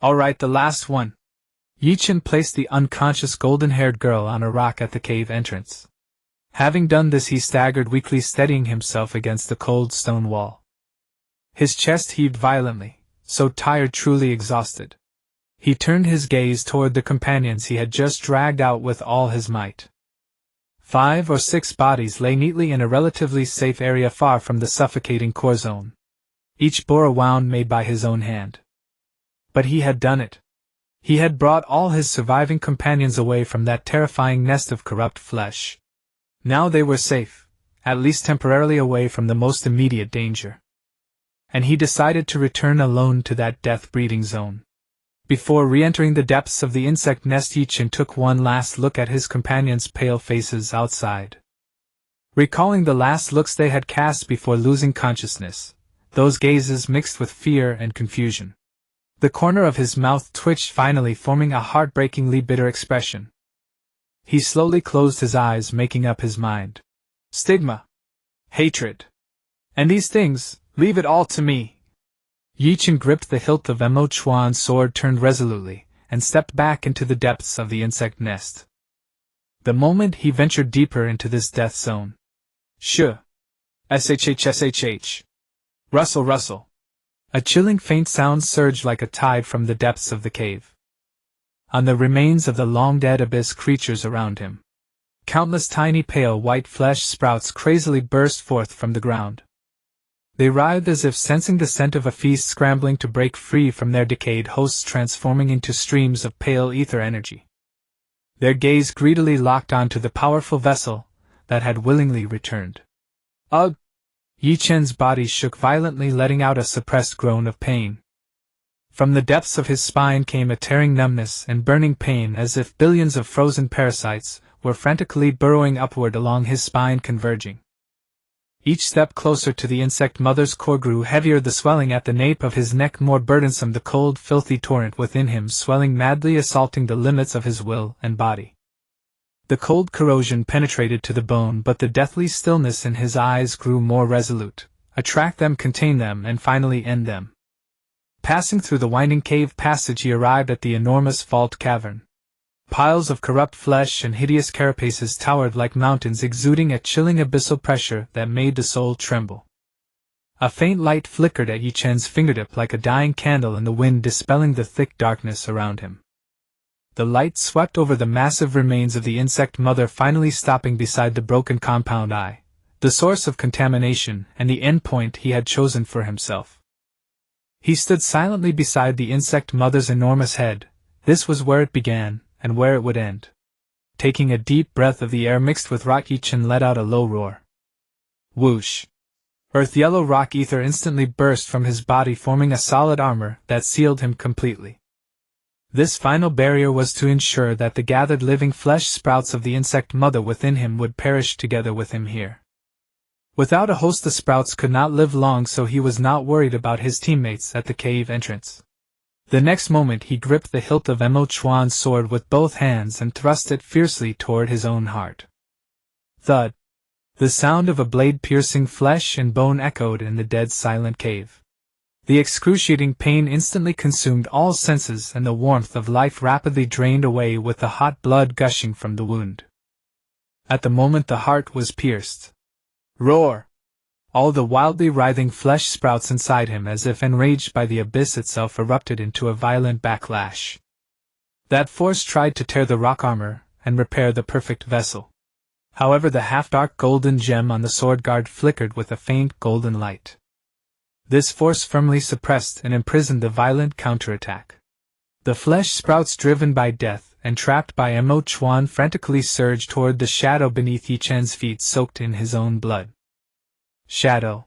Alright, the last one. Ye Chen placed the unconscious golden-haired girl on a rock at the cave entrance. Having done this, he staggered weakly, steadying himself against the cold stone wall. His chest heaved violently, so tired, truly exhausted. He turned his gaze toward the companions he had just dragged out with all his might. 5 or 6 bodies lay neatly in a relatively safe area far from the suffocating core zone. Each bore a wound made by his own hand. But he had done it. He had brought all his surviving companions away from that terrifying nest of corrupt flesh. Now they were safe, at least temporarily away from the most immediate danger. And he decided to return alone to that death-breeding zone. Before re-entering the depths of the insect nest, Ye Chen took one last look at his companions' pale faces outside. Recalling the last looks they had cast before losing consciousness, those gazes mixed with fear and confusion. The corner of his mouth twitched, finally forming a heartbreakingly bitter expression. He slowly closed his eyes, making up his mind. Stigma. Hatred. And these things, leave it all to me. Ye Chen gripped the hilt of Mo Chuan's sword, turned resolutely, and stepped back into the depths of the insect nest. The moment he ventured deeper into this death zone. Shh. SHHSHH. Rustle, rustle. A chilling faint sound surged like a tide from the depths of the cave. On the remains of the long-dead abyss creatures around him, countless tiny pale white flesh sprouts crazily burst forth from the ground. They writhed as if sensing the scent of a feast, scrambling to break free from their decayed hosts, transforming into streams of pale ether energy. Their gaze greedily locked onto the powerful vessel that had willingly returned. Ugh! Ye Chen's body shook violently, letting out a suppressed groan of pain. From the depths of his spine came a tearing numbness and burning pain, as if billions of frozen parasites were frantically burrowing upward along his spine, converging. Each step closer to the insect mother's core grew heavier, the swelling at the nape of his neck more burdensome, the cold, filthy torrent within him swelling madly, assaulting the limits of his will and body. The cold corrosion penetrated to the bone, but the deathly stillness in his eyes grew more resolute. Attract them, contain them, and finally end them. Passing through the winding cave passage, he arrived at the enormous vault cavern. Piles of corrupt flesh and hideous carapaces towered like mountains, exuding a chilling abyssal pressure that made the soul tremble. A faint light flickered at Ye Chen's fingertip like a dying candle in the wind, dispelling the thick darkness around him. The light swept over the massive remains of the insect mother, finally stopping beside the broken compound eye, the source of contamination and the endpoint he had chosen for himself. He stood silently beside the insect mother's enormous head. This was where it began, and where it would end. Taking a deep breath of the air mixed with rock, Ye Chen let out a low roar. Whoosh! Earth-yellow rock ether instantly burst from his body, forming a solid armor that sealed him completely. This final barrier was to ensure that the gathered living flesh sprouts of the insect mother within him would perish together with him here. Without a host, the sprouts could not live long, so he was not worried about his teammates at the cave entrance. The next moment he gripped the hilt of Mo Chuan's sword with both hands and thrust it fiercely toward his own heart. Thud! The sound of a blade piercing flesh and bone echoed in the dead silent cave. The excruciating pain instantly consumed all senses, and the warmth of life rapidly drained away with the hot blood gushing from the wound. At the moment the heart was pierced. Roar! All the wildly writhing flesh sprouts inside him, as if enraged by the abyss itself, erupted into a violent backlash. That force tried to tear the rock armor and repair the perfect vessel. However, the half-dark golden gem on the sword guard flickered with a faint golden light. This force firmly suppressed and imprisoned the violent counterattack. The flesh sprouts, driven by death and trapped by Mo Chuan, frantically surged toward the shadow beneath Ye Chen's feet, soaked in his own blood. Shadow.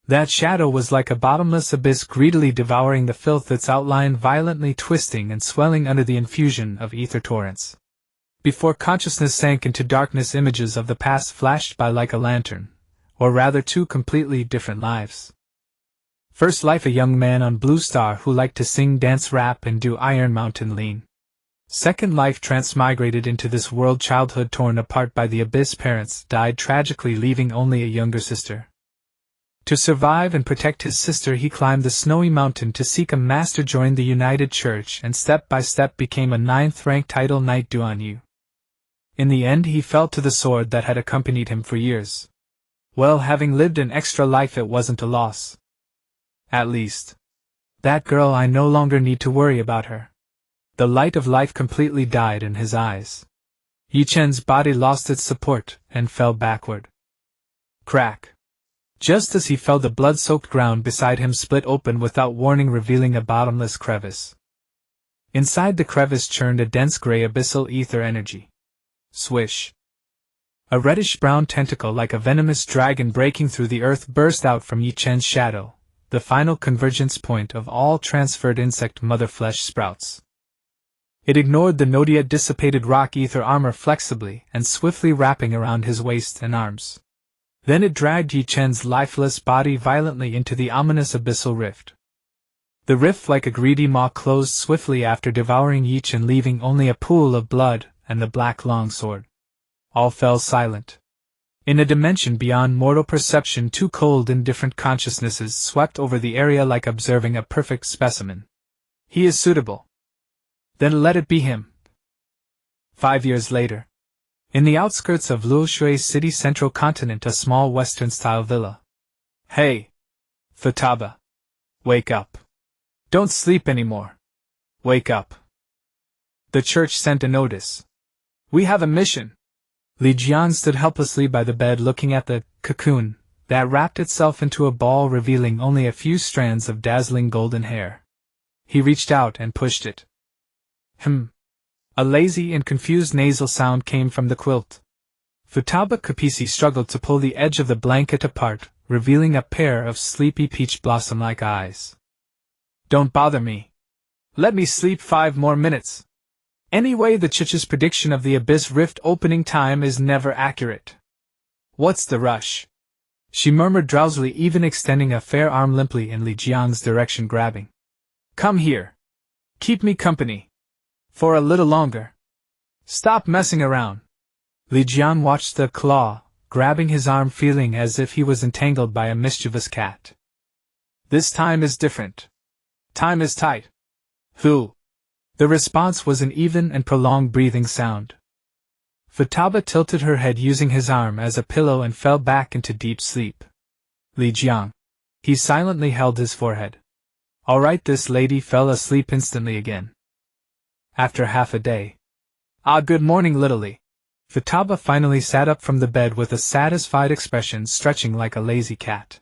That shadow was like a bottomless abyss, greedily devouring the filth, its outline violently twisting and swelling under the infusion of ether torrents. Before consciousness sank into darkness, images of the past flashed by like a lantern, or rather 2 completely different lives. First life, a young man on Blue Star who liked to sing, dance, rap, and do Iron Mountain lean. Second life, transmigrated into this world, childhood torn apart by the abyss, parents died tragically, leaving only a younger sister. To survive and protect his sister, he climbed the snowy mountain to seek a master, joined the United Church, and step by step became a 9th-rank title Knight Duanyu. In the end, he fell to the sword that had accompanied him for years. Well, having lived an extra life, it wasn't a loss. At least, that girl, I no longer need to worry about her. The light of life completely died in his eyes. Ye Chen's body lost its support and fell backward. Crack! Just as he fell, the blood-soaked ground beside him split open without warning, revealing a bottomless crevice. Inside the crevice churned a dense gray abyssal ether energy. Swish! A reddish-brown tentacle like a venomous dragon breaking through the earth burst out from Ye Chen's shadow, the final convergence point of all transferred insect mother flesh sprouts. It ignored the not yet dissipated rock ether armor flexibly and swiftly wrapping around his waist and arms. Then it dragged Ye Chen's lifeless body violently into the ominous abyssal rift. The rift, like a greedy maw, closed swiftly after devouring Ye Chen, leaving only a pool of blood and the black longsword. All fell silent. In a dimension beyond mortal perception, two cold, indifferent consciousnesses swept over the area like observing a perfect specimen. He is suitable. Then let it be him. 5 years later. In the outskirts of Lildes city, central continent, a small western-style villa. Hey! Futaba. Wake up. Don't sleep anymore. Wake up. The church sent a notice. We have a mission. Li Jiang stood helplessly by the bed, looking at the cocoon that wrapped itself into a ball, revealing only a few strands of dazzling golden hair. He reached out and pushed it. A lazy and confused nasal sound came from the quilt. Futaba Kapisi struggled to pull the edge of the blanket apart, revealing a pair of sleepy peach blossom-like eyes. Don't bother me. Let me sleep 5 more minutes. Anyway, the Chich's prediction of the Abyss Rift opening time is never accurate. What's the rush? She murmured drowsily, even extending a fair arm limply in Li Jiang's direction, grabbing. Come here. Keep me company. For a little longer. Stop messing around. Li Jiang watched the claw, grabbing his arm, feeling as if he was entangled by a mischievous cat. This time is different. Time is tight. Who? The response was an even and prolonged breathing sound. Futaba tilted her head, using his arm as a pillow, and fell back into deep sleep. Li Jiang. He silently held his forehead. All right, this lady fell asleep instantly again. After half a day. Good morning, Lildes. Futaba finally sat up from the bed with a satisfied expression, stretching like a lazy cat.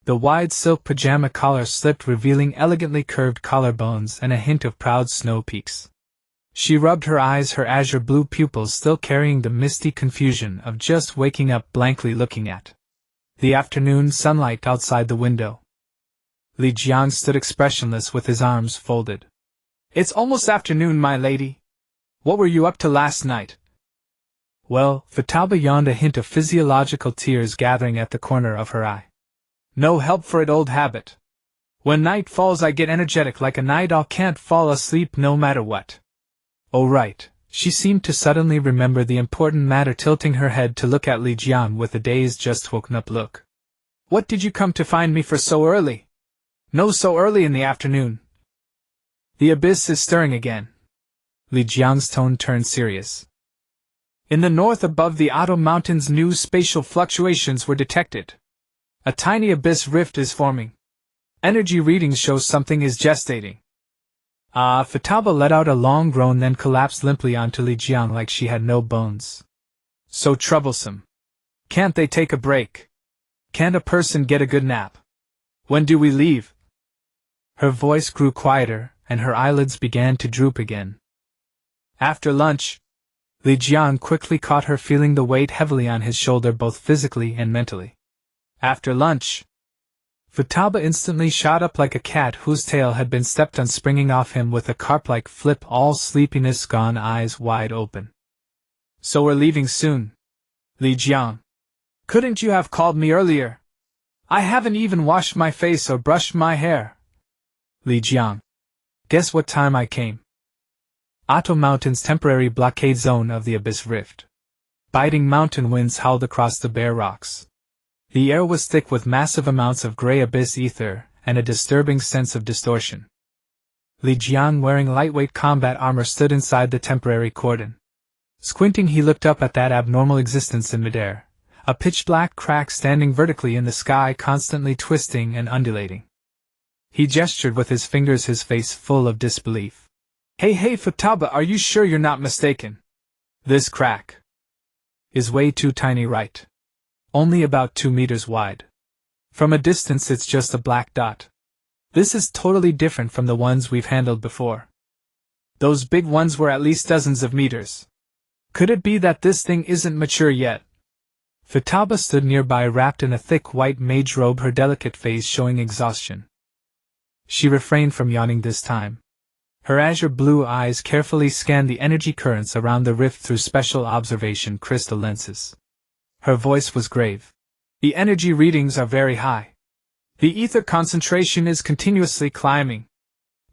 The wide silk pajama collar slipped, revealing elegantly curved collarbones and a hint of proud snow peaks. She rubbed her eyes, her azure blue pupils still carrying the misty confusion of just waking up, blankly looking at the afternoon sunlight outside the window. Li Jiang stood expressionless with his arms folded. It's almost afternoon, my lady. What were you up to last night? Well, Futaba yawned, a hint of physiological tears gathering at the corner of her eye. No help for it, old habit. When night falls, I get energetic like a night owl, can't fall asleep no matter what. Oh right, she seemed to suddenly remember the important matter, tilting her head to look at Li Jiang with a dazed, just woken up look. What did you come to find me for so early? No, so early in the afternoon. The abyss is stirring again. Li Jiang's tone turned serious. In the north above the Otto Mountains, new spatial fluctuations were detected. A tiny abyss rift is forming. Energy readings show something is gestating. Futaba let out a long groan, then collapsed limply onto Li Jiang like she had no bones. So troublesome. Can't they take a break? Can't a person get a good nap? When do we leave? Her voice grew quieter, and her eyelids began to droop again. After lunch. Li Jiang quickly caught her, feeling the weight heavily on his shoulder, both physically and mentally. After lunch. Futaba instantly shot up like a cat whose tail had been stepped on, springing off him with a carp-like flip, all sleepiness gone, eyes wide open. So we're leaving soon. Li Jiang. Couldn't you have called me earlier? I haven't even washed my face or brushed my hair. Li Jiang. Guess what time I came? Otto Mountain's temporary blockade zone of the Abyss Rift. Biting mountain winds howled across the bare rocks. The air was thick with massive amounts of gray abyss ether, and a disturbing sense of distortion. Li Jiang, wearing lightweight combat armor, stood inside the temporary cordon. Squinting, he looked up at that abnormal existence in midair, a pitch-black crack standing vertically in the sky, constantly twisting and undulating. He gestured with his fingers, his face full of disbelief. Hey, Futaba, are you sure you're not mistaken? This crack is way too tiny, right? Only about 2 meters wide. From a distance it's just a black dot. This is totally different from the ones we've handled before. Those big ones were at least dozens of meters. Could it be that this thing isn't mature yet? Futaba stood nearby, wrapped in a thick white mage robe, her delicate face showing exhaustion. She refrained from yawning this time. Her azure blue eyes carefully scanned the energy currents around the rift through special observation crystal lenses. Her voice was grave. The energy readings are very high. The ether concentration is continuously climbing.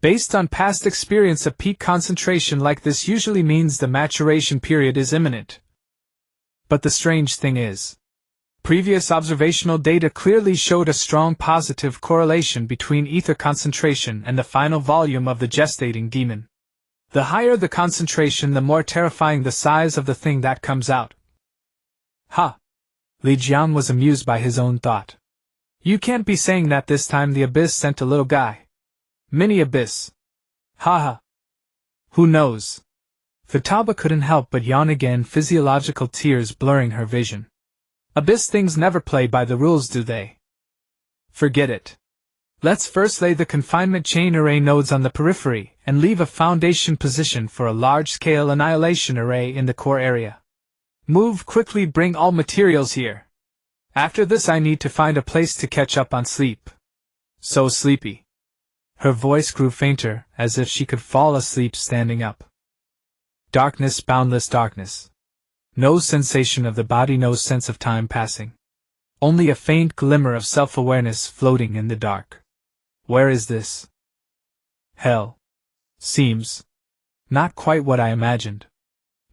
Based on past experience, a peak concentration like this usually means the maturation period is imminent. But the strange thing is, previous observational data clearly showed a strong positive correlation between ether concentration and the final volume of the gestating demon. The higher the concentration, the more terrifying the size of the thing that comes out. Ha! Li Jiang was amused by his own thought. You can't be saying that this time the Abyss sent a little guy. Mini Abyss. Haha. Who knows? Futaba couldn't help but yawn again, physiological tears blurring her vision. Abyss things never play by the rules, do they? Forget it. Let's first lay the confinement chain array nodes on the periphery, and leave a foundation position for a large-scale annihilation array in the core area. Move quickly, bring all materials here. After this I need to find a place to catch up on sleep. So sleepy. Her voice grew fainter, as if she could fall asleep standing up. Darkness, boundless darkness. No sensation of the body, no sense of time passing. Only a faint glimmer of self-awareness floating in the dark. Where is this? Hell. Seems not quite what I imagined.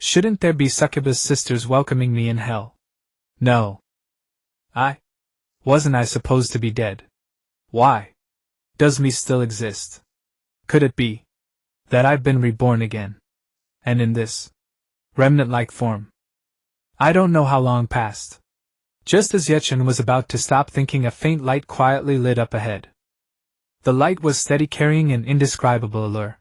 Shouldn't there be succubus sisters welcoming me in hell? No. Wasn't I supposed to be dead? Why does me still exist? Could it be that I've been reborn again? And in this remnant-like form? I don't know how long passed. Just as Ye Chen was about to stop thinking, a faint light quietly lit up ahead. The light was steady, carrying an indescribable allure.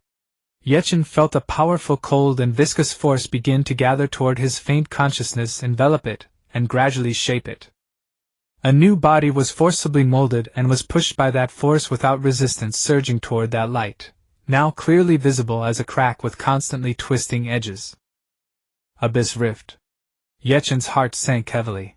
Ye Chen felt a powerful cold and viscous force begin to gather toward his faint consciousness, envelop it, and gradually shape it. A new body was forcibly molded and was pushed by that force without resistance, surging toward that light, now clearly visible as a crack with constantly twisting edges. Abyss rift. Ye Chen's heart sank heavily.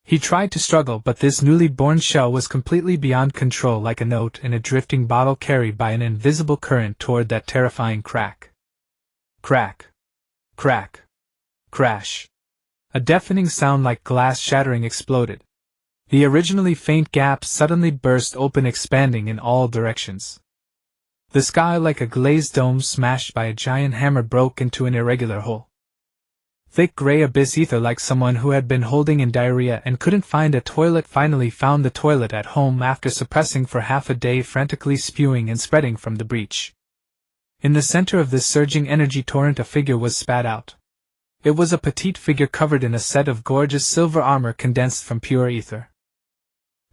He tried to struggle, but this newly born shell was completely beyond control, like a note in a drifting bottle carried by an invisible current toward that terrifying crack. Crack. Crack. Crash. A deafening sound like glass shattering exploded. The originally faint gap suddenly burst open, expanding in all directions. The sky, like a glazed dome smashed by a giant hammer, broke into an irregular hole. Thick gray abyss ether, like someone who had been holding in diarrhea and couldn't find a toilet, finally found the toilet at home after suppressing for half a day, frantically spewing and spreading from the breach. In the center of this surging energy torrent, a figure was spat out. It was a petite figure covered in a set of gorgeous silver armor condensed from pure ether.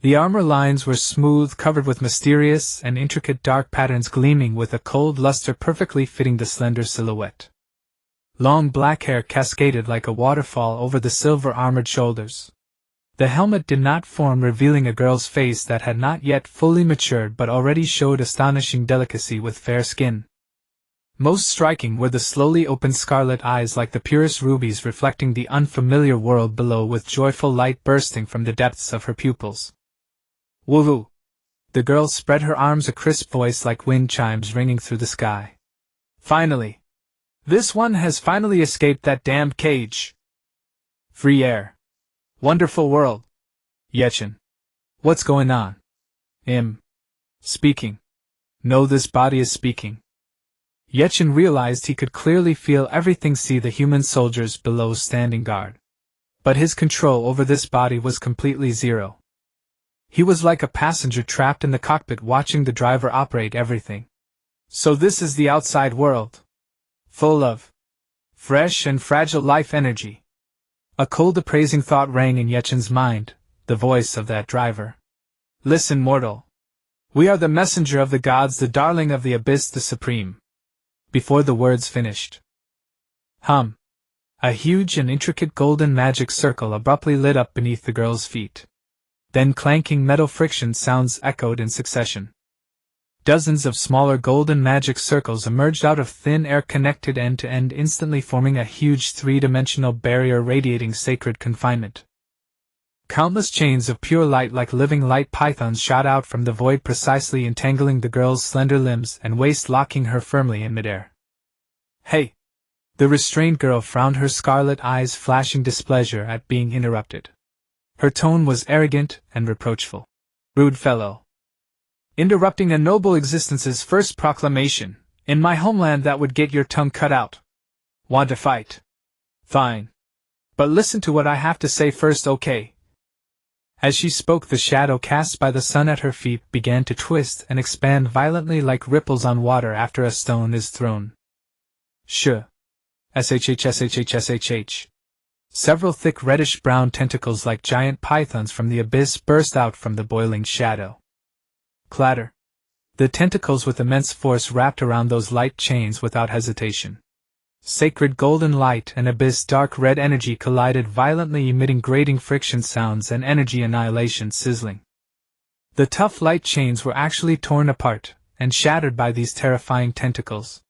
The armor lines were smooth, covered with mysterious and intricate dark patterns, gleaming with a cold luster, perfectly fitting the slender silhouette. Long black hair cascaded like a waterfall over the silver-armored shoulders. The helmet did not form, revealing a girl's face that had not yet fully matured but already showed astonishing delicacy with fair skin. Most striking were the slowly opened scarlet eyes, like the purest rubies, reflecting the unfamiliar world below with joyful light bursting from the depths of her pupils. Woo-woo! The girl spread her arms, a crisp voice like wind chimes ringing through the sky. Finally! This one has finally escaped that damned cage. Free air. Wonderful world. Ye Chen. What's going on? Speaking. No, this body is speaking. Ye Chen realized he could clearly feel everything, see the human soldiers below standing guard. But his control over this body was completely zero. He was like a passenger trapped in the cockpit watching the driver operate everything. So this is the outside world. Full of fresh and fragile life energy. A cold appraising thought rang in Ye Chen's mind, the voice of that driver. Listen, mortal. We are the messenger of the gods, the darling of the abyss, the supreme. Before the words finished. A huge and intricate golden magic circle abruptly lit up beneath the girl's feet. Then clanking metal friction sounds echoed in succession. Dozens of smaller golden magic circles emerged out of thin air, connected end to end, instantly forming a huge three-dimensional barrier radiating sacred confinement. Countless chains of pure light like living light pythons shot out from the void, precisely entangling the girl's slender limbs and waist, locking her firmly in midair. Hey! The restrained girl frowned, her scarlet eyes flashing displeasure at being interrupted. Her tone was arrogant and reproachful. Rude fellow. Interrupting a noble existence's first proclamation. In my homeland that would get your tongue cut out. Want to fight? Fine. But listen to what I have to say first, okay? As she spoke, the shadow cast by the sun at her feet began to twist and expand violently like ripples on water after a stone is thrown. SHH. Several thick reddish-brown tentacles like giant pythons from the abyss burst out from the boiling shadow. Clatter. The tentacles with immense force wrapped around those light chains without hesitation. Sacred golden light and abyss dark red energy collided violently, emitting grating friction sounds and energy annihilation sizzling. The tough light chains were actually torn apart and shattered by these terrifying tentacles.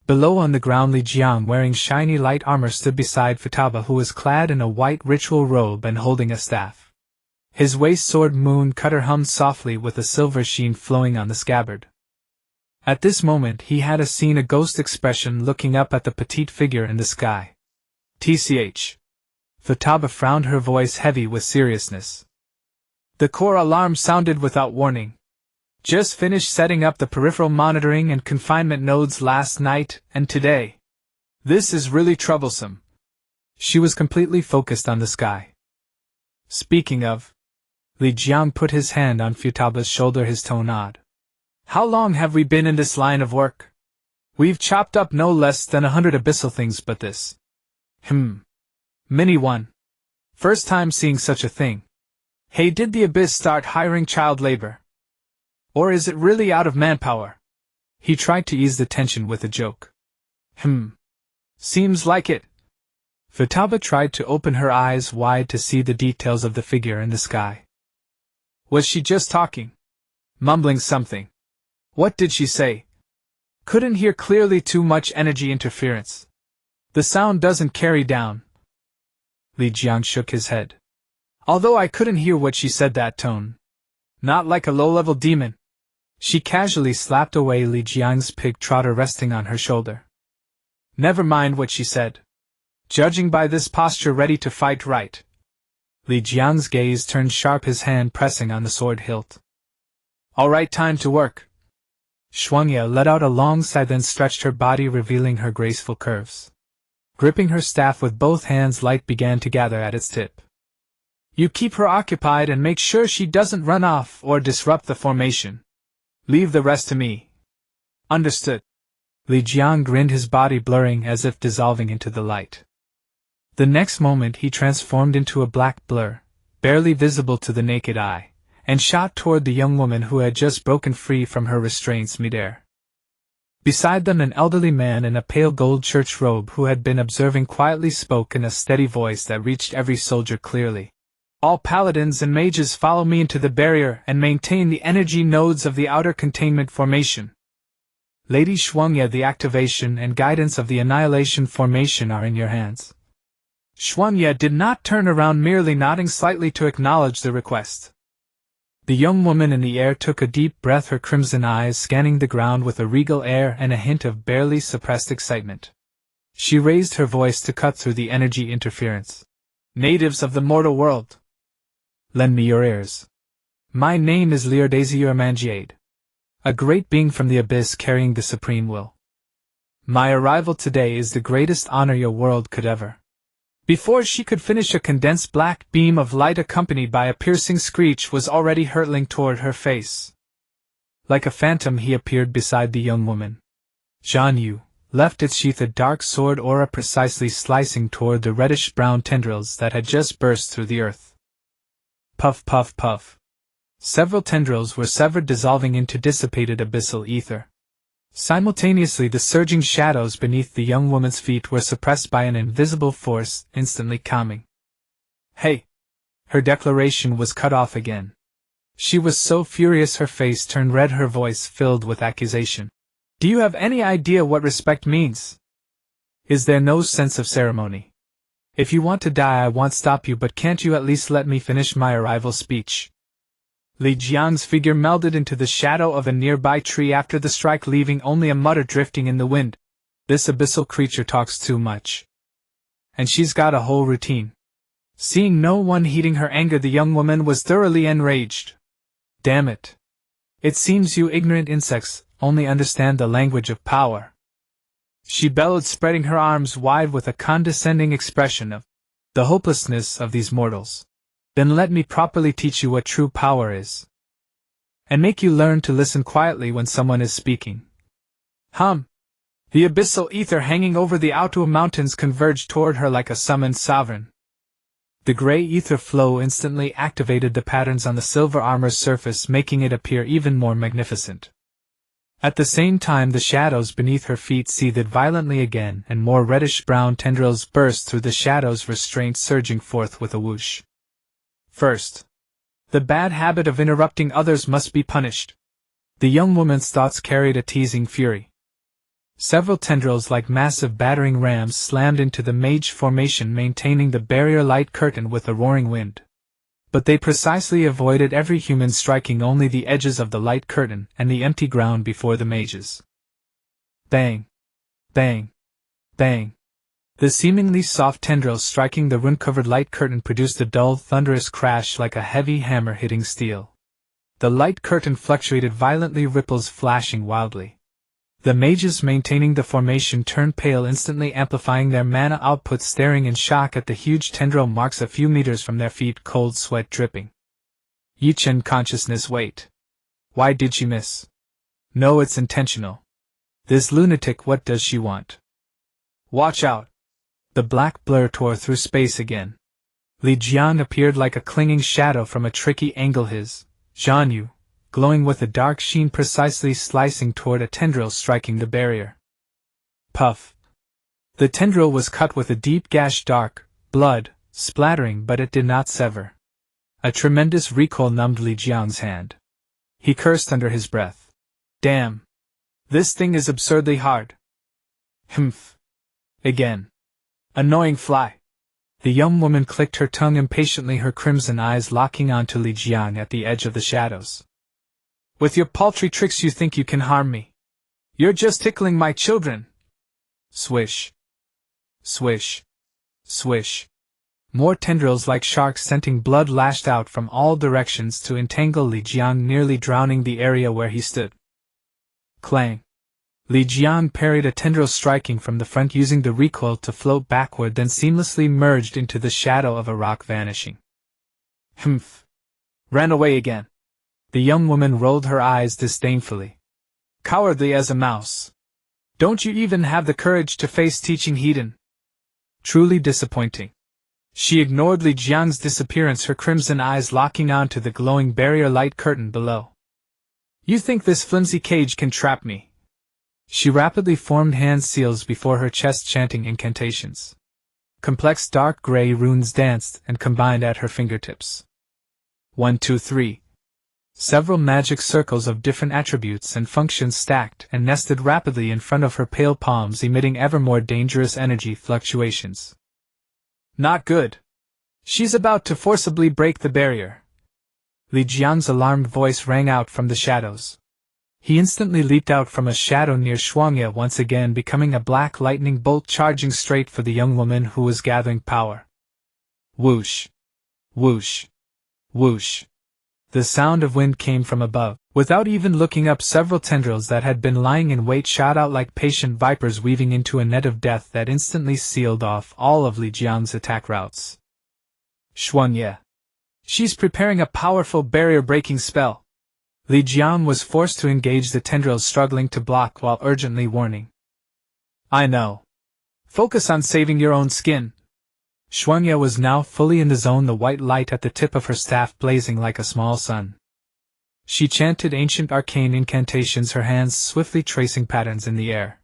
Below on the ground, Li Jiang, wearing shiny light armor, stood beside Futaba, who was clad in a white ritual robe and holding a staff. His waist sword moon cutter hummed softly with a silver sheen flowing on the scabbard. At this moment he had seen a ghost expression looking up at the petite figure in the sky. TCH. Futaba frowned, her voice heavy with seriousness. The core alarm sounded without warning. Just finished setting up the peripheral monitoring and confinement nodes last night and today. This is really troublesome. She was completely focused on the sky. Speaking of, Li Jiang put his hand on Futaba's shoulder, his tone odd. How long have we been in this line of work? We've chopped up no less than 100 abyssal things, but this. Mini one. First time seeing such a thing. Hey, did the abyss start hiring child labor? Or is it really out of manpower? He tried to ease the tension with a joke. Seems like it. Futaba tried to open her eyes wide to see the details of the figure in the sky. Was she just talking? Mumbling something? What did she say? Couldn't hear clearly, too much energy interference. The sound doesn't carry down. Li Jiang shook his head. Although I couldn't hear what she said, that tone. Not like a low-level demon. She casually slapped away Li Jiang's pig trotter resting on her shoulder. Never mind what she said. Judging by this posture, ready to fight, right? Li Jiang's gaze turned sharp, his hand pressing on the sword hilt. All right, time to work. Shuangye let out a long sigh, then stretched her body, revealing her graceful curves. Gripping her staff with both hands, light began to gather at its tip. You keep her occupied and make sure she doesn't run off or disrupt the formation. Leave the rest to me. Understood. Li Jiang grinned, his body blurring as if dissolving into the light. The next moment he transformed into a black blur, barely visible to the naked eye, and shot toward the young woman who had just broken free from her restraints midair. Beside them, an elderly man in a pale gold church robe who had been observing quietly spoke in a steady voice that reached every soldier clearly. All paladins and mages follow me into the barrier and maintain the energy nodes of the outer containment formation. Lady Shuangye, the activation and guidance of the annihilation formation are in your hands. Shuangye did not turn around, merely nodding slightly to acknowledge the request. The young woman in the air took a deep breath, her crimson eyes scanning the ground with a regal air and a hint of barely suppressed excitement. She raised her voice to cut through the energy interference. Natives of the mortal world, lend me your ears. My name is Lildes Mangiade, a great being from the abyss carrying the supreme will. My arrival today is the greatest honor your world could ever Before she could finish, a condensed black beam of light accompanied by a piercing screech was already hurtling toward her face. Like a phantom he appeared beside the young woman. Zhan Yu left its sheath, a dark sword aura precisely slicing toward the reddish-brown tendrils that had just burst through the earth. Puff, puff, puff. Several tendrils were severed, dissolving into dissipated abyssal ether. Simultaneously, the surging shadows beneath the young woman's feet were suppressed by an invisible force, instantly calming. Hey! Her declaration was cut off again. She was so furious her face turned red, her voice filled with accusation. Do you have any idea what respect means? Is there no sense of ceremony? If you want to die, I won't stop you, but can't you at least let me finish my arrival speech? Li Jiang's figure melded into the shadow of a nearby tree after the strike, leaving only a mutter drifting in the wind. This abyssal creature talks too much. And she's got a whole routine. Seeing no one heeding her anger, the young woman was thoroughly enraged. Damn it. It seems you ignorant insects only understand the language of power. She bellowed, spreading her arms wide with a condescending expression of the hopelessness of these mortals. Then let me properly teach you what true power is. And make you learn to listen quietly when someone is speaking. Hum! The abyssal ether hanging over the Outer Mountains converged toward her like a summoned sovereign. The gray ether flow instantly activated the patterns on the silver armor's surface, making it appear even more magnificent. At the same time, the shadows beneath her feet seethed violently again, and more reddish-brown tendrils burst through the shadows, restraint surging forth with a whoosh. First, the bad habit of interrupting others must be punished. The young woman's thoughts carried a teasing fury. Several tendrils like massive battering rams slammed into the mage formation, maintaining the barrier light curtain with a roaring wind. But they precisely avoided every human, striking only the edges of the light curtain and the empty ground before the mages. Bang! Bang! Bang! The seemingly soft tendrils striking the rune-covered light curtain produced a dull, thunderous crash like a heavy hammer hitting steel. The light curtain fluctuated violently, ripples flashing wildly. The mages maintaining the formation turned pale, instantly amplifying their mana output, staring in shock at the huge tendril marks a few meters from their feet, cold sweat dripping. Ye Chen consciousness. Wait. Why did she miss? No, it's intentional. This lunatic, what does she want? Watch out! The black blur tore through space again. Li Jiang appeared like a clinging shadow from a tricky angle, his Zhan Yu glowing with a dark sheen, precisely slicing toward a tendril striking the barrier. Puff! The tendril was cut with a deep gash, dark blood splattering, but it did not sever. A tremendous recoil numbed Li Jiang's hand. He cursed under his breath. Damn! This thing is absurdly hard. Humph! Again. Annoying fly! The young woman clicked her tongue impatiently, her crimson eyes locking onto Li Jiang at the edge of the shadows. With your paltry tricks you think you can harm me. You're just tickling my children. Swish. Swish. Swish. More tendrils like sharks scenting blood lashed out from all directions to entangle Li Jiang, nearly drowning the area where he stood. Clang. Li Jiang parried a tendril striking from the front, using the recoil to float backward, then seamlessly merged into the shadow of a rock, vanishing. Humph. Ran away again. The young woman rolled her eyes disdainfully. Cowardly as a mouse. Don't you even have the courage to face teaching heathen? Truly disappointing. She ignored Li Jiang's disappearance, her crimson eyes locking onto the glowing barrier light curtain below. You think this flimsy cage can trap me? She rapidly formed hand seals before her chest, chanting incantations. Complex dark gray runes danced and combined at her fingertips. 1, 2, 3. Several magic circles of different attributes and functions stacked and nested rapidly in front of her pale palms, emitting ever more dangerous energy fluctuations. Not good. She's about to forcibly break the barrier. Li Jiang's alarmed voice rang out from the shadows. He instantly leaped out from a shadow near Shuangya, once again becoming a black lightning bolt, charging straight for the young woman who was gathering power. Whoosh! Whoosh! Whoosh! The sound of wind came from above, Without even looking up, several tendrils that had been lying in wait shot out like patient vipers, weaving into a net of death that instantly sealed off all of Li Jiang's attack routes. Xuanye. She's preparing a powerful barrier-breaking spell. Li Jiang was forced to engage the tendrils struggling to block while urgently warning. I know. Focus on saving your own skin. Xuanye was now fully in the zone, the white light at the tip of her staff blazing like a small sun. She chanted ancient arcane incantations, her hands swiftly tracing patterns in the air.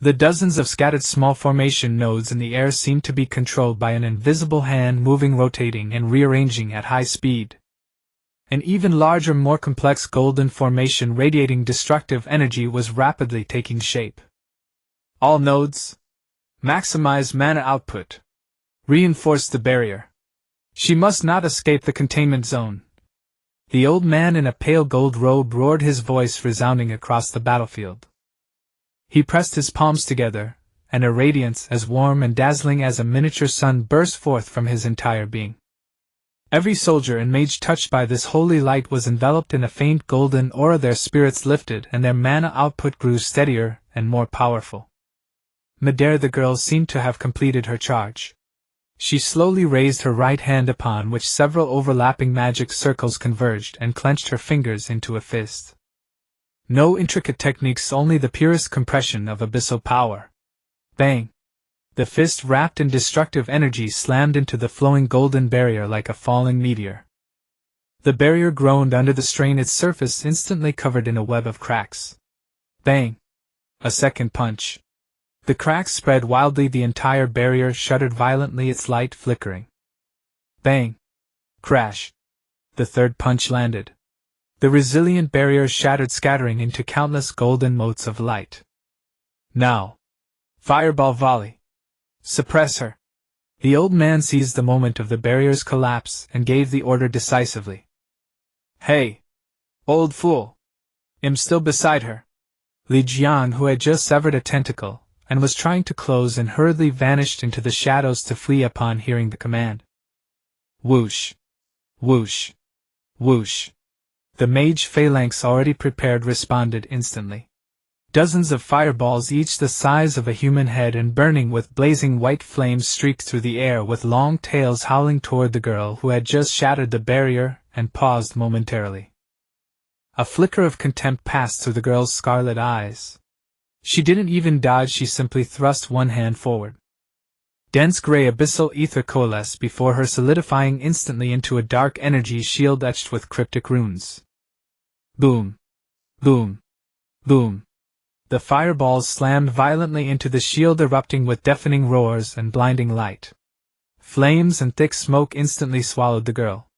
The dozens of scattered small formation nodes in the air seemed to be controlled by an invisible hand, moving, rotating, and rearranging at high speed. An even larger, more complex golden formation radiating destructive energy was rapidly taking shape. All nodes. Maximize mana output. Reinforce the barrier. She must not escape the containment zone. The old man in a pale gold robe roared, his voice resounding across the battlefield. He pressed his palms together, and a radiance as warm and dazzling as a miniature sun burst forth from his entire being. Every soldier and mage touched by this holy light was enveloped in a faint golden aura. Their spirits lifted and their mana output grew steadier and more powerful. Madare, the girl, seemed to have completed her charge. She slowly raised her right hand, upon which several overlapping magic circles converged, and clenched her fingers into a fist. No intricate techniques, only the purest compression of abyssal power. Bang! The fist, wrapped in destructive energy, slammed into the flowing golden barrier like a falling meteor. The barrier groaned under the strain, its surface instantly covered in a web of cracks. Bang! A second punch. The cracks spread wildly, the entire barrier shuddered violently, its light flickering. Bang! Crash! The third punch landed. The resilient barrier shattered, scattering into countless golden motes of light. Now! Fireball volley! Suppress her! The old man seized the moment of the barrier's collapse and gave the order decisively. Hey! Old fool! I'm still beside her. Li Jiang, who had just severed a tentacle, and was trying to close and hurriedly vanished into the shadows to flee upon hearing the command. Whoosh! Whoosh! Whoosh! The mage phalanx already prepared responded instantly. Dozens of fireballs, each the size of a human head and burning with blazing white flames, streaked through the air with long tails, howling toward the girl who had just shattered the barrier and paused momentarily. A flicker of contempt passed through the girl's scarlet eyes. She didn't even dodge, she simply thrust one hand forward. Dense gray abyssal ether coalesced before her, solidifying instantly into a dark energy shield etched with cryptic runes. Boom! Boom! Boom! The fireballs slammed violently into the shield, erupting with deafening roars and blinding light. Flames and thick smoke instantly swallowed the girl.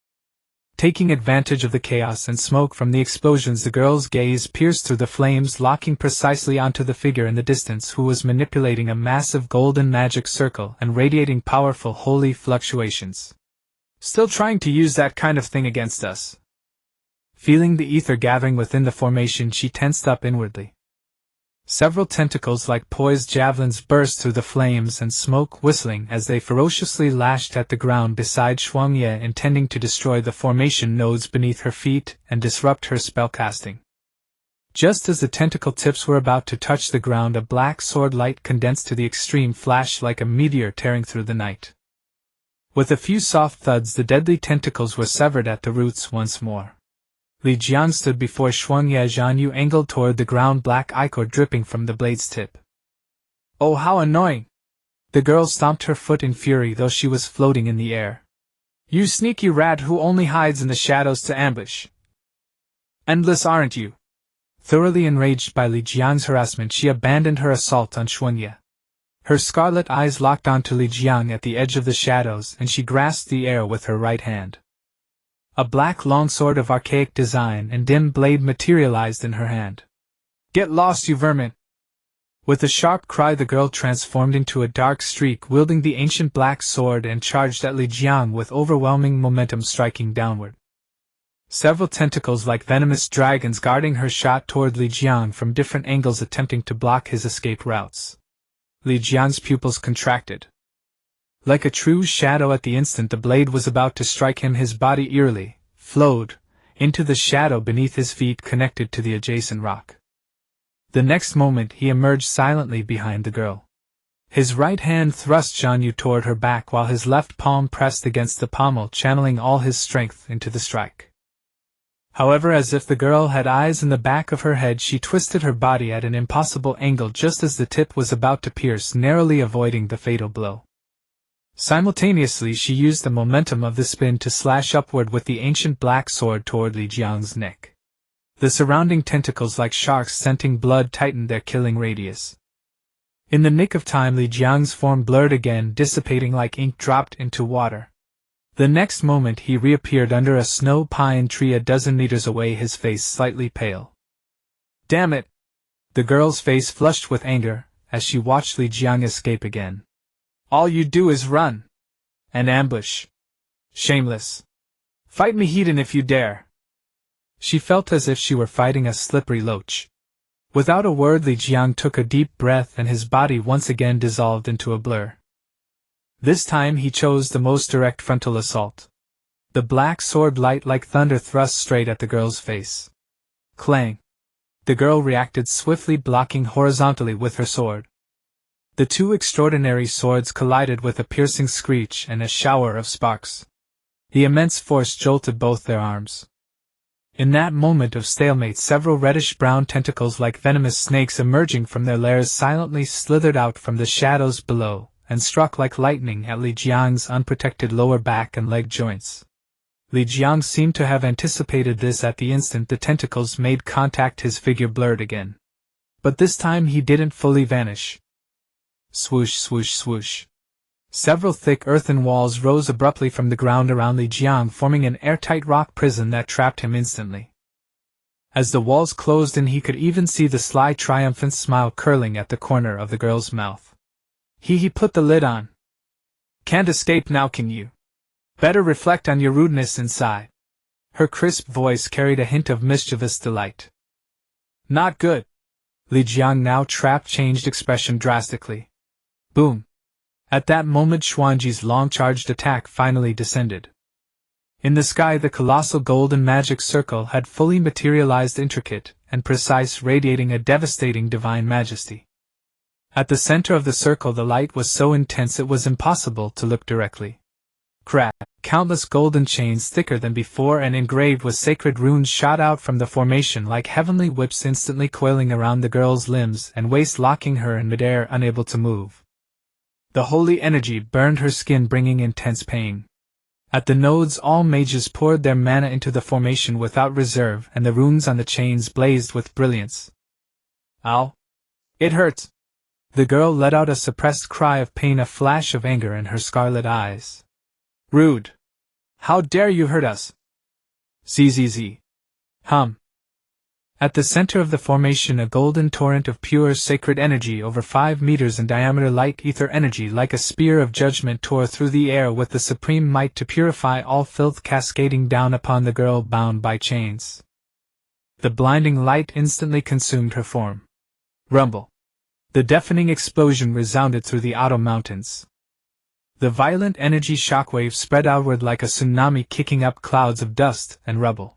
Taking advantage of the chaos and smoke from the explosions, the girl's gaze pierced through the flames, locking precisely onto the figure in the distance who was manipulating a massive golden magic circle and radiating powerful holy fluctuations. Still trying to use that kind of thing against us. Feeling the ether gathering within the formation, she tensed up inwardly. Several tentacles like poised javelins burst through the flames and smoke, whistling as they ferociously lashed at the ground beside Xuanye, intending to destroy the formation nodes beneath her feet and disrupt her spellcasting. Just as the tentacle tips were about to touch the ground, a black sword light condensed to the extreme flashed like a meteor tearing through the night. With a few soft thuds, the deadly tentacles were severed at the roots once more. Li Jiang stood before Xuanye, Zhanyu angled toward the ground, black ichor dripping from the blade's tip. Oh, how annoying! The girl stomped her foot in fury, though she was floating in the air. You sneaky rat who only hides in the shadows to ambush. Endless, aren't you? Thoroughly enraged by Li Jiang's harassment, she abandoned her assault on Xuanye. Her scarlet eyes locked onto Li Jiang at the edge of the shadows, and she grasped the air with her right hand. A black longsword of archaic design and dim blade materialized in her hand. Get lost, you vermin! With a sharp cry, the girl transformed into a dark streak, wielding the ancient black sword, and charged at Li Jiang with overwhelming momentum, striking downward. Several tentacles like venomous dragons guarding her shot toward Li Jiang from different angles, attempting to block his escape routes. Li Jiang's pupils contracted. Like a true shadow, at the instant the blade was about to strike him, his body eerily flowed into the shadow beneath his feet connected to the adjacent rock. The next moment he emerged silently behind the girl. His right hand thrust Jiang Yu toward her back while his left palm pressed against the pommel, channeling all his strength into the strike. However, as if the girl had eyes in the back of her head, she twisted her body at an impossible angle just as the tip was about to pierce, narrowly avoiding the fatal blow. Simultaneously, she used the momentum of the spin to slash upward with the ancient black sword toward Li Jiang's neck. The surrounding tentacles, like sharks scenting blood, tightened their killing radius. In the nick of time, Li Jiang's form blurred again, dissipating like ink dropped into water. The next moment he reappeared under a snow pine tree a dozen meters away, his face slightly pale. Damn it! The girl's face flushed with anger as she watched Li Jiang escape again. All you do is run. An ambush. Shameless. Fight me, heathen, if you dare. She felt as if she were fighting a slippery loach. Without a word, Li Jiang took a deep breath and his body once again dissolved into a blur. This time he chose the most direct frontal assault. The black sword, light like thunder, thrust straight at the girl's face. Clang! The girl reacted swiftly, blocking horizontally with her sword. The two extraordinary swords collided with a piercing screech and a shower of sparks. The immense force jolted both their arms. In that moment of stalemate, several reddish-brown tentacles like venomous snakes emerging from their lairs silently slithered out from the shadows below and struck like lightning at Li Jiang's unprotected lower back and leg joints. Li Jiang seemed to have anticipated this. At the instant the tentacles made contact, his figure blurred again. But this time he didn't fully vanish. Swoosh, swoosh, swoosh. Several thick earthen walls rose abruptly from the ground around Li Jiang, forming an airtight rock prison that trapped him instantly. As the walls closed in, he could even see the sly, triumphant smile curling at the corner of the girl's mouth. He put the lid on. Can't escape now, can you? Better reflect on your rudeness inside. Her crisp voice carried a hint of mischievous delight. Not good. Li Jiang, now trapped, changed expression drastically. Boom. At that moment Xuanji's long-charged attack finally descended. In the sky the colossal golden magic circle had fully materialized, intricate and precise, radiating a devastating divine majesty. At the center of the circle the light was so intense it was impossible to look directly. Crack! Countless golden chains thicker than before and engraved with sacred runes shot out from the formation like heavenly whips, instantly coiling around the girl's limbs and waist, locking her in midair, unable to move. The holy energy burned her skin, bringing intense pain. At the nodes all mages poured their mana into the formation without reserve, and the runes on the chains blazed with brilliance. Ow! It hurts! The girl let out a suppressed cry of pain, a flash of anger in her scarlet eyes. Rude! How dare you hurt us? Zzz. Hum. At the center of the formation a golden torrent of pure sacred energy over 5 meters in diameter, light ether energy like a spear of judgment, tore through the air with the supreme might to purify all filth, cascading down upon the girl bound by chains. The blinding light instantly consumed her form. Rumble. The deafening explosion resounded through the Otto Mountains. The violent energy shockwave spread outward like a tsunami, kicking up clouds of dust and rubble.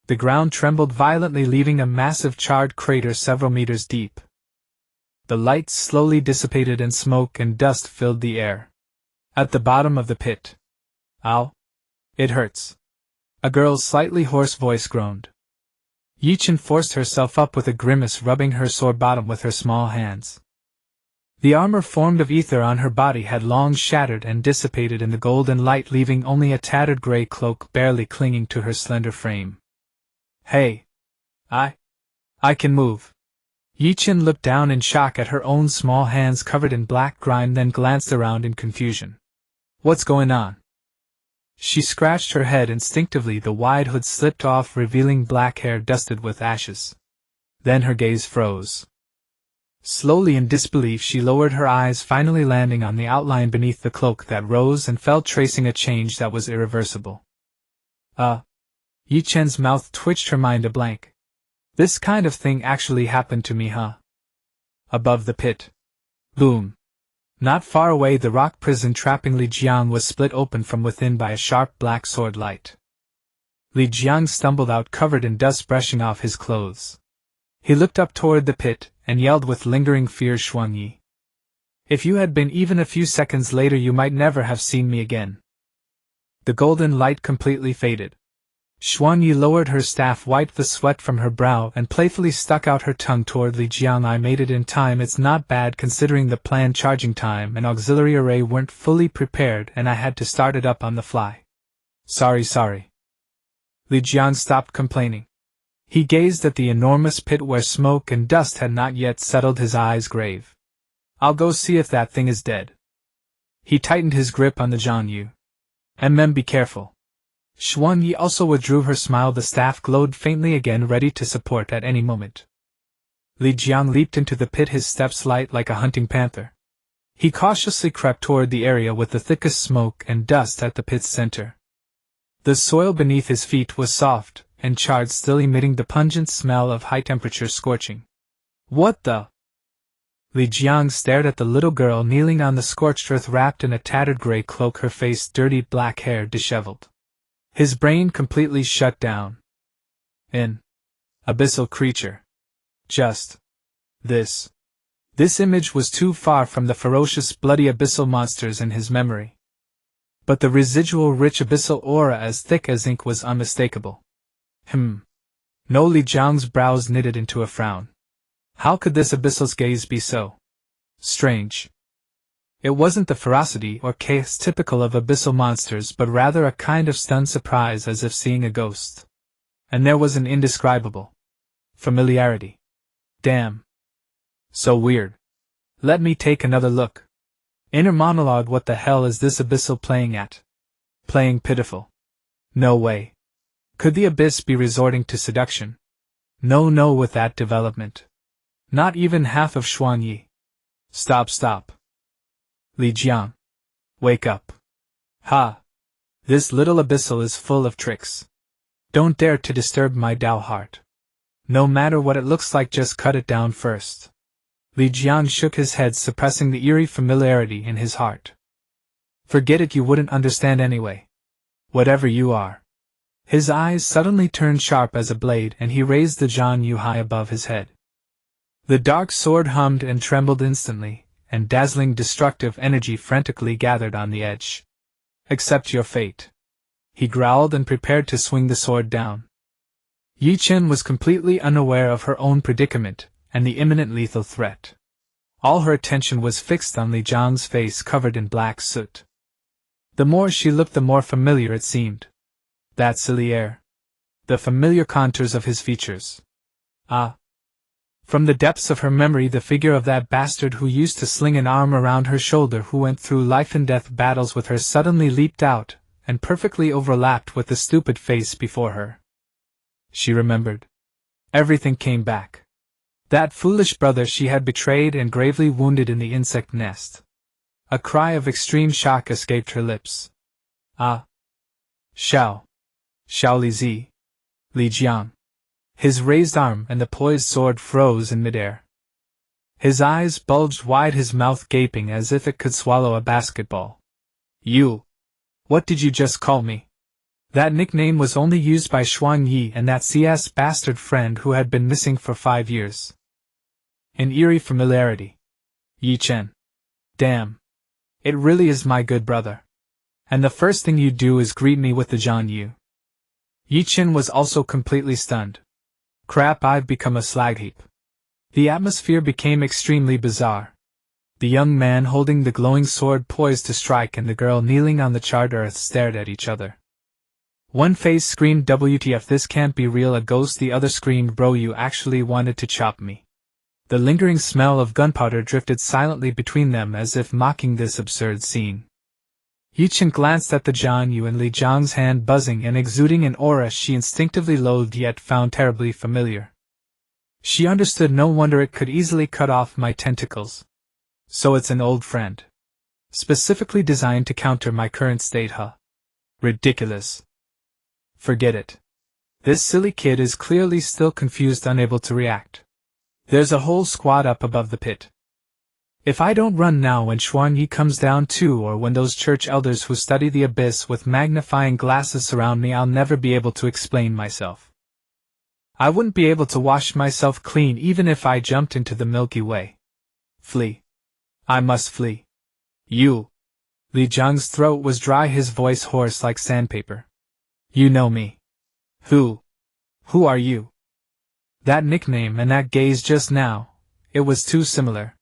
The ground trembled violently, leaving a massive charred crater several meters deep. The light slowly dissipated and smoke and dust filled the air. At the bottom of the pit. Ow! It hurts. A girl's slightly hoarse voice groaned. Ye Chen forced herself up with a grimace, rubbing her sore bottom with her small hands. The armor formed of ether on her body had long shattered and dissipated in the golden light, leaving only a tattered gray cloak barely clinging to her slender frame. Hey! I can move. Ye Chen looked down in shock at her own small hands covered in black grime, then glanced around in confusion. What's going on? She scratched her head instinctively. The wide hood slipped off, revealing black hair dusted with ashes. Then her gaze froze. Slowly, in disbelief, she lowered her eyes, finally landing on the outline beneath the cloak that rose and fell, tracing a change that was irreversible. Ye Chen's mouth twitched, her mind a blank. This kind of thing actually happened to me, huh? Above the pit. Boom. Not far away, the rock prison trapping Li Jiang was split open from within by a sharp black sword light. Li Jiang stumbled out covered in dust brushing off his clothes. He looked up toward the pit, and yelled with lingering fear, Xuanyi. If you had been even a few seconds later you might never have seen me again. The golden light completely faded. Xuanyi lowered her staff, wiped the sweat from her brow, and playfully stuck out her tongue toward Li Jiang. I made it in time. It's not bad considering the planned charging time and auxiliary array weren't fully prepared and I had to start it up on the fly. Sorry. Li Jiang stopped complaining. He gazed at the enormous pit where smoke and dust had not yet settled, his eyes grave. I'll go see if that thing is dead. He tightened his grip on the Jiangyu. Be careful. Xuanyi also withdrew her smile. The staff glowed faintly again, ready to support at any moment. Li Jiang leaped into the pit, his steps light like a hunting panther. He cautiously crept toward the area with the thickest smoke and dust at the pit's center. The soil beneath his feet was soft and charred, still emitting the pungent smell of high-temperature scorching. What the? Li Jiang stared at the little girl kneeling on the scorched earth, wrapped in a tattered gray cloak, her face dirty, black hair disheveled. His brain completely shut down. An abyssal creature. Just this. This image was too far from the ferocious, bloody abyssal monsters in his memory. But the residual rich abyssal aura, as thick as ink, was unmistakable. No, Li Jiang's brows knitted into a frown. How could this abyssal's gaze be so strange? It wasn't the ferocity or chaos typical of abyssal monsters, but rather a kind of stunned surprise, as if seeing a ghost. And there was an indescribable familiarity. Damn. So weird. Let me take another look. Inner monologue. What the hell is this abyssal playing at? Playing pitiful. No way. Could the abyss be resorting to seduction? No, with that development. Not even half of Xuanyi. Stop. Li Jiang. Wake up. Ha! This little abyssal is full of tricks. Don't dare to disturb my Tao heart. No matter what it looks like, just cut it down first. Li Jiang shook his head, suppressing the eerie familiarity in his heart. Forget it, you wouldn't understand anyway. Whatever you are. His eyes suddenly turned sharp as a blade, and he raised the Jiangyu high above his head. The dark sword hummed and trembled instantly, and dazzling destructive energy frantically gathered on the edge. Accept your fate. He growled and prepared to swing the sword down. Ye Chen was completely unaware of her own predicament and the imminent lethal threat. All her attention was fixed on Li Jiang's face covered in black soot. The more she looked, the more familiar it seemed. That silly air. The familiar contours of his features. Ah. From the depths of her memory, the figure of that bastard who used to sling an arm around her shoulder, who went through life-and-death battles with her, suddenly leaped out, and perfectly overlapped with the stupid face before her. She remembered. Everything came back. That foolish brother she had betrayed and gravely wounded in the insect nest. A cry of extreme shock escaped her lips. Ah. Xiao Lizi. Li Jiang. His raised arm and the poised sword froze in midair. His eyes bulged wide, his mouth gaping as if it could swallow a basketball. You. What did you just call me? That nickname was only used by Xuanyi and that CS bastard friend who had been missing for 5 years. An eerie familiarity. Ye Chen. Damn. It really is my good brother. And the first thing you do is greet me with the Jiangyu. Ye Chen was also completely stunned. Crap, I've become a slag heap. The atmosphere became extremely bizarre. The young man holding the glowing sword poised to strike and the girl kneeling on the charred earth stared at each other. One face screamed, WTF, this can't be real, a ghost. The other screamed, bro, you actually wanted to chop me. The lingering smell of gunpowder drifted silently between them as if mocking this absurd scene. Ye Chen glanced at the Jiangyu and Li Jiang's hand buzzing and exuding an aura she instinctively loathed yet found terribly familiar. She understood. No wonder it could easily cut off my tentacles. So it's an old friend. Specifically designed to counter my current state, huh? Ridiculous. Forget it. This silly kid is clearly still confused, unable to react. There's a whole squad up above the pit. If I don't run now when Xuanyi comes down too, or when those church elders who study the abyss with magnifying glasses surround me, I'll never be able to explain myself. I wouldn't be able to wash myself clean even if I jumped into the Milky Way. Flee. I must flee. You. Li Jiang's throat was dry, his voice hoarse like sandpaper. You know me. Who? Who are you? That nickname and that gaze just now, it was too similar.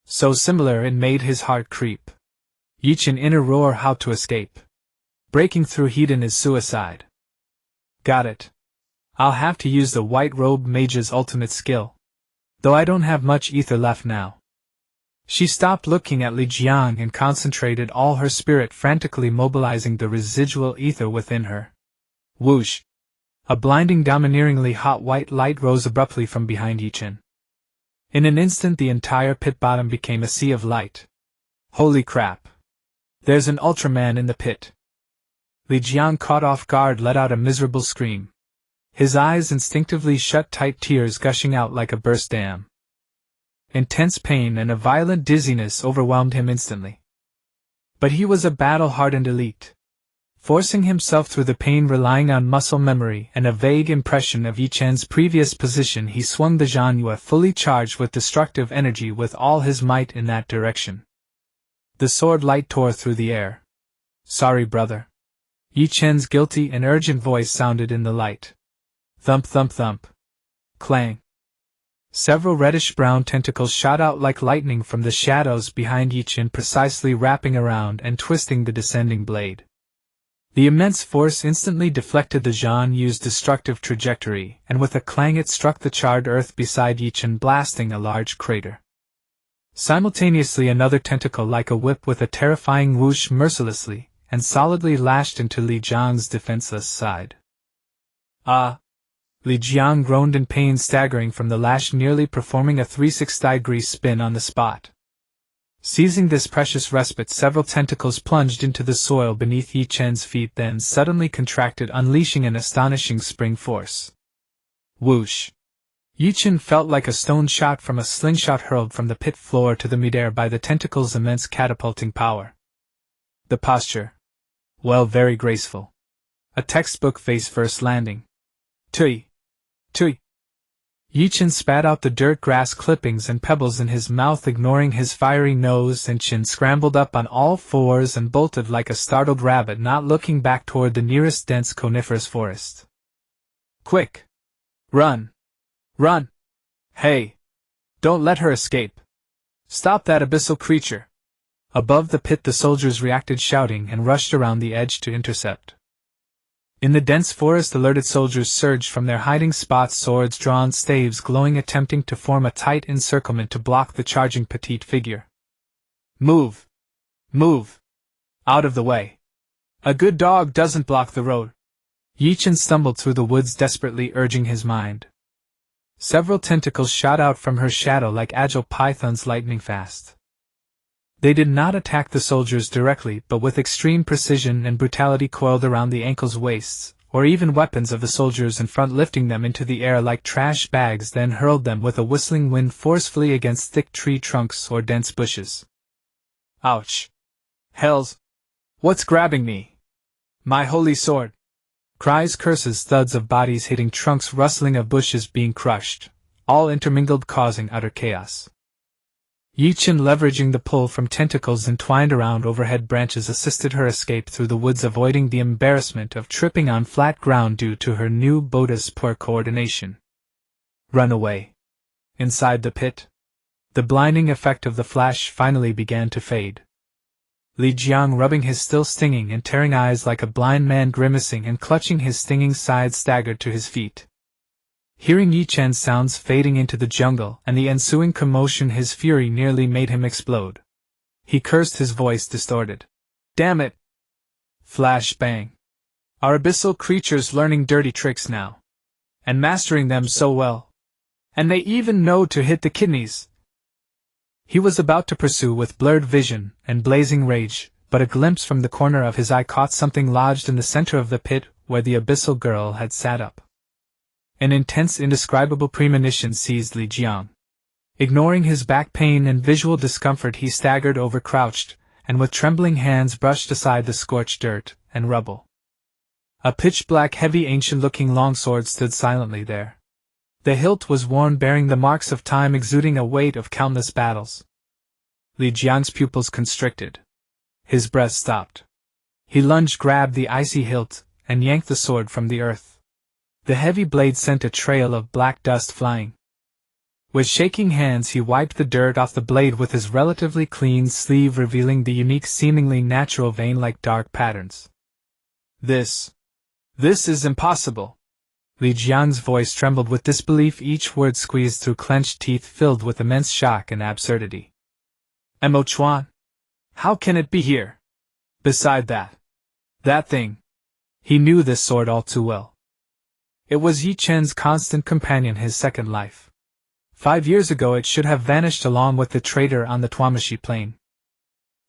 So similar it made his heart creep. Ye Chen inner roar, how to escape. Breaking through Hedon is suicide. Got it. I'll have to use the white-robed mage's ultimate skill. Though I don't have much ether left now. She stopped looking at Li Jiang and concentrated all her spirit, frantically mobilizing the residual ether within her. Whoosh! A blinding, domineeringly hot white light rose abruptly from behind Ye Chen. In an instant the entire pit bottom became a sea of light. Holy crap! There's an Ultraman in the pit! Li Jiang, caught off guard, let out a miserable scream. His eyes instinctively shut tight, tears gushing out like a burst dam. Intense pain and a violent dizziness overwhelmed him instantly. But he was a battle-hardened elite. Forcing himself through the pain, relying on muscle memory and a vague impression of Ye Chen's previous position, he swung the Zhanyue fully charged with destructive energy with all his might in that direction. The sword light tore through the air. Sorry, brother. Ye Chen's guilty and urgent voice sounded in the light. Thump, thump, thump. Clang. Several reddish-brown tentacles shot out like lightning from the shadows behind Ye Chen, precisely wrapping around and twisting the descending blade. The immense force instantly deflected the Zhanyue's destructive trajectory, and with a clang it struck the charred earth beside Ye Chen, blasting a large crater. Simultaneously another tentacle like a whip with a terrifying whoosh mercilessly and solidly lashed into Li Jiang's defenseless side. Ah! Li Jiang groaned in pain, staggering from the lash, nearly performing a 360-degree spin on the spot. Seizing this precious respite, several tentacles plunged into the soil beneath Ye Chen's feet, then suddenly contracted, unleashing an astonishing spring force. Whoosh! Ye Chen felt like a stone shot from a slingshot hurled from the pit floor to the midair by the tentacle's immense catapulting power. The posture. Well, very graceful. A textbook face-first landing. Tui! Tui! Ye Chen spat out the dirt, grass clippings and pebbles in his mouth, ignoring his fiery nose and chin, scrambled up on all fours and bolted like a startled rabbit, not looking back toward the nearest dense coniferous forest. Quick! Run! Run! Hey! Don't let her escape! Stop that abyssal creature! Above the pit the soldiers reacted, shouting, and rushed around the edge to intercept. In the dense forest, alerted soldiers surged from their hiding spots, swords drawn, staves glowing, attempting to form a tight encirclement to block the charging petite figure. Move! Move! Out of the way! A good dog doesn't block the road! Ye Chen stumbled through the woods, desperately urging his mind. Several tentacles shot out from her shadow like agile pythons, lightning fast. They did not attack the soldiers directly, but with extreme precision and brutality coiled around the ankles, waists, or even weapons of the soldiers in front, lifting them into the air like trash bags, then hurled them with a whistling wind forcefully against thick tree trunks or dense bushes. Ouch! Hells! What's grabbing me? My holy sword! Cries, curses, thuds of bodies hitting trunks, rustling of bushes being crushed, all intermingled, causing utter chaos. Ye Chen, leveraging the pull from tentacles entwined around overhead branches, assisted her escape through the woods, avoiding the embarrassment of tripping on flat ground due to her new boda's poor coordination. Run away. Inside the pit, the blinding effect of the flash finally began to fade. Li Jiang, rubbing his still stinging and tearing eyes like a blind man, grimacing and clutching his stinging sides, staggered to his feet. Hearing Ye Chen's sounds fading into the jungle and the ensuing commotion, his fury nearly made him explode. He cursed, his voice distorted. Damn it! Flash bang. Our abyssal creatures learning dirty tricks now. And mastering them so well. And they even know to hit the kidneys. He was about to pursue with blurred vision and blazing rage, but a glimpse from the corner of his eye caught something lodged in the center of the pit where the abyssal girl had sat up. An intense, indescribable premonition seized Li Jiang. Ignoring his back pain and visual discomfort, he staggered over, crouched, and with trembling hands brushed aside the scorched dirt and rubble. A pitch-black, heavy, ancient-looking longsword stood silently there. The hilt was worn, bearing the marks of time, exuding a weight of countless battles. Li Jiang's pupils constricted. His breath stopped. He lunged, grabbed the icy hilt, and yanked the sword from the earth. The heavy blade sent a trail of black dust flying. With shaking hands he wiped the dirt off the blade with his relatively clean sleeve, revealing the unique, seemingly natural vein-like dark patterns. This is impossible. Li Jiang's voice trembled with disbelief, each word squeezed through clenched teeth filled with immense shock and absurdity. Mo Chuan? How can it be here? Beside that thing. He knew this sword all too well. It was Ye Chen's constant companion, his second life. 5 years ago it should have vanished along with the traitor on the Tuamashi plain.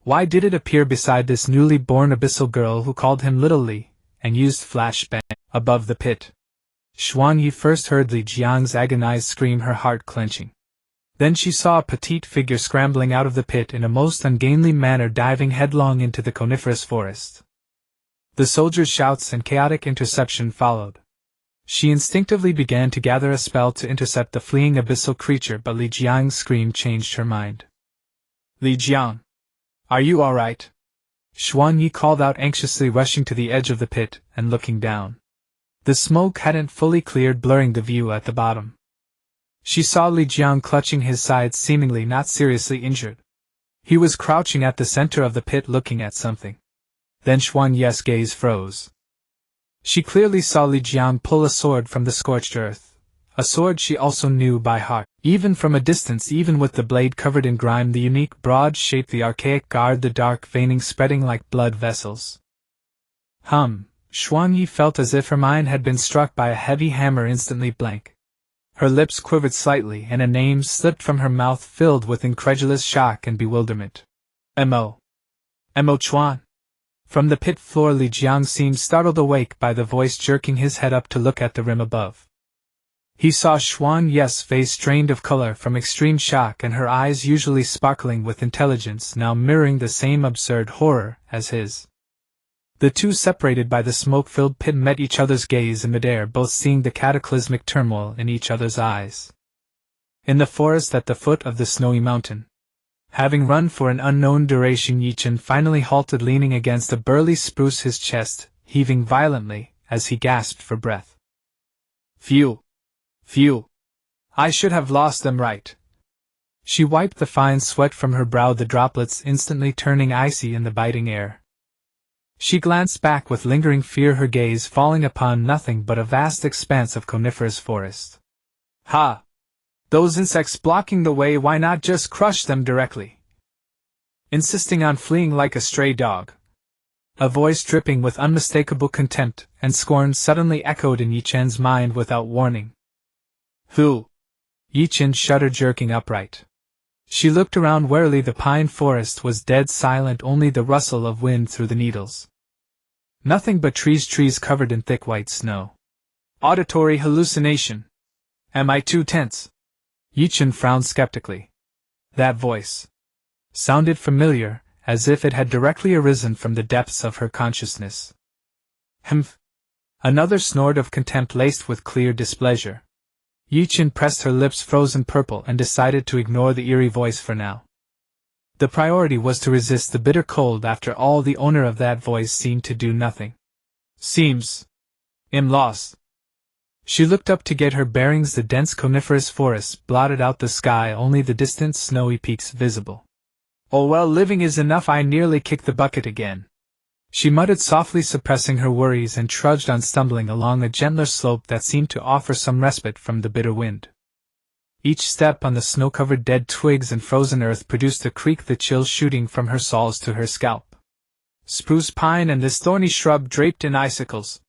Why did it appear beside this newly born abyssal girl who called him Little Li, and used flashbang above the pit? Xuan Yi first heard Li Jiang's agonized scream, her heart clenching. Then she saw a petite figure scrambling out of the pit in a most ungainly manner, diving headlong into the coniferous forest. The soldiers' shouts and chaotic interception followed. She instinctively began to gather a spell to intercept the fleeing abyssal creature, but Li Jiang's scream changed her mind. Li Jiang, are you all right? Xuan Yi called out anxiously, rushing to the edge of the pit and looking down. The smoke hadn't fully cleared, blurring the view at the bottom. She saw Li Jiang clutching his sides, seemingly not seriously injured. He was crouching at the center of the pit, looking at something. Then Xuan Yi's gaze froze. She clearly saw Li Jiang pull a sword from the scorched earth, a sword she also knew by heart. Even from a distance, even with the blade covered in grime, the unique broad shape, the archaic guard, the dark veining spreading like blood vessels. Xuan Yi felt as if her mind had been struck by a heavy hammer, instantly blank. Her lips quivered slightly, and a name slipped from her mouth, filled with incredulous shock and bewilderment. Mo Chuan. From the pit floor, Li Jiang seemed startled awake by the voice, jerking his head up to look at the rim above. He saw Xuan Yi's face strained of color from extreme shock, and her eyes, usually sparkling with intelligence, now mirroring the same absurd horror as his. The two, separated by the smoke-filled pit, met each other's gaze in midair, both seeing the cataclysmic turmoil in each other's eyes. In the forest at the foot of the snowy mountain, having run for an unknown duration, Ye Chen finally halted, leaning against a burly spruce, his chest heaving violently as he gasped for breath. Phew! I should have lost them right. She wiped the fine sweat from her brow, the droplets instantly turning icy in the biting air. She glanced back with lingering fear, her gaze falling upon nothing but a vast expanse of coniferous forest. Ha! Those insects blocking the way, why not just crush them directly? Insisting on fleeing like a stray dog. A voice dripping with unmistakable contempt and scorn suddenly echoed in Ye Chen's mind without warning. Who? Ye Chen shuddered, jerking upright. She looked around warily. The pine forest was dead silent, only the rustle of wind through the needles. Nothing but trees covered in thick white snow. Auditory hallucination. Am I too tense? Ye Chen frowned skeptically. That voice sounded familiar, as if it had directly arisen from the depths of her consciousness. Humph! Another snort of contempt laced with clear displeasure. Ye Chen pressed her lips frozen purple and decided to ignore the eerie voice for now. The priority was to resist the bitter cold. After all, the owner of that voice seemed to do nothing. I'm lost. She looked up to get her bearings. The dense coniferous forest blotted out the sky, only the distant snowy peaks visible. Oh well, living is enough. I nearly kicked the bucket again. She muttered softly, suppressing her worries, and trudged on, stumbling along a gentler slope that seemed to offer some respite from the bitter wind. Each step on the snow-covered dead twigs and frozen earth produced a creak, the chill shooting from her soles to her scalp. Spruce, pine, and this thorny shrub draped in icicles.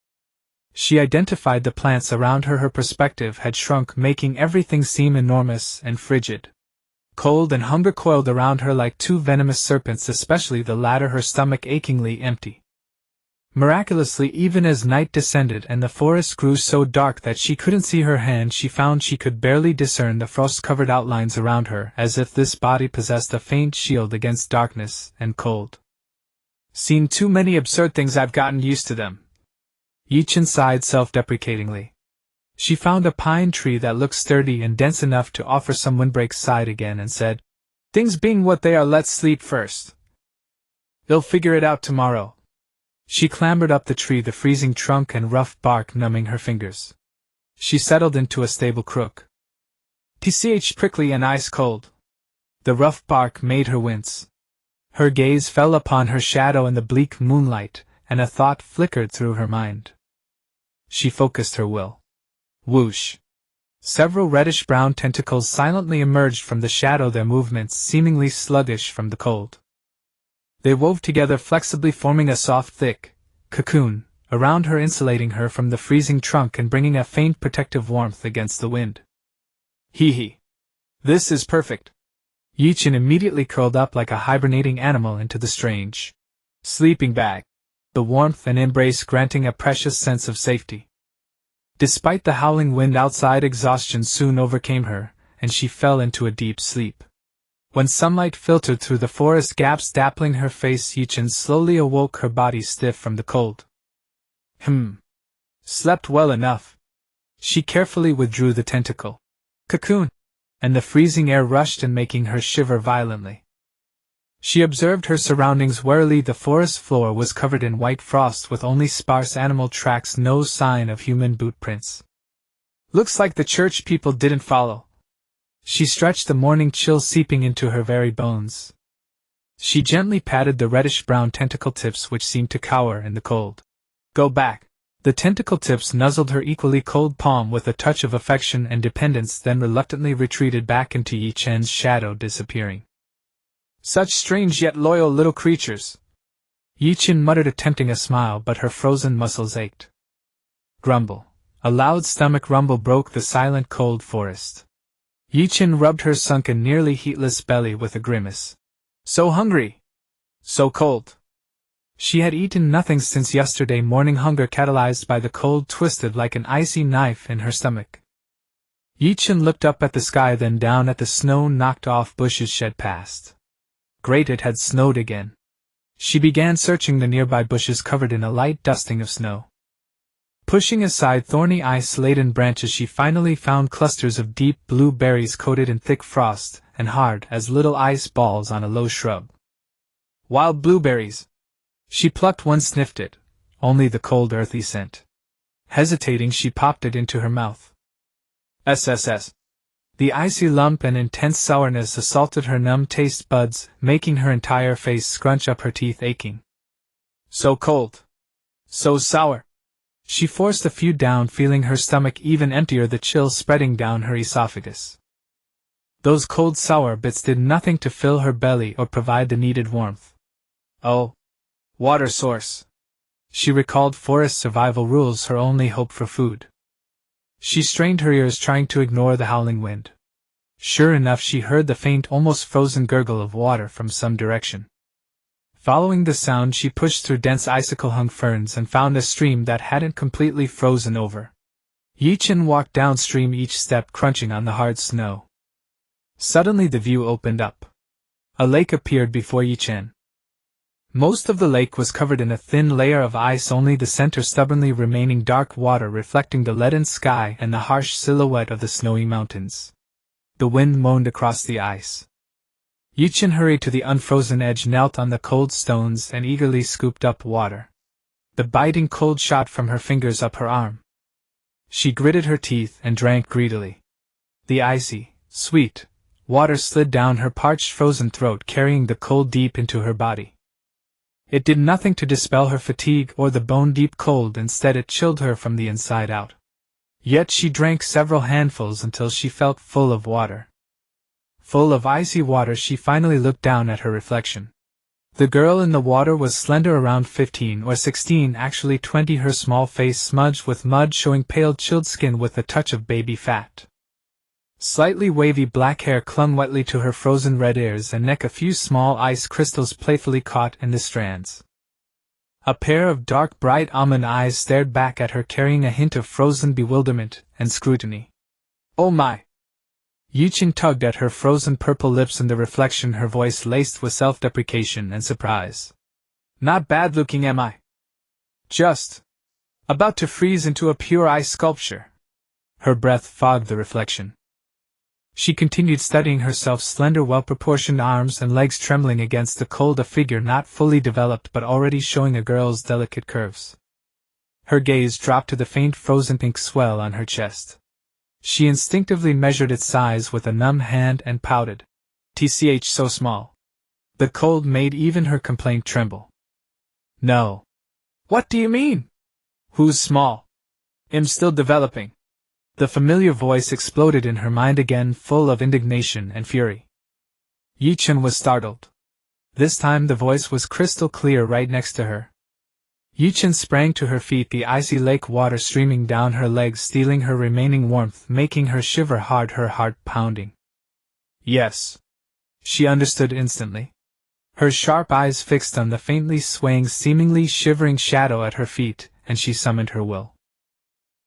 She identified the plants around her. Her perspective had shrunk, making everything seem enormous and frigid. Cold and hunger coiled around her like two venomous serpents, especially the latter, her stomach achingly empty. Miraculously, even as night descended and the forest grew so dark that she couldn't see her hand, she found she could barely discern the frost-covered outlines around her, as if this body possessed a faint shield against darkness and cold. Seen too many absurd things, I've gotten used to them. Ye Chen sighed self-deprecatingly. She found a pine tree that looked sturdy and dense enough to offer some windbreak, sighed again and said, "Things being what they are, let's sleep first. They'll figure it out tomorrow." She clambered up the tree, the freezing trunk and rough bark numbing her fingers. She settled into a stable crook. Tch prickly and ice cold. The rough bark made her wince. Her gaze fell upon her shadow in the bleak moonlight, and a thought flickered through her mind. She focused her will. Whoosh! Several reddish-brown tentacles silently emerged from the shadow, their movements seemingly sluggish from the cold. They wove together flexibly, forming a soft, thick cocoon around her, insulating her from the freezing trunk and bringing a faint protective warmth against the wind. Hee. This is perfect. Ye Chen immediately curled up like a hibernating animal into the strange sleeping bag, the warmth and embrace granting a precious sense of safety. Despite the howling wind outside, exhaustion soon overcame her, and she fell into a deep sleep. When sunlight filtered through the forest gaps, dappling her face, Ye Chen slowly awoke, her body stiff from the cold. Slept well enough. She carefully withdrew the tentacle cocoon, and the freezing air rushed in, making her shiver violently. She observed her surroundings warily. The forest floor was covered in white frost with only sparse animal tracks, no sign of human boot prints. Looks like the church people didn't follow. She stretched, the morning chill seeping into her very bones. She gently patted the reddish-brown tentacle tips which seemed to cower in the cold. Go back. The tentacle tips nuzzled her equally cold palm with a touch of affection and dependence, then reluctantly retreated back into Ye Chen's shadow, disappearing. Such strange yet loyal little creatures. Ye Chen muttered, attempting a smile, but her frozen muscles ached. Grumble. A loud stomach rumble broke the silent cold forest. Ye Chen rubbed her sunken, nearly heatless belly with a grimace. So hungry! So cold! She had eaten nothing since yesterday morning, hunger catalyzed by the cold twisted like an icy knife in her stomach. Ye Chen looked up at the sky, then down at the snow-knocked off bushes shed past. Great, it had snowed again. She began searching the nearby bushes covered in a light dusting of snow. Pushing aside thorny ice-laden branches, she finally found clusters of deep blue berries coated in thick frost and hard as little ice balls on a low shrub. Wild blueberries! She plucked one, sniffed it, only the cold earthy scent. Hesitating, she popped it into her mouth. SSS. The icy lump and intense sourness assaulted her numb taste buds, making her entire face scrunch up, her teeth aching. So cold. So sour. She forced a few down, feeling her stomach even emptier, the chill spreading down her esophagus. Those cold sour bits did nothing to fill her belly or provide the needed warmth. Oh. Water source. She recalled forest survival rules, her only hope for food. She strained her ears, trying to ignore the howling wind. Sure enough, she heard the faint, almost frozen gurgle of water from some direction. Following the sound, she pushed through dense icicle-hung ferns and found a stream that hadn't completely frozen over. Ye Chen walked downstream, each step crunching on the hard snow. Suddenly the view opened up. A lake appeared before Ye Chen. Most of the lake was covered in a thin layer of ice, only the center stubbornly remaining dark water reflecting the leaden sky and the harsh silhouette of the snowy mountains. The wind moaned across the ice. Ye Chen hurried to the unfrozen edge, knelt on the cold stones, and eagerly scooped up water. The biting cold shot from her fingers up her arm. She gritted her teeth and drank greedily. The icy, sweet water slid down her parched, frozen throat, carrying the cold deep into her body. It did nothing to dispel her fatigue or the bone-deep cold, instead it chilled her from the inside out. Yet she drank several handfuls until she felt full of water. Full of icy water, she finally looked down at her reflection. The girl in the water was slender, around 15 or 16, actually 20, her small face smudged with mud showing pale chilled skin with a touch of baby fat. Slightly wavy black hair clung wetly to her frozen red ears and neck, a few small ice crystals playfully caught in the strands. A pair of dark bright almond eyes stared back at her, carrying a hint of frozen bewilderment and scrutiny. Oh my! Ye Chen tugged at her frozen purple lips, in the reflection her voice laced with self-deprecation and surprise. Not bad looking, am I? Just about to freeze into a pure ice sculpture. Her breath fogged the reflection. She continued studying herself, slender, well-proportioned arms and legs trembling against the cold, a figure not fully developed but already showing a girl's delicate curves. Her gaze dropped to the faint frozen pink swell on her chest. She instinctively measured its size with a numb hand and pouted. "Tch, so small." The cold made even her complaint tremble. "No." "What do you mean?" "Who's small?" "I'm still developing." The familiar voice exploded in her mind again, full of indignation and fury. Ye Chen was startled. This time the voice was crystal clear right next to her. Ye Chen sprang to her feet, the icy lake water streaming down her legs, stealing her remaining warmth, making her shiver hard, her heart pounding. Yes. She understood instantly. Her sharp eyes fixed on the faintly swaying, seemingly shivering shadow at her feet, and she summoned her will.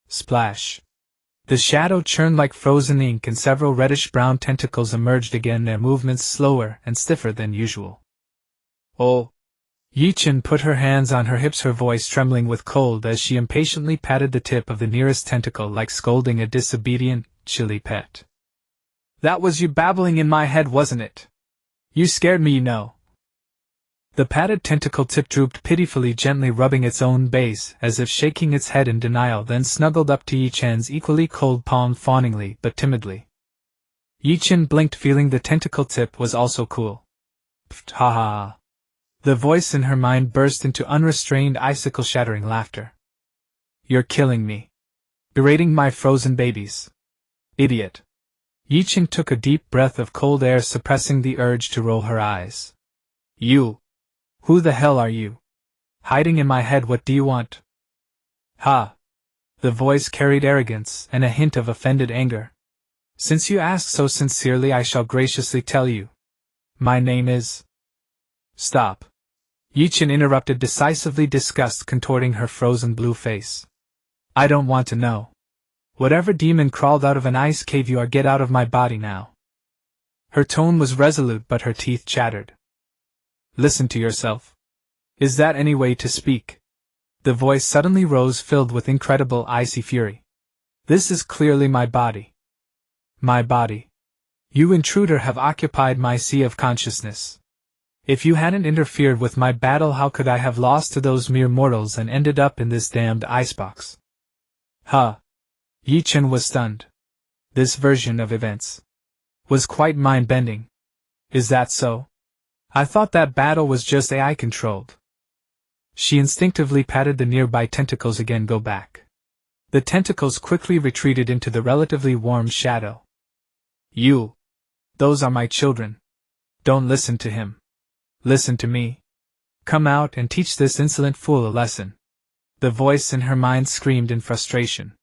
Splash! The shadow churned like frozen ink, and several reddish-brown tentacles emerged again, their movements slower and stiffer than usual. Oh! Ye Chen put her hands on her hips, her voice trembling with cold as she impatiently patted the tip of the nearest tentacle, like scolding a disobedient, chilly pet. "That was you babbling in my head, wasn't it? You scared me, you know." The patted tentacle tip drooped pitifully, gently rubbing its own base, as if shaking its head in denial, then snuggled up to Ye Chen's equally cold palm, fawningly but timidly. Ye Chen blinked, feeling the tentacle tip was also cool. Pfft, ha ha. The voice in her mind burst into unrestrained, icicle-shattering laughter. "You're killing me. Berating my frozen babies. Idiot." Ye Chen took a deep breath of cold air, suppressing the urge to roll her eyes. "You. Who the hell are you? Hiding in my head, what do you want?" "Ha!" The voice carried arrogance and a hint of offended anger. "Since you ask so sincerely, I shall graciously tell you. My name is—" "Stop!" Ye Chen interrupted decisively, disgust contorting her frozen blue face. "I don't want to know. Whatever demon crawled out of an ice cave you are, get out of my body now." Her tone was resolute, but her teeth chattered. "Listen to yourself. Is that any way to speak?" The voice suddenly rose, filled with incredible icy fury. "This is clearly my body. My body. You intruder have occupied my sea of consciousness. If you hadn't interfered with my battle, how could I have lost to those mere mortals and ended up in this damned icebox?" Huh. Ye Chen was stunned. This version of events was quite mind-bending. "Is that so? I thought that battle was just AI controlled." She instinctively patted the nearby tentacles again. "Go back." The tentacles quickly retreated into the relatively warm shadow. "You. Those are my children. Don't listen to him. Listen to me. Come out and teach this insolent fool a lesson." The voice in her mind screamed in frustration.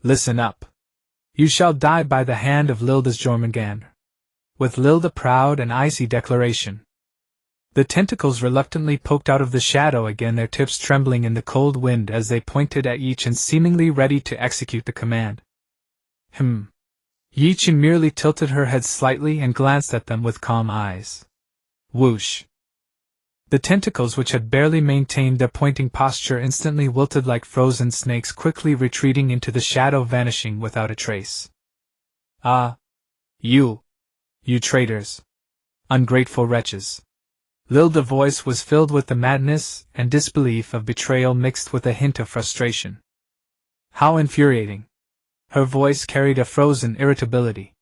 "Listen up. You shall die by the hand of Lildes Jormungandr." With Lilde proud and icy declaration. The tentacles reluctantly poked out of the shadow again, their tips trembling in the cold wind as they pointed at Ye Chen, seemingly ready to execute the command. Ye Chen merely tilted her head slightly and glanced at them with calm eyes. Whoosh! The tentacles, which had barely maintained their pointing posture, instantly wilted like frozen snakes, quickly retreating into the shadow, vanishing without a trace. "Ah! You traitors! Ungrateful wretches!" Lilde's voice was filled with the madness and disbelief of betrayal mixed with a hint of frustration. How infuriating! Her voice carried a frozen irritability.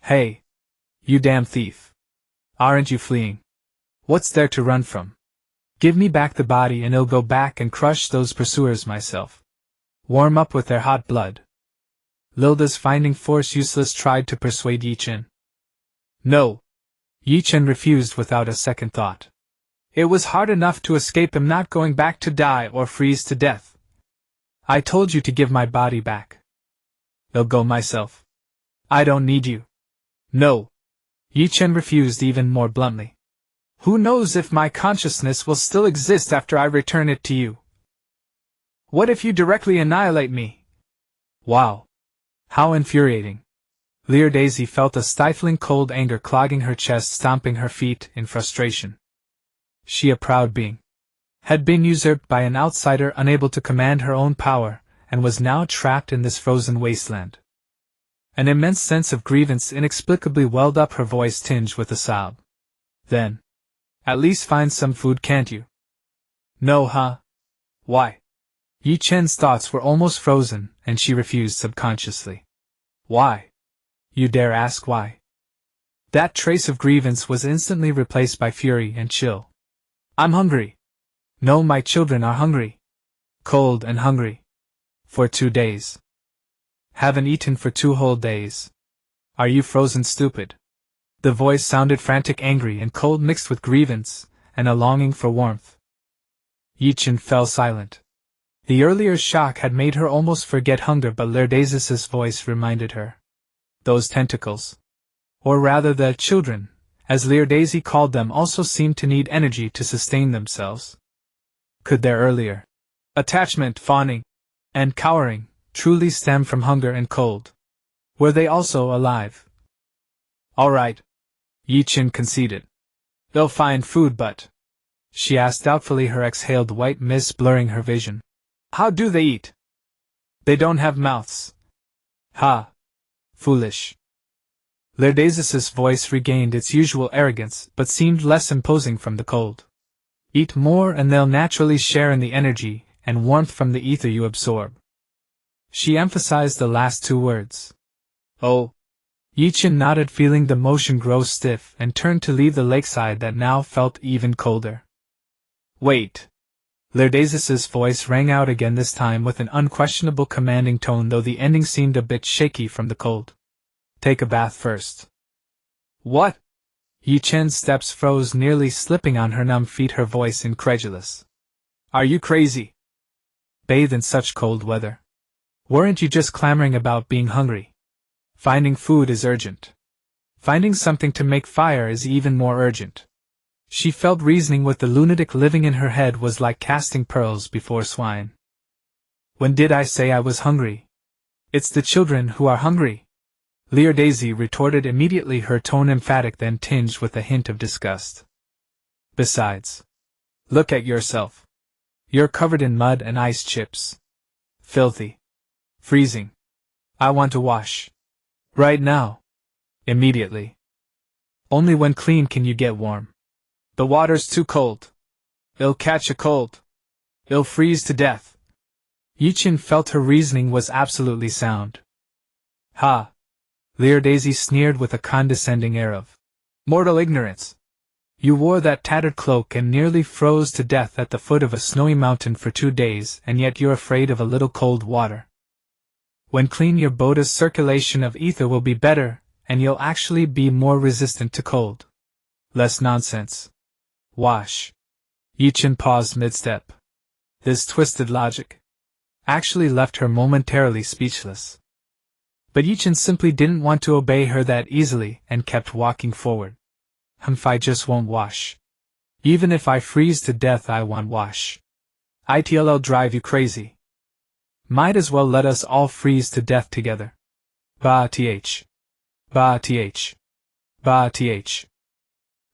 "Hey! You damn thief! Aren't you fleeing? What's there to run from? Give me back the body and I'll go back and crush those pursuers myself. Warm up with their hot blood." Lildes, finding force useless, tried to persuade Ye Chen. "No." Ye Chen refused without a second thought. "It was hard enough to escape. I'm not going back to die or freeze to death. I told you to give my body back. I'll go myself. I don't need you." "No." Ye Chen refused even more bluntly. Who knows if my consciousness will still exist after I return it to you? What if you directly annihilate me? Wow. How infuriating. Lildes felt a stifling cold anger clogging her chest, stomping her feet in frustration. She, a proud being, had been usurped by an outsider unable to command her own power, and was now trapped in this frozen wasteland. An immense sense of grievance inexplicably welled up, her voice tinged with a sob. Then, at least find some food, can't you? No, huh? Why? Ye Chen's thoughts were almost frozen, and she refused subconsciously. Why? You dare ask why? That trace of grievance was instantly replaced by fury and chill. I'm hungry. No, my children are hungry. Cold and hungry. For 2 days. Haven't eaten for 2 whole days. Are you frozen stupid? The voice sounded frantic, angry and cold, mixed with grievance and a longing for warmth. Ye Chen fell silent. The earlier shock had made her almost forget hunger, but Lildes' voice reminded her. Those tentacles, or rather the children, as Lildes called them, also seemed to need energy to sustain themselves. Could their earlier attachment, fawning, and cowering truly stem from hunger and cold? Were they also alive? All right, Ye Chen conceded. They'll find food, but... She asked doubtfully, her exhaled white mist blurring her vision. How do they eat? They don't have mouths. Ha! Foolish. Lildes' voice regained its usual arrogance, but seemed less imposing from the cold. Eat more and they'll naturally share in the energy and warmth from the ether you absorb. She emphasized the last 2 words. Oh. Ye Chen nodded, feeling the motion grow stiff, and turned to leave the lakeside that now felt even colder. Wait. Lildes' voice rang out again, this time with an unquestionable commanding tone, though the ending seemed a bit shaky from the cold. Take a bath first. What? Ye Chen's steps froze, nearly slipping on her numb feet, her voice incredulous. Are you crazy? Bathe in such cold weather? Weren't you just clamoring about being hungry? Finding food is urgent. Finding something to make fire is even more urgent. She felt reasoning with the lunatic living in her head was like casting pearls before swine. When did I say I was hungry? It's the children who are hungry. Lildes retorted immediately, her tone emphatic, then tinged with a hint of disgust. Besides, look at yourself. You're covered in mud and ice chips. Filthy. Freezing. I want to wash. Right now. Immediately. Only when clean can you get warm. The water's too cold. I'll catch a cold. I'll freeze to death. Ye Chen felt her reasoning was absolutely sound. Ha! Lildes sneered with a condescending air of mortal ignorance. You wore that tattered cloak and nearly froze to death at the foot of a snowy mountain for 2 days, and yet you're afraid of a little cold water. When clean, your body's circulation of ether will be better, and you'll actually be more resistant to cold. Less nonsense. Wash. Ye Chen paused mid-step. This twisted logic actually left her momentarily speechless. But Ye Chen simply didn't want to obey her that easily and kept walking forward. I just won't wash. Even if I freeze to death, I won't wash. It'll drive you crazy. Might as well let us all freeze to death together. Bah th. Bah th. Bah th.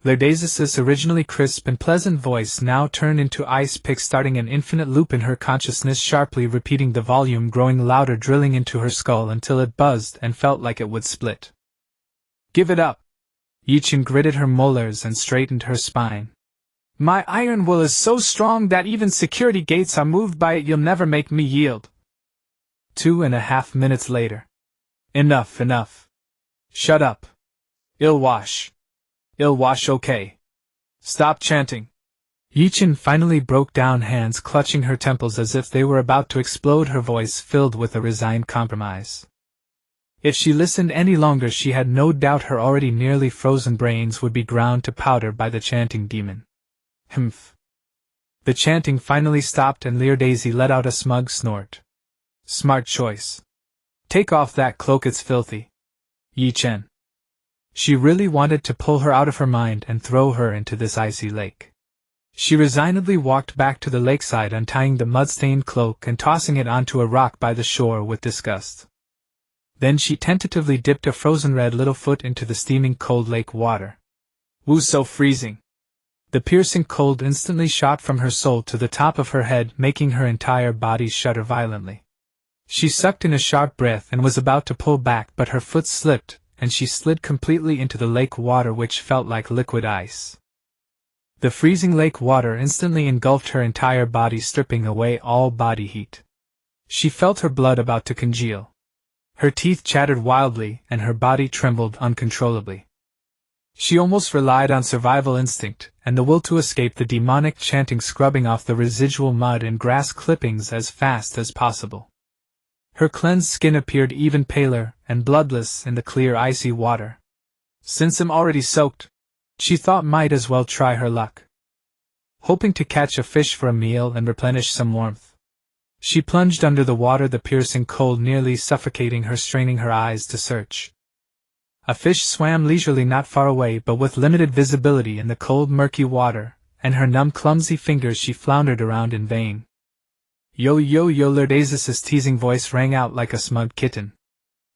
Lildes' originally crisp and pleasant voice now turned into ice pick, starting an infinite loop in her consciousness, sharply repeating the volume, growing louder, drilling into her skull until it buzzed and felt like it would split. Give it up! Ye Chen gritted her molars and straightened her spine. My iron will is so strong that even security gates are moved by it. You'll never make me yield. 2.5 minutes later. Enough, enough. Shut up. I'll wash. I'll wash, okay. Stop chanting. Ye Chen finally broke down, hands clutching her temples as if they were about to explode, her voice filled with a resigned compromise. If she listened any longer, she had no doubt her already nearly frozen brains would be ground to powder by the chanting demon. Humph. The chanting finally stopped and Lildes let out a smug snort. Smart choice. Take off that cloak, it's filthy. Ye Chen. She really wanted to pull her out of her mind and throw her into this icy lake. She resignedly walked back to the lakeside, untying the mud-stained cloak and tossing it onto a rock by the shore with disgust. Then she tentatively dipped a frozen red little foot into the steaming cold lake water. Woo, so freezing! The piercing cold instantly shot from her soul to the top of her head, making her entire body shudder violently. She sucked in a sharp breath and was about to pull back, but her foot slipped, and she slid completely into the lake water, which felt like liquid ice. The freezing lake water instantly engulfed her entire body, stripping away all body heat. She felt her blood about to congeal. Her teeth chattered wildly, and her body trembled uncontrollably. She almost relied on survival instinct, and the will to escape the demonic chanting, scrubbing off the residual mud and grass clippings as fast as possible. Her cleansed skin appeared even paler and bloodless in the clear icy water. Since I'm already soaked, she thought might as well try her luck. Hoping to catch a fish for a meal and replenish some warmth, she plunged under the water, the piercing cold nearly suffocating her, straining her eyes to search. A fish swam leisurely not far away, but with limited visibility in the cold murky water, and her numb clumsy fingers she floundered around in vain. Yo, Lildes' teasing voice rang out like a smug kitten.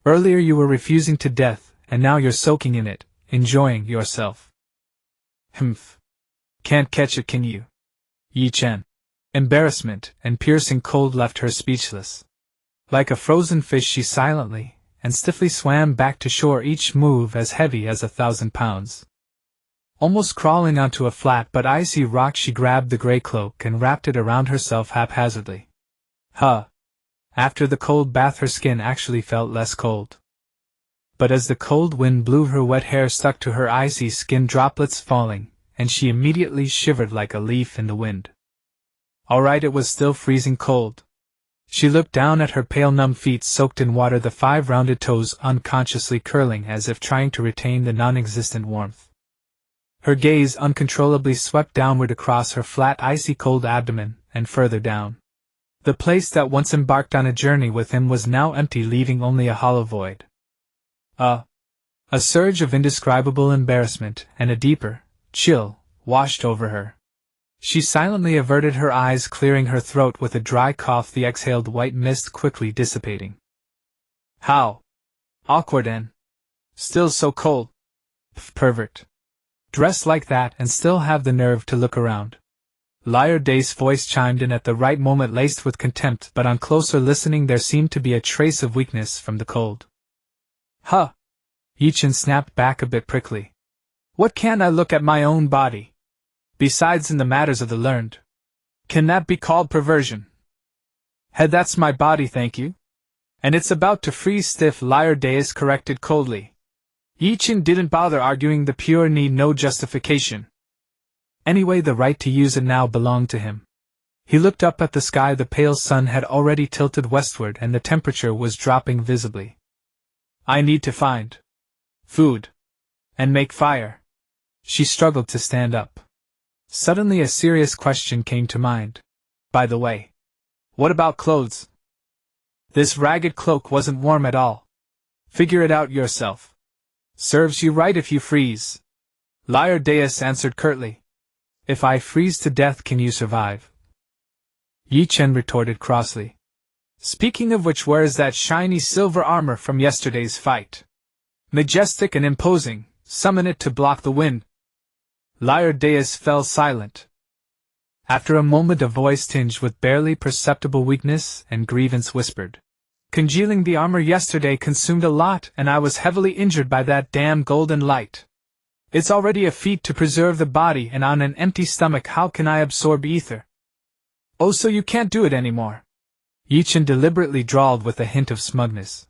Earlier you were refusing to death, and now you're soaking in it, enjoying yourself. Humph. Can't catch it, can you? Ye Chen. Embarrassment and piercing cold left her speechless. Like a frozen fish, she silently and stiffly swam back to shore, each move as heavy as 1,000 pounds. Almost crawling onto a flat but icy rock, she grabbed the gray cloak and wrapped it around herself haphazardly. After the cold bath, her skin actually felt less cold. But as the cold wind blew, her wet hair stuck to her icy skin, droplets falling, and she immediately shivered like a leaf in the wind. Alright, it was still freezing cold. She looked down at her pale numb feet soaked in water, the 5 rounded toes unconsciously curling as if trying to retain the non-existent warmth. Her gaze uncontrollably swept downward across her flat icy cold abdomen, and further down. The place that once embarked on a journey with him was now empty, leaving only a hollow void. A surge of indescribable embarrassment and a deeper chill washed over her. She silently averted her eyes, clearing her throat with a dry cough, the exhaled white mist quickly dissipating. How awkward, and still so cold. Pervert. Dress like that and still have the nerve to look around. Lildes' voice chimed in at the right moment, laced with contempt, but on closer listening there seemed to be a trace of weakness from the cold. Ye Chen snapped back a bit prickly. What can't I look at my own body? Besides, in the matters of the learned, can that be called perversion? That's my body, thank you. And it's about to freeze stiff, Lildes corrected coldly. Ye Chen didn't bother arguing, the pure need no justification. Anyway, the right to use it now belonged to him. He looked up at the sky. The pale sun had already tilted westward and the temperature was dropping visibly. I need to find food and make fire. She struggled to stand up. Suddenly a serious question came to mind. By the way, what about clothes? This ragged cloak wasn't warm at all. Figure it out yourself. Serves you right if you freeze. Lildes answered curtly. If I freeze to death, can you survive? Ye Chen retorted crossly. Speaking of which, where is that shiny silver armor from yesterday's fight? Majestic and imposing, summon it to block the wind. Lildes fell silent. After a moment, a voice tinged with barely perceptible weakness and grievance whispered. Congealing the armor yesterday consumed a lot, and I was heavily injured by that damn golden light. It's already a feat to preserve the body, and on an empty stomach how can I absorb ether? Oh, so you can't do it anymore? Ye Chen deliberately drawled with a hint of smugness.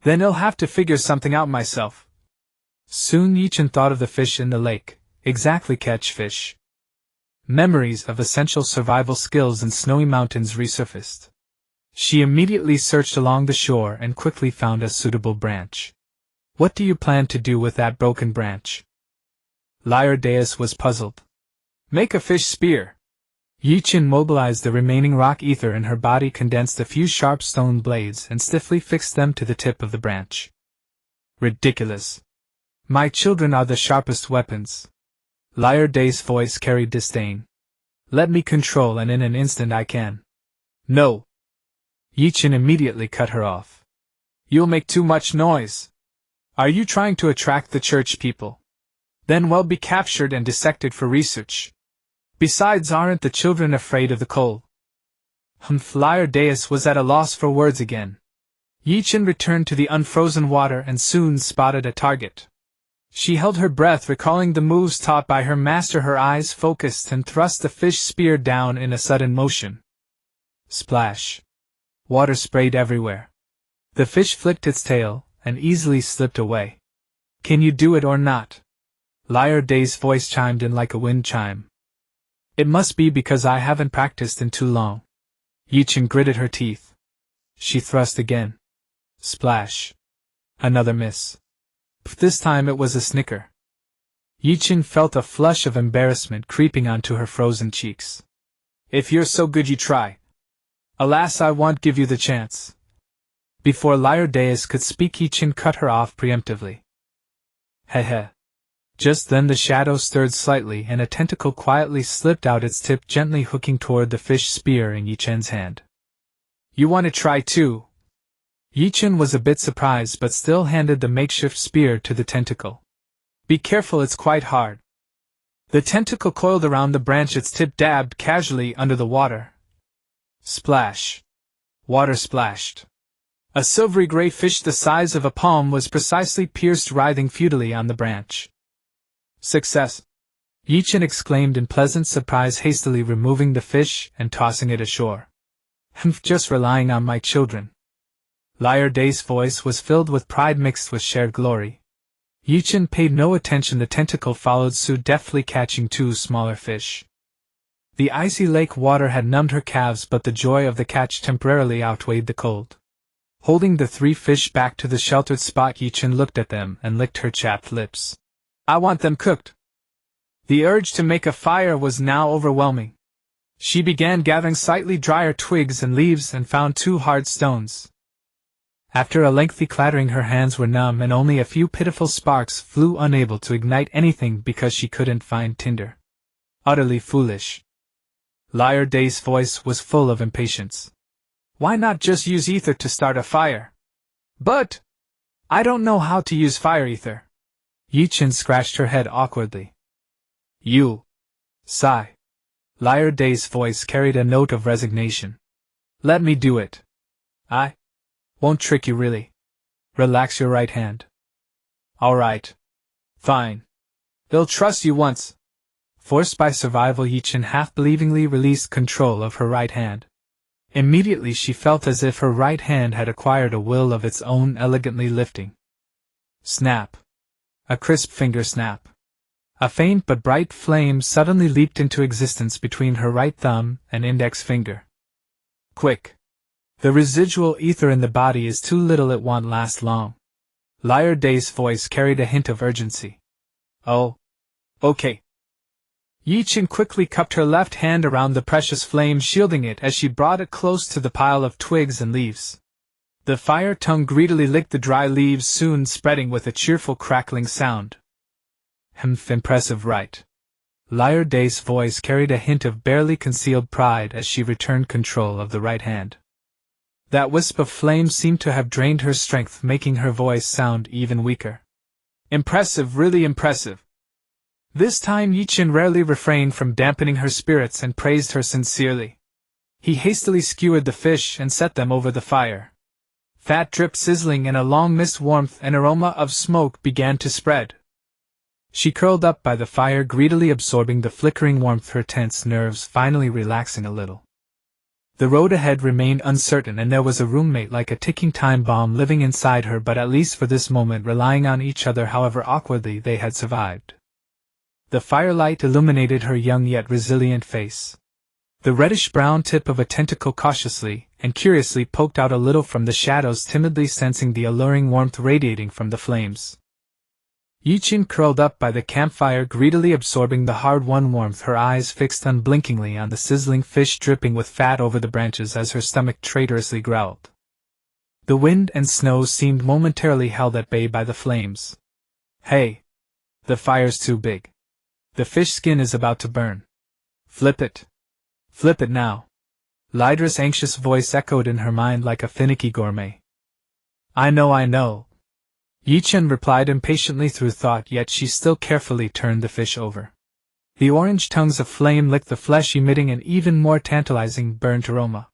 Then I'll have to figure something out myself. Soon Ye Chen thought of the fish in the lake. Exactly, catch fish. Memories of essential survival skills in snowy mountains resurfaced. She immediately searched along the shore and quickly found a suitable branch. What do you plan to do with that broken branch? Lildes was puzzled. Make a fish spear. Ye Chen mobilized the remaining rock ether in her body, condensed a few sharp stone blades, and stiffly fixed them to the tip of the branch. Ridiculous. My children are the sharpest weapons. Lildes' voice carried disdain. Let me control, and in an instant I can. No. Ye Chen immediately cut her off. You'll make too much noise. Are you trying to attract the church people? Then we'll be captured and dissected for research. Besides, aren't the children afraid of the cold? Lildes was at a loss for words again. Ye Chen returned to the unfrozen water and soon spotted a target. She held her breath, recalling the moves taught by her master. Her eyes focused and thrust the fish spear down in a sudden motion. Splash. Water sprayed everywhere. The fish flicked its tail and easily slipped away. Can you do it or not? Lildes' voice chimed in like a wind chime. It must be because I haven't practiced in too long. Ye Chen gritted her teeth. She thrust again. Splash. Another miss. This time it was a snicker. Ye Chen felt a flush of embarrassment creeping onto her frozen cheeks. If you're so good, you try. Alas, I won't give you the chance. Before Lildes could speak, Ye Chen cut her off preemptively. Heh. Just then the shadow stirred slightly and a tentacle quietly slipped out, its tip gently hooking toward the fish spear in Ye Chen's hand. You want to try too? Ye Chen was a bit surprised but still handed the makeshift spear to the tentacle. Be careful, it's quite hard. The tentacle coiled around the branch, its tip dabbed casually under the water. Splash. Water splashed. A silvery gray fish the size of a palm was precisely pierced, writhing futilely on the branch. Success! Ye Chen exclaimed in pleasant surprise, hastily removing the fish and tossing it ashore. Just relying on my children. Lildes' voice was filled with pride mixed with shared glory. Ye Chen paid no attention. The tentacle followed suit, deftly catching two smaller fish. The icy lake water had numbed her calves, but the joy of the catch temporarily outweighed the cold. Holding the three fish back to the sheltered spot, Ye Chen looked at them and licked her chapped lips. I want them cooked. The urge to make a fire was now overwhelming. She began gathering slightly drier twigs and leaves and found two hard stones. After a lengthy clattering, her hands were numb and only a few pitiful sparks flew, unable to ignite anything because she couldn't find tinder. Utterly foolish. Lildes' voice was full of impatience. Why not just use ether to start a fire? But I don't know how to use fire ether. Ye Chen scratched her head awkwardly. You. Sigh. Lildes' voice carried a note of resignation. Let me do it. I won't trick you, really. Relax your right hand. All right. Fine. They'll trust you once. Forced by survival, Ye Chen half-believingly released control of her right hand. Immediately she felt as if her right hand had acquired a will of its own, elegantly lifting. Snap. A crisp finger snap. A faint but bright flame suddenly leaped into existence between her right thumb and index finger. Quick. The residual ether in the body is too little, it won't last long. Lildes' voice carried a hint of urgency. Oh. Okay. Ye Chen quickly cupped her left hand around the precious flame, shielding it as she brought it close to the pile of twigs and leaves. The fire tongue greedily licked the dry leaves, soon spreading with a cheerful crackling sound. Impressive, right? Lildes' voice carried a hint of barely concealed pride as she returned control of the right hand. That wisp of flame seemed to have drained her strength, making her voice sound even weaker. Impressive, really impressive. This time Ye Chen rarely refrained from dampening her spirits and praised her sincerely. He hastily skewered the fish and set them over the fire. Fat dripped sizzling and a long mist warmth and aroma of smoke began to spread. She curled up by the fire, greedily absorbing the flickering warmth, her tense nerves finally relaxing a little. The road ahead remained uncertain, and there was a roommate like a ticking time bomb living inside her, but at least for this moment relying on each other, however awkwardly they had survived. The firelight illuminated her young yet resilient face. The reddish-brown tip of a tentacle cautiously and curiously poked out a little from the shadows, timidly sensing the alluring warmth radiating from the flames. Ye Chen curled up by the campfire, greedily absorbing the hard-won warmth, her eyes fixed unblinkingly on the sizzling fish dripping with fat over the branches as her stomach traitorously growled. The wind and snow seemed momentarily held at bay by the flames. Hey! The fire's too big. The fish skin is about to burn. Flip it. Flip it now. Lildes' anxious voice echoed in her mind like a finicky gourmet. I know. Ye Chen replied impatiently through thought, yet she still carefully turned the fish over. The orange tongues of flame licked the flesh, emitting an even more tantalizing burnt aroma.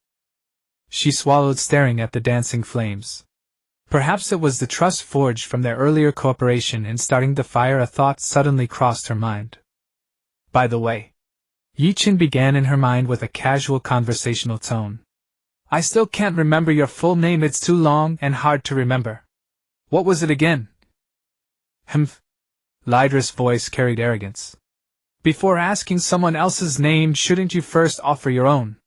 She swallowed, staring at the dancing flames. Perhaps it was the trust forged from their earlier cooperation in starting the fire. A thought suddenly crossed her mind. By the way, Ye Chen began in her mind with a casual conversational tone. I still can't remember your full name, it's too long and hard to remember. What was it again? Humph. Lildes' voice carried arrogance. Before asking someone else's name, shouldn't you first offer your own?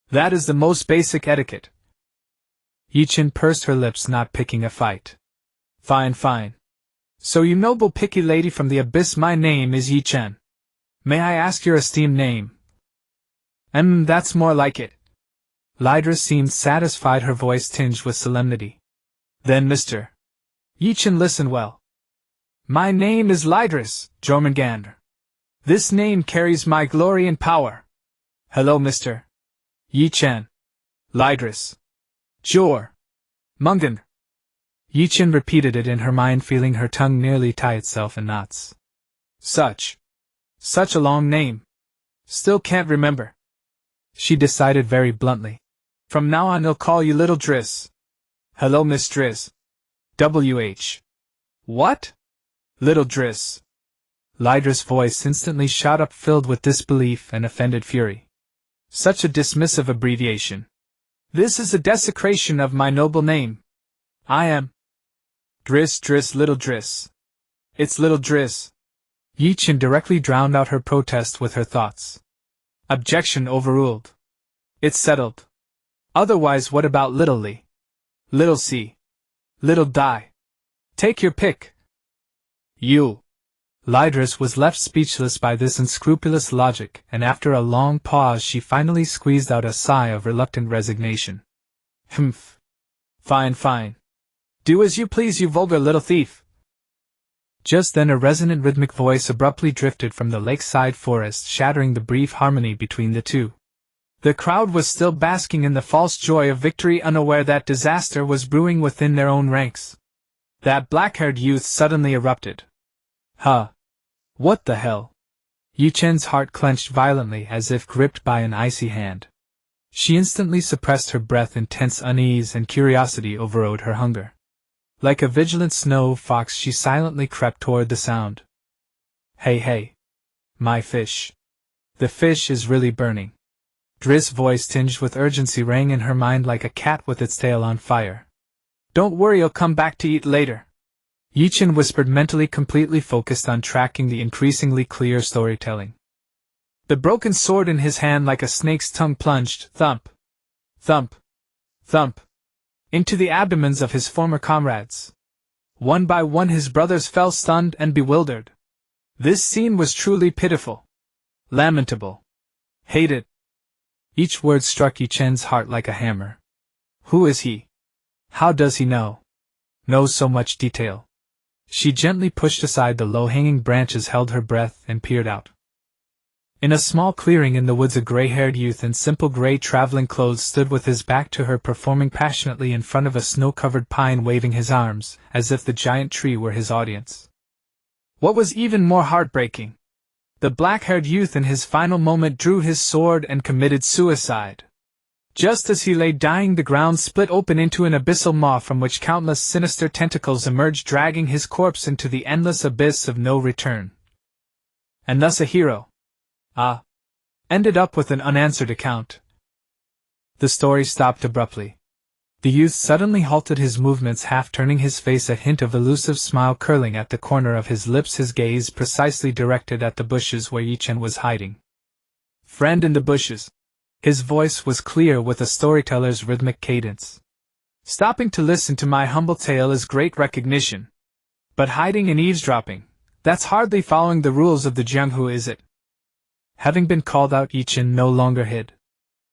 That is the most basic etiquette. Ye Chen pursed her lips, not picking a fight. Fine. So you noble picky lady from the abyss, my name is Ye Chen. May I ask your esteemed name? That's more like it. Lildes seemed satisfied, her voice tinged with solemnity. Then Mr. Ye Chen, listen well. My name is Lildes, Jormungandr. This name carries my glory and power. Hello, Mr. Ye Chen. Lildes. Jor. Mungandr. Ye Chen repeated it in her mind, feeling her tongue nearly tie itself in knots. Such a long name. Still can't remember. She decided very bluntly. From now on I'll call you Little Driss. Hello, Miss Driss. W.H. What? Little Driss. Lildes' voice instantly shot up, filled with disbelief and offended fury. Such a dismissive abbreviation. This is a desecration of my noble name. I am Driss, Little Driss. It's Little Driss. Ye Chen directly drowned out her protest with her thoughts. Objection overruled. It's settled. Otherwise, what about Little Li? Little C. Little Di. Take your pick. You. Lildes was left speechless by this unscrupulous logic, and after a long pause she finally squeezed out a sigh of reluctant resignation. Humph. Fine. Do as you please, you vulgar little thief. Just then a resonant rhythmic voice abruptly drifted from the lakeside forest, shattering the brief harmony between the two. The crowd was still basking in the false joy of victory, unaware that disaster was brewing within their own ranks. That black-haired youth suddenly erupted. Huh. What the hell? Ye Chen's heart clenched violently as if gripped by an icy hand. She instantly suppressed her breath. Intense unease and curiosity overrode her hunger. Like a vigilant snow fox she silently crept toward the sound. Hey. My fish. The fish is really burning. Driss' voice tinged with urgency rang in her mind like a cat with its tail on fire. Don't worry, I'll come back to eat later. Ye Chen whispered, mentally completely focused on tracking the increasingly clear storytelling. The broken sword in his hand like a snake's tongue plunged, thump, thump, thump, into the abdomens of his former comrades. One by one his brothers fell stunned and bewildered. This scene was truly pitiful. Lamentable. Hated. Each word struck Ye Chen's heart like a hammer. Who is he? How does he know so much detail? She gently pushed aside the low-hanging branches, held her breath, and peered out. In a small clearing in the woods, a gray-haired youth in simple gray traveling clothes stood with his back to her, performing passionately in front of a snow-covered pine, waving his arms, as if the giant tree were his audience. What was even more heartbreaking, the black-haired youth in his final moment drew his sword and committed suicide. Just as he lay dying, the ground split open into an abyssal maw from which countless sinister tentacles emerged, dragging his corpse into the endless abyss of no return. And thus a hero, ended up with an unanswered account. The story stopped abruptly. The youth suddenly halted his movements, half turning his face, a hint of elusive smile curling at the corner of his lips, his gaze precisely directed at the bushes where Ye Chen was hiding. Friend in the bushes. His voice was clear with a storyteller's rhythmic cadence. Stopping to listen to my humble tale is great recognition. But hiding and eavesdropping, that's hardly following the rules of the Jianghu, is it? Having been called out, Ye Chen no longer hid.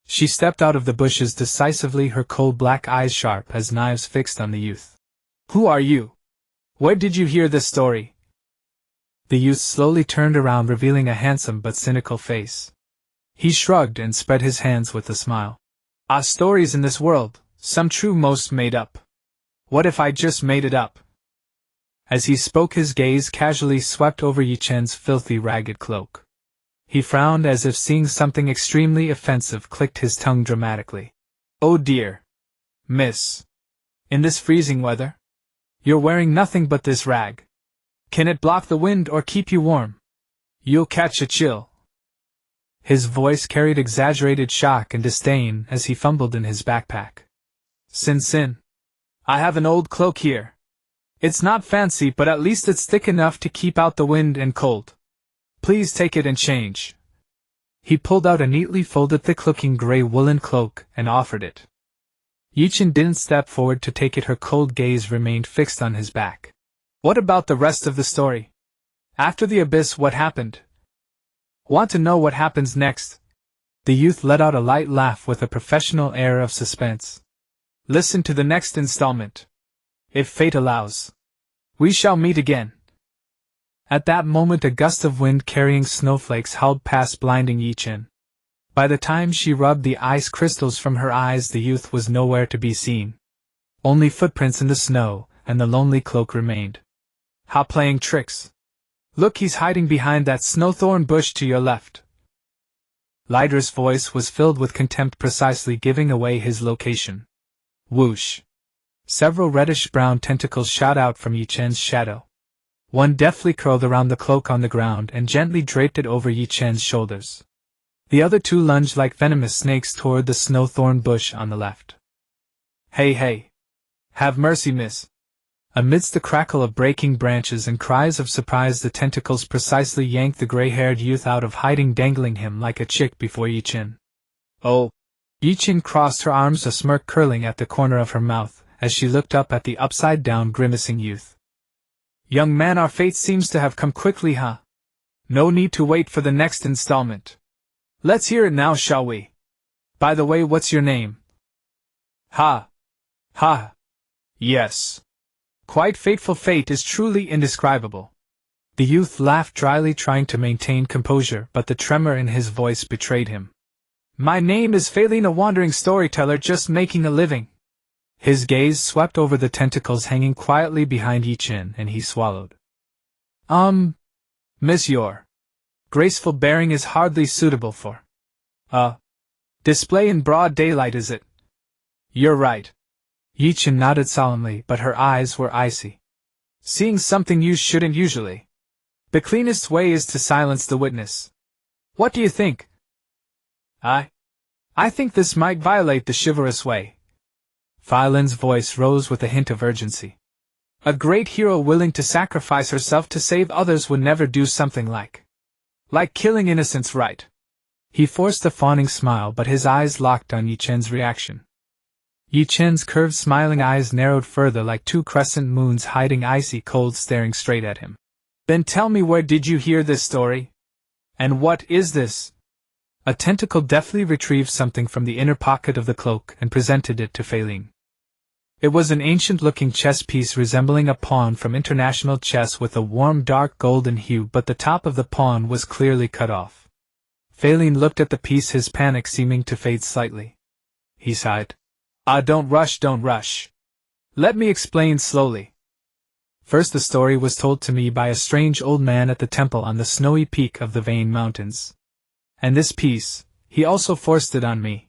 She stepped out of the bushes decisively, her cold black eyes sharp as knives fixed on the youth. Who are you? Where did you hear this story? The youth slowly turned around, revealing a handsome but cynical face. He shrugged and spread his hands with a smile. Stories in this world, some true, most made up. What if I just made it up? As he spoke, his gaze casually swept over Ye Chen's filthy, ragged cloak. He frowned as if seeing something extremely offensive, clicked his tongue dramatically. Oh dear. Miss. In this freezing weather? You're wearing nothing but this rag. Can it block the wind or keep you warm? You'll catch a chill. His voice carried exaggerated shock and disdain as he fumbled in his backpack. Sin. I have an old cloak here. It's not fancy, but at least it's thick enough to keep out the wind and cold. Please take it and change. He pulled out a neatly folded, thick-looking gray woolen cloak and offered it. Ye Chen didn't step forward to take it. Her cold gaze remained fixed on his back. What about the rest of the story? After the abyss, what happened? Want to know what happens next? The youth let out a light laugh with a professional air of suspense. Listen to the next installment. If fate allows, we shall meet again. At that moment, a gust of wind carrying snowflakes howled past, blinding Ye Chen. By the time she rubbed the ice crystals from her eyes, the youth was nowhere to be seen. Only footprints in the snow, and the lonely cloak remained. How playing tricks! Look, he's hiding behind that snowthorn bush to your left. Lildes' voice was filled with contempt, precisely giving away his location. Whoosh! Several reddish-brown tentacles shot out from Ye Chen's shadow. One deftly curled around the cloak on the ground and gently draped it over Ye Chen's shoulders. The other two lunged like venomous snakes toward the snowthorn bush on the left. Hey! Have mercy, miss! Amidst the crackle of breaking branches and cries of surprise, the tentacles precisely yanked the gray-haired youth out of hiding, dangling him like a chick before Ye Chen. Oh! Ye Chen crossed her arms, a smirk curling at the corner of her mouth, as she looked up at the upside-down, grimacing youth. Young man, our fate seems to have come quickly, huh? No need to wait for the next installment. Let's hear it now, shall we? By the way, what's your name? Ha! Yes. Quite fateful. Fate is truly indescribable. The youth laughed dryly, trying to maintain composure, but the tremor in his voice betrayed him. My name is Feilin, a wandering storyteller just making a living. His gaze swept over the tentacles hanging quietly behind Ye Chen, and he swallowed. Miss, your graceful bearing is hardly suitable for display in broad daylight, is it? You're right. Ye Chen nodded solemnly, but her eyes were icy. Seeing something you shouldn't usually. The cleanest way is to silence the witness. What do you think? I think this might violate the chivalrous way. Feilin's voice rose with a hint of urgency. A great hero willing to sacrifice herself to save others would never do something like killing innocents, right? He forced a fawning smile, but his eyes locked on Ye Chen's reaction. Ye Chen's curved, smiling eyes narrowed further, like two crescent moons hiding icy cold, staring straight at him. Then tell me, where did you hear this story? And what is this? A tentacle deftly retrieved something from the inner pocket of the cloak and presented it to Feilin. It was an ancient-looking chess piece resembling a pawn from international chess, with a warm dark golden hue, but the top of the pawn was clearly cut off. Feilin looked at the piece, his panic seeming to fade slightly. He sighed. Don't rush. Let me explain slowly. First, the story was told to me by a strange old man at the temple on the snowy peak of the Vane Mountains. And this piece, he also forced it on me.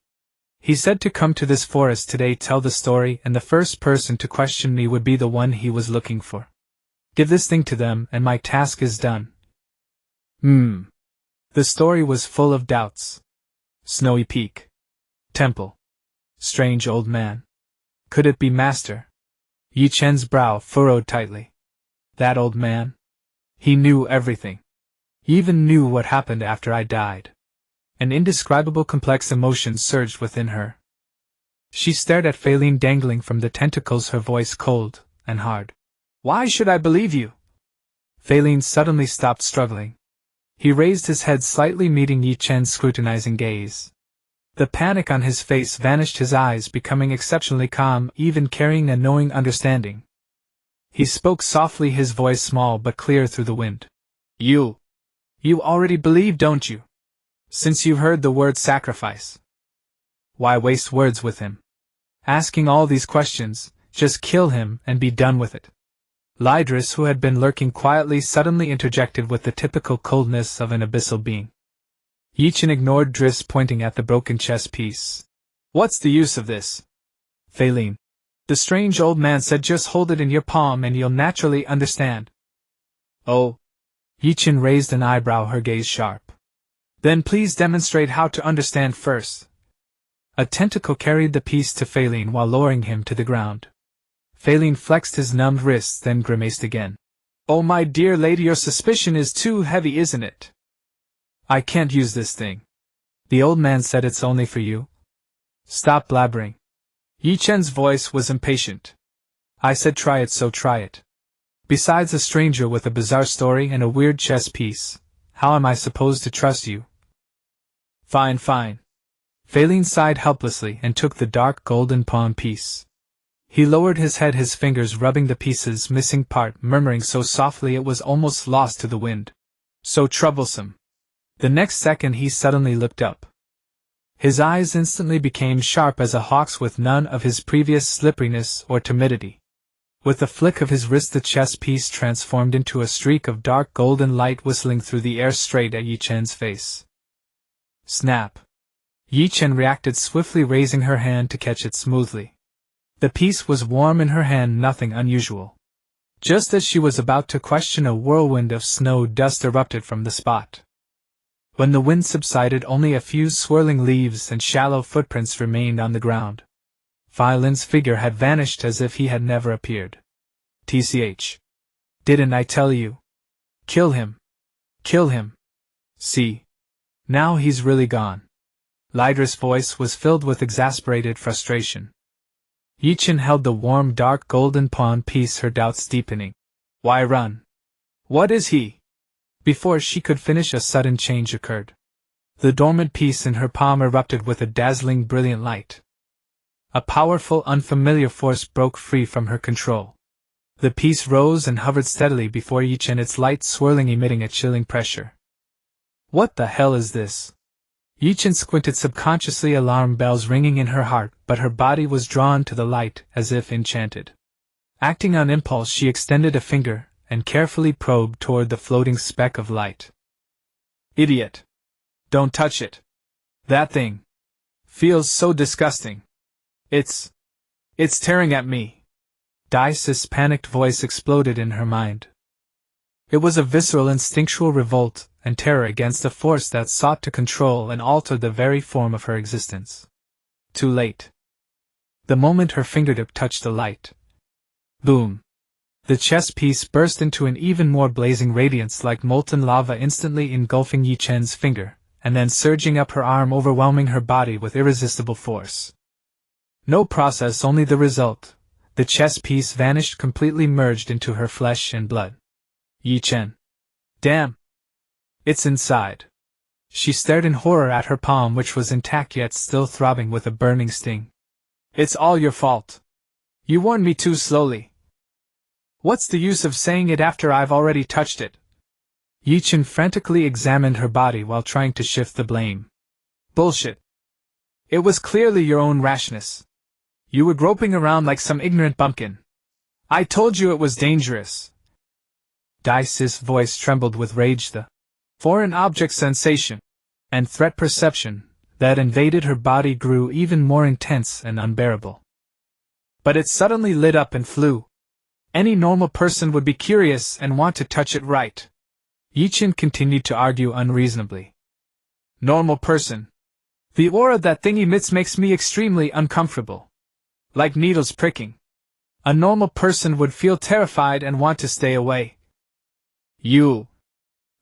He said to come to this forest today, tell the story, and the first person to question me would be the one he was looking for. Give this thing to them, and my task is done. The story was full of doubts. Snowy peak. Temple. Strange old man. Could it be Master? Ye Chen's brow furrowed tightly. That old man? He knew everything. He even knew what happened after I died. An indescribable complex emotion surged within her. She stared at Feilin dangling from the tentacles, her voice cold and hard. Why should I believe you? Feilin suddenly stopped struggling. He raised his head slightly, meeting Ye Chen's scrutinizing gaze. The panic on his face vanished, his eyes becoming exceptionally calm, even carrying a knowing understanding. He spoke softly, his voice small but clear through the wind. You already believe, don't you? Since you've heard the word sacrifice. Why waste words with him? Asking all these questions, just kill him and be done with it. Lildes, who had been lurking quietly, suddenly interjected with the typical coldness of an abyssal being. Ye Chen ignored Driss, pointing at the broken chess piece. What's the use of this? Feline. The strange old man said, just hold it in your palm and you'll naturally understand. Oh. Ye Chen raised an eyebrow, her gaze sharp. Then please demonstrate how to understand first. A tentacle carried the piece to Feline while lowering him to the ground. Feline flexed his numbed wrists, then grimaced again. Oh, my dear lady, your suspicion is too heavy, isn't it? I can't use this thing. The old man said it's only for you. Stop blabbering. Ye Chen's voice was impatient. I said try it, so try it. Besides, a stranger with a bizarre story and a weird chess piece, how am I supposed to trust you? Fine, fine. Feline sighed helplessly and took the dark golden pawn piece. He lowered his head, his fingers rubbing the piece's missing part, murmuring so softly it was almost lost to the wind. So troublesome. The next second he suddenly looked up. His eyes instantly became sharp as a hawk's, with none of his previous slipperiness or timidity. With a flick of his wrist, the chess piece transformed into a streak of dark golden light, whistling through the air straight at Ye Chen's face. Snap! Ye Chen reacted swiftly, raising her hand to catch it smoothly. The piece was warm in her hand, nothing unusual. Just as she was about to question, a whirlwind of snow dust erupted from the spot. When the wind subsided, only a few swirling leaves and shallow footprints remained on the ground. Felin's figure had vanished as if he had never appeared. TCH. Didn't I tell you? Kill him. Kill him. See. Now he's really gone. Lildes' voice was filled with exasperated frustration. Ye Chen held the warm, dark golden pawn piece, her doubts deepening. Why run? What is he? Before she could finish, a sudden change occurred. The dormant piece in her palm erupted with a dazzling, brilliant light. A powerful, unfamiliar force broke free from her control. The piece rose and hovered steadily before Ye Chen, its light swirling, emitting a chilling pressure. What the hell is this? Ye Chen squinted, subconsciously, alarm bells ringing in her heart, but her body was drawn to the light, as if enchanted. Acting on impulse, she extended a finger and carefully probed toward the floating speck of light. Idiot! Don't touch it! That thing feels so disgusting. It's tearing at me. Dice's panicked voice exploded in her mind. It was a visceral, instinctual revolt and terror against a force that sought to control and alter the very form of her existence. Too late. The moment her fingertip touched the light. Boom! The chess piece burst into an even more blazing radiance, like molten lava, instantly engulfing Ye Chen's finger, and then surging up her arm, overwhelming her body with irresistible force. No process, only the result. The chess piece vanished, completely merged into her flesh and blood. Ye Chen. Damn! It's inside. She stared in horror at her palm, which was intact yet still throbbing with a burning sting. It's all your fault. You warned me too slowly. What's the use of saying it after I've already touched it? Ye Chen frantically examined her body while trying to shift the blame. Bullshit. It was clearly your own rashness. You were groping around like some ignorant bumpkin. I told you it was dangerous. Dice's voice trembled with rage. The foreign object sensation and threat perception that invaded her body grew even more intense and unbearable. But it suddenly lit up and flew. Any normal person would be curious and want to touch it, right? Ye Chen continued to argue unreasonably. Normal person. The aura that thing emits makes me extremely uncomfortable. Like needles pricking. A normal person would feel terrified and want to stay away. You!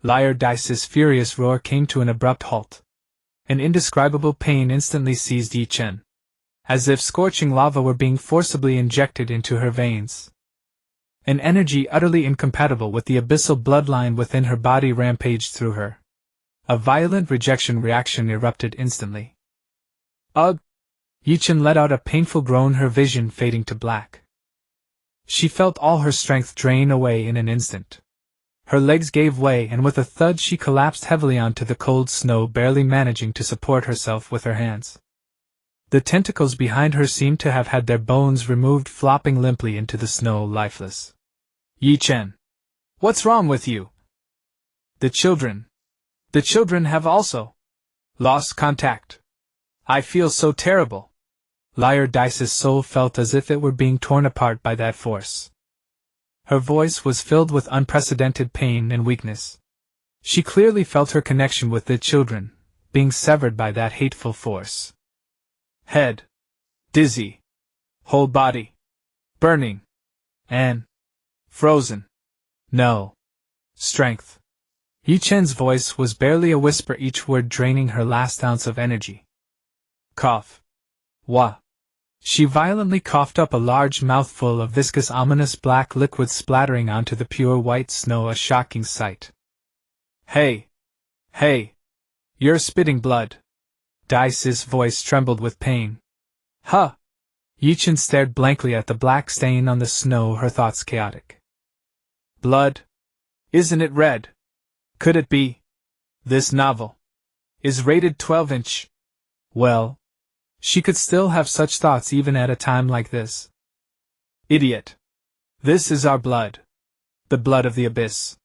Liar! Dice's furious roar came to an abrupt halt. An indescribable pain instantly seized Ye Chen. As if scorching lava were being forcibly injected into her veins. An energy utterly incompatible with the abyssal bloodline within her body rampaged through her. A violent rejection reaction erupted instantly. Ugh! Ye Chen let out a painful groan, her vision fading to black. She felt all her strength drain away in an instant. Her legs gave way, and with a thud she collapsed heavily onto the cold snow, barely managing to support herself with her hands. The tentacles behind her seemed to have had their bones removed, flopping limply into the snow, lifeless. Ye Chen. What's wrong with you? The children have also lost contact. I feel so terrible. Lildes' soul felt as if it were being torn apart by that force. Her voice was filled with unprecedented pain and weakness. She clearly felt her connection with the children being severed by that hateful force. Head dizzy, whole body burning, and frozen. No strength. Ye Chen's voice was barely a whisper, each word draining her last ounce of energy. Cough. Wah. She violently coughed up a large mouthful of viscous, ominous black liquid, splattering onto the pure white snow, a shocking sight. Hey! You're spitting blood. Dice's voice trembled with pain. Huh! Ye Chen stared blankly at the black stain on the snow, her thoughts chaotic. Blood? Isn't it red? Could it be? This novel is rated 12-inch. Well, she could still have such thoughts even at a time like this. Idiot. This is our blood. The blood of the abyss.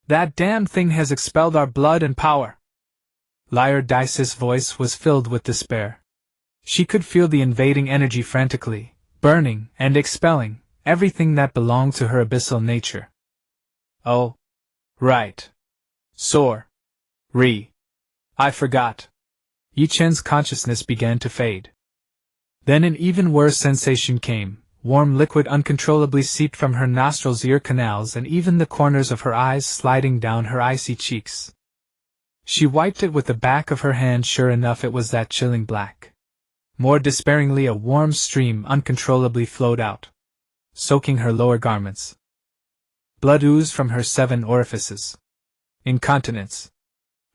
That damn thing has expelled our blood and power. Lildes' voice was filled with despair. She could feel the invading energy frantically, burning and expelling everything that belonged to her abyssal nature. Oh. Right. I forgot. Ye Chen's consciousness began to fade. Then an even worse sensation came. Warm liquid uncontrollably seeped from her nostrils, ear canals, and even the corners of her eyes, sliding down her icy cheeks. She wiped it with the back of her hand. Sure enough, it was that chilling black. More despairingly, a warm stream uncontrollably flowed out, soaking her lower garments. Blood oozed from her 7 orifices. Incontinence.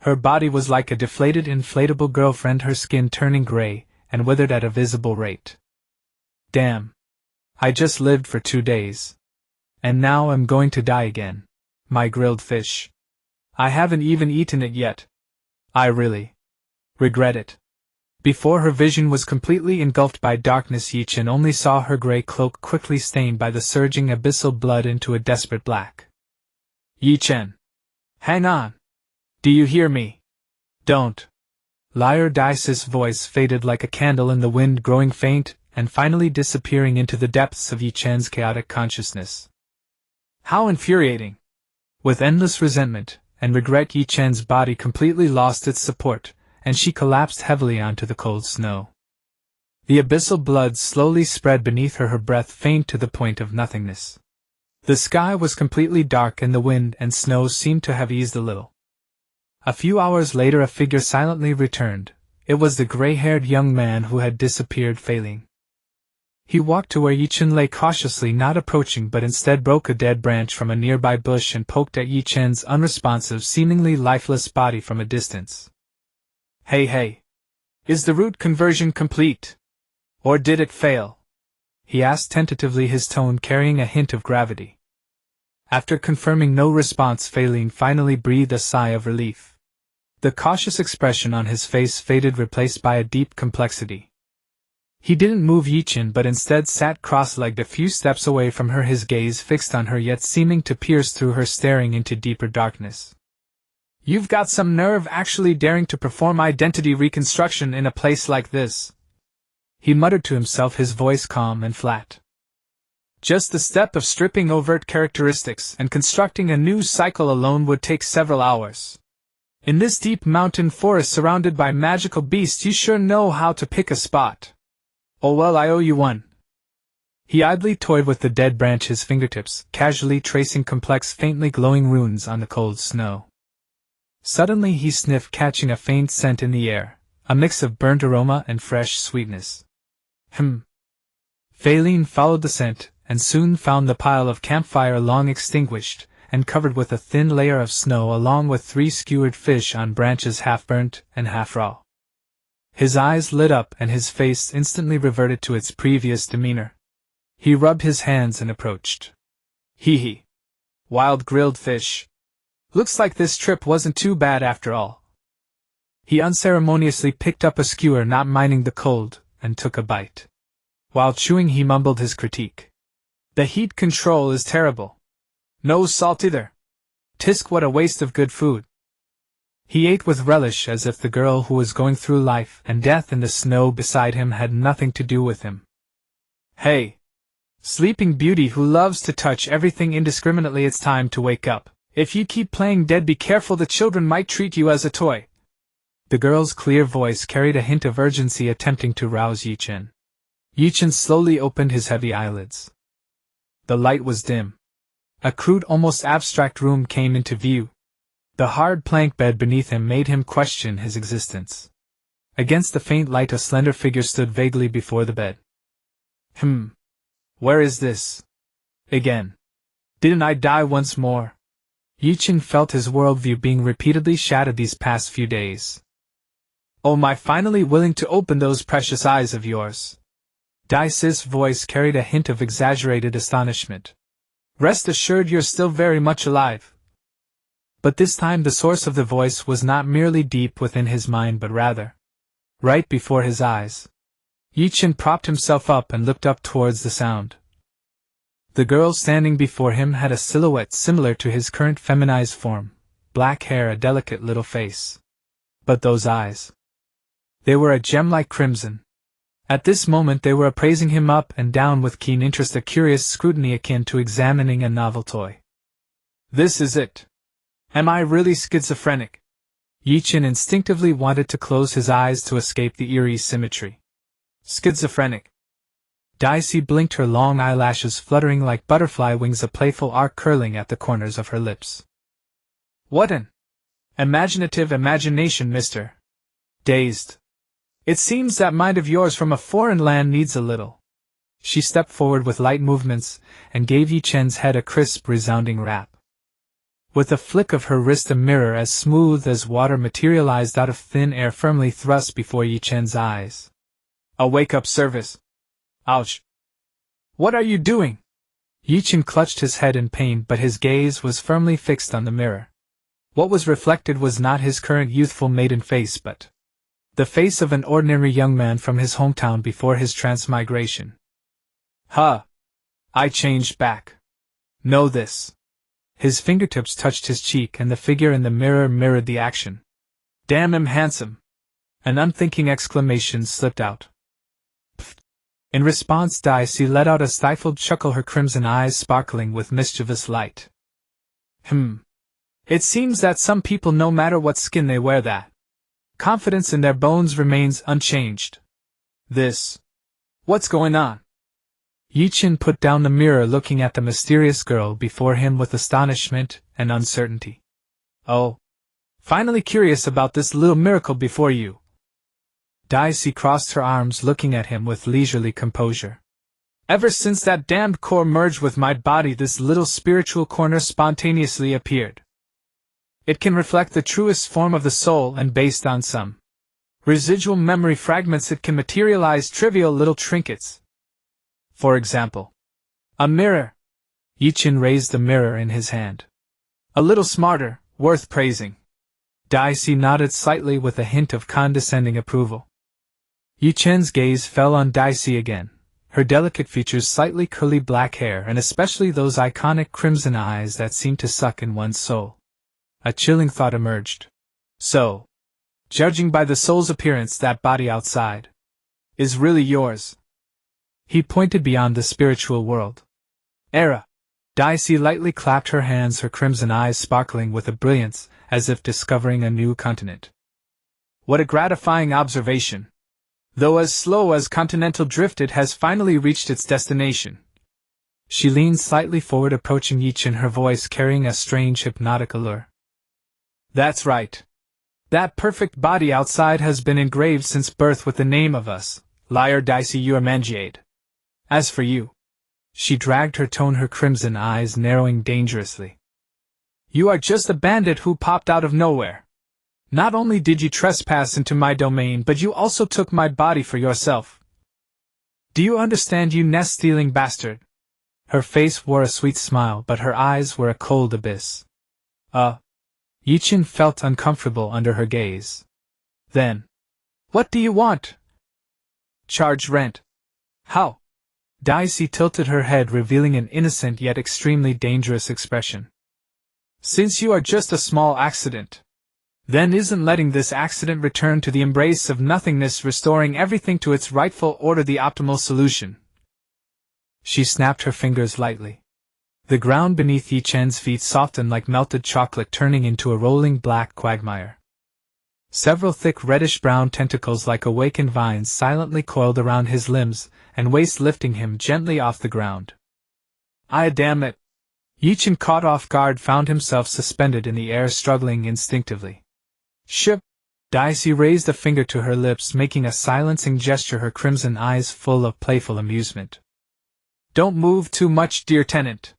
Her body was like a deflated, inflatable girlfriend, her skin turning gray and withered at a visible rate. Damn. I just lived for 2 days. And now I'm going to die again. My grilled fish. I haven't even eaten it yet. I really regret it. Before her vision was completely engulfed by darkness, Ye Chen only saw her gray cloak quickly stained by the surging abyssal blood into a desperate black. Ye Chen. Hang on. Do you hear me? Don't. Lildes' voice faded like a candle in the wind, growing faint and finally disappearing into the depths of Ye Chen's chaotic consciousness. How infuriating! With endless resentment and regret, Ye Chen's body completely lost its support, and she collapsed heavily onto the cold snow. The abyssal blood slowly spread beneath her, her breath faint to the point of nothingness. The sky was completely dark, and the wind and snow seemed to have eased a little. A few hours later, a figure silently returned. It was the gray-haired young man who had disappeared, failing. He walked to where Ye Chen lay, cautiously, not approaching, but instead broke a dead branch from a nearby bush and poked at Ye Chen's unresponsive, seemingly lifeless body from a distance. Hey. Is the root conversion complete? Or did it fail? He asked tentatively, his tone carrying a hint of gravity. After confirming no response, Faline finally breathed a sigh of relief. The cautious expression on his face faded, replaced by a deep complexity. He didn't move Ye Chen, but instead sat cross-legged a few steps away from her, his gaze fixed on her, yet seeming to pierce through her, staring into deeper darkness. You've got some nerve, actually daring to perform identity reconstruction in a place like this, he muttered to himself, his voice calm and flat. Just the step of stripping overt characteristics and constructing a new cycle alone would take several hours. In this deep mountain forest surrounded by magical beasts, you sure know how to pick a spot. Oh well, I owe you one. He idly toyed with the dead branch, his fingertips casually tracing complex, faintly glowing runes on the cold snow. Suddenly he sniffed, catching a faint scent in the air, a mix of burnt aroma and fresh sweetness. Faline followed the scent, and soon found the pile of campfire long extinguished, and covered with a thin layer of snow, along with 3 skewered fish on branches half burnt and half raw. His eyes lit up, and his face instantly reverted to its previous demeanor. He rubbed his hands and approached. Hee. Wild grilled fish. Looks like this trip wasn't too bad after all. He unceremoniously picked up a skewer, not minding the cold, and took a bite. While chewing, he mumbled his critique. The heat control is terrible. No salt either. Tisk, what a waste of good food. He ate with relish, as if the girl who was going through life and death in the snow beside him had nothing to do with him. Hey! Sleeping Beauty who loves to touch everything indiscriminately, it's time to wake up. If you keep playing dead, be careful, the children might treat you as a toy. The girl's clear voice carried a hint of urgency, attempting to rouse Ye Chen. Ye Chen slowly opened his heavy eyelids. The light was dim. A crude, almost abstract room came into view. The hard plank bed beneath him made him question his existence. Against the faint light, a slender figure stood vaguely before the bed. Where is this? Again. Didn't I die once more? Ye Chen felt his worldview being repeatedly shattered these past few days. Oh, my, finally willing to open those precious eyes of yours. Dai Si's voice carried a hint of exaggerated astonishment. Rest assured, you're still very much alive. But this time the source of the voice was not merely deep within his mind, but rather right before his eyes. Ye Chen propped himself up and looked up towards the sound. The girl standing before him had a silhouette similar to his current feminized form, black hair, a delicate little face. But those eyes. They were a gem-like crimson. At this moment they were appraising him up and down with keen interest, a curious scrutiny akin to examining a novel toy. This is it. Am I really schizophrenic? Ye Chen instinctively wanted to close his eyes to escape the eerie symmetry. Schizophrenic. Dai Si blinked, her long eyelashes fluttering like butterfly wings, a playful arc curling at the corners of her lips. What an imaginative imagination, Mr. Dazed. It seems that mind of yours from a foreign land needs a little. She stepped forward with light movements and gave Ye Chen's head a crisp, resounding rap. With a flick of her wrist, a mirror as smooth as water materialized out of thin air, firmly thrust before Ye Chen's eyes. A wake-up service. Ouch. What are you doing? Ye Chen clutched his head in pain, but his gaze was firmly fixed on the mirror. What was reflected was not his current youthful maiden face, but the face of an ordinary young man from his hometown before his transmigration. I changed back. Know this. His fingertips touched his cheek, and the figure in the mirror mirrored the action. Damn him handsome! An unthinking exclamation slipped out. Pfft. In response, Dai Si let out a stifled chuckle, her crimson eyes sparkling with mischievous light. It seems that some people, no matter what skin they wear, that confidence in their bones remains unchanged. What's going on? Ye Chen put down the mirror, looking at the mysterious girl before him with astonishment and uncertainty. Oh. Finally curious about this little miracle before you. Dai Si crossed her arms, looking at him with leisurely composure. Ever since that damned core merged with my body, this little spiritual corner spontaneously appeared. It can reflect the truest form of the soul, and based on some residual memory fragments, it can materialize trivial little trinkets. For example, a mirror. Ye Chen raised the mirror in his hand. A little smarter, worth praising. Dai Si nodded slightly with a hint of condescending approval. Ye Chen's gaze fell on Dai Si again, her delicate features, slightly curly black hair, and especially those iconic crimson eyes that seemed to suck in one's soul. A chilling thought emerged. So, judging by the soul's appearance, that body outside is really yours. He pointed beyond the spiritual world. Era. Dai Si lightly clapped her hands, her crimson eyes sparkling with a brilliance, as if discovering a new continent. What a gratifying observation! Though as slow as continental drift, it has finally reached its destination. She leaned slightly forward, approaching Ye Chen, her voice carrying a strange hypnotic allure. That's right. That perfect body outside has been engraved since birth with the name of us, liar Dai Si Yuermangiade. As for you, she dragged her tone, her crimson eyes narrowing dangerously. You are just a bandit who popped out of nowhere. Not only did you trespass into my domain, but you also took my body for yourself. Do you understand, you nest-stealing bastard? Her face wore a sweet smile, but her eyes were a cold abyss. Ye Chen felt uncomfortable under her gaze. Then, "What do you want?" "Charge rent." "How?" Daisy tilted her head, revealing an innocent yet extremely dangerous expression. "Since you are just a small accident, then isn't letting this accident return to the embrace of nothingness, restoring everything to its rightful order, the optimal solution?" She snapped her fingers lightly. The ground beneath Ye Chen's feet softened like melted chocolate, turning into a rolling black quagmire. Several thick reddish-brown tentacles like awakened vines silently coiled around his limbs and waist, lifting him gently off the ground. Damn it! Ye Chen, caught off guard, found himself suspended in the air, struggling instinctively. "Ship!" Daisy raised a finger to her lips, making a silencing gesture, her crimson eyes full of playful amusement. "Don't move too much, dear tenant.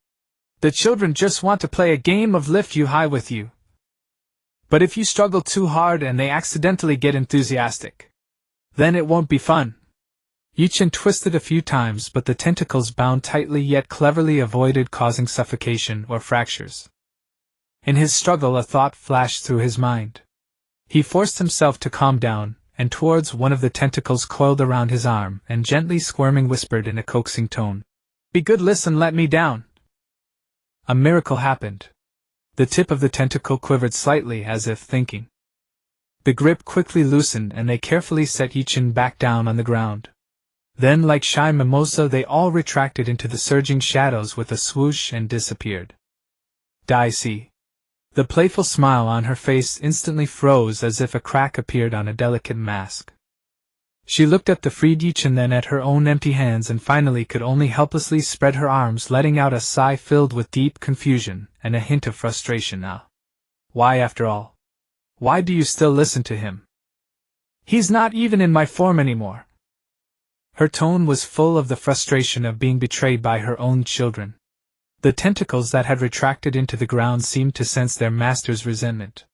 The children just want to play a game of lift you high with you. But if you struggle too hard and they accidentally get enthusiastic, then it won't be fun." Ye Chen twisted a few times, but the tentacles bound tightly yet cleverly avoided causing suffocation or fractures. In his struggle, a thought flashed through his mind. He forced himself to calm down, and towards one of the tentacles coiled around his arm and gently squirming whispered in a coaxing tone, "Be good, listen, let me down." A miracle happened. The tip of the tentacle quivered slightly, as if thinking. The grip quickly loosened, and they carefully set Ye Chen back down on the ground. Then, like shy mimosa, they all retracted into the surging shadows with a swoosh and disappeared. Daisy. The playful smile on her face instantly froze, as if a crack appeared on a delicate mask. She looked at the freed Ye Chen, then at her own empty hands, and finally could only helplessly spread her arms, letting out a sigh filled with deep confusion and a hint of frustration. Why, after all? Why do you still listen to him? He's not even in my form anymore." Her tone was full of the frustration of being betrayed by her own children. The tentacles that had retracted into the ground seemed to sense their master's resentment.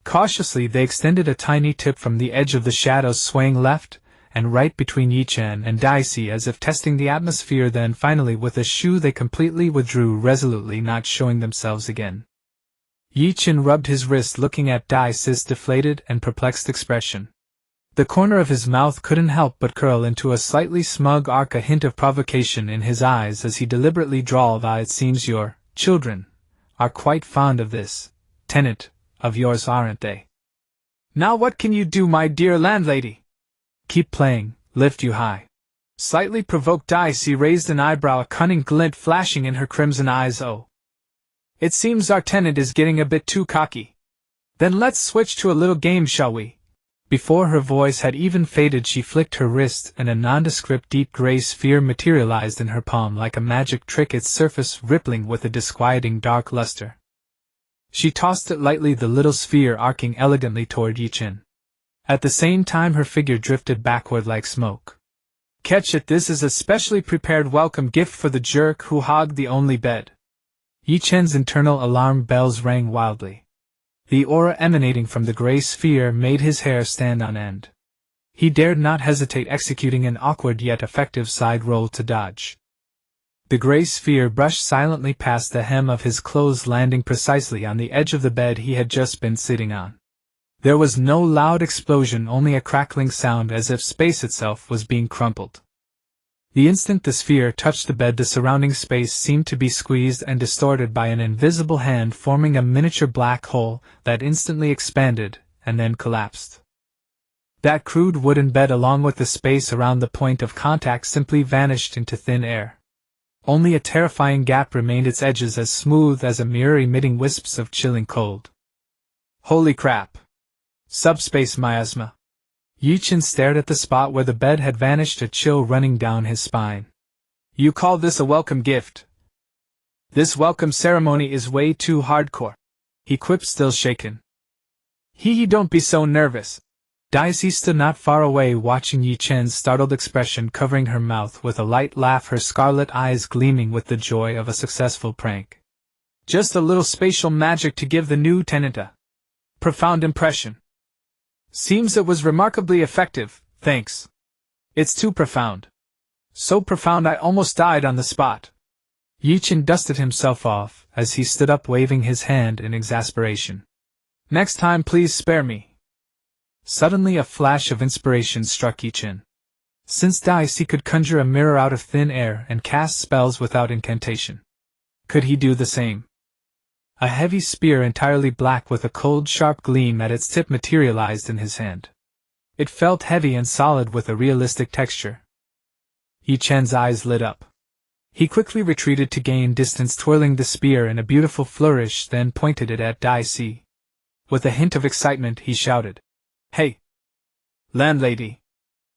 Cautiously they extended a tiny tip from the edge of the shadows, swaying left and right between Ye Chen and Daisy as if testing the atmosphere, then finally with a shoo they completely withdrew, resolutely not showing themselves again. Ye Chen rubbed his wrist, looking at Daisy's deflated and perplexed expression. The corner of his mouth couldn't help but curl into a slightly smug arc, a hint of provocation in his eyes as he deliberately drawled, "It seems your children are quite fond of this tenant of yours, aren't they? Now what can you do, my dear landlady? Keep playing, lift you high." Slightly provoked, Daisy raised an eyebrow, a cunning glint flashing in her crimson eyes. "Oh, it seems our tenant is getting a bit too cocky. Then let's switch to a little game, shall we?" Before her voice had even faded, she flicked her wrist and a nondescript deep gray sphere materialized in her palm like a magic trick, its surface rippling with a disquieting dark luster. She tossed it lightly, the little sphere arcing elegantly toward Ye Chen. At the same time her figure drifted backward like smoke. "Catch it, this is a specially prepared welcome gift for the jerk who hogged the only bed." Ye Chen's internal alarm bells rang wildly. The aura emanating from the gray sphere made his hair stand on end. He dared not hesitate, executing an awkward yet effective side roll to dodge. The gray sphere brushed silently past the hem of his clothes, landing precisely on the edge of the bed he had just been sitting on. There was no loud explosion, only a crackling sound as if space itself was being crumpled. The instant the sphere touched the bed, the surrounding space seemed to be squeezed and distorted by an invisible hand, forming a miniature black hole that instantly expanded and then collapsed. That crude wooden bed, along with the space around the point of contact, simply vanished into thin air. Only a terrifying gap remained, its edges as smooth as a mirror, emitting wisps of chilling cold. "Holy crap! Subspace miasma." Ye Chen stared at the spot where the bed had vanished, a chill running down his spine. "You call this a welcome gift? This welcome ceremony is way too hardcore," he quipped, still shaken. Don't be so nervous." Daisy stood not far away, watching Ye Chen's startled expression, covering her mouth with a light laugh, her scarlet eyes gleaming with the joy of a successful prank. "Just a little spatial magic to give the new tenant a profound impression. Seems it was remarkably effective, thanks. It's too profound. So profound I almost died on the spot." Ye Chen dusted himself off as he stood up, waving his hand in exasperation. Next time please spare me. Suddenly a flash of inspiration struck Ye Chen. Since Daisy could conjure a mirror out of thin air and cast spells without incantation, could he do the same? A heavy spear entirely black with a cold sharp gleam at its tip materialized in his hand. It felt heavy and solid with a realistic texture. Ye Chen's eyes lit up. He quickly retreated to gain distance, twirling the spear in a beautiful flourish, then pointed it at Daisy. With a hint of excitement he shouted, "Hey, landlady!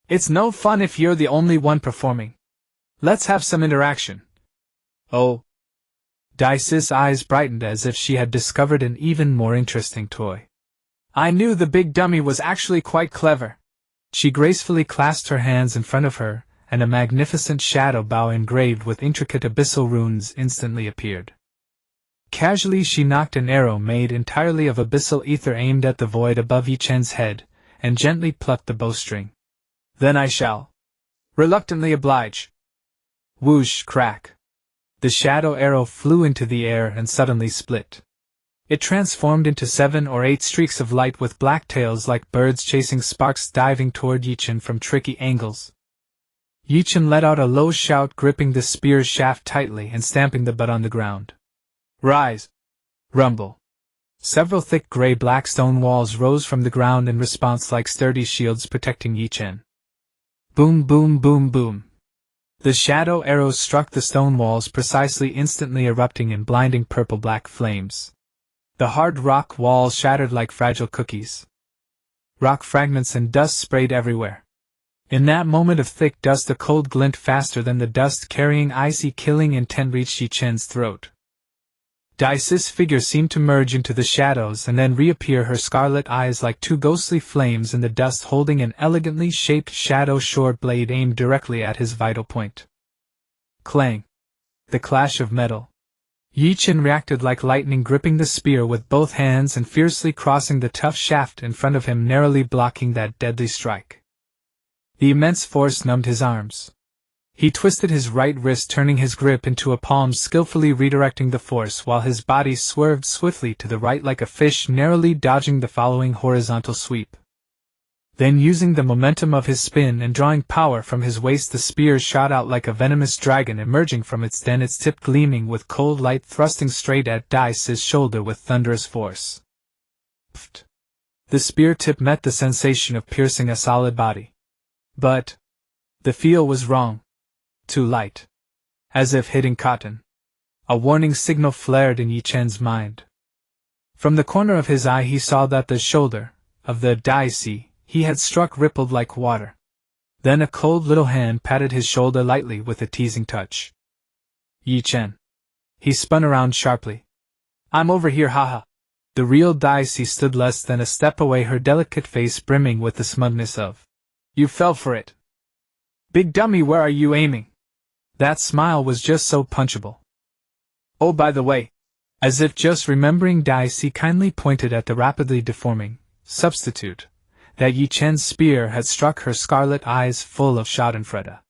It's no fun if you're the only one performing. Let's have some interaction." "Oh." Daisy's eyes brightened as if she had discovered an even more interesting toy. "I knew the big dummy was actually quite clever." She gracefully clasped her hands in front of her, and a magnificent shadow bow engraved with intricate abyssal runes instantly appeared. Casually she knocked an arrow made entirely of abyssal ether aimed at the void above Ye Chen's head, and gently plucked the bowstring. "Then I shall reluctantly oblige." Whoosh, crack. The shadow arrow flew into the air and suddenly split. It transformed into 7 or 8 streaks of light with black tails like birds chasing sparks diving toward Ye Chen from tricky angles. Ye Chen let out a low shout, gripping the spear's shaft tightly and stamping the butt on the ground. Rise! Rumble! Several thick gray-black stone walls rose from the ground in response like sturdy shields protecting Ye Chen. Boom, boom, boom, boom. The shadow arrows struck the stone walls precisely, instantly erupting in blinding purple-black flames. The hard rock walls shattered like fragile cookies. Rock fragments and dust sprayed everywhere. In that moment of thick dust, a cold glint faster than the dust carrying icy killing intent reached Ye Chen's throat. Daisy's figure seemed to merge into the shadows and then reappear, her scarlet eyes like 2 ghostly flames in the dust, holding an elegantly shaped shadow short blade aimed directly at his vital point. Clang! The clash of metal. Ye Chen reacted like lightning, gripping the spear with both hands and fiercely crossing the tough shaft in front of him, narrowly blocking that deadly strike. The immense force numbed his arms. He twisted his right wrist, turning his grip into a palm, skillfully redirecting the force while his body swerved swiftly to the right like a fish, narrowly dodging the following horizontal sweep. Then, using the momentum of his spin and drawing power from his waist, the spear shot out like a venomous dragon emerging from its den, its tip gleaming with cold light, thrusting straight at Daisy's shoulder with thunderous force. Pfft! The spear tip met the sensation of piercing a solid body. But the feel was wrong. Too light. As if hitting cotton. A warning signal flared in Ye Chen's mind. From the corner of his eye he saw that the shoulder of the Daisy he had struck rippled like water. Then a cold little hand patted his shoulder lightly with a teasing touch. "Ye Chen." He spun around sharply. "I'm over here, haha." The real Daisy stood less than a step away, her delicate face brimming with the smugness of, "You fell for it. Big dummy, where are you aiming?" That smile was just so punchable. "Oh, by the way," as if just remembering, Daisy kindly pointed at the rapidly deforming substitute that Ye Chen's spear had struck, her scarlet eyes full of schadenfreude.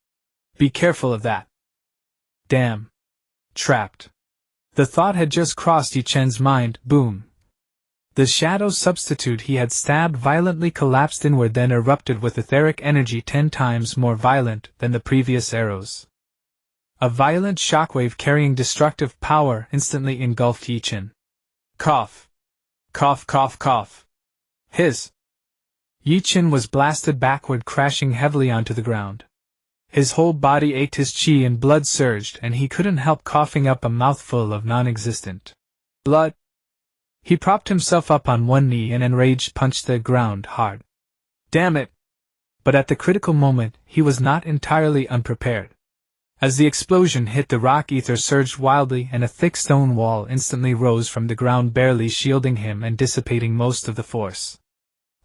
"Be careful of that." Damn. Trapped. The thought had just crossed Ye Chen's mind. Boom. The shadow substitute he had stabbed violently collapsed inward, then erupted with etheric energy 10 times more violent than the previous arrows. A violent shockwave carrying destructive power instantly engulfed Ye Chen. Cough. Cough, cough, cough. Hiss. Ye Chen was blasted backward, crashing heavily onto the ground. His whole body ached, his chi and blood surged, and he couldn't help coughing up a mouthful of non-existent blood. He propped himself up on one knee and, enraged, punched the ground hard. Damn it! But at the critical moment, he was not entirely unprepared. As the explosion hit, the rock ether surged wildly, and a thick stone wall instantly rose from the ground, barely shielding him and dissipating most of the force.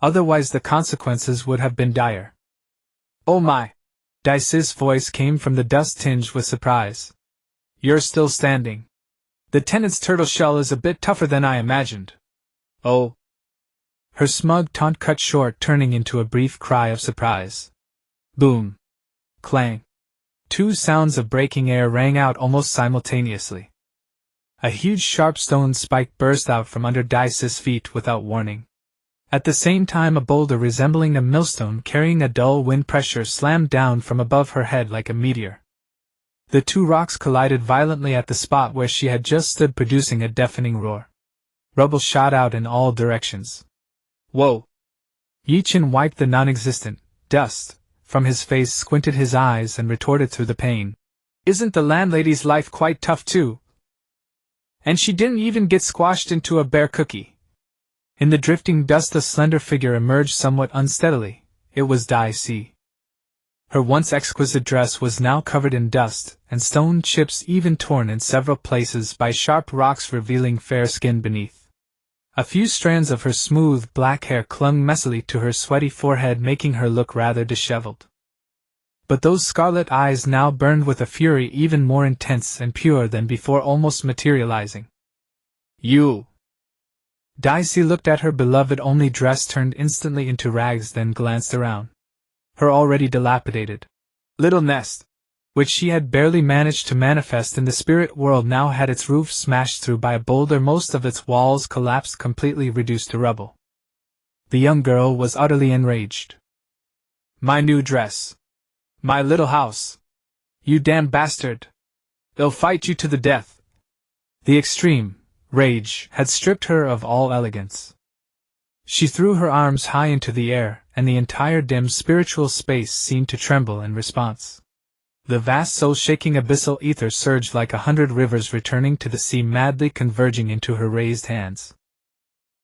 Otherwise the consequences would have been dire. "Oh my!" Daisy's voice came from the dust, tinged with surprise. "You're still standing. The tenant's turtle shell is a bit tougher than I imagined." "Oh." Her smug taunt cut short, turning into a brief cry of surprise. Boom. Clang. 2 sounds of breaking air rang out almost simultaneously. A huge sharp stone spike burst out from under Daisa's feet without warning. At the same time, a boulder resembling a millstone carrying a dull wind pressure slammed down from above her head like a meteor. The two rocks collided violently at the spot where she had just stood, producing a deafening roar. Rubble shot out in all directions. Whoa! Ye Chen wiped the non-existent dust from his face, squinted his eyes, and retorted through the pain. Isn't the landlady's life quite tough too? And she didn't even get squashed into a bear cookie. In the drifting dust a slender figure emerged somewhat unsteadily. It was Daisy. Her once exquisite dress was now covered in dust, and stone chips even torn in several places by sharp rocks revealing fair skin beneath. A few strands of her smooth black hair clung messily to her sweaty forehead, making her look rather disheveled. But those scarlet eyes now burned with a fury even more intense and pure than before, almost materializing. You! Daisy looked at her beloved only dress, turned instantly into rags, then glanced around. Her already dilapidated little nest, which she had barely managed to manifest in the spirit world, now had its roof smashed through by a boulder, most of its walls collapsed, completely reduced to rubble. The young girl was utterly enraged. My new dress! My little house! You damn bastard! They'll fight you to the death! The extreme rage had stripped her of all elegance. She threw her arms high into the air, and the entire dim spiritual space seemed to tremble in response. The vast soul-shaking abyssal ether surged like 100 rivers returning to the sea, madly converging into her raised hands.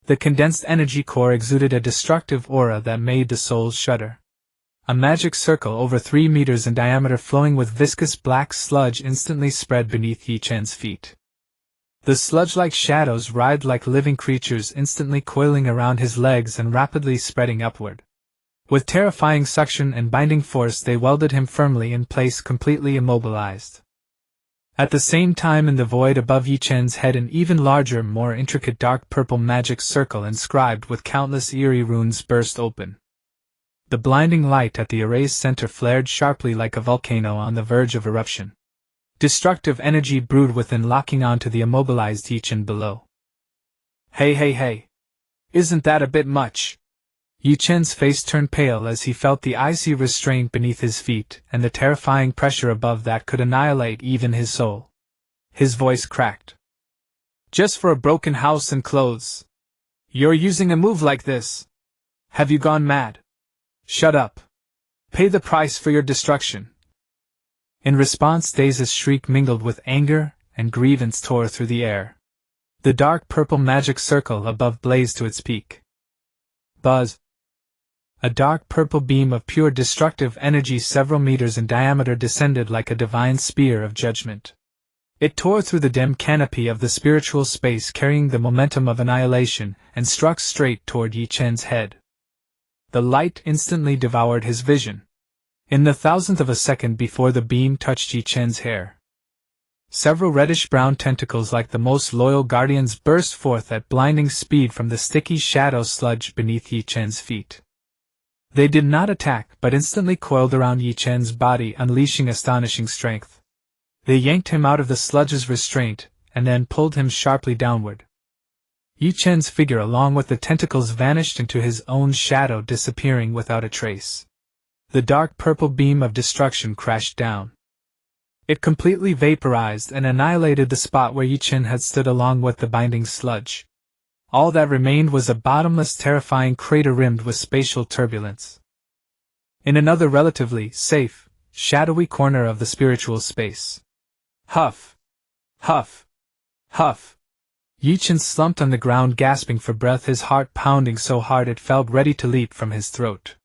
The condensed energy core exuded a destructive aura that made the soul shudder. A magic circle over 3 meters in diameter, flowing with viscous black sludge, instantly spread beneath Ye Chen's feet. The sludge-like shadows writhed like living creatures, instantly coiling around his legs and rapidly spreading upward. With terrifying suction and binding force, they welded him firmly in place, completely immobilized. At the same time, in the void above Ye Chen's head, an even larger, more intricate dark purple magic circle inscribed with countless eerie runes burst open. The blinding light at the array's center flared sharply like a volcano on the verge of eruption. Destructive energy brewed within, locking onto the immobilized Ye Chen below. Hey! Isn't that a bit much? Ye Chen's face turned pale as he felt the icy restraint beneath his feet and the terrifying pressure above that could annihilate even his soul. His voice cracked. Just for a broken house and clothes? You're using a move like this? Have you gone mad? Shut up. Pay the price for your destruction. In response, Daisa's shriek mingled with anger and grievance tore through the air. The dark purple magic circle above blazed to its peak. Buzz! A dark purple beam of pure destructive energy several meters in diameter descended like a divine spear of judgment. It tore through the dim canopy of the spiritual space, carrying the momentum of annihilation, and struck straight toward Ye Chen's head. The light instantly devoured his vision. In the thousandth of a second before the beam touched Ye Chen's hair, several reddish-brown tentacles like the most loyal guardians burst forth at blinding speed from the sticky shadow sludge beneath Ye Chen's feet. They did not attack, but instantly coiled around Ye Chen's body, unleashing astonishing strength. They yanked him out of the sludge's restraint, and then pulled him sharply downward. Ye Chen's figure along with the tentacles vanished into his own shadow, disappearing without a trace. The dark purple beam of destruction crashed down. It completely vaporized and annihilated the spot where Ye Chen had stood along with the binding sludge. All that remained was a bottomless, terrifying crater rimmed with spatial turbulence. In another relatively safe, shadowy corner of the spiritual space. Huff! Huff! Huff! Ye Chen slumped on the ground, gasping for breath, his heart pounding so hard it felt ready to leap from his throat.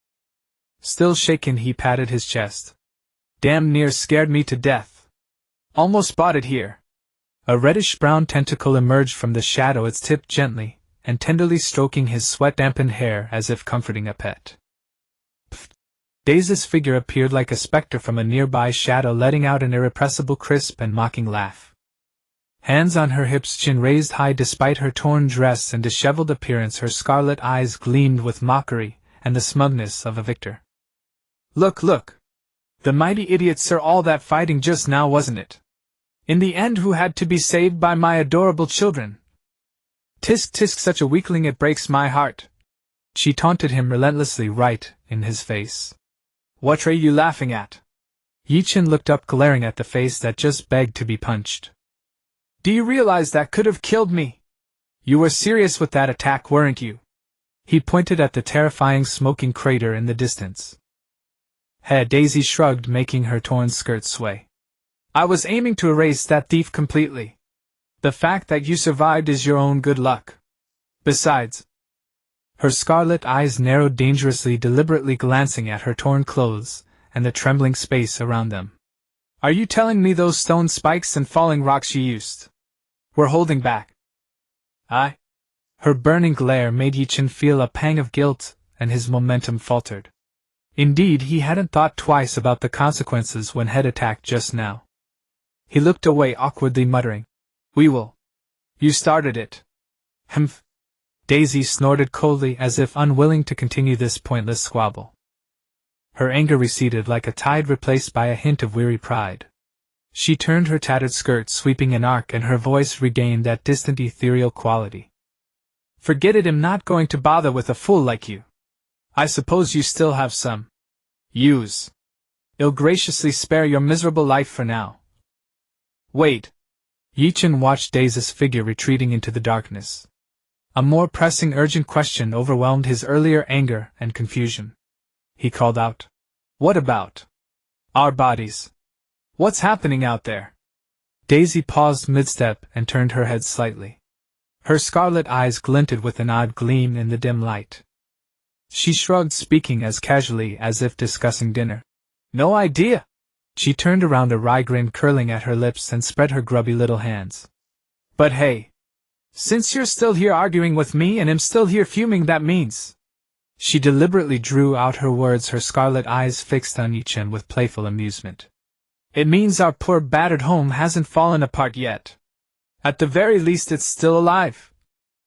Still shaken, he patted his chest. Damn near scared me to death. Almost bought it here. A reddish-brown tentacle emerged from the shadow, its tip gently and tenderly stroking his sweat-dampened hair as if comforting a pet. Pfft! Daisa's figure appeared like a specter from a nearby shadow, letting out an irrepressible, crisp and mocking laugh. Hands on her hips, chin raised high despite her torn dress and disheveled appearance, her scarlet eyes gleamed with mockery and the smugness of a victor. Look! The mighty idiots, sir, all that fighting just now, wasn't it? In the end, who had to be saved by my adorable children? Tisk tisk, such a weakling, it breaks my heart. She taunted him relentlessly right in his face. What are you laughing at? Ye Chen looked up, glaring at the face that just begged to be punched. Do you realize that could have killed me? You were serious with that attack, weren't you? He pointed at the terrifying smoking crater in the distance. Daisy shrugged, making her torn skirt sway. I was aiming to erase that thief completely. The fact that you survived is your own good luck. Besides, her scarlet eyes narrowed dangerously, deliberately glancing at her torn clothes and the trembling space around them. Are you telling me those stone spikes and falling rocks you used were holding back? Her burning glare made Ye Chen feel a pang of guilt, and his momentum faltered. Indeed, he hadn't thought twice about the consequences when Head attacked just now. He looked away, awkwardly muttering, "We will. You started it." Humph. Daisy snorted coldly, as if unwilling to continue this pointless squabble. Her anger receded like a tide, replaced by a hint of weary pride. She turned her tattered skirt, sweeping an arc, and her voice regained that distant ethereal quality. Forget it, I'm not going to bother with a fool like you. I suppose you still have some use. I'll graciously spare your miserable life for now. Wait. Ye Chen watched Daisy's figure retreating into the darkness. A more pressing, urgent question overwhelmed his earlier anger and confusion. He called out, "What about our bodies? What's happening out there?" Daisy paused mid-step and turned her head slightly. Her scarlet eyes glinted with an odd gleam in the dim light. She shrugged, speaking as casually as if discussing dinner. No idea. She turned around, a wry grin curling at her lips, and spread her grubby little hands. But hey, since you're still here arguing with me and I'm still here fuming, that means... She deliberately drew out her words, her scarlet eyes fixed on Ye Chen with playful amusement. It means our poor battered home hasn't fallen apart yet. At the very least, it's still alive.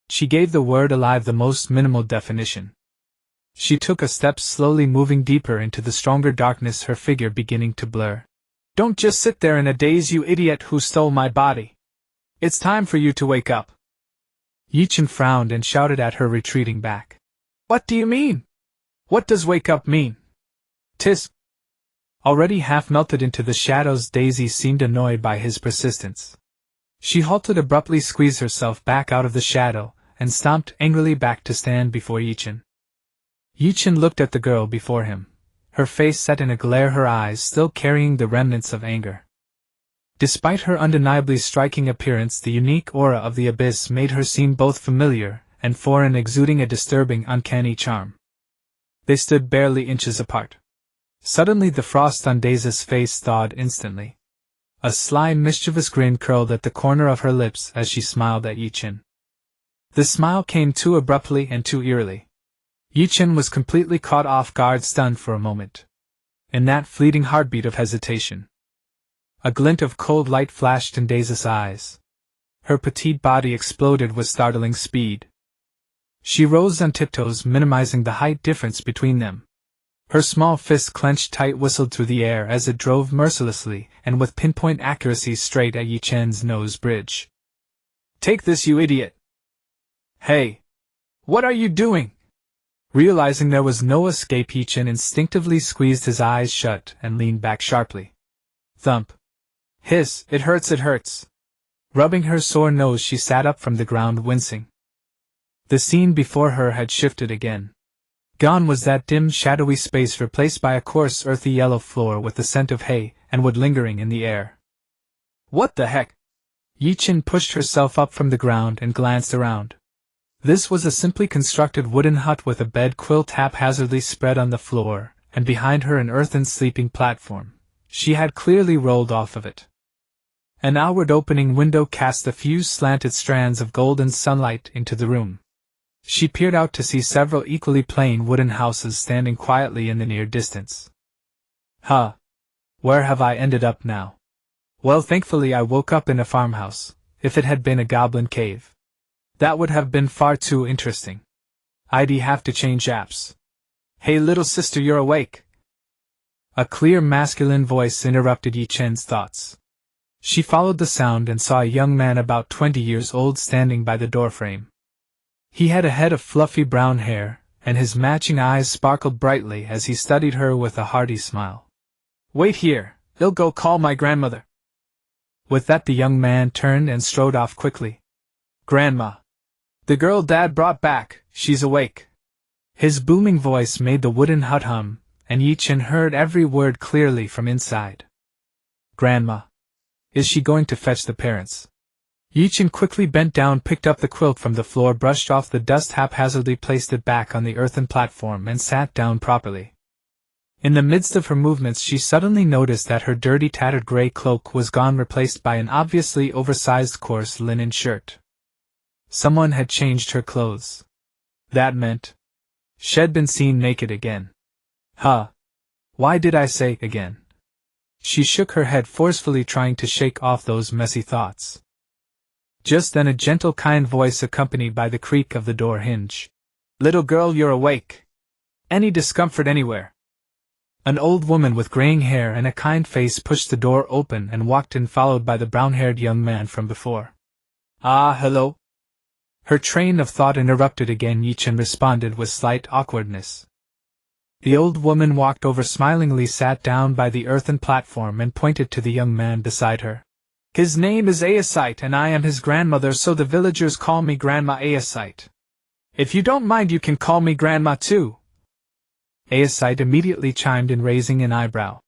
She gave the word alive the most minimal definition. She took a step, slowly moving deeper into the stronger darkness, her figure beginning to blur. Don't just sit there in a daze, you idiot who stole my body. It's time for you to wake up. Ye Chen frowned and shouted at her, retreating back. What do you mean? What does wake up mean? Tis. Already half melted into the shadows, Daisy seemed annoyed by his persistence. She halted abruptly, squeezed herself back out of the shadow, and stomped angrily back to stand before Ye Chen. Ye Chen looked at the girl before him, her face set in a glare, her eyes still carrying the remnants of anger. Despite her undeniably striking appearance, the unique aura of the abyss made her seem both familiar and foreign, exuding a disturbing, uncanny charm. They stood barely inches apart. Suddenly the frost on Daisy's face thawed instantly. A sly, mischievous grin curled at the corner of her lips as she smiled at Ye Chen. The smile came too abruptly and too eerily. Ye Chen was completely caught off guard, stunned for a moment. In that fleeting heartbeat of hesitation, a glint of cold light flashed in Daisy's eyes. Her petite body exploded with startling speed. She rose on tiptoes, minimizing the height difference between them. Her small fist clenched tight whistled through the air as it drove mercilessly and with pinpoint accuracy straight at Ye Chen's nose bridge. Take this, you idiot! Hey! What are you doing? Realizing there was no escape, Ye Chen instinctively squeezed his eyes shut and leaned back sharply. Thump! Hiss! It hurts, it hurts! Rubbing her sore nose, she sat up from the ground, wincing. The scene before her had shifted again. Gone was that dim, shadowy space, replaced by a coarse, earthy yellow floor with the scent of hay and wood lingering in the air. What the heck? Ye Chen pushed herself up from the ground and glanced around. This was a simply constructed wooden hut with a bed quilt haphazardly spread on the floor, and behind her an earthen sleeping platform. She had clearly rolled off of it. An outward opening window cast a few slanted strands of golden sunlight into the room. She peered out to see several equally plain wooden houses standing quietly in the near distance. Where have I ended up now? Well, thankfully I woke up in a farmhouse. If it had been a goblin cave, that would have been far too interesting. I'd have to change apps. Hey little sister, you're awake? A clear masculine voice interrupted Ye Chen's thoughts. She followed the sound and saw a young man about 20 years old standing by the doorframe. He had a head of fluffy brown hair, and his matching eyes sparkled brightly as he studied her with a hearty smile. "Wait here, I'll go call my grandmother." With that the young man turned and strode off quickly. "Grandma. The girl Dad brought back, she's awake." His booming voice made the wooden hut hum, and Ye Chen heard every word clearly from inside. "Grandma. Is she going to fetch the parents?" Ye Chen quickly bent down, picked up the quilt from the floor, brushed off the dust haphazardly, placed it back on the earthen platform, and sat down properly. In the midst of her movements she suddenly noticed that her dirty tattered gray cloak was gone, replaced by an obviously oversized coarse linen shirt. Someone had changed her clothes. That meant she'd been seen naked again. Huh. Why did I say again? She shook her head forcefully, trying to shake off those messy thoughts. Just then a gentle, kind voice accompanied by the creak of the door hinge. "Little girl, you're awake. Any discomfort anywhere?" An old woman with graying hair and a kind face pushed the door open and walked in, followed by the brown-haired young man from before. "Ah, hello." Her train of thought interrupted again. Ye Chen responded with slight awkwardness. The old woman walked over smilingly, sat down by the earthen platform, and pointed to the young man beside her. "His name is Aesite, and I am his grandmother, so the villagers call me Grandma Aesite. If you don't mind, you can call me Grandma too." Aesite immediately chimed in, raising an eyebrow.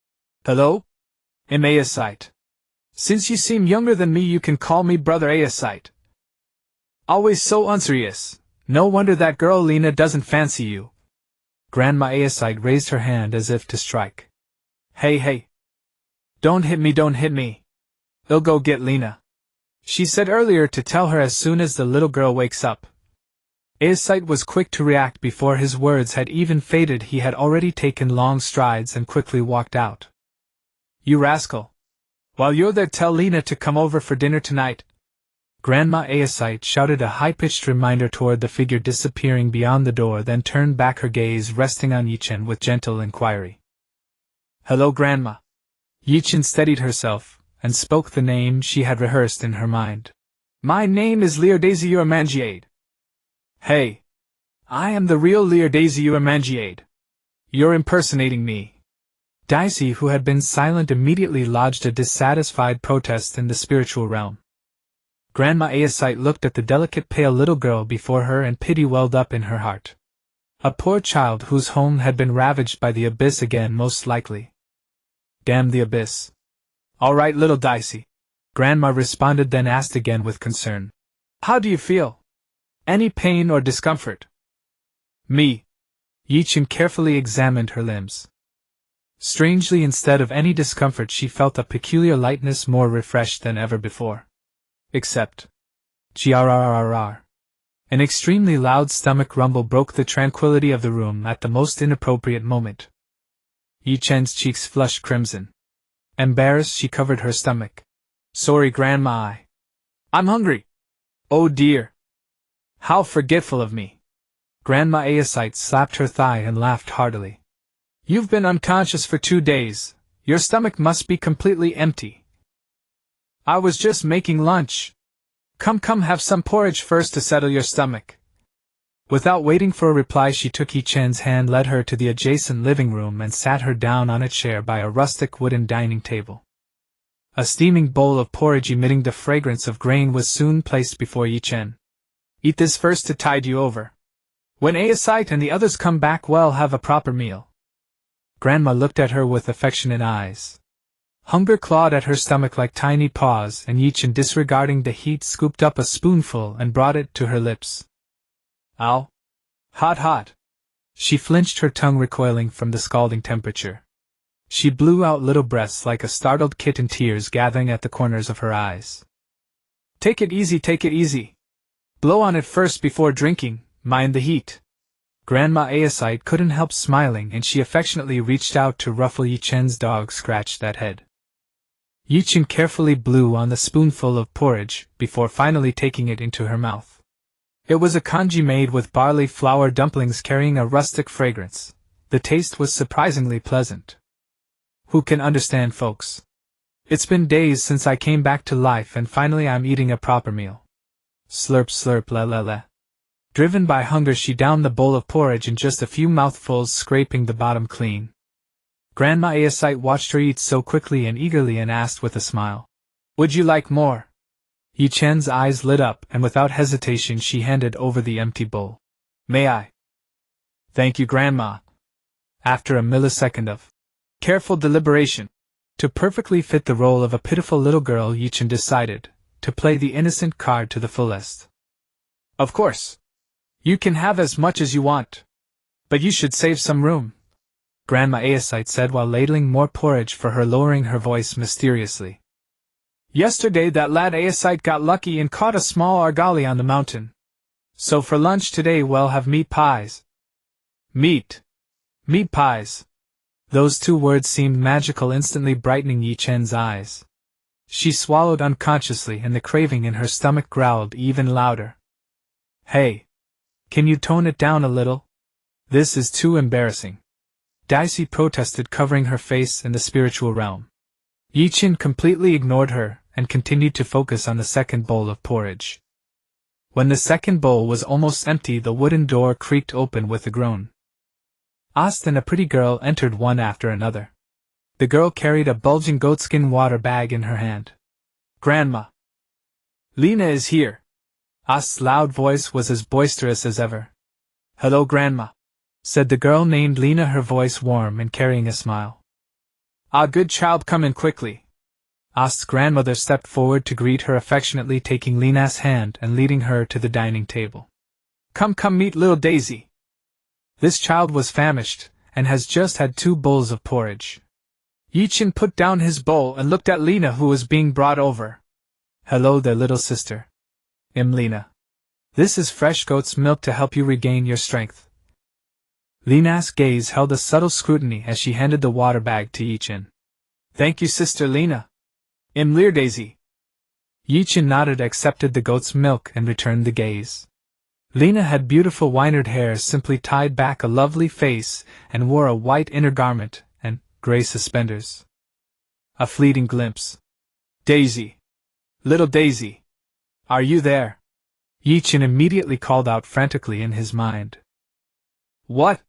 "Hello? I'm Aesite. Since you seem younger than me, you can call me Brother Aesite. Always so unserious. No wonder that girl Lena doesn't fancy you." Grandma Aesite raised her hand as if to strike. Hey. Don't hit me. I'll go get Lena. She said earlier to tell her as soon as the little girl wakes up." Aesite was quick to react. Before his words had even faded, he had already taken long strides and quickly walked out. "You rascal. While you're there, tell Lena to come over for dinner tonight." Grandma Aesite shouted a high-pitched reminder toward the figure disappearing beyond the door, then turned back, her gaze resting on Ye Chen with gentle inquiry. "Hello, Grandma." Ye Chen steadied herself, and spoke the name she had rehearsed in her mind. "My name is Lildes Mangiade." "Hey. I am the real Lildes Mangiade. You're impersonating me." Dicey, who had been silent, immediately lodged a dissatisfied protest in the spiritual realm. Grandma Aesite looked at the delicate pale little girl before her, and pity welled up in her heart. A poor child whose home had been ravaged by the abyss again, most likely. Damn the abyss. "All right, little Dicey," Grandma responded, then asked again with concern. "How do you feel? Any pain or discomfort?" "Me." Ye Chen carefully examined her limbs. Strangely, instead of any discomfort, she felt a peculiar lightness, more refreshed than ever before. Except grrrr. An extremely loud stomach rumble broke the tranquility of the room at the most inappropriate moment. Ye Chen's cheeks flushed crimson. Embarrassed, she covered her stomach. "Sorry, Grandma, I'm hungry." "Oh dear. How forgetful of me." Grandma Aesite slapped her thigh and laughed heartily. "You've been unconscious for 2 days. Your stomach must be completely empty." "I was just making lunch. Come, have some porridge first to settle your stomach." Without waiting for a reply, she took Ye Chen's hand, led her to the adjacent living room, and sat her down on a chair by a rustic wooden dining table. A steaming bowl of porridge emitting the fragrance of grain was soon placed before Ye Chen. "Eat this first to tide you over. When Aesite and the others come back, we'll have a proper meal." Grandma looked at her with affectionate eyes. Hunger clawed at her stomach like tiny paws, and Ye Chen, disregarding the heat, scooped up a spoonful and brought it to her lips. "Ow! Hot." She flinched, her tongue recoiling from the scalding temperature. She blew out little breaths like a startled kitten, tears gathering at the corners of her eyes. Take it easy. Blow on it first before drinking, mind the heat." Grandma Aesite couldn't help smiling, and she affectionately reached out to ruffle Ye Chen's dog scratched that head. Ye Chen carefully blew on the spoonful of porridge, before finally taking it into her mouth. It was a congee made with barley flour dumplings carrying a rustic fragrance. The taste was surprisingly pleasant. "Who can understand, folks?" It's been days since I came back to life and finally I'm eating a proper meal. Slurp slurp la la la. Driven by hunger she downed the bowl of porridge in just a few mouthfuls, scraping the bottom clean. Grandma Aesite watched her eat so quickly and eagerly and asked with a smile, "Would you like more?" Ye Chen's eyes lit up and without hesitation she handed over the empty bowl. "May I?" "Thank you, Grandma." After a millisecond of careful deliberation, to perfectly fit the role of a pitiful little girl, Ye Chen decided to play the innocent card to the fullest. "Of course. You can have as much as you want. But you should save some room," Grandma Aesite said while ladling more porridge for her, lowering her voice mysteriously. "Yesterday that lad Aesite got lucky and caught a small argali on the mountain. So for lunch today we'll have meat pies." Meat pies. Those two words seemed magical, instantly brightening Ye Chen's eyes. She swallowed unconsciously and the craving in her stomach growled even louder. "Hey! Can you tone it down a little? This is too embarrassing," Daisy protested, covering her face in the spiritual realm. Ye Chen completely ignored her and continued to focus on the second bowl of porridge. When the second bowl was almost empty, the wooden door creaked open with a groan. Ast and a pretty girl entered one after another. The girl carried a bulging goatskin water bag in her hand. "Grandma! Lina is here!" Ast's loud voice was as boisterous as ever. "Hello, Grandma," said the girl named Lina, her voice warm and carrying a smile. "Ah, good child, come in quickly." Ast's grandmother stepped forward to greet her affectionately, taking Lina's hand and leading her to the dining table. Come meet little Daisy. This child was famished, and has just had 2 bowls of porridge." Ye Chen put down his bowl and looked at Lina, who was being brought over. "Hello there, little sister. Lina. This is fresh goat's milk to help you regain your strength." Lina's gaze held a subtle scrutiny as she handed the water bag to Ye Chen. "Thank you, Sister Lina. Daisy." Ye Chen nodded, accepted the goat's milk, and returned the gaze. Lina had beautiful winded hair simply tied back, a lovely face, and wore a white inner garment and gray suspenders. A fleeting glimpse. "Daisy! Little Daisy! Are you there?" Ye Chen immediately called out frantically in his mind. "What?"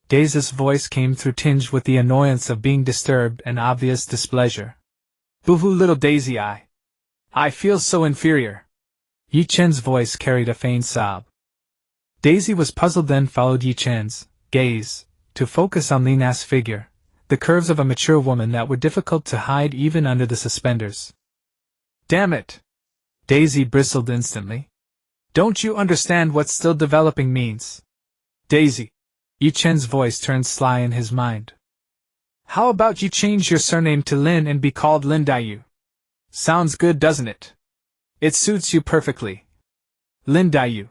Daisy's voice came through, tinged with the annoyance of being disturbed and obvious displeasure. "Boo-hoo, little Daisy, I feel so inferior." Ye Chen's voice carried a faint sob. Daisy was puzzled, then followed Ye Chen's gaze to focus on Lina's figure, the curves of a mature woman that were difficult to hide even under the suspenders. "Damn it!" Daisy bristled instantly. "Don't you understand what still developing means?" "Daisy." Ye Chen's voice turned sly in his mind. "How about you change your surname to Lin and be called Lindayu? Sounds good, doesn't it? It suits you perfectly. Lindayu.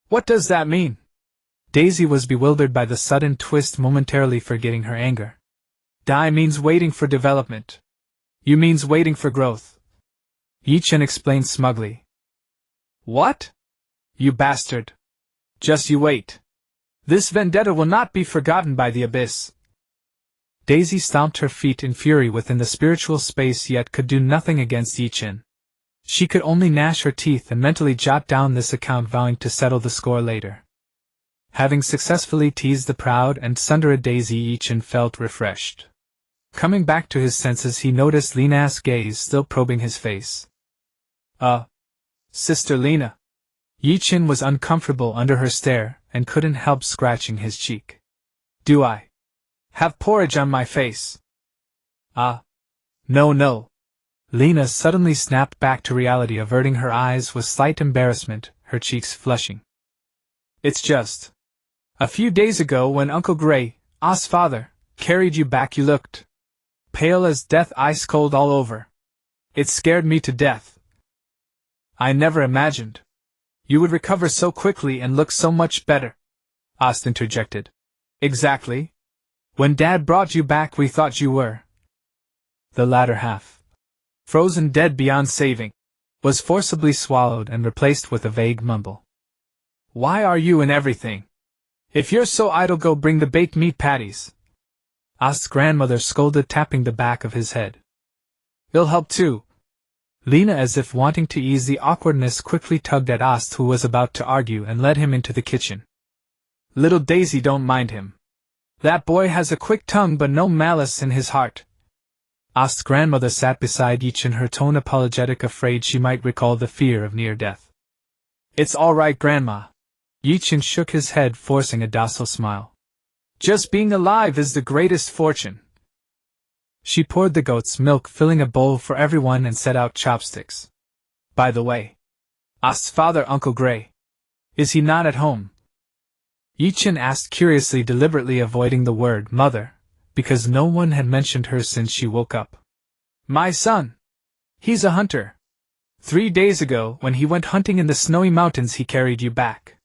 What does that mean?" Daisy was bewildered by the sudden twist, momentarily forgetting her anger. "Dai means waiting for development. You means waiting for growth." Ye Chen explained smugly. "What? You bastard. Just you wait. This vendetta will not be forgotten by the abyss." Daisy stomped her feet in fury within the spiritual space, yet could do nothing against Ye Chen. She could only gnash her teeth and mentally jot down this account, vowing to settle the score later. Having successfully teased the proud and Tsundere Daisy, Ye Chen felt refreshed. Coming back to his senses, he noticed Lina's gaze still probing his face. Sister Lina." Ye Chen was uncomfortable under her stare and couldn't help scratching his cheek. "Do I have porridge on my face?" No. Lina suddenly snapped back to reality, averting her eyes with slight embarrassment, her cheeks flushing. "It's just a few days ago when Uncle Gray, Ah's father, carried you back, you looked pale as death, ice cold all over. It scared me to death. I never imagined you would recover so quickly and look so much better," Ast interjected. "Exactly. When Dad brought you back we thought you were the latter half. Frozen dead beyond saving," was forcibly swallowed and replaced with a vague mumble. "Why are you in everything? If you're so idle, go bring the baked meat patties," Ast's grandmother scolded, tapping the back of his head. It'll help too. Lina, as if wanting to ease the awkwardness, quickly tugged at Ost, who was about to argue, and led him into the kitchen. Little Daisy, don't mind him. That boy has a quick tongue but no malice in his heart. Ost's grandmother sat beside Ye Chen, her tone apologetic, afraid she might recall the fear of near death. It's all right, Grandma. Ye Chen shook his head, forcing a docile smile. Just being alive is the greatest fortune. She poured the goat's milk, filling a bowl for everyone, and set out chopsticks. By the way, Ost's father, Uncle Gray. Is he not at home? Ye Chen asked curiously, deliberately avoiding the word mother, because no one had mentioned her since she woke up. My son. He's a hunter. 3 days ago, when he went hunting in the snowy mountains, he carried you back.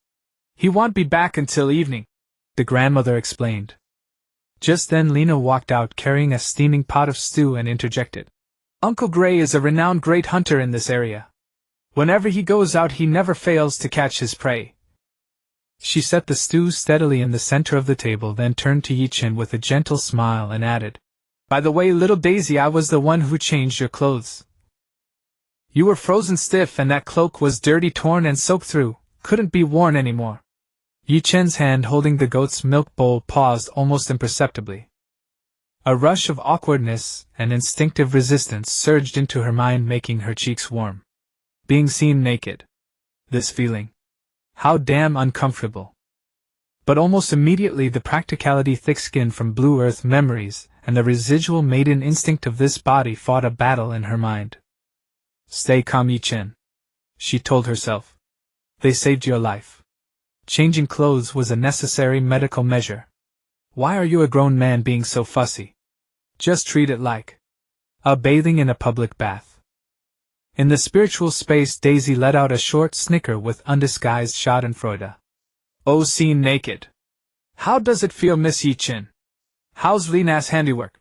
He won't be back until evening, the grandmother explained. Just then Lina walked out carrying a steaming pot of stew and interjected. Uncle Gray is a renowned great hunter in this area. Whenever he goes out, he never fails to catch his prey. She set the stew steadily in the center of the table, then turned to Ye Chen with a gentle smile and added, By the way, little Daisy, I was the one who changed your clothes. You were frozen stiff and that cloak was dirty, torn and soaked through, couldn't be worn anymore. Ye Chen's hand holding the goat's milk bowl paused almost imperceptibly. A rush of awkwardness and instinctive resistance surged into her mind, making her cheeks warm. Being seen naked. This feeling. How damn uncomfortable. But almost immediately the practicality, thick skin from Blue Earth memories, and the residual maiden instinct of this body fought a battle in her mind. Stay calm, Ye Chen, she told herself. They saved your life. Changing clothes was a necessary medical measure. Why are you, a grown man, being so fussy? Just treat it like a bathing in a public bath. In the spiritual space, Daisy let out a short snicker with undisguised schadenfreude. Oh, seen naked. How does it feel, Miss Ye Chen? How's Lina's handiwork?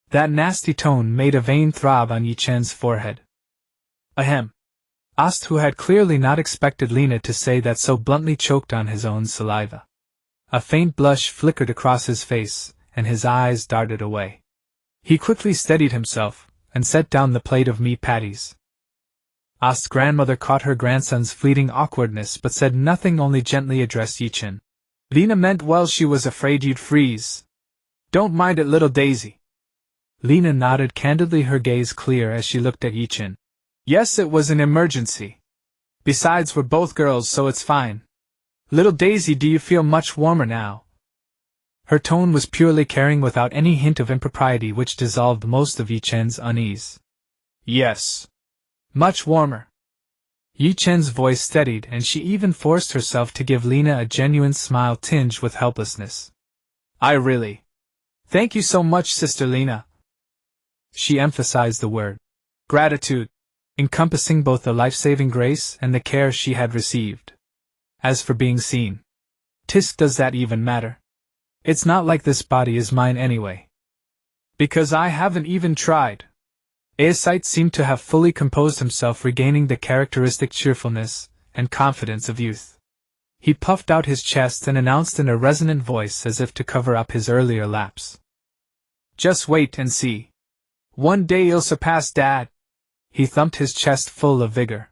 That nasty tone made a vein throb on Ye Chen's forehead. Ahem. Ost, who had clearly not expected Lina to say that so bluntly, choked on his own saliva. A faint blush flickered across his face, and his eyes darted away. He quickly steadied himself, and set down the plate of meat patties. Ost's grandmother caught her grandson's fleeting awkwardness but said nothing, only gently addressed Ye Chen. Lina meant well, she was afraid you'd freeze. Don't mind it, little Daisy. Lina nodded candidly, her gaze clear as she looked at Ye Chen. Yes, it was an emergency. Besides, we're both girls, so it's fine. Little Daisy, do you feel much warmer now? Her tone was purely caring, without any hint of impropriety, which dissolved most of Ye Chen's unease. Yes. Much warmer. Ye Chen's voice steadied, and she even forced herself to give Lina a genuine smile tinged with helplessness. I really. Thank you so much, Sister Lina. She emphasized the word gratitude, encompassing both the life-saving grace and the care she had received. As for being seen, tisk, does that even matter? It's not like this body is mine anyway. Because I haven't even tried. Aesite seemed to have fully composed himself, regaining the characteristic cheerfulness and confidence of youth. He puffed out his chest and announced in a resonant voice, as if to cover up his earlier lapse. Just wait and see. One day you'll surpass Dad. He thumped his chest full of vigor.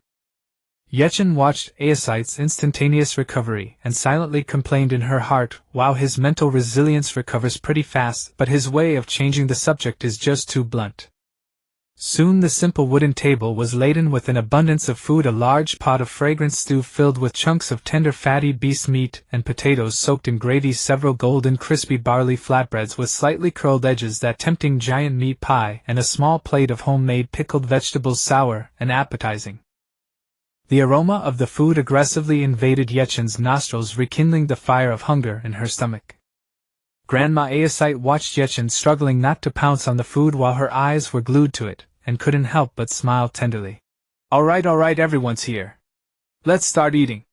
Ye Chen watched Aesite's instantaneous recovery and silently complained in her heart, wow, his mental resilience recovers pretty fast, but his way of changing the subject is just too blunt. Soon the simple wooden table was laden with an abundance of food, a large pot of fragrant stew filled with chunks of tender fatty beast meat and potatoes soaked in gravy, several golden crispy barley flatbreads with slightly curled edges, that tempting giant meat pie, and a small plate of homemade pickled vegetables, sour and appetizing. The aroma of the food aggressively invaded Ye Chen's nostrils, rekindling the fire of hunger in her stomach. Grandma Aesite watched Ye Chen struggling not to pounce on the food while her eyes were glued to it, and couldn't help but smile tenderly. All right, everyone's here. Let's start eating.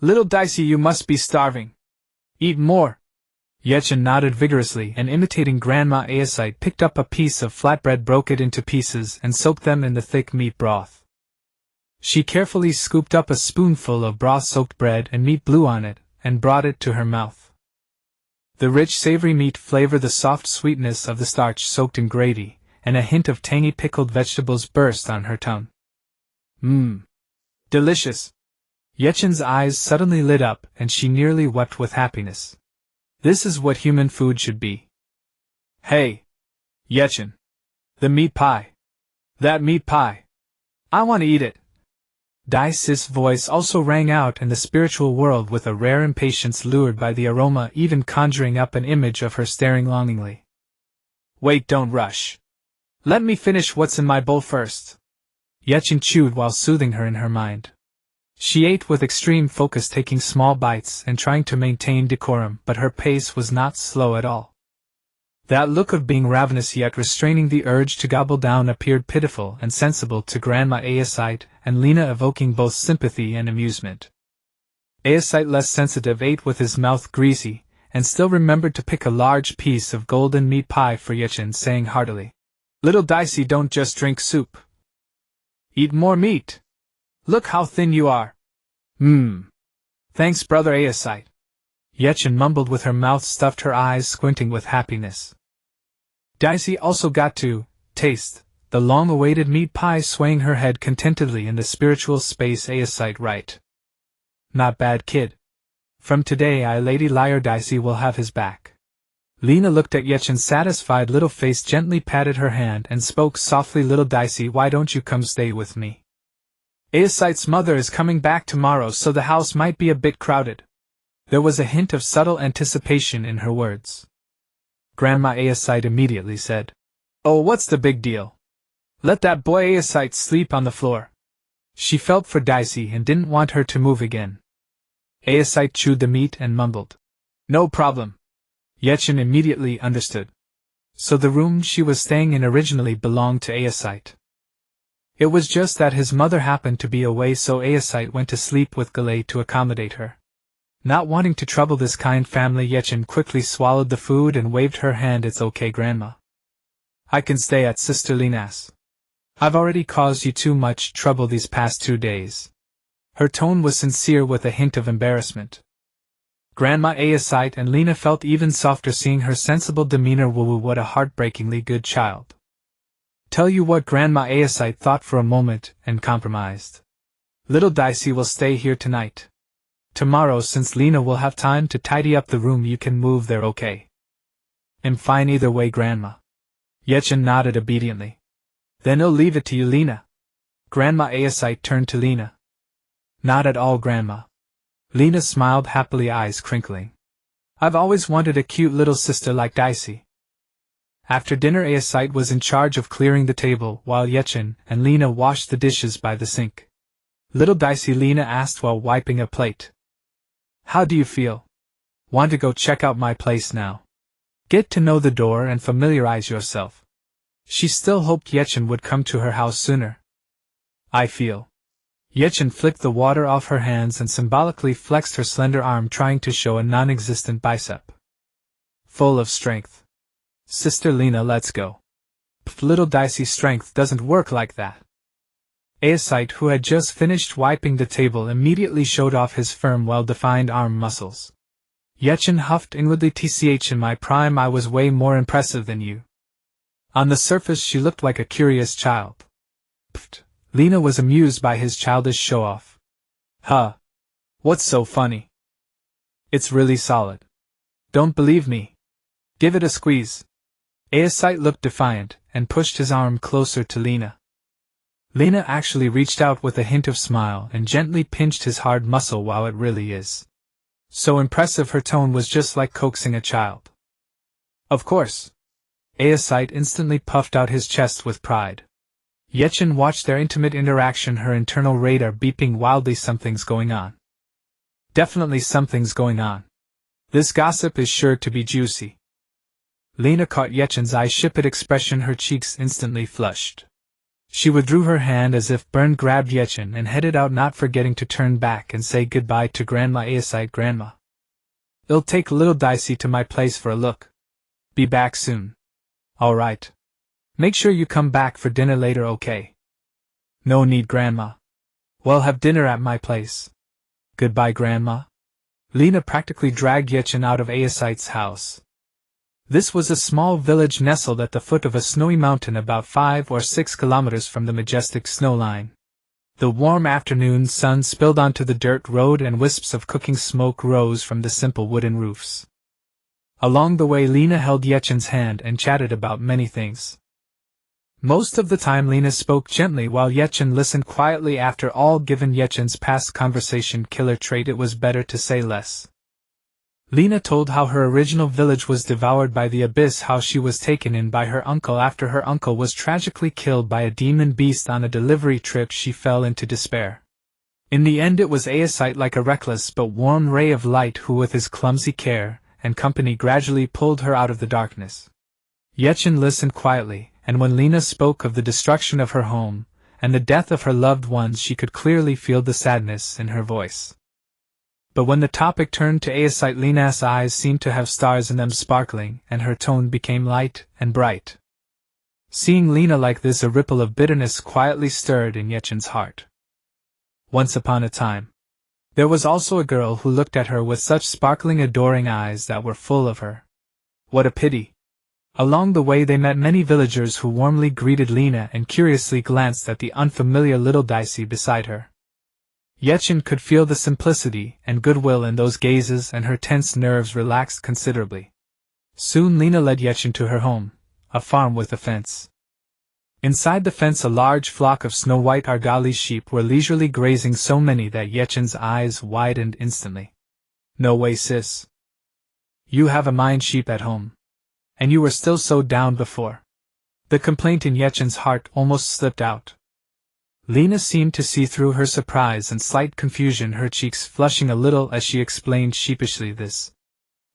Little Dicey, you must be starving. Eat more. Ye Chen nodded vigorously, and imitating Grandma Aesite, picked up a piece of flatbread, broke it into pieces, and soaked them in the thick meat broth. She carefully scooped up a spoonful of broth-soaked bread and meat, blew on it, and brought it to her mouth. The rich, savory meat flavor, the soft sweetness of the starch soaked in gravy, and a hint of tangy pickled vegetables burst on her tongue. Mmm. Delicious. Ye Chen's eyes suddenly lit up and she nearly wept with happiness. This is what human food should be. Hey! Ye Chen. The meat pie. That meat pie. I want to eat it. Dai's voice also rang out in the spiritual world with a rare impatience lured by the aroma, even conjuring up an image of her staring longingly. Wait, don't rush. Let me finish what's in my bowl first. Ye Chen chewed while soothing her in her mind. She ate with extreme focus, taking small bites and trying to maintain decorum, but her pace was not slow at all. That look of being ravenous yet restraining the urge to gobble down appeared pitiful and sensible to Grandma Aesite and Lina, evoking both sympathy and amusement. Aesite, less sensitive, ate with his mouth greasy, and still remembered to pick a large piece of golden meat pie for Ye Chen, saying heartily, "Little Dicey, don't just drink soup. Eat more meat. Look how thin you are." Thanks, Brother Aesite. Ye Chen mumbled with her mouth stuffed, her eyes squinting with happiness. Dicey also got to taste the long-awaited meat pie, swaying her head contentedly in the spiritual space. Aesite, right. Not bad, kid. From today Lady Liar Dicey will have his back. Lina looked at Ye Chen's satisfied little face, gently patted her hand, and spoke softly, "Little Dicey, why don't you come stay with me? Aesite's mother is coming back tomorrow, so the house might be a bit crowded." There was a hint of subtle anticipation in her words. Grandma Aesite immediately said, "Oh, what's the big deal? Let that boy Aesite sleep on the floor." She felt for Dicey and didn't want her to move again. Aesite chewed the meat and mumbled, "No problem." Ye Chen immediately understood. So the room she was staying in originally belonged to Aesite. It was just that his mother happened to be away, so Aesite went to sleep with Galay to accommodate her. Not wanting to trouble this kind family, Ye Chen quickly swallowed the food and waved her hand. "It's okay, Grandma. I can stay at Sister Lina's. I've already caused you too much trouble these past 2 days. Her tone was sincere with a hint of embarrassment. Grandma Aesite and Lina felt even softer seeing her sensible demeanor. Woo, what a heartbreakingly good child. Tell you what, Grandma Aesite thought for a moment and compromised. Little Dicey will stay here tonight. Tomorrow, since Lina will have time to tidy up the room, you can move there, okay? I'm fine either way, Grandma. Ye Chen nodded obediently. Then I'll leave it to you, Lina. Grandma Aesite turned to Lina. Not at all, Grandma. Lina smiled happily, eyes crinkling. I've always wanted a cute little sister like Dicey. After dinner, Aesite was in charge of clearing the table, while Ye Chen and Lina washed the dishes by the sink. Little Dicey, Lina asked while wiping a plate. How do you feel? Want to go check out my place now? Get to know the door and familiarize yourself. She still hoped Ye Chen would come to her house sooner. I feel. Ye Chen flicked the water off her hands and symbolically flexed her slender arm, trying to show a non-existent bicep. Full of strength. Sister Lina, let's go. Little Dicey's strength doesn't work like that. Aesite, who had just finished wiping the table, immediately showed off his firm, well-defined arm muscles. Ye Chen huffed inwardly, "Tch, in my prime I was way more impressive than you." On the surface she looked like a curious child. Lina was amused by his childish show-off. Huh. What's so funny? It's really solid. Don't believe me? Give it a squeeze. Aesite looked defiant and pushed his arm closer to Lina. Lina actually reached out with a hint of smile and gently pinched his hard muscle. Wow, it really is. So impressive, her tone was just like coaxing a child. Of course. Aesite instantly puffed out his chest with pride. Ye Chen watched their intimate interaction, her internal radar beeping wildly. Something's going on. Definitely something's going on. This gossip is sure to be juicy. Lina caught Ye Chen's eye shipit expression, her cheeks instantly flushed. She withdrew her hand as if burned, grabbed Ye Chen and headed out, not forgetting to turn back and say goodbye to Grandma Aesite. Grandma. I'll take little Dicey to my place for a look. Be back soon. All right. Make sure you come back for dinner later, okay? No need, Grandma. We'll have dinner at my place. Goodbye, Grandma. Lina practically dragged Ye Chen out of Aesite's house. This was a small village nestled at the foot of a snowy mountain about 5 or 6 kilometers from the majestic snow line. The warm afternoon sun spilled onto the dirt road and wisps of cooking smoke rose from the simple wooden roofs. Along the way Lena held Ye Chen's hand and chatted about many things. Most of the time Lena spoke gently while Ye Chen listened quietly. After all, given Ye Chen's past conversation killer trait, it was better to say less. Lena told how her original village was devoured by the abyss, how she was taken in by her uncle after her uncle was tragically killed by a demon beast on a delivery trip. She fell into despair. In the end it was Aesite, like a reckless but warm ray of light, who with his clumsy care and company gradually pulled her out of the darkness. Ye Chen listened quietly, and when Lena spoke of the destruction of her home and the death of her loved ones, she could clearly feel the sadness in her voice. But when the topic turned to Aesite, Lena's eyes seemed to have stars in them sparkling, and her tone became light and bright. Seeing Lena like this, a ripple of bitterness quietly stirred in Ye Chen's heart. Once upon a time, there was also a girl who looked at her with such sparkling, adoring eyes that were full of her. What a pity! Along the way they met many villagers who warmly greeted Lena and curiously glanced at the unfamiliar little Dicey beside her. Ye Chen could feel the simplicity and goodwill in those gazes, and her tense nerves relaxed considerably. Soon Lena led Ye Chen to her home, a farm with a fence. Inside the fence a large flock of snow-white Argali sheep were leisurely grazing, so many that Ye Chen's eyes widened instantly. No way, sis. You have a mine sheep at home. And you were still so down before. The complaint in Ye Chen's heart almost slipped out. Lena seemed to see through her surprise and slight confusion, her cheeks flushing a little as she explained sheepishly,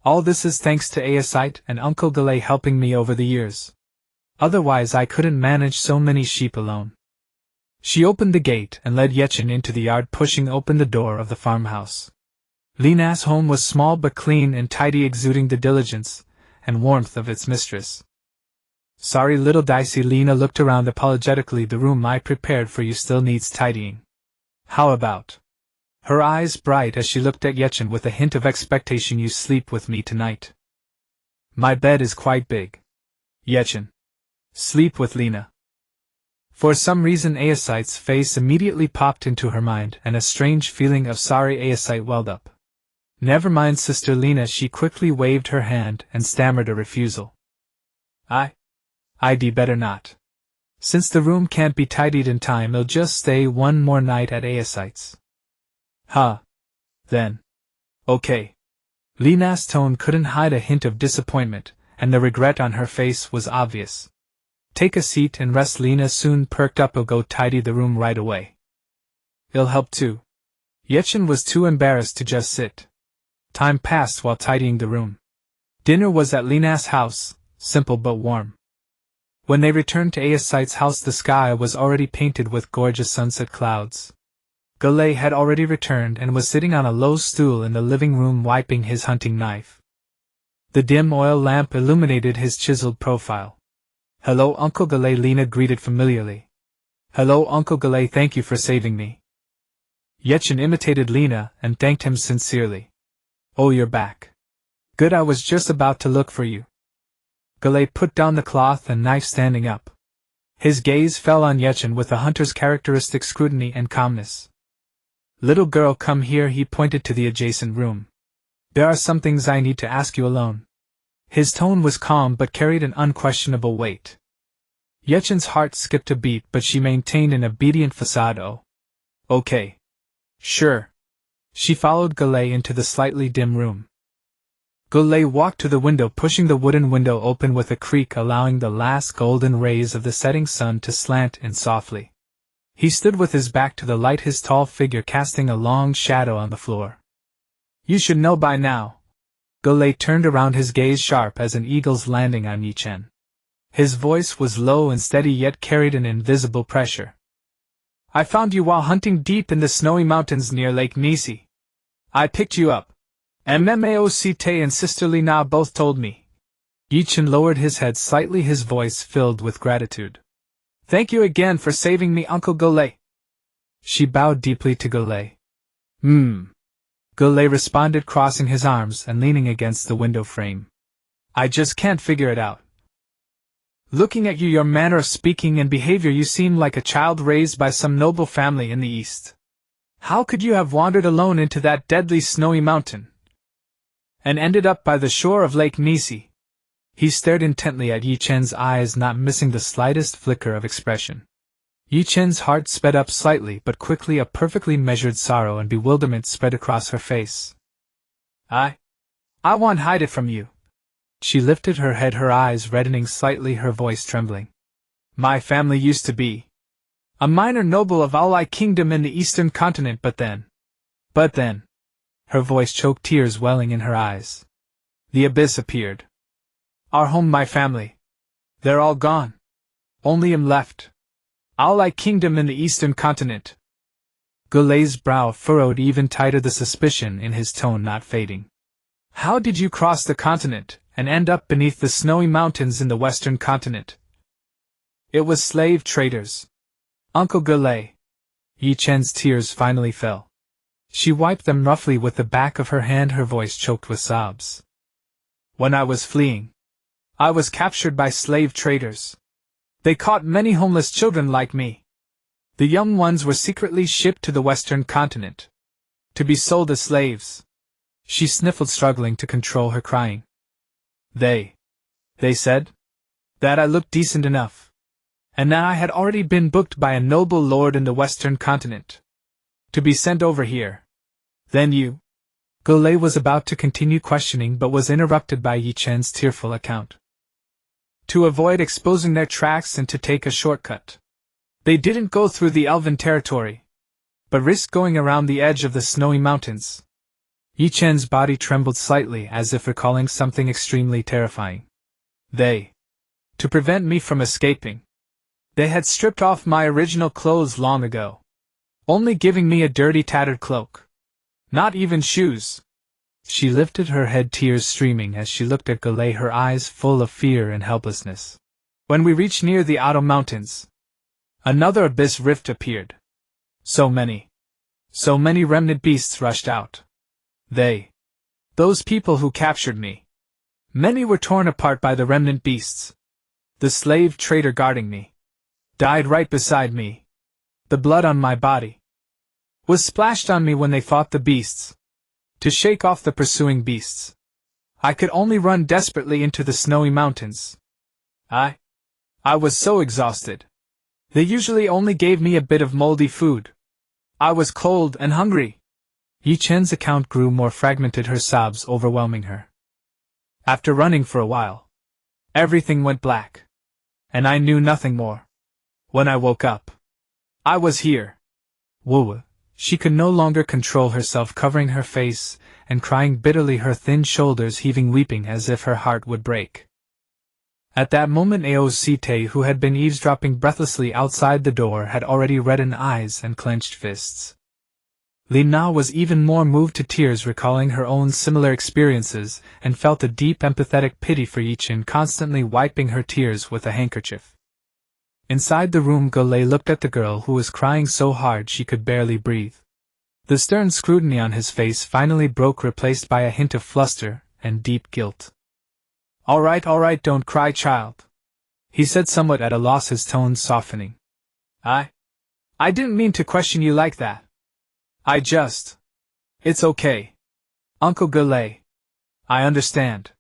all this is thanks to Aesite and Uncle Galay helping me over the years. Otherwise I couldn't manage so many sheep alone. She opened the gate and led Ye Chen into the yard, pushing open the door of the farmhouse. Lena's home was small but clean and tidy, exuding the diligence and warmth of its mistress. Sorry, little Dicey. Lena looked around apologetically. The room I prepared for you still needs tidying. How about? Her eyes bright as she looked at Ye Chen with a hint of expectation. You sleep with me tonight. My bed is quite big. Ye Chen. Sleep with Lena. For some reason Aesite's face immediately popped into her mind, and a strange feeling of sorry Aesite welled up. Never mind, Sister Lena. She quickly waved her hand and stammered a refusal. I'd better not. Since the room can't be tidied in time, I'll just stay one more night at Aesite's. Then. Okay. Lena's tone couldn't hide a hint of disappointment, and the regret on her face was obvious. Take a seat and rest. Lena soon perked up. I'll go tidy the room right away. It'll help too. Ye Chen was too embarrassed to just sit. Time passed while tidying the room. Dinner was at Lena's house, simple but warm. When they returned to Aesite's house, the sky was already painted with gorgeous sunset clouds. Galay had already returned and was sitting on a low stool in the living room wiping his hunting knife. The dim oil lamp illuminated his chiseled profile. Hello, Uncle Galay, Lena greeted familiarly. Hello, Uncle Galay, thank you for saving me. Ye Chen imitated Lena and thanked him sincerely. Oh, you're back. Good, I was just about to look for you. Galay put down the cloth and knife, standing up. His gaze fell on Ye Chen with a hunter's characteristic scrutiny and calmness. Little girl, come here. He pointed to the adjacent room. There are some things I need to ask you alone. His tone was calm but carried an unquestionable weight. Ye Chen's heart skipped a beat, but she maintained an obedient facade. Oh. Okay. Sure. She followed Galay into the slightly dim room. Galay walked to the window, pushing the wooden window open with a creak, allowing the last golden rays of the setting sun to slant in softly. He stood with his back to the light, his tall figure casting a long shadow on the floor. You should know by now. Galay turned around, his gaze sharp as an eagle's landing on Ye Chen. His voice was low and steady, yet carried an invisible pressure. I found you while hunting deep in the snowy mountains near Lake Nisi. I picked you up. Mmaocte and Sister Lina both told me. Ye Chen lowered his head slightly, his voice filled with gratitude. Thank you again for saving me, Uncle Galay. She bowed deeply to Galay. Galay responded, crossing his arms and leaning against the window frame. I just can't figure it out. Looking at you, your manner of speaking and behavior, you seem like a child raised by some noble family in the East. How could you have wandered alone into that deadly snowy mountain? And ended up by the shore of Lake Nisi? He stared intently at Ye Chen's eyes, not missing the slightest flicker of expression. Ye Chen's heart sped up slightly, but quickly a perfectly measured sorrow and bewilderment spread across her face. I won't hide it from you. She lifted her head, her eyes reddening slightly, her voice trembling. My family used to be a minor noble of Alai Kingdom in the Eastern continent, but then, her voice choked, tears welling in her eyes. The abyss appeared. Our home, my family, they're all gone. Only I'm left. Alai Kingdom in the Eastern continent. Gulei's brow furrowed even tighter, the suspicion in his tone not fading. How did you cross the continent and end up beneath the snowy mountains in the Western continent? It was slave traders. Uncle Gulei. Ye Chen's tears finally fell. She wiped them roughly with the back of her hand, her voice choked with sobs. When I was fleeing, I was captured by slave traders. They caught many homeless children like me. The young ones were secretly shipped to the Western continent to be sold as slaves. She sniffled, struggling to control her crying. They said that I looked decent enough, and that I had already been booked by a noble lord in the Western continent to be sent over here. Then you... Gulei was about to continue questioning, but was interrupted by Ye Chen's tearful account. To avoid exposing their tracks and to take a shortcut, they didn't go through the elven territory, but risked going around the edge of the snowy mountains. Ye Chen's body trembled slightly, as if recalling something extremely terrifying. To prevent me from escaping, they had stripped off my original clothes long ago, only giving me a dirty, tattered cloak. Not even shoes. She lifted her head, tears streaming as she looked at Gulei, her eyes full of fear and helplessness. When we reached near the Otto Mountains, another abyss rift appeared. So many remnant beasts rushed out. Those people who captured me, many were torn apart by the remnant beasts. The slave trader guarding me died right beside me. The blood on my body was splashed on me when they fought the beasts. To shake off the pursuing beasts, I could only run desperately into the snowy mountains. I was so exhausted. They usually only gave me a bit of moldy food. I was cold and hungry. Ye Chen's account grew more fragmented, her sobs overwhelming her. After running for a while, everything went black, and I knew nothing more. When I woke up, I was here. Woo. She could no longer control herself, covering her face and crying bitterly, her thin shoulders heaving, weeping as if her heart would break. At that moment, Aosite, who had been eavesdropping breathlessly outside the door, had already reddened eyes and clenched fists. Li Na was even more moved to tears, recalling her own similar experiences, and felt a deep empathetic pity for Ye Chen, constantly wiping her tears with a handkerchief. Inside the room, Gulei looked at the girl, who was crying so hard she could barely breathe. The stern scrutiny on his face finally broke, replaced by a hint of fluster and deep guilt. All right, don't cry, child," he said, somewhat at a loss, his tone softening. I didn't mean to question you like that. It's okay. Uncle Gulei. I understand."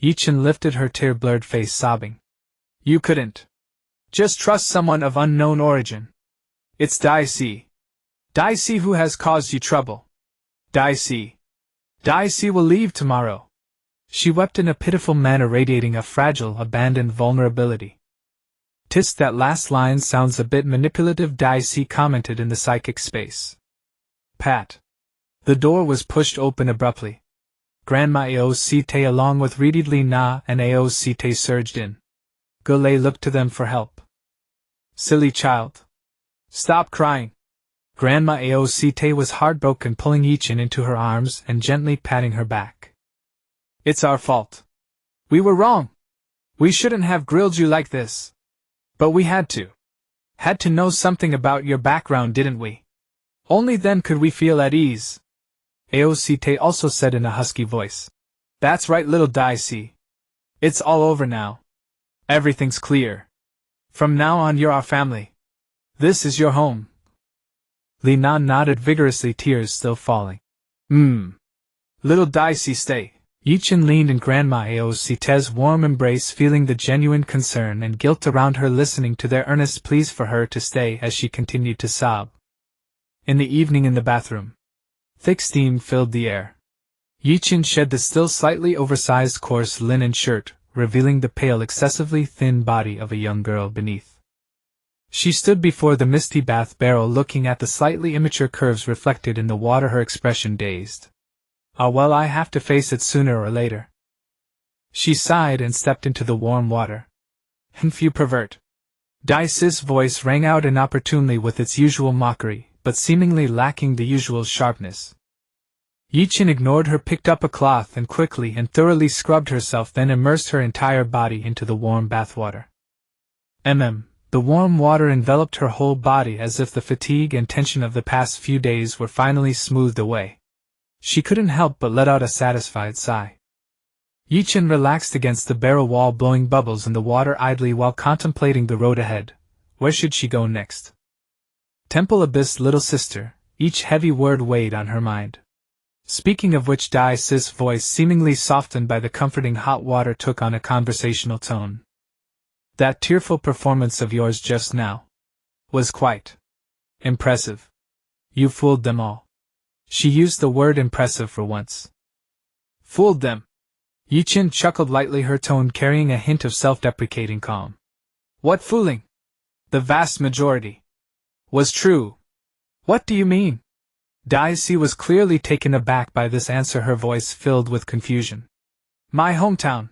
Ye Chen lifted her tear-blurred face, sobbing. "You couldn't just trust someone of unknown origin. It's Dai Si who has caused you trouble. Dai Si will leave tomorrow." She wept in a pitiful manner, radiating a fragile, abandoned vulnerability. "Tis, that last line sounds a bit manipulative," Dai Si commented in the psychic space. Pat. The door was pushed open abruptly. Grandma Aosite along with Reedy Li Na and Aosite surged in. Gulei looked to them for help. "Silly child. Stop crying." Grandma Aosite was heartbroken, pulling Ye Chen into her arms and gently patting her back. "It's our fault. We were wrong. We shouldn't have grilled you like this. But we had to. Had to know something about your background, didn't we? Only then could we feel at ease." Aosite also said in a husky voice. "That's right, little Dai Si. It's all over now. Everything's clear. From now on you're our family. This is your home. Li Na nodded vigorously, tears still falling. Little Dicey, stay. Ye Chen leaned in Grandma Ao's warm embrace, feeling the genuine concern and guilt around her, listening to their earnest pleas for her to stay as she continued to sob. In the evening in the bathroom, thick steam filled the air. Ye Chen shed the still slightly oversized coarse linen shirt, revealing the pale, excessively thin body of a young girl beneath. She stood before the misty bath barrel, looking at the slightly immature curves reflected in the water, her expression dazed. Ah, well, I have to face it sooner or later. She sighed and stepped into the warm water. You pervert. Dai's voice rang out inopportunely with its usual mockery, but seemingly lacking the usual sharpness. Ye Chen ignored her, picked up a cloth and quickly and thoroughly scrubbed herself, then immersed her entire body into the warm bathwater. The warm water enveloped her whole body as if the fatigue and tension of the past few days were finally smoothed away. She couldn't help but let out a satisfied sigh. Ye Chen relaxed against the barrel wall, blowing bubbles in the water idly while contemplating the road ahead. Where should she go next? Temple Abyss, little sister. Each heavy word weighed on her mind. Speaking of which, Dai's voice, seemingly softened by the comforting hot water, took on a conversational tone. That tearful performance of yours just now was quite impressive. You fooled them all. She used the word impressive for once. Fooled them. Ye Chen chuckled lightly, her tone carrying a hint of self-deprecating calm. What fooling? The vast majority was true. What do you mean? Daisy was clearly taken aback by this answer, her voice filled with confusion. My hometown,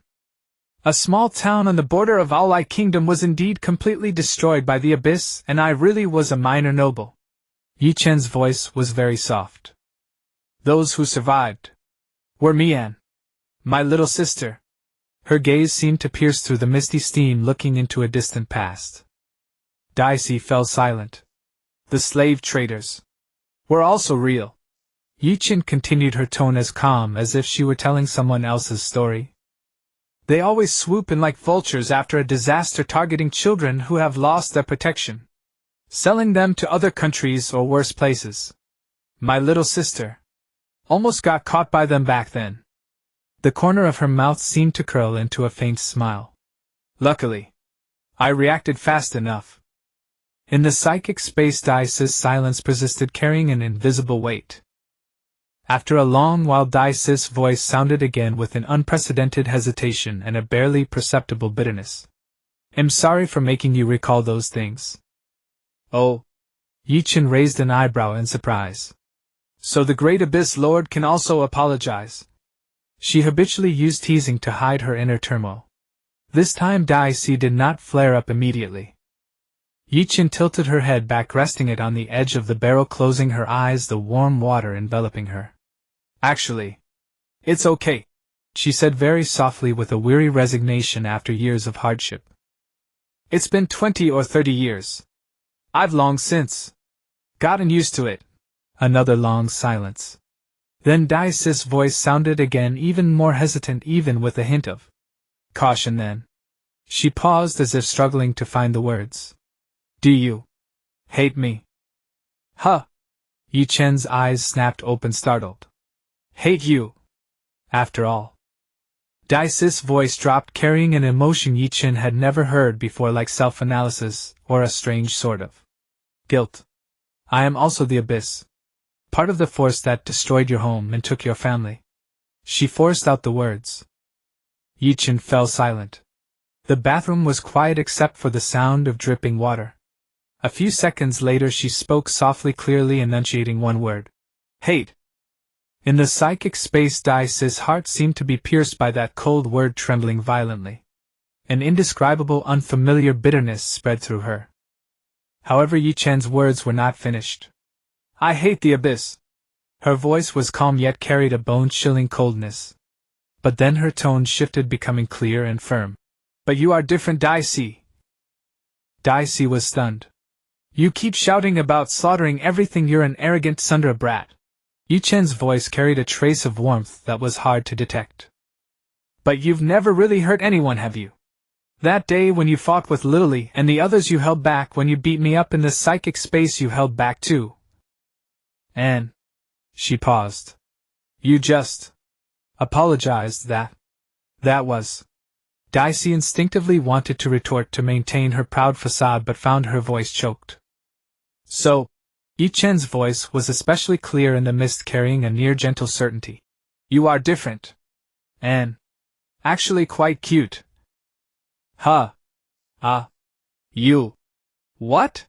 a small town on the border of Alai Kingdom, was indeed completely destroyed by the abyss, and I really was a minor noble. Ye Chen's voice was very soft. Those who survived were me and my little sister. Her gaze seemed to pierce through the misty steam, looking into a distant past. Daisy fell silent. The slave traders were also real. Ye Chen continued, her tone as calm as if she were telling someone else's story. They always swoop in like vultures after a disaster, targeting children who have lost their protection, selling them to other countries or worse places. My little sister almost got caught by them back then. The corner of her mouth seemed to curl into a faint smile. Luckily, I reacted fast enough. In the psychic space, Dai's silence persisted, carrying an invisible weight. After a long while, Dai's voice sounded again with an unprecedented hesitation and a barely perceptible bitterness. I'm sorry for making you recall those things. Oh. Ye Chen raised an eyebrow in surprise. So the Great Abyss Lord can also apologize. She habitually used teasing to hide her inner turmoil. This time Daisy did not flare up immediately. Ye Chen tilted her head back, resting it on the edge of the barrel, closing her eyes, the warm water enveloping her. Actually, it's okay, she said very softly, with a weary resignation after years of hardship. It's been 20 or 30 years. I've long since gotten used to it. Another long silence. Then Dai's voice sounded again, even more hesitant, even with a hint of caution. Then she paused, as if struggling to find the words. Do you hate me? Huh? Ye Chen's eyes snapped open, startled. Hate you? After all. Dai's voice dropped, carrying an emotion Ye Chen had never heard before, like self-analysis, or a strange sort of guilt. I am also the Abyss. Part of the force that destroyed your home and took your family. She forced out the words. Ye Chen fell silent. The bathroom was quiet except for the sound of dripping water. A few seconds later she spoke softly, clearly enunciating one word. Hate. In the psychic space, Dai's heart seemed to be pierced by that cold word, trembling violently. An indescribable, unfamiliar bitterness spread through her. However, Ye Chen's words were not finished. I hate the Abyss. Her voice was calm yet carried a bone-chilling coldness. But then her tone shifted, becoming clear and firm. But you are different, Daisy. Daisy was stunned. You keep shouting about slaughtering everything. You're an arrogant Tsundere brat. Ye Chen's voice carried a trace of warmth that was hard to detect. But you've never really hurt anyone, have you? That day when you fought with Lily and the others, you held back. When you beat me up in the psychic space, you held back too. And she paused. You just apologized. That was. Dicey instinctively wanted to retort to maintain her proud facade but found her voice choked. So, Ye Chen's voice was especially clear in the mist, carrying a near gentle certainty. You are different. And actually quite cute. Huh. You. What?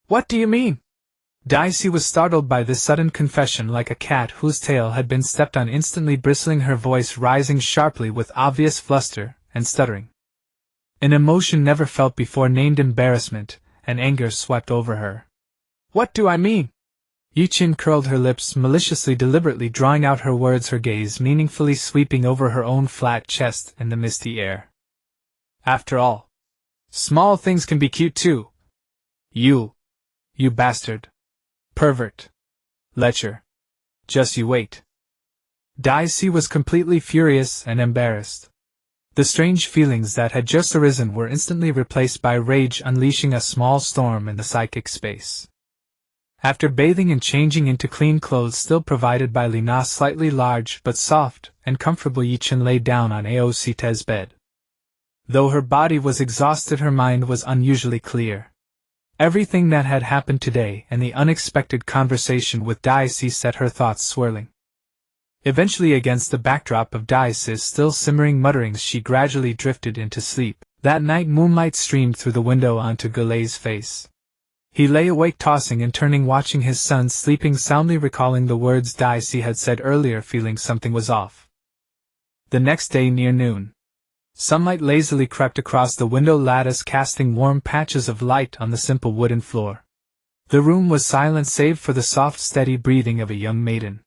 What do you mean? Dicey was startled by this sudden confession, like a cat whose tail had been stepped on, instantly bristling, her voice rising sharply with obvious fluster and stuttering. An emotion never felt before, named embarrassment and anger, swept over her. What do I mean? Ye Chen curled her lips maliciously, deliberately drawing out her words, her gaze meaningfully sweeping over her own flat chest in the misty air. After all, small things can be cute too. You bastard. Pervert. Lecher. Just you wait. Dicey was completely furious and embarrassed. The strange feelings that had just arisen were instantly replaced by rage, unleashing a small storm in the psychic space. After bathing and changing into clean clothes still provided by Lina's slightly large but soft and comfortable, Ye Chen lay down on Aosite's bed. Though her body was exhausted, her mind was unusually clear. Everything that had happened today and the unexpected conversation with Dicey set her thoughts swirling. Eventually, against the backdrop of Dicey's still simmering mutterings, she gradually drifted into sleep. That night, moonlight streamed through the window onto Goulet's face. He lay awake, tossing and turning, watching his son sleeping soundly, recalling the words Dicey had said earlier, feeling something was off. The next day, near noon, sunlight lazily crept across the window lattice, casting warm patches of light on the simple wooden floor. The room was silent save for the soft, steady breathing of a young maiden.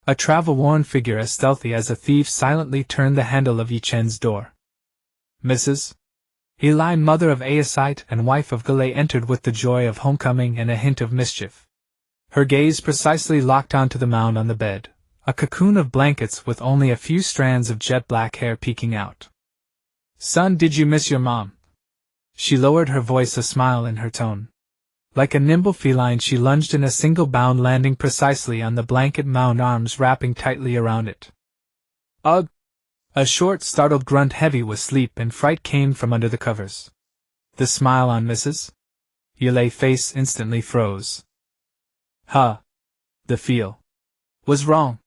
A travel-worn figure, as stealthy as a thief, silently turned the handle of Ye Chen's door. Mrs. Eli, mother of Aosite and wife of Goulet, entered with the joy of homecoming and a hint of mischief. Her gaze precisely locked onto the mound on the bed, a cocoon of blankets with only a few strands of jet-black hair peeking out. Son, did you miss your mom? She lowered her voice, a smile in her tone. Like a nimble feline, she lunged in a single bound, landing precisely on the blanket mound, arms wrapping tightly around it. Ugh! A short, startled grunt heavy with sleep and fright came from under the covers. The smile on Mrs. Yele's face instantly froze. The feel was wrong.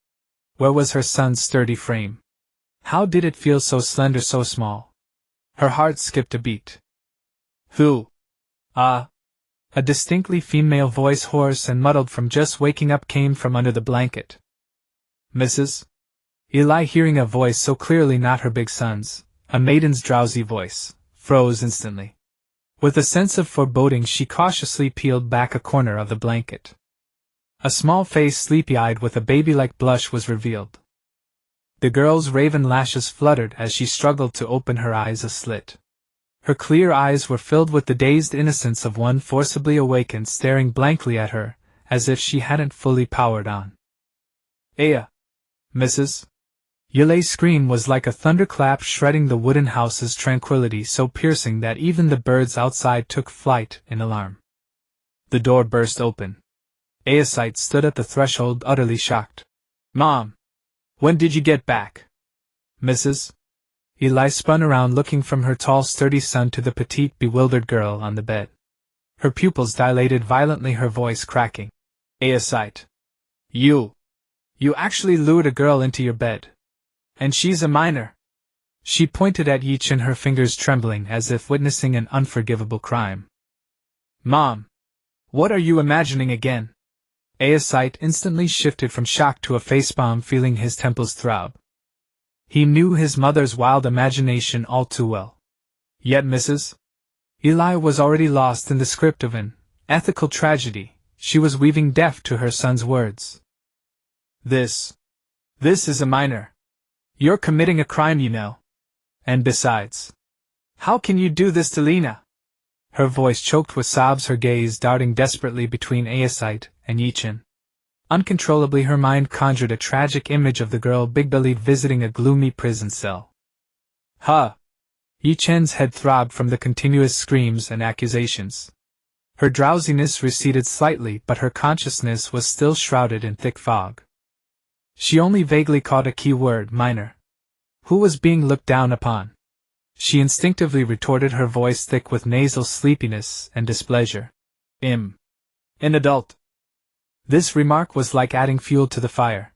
Where was her son's sturdy frame? How did it feel so slender, so small? Her heart skipped a beat. Who? A distinctly female voice, hoarse and muddled from just waking up, came from under the blanket. Mrs. Eli, hearing a voice so clearly not her big son's, a maiden's drowsy voice, froze instantly. With a sense of foreboding, she cautiously peeled back a corner of the blanket. A small face, sleepy-eyed with a baby-like blush, was revealed. The girl's raven lashes fluttered as she struggled to open her eyes a slit. Her clear eyes were filled with the dazed innocence of one forcibly awakened, staring blankly at her, as if she hadn't fully powered on. Mrs. Yele's scream was like a thunderclap, shredding the wooden house's tranquility, so piercing that even the birds outside took flight in alarm. The door burst open. Aosite stood at the threshold, utterly shocked. Mom! When did you get back? Mrs. Eli spun around, looking from her tall, sturdy son to the petite, bewildered girl on the bed. Her pupils dilated violently, her voice cracking. Aosite! You actually lured a girl into your bed. And she's a minor. She pointed at Ye Chen, her fingers trembling as if witnessing an unforgivable crime. Mom! What are you imagining again? Aosite instantly shifted from shock to a facepalm, feeling his temples throb. He knew his mother's wild imagination all too well. Yet Mrs. Eli was already lost in the script of an ethical tragedy. She was weaving deaf to her son's words. This is a minor. You're committing a crime, you know. And besides, how can you do this to Lina? Her voice choked with sobs, her gaze darting desperately between Aosite and Ye Chen. Uncontrollably, her mind conjured a tragic image of the girl, big-bellied, visiting a gloomy prison cell. Huh! Ye Chen's head throbbed from the continuous screams and accusations. Her drowsiness receded slightly, but her consciousness was still shrouded in thick fog. She only vaguely caught a key word, minor. Who was being looked down upon? She instinctively retorted, her voice thick with nasal sleepiness and displeasure. An adult. This remark was like adding fuel to the fire.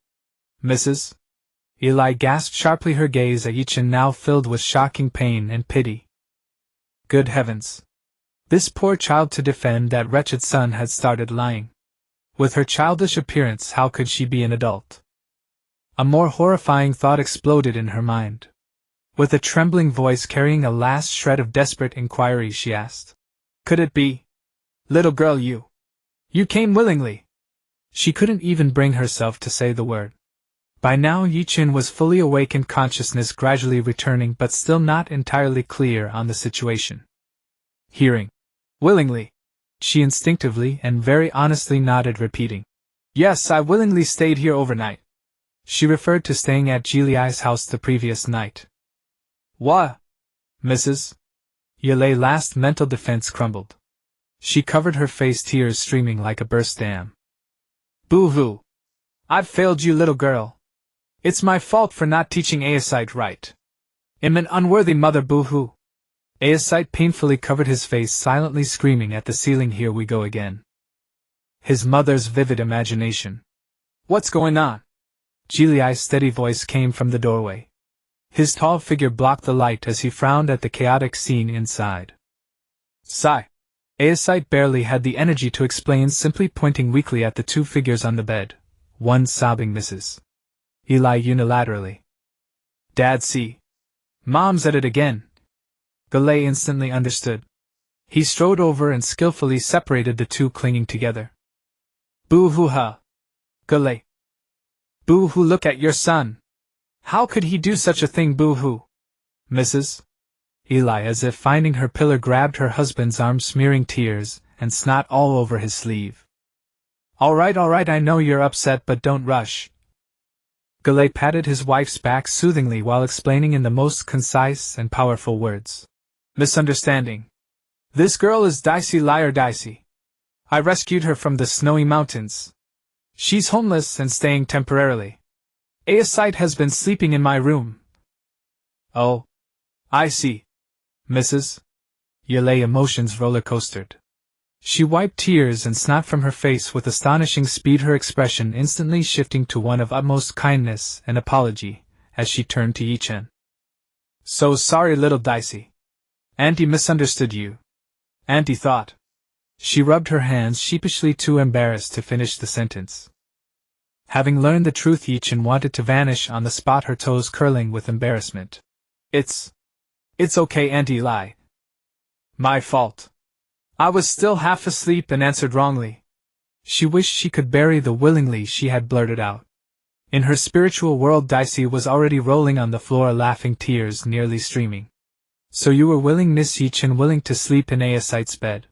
Mrs. Eli gasped sharply, her gaze at Ye Chen now filled with shocking pain and pity. Good heavens! This poor child, to defend that wretched son, had started lying. With her childish appearance, how could she be an adult? A more horrifying thought exploded in her mind. With a trembling voice carrying a last shred of desperate inquiry, she asked, "Could it be? Little girl, you came willingly?" She couldn't even bring herself to say the word. By now Ye Chen was fully awake and consciousness gradually returning, but still not entirely clear on the situation. Hearing willingly, she instinctively and very honestly nodded, repeating, "Yes, I willingly stayed here overnight." She referred to staying at Jiliai's house the previous night. What? Mrs. Yale's last mental defense crumbled. She covered her face, tears streaming like a burst dam. Boo-hoo! I've failed you, little girl. It's my fault for not teaching Aesite right. I'm an unworthy mother, boo-hoo. Aesite painfully covered his face, silently screaming at the ceiling, "Here we go again." His mother's vivid imagination. What's going on? Jiliai's steady voice came from the doorway. His tall figure blocked the light as he frowned at the chaotic scene inside. Sigh. Aesite barely had the energy to explain, simply pointing weakly at the two figures on the bed, one sobbing Mrs. Eli unilaterally. Dad, see. Mom's at it again. Galay instantly understood. He strode over and skillfully separated the two clinging together. Boo-hoo-ha. Galay. Boo-hoo, look at your son. How could he do such a thing, boo-hoo? Mrs. Eli, as if finding her pillar, grabbed her husband's arm, smearing tears and snot all over his sleeve. All right, I know you're upset, but don't rush. Galay patted his wife's back soothingly while explaining in the most concise and powerful words. Misunderstanding. This girl is Dicey Liar Dicey. I rescued her from the snowy mountains. She's homeless and staying temporarily. Aesite has been sleeping in my room. Oh. I see. Mrs. Yale's emotions roller-coastered. She wiped tears and snot from her face with astonishing speed, her expression instantly shifting to one of utmost kindness and apology, as she turned to Ye Chen. So sorry, little Dicey. Auntie misunderstood you. Auntie thought. She rubbed her hands sheepishly, too embarrassed to finish the sentence. Having learned the truth, Ye Chen wanted to vanish on the spot, her toes curling with embarrassment. It's okay, Auntie Eli. My fault. I was still half asleep and answered wrongly. She wished she could bury the willingly she had blurted out. In her spiritual world, Dicey was already rolling on the floor, laughing, tears nearly streaming. So you were willing, Miss Ye Chen, willing to sleep in Aesite's bed.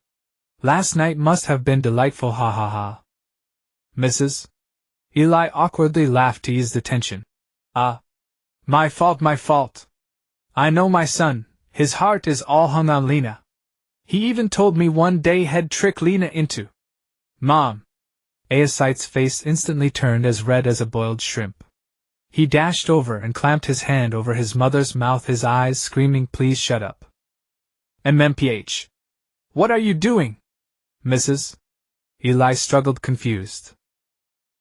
Last night must have been delightful, ha ha ha. Mrs. Eli awkwardly laughed to ease the tension. My fault. I know my son, his heart is all hung on Lena. He even told me one day he'd trick Lena into. Mom. Aesite's face instantly turned as red as a boiled shrimp. He dashed over and clamped his hand over his mother's mouth, his eyes screaming, "Please shut up." MMPH. What are you doing? Mrs. Eli struggled, confused.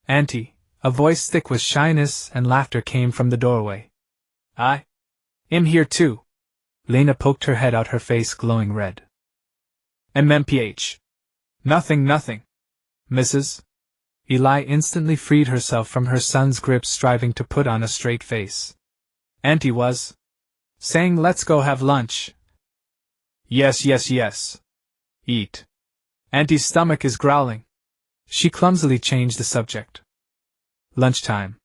Auntie, a voice thick with shyness and laughter came from the doorway. I'm here too. Lena poked her head out, her face glowing red. MMPH. Nothing. Mrs. Eli instantly freed herself from her son's grip, striving to put on a straight face. Auntie was saying, let's go have lunch. Yes. Eat. Auntie's stomach is growling. She clumsily changed the subject. Lunchtime.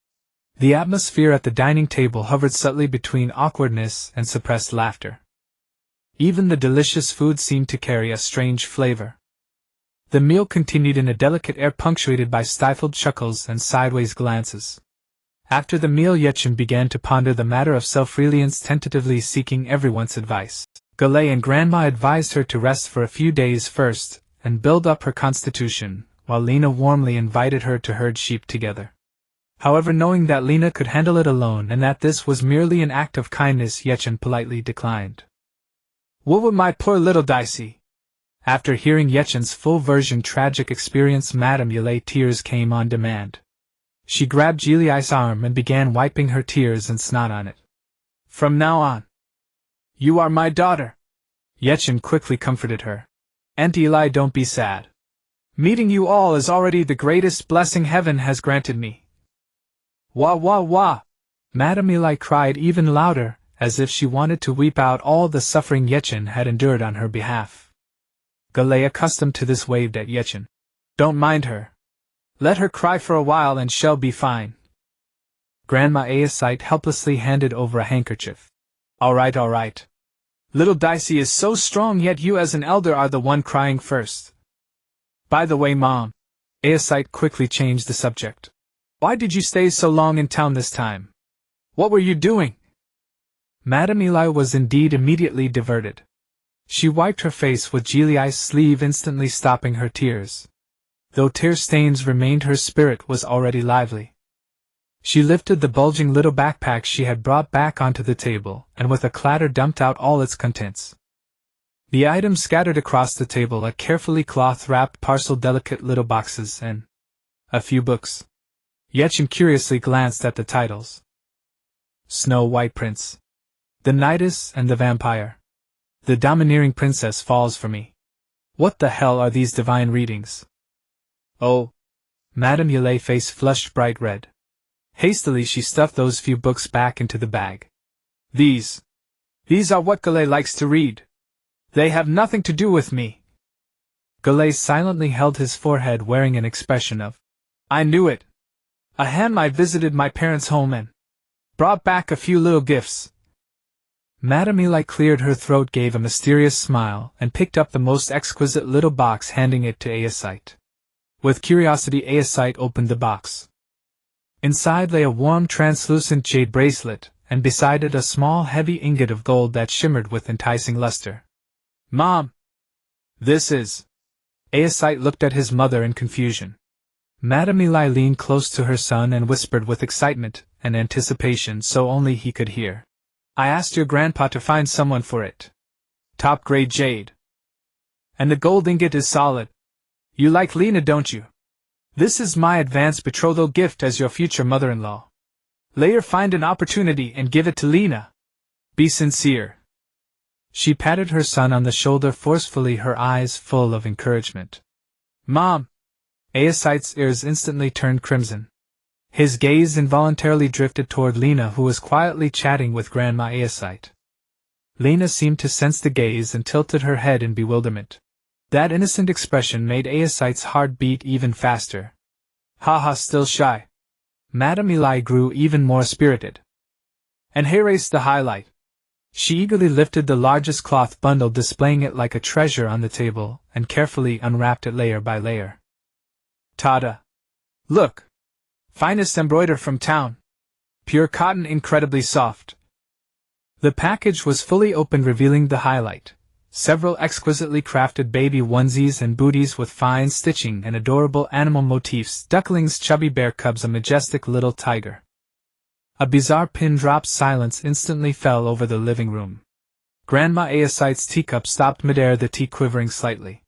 The atmosphere at the dining table hovered subtly between awkwardness and suppressed laughter. Even the delicious food seemed to carry a strange flavor. The meal continued in a delicate air, punctuated by stifled chuckles and sideways glances. After the meal, Ye Chen began to ponder the matter of self-reliance, tentatively seeking everyone's advice. Galay and Grandma advised her to rest for a few days first, and build up her constitution, while Lina warmly invited her to herd sheep together. However, knowing that Lina could handle it alone and that this was merely an act of kindness, Ye Chen politely declined. "What would my poor little Dicey?" After hearing Ye Chen's full version tragic experience, Madame Yelay tears came on demand. She grabbed Jiliai's arm and began wiping her tears and snot on it. "From now on, you are my daughter," Ye Chen quickly comforted her. "Aunt Eli, don't be sad. Meeting you all is already the greatest blessing heaven has granted me." "Wah wah wah!" Madame Eli cried even louder, as if she wanted to weep out all the suffering Ye Chen had endured on her behalf. Galay, accustomed to this, waved at Ye Chen. "Don't mind her. Let her cry for a while and she'll be fine." Grandma Aesite helplessly handed over a handkerchief. All right. Little Dicey is so strong, yet you as an elder are the one crying first. By the way, Mom," Aesite quickly changed the subject. "Why did you stay so long in town this time? What were you doing?" Madame Eli was indeed immediately diverted. She wiped her face with Jiliai's sleeve, instantly stopping her tears. Though tear stains remained, her spirit was already lively. She lifted the bulging little backpack she had brought back onto the table, and with a clatter dumped out all its contents. The items scattered across the table, a carefully cloth-wrapped parcel, delicate little boxes, and a few books. Ye Chen curiously glanced at the titles. Snow White Prince, The Knightess and the Vampire, The Domineering Princess Falls for Me. What the hell are these divine readings? Oh! Madame Yelay face flushed bright red. Hastily she stuffed those few books back into the bag. These are what Galay likes to read. They have nothing to do with me." Galay silently held his forehead, wearing an expression of, "I knew it. A ham I visited my parents' home and brought back a few little gifts." Madame Eli cleared her throat, gave a mysterious smile, and picked up the most exquisite little box, handing it to Aesite. With curiosity, Aesite opened the box. Inside lay a warm, translucent jade bracelet, and beside it a small, heavy ingot of gold that shimmered with enticing luster. "Mom! This is—" Aesite looked at his mother in confusion. Madame Eli leaned close to her son and whispered with excitement and anticipation so only he could hear. "I asked your grandpa to find someone for it. Top-grade jade. And the gold ingot is solid. You like Lina, don't you? This is my advance betrothal gift as your future mother-in-law. Later find an opportunity and give it to Lina. Be sincere." She patted her son on the shoulder forcefully, her eyes full of encouragement. "Mom!" Aesite's ears instantly turned crimson. His gaze involuntarily drifted toward Lina, who was quietly chatting with Grandma Aesite. Lina seemed to sense the gaze and tilted her head in bewilderment. That innocent expression made Aesite's heart beat even faster. "Ha, still shy." Madame Eli grew even more spirited. "And here's the highlight." She eagerly lifted the largest cloth bundle, displaying it like a treasure on the table, and carefully unwrapped it layer by layer. "Ta-da! Look! Finest embroider from town. Pure cotton, incredibly soft." The package was fully opened, revealing the highlight. Several exquisitely crafted baby onesies and booties with fine stitching and adorable animal motifs: ducklings, chubby bear cubs, a majestic little tiger. A bizarre pin-drop silence instantly fell over the living room. Grandma Aesite's teacup stopped midair, the tea quivering slightly.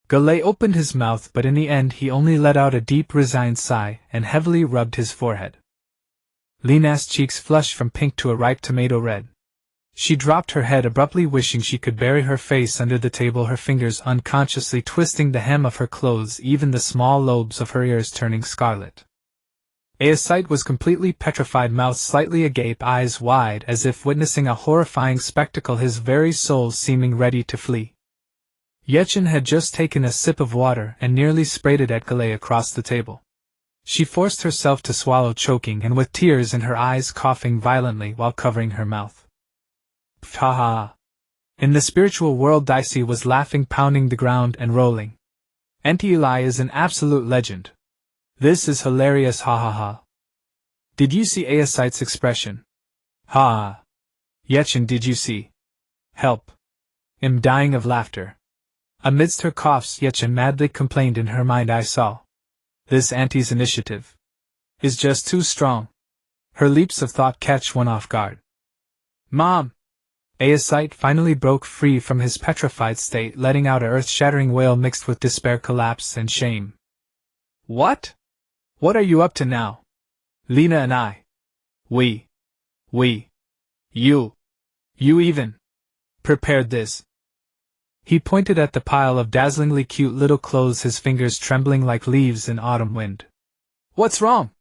Galay opened his mouth, but in the end he only let out a deep, resigned sigh and heavily rubbed his forehead. Lina's cheeks flushed from pink to a ripe tomato red. She dropped her head abruptly, wishing she could bury her face under the table, her fingers unconsciously twisting the hem of her clothes, even the small lobes of her ears turning scarlet. Aesite was completely petrified, mouth slightly agape, eyes wide as if witnessing a horrifying spectacle, his very soul seeming ready to flee. Ye Chen had just taken a sip of water and nearly sprayed it at Galay across the table. She forced herself to swallow, choking and with tears in her eyes, coughing violently while covering her mouth. Ha ha! In the spiritual world, Dicey was laughing, pounding the ground and rolling. "Auntie Eli is an absolute legend. This is hilarious, ha ha ha." Did you see Aesite's expression? Ha! Ye Chen, did you see? Help! I'm dying of laughter. Amidst her coughs, Ye Chen madly complained in her mind, I saw. This auntie's initiative is just too strong. Her leaps of thought catch one off guard. Mom! Aesite finally broke free from his petrified state, letting out a earth-shattering wail mixed with despair, collapse, and shame. What? What are you up to now? Lina and I. You even prepared this. He pointed at the pile of dazzlingly cute little clothes, his fingers trembling like leaves in autumn wind. What's wrong?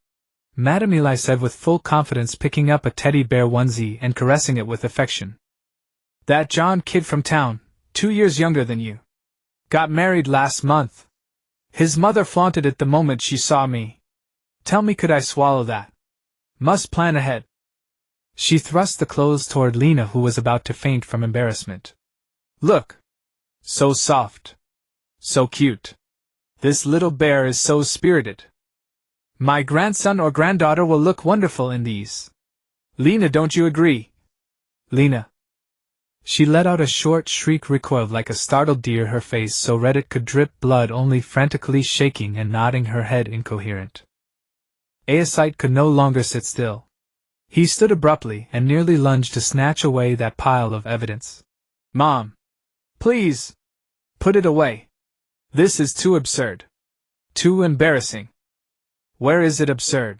Madame Eli said with full confidence, picking up a teddy bear onesie and caressing it with affection. That John kid from town, 2 years younger than you. Got married last month. His mother flaunted it the moment she saw me. Tell me, could I swallow that? Must plan ahead. She thrust the clothes toward Lina, who was about to faint from embarrassment. Look! So soft. So cute. This little bear is so spirited. My grandson or granddaughter will look wonderful in these. Lina, don't you agree? Lina. She let out a short shriek, recoiled like a startled deer, her face so red it could drip blood, only frantically shaking and nodding her head incoherent. Aesite could no longer sit still. He stood abruptly and nearly lunged to snatch away that pile of evidence. Mom! Please! Put it away. This is too absurd. Too embarrassing. Where is it absurd?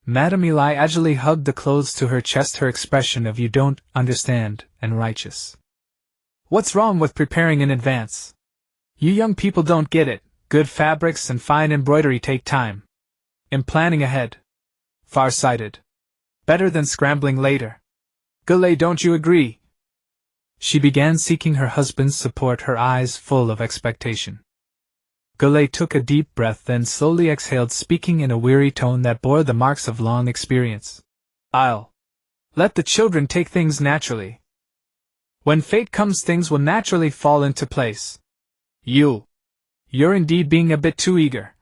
Madame Eli agilely hugged the clothes to her chest, her expression of you don't understand and righteous. What's wrong with preparing in advance? You young people don't get it. Good fabrics and fine embroidery take time. In planning ahead. Far-sighted. Better than scrambling later. Gule, don't you agree? She began seeking her husband's support, her eyes full of expectation. Gule took a deep breath, then slowly exhaled, speaking in a weary tone that bore the marks of long experience. I'll let the children take things naturally. When fate comes, things will naturally fall into place. You're indeed being a bit too eager.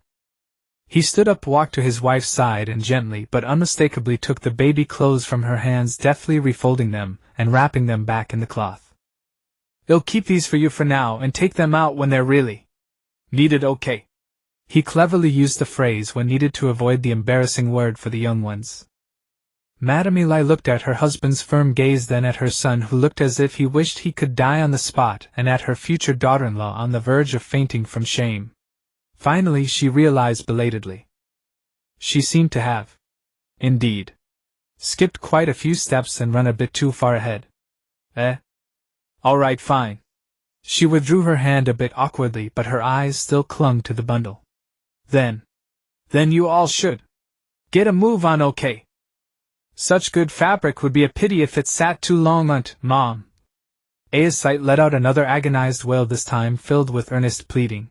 He stood up, walked to his wife's side, and gently but unmistakably took the baby clothes from her hands, deftly refolding them and wrapping them back in the cloth. I'll keep these for you for now and take them out when they're really needed, okay? He cleverly used the phrase when needed to avoid the embarrassing word for the young ones. Madame Eli looked at her husband's firm gaze, then at her son, who looked as if he wished he could die on the spot, and at her future daughter-in-law on the verge of fainting from shame. Finally she realized belatedly. She seemed to have, indeed, skipped quite a few steps and run a bit too far ahead. All right, fine. She withdrew her hand a bit awkwardly, but her eyes still clung to the bundle. Then you all should get a move on, okay? Such good fabric would be a pity if it sat too long on Mom. Aesite let out another agonized wail, this time filled with earnest pleading.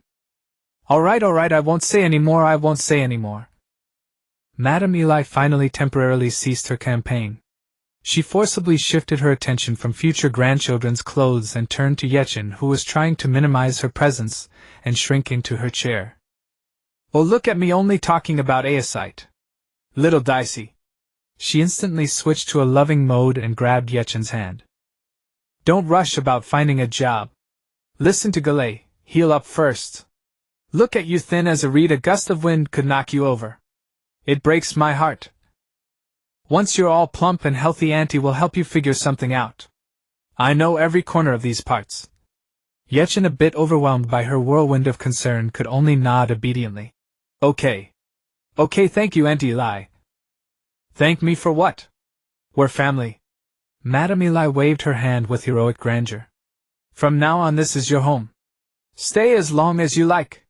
All right, I won't say any more. Madame Eli finally temporarily ceased her campaign. She forcibly shifted her attention from future grandchildren's clothes and turned to Ye Chen, who was trying to minimize her presence and shrink into her chair. Oh, look at me only talking about Aesite. Little dicey. She instantly switched to a loving mode and grabbed Ye Chen's hand. Don't rush about finding a job. Listen to Gule, heal up first. Look at you, thin as a reed, a gust of wind could knock you over. It breaks my heart. Once you're all plump and healthy, Auntie will help you figure something out. I know every corner of these parts. Ye Chen, a bit overwhelmed by her whirlwind of concern, could only nod obediently. Okay, thank you, Auntie Eli. Thank me for what? We're family. Madame Eli waved her hand with heroic grandeur. From now on, this is your home. Stay as long as you like.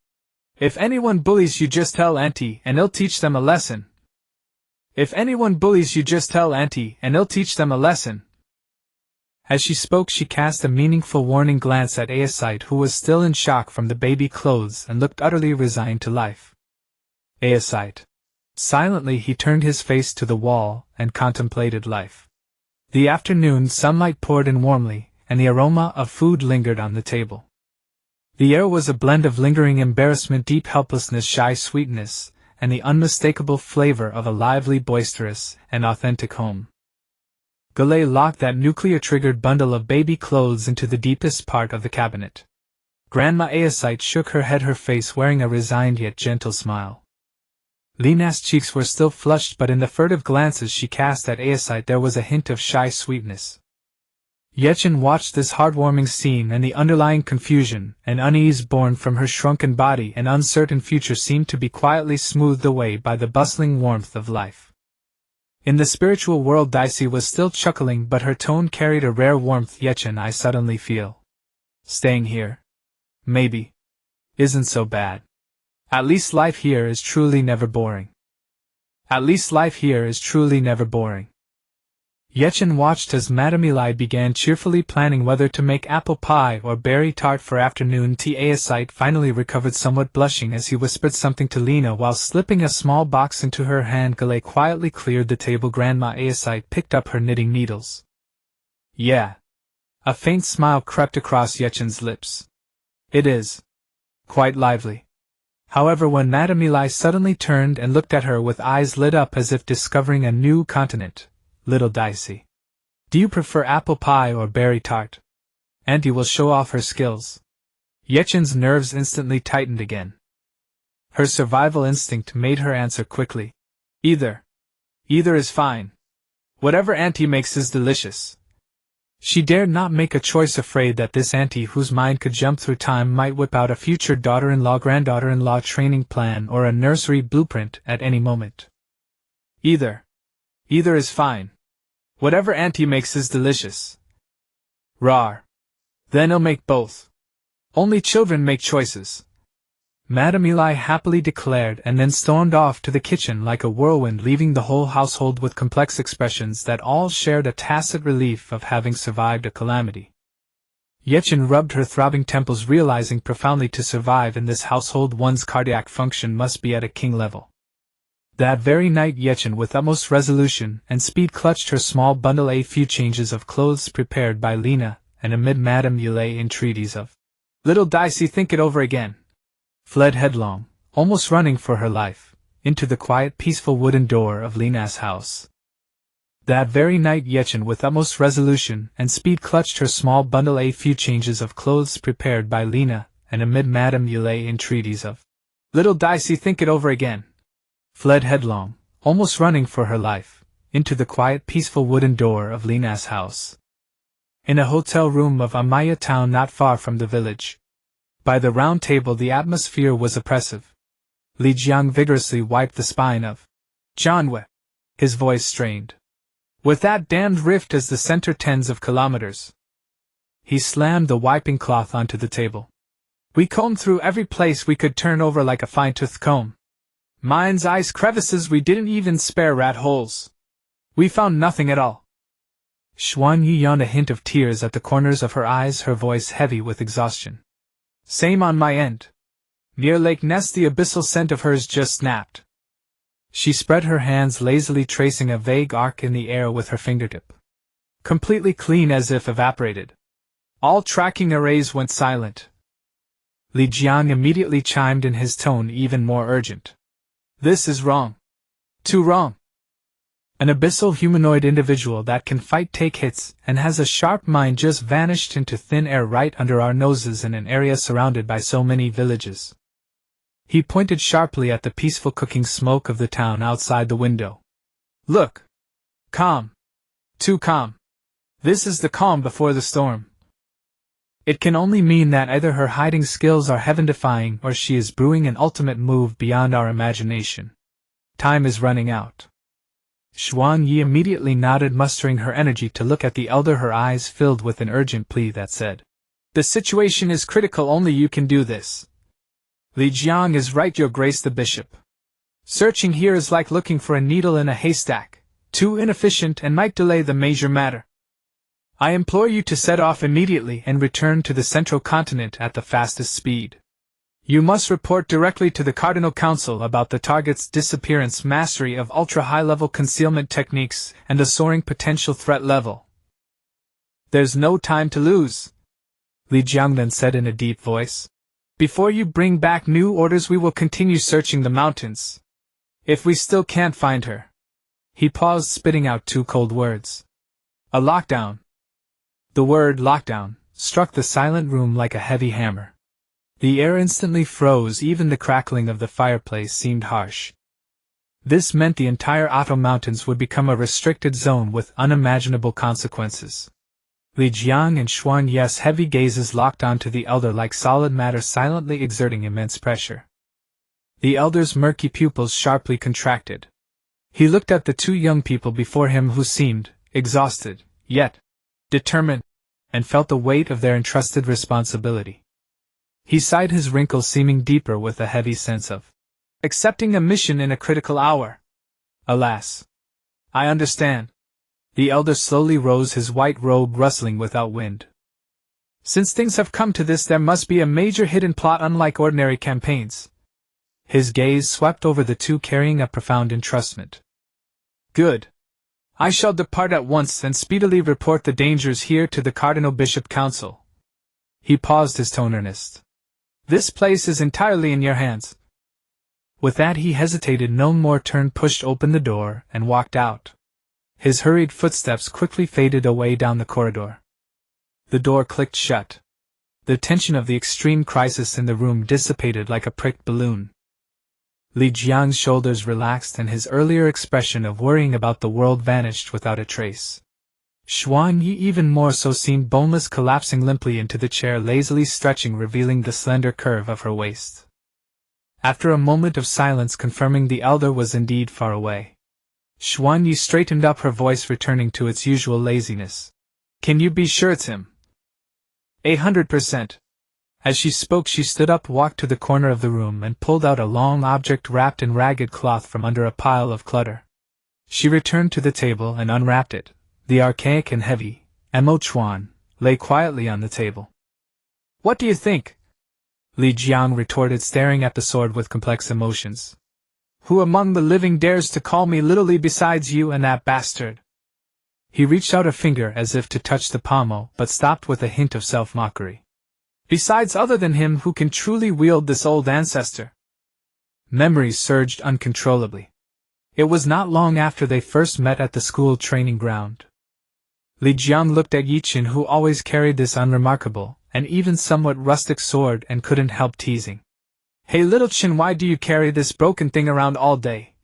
If anyone bullies you, just tell Auntie and I'll teach them a lesson. As she spoke, she cast a meaningful warning glance at Aesite, who was still in shock from the baby clothes and looked utterly resigned to life. Aesite. Silently he turned his face to the wall and contemplated life. The afternoon sunlight poured in warmly, and the aroma of food lingered on the table. The air was a blend of lingering embarrassment, deep helplessness, shy sweetness, and the unmistakable flavor of a lively, boisterous, and authentic home. Galay locked that nuclear-triggered bundle of baby clothes into the deepest part of the cabinet. Grandma Aesite shook her head, her face wearing a resigned yet gentle smile. Lena's cheeks were still flushed, but in the furtive glances she cast at Aesite there was a hint of shy sweetness. Ye Chen watched this heartwarming scene, and the underlying confusion and unease born from her shrunken body and uncertain future seemed to be quietly smoothed away by the bustling warmth of life. In the spiritual world, Dicey was still chuckling, but her tone carried a rare warmth. Ye Chen, I suddenly feel staying here, maybe, isn't so bad. At least life here is truly never boring. Ye Chen watched as Madame Eli began cheerfully planning whether to make apple pie or berry tart for afternoon tea. Aesite finally recovered, somewhat blushing as he whispered something to Lena while slipping a small box into her hand. Galay quietly cleared the table. Grandma Aesite picked up her knitting needles. Yeah. A faint smile crept across Ye Chen's lips. It is quite lively. However, when Madame Eli suddenly turned and looked at her with eyes lit up as if discovering a new continent, little Dicey, do you prefer apple pie or berry tart? Auntie will show off her skills. Ye Chen's nerves instantly tightened again. Her survival instinct made her answer quickly. Either. Either is fine. Whatever Auntie makes is delicious. She dared not make a choice, afraid that this auntie, whose mind could jump through time, might whip out a future daughter-in-law, granddaughter-in-law training plan or a nursery blueprint at any moment. Either is fine. Whatever Auntie makes is delicious. Rawr. Then I'll make both. Only children make choices. Madame Eli happily declared, and then stormed off to the kitchen like a whirlwind, leaving the whole household with complex expressions that all shared a tacit relief of having survived a calamity. Ye Chen rubbed her throbbing temples, realizing profoundly to survive in this household one's cardiac function must be at a king level. That very night Ye Chen, with utmost resolution and speed, clutched her small bundle. A few changes of clothes prepared by Lena, and amid Madame Eli's entreaties of "Little Dicey, think it over again," fled headlong, almost running for her life, into the quiet, peaceful wooden door of Lena's house. That very night Ye Chen, with utmost resolution and speed, clutched her small bundle. A few changes of clothes prepared by Lena, and amid Madame Eli's entreaties of "Little Dicey, think it over again," fled headlong, almost running for her life, into the quiet, peaceful wooden door of Lena's house. In a hotel room of Amaya town not far from the village, by the round table, the atmosphere was oppressive. Li Jiang vigorously wiped the spine of Jianwei, his voice strained. With that damned rift as the center, tens of kilometers. He slammed the wiping cloth onto the table. We combed through every place we could turn over like a fine-toothed comb. Mind's eyes crevices, we didn't even spare rat holes. We found nothing at all. Xuan Yi yawned, a hint of tears at the corners of her eyes, her voice heavy with exhaustion. Same on my end. Near Lake Ness the abyssal scent of hers just snapped. She spread her hands lazily, tracing a vague arc in the air with her fingertip. Completely clean, as if evaporated. All tracking arrays went silent. Li Jiang immediately chimed in, his tone even more urgent. This is wrong. Too wrong. An abyssal humanoid individual that can fight, take hits, and has a sharp mind just vanished into thin air right under our noses in an area surrounded by so many villages. He pointed sharply at the peaceful cooking smoke of the town outside the window. Look. Calm. Too calm. This is the calm before the storm. It can only mean that either her hiding skills are heaven-defying or she is brewing an ultimate move beyond our imagination. Time is running out. Xuan Yi immediately nodded, mustering her energy to look at the elder, her eyes filled with an urgent plea that said, "The situation is critical, only you can do this." Li Jiang is right, Your Grace the Bishop. Searching here is like looking for a needle in a haystack, too inefficient and might delay the major matter. I implore you to set off immediately and return to the central continent at the fastest speed. You must report directly to the Cardinal Council about the target's disappearance, mastery of ultra-high-level concealment techniques, and a soaring potential threat level. There's no time to lose, Li Jiang then said in a deep voice. Before you bring back new orders, we will continue searching the mountains. If we still can't find her. He paused, spitting out 2 cold words. A lockdown. The word lockdown struck the silent room like a heavy hammer. The air instantly froze, even the crackling of the fireplace seemed harsh. This meant the entire Otto Mountains would become a restricted zone with unimaginable consequences. Li Jiang and Xuan Ye's heavy gazes locked onto the elder like solid matter, silently exerting immense pressure. The elder's murky pupils sharply contracted. He looked at the 2 young people before him who seemed exhausted, yet determined, and felt the weight of their entrusted responsibility. He sighed, his wrinkles seeming deeper with a heavy sense of accepting a mission in a critical hour. Alas. I understand. The elder slowly rose, his white robe rustling without wind. Since things have come to this, there must be a major hidden plot unlike ordinary campaigns. His gaze swept over the 2, carrying a profound entrustment. Good. I shall depart at once and speedily report the dangers here to the Cardinal Bishop Council. He paused, his tone earnest. This place is entirely in your hands. With that he hesitated no more, turned, pushed open the door, and walked out. His hurried footsteps quickly faded away down the corridor. The door clicked shut. The tension of the extreme crisis in the room dissipated like a pricked balloon. Li Jiang's shoulders relaxed and his earlier expression of worrying about the world vanished without a trace. Xuan Yi, even more so, seemed boneless, collapsing limply into the chair, lazily stretching, revealing the slender curve of her waist. After a moment of silence confirming the elder was indeed far away, Xuan Yi straightened up, her voice returning to its usual laziness. Can you be sure it's him? 100%. As she spoke, she stood up, walked to the corner of the room, and pulled out a long object wrapped in ragged cloth from under a pile of clutter. She returned to the table and unwrapped it. The archaic and heavy Mo Chuan lay quietly on the table. What do you think? Li Jiang retorted, staring at the sword with complex emotions. Who among the living dares to call me Little Li besides you and that bastard? He reached out a finger as if to touch the pommel, but stopped with a hint of self-mockery. Besides, other than him, who can truly wield this old ancestor? Memories surged uncontrollably. It was not long after they first met at the school training ground. Li Jiang looked at Ye Chen, who always carried this unremarkable, and even somewhat rustic sword, and couldn't help teasing. Hey little Chen, why do you carry this broken thing around all day?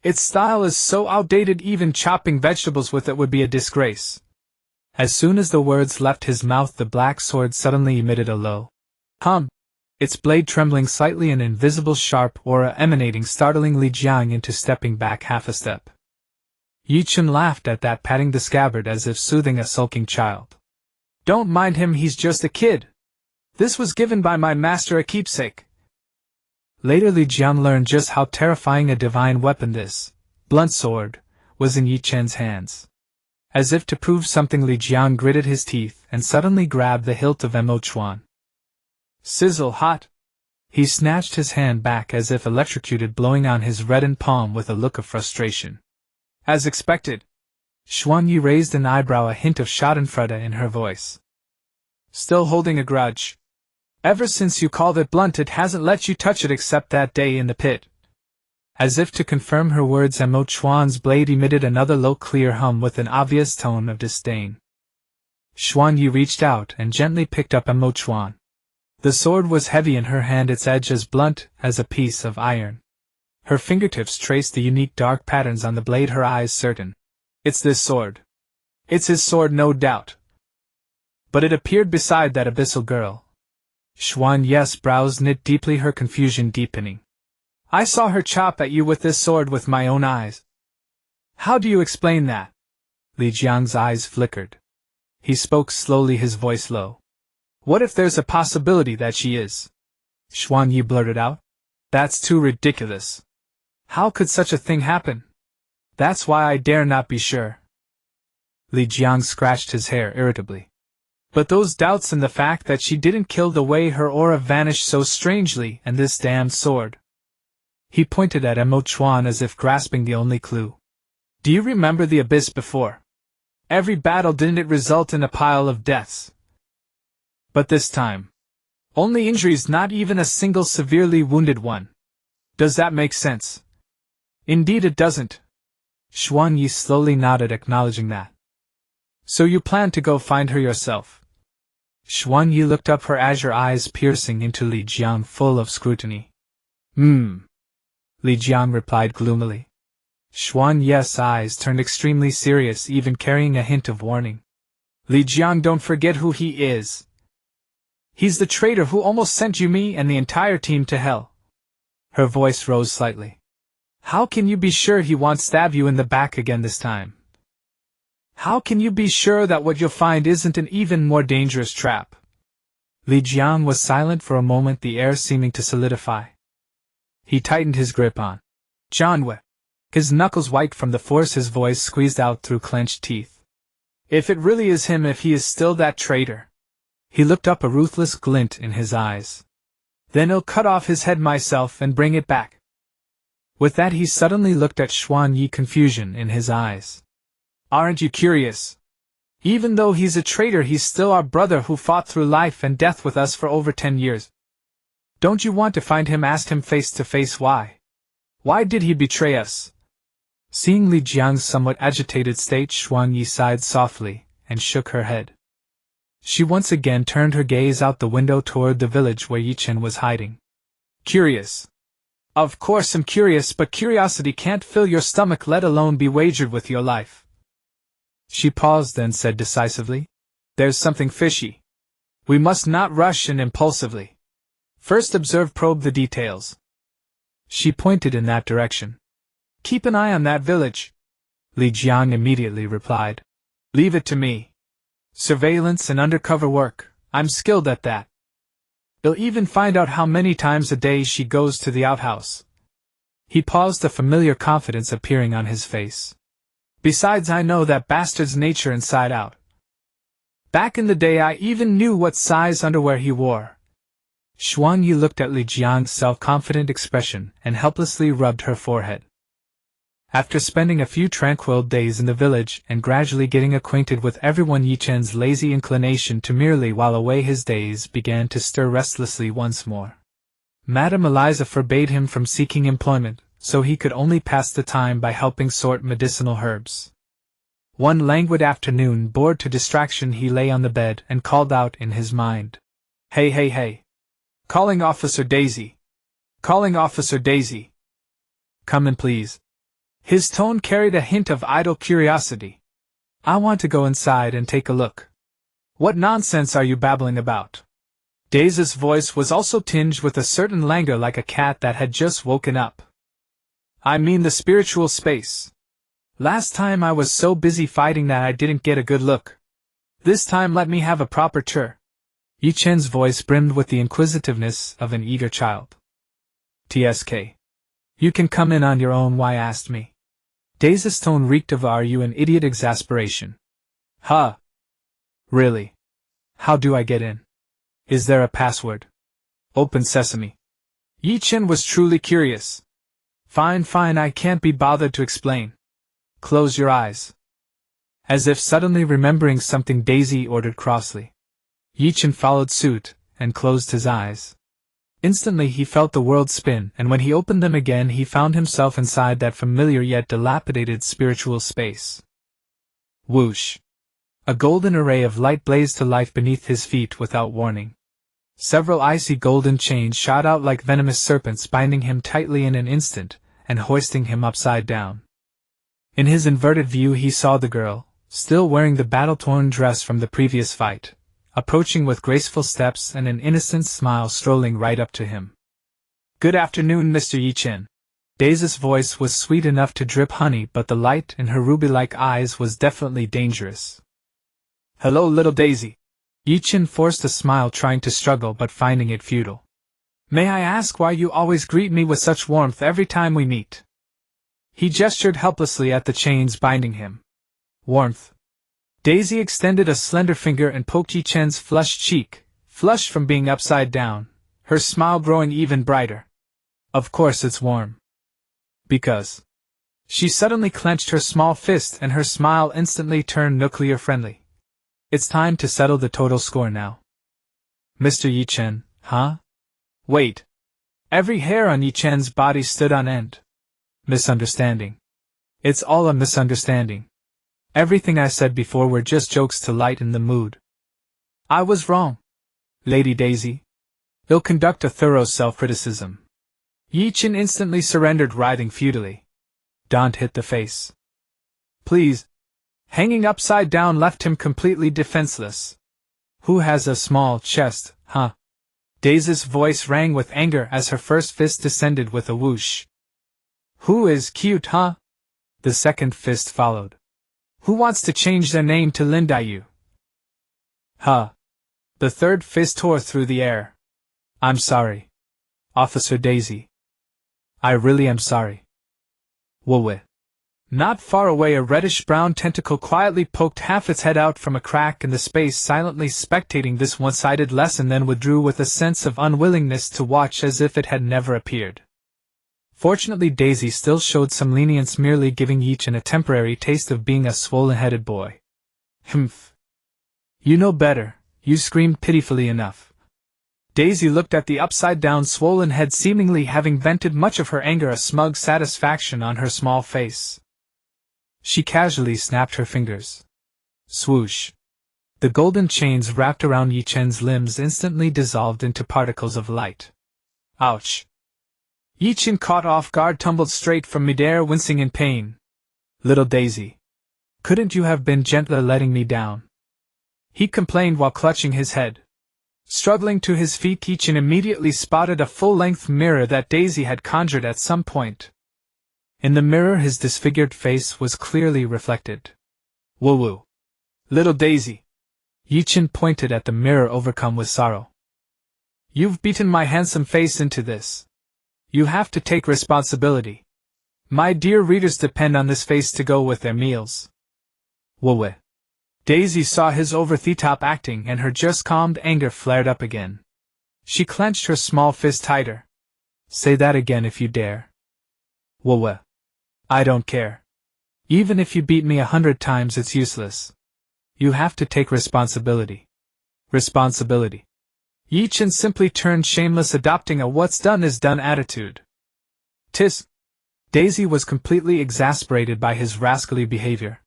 Its style is so outdated, even chopping vegetables with it would be a disgrace. As soon as the words left his mouth, the black sword suddenly emitted a low hum, its blade trembling slightly, an invisible sharp aura emanating, startling Li Jiang into stepping back half a step. Ye Chen laughed at that, patting the scabbard as if soothing a sulking child. Don't mind him, he's just a kid. This was given by my master, a keepsake. Later Li Jiang learned just how terrifying a divine weapon this blunt sword was in Ye Chen's hands. As if to prove something, Li Jiang gritted his teeth and suddenly grabbed the hilt of Mo Chuan. Sizzle hot! He snatched his hand back as if electrocuted, blowing on his reddened palm with a look of frustration. As expected. Xuan Yi raised an eyebrow, a hint of schadenfreude in her voice. Still holding a grudge? Ever since you called it blunt, it hasn't let you touch it except that day in the pit. As if to confirm her words, Mo Chuan's blade emitted another low, clear hum with an obvious tone of disdain. Xuan Yi reached out and gently picked up Mo Chuan. The sword was heavy in her hand, its edge as blunt as a piece of iron. Her fingertips traced the unique dark patterns on the blade, her eyes certain. It's this sword. It's his sword, no doubt. But it appeared beside that abyssal girl. Xuan Yi's brows knit deeply, her confusion deepening. I saw her chop at you with this sword with my own eyes. How do you explain that? Li Jiang's eyes flickered. He spoke slowly, his voice low. What if there's a possibility that she is? Xuan Yi blurted out. That's too ridiculous. How could such a thing happen? That's why I dare not be sure. Li Jiang scratched his hair irritably. But those doubts and the fact that she didn't kill, the way her aura vanished so strangely, and this damned sword. He pointed at Mo Chuan as if grasping the only clue. Do you remember the abyss before? Every battle, didn't it result in a pile of deaths? But this time, only injuries, not even a single severely wounded one. Does that make sense? Indeed it doesn't. Xuan Yi slowly nodded, acknowledging that. So you plan to go find her yourself? Xuan Yi looked up, her azure eyes piercing into Li Jiang, full of scrutiny. Li Jiang replied gloomily. Xuan Yi's eyes turned extremely serious, even carrying a hint of warning. Li Jiang, don't forget who he is. He's the traitor who almost sent you, me, and the entire team to hell. Her voice rose slightly. How can you be sure he won't stab you in the back again this time? How can you be sure that what you'll find isn't an even more dangerous trap? Li Jiang was silent for a moment, the air seeming to solidify. He tightened his grip on Jianwei, his knuckles white from the force his voice squeezed out through clenched teeth. If it really is him, if he is still that traitor. He looked up, a ruthless glint in his eyes. Then I'll cut off his head myself and bring it back. With that he suddenly looked at Xuan Yi, confusion in his eyes. Aren't you curious? Even though he's a traitor, he's still our brother who fought through life and death with us for over 10 years. Don't you want to find him? Asked him face to face why. Why did he betray us? Seeing Li Jiang's somewhat agitated state, Xuan Yi sighed softly and shook her head. She once again turned her gaze out the window toward the village where Ye Chen was hiding. Curious. Of course I'm curious, but curiosity can't fill your stomach, let alone be wagered with your life. She paused, then said decisively, There's something fishy. We must not rush in impulsively. First observe, probe the details. She pointed in that direction. Keep an eye on that village. Li Jiang immediately replied. Leave it to me. Surveillance and undercover work, I'm skilled at that. You'll even find out how many times a day she goes to the outhouse. He paused, a familiar confidence appearing on his face. Besides, I know that bastard's nature inside out. Back in the day I even knew what size underwear he wore. Xuan Yi looked at Li Jiang's self-confident expression and helplessly rubbed her forehead. After spending a few tranquil days in the village and gradually getting acquainted with everyone, Ye Chen's lazy inclination to merely while away his days began to stir restlessly once more. Madame Eliza forbade him from seeking employment, so he could only pass the time by helping sort medicinal herbs. One languid afternoon, bored to distraction, he lay on the bed and called out in his mind. Hey, hey, hey. Calling Officer Daisy. Calling Officer Daisy. Come in, please. His tone carried a hint of idle curiosity. I want to go inside and take a look. What nonsense are you babbling about? Daisy's voice was also tinged with a certain languor, like a cat that had just woken up. I mean the spiritual space. Last time I was so busy fighting that I didn't get a good look. This time let me have a proper tour. Ye Chen's voice brimmed with the inquisitiveness of an eager child. TSK. You can come in on your own, why asked me. Daisy's tone reeked of "Are you an idiot?" exasperation. Huh? Really? How do I get in? Is there a password? Open sesame. Ye Chen was truly curious. Fine, I can't be bothered to explain. Close your eyes. As if suddenly remembering something, Daisy ordered crossly. Ye Chen followed suit and closed his eyes. Instantly he felt the world spin, and when he opened them again he found himself inside that familiar yet dilapidated spiritual space. Whoosh! A golden array of light blazed to life beneath his feet without warning. Several icy golden chains shot out like venomous serpents, binding him tightly in an instant and hoisting him upside down. In his inverted view he saw the girl, still wearing the battle-torn dress from the previous fight, approaching with graceful steps and an innocent smile, strolling right up to him. Good afternoon, Mr. Ye Chen. Daisy's voice was sweet enough to drip honey, but the light in her ruby-like eyes was definitely dangerous. Hello, little Daisy. Ye Chen forced a smile, trying to struggle but finding it futile. May I ask why you always greet me with such warmth every time we meet? He gestured helplessly at the chains binding him. Warmth. Daisy extended a slender finger and poked Ye Chen's flushed cheek, flushed from being upside down, her smile growing even brighter. Of course it's warm. Because. She suddenly clenched her small fist and her smile instantly turned nuclear friendly. It's time to settle the total score now. Mr. Ye Chen, huh? Wait. Every hair on Ye Chen's body stood on end. Misunderstanding. It's all a misunderstanding. Everything I said before were just jokes to lighten the mood. I was wrong, Lady Daisy. I'll conduct a thorough self-criticism. Ye Chen instantly surrendered, writhing futilely. Dant hit the face. Please. Hanging upside down left him completely defenseless. Who has a small chest, huh? Daisy's voice rang with anger as her first fist descended with a whoosh. Who is cute, huh? The second fist followed. Who wants to change their name to Lindayu? Huh. The third fist tore through the air. I'm sorry, Officer Daisy. I really am sorry. Woo-wee. Not far away, a reddish-brown tentacle quietly poked half its head out from a crack in the space, silently spectating this one-sided lesson, then withdrew with a sense of unwillingness to watch, as if it had never appeared. Fortunately, Daisy still showed some lenience, merely giving Ye Chen a temporary taste of being a swollen-headed boy. Humph. You know better, you screamed pitifully enough. Daisy looked at the upside-down swollen head, seemingly having vented much of her anger, a smug satisfaction on her small face. She casually snapped her fingers. Swoosh. The golden chains wrapped around Ye Chen's limbs instantly dissolved into particles of light. Ouch. Ye Chen, caught off guard, tumbled straight from midair, wincing in pain. Little Daisy. Couldn't you have been gentler letting me down? He complained while clutching his head. Struggling to his feet, Ye Chen immediately spotted a full-length mirror that Daisy had conjured at some point. In the mirror, his disfigured face was clearly reflected. Woo-woo. Little Daisy. Ye Chen pointed at the mirror, overcome with sorrow. You've beaten my handsome face into this. You have to take responsibility. My dear readers depend on this face to go with their meals. Woo-wee. Daisy saw his over-the-top acting, and her just-calmed anger flared up again. She clenched her small fist tighter. Say that again if you dare. Woo-wee. I don't care. Even if you beat me 100 times, it's useless. You have to take responsibility. Responsibility. Ye Chen simply turned shameless, adopting a what's done is done attitude. Tis. Daisy was completely exasperated by his rascally behavior.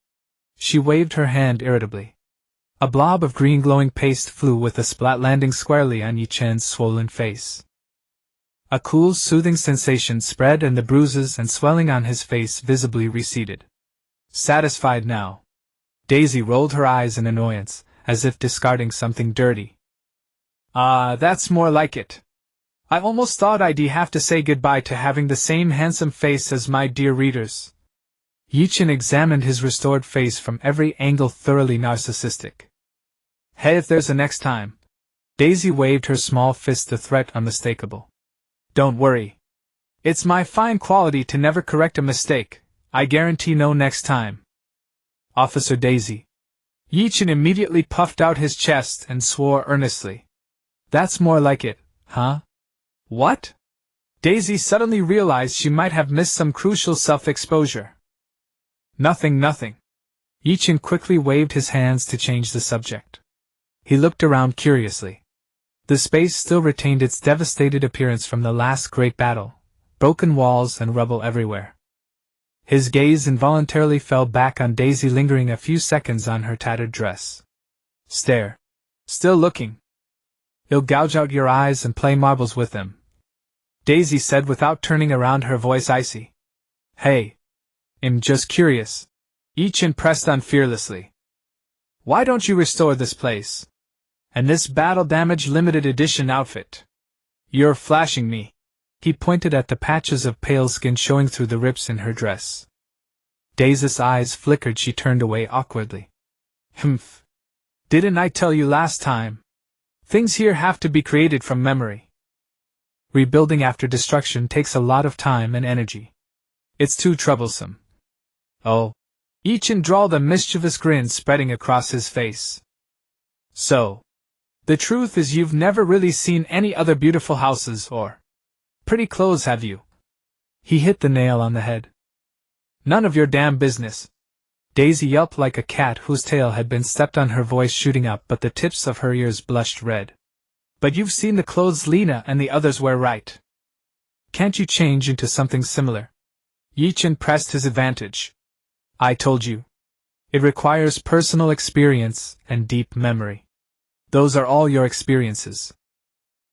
She waved her hand irritably. A blob of green glowing paste flew with a splat, landing squarely on Ye Chen's swollen face. A cool, soothing sensation spread, and the bruises and swelling on his face visibly receded. Satisfied now, Daisy rolled her eyes in annoyance, as if discarding something dirty. Ah, that's more like it. I almost thought I'd have to say goodbye to having the same handsome face as my dear readers. Ye Chen examined his restored face from every angle, thoroughly narcissistic. Hey, if there's a next time. Daisy waved her small fist, the threat unmistakable. Don't worry. It's my fine quality to never correct a mistake. I guarantee no next time. Officer Daisy. Ye Chen immediately puffed out his chest and swore earnestly. That's more like it, huh? What? Daisy suddenly realized she might have missed some crucial self-exposure. Nothing. Ye Chen quickly waved his hands to change the subject. He looked around curiously. The space still retained its devastated appearance from the last great battle, broken walls and rubble everywhere. His gaze involuntarily fell back on Daisy, lingering a few seconds on her tattered dress. Stare. Still looking. You'll gouge out your eyes and play marbles with them, Daisy said without turning around, her voice icy. Hey. I'm just curious. Ye Chen pressed on fearlessly. Why don't you restore this place? And this battle damage limited edition outfit? You're flashing me. He pointed at the patches of pale skin showing through the rips in her dress. Daisy's eyes flickered. She turned away awkwardly. Humph. Didn't I tell you last time? Things here have to be created from memory. Rebuilding after destruction takes a lot of time and energy. It's too troublesome. Oh. Ye Chen drawled, a mischievous grin spreading across his face. So. The truth is, you've never really seen any other beautiful houses or pretty clothes, have you? He hit the nail on the head. None of your damn business. Daisy yelped like a cat whose tail had been stepped on, her voice shooting up, but the tips of her ears blushed red. But you've seen the clothes Lena and the others wear, right? Can't you change into something similar? Ye Chen pressed his advantage. I told you. It requires personal experience and deep memory. Those are all your experiences.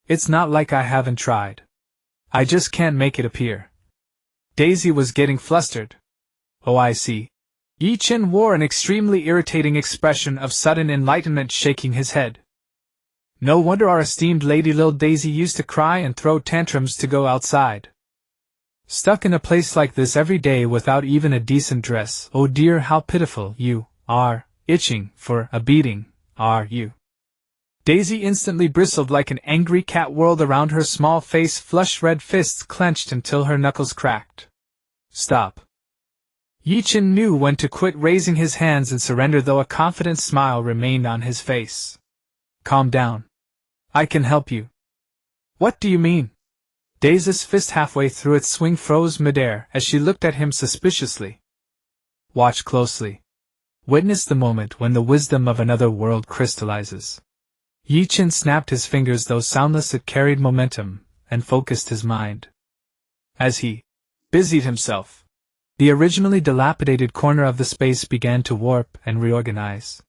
It's not like I haven't tried. I just can't make it appear. Daisy was getting flustered. Oh, I see. Ye Chen wore an extremely irritating expression of sudden enlightenment, shaking his head. No wonder our esteemed Lady Lildes used to cry and throw tantrums to go outside. Stuck in a place like this every day without even a decent dress. Oh dear, how pitiful you are, itching for a beating, are you? Daisy instantly bristled like an angry cat, whirled around her small face, flushed red fists clenched until her knuckles cracked. Stop. Ye Chen knew when to quit raising his hands and surrender, though a confident smile remained on his face. Calm down. I can help you. What do you mean? Daisy's fist halfway through its swing froze midair as she looked at him suspiciously. Watch closely. Witness the moment when the wisdom of another world crystallizes. Ye Chen snapped his fingers, though soundless it carried momentum, and focused his mind. As he busied himself, the originally dilapidated corner of the space began to warp and reorganize.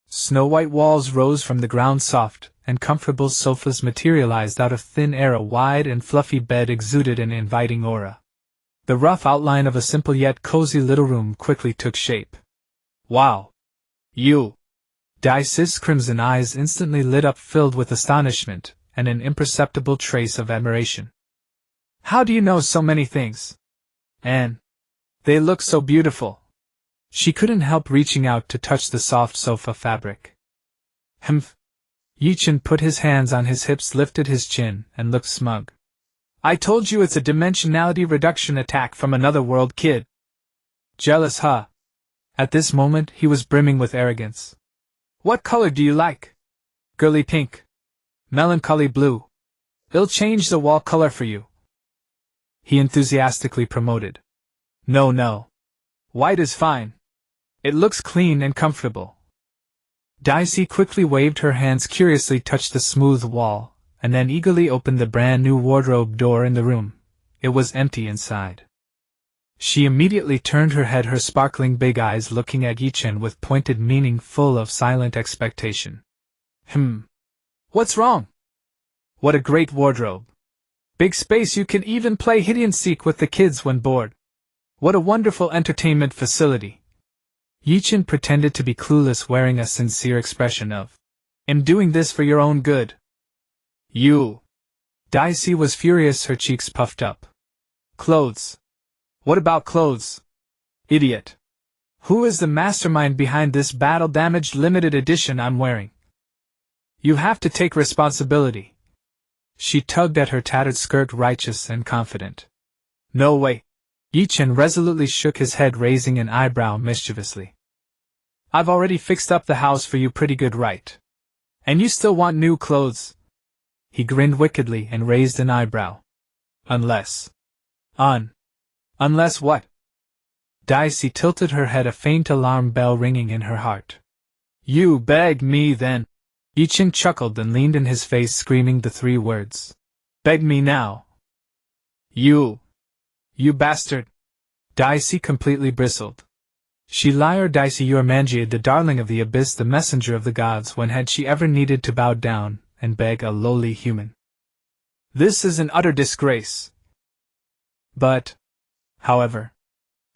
Snow-white walls rose from the ground, soft and comfortable sofas materialized out of thin air, a wide and fluffy bed exuded an inviting aura. The rough outline of a simple yet cozy little room quickly took shape. Wow! You! Daisy's crimson eyes instantly lit up, filled with astonishment and an imperceptible trace of admiration. How do you know so many things? And they look so beautiful. She couldn't help reaching out to touch the soft sofa fabric. Humph! Ye Chen put his hands on his hips, lifted his chin, and looked smug. I told you it's a dimensionality reduction attack from another world, kid. Jealous, huh? At this moment he was brimming with arrogance. What color do you like? Girly pink. Melancholy blue. I'll change the wall color for you. He enthusiastically promoted. No. White is fine. It looks clean and comfortable. Daisy quickly waved her hands, curiously touched the smooth wall, and then eagerly opened the brand new wardrobe door in the room. It was empty inside. She immediately turned her head, her sparkling big eyes looking at Ye Chen with pointed meaning, full of silent expectation. What's wrong? What a great wardrobe. Big space, you can even play hide and seek with the kids when bored. What a wonderful entertainment facility. Ye Chen pretended to be clueless, wearing a sincere expression of, I'm doing this for your own good. You! Daisy was furious, her cheeks puffed up. Clothes. What about clothes? Idiot. Who is the mastermind behind this battle-damaged limited edition I'm wearing? You have to take responsibility. She tugged at her tattered skirt, righteous and confident. No way. Ye Chen resolutely shook his head, raising an eyebrow mischievously. I've already fixed up the house for you pretty good, right? And you still want new clothes? He grinned wickedly and raised an eyebrow. Unless what? Daisy tilted her head, a faint alarm bell ringing in her heart. You beg me then? Ye Chen chuckled and leaned in his face, screaming the three words. Beg me now? You bastard! Daisy completely bristled. She liar, Daisy, you are Manjia, the darling of the abyss, the messenger of the gods. When had she ever needed to bow down and beg a lowly human? This is an utter disgrace. But, however,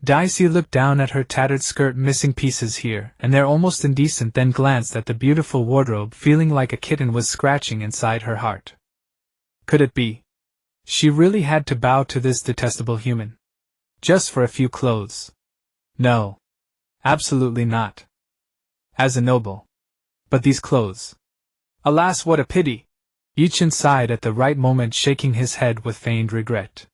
Daisy looked down at her tattered skirt, missing pieces here and there, almost indecent, then glanced at the beautiful wardrobe, feeling like a kitten was scratching inside her heart. Could it be? She really had to bow to this detestable human. Just for a few clothes. No. Absolutely not. As a noble. But these clothes. Alas, what a pity! Ye Chen sighed at the right moment, shaking his head with feigned regret.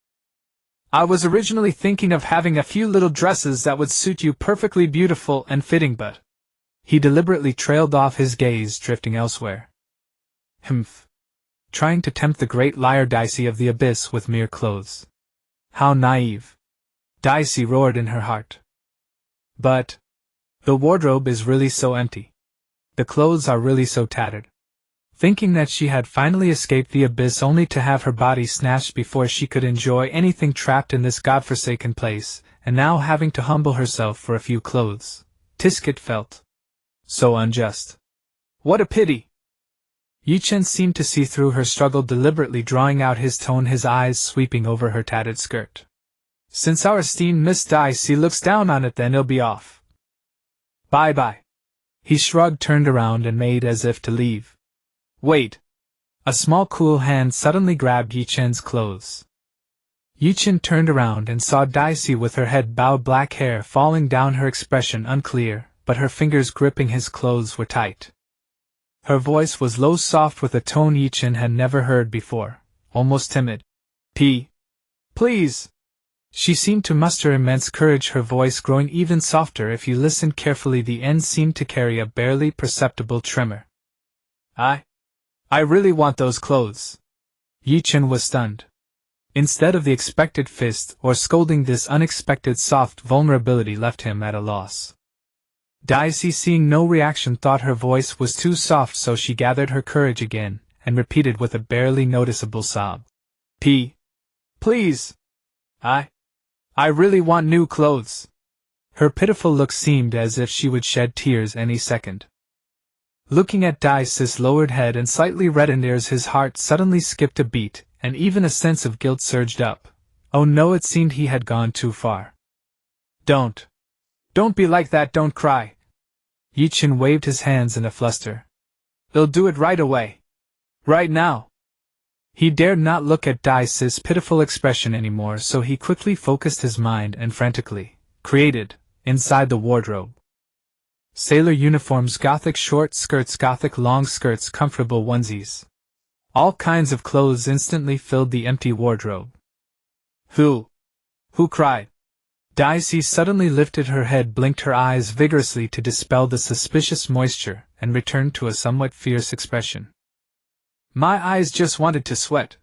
I was originally thinking of having a few little dresses that would suit you, perfectly beautiful and fitting, but... He deliberately trailed off, his gaze drifting elsewhere. Trying to tempt the great liar Daisy of the abyss with mere clothes. How naive! Daisy roared in her heart. But the wardrobe is really so empty. The clothes are really so tattered. thinking that she had finally escaped the abyss only to have her body snatched before she could enjoy anything trapped in this godforsaken place, and now having to humble herself for a few clothes. Tisket felt so unjust. What a pity! Ye Chen seemed to see through her struggle, deliberately drawing out his tone, his eyes sweeping over her tattered skirt. Since our esteemed Miss Dicey looks down on it, then it'll be off. Bye-bye. He shrugged, turned around, and made as if to leave. Wait! A small cool hand suddenly grabbed Ye Chen's clothes. Ye Chen turned around and saw Dicey with her head bowed, black hair falling down, her expression unclear, but her fingers gripping his clothes were tight. Her voice was low, soft, with a tone Ye Chen had never heard before, almost timid. Please! She seemed to muster immense courage, her voice growing even softer. If you listened carefully, the end seemed to carry a barely perceptible tremor. I really want those clothes. Ye Chen was stunned. Instead of the expected fist or scolding, this unexpected soft vulnerability left him at a loss. Dicey, seeing no reaction, thought her voice was too soft, so she gathered her courage again, and repeated with a barely noticeable sob. Please! I really want new clothes. Her pitiful look seemed as if she would shed tears any second. Looking at Dicey's lowered head and slightly reddened ears, his heart suddenly skipped a beat, and even a sense of guilt surged up. Oh no, it seemed he had gone too far. Don't be like that, don't cry. Ye Chen waved his hands in a fluster. They'll do it right away. Right now. He dared not look at Dicey's pitiful expression anymore, so he quickly focused his mind and frantically created, inside the wardrobe, sailor uniforms, Gothic short skirts, Gothic long skirts, comfortable onesies. All kinds of clothes instantly filled the empty wardrobe. Who cried? Dicey suddenly lifted her head, blinked her eyes vigorously to dispel the suspicious moisture, and returned to a somewhat fierce expression. My eyes just wanted to sweat.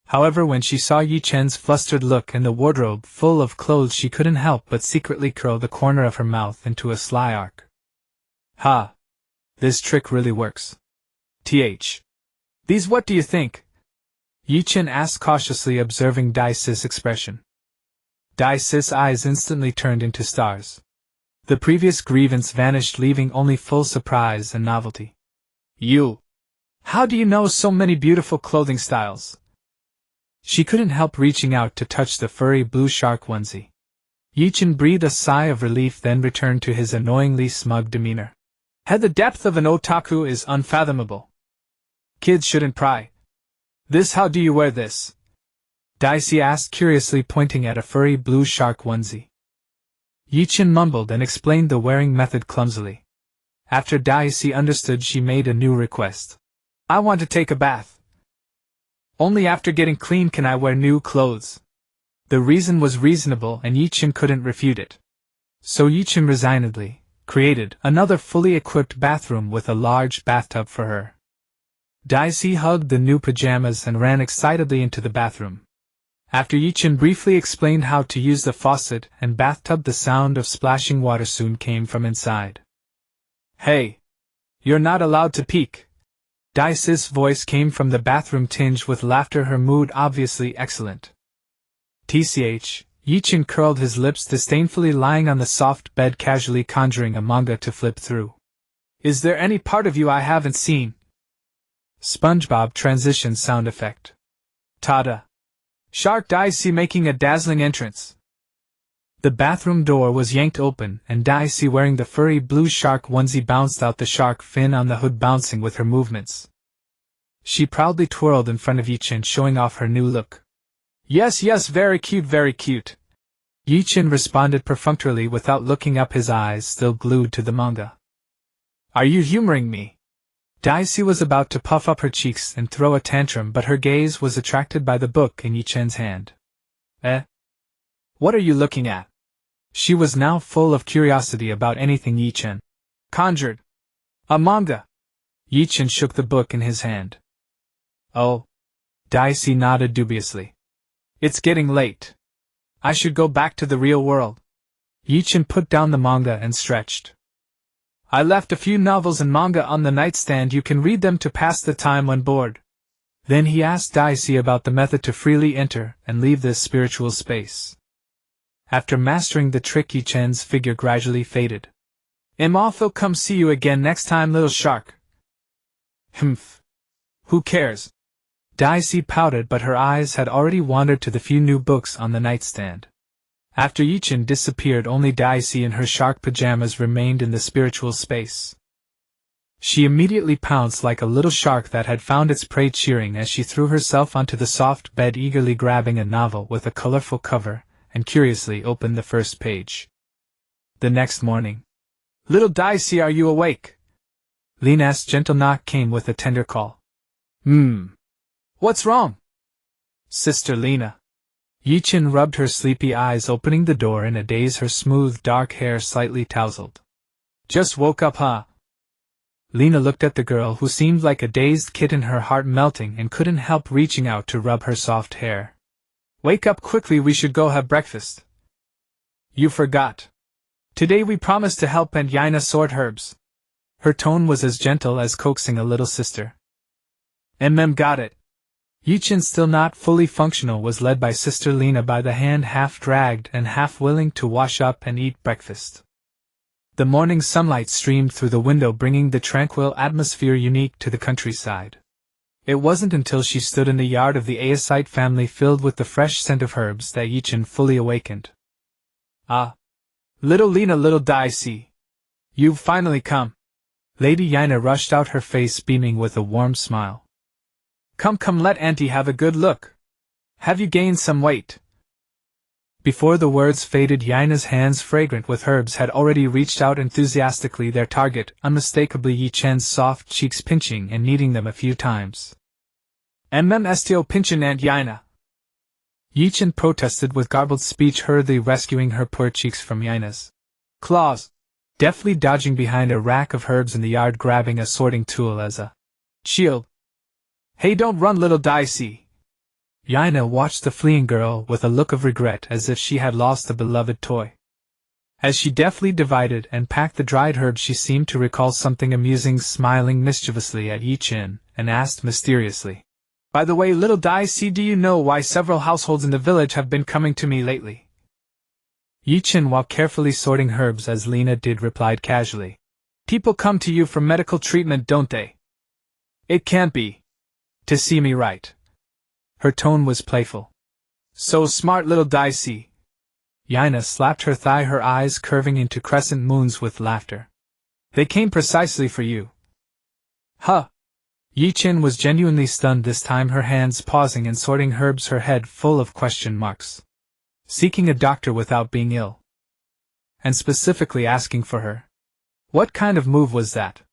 However, when she saw Ye Chen's flustered look and the wardrobe full of clothes, she couldn't help but secretly curl the corner of her mouth into a sly arc. Ha! This trick really works. These, what do you think? Ye Chen asked cautiously, observing Dicey's expression. Dicey's eyes instantly turned into stars. The previous grievance vanished, leaving only full surprise and novelty. How do you know so many beautiful clothing styles? She couldn't help reaching out to touch the furry blue shark onesie. Ye Chen breathed a sigh of relief, then returned to his annoyingly smug demeanor. The depth of an otaku is unfathomable. Kids shouldn't pry. How do you wear this? Dicey asked curiously, pointing at a furry blue shark onesie. Ye Chen mumbled and explained the wearing method clumsily. After Dicey understood, she made a new request. I want to take a bath. Only after getting clean can I wear new clothes. The reason was reasonable, and Ye Chen couldn't refute it. So Ye Chen resignedly created another fully equipped bathroom with a large bathtub for her. Dicey hugged the new pajamas and ran excitedly into the bathroom. After Ye Chen briefly explained how to use the faucet and bathtub, the sound of splashing water soon came from inside. Hey! You're not allowed to peek! Dicey's voice came from the bathroom, tinged with laughter, her mood obviously excellent. Ye Chen curled his lips disdainfully, lying on the soft bed, casually conjuring a manga to flip through. Is there any part of you I haven't seen? SpongeBob transition sound effect. Tada! Shark Dicey making a dazzling entrance. The bathroom door was yanked open, and Dicey, wearing the furry blue shark onesie, bounced out, the shark fin on the hood bouncing with her movements. She proudly twirled in front of Ye Chen, showing off her new look. Yes, very cute, very cute. Ye Chen responded perfunctorily without looking up, his eyes still glued to the manga. Are you humoring me? Dicey was about to puff up her cheeks and throw a tantrum, but her gaze was attracted by the book in Ye Chen's hand. What are you looking at? She was now full of curiosity about anything Ye Chen conjured. A manga. Ye Chen shook the book in his hand. Oh. Dicey nodded dubiously. It's getting late. I should go back to the real world. Ye Chen put down the manga and stretched. I left a few novels and manga on the nightstand. You can read them to pass the time when bored. Then he asked Daisy about the method to freely enter and leave this spiritual space. After mastering the trick, Ye Chen's figure gradually faded. "I'll come see you again next time, little shark." "Humph. Who cares?" Daisy pouted, but her eyes had already wandered to the few new books on the nightstand. After Ye Chen disappeared, only Daisy in her shark pajamas remained in the spiritual space. She immediately pounced like a little shark that had found its prey, cheering as she threw herself onto the soft bed, eagerly grabbing a novel with a colorful cover, and curiously opened the first page. The next morning. "Little Daisy, are you awake?" Lina's gentle knock came with a tender call. What's wrong?" "Sister Lina." Ye Chen rubbed her sleepy eyes, opening the door in a daze, her smooth dark hair slightly tousled. "Just woke up, huh?" Lina looked at the girl, who seemed like a dazed kitten, her heart melting, and couldn't help reaching out to rub her soft hair. "Wake up quickly, we should go have breakfast." "You forgot. Today we promised to help Aunt Yana sort herbs." Her tone was as gentle as coaxing a little sister. Got it." Ye Chen, still not fully functional, was led by Sister Lina by the hand, half dragged and half willing to wash up and eat breakfast. The morning sunlight streamed through the window, bringing the tranquil atmosphere unique to the countryside. It wasn't until she stood in the yard of the Aesite family, filled with the fresh scent of herbs, that Ye Chen fully awakened. "Ah! Little Lina, little Daisy! You've finally come!" Lady Yana rushed out, her face beaming with a warm smile. Come, let Auntie have a good look. Have you gained some weight?" Before the words faded, Yina's hands, fragrant with herbs, had already reached out enthusiastically, their target unmistakably Ye Chen's soft cheeks, pinching and kneading them a few times. Estio pinchin' Aunt Yana." Ye Chen protested with garbled speech, hurriedly rescuing her poor cheeks from Yina's claws, deftly dodging behind a rack of herbs in the yard, grabbing a sorting tool as a shield. "Hey, don't run, little Daisy!" Yana watched the fleeing girl with a look of regret, as if she had lost a beloved toy. As she deftly divided and packed the dried herbs, she seemed to recall something amusing, smiling mischievously at Ye Chen, and asked mysteriously, "By the way, little Daisy, do you know why several households in the village have been coming to me lately?" Ye Chen, while carefully sorting herbs as Lina did, replied casually, "People come to you for medical treatment, don't they?" "It can't be. To see me, right?" Her tone was playful. "So smart, little Daisy." Yana slapped her thigh, her eyes curving into crescent moons with laughter. "They came precisely for you." "Huh!" Ye Chen was genuinely stunned this time, her hands pausing and sorting herbs, her head full of question marks. Seeking a doctor without being ill. And specifically asking for her. What kind of move was that?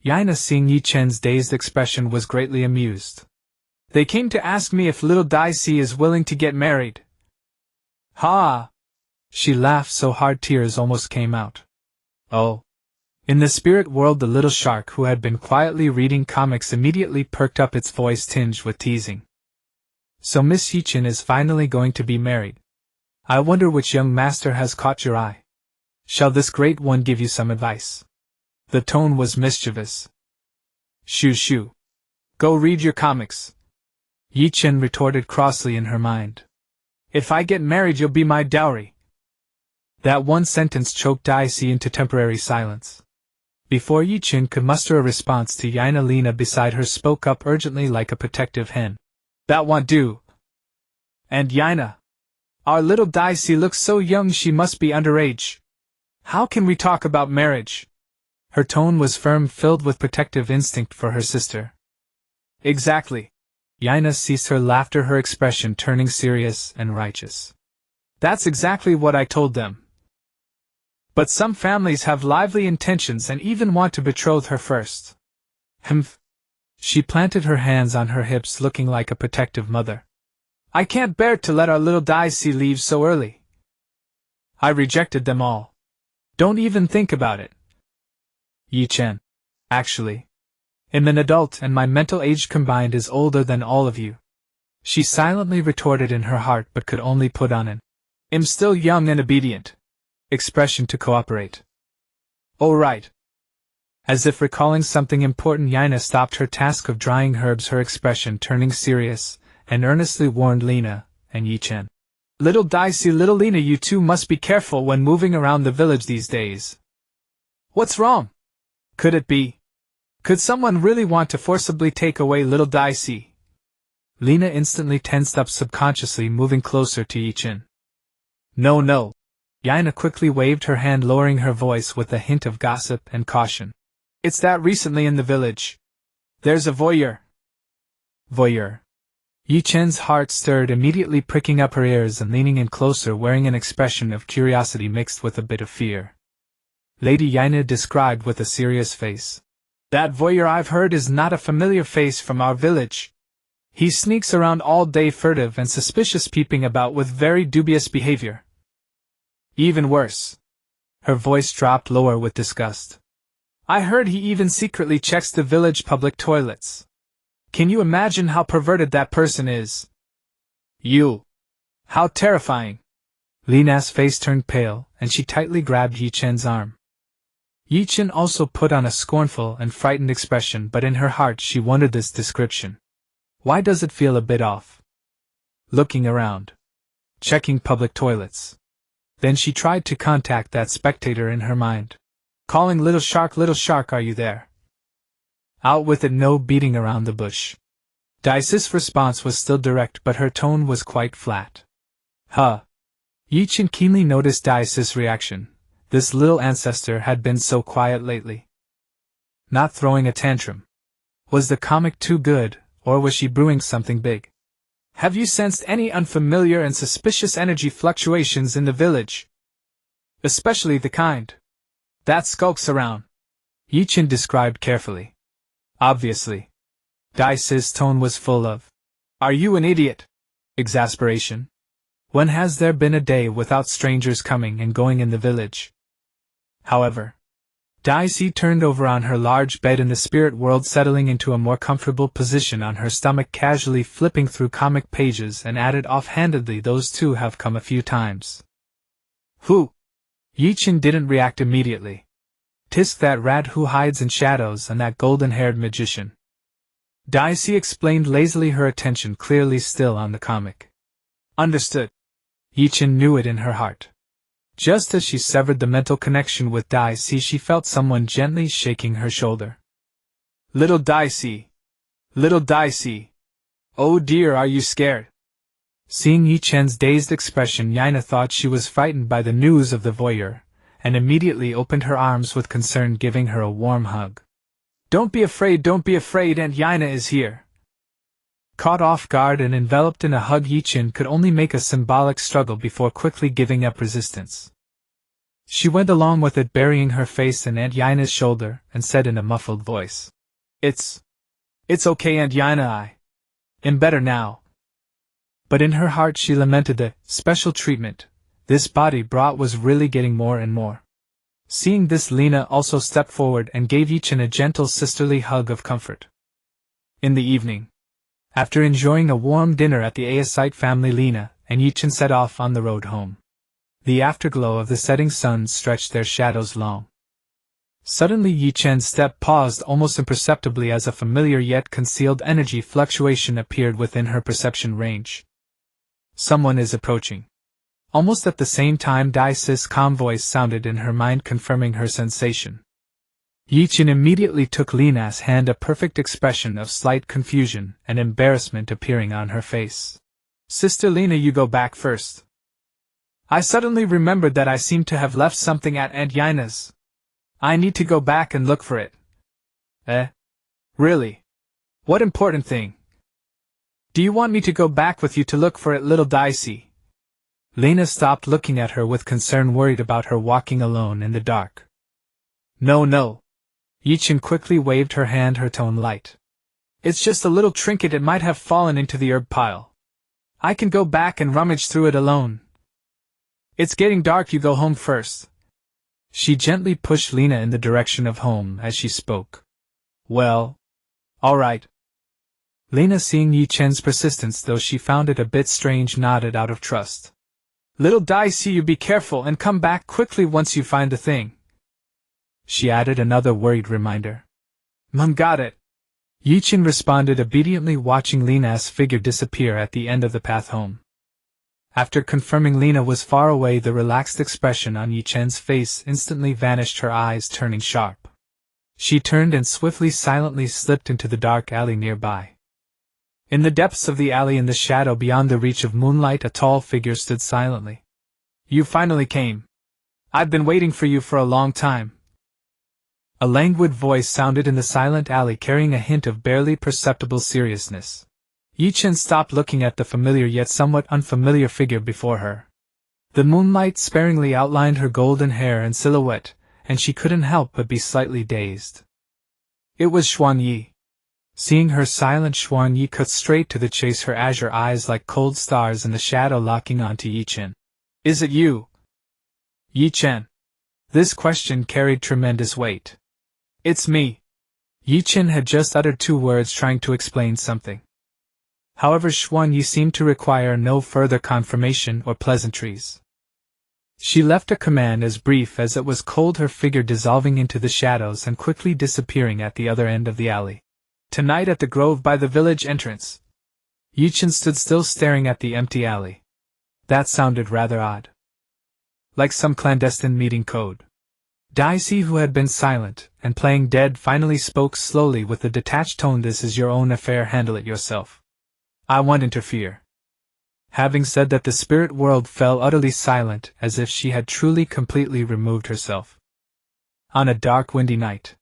Yana, seeing Ye Chen's dazed expression, was greatly amused. "They came to ask me if little Daisy is willing to get married." "Ha!" She laughed so hard tears almost came out. "Oh." In the spirit world, the little shark, who had been quietly reading comics, immediately perked up, its voice tinged with teasing. "So Miss Ye Chen is finally going to be married. I wonder which young master has caught your eye. Shall this great one give you some advice?" The tone was mischievous. Shoo. Go read your comics," Ye Chen retorted crossly in her mind. "If I get married, you'll be my dowry." That one sentence choked Daisy into temporary silence. Before Ye Chen could muster a response to Yana, Lina beside her spoke up urgently like a protective hen. "That won't do. And Yana, our little Daisy looks so young, she must be underage. How can we talk about marriage?" Her tone was firm, filled with protective instinct for her sister. "Exactly." Yana ceased her laughter, her expression turning serious and righteous. "That's exactly what I told them. But some families have lively intentions and even want to betroth her first." Humph. She planted her hands on her hips, looking like a protective mother. "I can't bear to let our little Daisy leave so early. I rejected them all. Don't even think about it." Ye Chen. "Actually, I'm an adult and my mental age combined is older than all of you," she silently retorted in her heart, but could only put on an "I'm still young and obedient" expression to cooperate. "Oh right. As if recalling something important, Yaina stopped her task of drying herbs, her expression turning serious, and earnestly warned Lina and Ye Chen. Little Dicey, little Lina, you two must be careful when moving around the village these days. What's wrong? Could it be? Could someone really want to forcibly take away little Dicey? Lina instantly tensed up, subconsciously moving closer to Ye Chen. No, no. Yaina quickly waved her hand, lowering her voice with a hint of gossip and caution. It's that recently in the village, there's a voyeur. Voyeur. Ye Chen's heart stirred, immediately pricking up her ears and leaning in closer, wearing an expression of curiosity mixed with a bit of fear. Lady Yaina described with a serious face. That voyeur I've heard is not a familiar face from our village. He sneaks around all day, furtive and suspicious, peeping about with very dubious behavior. Even worse. Her voice dropped lower with disgust. I heard he even secretly checks the village public toilets. Can you imagine how perverted that person is? You. How terrifying. Lina's face turned pale, and she tightly grabbed Ye Chen's arm. Ye Chen also put on a scornful and frightened expression, but in her heart she wondered this description. Why does it feel a bit off? Looking around. Checking public toilets. Then she tried to contact that spectator in her mind. Calling, little shark, are you there? Out with it, no beating around the bush. Daisa's response was still direct, but her tone was quite flat. Huh. Ye Chen keenly noticed Daisa's reaction. This little ancestor had been so quiet lately. Not throwing a tantrum. Was the comic too good, or was she brewing something big? Have you sensed any unfamiliar and suspicious energy fluctuations in the village? Especially the kind that skulks around, Ye Chen described carefully. Obviously. Daisa's tone was full of, are you an idiot? Exasperation. When has there been a day without strangers coming and going in the village? However, Daisy turned over on her large bed in the spirit world, settling into a more comfortable position on her stomach, casually flipping through comic pages, and added offhandedly, those two have come a few times. Who? Ye Chen didn't react immediately. Tisk, that rat who hides in shadows, and that golden-haired magician. Daisy explained lazily, her attention clearly still on the comic. Understood. Ye Chen knew it in her heart. Just as she severed the mental connection with Daisy, she felt someone gently shaking her shoulder. Little Daisy. Little Daisy. Oh dear, are you scared? Seeing Ye Chen's dazed expression, Yaina thought she was frightened by the news of the voyeur, and immediately opened her arms with concern, giving her a warm hug. Don't be afraid, Aunt Yaina is here. Caught off guard and enveloped in a hug, Ye Chen could only make a symbolic struggle before quickly giving up resistance. She went along with it, burying her face in Aunt Yaina's shoulder, and said in a muffled voice, It's okay, Aunt Yaina, I am better now. But in her heart she lamented the special treatment this body brought was really getting more and more. Seeing this, Lina also stepped forward and gave Ye Chen a gentle sisterly hug of comfort. In the evening, after enjoying a warm dinner at the Aesite family, Lina and Ye Chen set off on the road home. The afterglow of the setting sun stretched their shadows long. Suddenly Ye Chen's step paused almost imperceptibly as a familiar yet concealed energy fluctuation appeared within her perception range. Someone is approaching. Almost at the same time, Daisa's calm voice sounded in her mind, confirming her sensation. Ye Chen immediately took Lina's hand, a perfect expression of slight confusion and embarrassment appearing on her face. Sister Lina, you go back first. I suddenly remembered that I seem to have left something at Aunt Yaina's. I need to go back and look for it. Really? What important thing? Do you want me to go back with you to look for it, little Daisy? Lina stopped looking at her with concern, worried about her walking alone in the dark. No. Ye Chen quickly waved her hand, her tone light. It's just a little trinket, it might have fallen into the herb pile. I can go back and rummage through it alone. It's getting dark, you go home first. She gently pushed Lina in the direction of home as she spoke. Well, all right. Lina, seeing Ye Chen's persistence, though she found it a bit strange, nodded out of trust. Little Daisy, you be careful and come back quickly once you find the thing. she added, another worried reminder. Got it. Ye Chen responded obediently, watching Lena's figure disappear at the end of the path home. After confirming Lena was far away, the relaxed expression on Ye Chen's face instantly vanished, her eyes turning sharp. She turned and swiftly, silently slipped into the dark alley nearby. In the depths of the alley, in the shadow beyond the reach of moonlight, a tall figure stood silently. You finally came. I've been waiting for you for a long time. A languid voice sounded in the silent alley, carrying a hint of barely perceptible seriousness. Ye Chen stopped, looking at the familiar yet somewhat unfamiliar figure before her. The moonlight sparingly outlined her golden hair and silhouette, and she couldn't help but be slightly dazed. It was Xuan Yi. Seeing her silent, Xuan Yi cut straight to the chase, her azure eyes like cold stars in the shadow locking onto Ye Chen. Is it you? Ye Chen. This question carried tremendous weight. It's me. Ye Chen had just uttered 2 words, trying to explain something. However, Xuan Yi seemed to require no further confirmation or pleasantries. She left a command as brief as it was cold, her figure dissolving into the shadows and quickly disappearing at the other end of the alley. Tonight at the grove by the village entrance. Ye Chen stood still, staring at the empty alley. That sounded rather odd. Like some clandestine meeting code. Daisy, who had been silent and playing dead, finally spoke slowly with a detached tone. This is your own affair, handle it yourself. I won't interfere. Having said that, the spirit world fell utterly silent, as if she had truly completely removed herself. On a dark, windy night.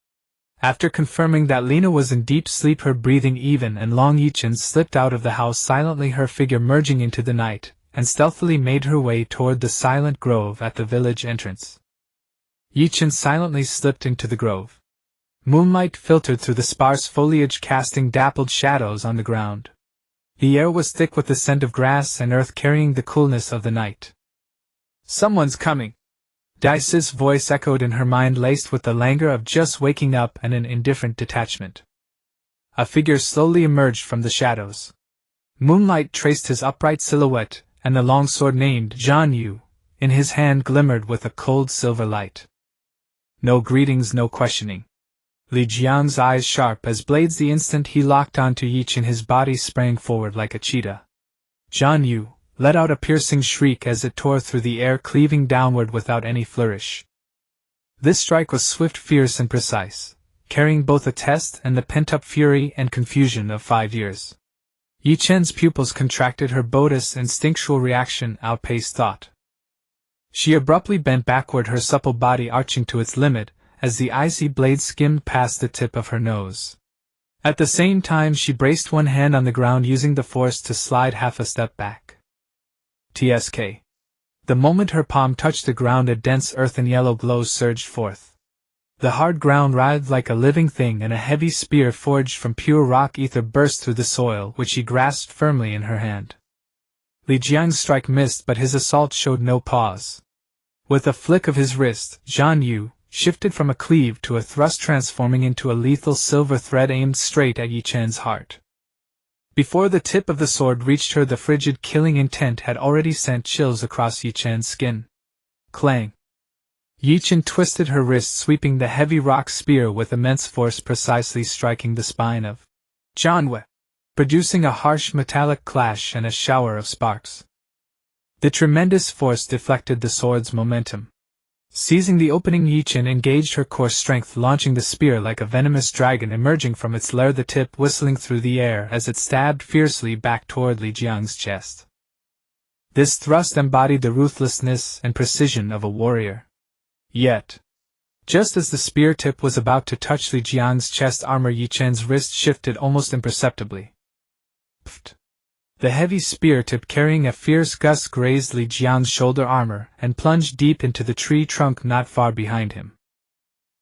After confirming that Lena was in deep sleep, her breathing even and long, Ye Chen slipped out of the house silently, her figure merging into the night, and stealthily made her way toward the silent grove at the village entrance. Ye Chen silently slipped into the grove. Moonlight filtered through the sparse foliage, casting dappled shadows on the ground. The air was thick with the scent of grass and earth, carrying the coolness of the night. Someone's coming. Daisy's voice echoed in her mind, laced with the languor of just waking up and an indifferent detachment. A figure slowly emerged from the shadows. Moonlight traced his upright silhouette, and the long sword named Zhan Yu in his hand glimmered with a cold silver light. No greetings, no questioning. Li Jiang's eyes sharp as blades, the instant he locked onto Ye Chen, his body sprang forward like a cheetah. Zhan Yu let out a piercing shriek as it tore through the air, cleaving downward without any flourish. This strike was swift, fierce, and precise, carrying both a test and the pent-up fury and confusion of 5 years. Ye Chen's pupils contracted, her bodhi's instinctual reaction outpaced thought. She abruptly bent backward, her supple body arching to its limit, as the icy blade skimmed past the tip of her nose. At the same time, she braced one hand on the ground, using the force to slide half a step back. TSK. The moment her palm touched the ground, a dense earthen yellow glow surged forth. The hard ground writhed like a living thing, and a heavy spear forged from pure rock ether burst through the soil, which she grasped firmly in her hand. Li Jiang's strike missed, but his assault showed no pause. With a flick of his wrist, Zhan Yu shifted from a cleave to a thrust, transforming into a lethal silver thread aimed straight at Ye Chen's heart. Before the tip of the sword reached her, the frigid, killing intent had already sent chills across Ye Chen's skin. Clang! Ye Chen twisted her wrist, sweeping the heavy rock spear with immense force, precisely striking the spine of Zhan Wei, producing a harsh metallic clash and a shower of sparks. The tremendous force deflected the sword's momentum. Seizing the opening, Ye Chen engaged her core strength, launching the spear like a venomous dragon emerging from its lair, the tip whistling through the air as it stabbed fiercely back toward Li Jiang's chest. This thrust embodied the ruthlessness and precision of a warrior. Yet, just as the spear tip was about to touch Li Jiang's chest armor, Ye Chen's wrist shifted almost imperceptibly. Pfft. The heavy spear tip, carrying a fierce gust, grazed Li Jiang's shoulder armor and plunged deep into the tree trunk not far behind him.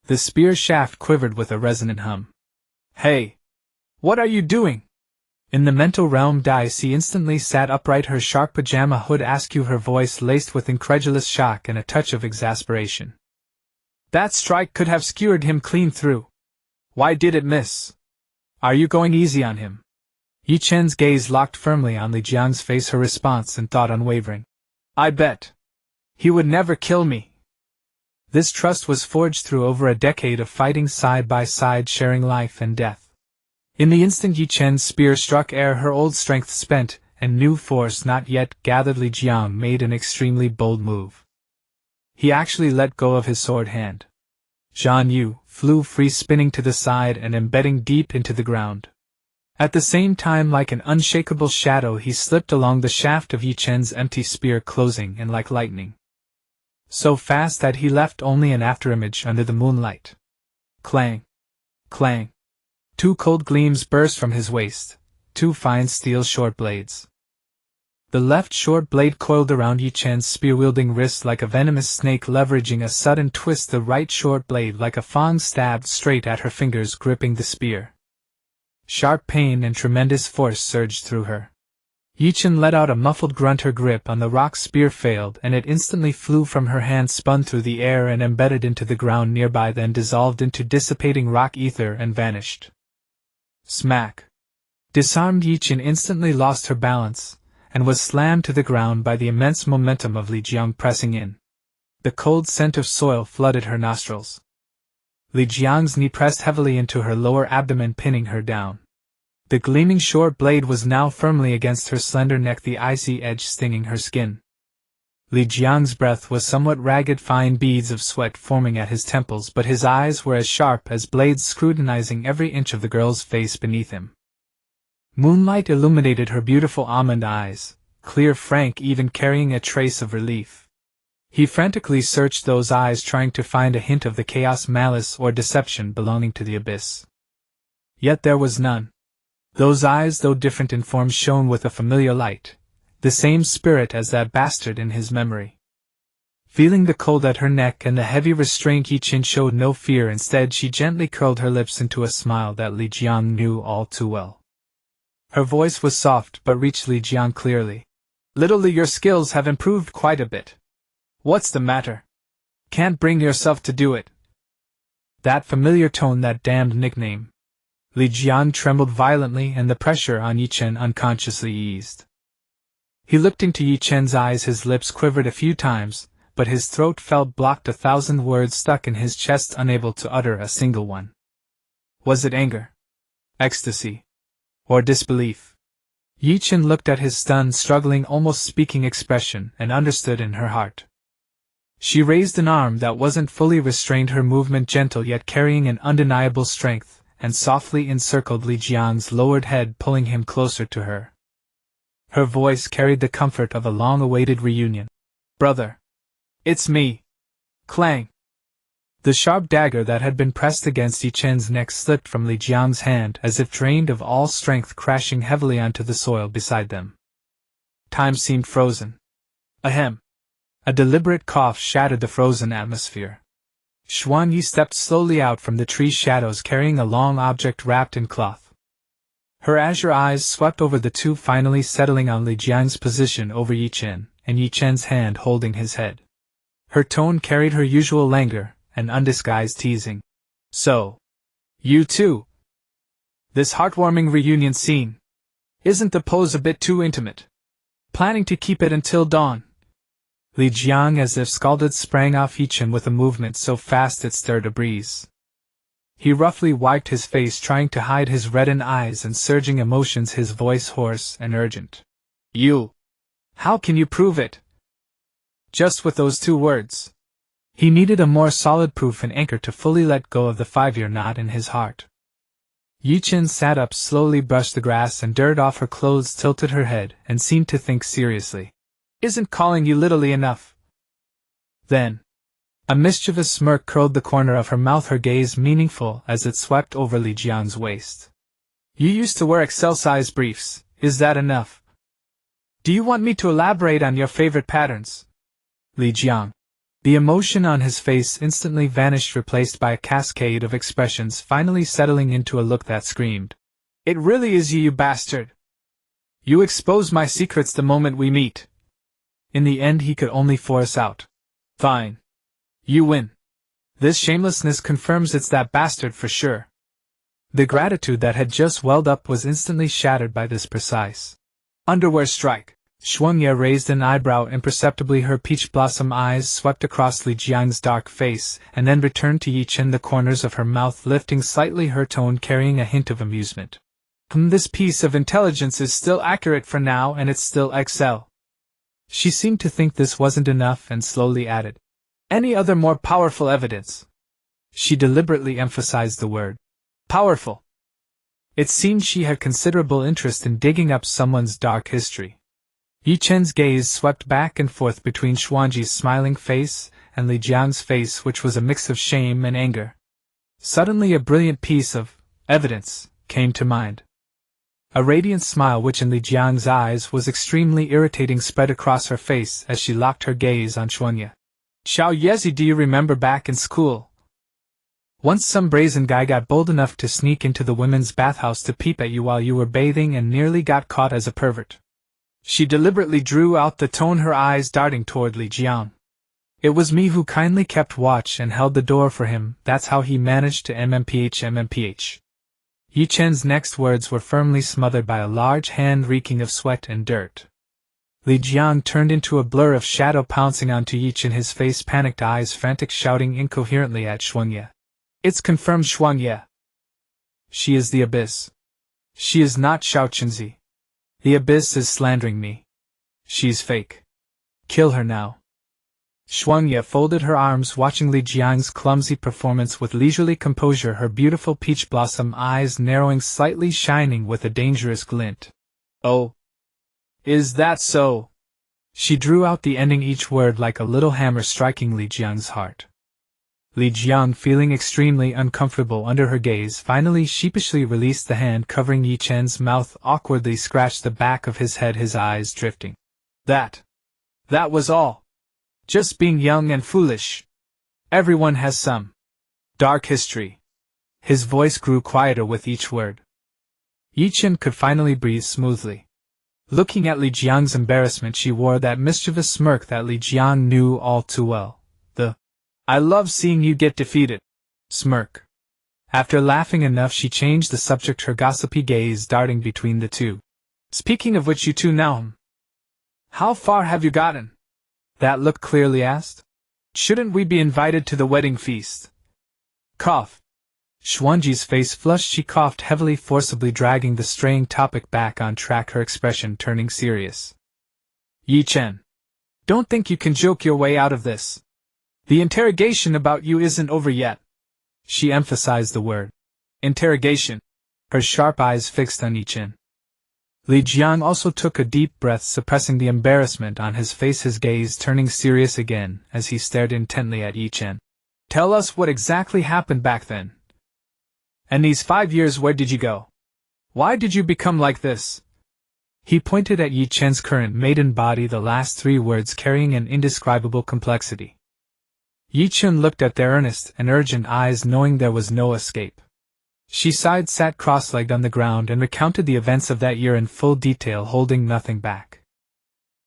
The spear shaft quivered with a resonant hum. Hey! What are you doing? In the mental realm, Daisy instantly sat upright, her sharp pajama hood askew, her voice laced with incredulous shock and a touch of exasperation. That strike could have skewered him clean through. Why did it miss? Are you going easy on him? Ye Chen's gaze locked firmly on Li Jiang's face, her response in thought unwavering. I bet. He would never kill me. This trust was forged through over a decade of fighting side by side, sharing life and death. In the instant Ye Chen's spear struck air, her old strength spent, and new force not yet gathered, Li Jiang made an extremely bold move. He actually let go of his sword hand. Zhan Yu flew free, spinning to the side and embedding deep into the ground. At the same time, like an unshakable shadow, he slipped along the shaft of Ye Chen's empty spear, closing in like lightning. So fast that he left only an afterimage under the moonlight. Clang! Clang! 2 cold gleams burst from his waist, 2 fine steel short blades. The left short blade coiled around Ye Chen's spear-wielding wrist like a venomous snake, leveraging a sudden twist. The right short blade like a fang stabbed straight at her fingers, gripping the spear. Sharp pain and tremendous force surged through her. Ye Chen let out a muffled grunt. Her grip on the rock spear failed, and it instantly flew from her hand, spun through the air and embedded into the ground nearby, then dissolved into dissipating rock ether and vanished. Smack! Disarmed, Ye Chen instantly lost her balance, and was slammed to the ground by the immense momentum of Li Jiang pressing in. The cold scent of soil flooded her nostrils. Li Jiang's knee pressed heavily into her lower abdomen, pinning her down. The gleaming short blade was now firmly against her slender neck, the icy edge stinging her skin. Li Jiang's breath was somewhat ragged, fine beads of sweat forming at his temples, but his eyes were as sharp as blades, scrutinizing every inch of the girl's face beneath him. Moonlight illuminated her beautiful almond eyes, clear, frank, even carrying a trace of relief. He frantically searched those eyes, trying to find a hint of the chaos, malice, or deception belonging to the abyss. Yet there was none. Those eyes, though different in form, shone with a familiar light, the same spirit as that bastard in his memory. Feeling the cold at her neck and the heavy restraint, Ye Chen showed no fear. Instead, she gently curled her lips into a smile that Li Jiang knew all too well. Her voice was soft but reached Li Jiang clearly. "Little Li, your skills have improved quite a bit. What's the matter? Can't bring yourself to do it?" That familiar tone, that damned nickname. Li Jiang trembled violently, and the pressure on Ye Chen unconsciously eased. He looked into Ye Chen's eyes, his lips quivered a few times, but his throat felt blocked, 1,000 words stuck in his chest, unable to utter a single one. Was it anger? Ecstasy? Or disbelief? Ye Chen looked at his stunned, struggling, almost speaking expression, and understood in her heart. She raised an arm that wasn't fully restrained, her movement gentle yet carrying an undeniable strength, and softly encircled Li Jiang's lowered head, pulling him closer to her. Her voice carried the comfort of a long-awaited reunion. "Brother! It's me!" Clang! The sharp dagger that had been pressed against Ye Chen's neck slipped from Li Jiang's hand as if drained of all strength, crashing heavily onto the soil beside them. Time seemed frozen. Ahem! A deliberate cough shattered the frozen atmosphere. Xuan Yi stepped slowly out from the tree shadows, carrying a long object wrapped in cloth. Her azure eyes swept over the two, finally settling on Li Jiang's position over Ye Chen, and Ye Chen's hand holding his head. Her tone carried her usual languor, an undisguised teasing. "So, you too? This heartwarming reunion scene. Isn't the pose a bit too intimate? Planning to keep it until dawn?" Li Jiang, as if scalded, sprang off Ye Chen with a movement so fast it stirred a breeze. He roughly wiped his face, trying to hide his reddened eyes and surging emotions, his voice hoarse and urgent. "You! How can you prove it?" Just with those 2 words. He needed a more solid proof and anchor to fully let go of the 5-year knot in his heart. Ye Chen sat up, slowly brushed the grass and dirt off her clothes, tilted her head, and seemed to think seriously. "Isn't calling you little enough?" Then, a mischievous smirk curled the corner of her mouth, her gaze meaningful as it swept over Li Jiang's waist. "You used to wear XL-size briefs, is that enough? Do you want me to elaborate on your favorite patterns?" Li Jiang. The emotion on his face instantly vanished, replaced by a cascade of expressions, finally settling into a look that screamed, "It really is you, you bastard! You expose my secrets the moment we meet." In the end, he could only force out, "Fine. You win. This shamelessness confirms it's that bastard for sure." The gratitude that had just welled up was instantly shattered by this precise underwear strike. Shuangye raised an eyebrow imperceptibly. Her peach blossom eyes swept across Li Jiang's dark face, and then returned to Ye Chen, the corners of her mouth lifting slightly, her tone carrying a hint of amusement. This piece of intelligence is still accurate for now, and it's still XL. She seemed to think this wasn't enough and slowly added, any other more powerful evidence? She deliberately emphasized the word powerful. It seemed she had considerable interest in digging up someone's dark history. Ye Chen's gaze swept back and forth between Xuanji's smiling face and Li Jiang's face, which was a mix of shame and anger. Suddenly a brilliant piece of evidence came to mind. A radiant smile, which in Li Jiang's eyes was extremely irritating, spread across her face as she locked her gaze on Xuanye. Xiao Yezi, do you remember back in school? Once some brazen guy got bold enough to sneak into the women's bathhouse to peep at you while you were bathing and nearly got caught as a pervert. She deliberately drew out the tone, her eyes darting toward Li Jiang. It was me who kindly kept watch and held the door for him. That's how he managed to MMPH. Ye Chen's next words were firmly smothered by a large hand reeking of sweat and dirt. Li Jiang turned into a blur of shadow, pouncing onto Ye Chen, his face panicked, eyes frantic, shouting incoherently at Xuangye. It's confirmed, Xuangye. She is the Abyss. She is not Xiao Chenzi. The Abyss is slandering me. She's fake. Kill her now. Xuangye folded her arms, watching Li Jiang's clumsy performance with leisurely composure, her beautiful peach blossom eyes narrowing slightly, shining with a dangerous glint. Oh. Is that so? She drew out the ending, each word like a little hammer striking Li Jiang's heart. Li Jiang, feeling extremely uncomfortable under her gaze, finally sheepishly released the hand covering Ye Chen's mouth, awkwardly scratched the back of his head, his eyes drifting. That was all. Just being young and foolish. Everyone has some dark history. His voice grew quieter with each word. Ye Chen could finally breathe smoothly. Looking at Li Jiang's embarrassment, she wore that mischievous smirk that Li Jiang knew all too well. The "I love seeing you get defeated" smirk. After laughing enough, she changed the subject, her gossipy gaze darting between the two. Speaking of which, you two now, how far have you gotten? That look clearly asked. Shouldn't we be invited to the wedding feast? Cough. Xuanji's face flushed. She coughed heavily, forcibly dragging the straying topic back on track, her expression turning serious. Ye Chen, don't think you can joke your way out of this. The interrogation about you isn't over yet. She emphasized the word interrogation, her sharp eyes fixed on Ye Chen. Li Jiang also took a deep breath, suppressing the embarrassment on his face, his gaze turning serious again as he stared intently at Ye Chen. Tell us what exactly happened back then. And these 5 years, where did you go? Why did you become like this? He pointed at Ye Chen's current maiden body, the last 3 words carrying an indescribable complexity. Ye Chen looked at their earnest and urgent eyes, knowing there was no escape. She sighed, sat cross-legged on the ground, and recounted the events of that year in full detail, holding nothing back.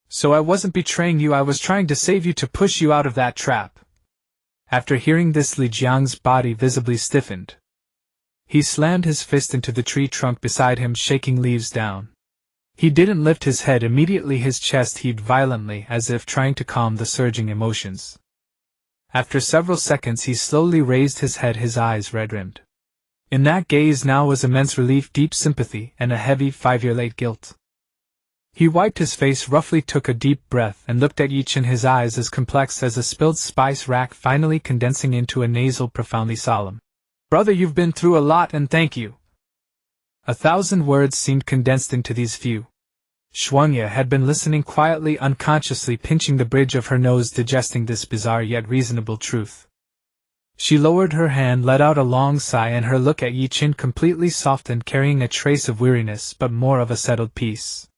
So I wasn't betraying you, I was trying to save you, to push you out of that trap. After hearing this, Li Jiang's body visibly stiffened. He slammed his fist into the tree trunk beside him, shaking leaves down. He didn't lift his head immediately, his chest heaved violently as if trying to calm the surging emotions. After several seconds he slowly raised his head, his eyes red-rimmed. In that gaze now was immense relief, deep sympathy, and a heavy 5-year-late guilt. He wiped his face roughly, took a deep breath, and looked at Ye Chen, his eyes as complex as a spilled spice rack, finally condensing into a nasal, profoundly solemn. Brother, you've been through a lot, and thank you. 1,000 words seemed condensed into these few. Xuangye had been listening quietly, unconsciously pinching the bridge of her nose, digesting this bizarre yet reasonable truth. She lowered her hand, let out a long sigh, and her look at Ye Chen completely softened, carrying a trace of weariness but more of a settled peace.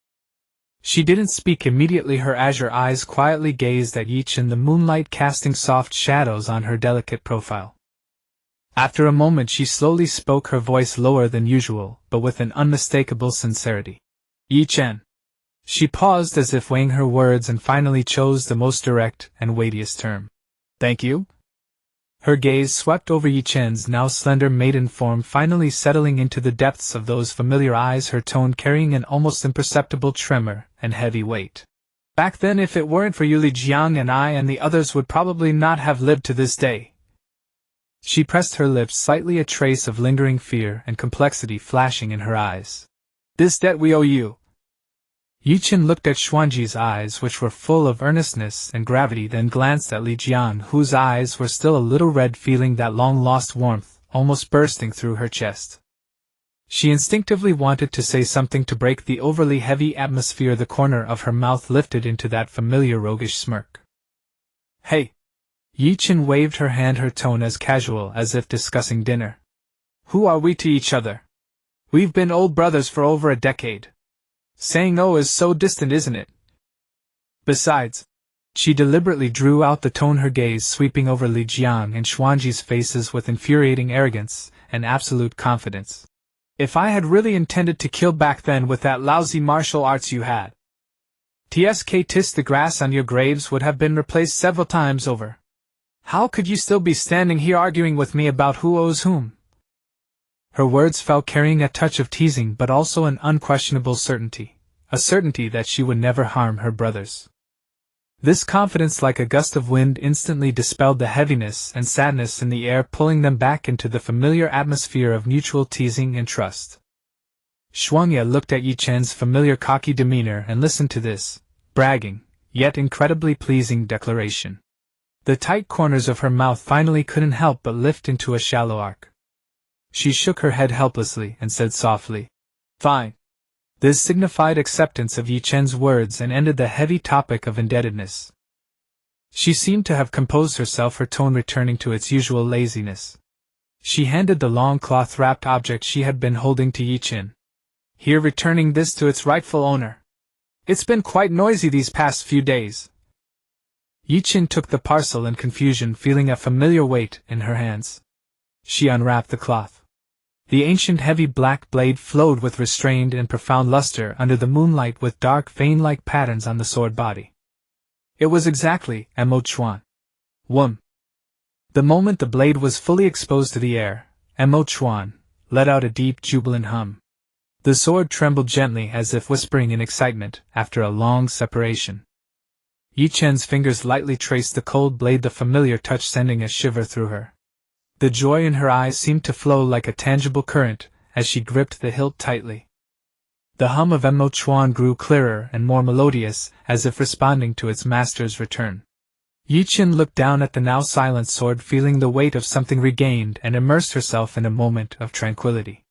She didn't speak immediately, her azure eyes quietly gazed at Ye Chen, the moonlight casting soft shadows on her delicate profile. After a moment she slowly spoke, her voice lower than usual, but with an unmistakable sincerity. Ye Chen. She paused as if weighing her words and finally chose the most direct and weightiest term. Thank you? Her gaze swept over Ye Chen's now slender maiden form, finally settling into the depths of those familiar eyes, her tone carrying an almost imperceptible tremor and heavy weight. Back then, if it weren't for you, Li Jiang and I and the others would probably not have lived to this day. She pressed her lips slightly, a trace of lingering fear and complexity flashing in her eyes. This debt we owe you. Ye Chen looked at Xuanji's eyes, which were full of earnestness and gravity, then glanced at Li Jiang, whose eyes were still a little red, feeling that long-lost warmth almost bursting through her chest. She instinctively wanted to say something to break the overly heavy atmosphere. The corner of her mouth lifted into that familiar roguish smirk. Hey! Ye Chen waved her hand, her tone as casual as if discussing dinner. Who are we to each other? We've been old brothers for over a decade. Saying oh is so distant, isn't it? Besides, she deliberately drew out the tone, her gaze sweeping over Li Jiang and Xuanji's faces with infuriating arrogance and absolute confidence. If I had really intended to kill back then with that lousy martial arts you had, the grass on your graves would have been replaced several times over. How could you still be standing here arguing with me about who owes whom? Her words fell, carrying a touch of teasing but also an unquestionable certainty, a certainty that she would never harm her brothers. This confidence, like a gust of wind, instantly dispelled the heaviness and sadness in the air, pulling them back into the familiar atmosphere of mutual teasing and trust. Xuangye looked at Ye Chen's familiar cocky demeanor and listened to this, bragging, yet incredibly pleasing declaration. The tight corners of her mouth finally couldn't help but lift into a shallow arc. She shook her head helplessly and said softly, Fine. This signified acceptance of Ye Chen's words and ended the heavy topic of indebtedness. She seemed to have composed herself, her tone returning to its usual laziness. She handed the long cloth-wrapped object she had been holding to Ye Chen. Here, returning this to its rightful owner. It's been quite noisy these past few days. Ye Chen took the parcel in confusion, feeling a familiar weight in her hands. She unwrapped the cloth. The ancient heavy black blade flowed with restrained and profound luster under the moonlight, with dark vein-like patterns on the sword body. It was exactly Mo Chuan. Wum. The moment the blade was fully exposed to the air, Mo Chuan let out a deep, jubilant hum. The sword trembled gently, as if whispering in excitement after a long separation. Ye Chen's fingers lightly traced the cold blade, the familiar touch sending a shiver through her. The joy in her eyes seemed to flow like a tangible current as she gripped the hilt tightly. The hum of Mo Chuan grew clearer and more melodious, as if responding to its master's return. Ye Chen looked down at the now silent sword, feeling the weight of something regained, and immersed herself in a moment of tranquility.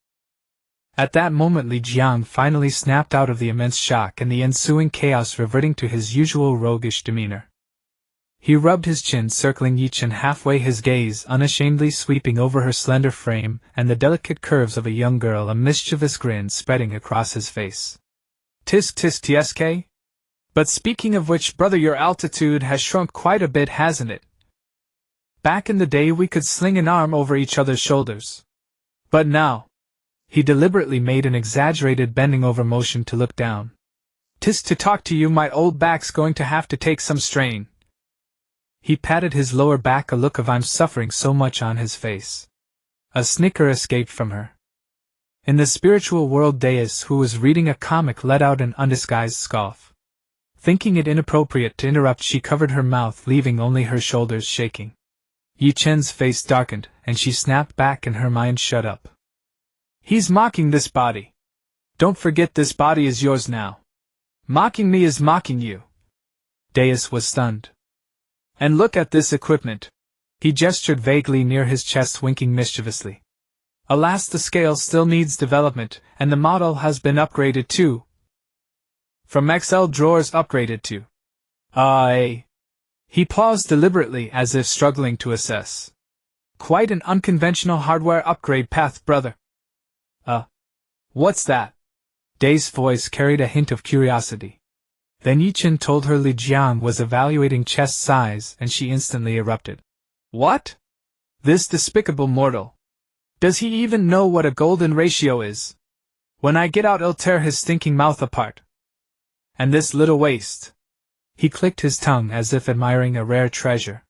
At that moment, Li Jiang finally snapped out of the immense shock and the ensuing chaos, reverting to his usual roguish demeanor. He rubbed his chin, circling Ye Chen halfway, his gaze unashamedly sweeping over her slender frame and the delicate curves of a young girl, a mischievous grin spreading across his face. Tisk tsk. But speaking of which, brother, your altitude has shrunk quite a bit, hasn't it? Back in the day we could sling an arm over each other's shoulders. But now... He deliberately made an exaggerated bending over motion to look down. Tisk, to talk to you, my old back's going to have to take some strain. He patted his lower back, a look of I'm suffering so much on his face. A snicker escaped from her. In the spiritual world, Deus, who was reading a comic, let out an undisguised scoff. Thinking it inappropriate to interrupt, she covered her mouth, leaving only her shoulders shaking. Ye Chen's face darkened, and she snapped back in her mind, shut up. He's mocking this body. Don't forget, this body is yours now. Mocking me is mocking you. Deus was stunned. And look at this equipment. He gestured vaguely near his chest, winking mischievously. Alas, the scale still needs development, and the model has been upgraded too. From XL drawers upgraded to... He paused deliberately, as if struggling to assess. Quite an unconventional hardware upgrade path, brother. What's that? Day's voice carried a hint of curiosity. Then Ye Chen told her Li Jiang was evaluating chest size, and she instantly erupted. What? This despicable mortal. Does he even know what a golden ratio is? When I get out, I'll tear his stinking mouth apart. And this little waist. He clicked his tongue as if admiring a rare treasure.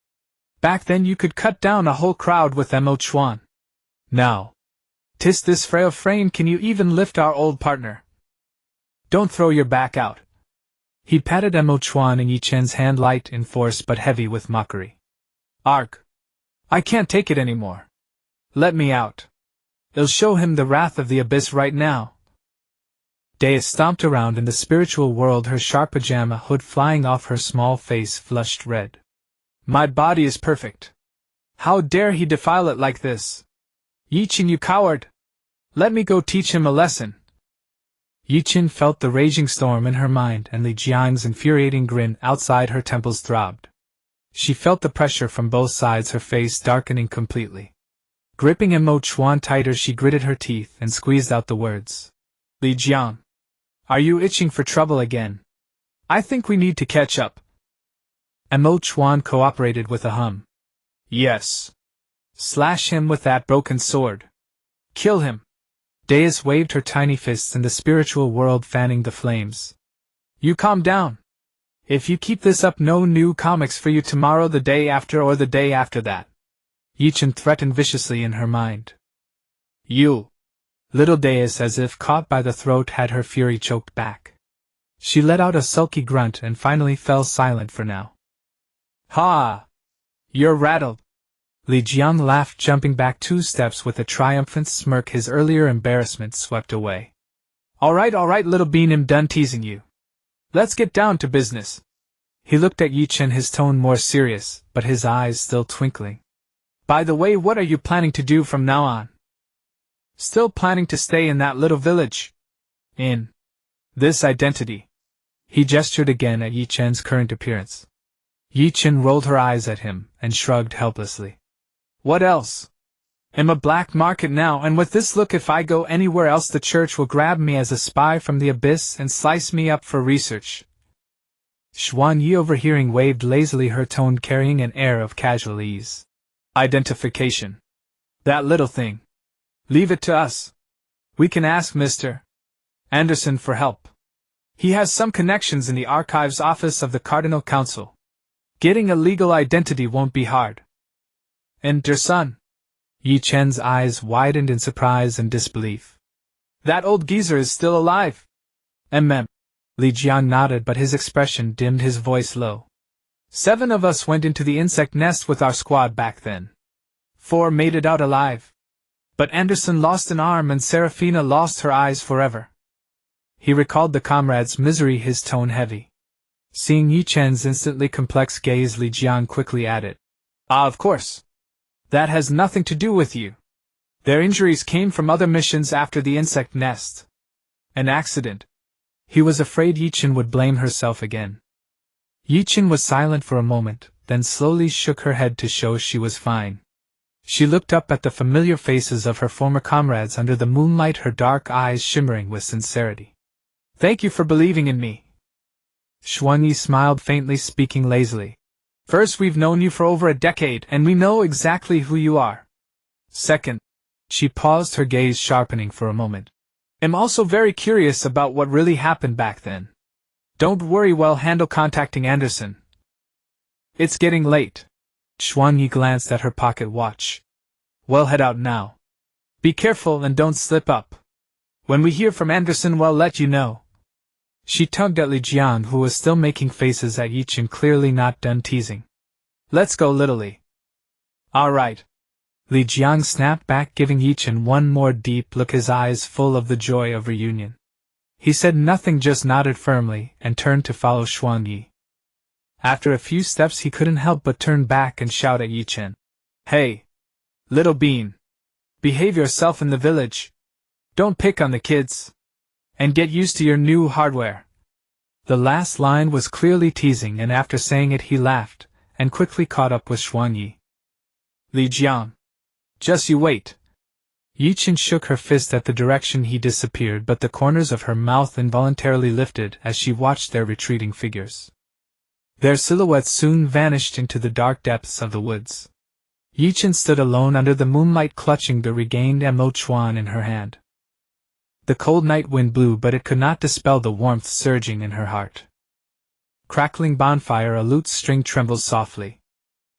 Back then you could cut down a whole crowd with Mo Chuan. Now, 'tis this frail frame, can you even lift our old partner? Don't throw your back out. He patted Mo Chuan in Ye Chen's hand, light in force but heavy with mockery. Arg! I can't take it anymore. Let me out. I'll show him the wrath of the abyss right now. Deus stomped around in the spiritual world, her sharp pajama hood flying off her small face flushed red. My body is perfect. How dare he defile it like this? Ye Chen, you coward! Let me go teach him a lesson. Ye Chen felt the raging storm in her mind, and Li Jiang's infuriating grin outside her temples throbbed. She felt the pressure from both sides, her face darkening completely. Gripping Mo Chuan tighter, she gritted her teeth and squeezed out the words. Li Jiang, are you itching for trouble again? I think we need to catch up. Mo Chuan cooperated with a hum. Yes. Slash him with that broken sword. Kill him. Deus waved her tiny fists in the spiritual world, fanning the flames. You calm down. If you keep this up, no new comics for you tomorrow, the day after, or the day after that. Ye Chen threatened viciously in her mind. You. Little Deus, as if caught by the throat, had her fury choked back. She let out a sulky grunt and finally fell silent for now. Ha! You're rattled. Li Jiang laughed, jumping back 2 steps with a triumphant smirk, his earlier embarrassment swept away. All right, little bean, I'm done teasing you. Let's get down to business. He looked at Ye Chen, his tone more serious, but his eyes still twinkling. By the way, what are you planning to do from now on? Still planning to stay in that little village? In this identity. He gestured again at Ye Chen's current appearance. Ye Chen rolled her eyes at him and shrugged helplessly. What else? I'm a black market now, and with this look, if I go anywhere else, the church will grab me as a spy from the abyss and slice me up for research. Xuan Yi, overhearing, waved lazily, her tone carrying an air of casual ease. Identification. That little thing. Leave it to us. We can ask Mr. Anderson for help. He has some connections in the archives office of the Cardinal Council. Getting a legal identity won't be hard. And dear son? Ye Chen's eyes widened in surprise and disbelief. That old geezer is still alive? Li Jiang nodded, but his expression dimmed, his voice low. 7 of us went into the insect nest with our squad back then. 4 made it out alive. But Anderson lost an arm and Serafina lost her eyes forever. He recalled the comrade's misery, his tone heavy. Seeing Ye Chen's instantly complex gaze, Li Jiang quickly added. Ah, of course. That has nothing to do with you. Their injuries came from other missions after the insect nest. An accident. He was afraid Ye Chen would blame herself again. Ye Chen was silent for a moment, then slowly shook her head to show she was fine. She looked up at the familiar faces of her former comrades under the moonlight, her dark eyes shimmering with sincerity. Thank you for believing in me. Xuan Yi smiled faintly, speaking lazily. First, we've known you for over a decade, and we know exactly who you are. Second, she paused, her gaze sharpening for a moment. I'm also very curious about what really happened back then. Don't worry, we'll handle contacting Anderson. It's getting late. Xuan Yi glanced at her pocket watch. We'll head out now. Be careful and don't slip up. When we hear from Anderson, we'll let you know. She tugged at Li Jiang, who was still making faces at Ye Chen, clearly not done teasing. Let's go, little Li. All right. Li Jiang snapped back, giving Ye Chen one more deep look, his eyes full of the joy of reunion. He said nothing, just nodded firmly, and turned to follow Xuan Yi. After a few steps, he couldn't help but turn back and shout at Ye Chen. Hey! Little bean! Behave yourself in the village. Don't pick on the kids. And get used to your new hardware. The last line was clearly teasing, and after saying it he laughed, and quickly caught up with Xuan Yi. Li Jiang. Just you wait. Ye Chen shook her fist at the direction he disappeared, but the corners of her mouth involuntarily lifted as she watched their retreating figures. Their silhouettes soon vanished into the dark depths of the woods. Ye Chen stood alone under the moonlight, clutching the regained Mo Chuan in her hand. The cold night wind blew, but it could not dispel the warmth surging in her heart. Crackling bonfire, a lute string trembled softly.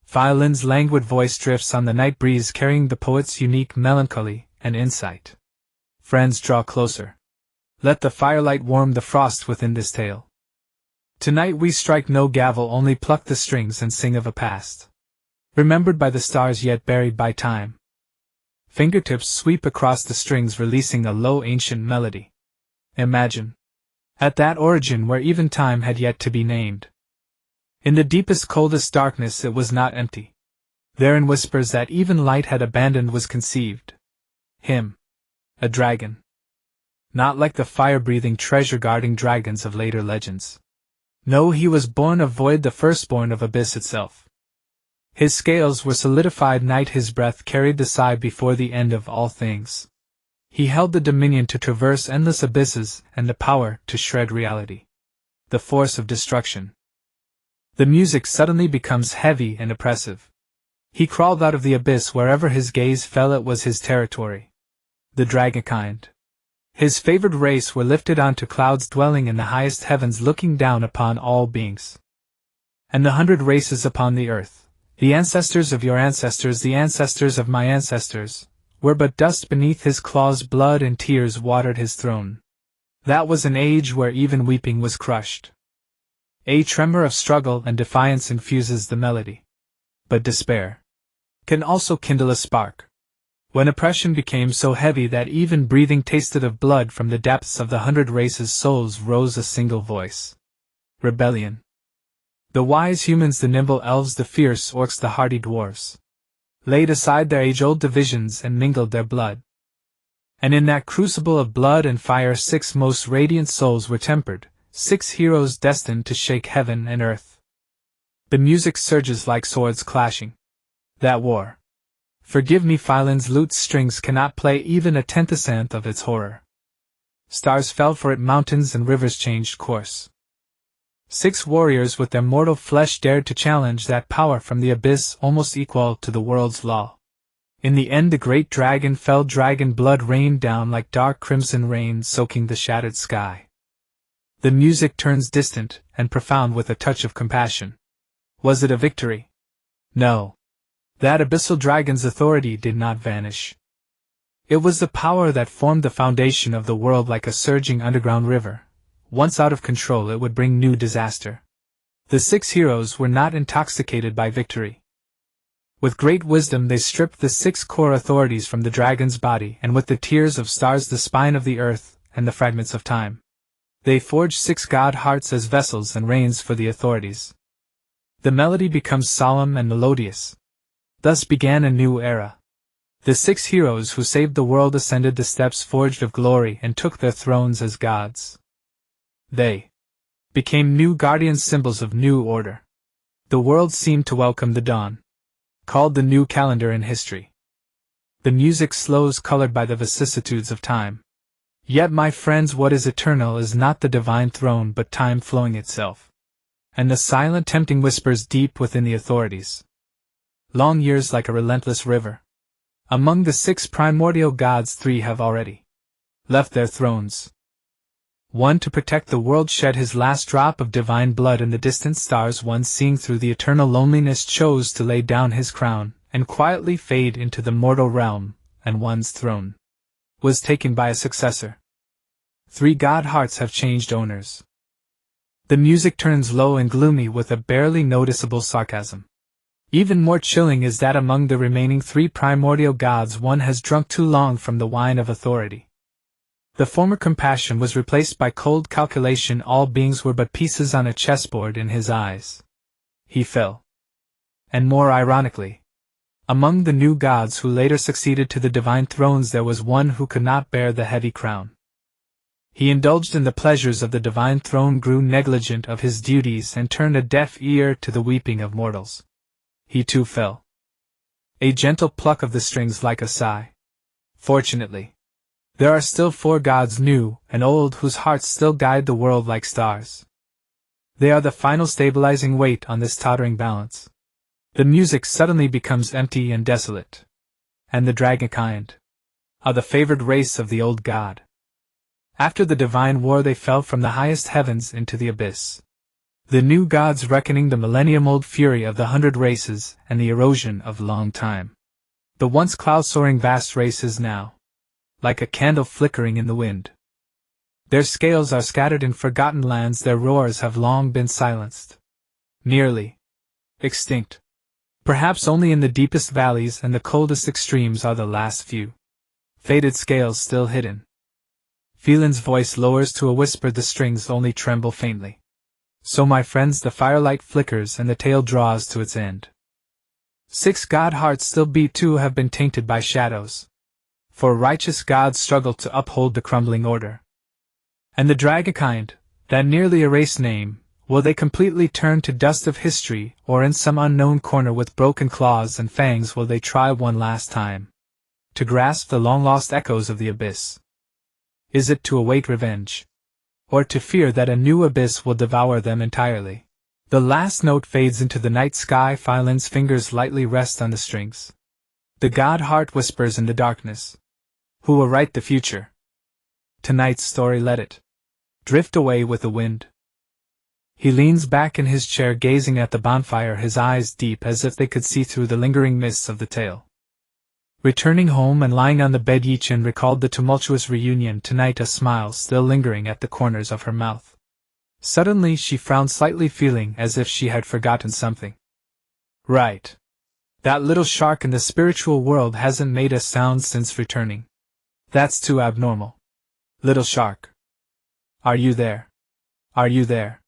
Violin's languid voice drifts on the night breeze, carrying the poet's unique melancholy and insight. Friends, draw closer. Let the firelight warm the frost within this tale. Tonight we strike no gavel, only pluck the strings and sing of a past remembered by the stars yet buried by time. Fingertips sweep across the strings, releasing a low ancient melody. Imagine. At that origin where even time had yet to be named. In the deepest, coldest darkness it was not empty. There in whispers that even light had abandoned was conceived. Him. A dragon. Not like the fire-breathing, treasure-guarding dragons of later legends. No, he was born of void, the firstborn of abyss itself. His scales were solidified night, his breath carried the sigh before the end of all things. He held the dominion to traverse endless abysses and the power to shred reality. The force of destruction. The music suddenly becomes heavy and oppressive. He crawled out of the abyss. Wherever his gaze fell, it was his territory. The dragonkind. His favored race were lifted onto clouds, dwelling in the highest heavens, looking down upon all beings. And the 100 races upon the earth, the ancestors of your ancestors, the ancestors of my ancestors, were but dust beneath his claws. Blood and tears watered his throne. That was an age where even weeping was crushed. A tremor of struggle and defiance infuses the melody. But despair can also kindle a spark. When oppression became so heavy that even breathing tasted of blood, from the depths of the 100 races' souls rose a single voice. Rebellion. The wise humans, the nimble elves, the fierce orcs, the hardy dwarves, laid aside their age-old divisions and mingled their blood. And in that crucible of blood and fire, 6 most radiant souls were tempered, 6 heroes destined to shake heaven and earth. The music surges like swords clashing. That war. Forgive me, violin's lute strings cannot play even a tenth of its horror. Stars fell for it, mountains and rivers changed course. 6 warriors with their mortal flesh dared to challenge that power from the abyss, almost equal to the world's law. In the end the great dragon fell. Dragon blood rained down like dark crimson rain, soaking the shattered sky. The music turns distant and profound with a touch of compassion. Was it a victory? No. That abyssal dragon's authority did not vanish. It was the power that formed the foundation of the world, like a surging underground river. Once out of control, it would bring new disaster. The 6 heroes were not intoxicated by victory. With great wisdom they stripped the 6 core authorities from the dragon's body, and with the tears of stars, the spine of the earth, and the fragments of time, they forged 6 god hearts as vessels and reins for the authorities. The melody becomes solemn and melodious. Thus began a new era. The 6 heroes who saved the world ascended the steps forged of glory and took their thrones as gods. They became new guardians, symbols of new order. The world seemed to welcome the dawn, called the new calendar in history. The music slows, colored by the vicissitudes of time. Yet, my friends, what is eternal is not the divine throne, but time flowing itself. And the silent, tempting whispers deep within the authorities. Long years like a relentless river. Among the 6 primordial gods, 3 have already left their thrones. 1 to protect the world shed his last drop of divine blood in the distant stars. 1, seeing through the eternal loneliness, chose to lay down his crown and quietly fade into the mortal realm, and 1's throne was taken by a successor. 3 god hearts have changed owners. The music turns low and gloomy with a barely noticeable sarcasm. Even more chilling is that among the remaining 3 primordial gods, 1 has drunk too long from the wine of authority. The former compassion was replaced by cold calculation. All beings were but pieces on a chessboard in his eyes. He fell. And more ironically, among the new gods who later succeeded to the divine thrones, there was 1 who could not bear the heavy crown. He indulged in the pleasures of the divine throne, grew negligent of his duties, and turned a deaf ear to the weeping of mortals. He too fell. A gentle pluck of the strings like a sigh. Fortunately, there are still 4 gods, new and old, whose hearts still guide the world like stars. They are the final stabilizing weight on this tottering balance. The music suddenly becomes empty and desolate. And the dragonkind are the favored race of the old god. After the divine war, they fell from the highest heavens into the abyss. The new gods reckoning the millennium-old fury of the 100 races and the erosion of long time. The once cloud-soaring vast races now, like a candle flickering in the wind. Their scales are scattered in forgotten lands, their roars have long been silenced. Nearly extinct. Perhaps only in the deepest valleys and the coldest extremes are the last few faded scales still hidden. Phelan's voice lowers to a whisper, the strings only tremble faintly. So my friends, the firelight flickers and the tale draws to its end. 6 god hearts still beat, 2 have been tainted by shadows. For righteous gods struggle to uphold the crumbling order. And the dragonkind, that nearly erased name, will they completely turn to dust of history, or in some unknown corner with broken claws and fangs will they try one last time to grasp the long-lost echoes of the abyss? Is it to await revenge? Or to fear that a new abyss will devour them entirely? The last note fades into the night sky. Phelan's fingers lightly rest on the strings. The god heart whispers in the darkness. Who will write the future? Tonight's story, let it drift away with the wind. He leans back in his chair, gazing at the bonfire, his eyes deep as if they could see through the lingering mists of the tale. Returning home and lying on the bed, Ye Chen recalled the tumultuous reunion tonight, a smile still lingering at the corners of her mouth. Suddenly she frowned slightly, feeling as if she had forgotten something. Right. That little shark in the spiritual world hasn't made a sound since returning. That's too abnormal. Little shark. Are you there? Are you there?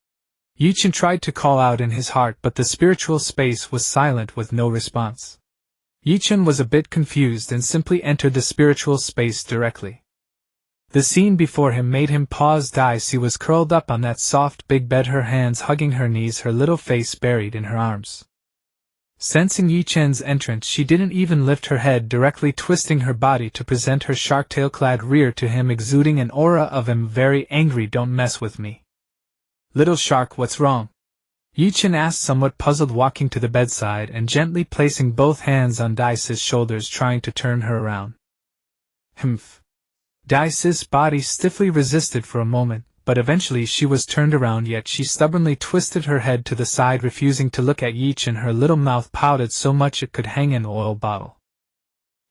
Ye Chen tried to call out in his heart, but the spiritual space was silent with no response. Ye Chen was a bit confused and simply entered the spiritual space directly. The scene before him made him pause. Dicey was curled up on that soft big bed, her hands hugging her knees, her little face buried in her arms. Sensing Ye Chen's entrance, she didn't even lift her head, directly twisting her body to present her shark-tail-clad rear to him, exuding an aura of him very angry. Don't mess with me. Little shark, what's wrong? Ye Chen asked, somewhat puzzled, walking to the bedside and gently placing both hands on Dicey's shoulders, trying to turn her around. Humph. Dicey's body stiffly resisted for a moment, but eventually she was turned around, yet she stubbornly twisted her head to the side, refusing to look at Ye Chen. Her little mouth pouted so much it could hang an oil bottle.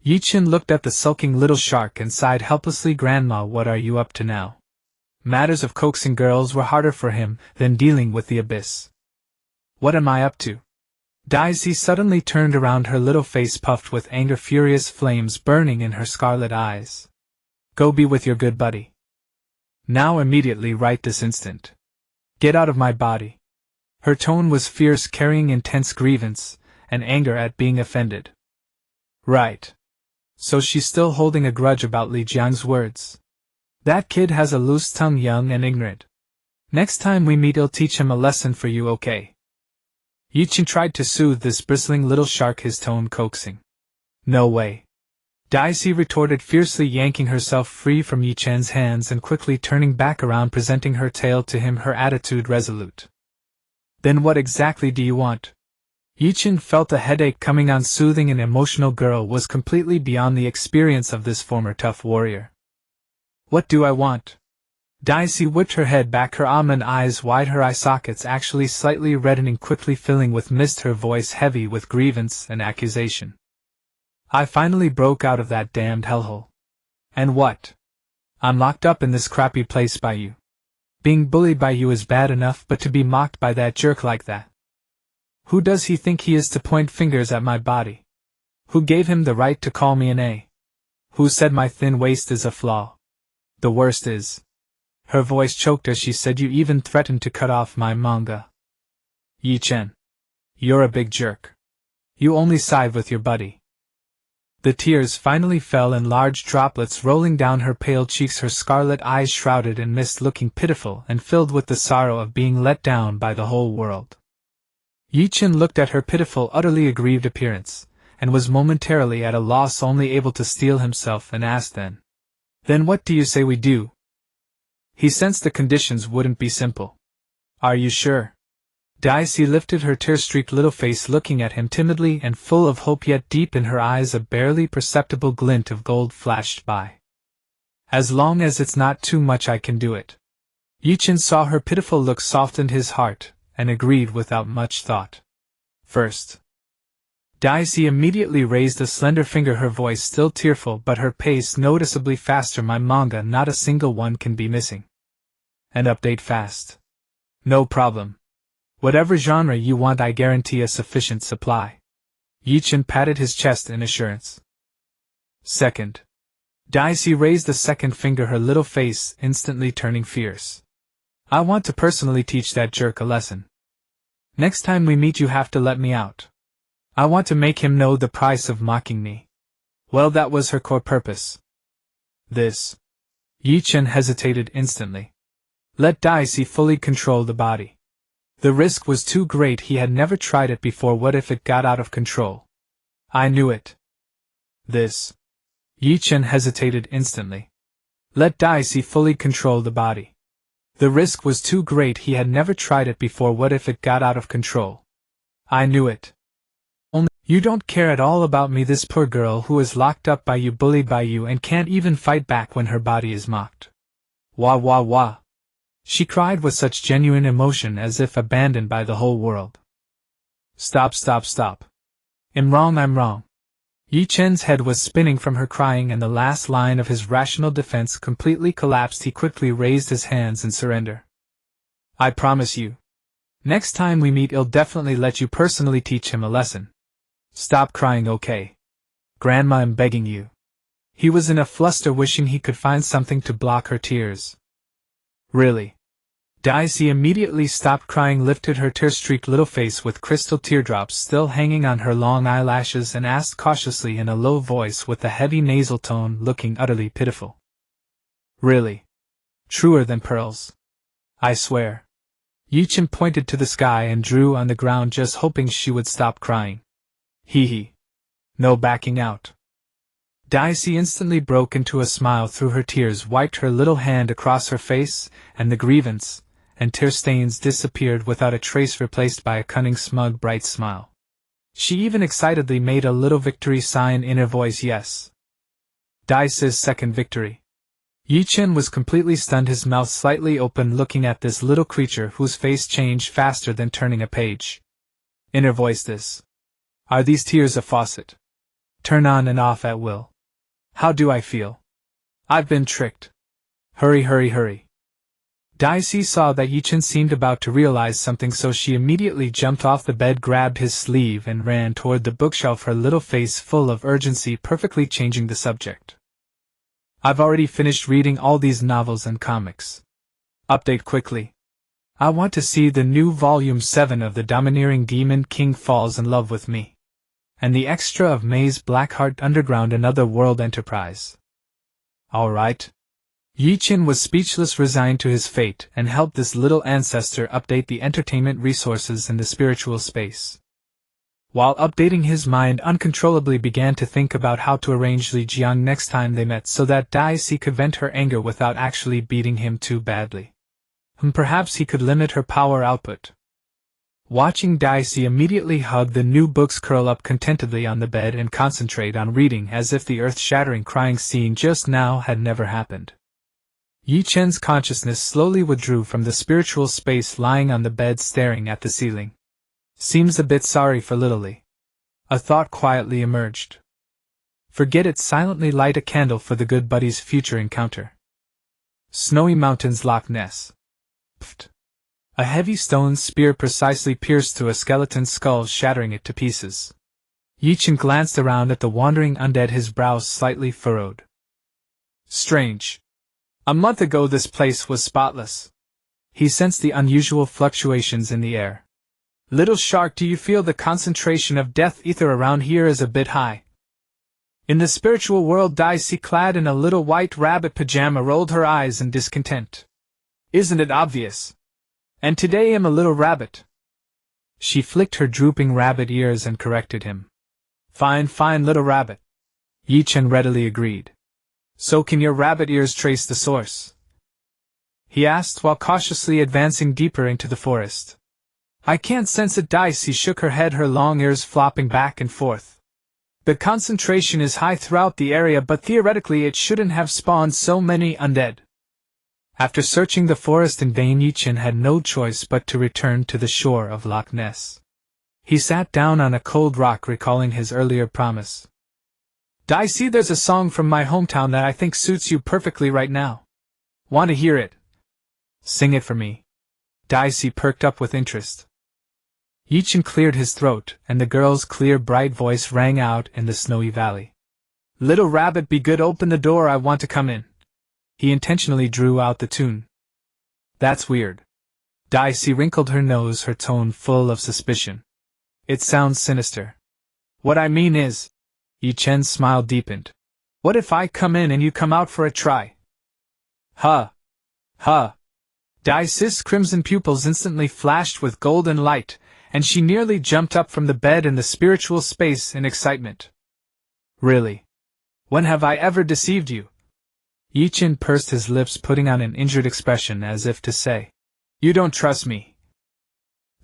Ye Chen looked at the sulking little shark and sighed helplessly. Grandma, what are you up to now? Matters of coaxing girls were harder for him than dealing with the abyss. What am I up to? Dicey suddenly turned around, her little face puffed with anger, furious flames burning in her scarlet eyes. Go be with your good buddy. Now, immediately, right this instant. Get out of my body. Her tone was fierce, carrying intense grievance and anger at being offended. Right. So she's still holding a grudge about Li Jiang's words. That kid has a loose tongue, young and ignorant. Next time we meet, I'll teach him a lesson for you, okay? Ye Chen tried to soothe this bristling little shark, his tone coaxing. No way. Dicey retorted fiercely, yanking herself free from Ye Chen's hands and quickly turning back around, presenting her tail to him, her attitude resolute. Then what exactly do you want? Ye Chen felt a headache coming on. Soothing an emotional girl was completely beyond the experience of this former tough warrior. What do I want? Dicey whipped her head back, her almond eyes wide, her eye sockets actually slightly reddening, quickly filling with mist, her voice heavy with grievance and accusation. I finally broke out of that damned hellhole. And what? I'm locked up in this crappy place by you. Being bullied by you is bad enough, but to be mocked by that jerk like that. Who does he think he is to point fingers at my body? Who gave him the right to call me an A? Who said my thin waist is a flaw? The worst is... Her voice choked as she said, you even threatened to cut off my manga. Ye Chen. You're a big jerk. You only side with your buddy. The tears finally fell in large droplets, rolling down her pale cheeks, her scarlet eyes shrouded in mist, looking pitiful and filled with the sorrow of being let down by the whole world. Ye Chen looked at her pitiful, utterly aggrieved appearance, and was momentarily at a loss, only able to steel himself and ask then what do you say we do? He sensed the conditions wouldn't be simple. Are you sure? Dicey lifted her tear-streaked little face, looking at him timidly and full of hope, yet deep in her eyes a barely perceptible glint of gold flashed by. As long as it's not too much, I can do it. Ye Chen saw her pitiful look, softened his heart, and agreed without much thought. First. Daisy immediately raised a slender finger, her voice still tearful but her pace noticeably faster. My manga, not a single one can be missing. And update fast. No problem. Whatever genre you want, I guarantee a sufficient supply. Ye Chen patted his chest in assurance. Second. Daisy raised the second finger, her little face instantly turning fierce. I want to personally teach that jerk a lesson. Next time we meet you have to let me out. I want to make him know the price of mocking me. Well, that was her core purpose. This. Ye Chen hesitated instantly. Let Daisy fully control the body. The risk was too great, he had never tried it before. What if it got out of control? I knew it. This. Ye Chen hesitated instantly. Let Daisy fully control the body. The risk was too great, he had never tried it before. What if it got out of control? I knew it. Only, you don't care at all about me, this poor girl who is locked up by you, bullied by you, and can't even fight back when her body is mocked. Wah wah wah. She cried with such genuine emotion as if abandoned by the whole world. Stop, stop, stop. I'm wrong. Ye Chen's head was spinning from her crying, and the last line of his rational defense completely collapsed. He quickly raised his hands in surrender. I promise you. Next time we meet, I'll definitely let you personally teach him a lesson. Stop crying, okay? Grandma, I'm begging you. He was in a fluster, wishing he could find something to block her tears. Really? Daisy immediately stopped crying, lifted her tear-streaked little face with crystal teardrops still hanging on her long eyelashes, and asked cautiously in a low voice with a heavy nasal tone, looking utterly pitiful. Really? Truer than pearls? I swear. Ye Chen pointed to the sky and drew on the ground, just hoping she would stop crying. Hee. No backing out. Daisy instantly broke into a smile through her tears, wiped her little hand across her face, and the grievance and tear stains disappeared without a trace, replaced by a cunning, smug, bright smile. She even excitedly made a little victory sign in her voice. Yes. Daisy's second victory. Ye Chen was completely stunned, his mouth slightly open, looking at this little creature whose face changed faster than turning a page. In her voice, this. Are these tears a faucet? Turn on and off at will. How do I feel? I've been tricked. Hurry. Daisy saw that Ye Chen seemed about to realize something, so she immediately jumped off the bed, grabbed his sleeve, and ran toward the bookshelf, her little face full of urgency, perfectly changing the subject. I've already finished reading all these novels and comics. Update quickly. I want to see the new Volume 7 of The Domineering Demon King Falls in Love with Me. And the extra of May's Blackheart Underground Another World Enterprise. All right. Ye Chen was speechless, resigned to his fate, and helped this little ancestor update the entertainment resources in the spiritual space. While updating, his mind uncontrollably began to think about how to arrange Li Jiang next time they met so that Daisy could vent her anger without actually beating him too badly. Perhaps he could limit her power output. Watching Daisy immediately hug the new books, curl up contentedly on the bed, and concentrate on reading as if the earth-shattering crying scene just now had never happened. Ye Chen's consciousness slowly withdrew from the spiritual space, lying on the bed staring at the ceiling. Seems a bit sorry for little Li. A thought quietly emerged. Forget it, silently light a candle for the good buddy's future encounter. Snowy Mountains, Loch Ness. Pfft. A heavy stone spear precisely pierced through a skeleton's skull, shattering it to pieces. Ye Chen glanced around at the wandering undead, his brows slightly furrowed. Strange. A month ago this place was spotless. He sensed the unusual fluctuations in the air. Little shark, do you feel the concentration of death ether around here is a bit high? In the spiritual world, Daisy, clad in a little white rabbit pajama, rolled her eyes in discontent. Isn't it obvious? And today I'm a little rabbit. She flicked her drooping rabbit ears and corrected him. Fine, little rabbit. Ye Chen readily agreed. So can your rabbit ears trace the source? He asked while cautiously advancing deeper into the forest. I can't sense it. Daisy shook her head, her long ears flopping back and forth. The concentration is high throughout the area, but theoretically it shouldn't have spawned so many undead. After searching the forest in vain, Ye Chen had no choice but to return to the shore of Loch Ness. He sat down on a cold rock, recalling his earlier promise. Dicey, there's a song from my hometown that I think suits you perfectly right now. Want to hear it? Sing it for me. Dicey perked up with interest. Ye Chen cleared his throat, and the girl's clear, bright voice rang out in the snowy valley. Little rabbit, be good, open the door, I want to come in. He intentionally drew out the tune. That's weird. Dicey wrinkled her nose, her tone full of suspicion. It sounds sinister. What I mean is... Ye Chen's smile deepened. What if I come in and you come out for a try? Huh. Huh. Dicey's crimson pupils instantly flashed with golden light, and she nearly jumped up from the bed in the spiritual space in excitement. Really? When have I ever deceived you? Ye Chen pursed his lips, putting on an injured expression as if to say, You don't trust me.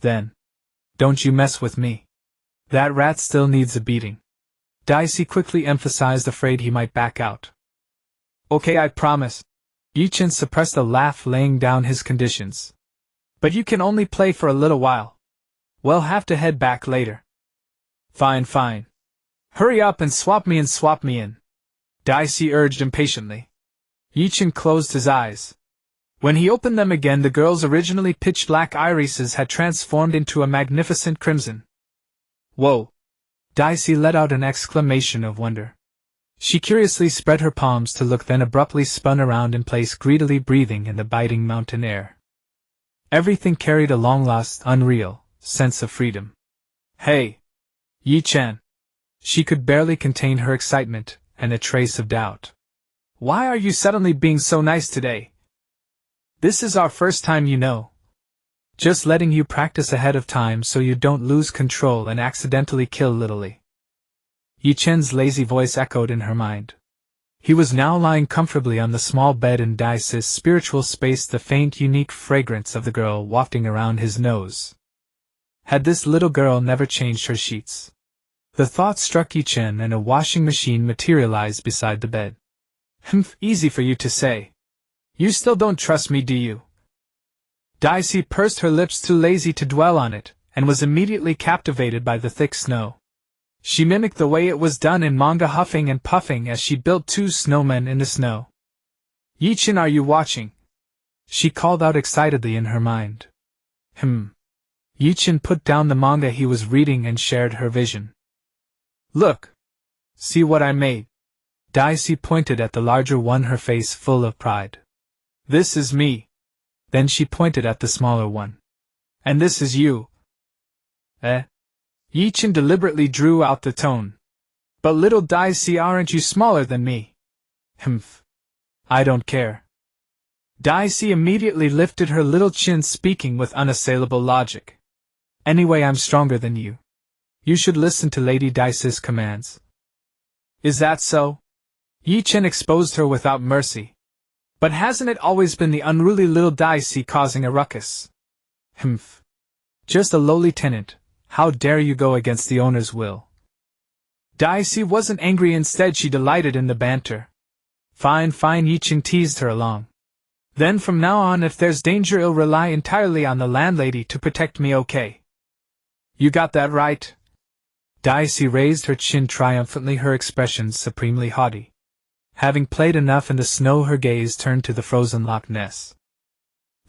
Then, don't you mess with me. That rat still needs a beating. Dicey quickly emphasized, afraid he might back out. Okay, I promise. Ye Chen suppressed a laugh, laying down his conditions. But you can only play for a little while. We'll have to head back later. Fine, fine. Hurry up and swap me in. Dicey urged impatiently. Ye Chen closed his eyes. When he opened them again, the girl's originally pitch-black irises had transformed into a magnificent crimson. Whoa! Dicey let out an exclamation of wonder. She curiously spread her palms to look, then abruptly spun around in place, greedily breathing in the biting mountain air. Everything carried a long-lost, unreal sense of freedom. Hey! Ye Chen! She could barely contain her excitement and a trace of doubt. Why are you suddenly being so nice today? This is our first time, you know. Just letting you practice ahead of time so you don't lose control and accidentally kill Lildes. Ye Chen's lazy voice echoed in her mind. He was now lying comfortably on the small bed in Dicey's spiritual space, the faint, unique fragrance of the girl wafting around his nose. Had this little girl never changed her sheets? The thought struck Ye Chen, and a washing machine materialized beside the bed. Easy for you to say. You still don't trust me, do you? Dicey pursed her lips, too lazy to dwell on it, and was immediately captivated by the thick snow. She mimicked the way it was done in manga, huffing and puffing as she built two snowmen in the snow. Ye Chen, are you watching? She called out excitedly in her mind. Ye Chen put down the manga he was reading and shared her vision. Look! See what I made. Dicey pointed at the larger one, her face full of pride. This is me. Then she pointed at the smaller one. And this is you. Ye Chen deliberately drew out the tone. But little Dicey, aren't you smaller than me? I don't care. Dicey immediately lifted her little chin, speaking with unassailable logic. Anyway, I'm stronger than you. You should listen to Lady Dicey's commands. Is that so? Ye Chen exposed her without mercy. But hasn't it always been the unruly little Dicey causing a ruckus? Just a lowly tenant. How dare you go against the owner's will? Dicey wasn't angry, instead she delighted in the banter. Fine, Ye Chen teased her along. Then from now on, if there's danger, I'll rely entirely on the landlady to protect me, okay? You got that right? Dicey raised her chin triumphantly, her expression supremely haughty. Having played enough in the snow, her gaze turned to the frozen Loch Ness.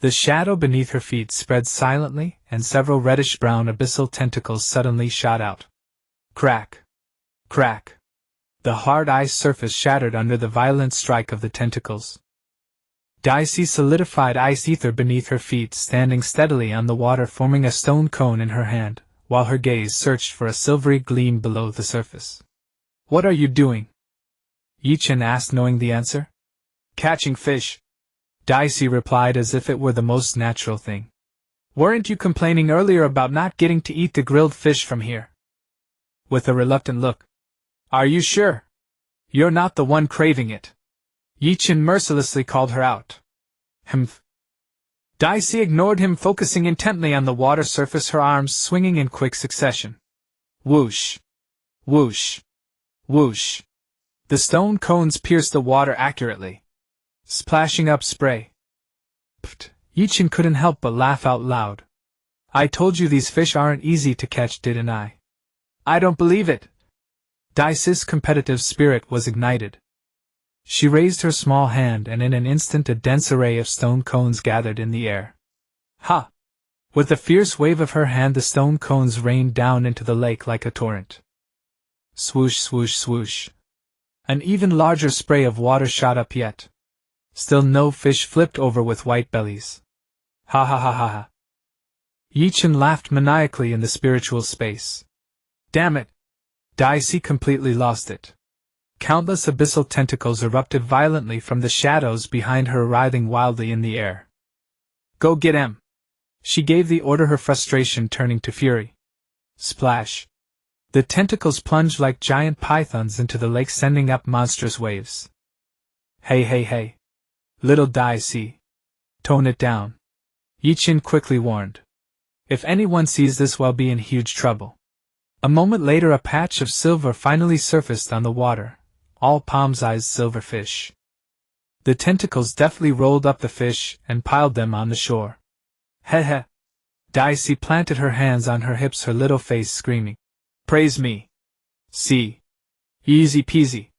The shadow beneath her feet spread silently, and several reddish-brown abyssal tentacles suddenly shot out. Crack! Crack! The hard ice surface shattered under the violent strike of the tentacles. Dicey solidified ice ether beneath her feet, standing steadily on the water, forming a stone cone in her hand, while her gaze searched for a silvery gleam below the surface. What are you doing? Ye Chen asked, knowing the answer. Catching fish. Dicey replied as if it were the most natural thing. Weren't you complaining earlier about not getting to eat the grilled fish from here? With a reluctant look. Are you sure? You're not the one craving it. Ye Chen mercilessly called her out. Dicey ignored him, focusing intently on the water surface, her arms swinging in quick succession. Whoosh! Whoosh! Whoosh! The stone cones pierced the water accurately, splashing up spray. Pfft, Ye Chen couldn't help but laugh out loud. I told you these fish aren't easy to catch, didn't I? I don't believe it. Dai's competitive spirit was ignited. She raised her small hand and in an instant a dense array of stone cones gathered in the air. Ha! With a fierce wave of her hand the stone cones rained down into the lake like a torrent. Swoosh, swoosh, swoosh. An even larger spray of water shot up yet. Still no fish flipped over with white bellies. Ha ha ha ha ha. Ye Chen laughed maniacally in the spiritual space. Damn it! Dai completely lost it. Countless abyssal tentacles erupted violently from the shadows behind her, writhing wildly in the air. Go get him! She gave the order, her frustration turning to fury. Splash! The tentacles plunged like giant pythons into the lake, sending up monstrous waves. Hey hey hey! Little Dai, tone it down. Ye Chen quickly warned. If anyone sees this, we'll be in huge trouble. A moment later a patch of silver finally surfaced on the water, all palm-sized silverfish. The tentacles deftly rolled up the fish and piled them on the shore. Heh heh. Dai planted her hands on her hips, her little face screaming. Praise me. See. Easy peasy.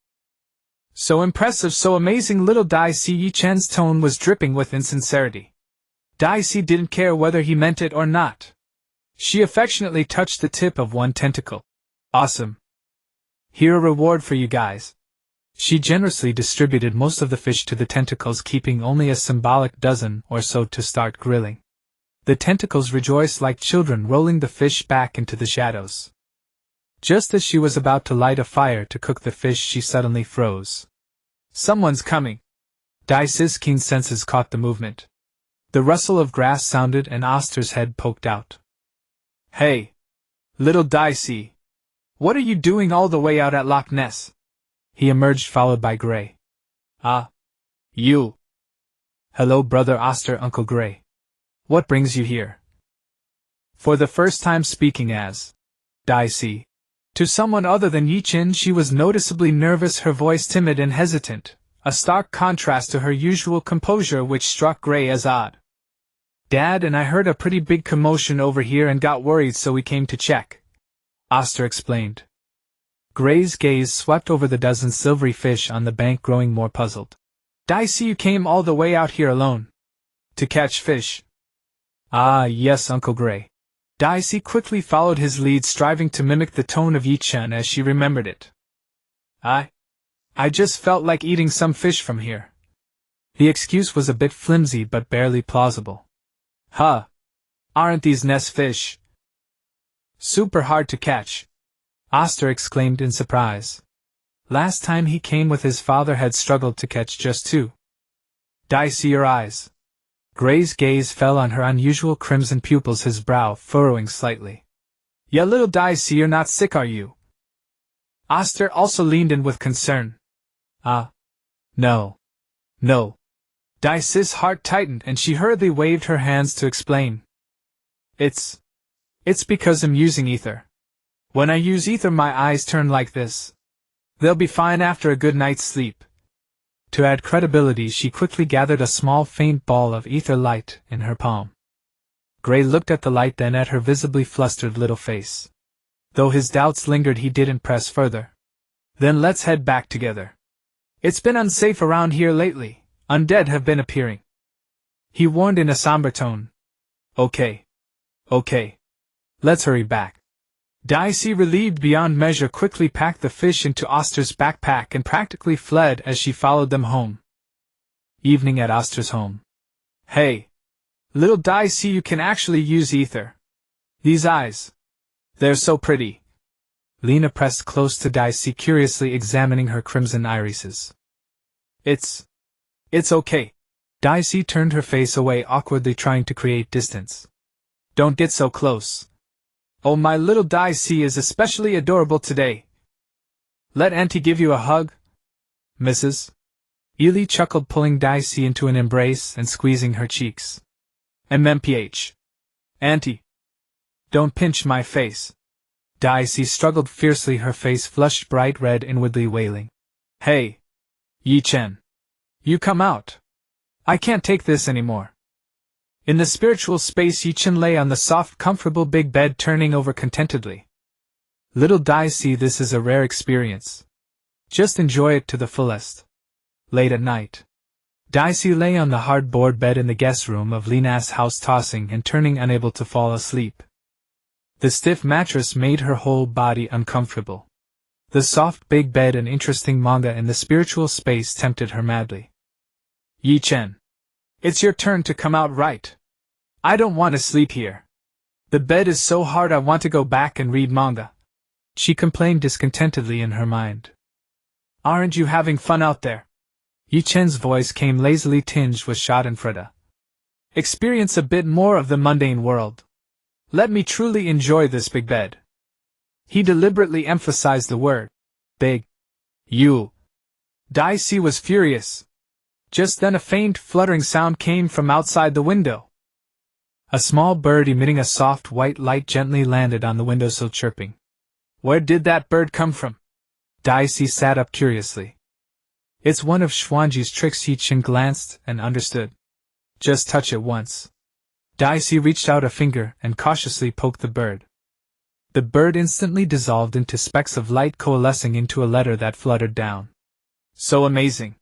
So impressive, so amazing, little Dai. Ye Chen's tone was dripping with insincerity. Dai didn't care whether he meant it or not. She affectionately touched the tip of one tentacle. Awesome. Here a reward for you guys. She generously distributed most of the fish to the tentacles, keeping only a symbolic dozen or so to start grilling. The tentacles rejoiced like children, rolling the fish back into the shadows. Just as she was about to light a fire to cook the fish, she suddenly froze. Someone's coming. Dai's keen senses caught the movement. The rustle of grass sounded and Oster's head poked out. Hey! Little Dai, what are you doing all the way out at Loch Ness? He emerged, followed by Gray. Ah. You. Hello, Brother Oster, Uncle Gray. What brings you here? For the first time speaking as Dai to someone other than Ye Chen, she was noticeably nervous, her voice timid and hesitant, a stark contrast to her usual composure which struck Gray as odd. Dad and I heard a pretty big commotion over here and got worried, so we came to check, Oster explained. Gray's gaze swept over the dozen silvery fish on the bank, growing more puzzled. Dai, you came all the way out here alone? To catch fish? Ah, yes, Uncle Gray. Dai quickly followed his lead, striving to mimic the tone of Ye Chen as she remembered it. I just felt like eating some fish from here. The excuse was a bit flimsy but barely plausible. Huh. Aren't these Ness fish super hard to catch? Oster exclaimed in surprise. Last time he came with his father had struggled to catch just two. Dai, your eyes. Gray's gaze fell on her unusual crimson pupils, his brow furrowing slightly. Ya little Dai, you're not sick, are you? Oster also leaned in with concern. No. Dai's heart tightened and she hurriedly waved her hands to explain. It's because I'm using ether. When I use ether my eyes turn like this. They'll be fine after a good night's sleep. To add credibility, she quickly gathered a small faint ball of ether light in her palm. Gray looked at the light, then at her visibly flustered little face. Though his doubts lingered, he didn't press further. Then let's head back together. It's been unsafe around here lately. Undead have been appearing. He warned in a somber tone. Okay. Let's hurry back. Dai, relieved beyond measure, quickly packed the fish into Oster's backpack and practically fled as she followed them home. Evening at Oster's home. Hey! Little Dai, you can actually use ether. These eyes. They're so pretty. Lena pressed close to Dai, curiously examining her crimson irises. It's okay. Dai turned her face away, awkwardly trying to create distance. Don't get so close. Oh, my little Dai is especially adorable today. Let Auntie give you a hug, Mrs. Ely chuckled, pulling Dai into an embrace and squeezing her cheeks. MMPH. Auntie. Don't pinch my face. Dai struggled fiercely, her face flushed bright red, inwardly wailing. Hey. Ye Chen. You come out. I can't take this anymore. In the spiritual space, Ye Chen lay on the soft, comfortable big bed, turning over contentedly. Little Daisy, this is a rare experience. Just enjoy it to the fullest. Late at night, Daisy lay on the hard board bed in the guest room of Lina's house, tossing and turning, unable to fall asleep. The stiff mattress made her whole body uncomfortable. The soft big bed and interesting manga in the spiritual space tempted her madly. Ye Chen, it's your turn to come out right. I don't want to sleep here. The bed is so hard, I want to go back and read manga, she complained discontentedly in her mind. Aren't you having fun out there? Ye Chen's voice came lazily tinged with schadenfreude. Experience a bit more of the mundane world. Let me truly enjoy this big bed. He deliberately emphasized the word big. You. Daisy was furious. Just then a faint fluttering sound came from outside the window. A small bird emitting a soft white light gently landed on the windowsill, chirping. Where did that bird come from? Daisy sat up curiously. It's one of Xuanji's tricks. Ye Chen glanced and understood. Just touch it once. Daisy reached out a finger and cautiously poked the bird. The bird instantly dissolved into specks of light, coalescing into a letter that fluttered down. So amazing!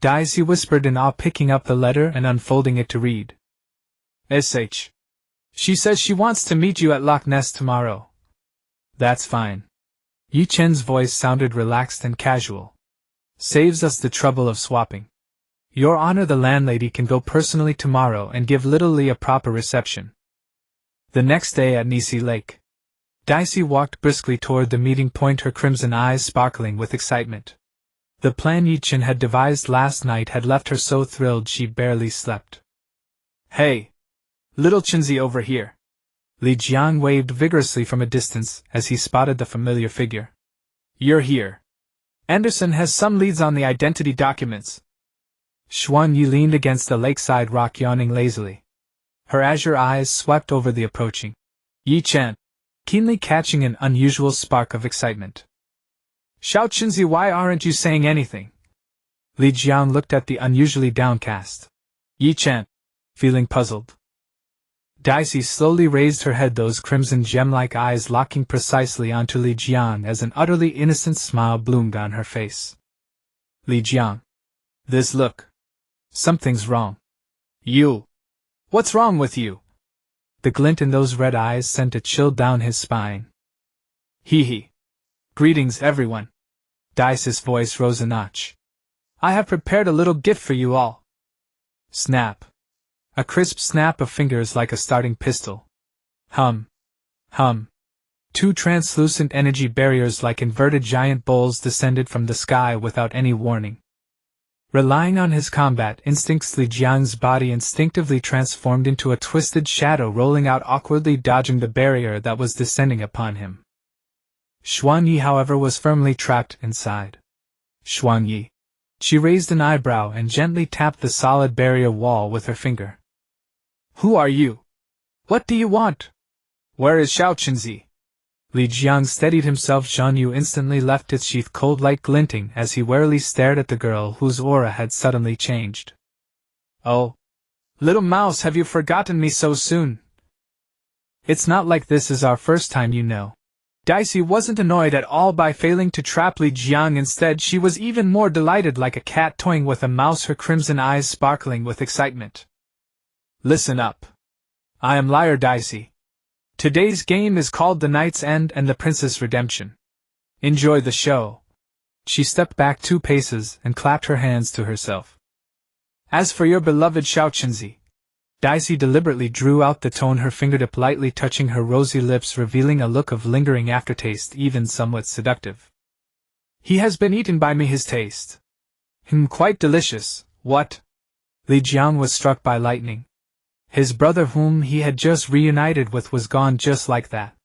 Daisy whispered in awe, picking up the letter and unfolding it to read. SH. She says she wants to meet you at Loch Ness tomorrow. That's fine. Ye Chen's voice sounded relaxed and casual. Saves us the trouble of swapping. Your Honor, the landlady can go personally tomorrow and give little Lee a proper reception. The next day at Nisi Lake, Daisy walked briskly toward the meeting point, her crimson eyes sparkling with excitement. The plan Ye Chen had devised last night had left her so thrilled she barely slept. Hey! Little Chenzi, over here! Li Jiang waved vigorously from a distance as he spotted the familiar figure. You're here. Anderson has some leads on the identity documents. Xuan Yi leaned against the lakeside rock, yawning lazily. Her azure eyes swept over the approaching Ye Chen, keenly catching an unusual spark of excitement. Xiao Chenzi, why aren't you saying anything? Li Jiang looked at the unusually downcast Ye Chen, feeling puzzled. Daisy slowly raised her head, those crimson gem-like eyes locking precisely onto Li Jiang as an utterly innocent smile bloomed on her face. Li Jiang. This look. Something's wrong. You. What's wrong with you? The glint in those red eyes sent a chill down his spine. Hee hee. Greetings, everyone. Daisy's voice rose a notch. I have prepared a little gift for you all. Snap. A crisp snap of fingers like a starting pistol. Hum. Hum. Two translucent energy barriers like inverted giant bowls descended from the sky without any warning. Relying on his combat instincts, Li Jiang's body instinctively transformed into a twisted shadow, rolling out awkwardly, dodging the barrier that was descending upon him. Xuan Yi, however, was firmly trapped inside. Xuan Yi. She raised an eyebrow and gently tapped the solid barrier wall with her finger. Who are you? What do you want? Where is Xiao Chenzi? Li Jiang steadied himself. Zhan Yu instantly left its sheath, cold light glinting as he warily stared at the girl whose aura had suddenly changed. Oh. Little mouse, have you forgotten me so soon? It's not like this is our first time, you know. Daisy wasn't annoyed at all by failing to trap Li Jiang. Instead, she was even more delighted, like a cat toying with a mouse, her crimson eyes sparkling with excitement. Listen up. I am Liar Daisy. Today's game is called The Knight's End and the Princess Redemption. Enjoy the show. She stepped back 2 paces and clapped her hands to herself. As for your beloved Xiao Chenzi, Daisy deliberately drew out the tone, her fingertip lightly touching her rosy lips, revealing a look of lingering aftertaste, even somewhat seductive. He has been eaten by me, his taste. Quite delicious, what? Li Jiang was struck by lightning. His brother, whom he had just reunited with, was gone just like that.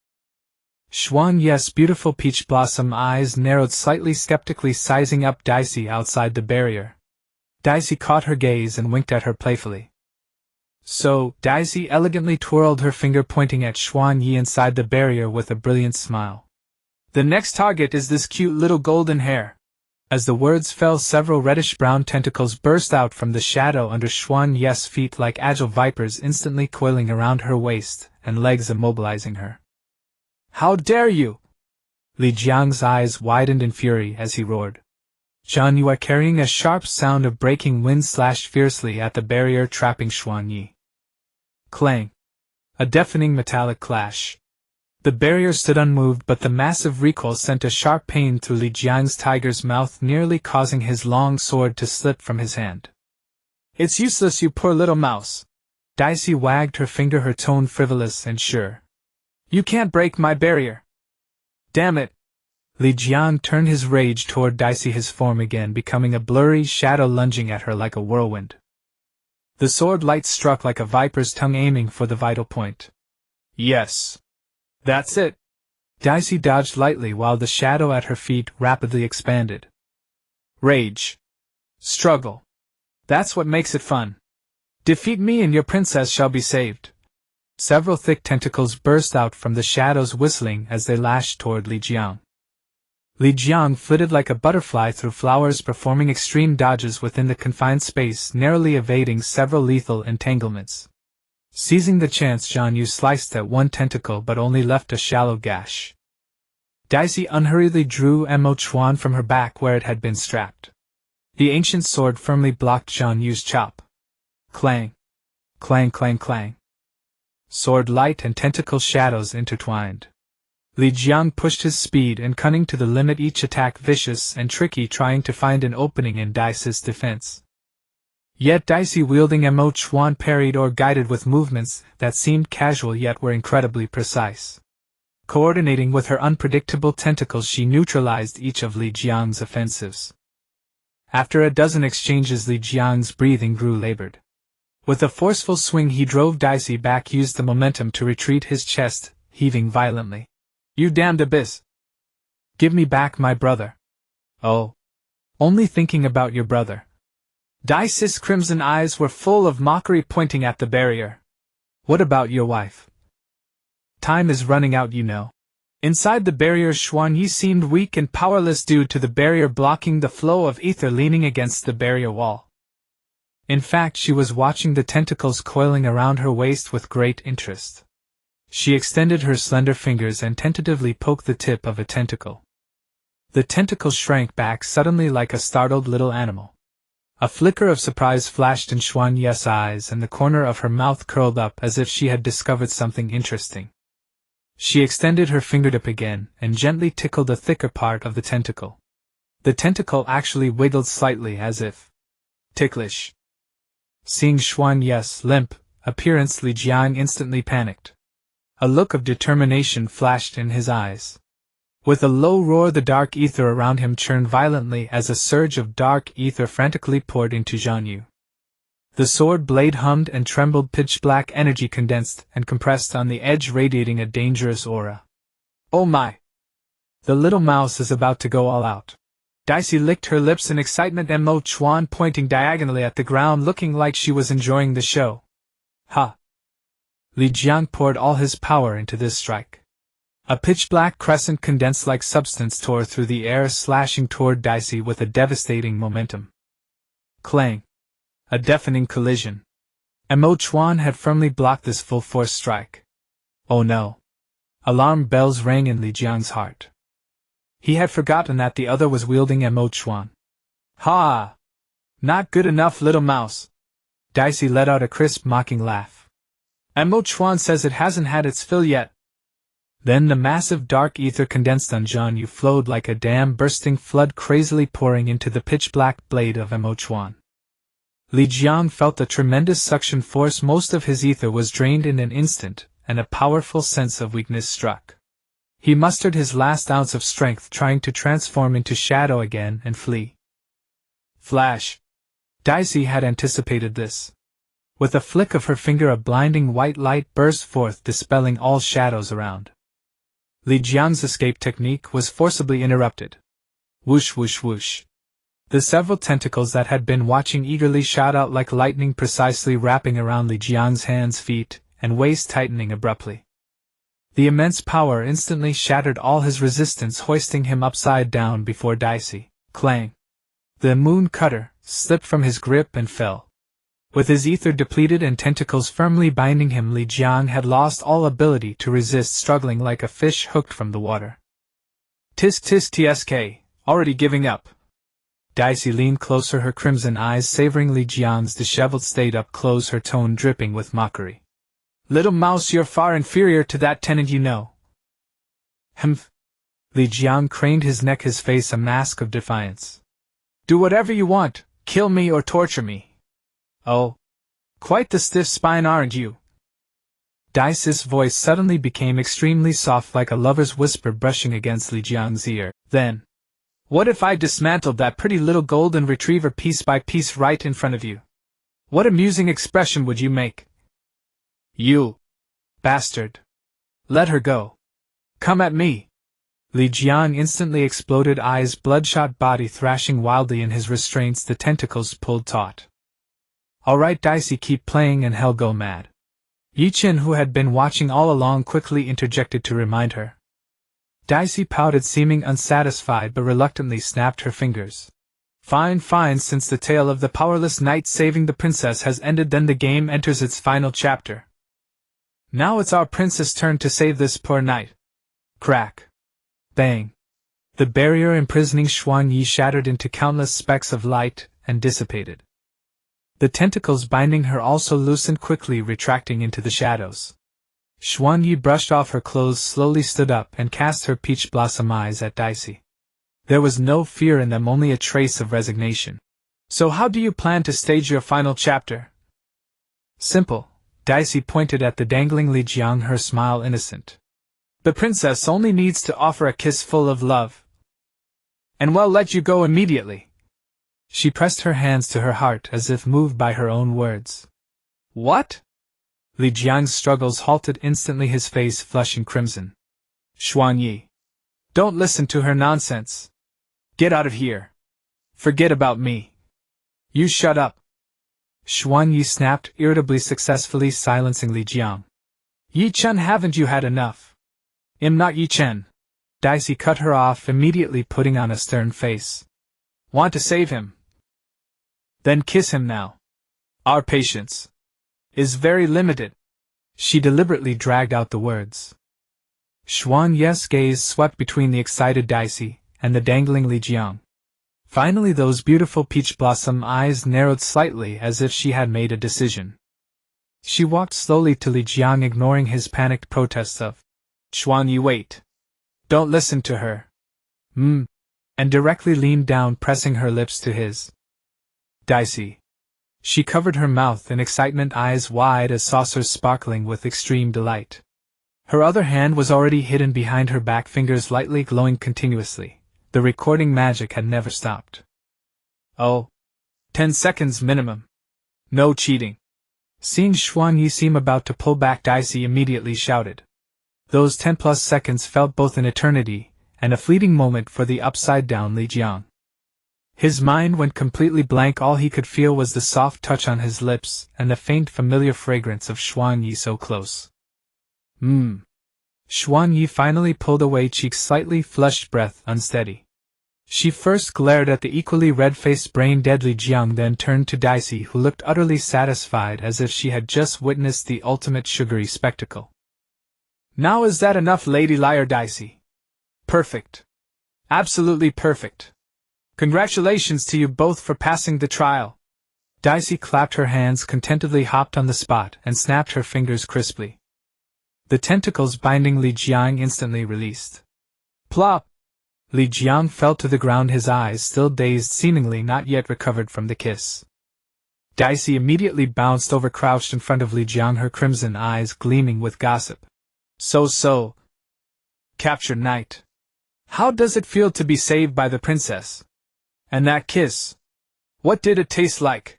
Xuan Yi's beautiful peach blossom eyes narrowed slightly, skeptically sizing up Daisy outside the barrier. Daisy caught her gaze and winked at her playfully. So, Daisy elegantly twirled her finger, pointing at Xuan Yi inside the barrier with a brilliant smile. The next target is this cute little golden hair. As the words fell, several reddish-brown tentacles burst out from the shadow under Xuan Ye's feet like agile vipers, instantly coiling around her waist and legs, immobilizing her. "How dare you!" Li Jiang's eyes widened in fury as he roared. Zhan Yu, carrying a sharp sound of breaking wind, slashed fiercely at the barrier, trapping Xuan Yi. Clang! A deafening metallic clash. The barrier stood unmoved, but the massive recoil sent a sharp pain through Li Jiang's tiger's mouth, nearly causing his long sword to slip from his hand. "It's useless, you poor little mouse." Dicey wagged her finger, her tone frivolous and sure. "You can't break my barrier." "Damn it!" Li Jiang turned his rage toward Dicey, his form again becoming a blurry shadow lunging at her like a whirlwind. The sword light struck like a viper's tongue, aiming for the vital point. "Yes. That's it." Dicey dodged lightly while the shadow at her feet rapidly expanded. "Rage. Struggle. That's what makes it fun. Defeat me and your princess shall be saved." Several thick tentacles burst out from the shadows, whistling as they lashed toward Li Jiang. Li Jiang flitted like a butterfly through flowers, performing extreme dodges within the confined space, narrowly evading several lethal entanglements. Seizing the chance, Zhan Yu sliced at one tentacle but only left a shallow gash. Dicey unhurriedly drew Mo Chuan from her back where it had been strapped. The ancient sword firmly blocked Zhan Yu's chop. Clang! Clang, clang, clang. Sword light and tentacle shadows intertwined. Li Jiang pushed his speed and cunning to the limit, each attack vicious and tricky, trying to find an opening in Dicey's defense. Yet Dicey, wielding Mo Chuan, parried or guided with movements that seemed casual yet were incredibly precise. Coordinating with her unpredictable tentacles, she neutralized each of Li Jiang's offensives. After a dozen exchanges, Li Jiang's breathing grew labored. With a forceful swing, he drove Dicey back, used the momentum to retreat, his chest heaving violently. "You damned abyss! Give me back my brother." "Oh. Only thinking about your brother." Dicey's crimson eyes were full of mockery, pointing at the barrier. "What about your wife?" "Time is running out, you know." Inside the barrier, Xuan Yi seemed weak and powerless due to the barrier blocking the flow of ether, leaning against the barrier wall. In fact, she was watching the tentacles coiling around her waist with great interest. She extended her slender fingers and tentatively poked the tip of a tentacle. The tentacle shrank back suddenly like a startled little animal. A flicker of surprise flashed in Xuan Yi's eyes, and the corner of her mouth curled up as if she had discovered something interesting. She extended her fingertip again and gently tickled a thicker part of the tentacle. The tentacle actually wiggled slightly, as if ticklish. Seeing Xuan Yi's limp appearance, Li Jiang instantly panicked. A look of determination flashed in his eyes. With a low roar, the dark ether around him churned violently as a surge of dark ether frantically poured into Zhan Yu. The sword blade hummed and trembled, pitch-black energy condensed and compressed on the edge, radiating a dangerous aura. "Oh my! The little mouse is about to go all out." Dicey licked her lips in excitement, Mo Chuan pointing diagonally at the ground, looking like she was enjoying the show. "Ha!" Li Jiang poured all his power into this strike. A pitch-black crescent condensed-like substance tore through the air, slashing toward Dicey with a devastating momentum. Clang! A deafening collision. Mo Chuan had firmly blocked this full-force strike. Oh no! Alarm bells rang in Li Jiang's heart. He had forgotten that the other was wielding Mo Chuan. "Ha! Not good enough, little mouse." Dicey let out a crisp, mocking laugh. "Mo Chuan says it hasn't had its fill yet." Then the massive dark ether condensed on Zhan Yu flowed like a dam bursting flood, crazily pouring into the pitch-black blade of Mo Chuan. Li Jiang felt a tremendous suction force. Most of his ether was drained in an instant, and a powerful sense of weakness struck. He mustered his last ounce of strength, trying to transform into shadow again and flee. Flash! Dicey had anticipated this. With a flick of her finger, a blinding white light burst forth, dispelling all shadows around. Li Jiang's escape technique was forcibly interrupted. Whoosh, whoosh, whoosh. The several tentacles that had been watching eagerly shot out like lightning, precisely wrapping around Li Jiang's hands, feet, and waist, tightening abruptly. The immense power instantly shattered all his resistance, hoisting him upside down before Dicey. Clang! The moon cutter slipped from his grip and fell. With his ether depleted and tentacles firmly binding him, Li Jiang had lost all ability to resist, struggling like a fish hooked from the water. Tisk tisk tsk, already giving up. Dicey leaned closer, her crimson eyes savoring Li Jiang's disheveled state up close, her tone dripping with mockery. Little mouse, you're far inferior to that tenant, you know. Humph. Li Jiang craned his neck, his face a mask of defiance. Do whatever you want, kill me or torture me. Oh. Quite the stiff spine, aren't you? Dicey's voice suddenly became extremely soft, like a lover's whisper brushing against Li Jiang's ear. Then, what if I dismantled that pretty little golden retriever piece by piece right in front of you? What amusing expression would you make? You bastard. Let her go. Come at me. Li Jiang instantly exploded, eyes bloodshot, body thrashing wildly in his restraints, the tentacles pulled taut. Alright Dicey, keep playing and hell go mad. Ye Chen, who had been watching all along, quickly interjected to remind her. Dicey pouted, seeming unsatisfied, but reluctantly snapped her fingers. Fine, fine, since the tale of the powerless knight saving the princess has ended, then the game enters its final chapter. Now it's our princess' turn to save this poor knight. Crack. Bang. The barrier imprisoning Xuan Yi shattered into countless specks of light and dissipated. The tentacles binding her also loosened, quickly retracting into the shadows. Xuan Yi brushed off her clothes, slowly stood up, and cast her peach blossom eyes at Dicey. There was no fear in them, only a trace of resignation. So how do you plan to stage your final chapter? Simple. Dicey pointed at the dangling Li Jiang, her smile innocent. The princess only needs to offer a kiss full of love, and we'll let you go immediately. She pressed her hands to her heart as if moved by her own words. What? Li Jiang's struggles halted instantly, his face flushing crimson. Xuan Yi. Don't listen to her nonsense. Get out of here. Forget about me. You shut up. Xuan Yi snapped irritably, successfully silencing Li Jiang. Ye Chen, haven't you had enough? I'm not Ye Chen. Dicey cut her off, immediately putting on a stern face. Want to save him? Then kiss him now. Our patience is very limited. She deliberately dragged out the words. Xuan Yi's gaze swept between the excited Dicey and the dangling Li Jiang. Finally those beautiful peach blossom eyes narrowed slightly, as if she had made a decision. She walked slowly to Li Jiang, ignoring his panicked protests of, Xuan Yi, wait. Don't listen to her. And directly leaned down, pressing her lips to his. Dicey. She covered her mouth in excitement, eyes wide as saucers sparkling with extreme delight. Her other hand was already hidden behind her back, fingers lightly glowing continuously. The recording magic had never stopped. Oh. 10 seconds minimum. No cheating. Seeing Xuan Yi seem about to pull back, Dicey immediately shouted. Those 10+ seconds felt both an eternity and a fleeting moment for the upside-down Li Jiang. His mind went completely blank. All he could feel was the soft touch on his lips and the faint familiar fragrance of Xuan Yi so close. Xuan Yi finally pulled away, cheeks slightly flushed, breath unsteady. She first glared at the equally red-faced, brain-dead Li Jiang, then turned to Dicey, who looked utterly satisfied, as if she had just witnessed the ultimate sugary spectacle. Now is that enough, Lady Liar Dicey? Perfect. Absolutely perfect. Congratulations to you both for passing the trial. Dicey clapped her hands contentedly, hopped on the spot, and snapped her fingers crisply. The tentacles binding Li Jiang instantly released. Plop! Li Jiang fell to the ground, his eyes still dazed, seemingly not yet recovered from the kiss. Dicey immediately bounced over, crouched in front of Li Jiang, her crimson eyes gleaming with gossip. So. Captured knight. How does it feel to be saved by the princess? And that kiss? What did it taste like?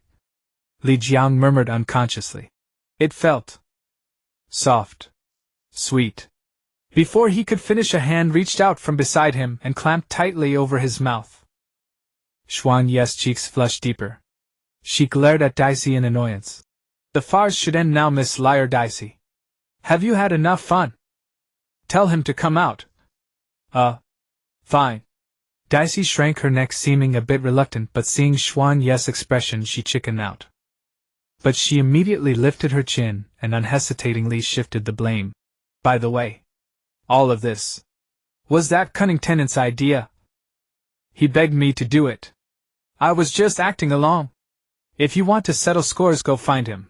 Li Jiang murmured unconsciously. It felt soft. Sweet. Before he could finish, a hand reached out from beside him and clamped tightly over his mouth. Xuan Yi's cheeks flushed deeper. She glared at Dicey in annoyance. The farce should end now, Miss Liar Dicey. Have you had enough fun? Tell him to come out. Fine. Daisy shrank her neck, seeming a bit reluctant, but seeing Xuan Ye's expression she chickened out. But she immediately lifted her chin and unhesitatingly shifted the blame. By the way, all of this was that cunning tenant's idea. He begged me to do it. I was just acting along. If you want to settle scores, go find him.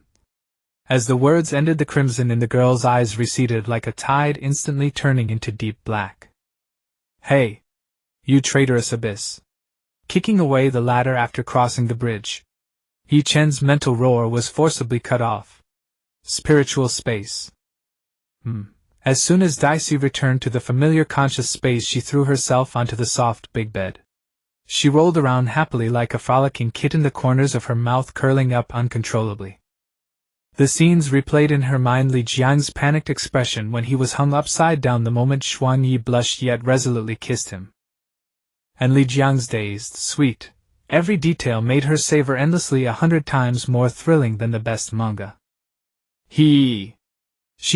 As the words ended, the crimson in the girl's eyes receded like a tide, instantly turning into deep black. Hey! You traitorous abyss! Kicking away the ladder after crossing the bridge, Ye Chen's mental roar was forcibly cut off. Spiritual space. As soon as Daisy returned to the familiar conscious space, she threw herself onto the soft big bed. She rolled around happily like a frolicking kitten, the corners of her mouth curling up uncontrollably. The scenes replayed in her mind: Li Jiang's panicked expression when he was hung upside down, the moment Xuan Yi blushed yet resolutely kissed him, and Li Jiang's dazed, sweet, every detail made her savor endlessly, 100 times more thrilling than the best manga. She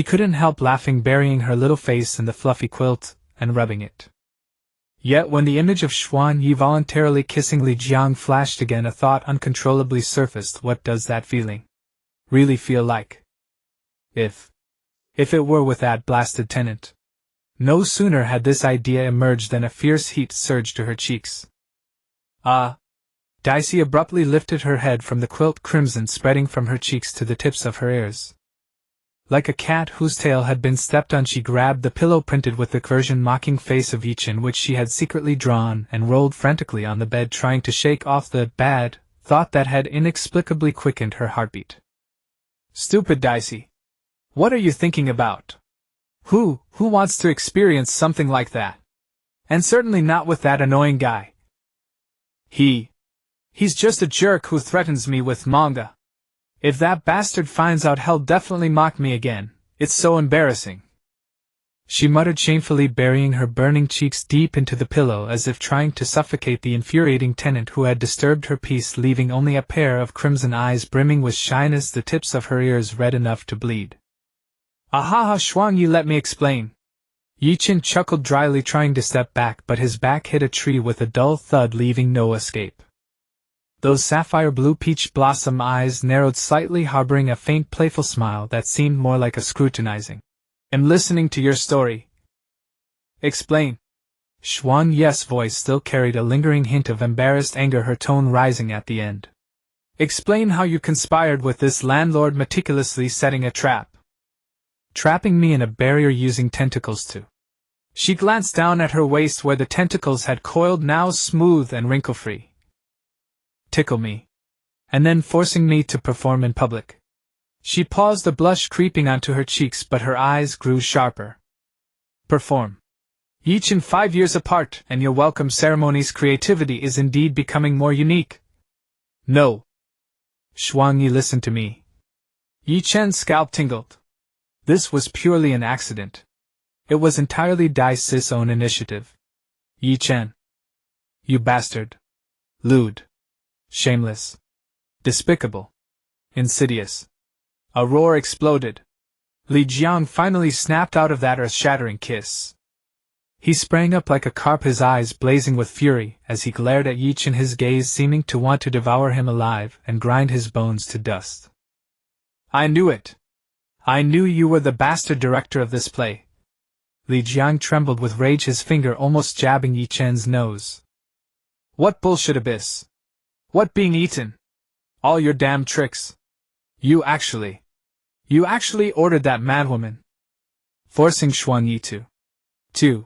couldn't help laughing, burying her little face in the fluffy quilt and rubbing it. Yet when the image of Xuan Yi voluntarily kissing Li Jiang flashed again, a thought uncontrollably surfaced. What does that feeling really feel like? If it were with that blasted tenant. No sooner had this idea emerged than a fierce heat surged to her cheeks. Daisy abruptly lifted her head from the quilt, crimson spreading from her cheeks to the tips of her ears. Like a cat whose tail had been stepped on, she grabbed the pillow printed with the version mocking face of Ye Chen, which she had secretly drawn, and rolled frantically on the bed, trying to shake off the bad thought that had inexplicably quickened her heartbeat. Stupid Daisy! What are you thinking about? Who wants to experience something like that? And certainly not with that annoying guy. He's just a jerk who threatens me with manga. If that bastard finds out, he'll definitely mock me again. It's so embarrassing. She muttered shamefully, burying her burning cheeks deep into the pillow as if trying to suffocate the infuriating tenant who had disturbed her peace, leaving only a pair of crimson eyes brimming with shyness, the tips of her ears red enough to bleed. Ahaha, Xuan Yi, let me explain. Ye Chen chuckled dryly, trying to step back, but his back hit a tree with a dull thud, leaving no escape. Those sapphire blue peach blossom eyes narrowed slightly, harboring a faint playful smile that seemed more like a scrutinizing. I'm listening to your story. Explain. Xuan Yi's voice still carried a lingering hint of embarrassed anger, her tone rising at the end. Explain how you conspired with this landlord, meticulously setting a trap. Trapping me in a barrier using tentacles too. She glanced down at her waist where the tentacles had coiled, now smooth and wrinkle-free. Tickle me. And then forcing me to perform in public. She paused, a blush creeping onto her cheeks, but her eyes grew sharper. Perform. Ye Chen, 5 years apart, and your welcome ceremony's creativity is indeed becoming more unique. No. Xuan Yi, listen to me. Ye Chen's scalp tingled. This was purely an accident. It was entirely Dai's own initiative. Ye Chen. You bastard. Lewd. Shameless. Despicable. Insidious. A roar exploded. Li Jiang finally snapped out of that earth-shattering kiss. He sprang up like a carp, his eyes blazing with fury as he glared at Ye Chen, his gaze seeming to want to devour him alive and grind his bones to dust. I knew it. I knew you were the bastard director of this play. Li Jiang trembled with rage, his finger almost jabbing Ye Chen's nose. What bullshit abyss? What being eaten? All your damn tricks. You actually ordered that madwoman. Forcing Xuan Yi to.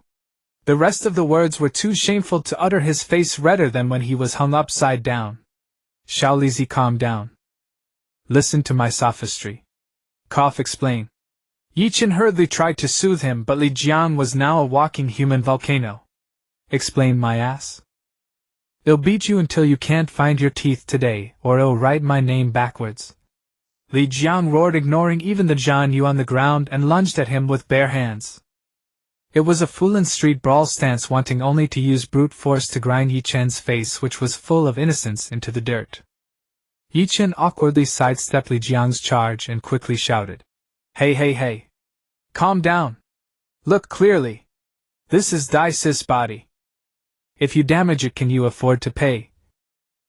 The rest of the words were too shameful to utter, his face redder than when he was hung upside down. Shaolizi, calm down. Listen to my sophistry. Cough, explain. Ye Chen hurriedly tried to soothe him, but Li Jiang was now a walking human volcano. Explain, my ass. I'll beat you until you can't find your teeth today, or I'll write my name backwards. Li Jiang roared, ignoring even the Jian Yu on the ground, and lunged at him with bare hands. It was a full-on street brawl stance, wanting only to use brute force to grind Ye Chen's face, which was full of innocence, into the dirt. Ye Chen awkwardly sidestepped Li Jiang's charge and quickly shouted, Hey. Calm down. Look clearly. This is Dai's body. If you damage it, can you afford to pay?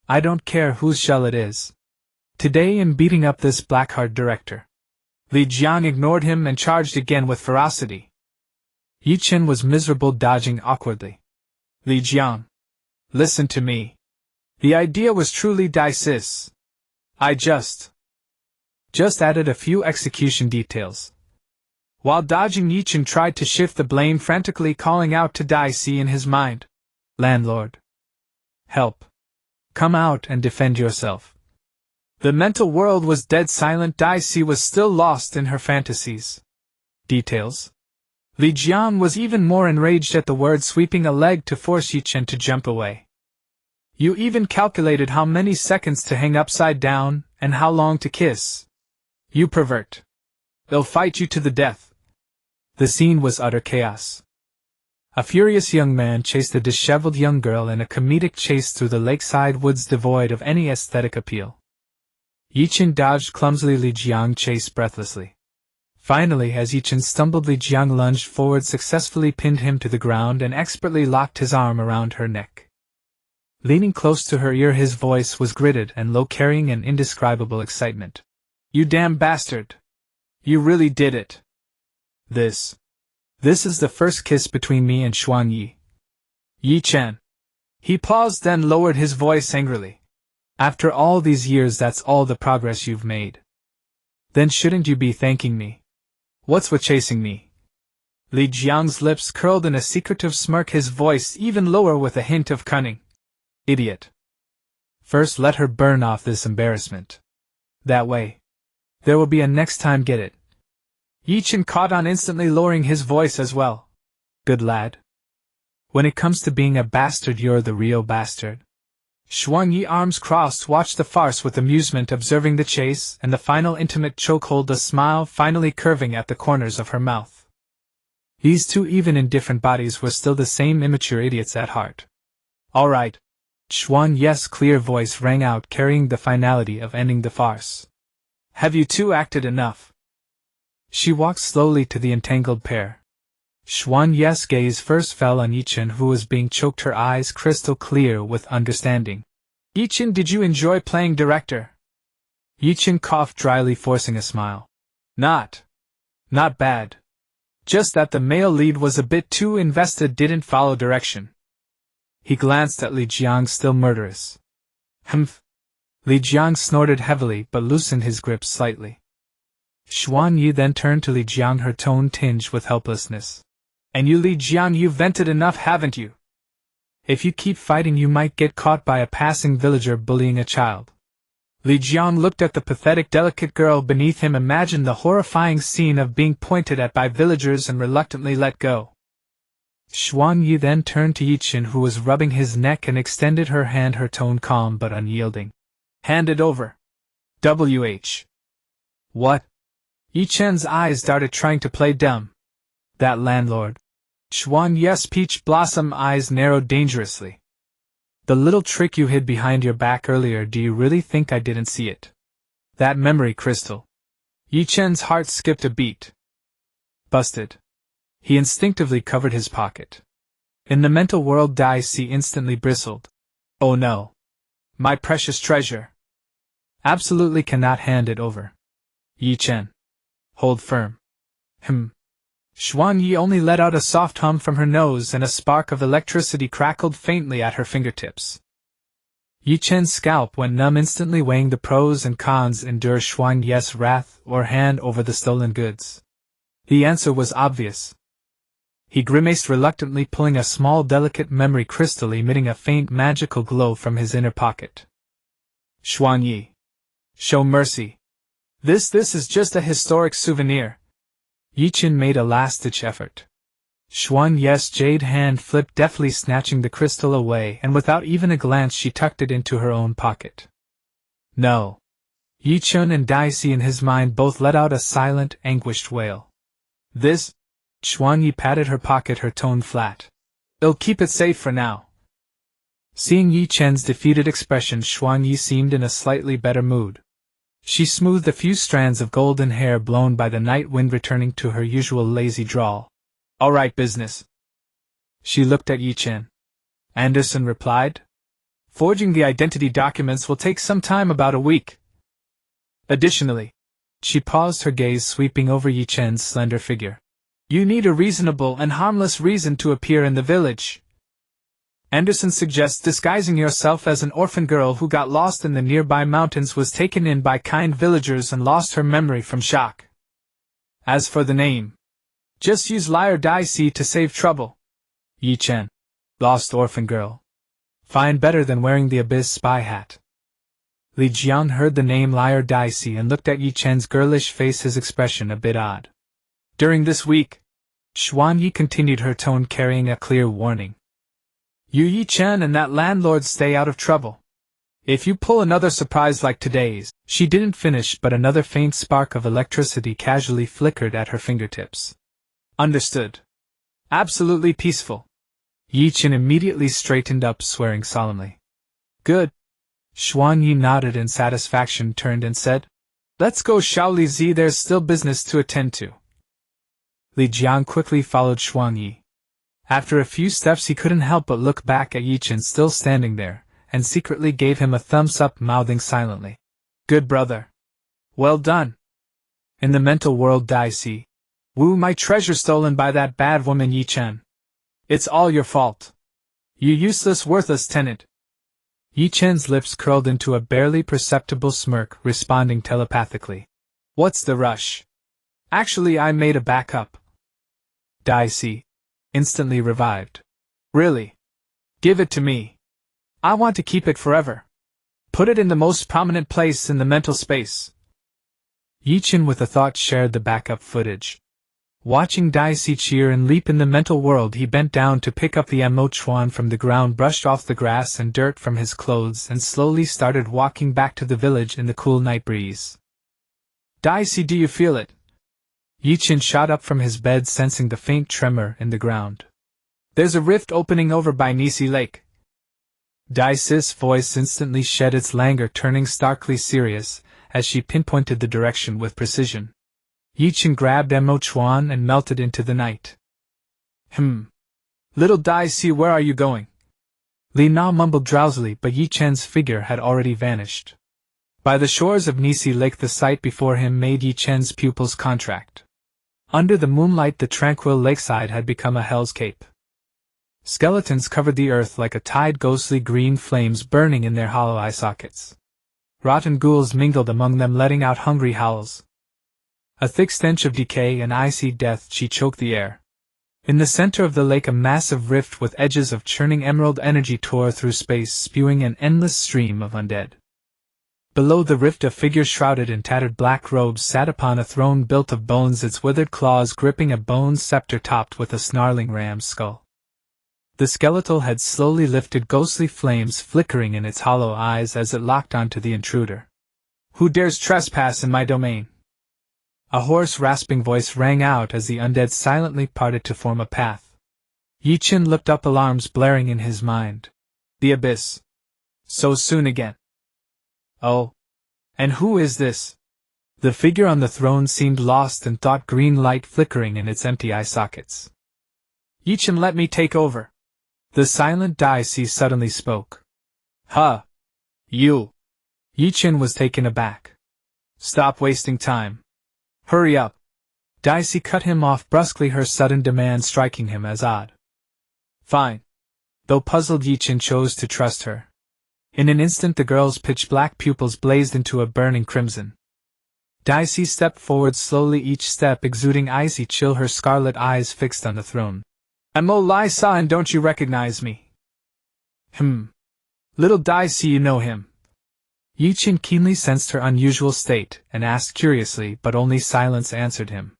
I don't care whose shell it is. Today I'm beating up this blackheart director. Li Jiang ignored him and charged again with ferocity. Ye Chen was miserable, dodging awkwardly. Li Jiang, listen to me. The idea was truly Dai's. I just added a few execution details. While dodging, Ye Chen tried to shift the blame, frantically calling out to Dai in his mind. Landlord. Help. Come out and defend yourself. The mental world was dead silent. Dai was still lost in her fantasies. Details. Li Jiang was even more enraged at the word, sweeping a leg to force Ye Chen to jump away. You even calculated how many seconds to hang upside down, and how long to kiss. You pervert. They'll fight you to the death. The scene was utter chaos. A furious young man chased a disheveled young girl in a comedic chase through the lakeside woods devoid of any aesthetic appeal. Ye Chen dodged clumsily. Li Jiang chased breathlessly. Finally, as Ye Chen stumbled, Li Jiang lunged forward, successfully pinned him to the ground, and expertly locked his arm around her neck. Leaning close to her ear, his voice was gritted and low, carrying an indescribable excitement. You damn bastard! You really did it! This is the first kiss between me and Xuan Yi. Ye Chen. He paused, then lowered his voice angrily. After all these years, that's all the progress you've made. Then shouldn't you be thanking me? What's with chasing me? Li Jiang's lips curled in a secretive smirk, his voice even lower with a hint of cunning. Idiot. First let her burn off this embarrassment. That way. There will be a next time, get it? Ye Chen caught on, instantly lowering his voice as well. Good lad. When it comes to being a bastard, you're the real bastard. Xuan Yi, arms crossed, watched the farce with amusement, observing the chase and the final intimate chokehold, a smile finally curving at the corners of her mouth. These two, even in different bodies, were still the same immature idiots at heart. All right. Xuan Yi's clear voice rang out, carrying the finality of ending the farce. Have you two acted enough? She walked slowly to the entangled pair. Xuan Yi's gaze first fell on Ye Chen, who was being choked, her eyes crystal clear with understanding. Ye Chen, did you enjoy playing director? Ye Chen coughed dryly, forcing a smile. Not bad. Just that the male lead was a bit too invested, didn't follow direction. He glanced at Li Jiang, still murderous. Humph. Li Jiang snorted heavily but loosened his grip slightly. Xuan Yi then turned to Li Jiang, her tone tinged with helplessness. And you, Li Jiang, you've vented enough, haven't you? If you keep fighting, you might get caught by a passing villager bullying a child. Li Jiang looked at the pathetic, delicate girl beneath him, imagined the horrifying scene of being pointed at by villagers, and reluctantly let go. Xuan Yi then turned to Ye Chen, who was rubbing his neck, and extended her hand, her tone calm but unyielding. Hand it over. WH. What? Ye Chen's eyes darted, trying to play dumb. That landlord. Xuan Yi's peach blossom eyes narrowed dangerously. The little trick you hid behind your back earlier, do you really think I didn't see it? That memory crystal. Ye Chen's heart skipped a beat. Busted. He instinctively covered his pocket. In the mental world, Dai instantly bristled. Oh no. My precious treasure. Absolutely cannot hand it over. Ye Chen. Hold firm. Xuan Yi only let out a soft hum from her nose, and a spark of electricity crackled faintly at her fingertips. Ye Chen's scalp went numb, instantly weighing the pros and cons. Endure Xuan Yi's wrath or hand over the stolen goods? The answer was obvious. He grimaced reluctantly, pulling a small delicate memory crystal, emitting a faint magical glow from his inner pocket. Xuan Yi. Show mercy. This is just a historic souvenir. Ye Chen made a last-ditch effort. Xuan Yi's jade hand flipped, deftly snatching the crystal away, and without even a glance she tucked it into her own pocket. No. Ye Chen and Dai in his mind both let out a silent, anguished wail. This? Xuan Yi patted her pocket, her tone flat. I'll keep it safe for now. Seeing Ye Chen's defeated expression, Xuan Yi seemed in a slightly better mood. She smoothed a few strands of golden hair blown by the night wind, returning to her usual lazy drawl. All right, business. She looked at Ye Chen. Anderson replied. Forging the identity documents will take some time, about a week. Additionally, she paused, her gaze sweeping over Ye Chen's slender figure. You need a reasonable and harmless reason to appear in the village. Anderson suggests disguising yourself as an orphan girl who got lost in the nearby mountains, was taken in by kind villagers and lost her memory from shock. As for the name, just use Liar Dicey to save trouble. Ye Chen. Lost orphan girl. Fine, better than wearing the Abyss spy hat. Li Jian heard the name Liar Dicey and looked at Ye Chen's girlish face, his expression a bit odd. During this week, Xuan Yi continued, her tone carrying a clear warning. You Ye Chen and that landlord stay out of trouble. If you pull another surprise like today's. She didn't finish, but another faint spark of electricity casually flickered at her fingertips. Understood. Absolutely peaceful. Ye Chen immediately straightened up, swearing solemnly. Good. Xuan Yi nodded in satisfaction, turned and said, Let's go, Shaoli Zi, there's still business to attend to. Li Jiang quickly followed Xuan Yi. After a few steps he couldn't help but look back at Ye Chen still standing there, and secretly gave him a thumbs up, mouthing silently. Good brother. Well done. In the mental world, Dicey. Woo, my treasure stolen by that bad woman Ye Chen. It's all your fault. You useless, worthless tenant. Ye Chen's lips curled into a barely perceptible smirk, responding telepathically. What's the rush? Actually, I made a backup. Dicey. Instantly revived. Really? Give it to me. I want to keep it forever. Put it in the most prominent place in the mental space. Ye Chen with a thought shared the backup footage. Watching Dicey cheer and leap in the mental world, he bent down to pick up the Mo Chuan from the ground, brushed off the grass and dirt from his clothes, and slowly started walking back to the village in the cool night breeze. Dicey, do you feel it? Ye Chen shot up from his bed, sensing the faint tremor in the ground. There's a rift opening over by Nisi Lake. Dicey's voice instantly shed its languor, turning starkly serious, as she pinpointed the direction with precision. Ye Chen grabbed Mo Chuan and melted into the night. Little Dicey, where are you going? Li Na mumbled drowsily, but Ye Chen's figure had already vanished. By the shores of Nisi Lake, the sight before him made Ye Chen's pupils contract. Under the moonlight, the tranquil lakeside had become a hell's cape. Skeletons covered the earth like a tide, ghostly green flames burning in their hollow eye sockets. Rotten ghouls mingled among them, letting out hungry howls. A thick stench of decay and icy death choked the air. In the center of the lake, a massive rift with edges of churning emerald energy tore through space, spewing an endless stream of undead. Below the rift, a figure shrouded in tattered black robes sat upon a throne built of bones, its withered claws gripping a bone scepter topped with a snarling ram's skull. The skeletal head slowly lifted, ghostly flames flickering in its hollow eyes as it locked onto the intruder. Who dares trespass in my domain? A hoarse, rasping voice rang out as the undead silently parted to form a path. Ye Chen looked up, alarms blaring in his mind. The abyss. So soon again. Oh. And who is this? The figure on the throne seemed lost in thought, green light flickering in its empty eye sockets. Ye Chen, let me take over. The silent Dicey suddenly spoke. Huh. You. Ye Chen was taken aback. Stop wasting time. Hurry up. Dicey cut him off brusquely, her sudden demand striking him as odd. Fine. Though puzzled, Ye Chen chose to trust her. In an instant the girl's pitch-black pupils blazed into a burning crimson. Dicey stepped forward slowly, each step exuding icy chill, her scarlet eyes fixed on the throne. Mo Lai Sa, and don't you recognize me? Little Dicey, you know him. Ye Chen keenly sensed her unusual state, and asked curiously, but only silence answered him.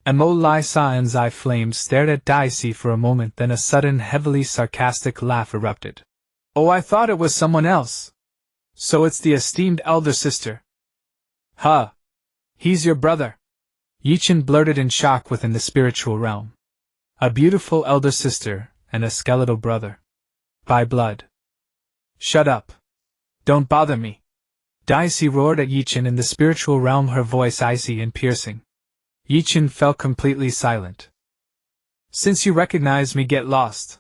Mo Lai Sa and Zai Flames stared at Dicey for a moment, then a sudden, heavily sarcastic laugh erupted. Oh, I thought it was someone else. So it's the esteemed elder sister. Huh. He's your brother. Ye Chen blurted in shock. Within the spiritual realm. A beautiful elder sister, and a skeletal brother. By blood. Shut up. Don't bother me. Dicey roared at Ye Chen in the spiritual realm, her voice icy and piercing. Ye Chen fell completely silent. Since you recognize me, get lost.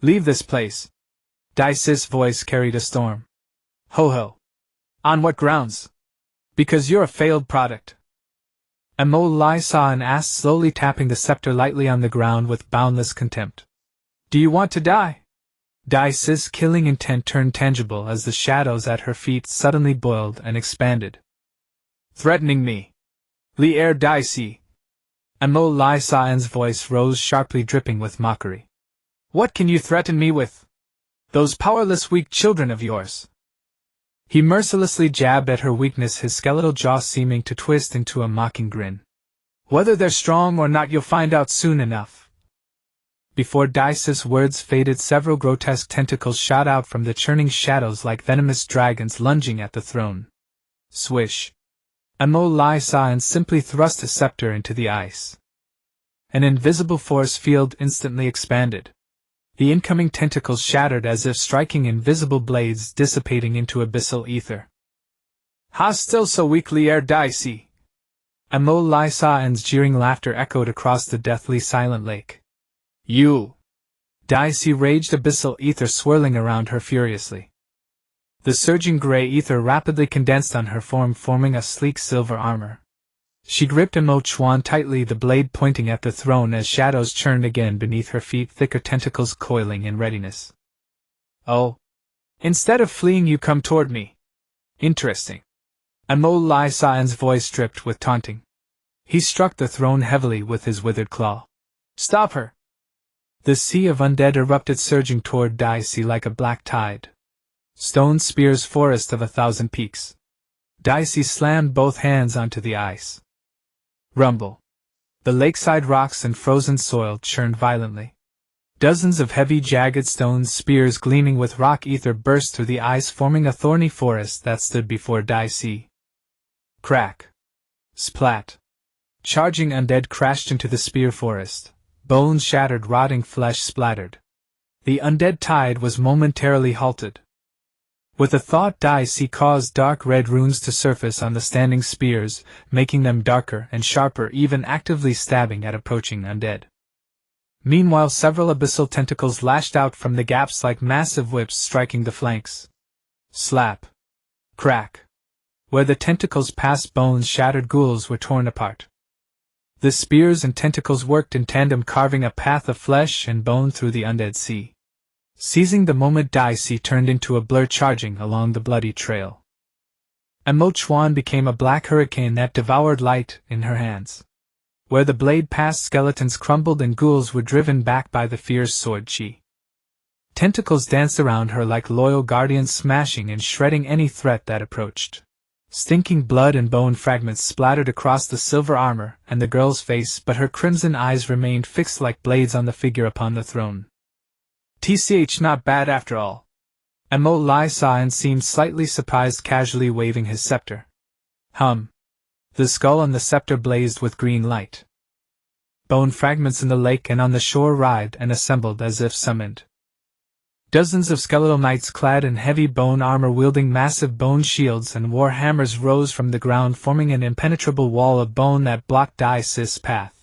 Leave this place. Daisis' voice carried a storm. Ho ho. On what grounds? Because you're a failed product. Amo Lai saw and asked, slowly tapping the scepter lightly on the ground with boundless contempt. Do you want to die? Daisis' killing intent turned tangible as the shadows at her feet suddenly boiled and expanded. Threatening me? Li'er Daisi. Amo Lai Saen's voice rose sharply, dripping with mockery. What can you threaten me with? Those powerless weak children of yours. He mercilessly jabbed at her weakness, his skeletal jaw seeming to twist into a mocking grin. Whether they're strong or not, you'll find out soon enough. Before Daisis' words faded, several grotesque tentacles shot out from the churning shadows like venomous dragons lunging at the throne. Swish. Amo Lai Saen simply thrust his scepter into the ice. An invisible force field instantly expanded. The incoming tentacles shattered as if striking invisible blades, dissipating into abyssal ether. Ha, still so weak, Li'er Daisi! Amo Lai Saen's jeering laughter echoed across the deathly silent lake. You! Daisi raged, abyssal ether swirling around her furiously. The surging gray ether rapidly condensed on her form, forming a sleek silver armor. She gripped Amo Chuan tightly, the blade pointing at the throne as shadows churned again beneath her feet, thicker tentacles coiling in readiness. Oh. Instead of fleeing, you come toward me. Interesting. Amo Lai Saen's voice dripped with taunting. He struck the throne heavily with his withered claw. Stop her! The sea of undead erupted, surging toward Daisi like a black tide. Stone spears, forest of 1,000 peaks. Daisi slammed both hands onto the ice. Rumble. The lakeside rocks and frozen soil churned violently. Dozens of heavy, jagged stone spears gleaming with rock ether burst through the ice, forming a thorny forest that stood before Daisi. Crack. Splat. Charging undead crashed into the spear forest. Bones shattered, rotting flesh splattered. The undead tide was momentarily halted. With a thought, Daisi caused dark red runes to surface on the standing spears, making them darker and sharper, even actively stabbing at approaching undead. Meanwhile, several abyssal tentacles lashed out from the gaps like massive whips, striking the flanks. Slap. Crack. Where the tentacles passed, bones shattered, ghouls were torn apart. The spears and tentacles worked in tandem, carving a path of flesh and bone through the undead sea. Seizing the moment, Daisi turned into a blur, charging along the bloody trail. Amo Chuan became a black hurricane that devoured light in her hands. Where the blade passed, skeletons crumbled and ghouls were driven back by the fierce sword chi. Tentacles danced around her like loyal guardians, smashing and shredding any threat that approached. Stinking blood and bone fragments splattered across the silver armor and the girl's face, but her crimson eyes remained fixed like blades on the figure upon the throne. TCH, not bad after all. Amo Lai Saen seemed slightly surprised, casually waving his scepter. Hum. The skull on the scepter blazed with green light. Bone fragments in the lake and on the shore writhed and assembled as if summoned. Dozens of skeletal knights clad in heavy bone armor, wielding massive bone shields and war hammers, rose from the ground, forming an impenetrable wall of bone that blocked Daisi's path.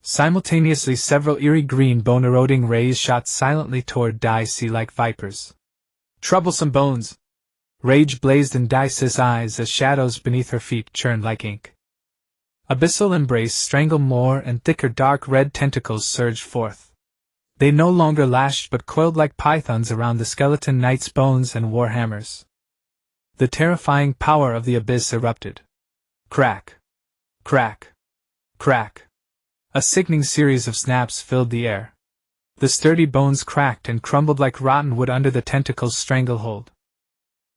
Simultaneously, several eerie green bone-eroding rays shot silently toward Daisi like vipers. Troublesome bones! Rage blazed in Daisi's eyes as shadows beneath her feet churned like ink. Abyssal embrace, strangle, more and thicker dark red tentacles surged forth. They no longer lashed but coiled like pythons around the skeleton knight's bones and war hammers. The terrifying power of the abyss erupted. Crack! Crack! Crack! A sickening series of snaps filled the air. The sturdy bones cracked and crumbled like rotten wood under the tentacle's stranglehold.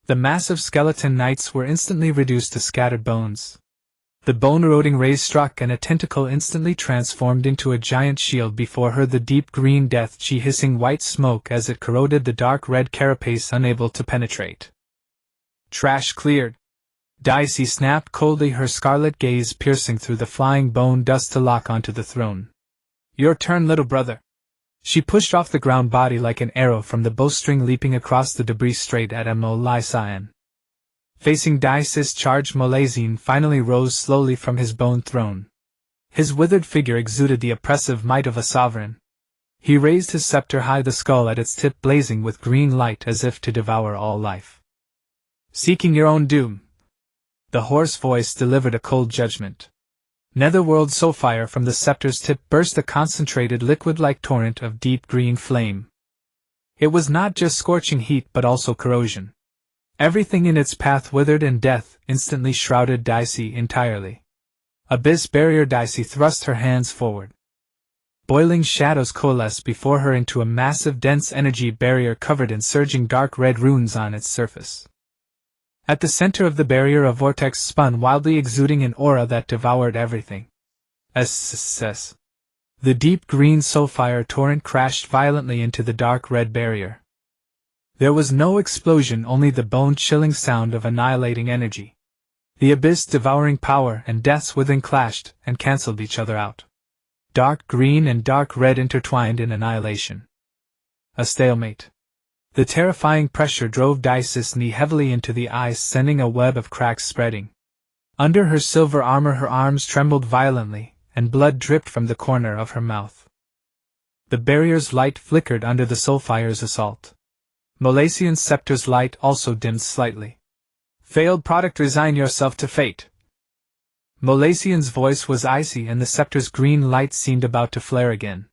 The massive skeleton knights were instantly reduced to scattered bones. The bone-eroding rays struck and a tentacle instantly transformed into a giant shield before her, the deep green death chi hissing white smoke as it corroded the dark red carapace, unable to penetrate. Trash cleared. Daisi snapped coldly, her scarlet gaze piercing through the flying bone dust to lock onto the throne. Your turn, little brother. She pushed off the ground, body like an arrow from the bowstring, leaping across the debris straight at Amo Lai Saen. Facing Daisi's charge, Molazine finally rose slowly from his bone throne. His withered figure exuded the oppressive might of a sovereign. He raised his scepter high, the skull at its tip blazing with green light as if to devour all life. Seeking your own doom. The hoarse voice delivered a cold judgment. Netherworld soulfire from the scepter's tip burst a concentrated liquid-like torrent of deep green flame. It was not just scorching heat but also corrosion. Everything in its path withered, and death instantly shrouded Dicey entirely. Abyss barrier. Dicey thrust her hands forward. Boiling shadows coalesced before her into a massive dense energy barrier covered in surging dark red runes on its surface. At the center of the barrier a vortex spun wildly, exuding an aura that devoured everything. The deep green soulfire torrent crashed violently into the dark red barrier. There was no explosion, only the bone-chilling sound of annihilating energy. The abyss devouring power and deaths within clashed and cancelled each other out. Dark green and dark red intertwined in annihilation. A stalemate. The terrifying pressure drove Dicey's knee heavily into the ice, sending a web of cracks spreading. Under her silver armor her arms trembled violently, and blood dripped from the corner of her mouth. The barrier's light flickered under the soulfire's assault. Molesian's scepter's light also dimmed slightly. Failed product, resign yourself to fate. Molesian's voice was icy, and the scepter's green light seemed about to flare again.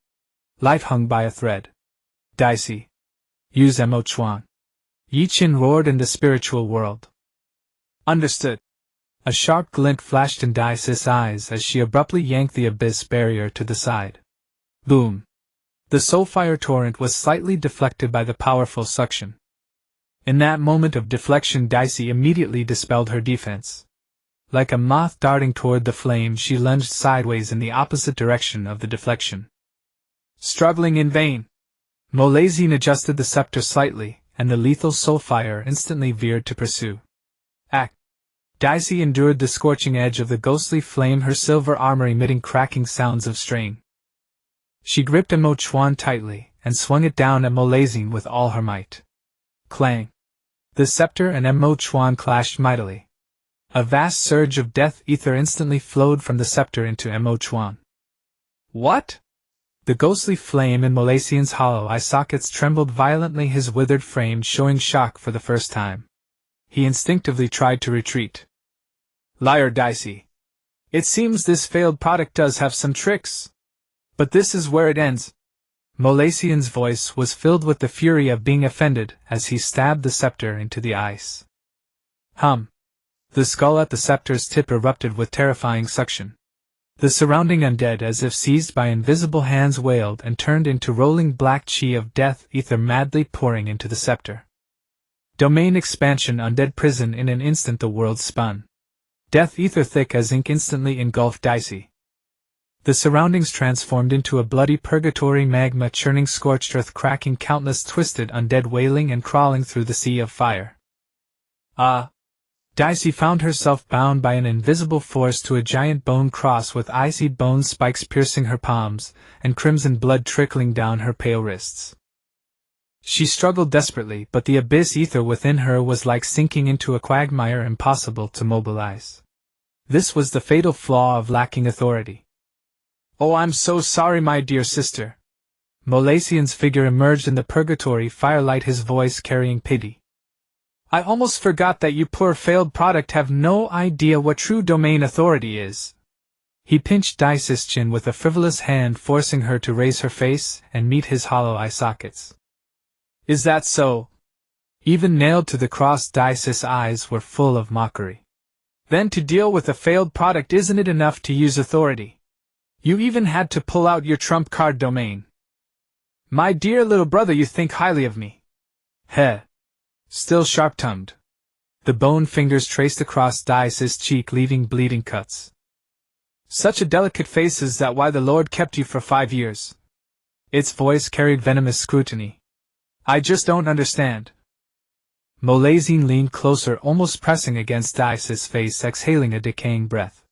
Life hung by a thread. Dicey. Use Mo Chuan. Ye Chen roared in the spiritual world. Understood. A sharp glint flashed in Dicey's eyes as she abruptly yanked the abyss barrier to the side. Boom. The soulfire torrent was slightly deflected by the powerful suction. In that moment of deflection, Dicey immediately dispelled her defense. Like a moth darting toward the flame, she lunged sideways in the opposite direction of the deflection. Struggling in vain. Molesian adjusted the scepter slightly, and the lethal soulfire instantly veered to pursue. Dicey endured the scorching edge of the ghostly flame, her silver armor emitting cracking sounds of strain. She gripped Mo Chuan tightly, and swung it down at Molesian with all her might. Clang! The scepter and Mo Chuan clashed mightily. A vast surge of death ether instantly flowed from the scepter into Mo Chuan. What? The ghostly flame in Molesian's hollow eye sockets trembled violently, his withered frame showing shock for the first time. He instinctively tried to retreat. Liar, Dicey. It seems this failed product does have some tricks. But this is where it ends. Molesian's voice was filled with the fury of being offended as he stabbed the scepter into the ice. Hum. The skull at the scepter's tip erupted with terrifying suction. The surrounding undead, as if seized by invisible hands, wailed and turned into rolling black chi of death ether madly pouring into the scepter. Domain expansion. Undead prison. In an instant the world spun. Death ether thick as ink instantly engulfed Dicey. The surroundings transformed into a bloody purgatory, magma churning, scorched earth cracking, countless twisted undead wailing and crawling through the sea of fire. Dicey found herself bound by an invisible force to a giant bone cross with icy bone spikes piercing her palms, and crimson blood trickling down her pale wrists. She struggled desperately, but the abyss ether within her was like sinking into a quagmire impossible to mobilize. This was the fatal flaw of lacking authority. Oh, I'm so sorry, my dear sister. Molesian's figure emerged in the purgatory firelight, his voice carrying pity. I almost forgot that you poor failed product have no idea what true domain authority is. He pinched Dicey's chin with a frivolous hand, forcing her to raise her face and meet his hollow eye sockets. Is that so? Even nailed to the cross, Dicey's eyes were full of mockery. Then to deal with a failed product, isn't it enough to use authority? You even had to pull out your trump card domain. My dear little brother, you think highly of me. Heh. Still sharp-tongued. The bone fingers traced across Dicey's cheek, leaving bleeding cuts. Such a delicate face, is that why the Lord kept you for 5 years? Its voice carried venomous scrutiny. I just don't understand. Molesian leaned closer, almost pressing against Dicey's face, exhaling a decaying breath.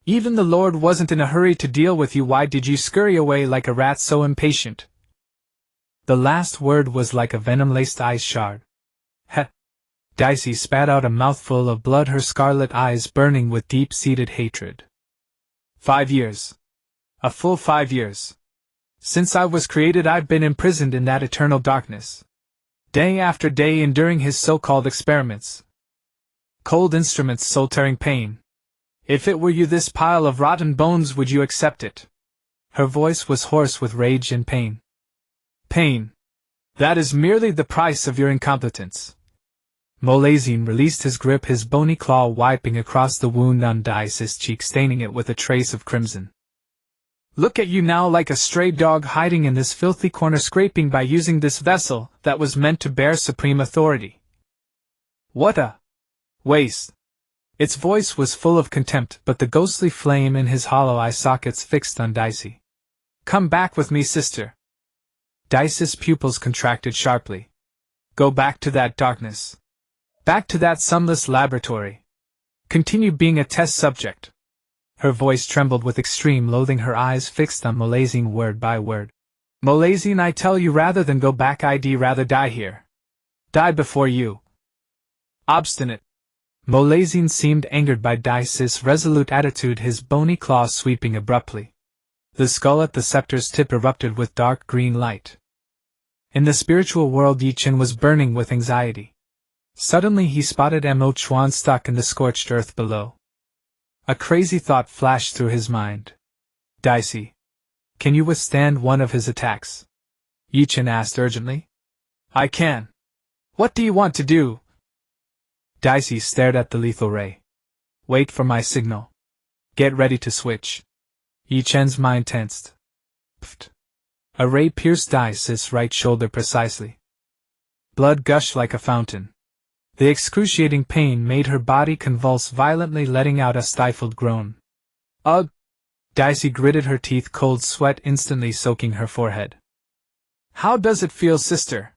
Even the Lord wasn't in a hurry to deal with you. Why did you scurry away like a rat, so impatient? The last word was like a venom-laced ice shard. Heh. Dicey spat out a mouthful of blood, her scarlet eyes burning with deep-seated hatred. 5 years. A full 5 years. Since I was created, I've been imprisoned in that eternal darkness. Day after day enduring his so-called experiments. Cold instruments, soul-tearing pain. If it were you, this pile of rotten bones, would you accept it? Her voice was hoarse with rage and pain. Pain. That is merely the price of your incompetence. Molazine released his grip, his bony claw wiping across the wound on Dice's cheek, staining it with a trace of crimson. Look at you now, like a stray dog hiding in this filthy corner, scraping by using this vessel that was meant to bear supreme authority. What a waste. Its voice was full of contempt, but the ghostly flame in his hollow eye sockets fixed on Dicey. Come back with me, sister. Dice's pupils contracted sharply. Go back to that darkness. Back to that sunless laboratory. Continue being a test subject. Her voice trembled with extreme loathing, her eyes fixed on Molazine word by word. Molazine, I tell you, rather than go back, I'd rather die here. Die before you. Obstinate. Molazine seemed angered by Dice's resolute attitude, his bony claws sweeping abruptly. The skull at the scepter's tip erupted with dark green light. In the spiritual world, Ye Chen was burning with anxiety. Suddenly he spotted Mo Chuan stuck in the scorched earth below. A crazy thought flashed through his mind. Dicey, can you withstand one of his attacks? Ye Chen asked urgently. I can. What do you want to do? Dicey stared at the lethal ray. Wait for my signal. Get ready to switch. Ye Chen's mind tensed. Pfft. A ray pierced Dice's right shoulder precisely. Blood gushed like a fountain. The excruciating pain made her body convulse violently, letting out a stifled groan. Ugh! Dicey gritted her teeth, cold sweat instantly soaking her forehead. How does it feel, sister?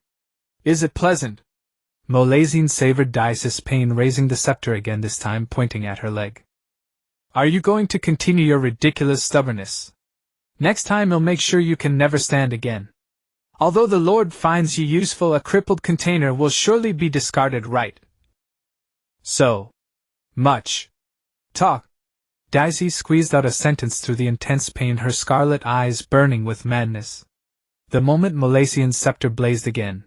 Is it pleasant? Molazine savored Dice's pain, raising the scepter again, this time pointing at her leg. Are you going to continue your ridiculous stubbornness? Next time I'll make sure you can never stand again. Although the Lord finds you useful, a crippled container will surely be discarded, right? So much talk. Dicey squeezed out a sentence through the intense pain, her scarlet eyes burning with madness. The moment Molazian's scepter blazed again.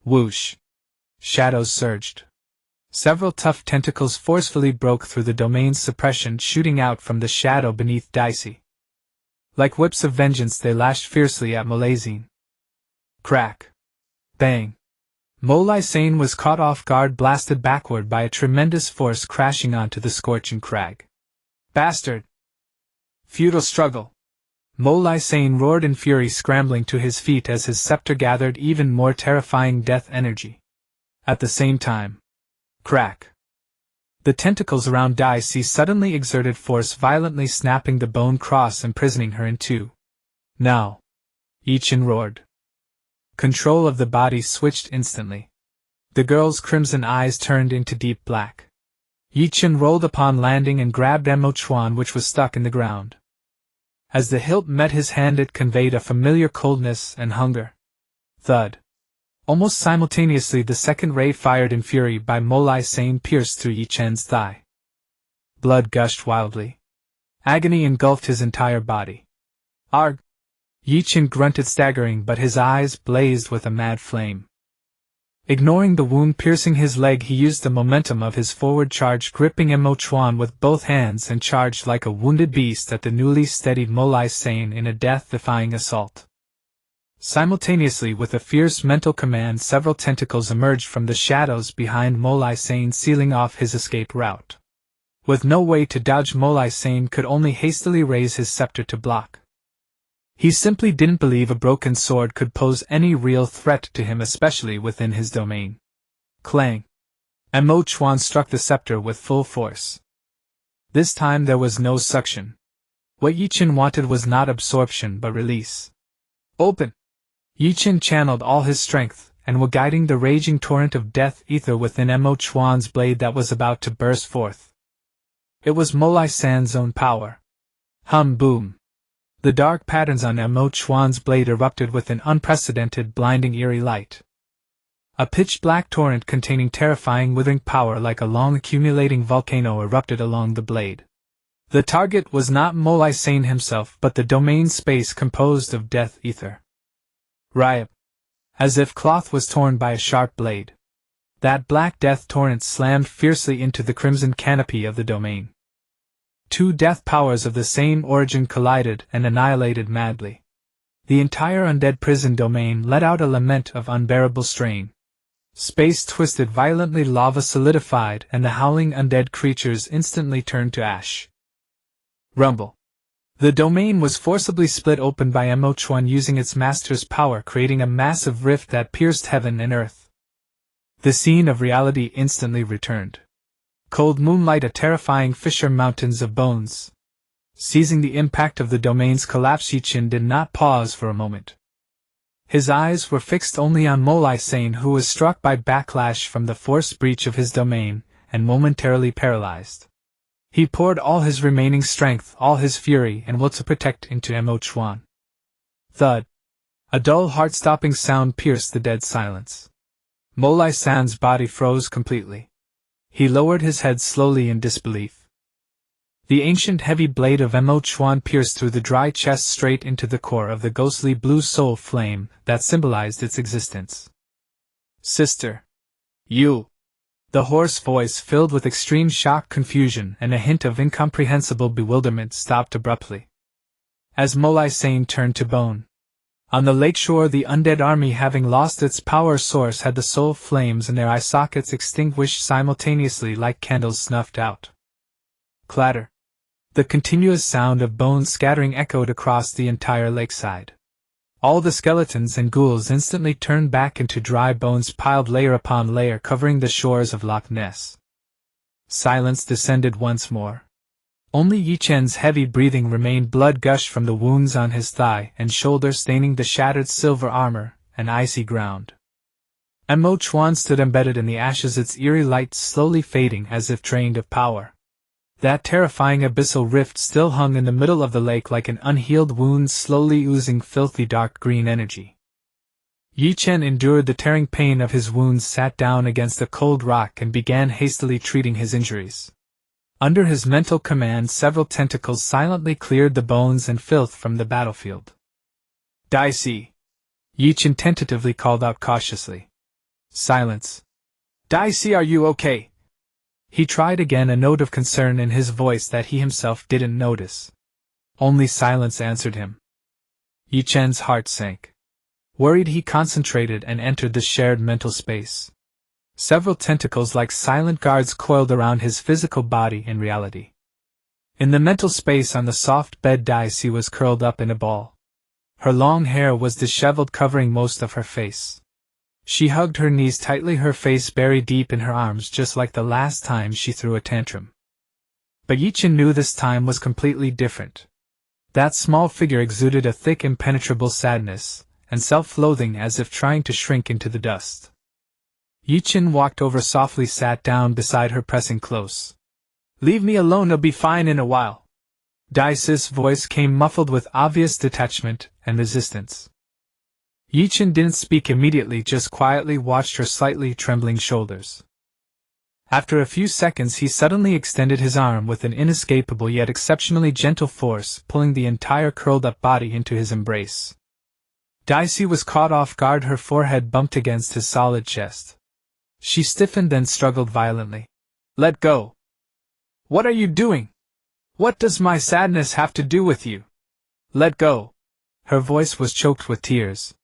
Whoosh! Shadows surged. Several tough tentacles forcefully broke through the domain's suppression, shooting out from the shadow beneath Dicey. Like whips of vengeance, they lashed fiercely at Molazine. Crack. Bang. Molazine was caught off guard, blasted backward by a tremendous force, crashing onto the scorching crag. Bastard! Futile struggle. Molazine roared in fury, scrambling to his feet as his scepter gathered even more terrifying death energy. At the same time. Crack. The tentacles around Dicey suddenly exerted force, violently snapping the bone cross, imprisoning her in two. Now. Ye Chen roared. Control of the body switched instantly. The girl's crimson eyes turned into deep black. Ye Chen rolled upon landing and grabbed Mo Chuan, which was stuck in the ground. As the hilt met his hand, it conveyed a familiar coldness and hunger. Thud. Almost simultaneously, the second ray, fired in fury by Molazine, pierced through Ye Chen's thigh. Blood gushed wildly. Agony engulfed his entire body. Arg! Ye Chen grunted, staggering, but his eyes blazed with a mad flame. Ignoring the wound piercing his leg, he used the momentum of his forward charge, gripping Mo Chuan with both hands, and charged like a wounded beast at the newly steadied Molazine in a death-defying assault. Simultaneously, with a fierce mental command, several tentacles emerged from the shadows behind Molazine, sealing off his escape route. With no way to dodge, Molazine could only hastily raise his scepter to block. He simply didn't believe a broken sword could pose any real threat to him, especially within his domain. Clang! Mo Chuan struck the scepter with full force. This time there was no suction. What Ye Chen wanted was not absorption but release. Open! Ye Chen channeled all his strength, and was guiding the raging torrent of death ether within Mo Chuan's blade that was about to burst forth. It was Molazine's own power. Hum boom! The dark patterns on Mo Chuan's blade erupted with an unprecedented, blinding, eerie light. A pitch-black torrent containing terrifying, withering power like a long accumulating volcano erupted along the blade. The target was not Ye Chen himself but the domain space composed of death ether. Riot. As if cloth was torn by a sharp blade. That black death torrent slammed fiercely into the crimson canopy of the domain. Two death powers of the same origin collided and annihilated madly. The entire undead prison domain let out a lament of unbearable strain. Space twisted violently, lava solidified, and the howling undead creatures instantly turned to ash. Rumble. The domain was forcibly split open by Ye Chen using its master's power, creating a massive rift that pierced heaven and earth. The scene of reality instantly returned. Cold moonlight, a terrifying fissure, mountains of bones. Seizing the impact of the domain's collapse, Ye Chen did not pause for a moment. His eyes were fixed only on Ye Chen, who was struck by backlash from the forced breach of his domain, and momentarily paralyzed. He poured all his remaining strength, all his fury and will to protect into Ye Chen. Thud. A dull, heart-stopping sound pierced the dead silence. Ye Chen's body froze completely. He lowered his head slowly in disbelief. The ancient heavy blade of Ye Chen pierced through the dry chest straight into the core of the ghostly blue soul flame that symbolized its existence. Sister. You. The hoarse voice, filled with extreme shock, confusion, and a hint of incomprehensible bewilderment, stopped abruptly. As Ye Chen turned to bone. On the lakeshore, the undead army, having lost its power source, had the soul flames in their eye sockets extinguished simultaneously like candles snuffed out. Clatter. The continuous sound of bones scattering echoed across the entire lakeside. All the skeletons and ghouls instantly turned back into dry bones piled layer upon layer, covering the shores of Loch Ness. Silence descended once more. Only Ye Chen's heavy breathing remained. Blood gushed from the wounds on his thigh and shoulder, staining the shattered silver armor and icy ground. Ye Chen stood embedded in the ashes, its eerie light slowly fading as if drained of power. That terrifying abyssal rift still hung in the middle of the lake like an unhealed wound, slowly oozing filthy dark green energy. Ye Chen endured the tearing pain of his wounds, sat down against a cold rock, and began hastily treating his injuries. Under his mental command, several tentacles silently cleared the bones and filth from the battlefield. Dicey. Ye Chen tentatively called out cautiously. Silence. Dicey, are you okay? He tried again, a note of concern in his voice that he himself didn't notice. Only silence answered him. Ye Chen's heart sank. Worried, he concentrated and entered the shared mental space. Several tentacles like silent guards coiled around his physical body in reality. In the mental space on the soft bed, Dicey was curled up in a ball. Her long hair was disheveled, covering most of her face. She hugged her knees tightly, her face buried deep in her arms, just like the last time she threw a tantrum. But Ye Chen knew this time was completely different. That small figure exuded a thick, impenetrable sadness and self-loathing, as if trying to shrink into the dust. Ye Chen walked over softly, sat down beside her, pressing close. Leave me alone, I'll be fine in a while. Dicey's voice came muffled with obvious detachment and resistance. Ye Chen didn't speak immediately, just quietly watched her slightly trembling shoulders. After a few seconds, he suddenly extended his arm with an inescapable yet exceptionally gentle force, pulling the entire curled-up body into his embrace. Dicey was caught off guard, her forehead bumped against his solid chest. She stiffened, then struggled violently. Let go. What are you doing? What does my sadness have to do with you? Let go. Her voice was choked with tears.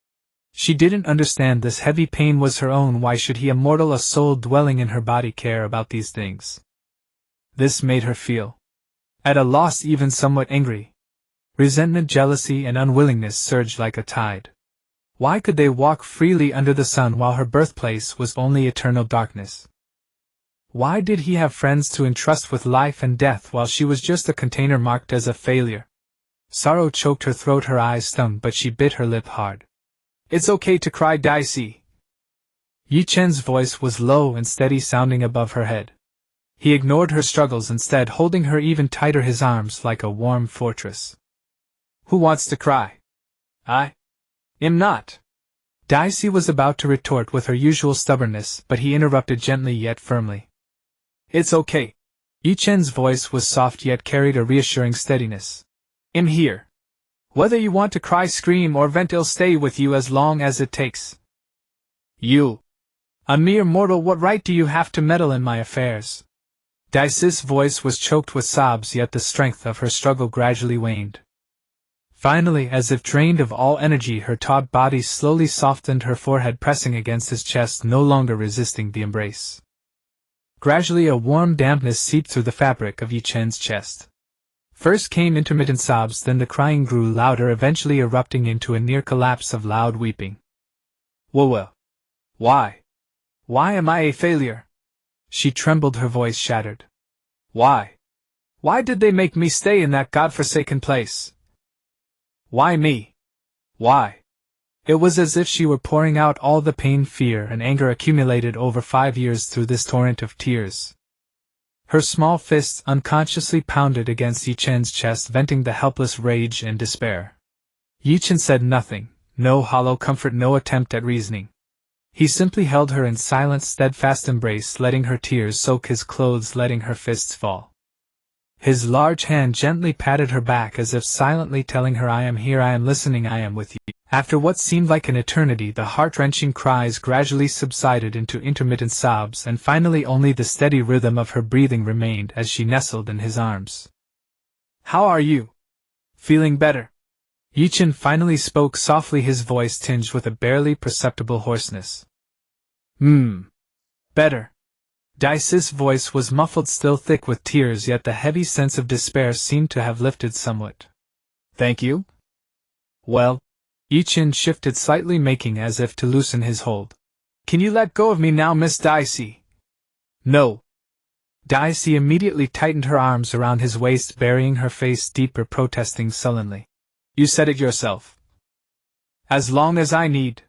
She didn't understand. This heavy pain was her own. Why should he, a mortal, a soul dwelling in her body, care about these things? This made her feel at a loss, even somewhat angry. Resentment, jealousy, and unwillingness surged like a tide. Why could they walk freely under the sun while her birthplace was only eternal darkness? Why did he have friends to entrust with life and death while she was just a container marked as a failure? Sorrow choked her throat, her eyes stung, but she bit her lip hard. It's okay to cry, Dicey. Ye Chen's voice was low and steady, sounding above her head. He ignored her struggles, instead holding her even tighter, his arms like a warm fortress. Who wants to cry? I am not. Dicey was about to retort with her usual stubbornness, but he interrupted gently yet firmly. It's okay. Ye Chen's voice was soft yet carried a reassuring steadiness. "I'm here. Whether you want to cry, scream, or vent, I'll stay with you as long as it takes." "You, a mere mortal, what right do you have to meddle in my affairs?" Dai's voice was choked with sobs, yet the strength of her struggle gradually waned. Finally, as if drained of all energy, her taut body slowly softened, her forehead pressing against his chest, no longer resisting the embrace. Gradually a warm dampness seeped through the fabric of Ye Chen's chest. First came intermittent sobs, then the crying grew louder, eventually erupting into a near collapse of loud weeping. Well, why? Why am I a failure?" She trembled, her voice shattered. "Why? Why did they make me stay in that godforsaken place? Why me? Why?" It was as if she were pouring out all the pain, fear, and anger accumulated over 5 years through this torrent of tears. Her small fists unconsciously pounded against Ye Chen's chest, venting the helpless rage and despair. Ye Chen said nothing, no hollow comfort, no attempt at reasoning. He simply held her in silent, steadfast embrace, letting her tears soak his clothes, letting her fists fall. His large hand gently patted her back as if silently telling her, "I am here, I am listening, I am with you." After what seemed like an eternity, the heart-wrenching cries gradually subsided into intermittent sobs, and finally only the steady rhythm of her breathing remained as she nestled in his arms. "How are you? Feeling better?" Ye Chen finally spoke softly, his voice tinged with a barely perceptible hoarseness. Better." Dai's voice was muffled, still thick with tears, yet the heavy sense of despair seemed to have lifted somewhat. "Thank you?" "Well," Ye Chen shifted slightly, making as if to loosen his hold. "Can you let go of me now, Miss Dai?" "No." Dai immediately tightened her arms around his waist, burying her face deeper, protesting sullenly. "You said it yourself. As long as I need.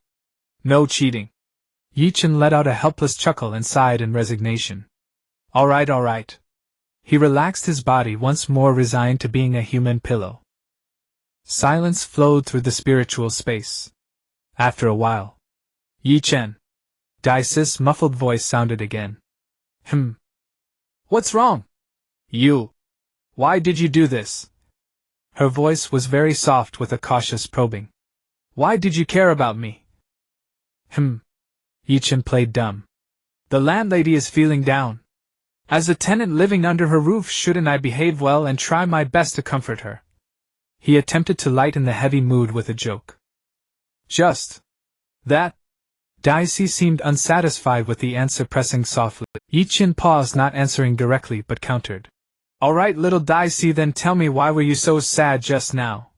No cheating." Ye Chen let out a helpless chuckle and sighed in resignation. All right. He relaxed his body once more, resigned to being a human pillow. Silence flowed through the spiritual space. After a while, "Ye Chen." Dai's muffled voice sounded again. "What's wrong? You. Why did you do this?" Her voice was very soft with a cautious probing. "Why did you care about me?" Ye Chen played dumb. "The landlady is feeling down. As a tenant living under her roof, shouldn't I behave well and try my best to comfort her?" He attempted to lighten the heavy mood with a joke. "Just that?" Dai seemed unsatisfied with the answer, pressing softly. Ye Chen paused, not answering directly, but countered. "All right, little Dai, then tell me, why were you so sad just now?"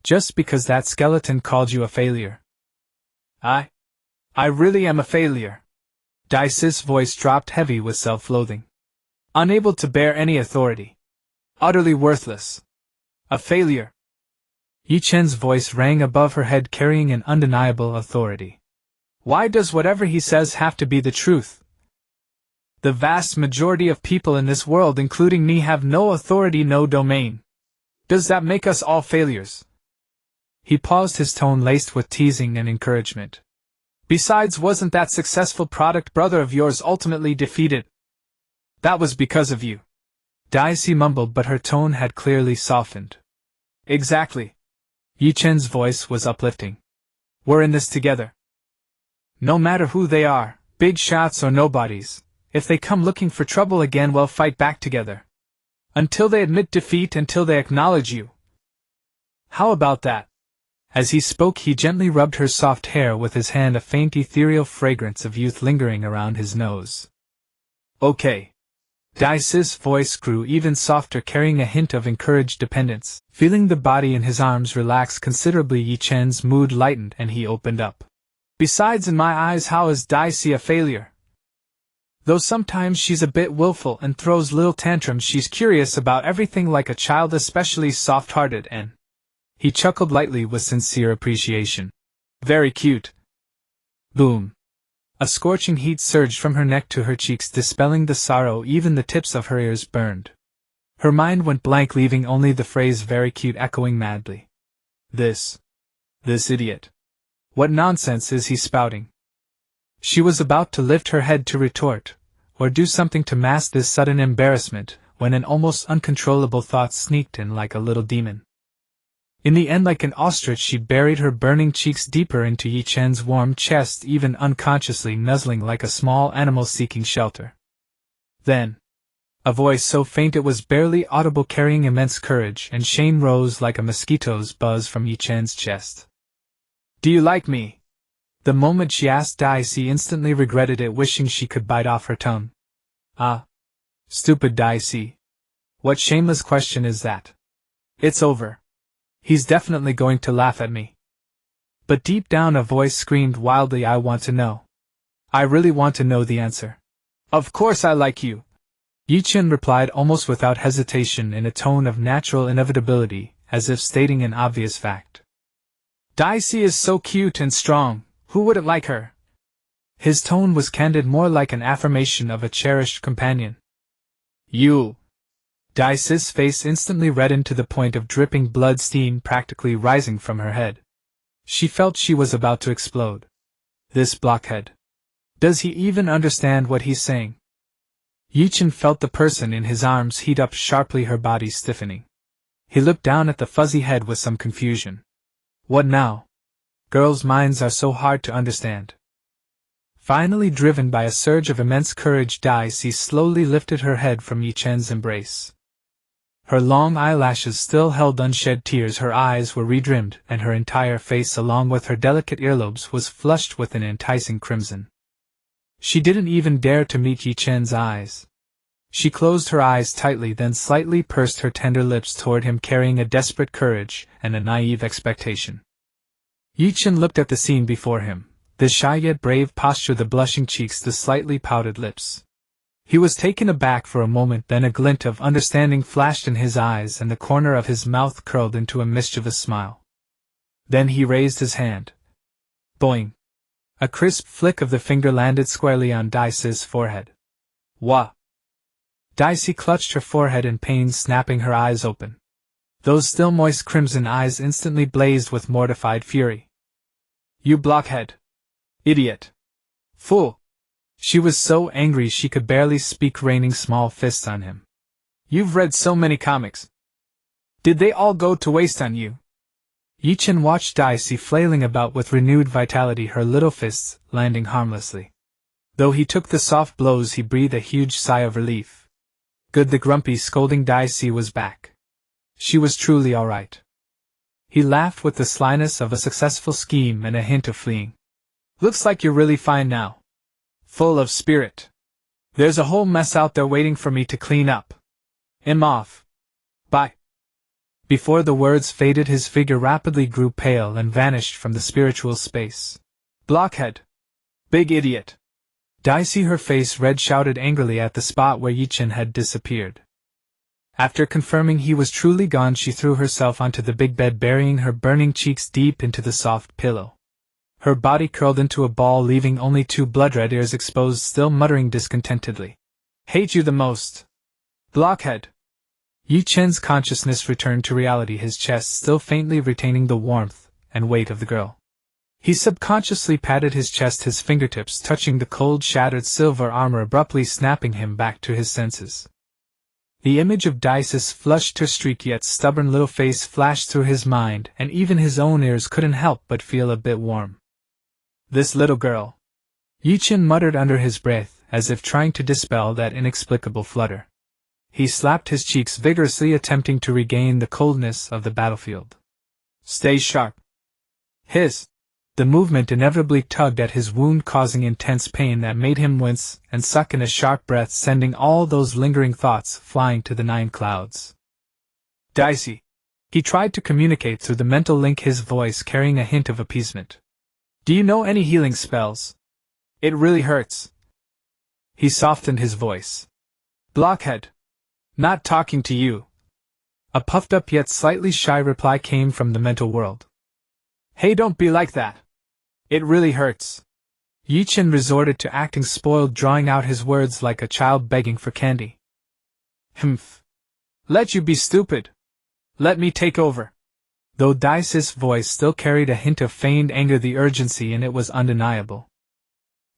"Just because that skeleton called you a failure." I really am a failure." Dai's voice dropped, heavy with self-loathing. "Unable to bear any authority. Utterly worthless. A failure." Ye Chen's voice rang above her head, carrying an undeniable authority. "Why does whatever he says have to be the truth? The vast majority of people in this world, including me, have no authority, no domain. Does that make us all failures?" He paused, his tone laced with teasing and encouragement. "Besides, wasn't that successful product brother of yours ultimately defeated? That was because of you." Dai mumbled, but her tone had clearly softened. "Exactly." Ye Chen's voice was uplifting. "We're in this together. No matter who they are, big shots or nobodies, if they come looking for trouble again, we'll fight back together. Until they admit defeat, until they acknowledge you. How about that?" As he spoke, he gently rubbed her soft hair with his hand, a faint ethereal fragrance of youth lingering around his nose. "Okay." Dai's voice grew even softer, carrying a hint of encouraged dependence. Feeling the body in his arms relax considerably, Ye Chen's mood lightened and he opened up. "Besides, in my eyes, how is Dai a failure? Though sometimes she's a bit willful and throws little tantrums, she's curious about everything like a child, especially soft-hearted, and..." He chuckled lightly with sincere appreciation. "Very cute." Boom. A scorching heat surged from her neck to her cheeks, dispelling the sorrow. Even the tips of her ears burned. Her mind went blank, leaving only the phrase "very cute" echoing madly. This idiot. What nonsense is he spouting? She was about to lift her head to retort, or do something to mask this sudden embarrassment, when an almost uncontrollable thought sneaked in like a little demon. In the end, like an ostrich, she buried her burning cheeks deeper into Ye Chen's warm chest, even unconsciously nuzzling like a small animal seeking shelter. Then, a voice so faint it was barely audible, carrying immense courage and shame, rose like a mosquito's buzz from Ye Chen's chest. "Do you like me?" The moment she asked, Daisy instantly regretted it, wishing she could bite off her tongue. Ah. Stupid Daisy. What shameless question is that? It's over. He's definitely going to laugh at me. But deep down a voice screamed wildly, "I want to know. I really want to know the answer." "Of course I like you," Ye Chen replied almost without hesitation, in a tone of natural inevitability, as if stating an obvious fact. "Daisy is so cute and strong, who wouldn't like her?" His tone was candid, more like an affirmation of a cherished companion. "You." Daisy's face instantly reddened to the point of dripping blood, steam practically rising from her head. She felt she was about to explode. This blockhead. Does he even understand what he's saying? Ye Chen felt the person in his arms heat up sharply, her body stiffening. He looked down at the fuzzy head with some confusion. What now? Girls' minds are so hard to understand. Finally, driven by a surge of immense courage, Daisy slowly lifted her head from Ye Chen's embrace. Her long eyelashes still held unshed tears, her eyes were redrimmed, and her entire face, along with her delicate earlobes, was flushed with an enticing crimson. She didn't even dare to meet Ye Chen's eyes. She closed her eyes tightly, then slightly pursed her tender lips toward him, carrying a desperate courage and a naive expectation. Ye Chen looked at the scene before him, the shy yet brave posture, the blushing cheeks, the slightly pouted lips. He was taken aback for a moment, then a glint of understanding flashed in his eyes and the corner of his mouth curled into a mischievous smile. Then he raised his hand. Boing! A crisp flick of the finger landed squarely on Daisy's forehead. Wah! Daisy clutched her forehead in pain, snapping her eyes open. Those still moist crimson eyes instantly blazed with mortified fury. You blockhead! Idiot! Fool! She was so angry she could barely speak, raining small fists on him. You've read so many comics. Did they all go to waste on you? Ye Chen watched Daisy flailing about with renewed vitality, her little fists landing harmlessly. Though he took the soft blows, he breathed a huge sigh of relief. Good, the grumpy, scolding Daisy was back. She was truly all right. He laughed with the slyness of a successful scheme and a hint of fleeing. Looks like you're really fine now. Full of spirit. There's a whole mess out there waiting for me to clean up. I'm off. Bye. Before the words faded, his figure rapidly grew pale and vanished from the spiritual space. Blockhead! Big idiot! Daisy, her face red, shouted angrily at the spot where Ye Chen had disappeared. After confirming he was truly gone, she threw herself onto the big bed, burying her burning cheeks deep into the soft pillow. Her body curled into a ball, leaving only two blood-red ears exposed, still muttering discontentedly. Hate you the most. Blockhead! Ye Chen's consciousness returned to reality, his chest still faintly retaining the warmth and weight of the girl. He subconsciously patted his chest, his fingertips touching the cold, shattered silver armor, abruptly snapping him back to his senses. The image of Daisy's flushed, streak yet stubborn little face flashed through his mind, and even his own ears couldn't help but feel a bit warm. This little girl. Ye Chen muttered under his breath, as if trying to dispel that inexplicable flutter. He slapped his cheeks vigorously, attempting to regain the coldness of the battlefield. Stay sharp. Hiss! The movement inevitably tugged at his wound, causing intense pain that made him wince and suck in a sharp breath, sending all those lingering thoughts flying to the 9 clouds. Daisy! He tried to communicate through the mental link, his voice carrying a hint of appeasement. Do you know any healing spells? It really hurts. He softened his voice. Blockhead! Not talking to you. A puffed up yet slightly shy reply came from the mental world. Hey, don't be like that. It really hurts. Ye Chen resorted to acting spoiled, drawing out his words like a child begging for candy. Humph. Let you be stupid. Let me take over. Though Daisy's voice still carried a hint of feigned anger, the urgency in it was undeniable.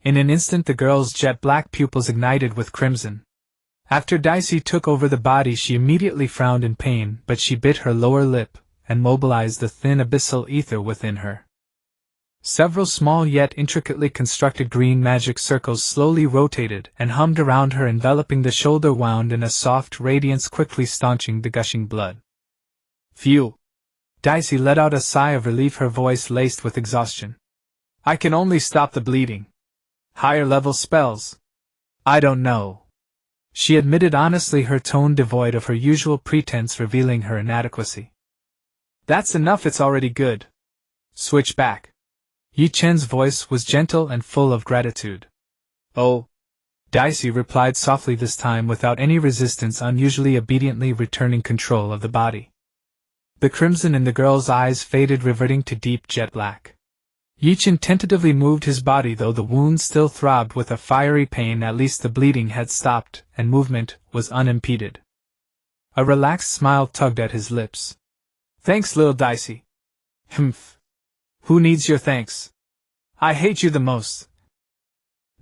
In an instant the girl's jet-black pupils ignited with crimson. After Dicey took over the body she immediately frowned in pain, but she bit her lower lip, and mobilized the thin abyssal ether within her. Several small yet intricately constructed green magic circles slowly rotated and hummed around her, enveloping the shoulder wound in a soft radiance, quickly staunching the gushing blood. Phew! Dicey let out a sigh of relief, her voice laced with exhaustion. I can only stop the bleeding. Higher level spells? I don't know. She admitted honestly, her tone devoid of her usual pretense, revealing her inadequacy. That's enough, it's already good. Switch back. Ye Chen's voice was gentle and full of gratitude. Oh. Dicey replied softly, this time without any resistance, unusually obediently returning control of the body. The crimson in the girl's eyes faded, reverting to deep jet black. Ye Chen tentatively moved his body, though the wound still throbbed with a fiery pain. At least the bleeding had stopped, and movement was unimpeded. A relaxed smile tugged at his lips. Thanks, little Dicey. Humph. Who needs your thanks? I hate you the most.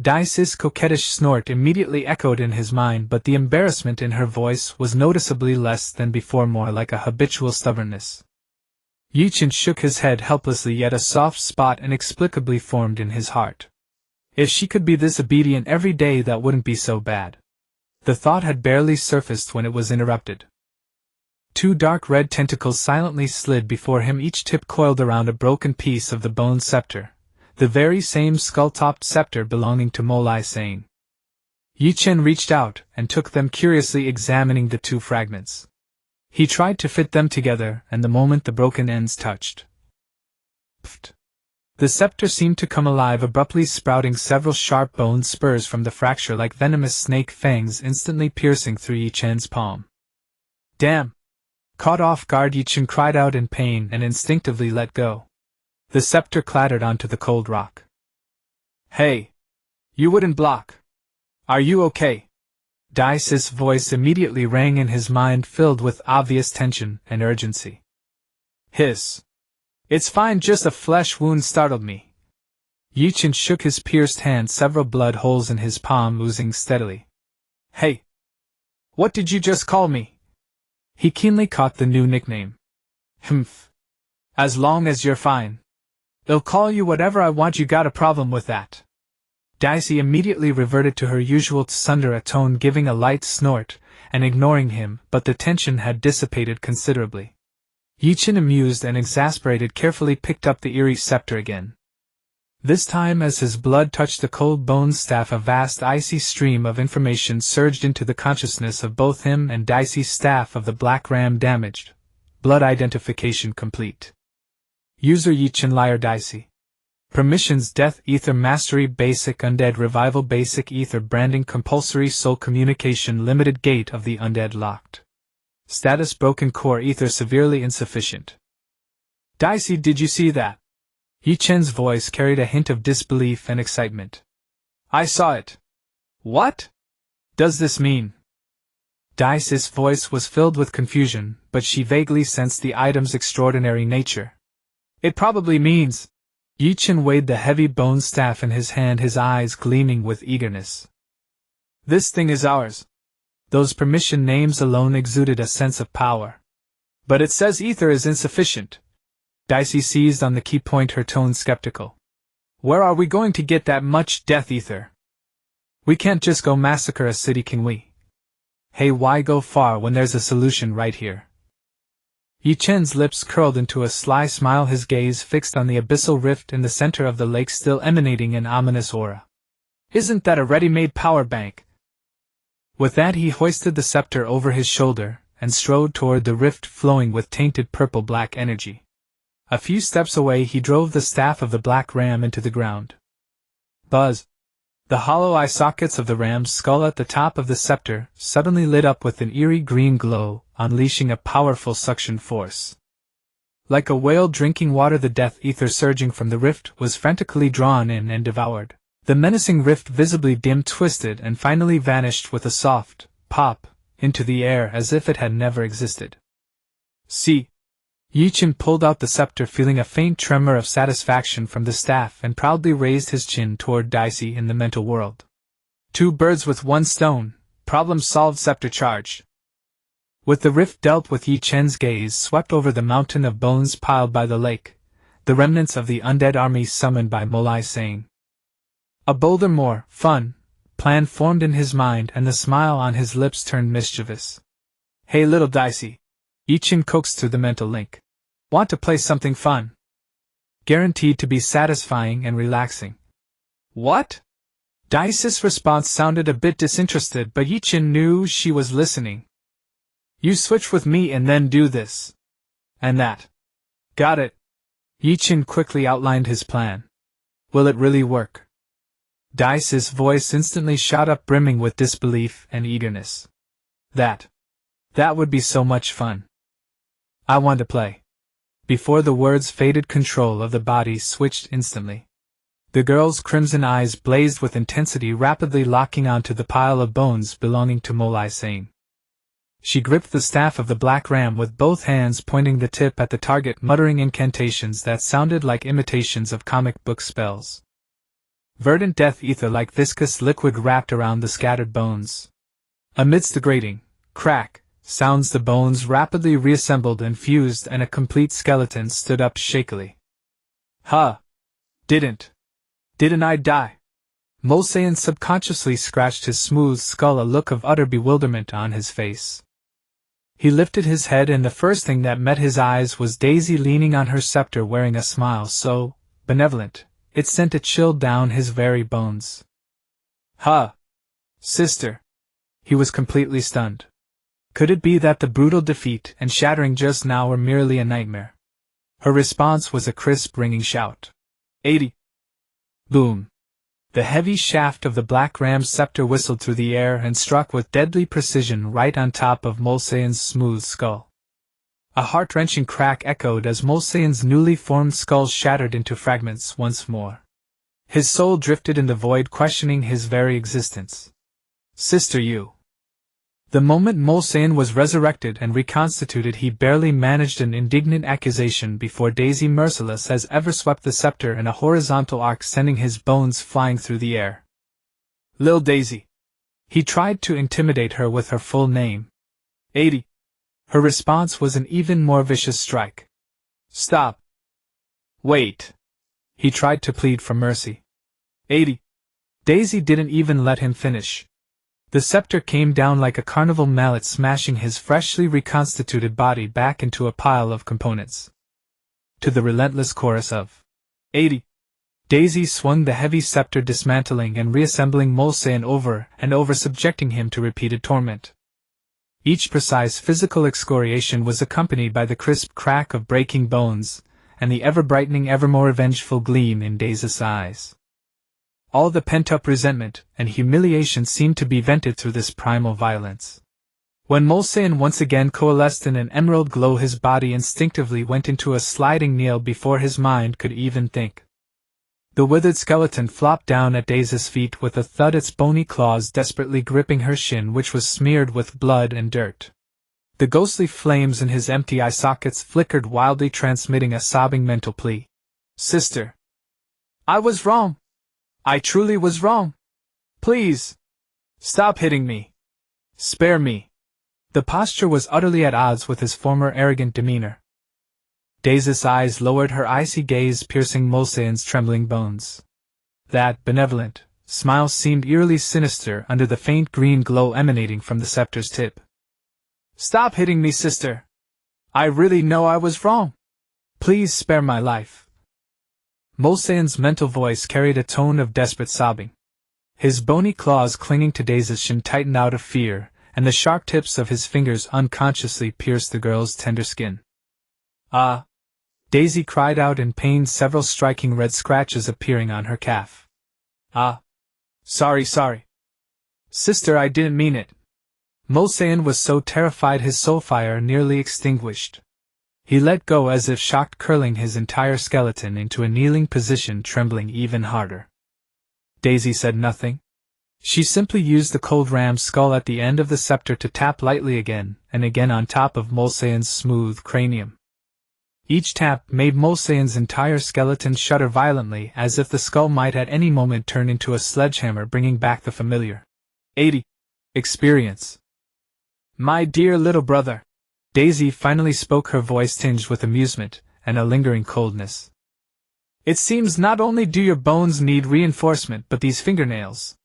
Dicey's coquettish snort immediately echoed in his mind, but the embarrassment in her voice was noticeably less than before, more like a habitual stubbornness. Ye Chen shook his head helplessly, yet a soft spot inexplicably formed in his heart. If she could be this obedient every day, that wouldn't be so bad. The thought had barely surfaced when it was interrupted. Two dark red tentacles silently slid before him, each tip coiled around a broken piece of the bone scepter, the very same skull-topped scepter belonging to Molai Sane. Ye Chen reached out and took them, curiously examining the two fragments. He tried to fit them together, and the moment the broken ends touched, pfft, the scepter seemed to come alive, abruptly sprouting several sharp bone spurs from the fracture like venomous snake fangs, instantly piercing through Ye Chen's palm. Damn! Caught off guard, Ye Chen cried out in pain and instinctively let go. The scepter clattered onto the cold rock. Hey! You wouldn't block! Are you okay? Dicey's voice immediately rang in his mind, filled with obvious tension and urgency. Hiss! It's fine, just a flesh wound startled me. Ye Chen shook his pierced hand, several blood holes in his palm oozing steadily. Hey! What did you just call me? He keenly caught the new nickname. Humph. As long as you're fine. I'll call you whatever I want, you got a problem with that? Dicey immediately reverted to her usual Tsundere tone, giving a light snort and ignoring him, but the tension had dissipated considerably. Ye Chen, amused and exasperated, carefully picked up the eerie scepter again. This time, as his blood touched the cold bone staff, a vast icy stream of information surged into the consciousness of both him and Dicey's. Staff of the Black Ram damaged. Blood identification complete. User Ye Chen, Liar Dicey. Permissions: Death Ether Mastery Basic Undead Revival Basic Ether Branding Compulsory Soul Communication Limited Gate of the Undead locked. Status: Broken Core Ether severely insufficient. Dicey, did you see that? Ye Chen's voice carried a hint of disbelief and excitement. I saw it. What does this mean? Dicey's voice was filled with confusion, but she vaguely sensed the item's extraordinary nature. It probably means... Ye Chen weighed the heavy bone staff in his hand, his eyes gleaming with eagerness. This thing is ours. Those permission names alone exuded a sense of power. But it says ether is insufficient. Dicey seized on the key point, her tone skeptical. Where are we going to get that much death ether? We can't just go massacre a city, can we? Hey, why go far when there's a solution right here? Ye Chen's lips curled into a sly smile, his gaze fixed on the abyssal rift in the center of the lake, still emanating an ominous aura. Isn't that a ready-made power bank? With that, he hoisted the scepter over his shoulder and strode toward the rift, flowing with tainted purple-black energy. A few steps away, he drove the staff of the Black Ram into the ground. Buzz! The hollow eye sockets of the ram's skull at the top of the scepter suddenly lit up with an eerie green glow, unleashing a powerful suction force. Like a whale drinking water, the death ether surging from the rift was frantically drawn in and devoured. The menacing rift visibly dimmed, twisted, and finally vanished with a soft pop into the air, as if it had never existed. See! Ye Chen pulled out the scepter, feeling a faint tremor of satisfaction from the staff, and proudly raised his chin toward Dicey in the mental world. 2 birds with 1 stone, problem solved. Scepter charged. With the rift dealt with, Ye Chen's gaze swept over the mountain of bones piled by the lake, the remnants of the undead army summoned by Molai Sane. A bolder, more fun plan formed in his mind, and the smile on his lips turned mischievous. Hey little Dicey, Ye Chen coaxed through the mental link. Want to play something fun? Guaranteed to be satisfying and relaxing. What? Dicey's response sounded a bit disinterested, but Ye Chen knew she was listening. You switch with me and then do this. And that. Got it. Ye Chen quickly outlined his plan. Will it really work? Dicey's voice instantly shot up, brimming with disbelief and eagerness. That would be so much fun. I want to play. Before the words faded, control of the body switched instantly. The girl's crimson eyes blazed with intensity, rapidly locking onto the pile of bones belonging to Molai Sane. She gripped the staff of the black ram with both hands, pointing the tip at the target, muttering incantations that sounded like imitations of comic book spells. Verdant death ether-like viscous liquid wrapped around the scattered bones. Amidst the grating, crack, sounds, the bones rapidly reassembled and fused, and a complete skeleton stood up shakily. Huh! Didn't I die? Molsayan subconsciously scratched his smooth skull, a look of utter bewilderment on his face. He lifted his head, and the first thing that met his eyes was Daisy leaning on her scepter, wearing a smile so benevolent it sent a chill down his very bones. Huh! Sister! He was completely stunned. Could it be that the brutal defeat and shattering just now were merely a nightmare? Her response was a crisp, ringing shout. 80! Boom! The heavy shaft of the black ram's scepter whistled through the air and struck with deadly precision right on top of Molsayan's smooth skull. A heart-wrenching crack echoed as Molsayan's newly formed skull shattered into fragments once more. His soul drifted in the void, questioning his very existence. Sister, you! The moment Molsayan was resurrected and reconstituted, he barely managed an indignant accusation before Daisy, merciless as ever, swept the scepter in a horizontal arc, sending his bones flying through the air. Lil Daisy! He tried to intimidate her with her full name. 80! Her response was an even more vicious strike. Stop! Wait! He tried to plead for mercy. 80! Daisy didn't even let him finish. The scepter came down like a carnival mallet, smashing his freshly reconstituted body back into a pile of components. To the relentless chorus of 80, Daisy swung the heavy scepter, dismantling and reassembling Molsayan over and over, subjecting him to repeated torment. Each precise physical excoriation was accompanied by the crisp crack of breaking bones, and the ever-brightening, ever more revengeful gleam in Daisy's eyes. All the pent-up resentment and humiliation seemed to be vented through this primal violence. When Molsayan once again coalesced in an emerald glow, his body instinctively went into a sliding kneel before his mind could even think. The withered skeleton flopped down at Daisy's feet with a thud, its bony claws desperately gripping her shin, which was smeared with blood and dirt. The ghostly flames in his empty eye sockets flickered wildly, transmitting a sobbing mental plea. Sister! I was wrong! I truly was wrong! Please! Stop hitting me! Spare me! The posture was utterly at odds with his former arrogant demeanor. Daisy's eyes lowered, her icy gaze piercing Molsayan's trembling bones. That benevolent smile seemed eerily sinister under the faint green glow emanating from the scepter's tip. Stop hitting me, sister! I really know I was wrong! Please spare my life! Molsayan's mental voice carried a tone of desperate sobbing. His bony claws clinging to Daisy's shin tightened out of fear, and the sharp tips of his fingers unconsciously pierced the girl's tender skin. Ah! Daisy cried out in pain, several striking red scratches appearing on her calf. Ah! Sorry. Sister, I didn't mean it. Molsayan was so terrified his soul fire nearly extinguished. He let go as if shocked, curling his entire skeleton into a kneeling position, trembling even harder. Daisy said nothing. She simply used the cold ram's skull at the end of the scepter to tap lightly again and again on top of Molsayan's smooth cranium. Each tap made Mulsayan's entire skeleton shudder violently, as if the skull might at any moment turn into a sledgehammer, bringing back the familiar 80 experience. My dear little brother. Daisy finally spoke, her voice tinged with amusement and a lingering coldness. It seems not only do your bones need reinforcement, but these fingernails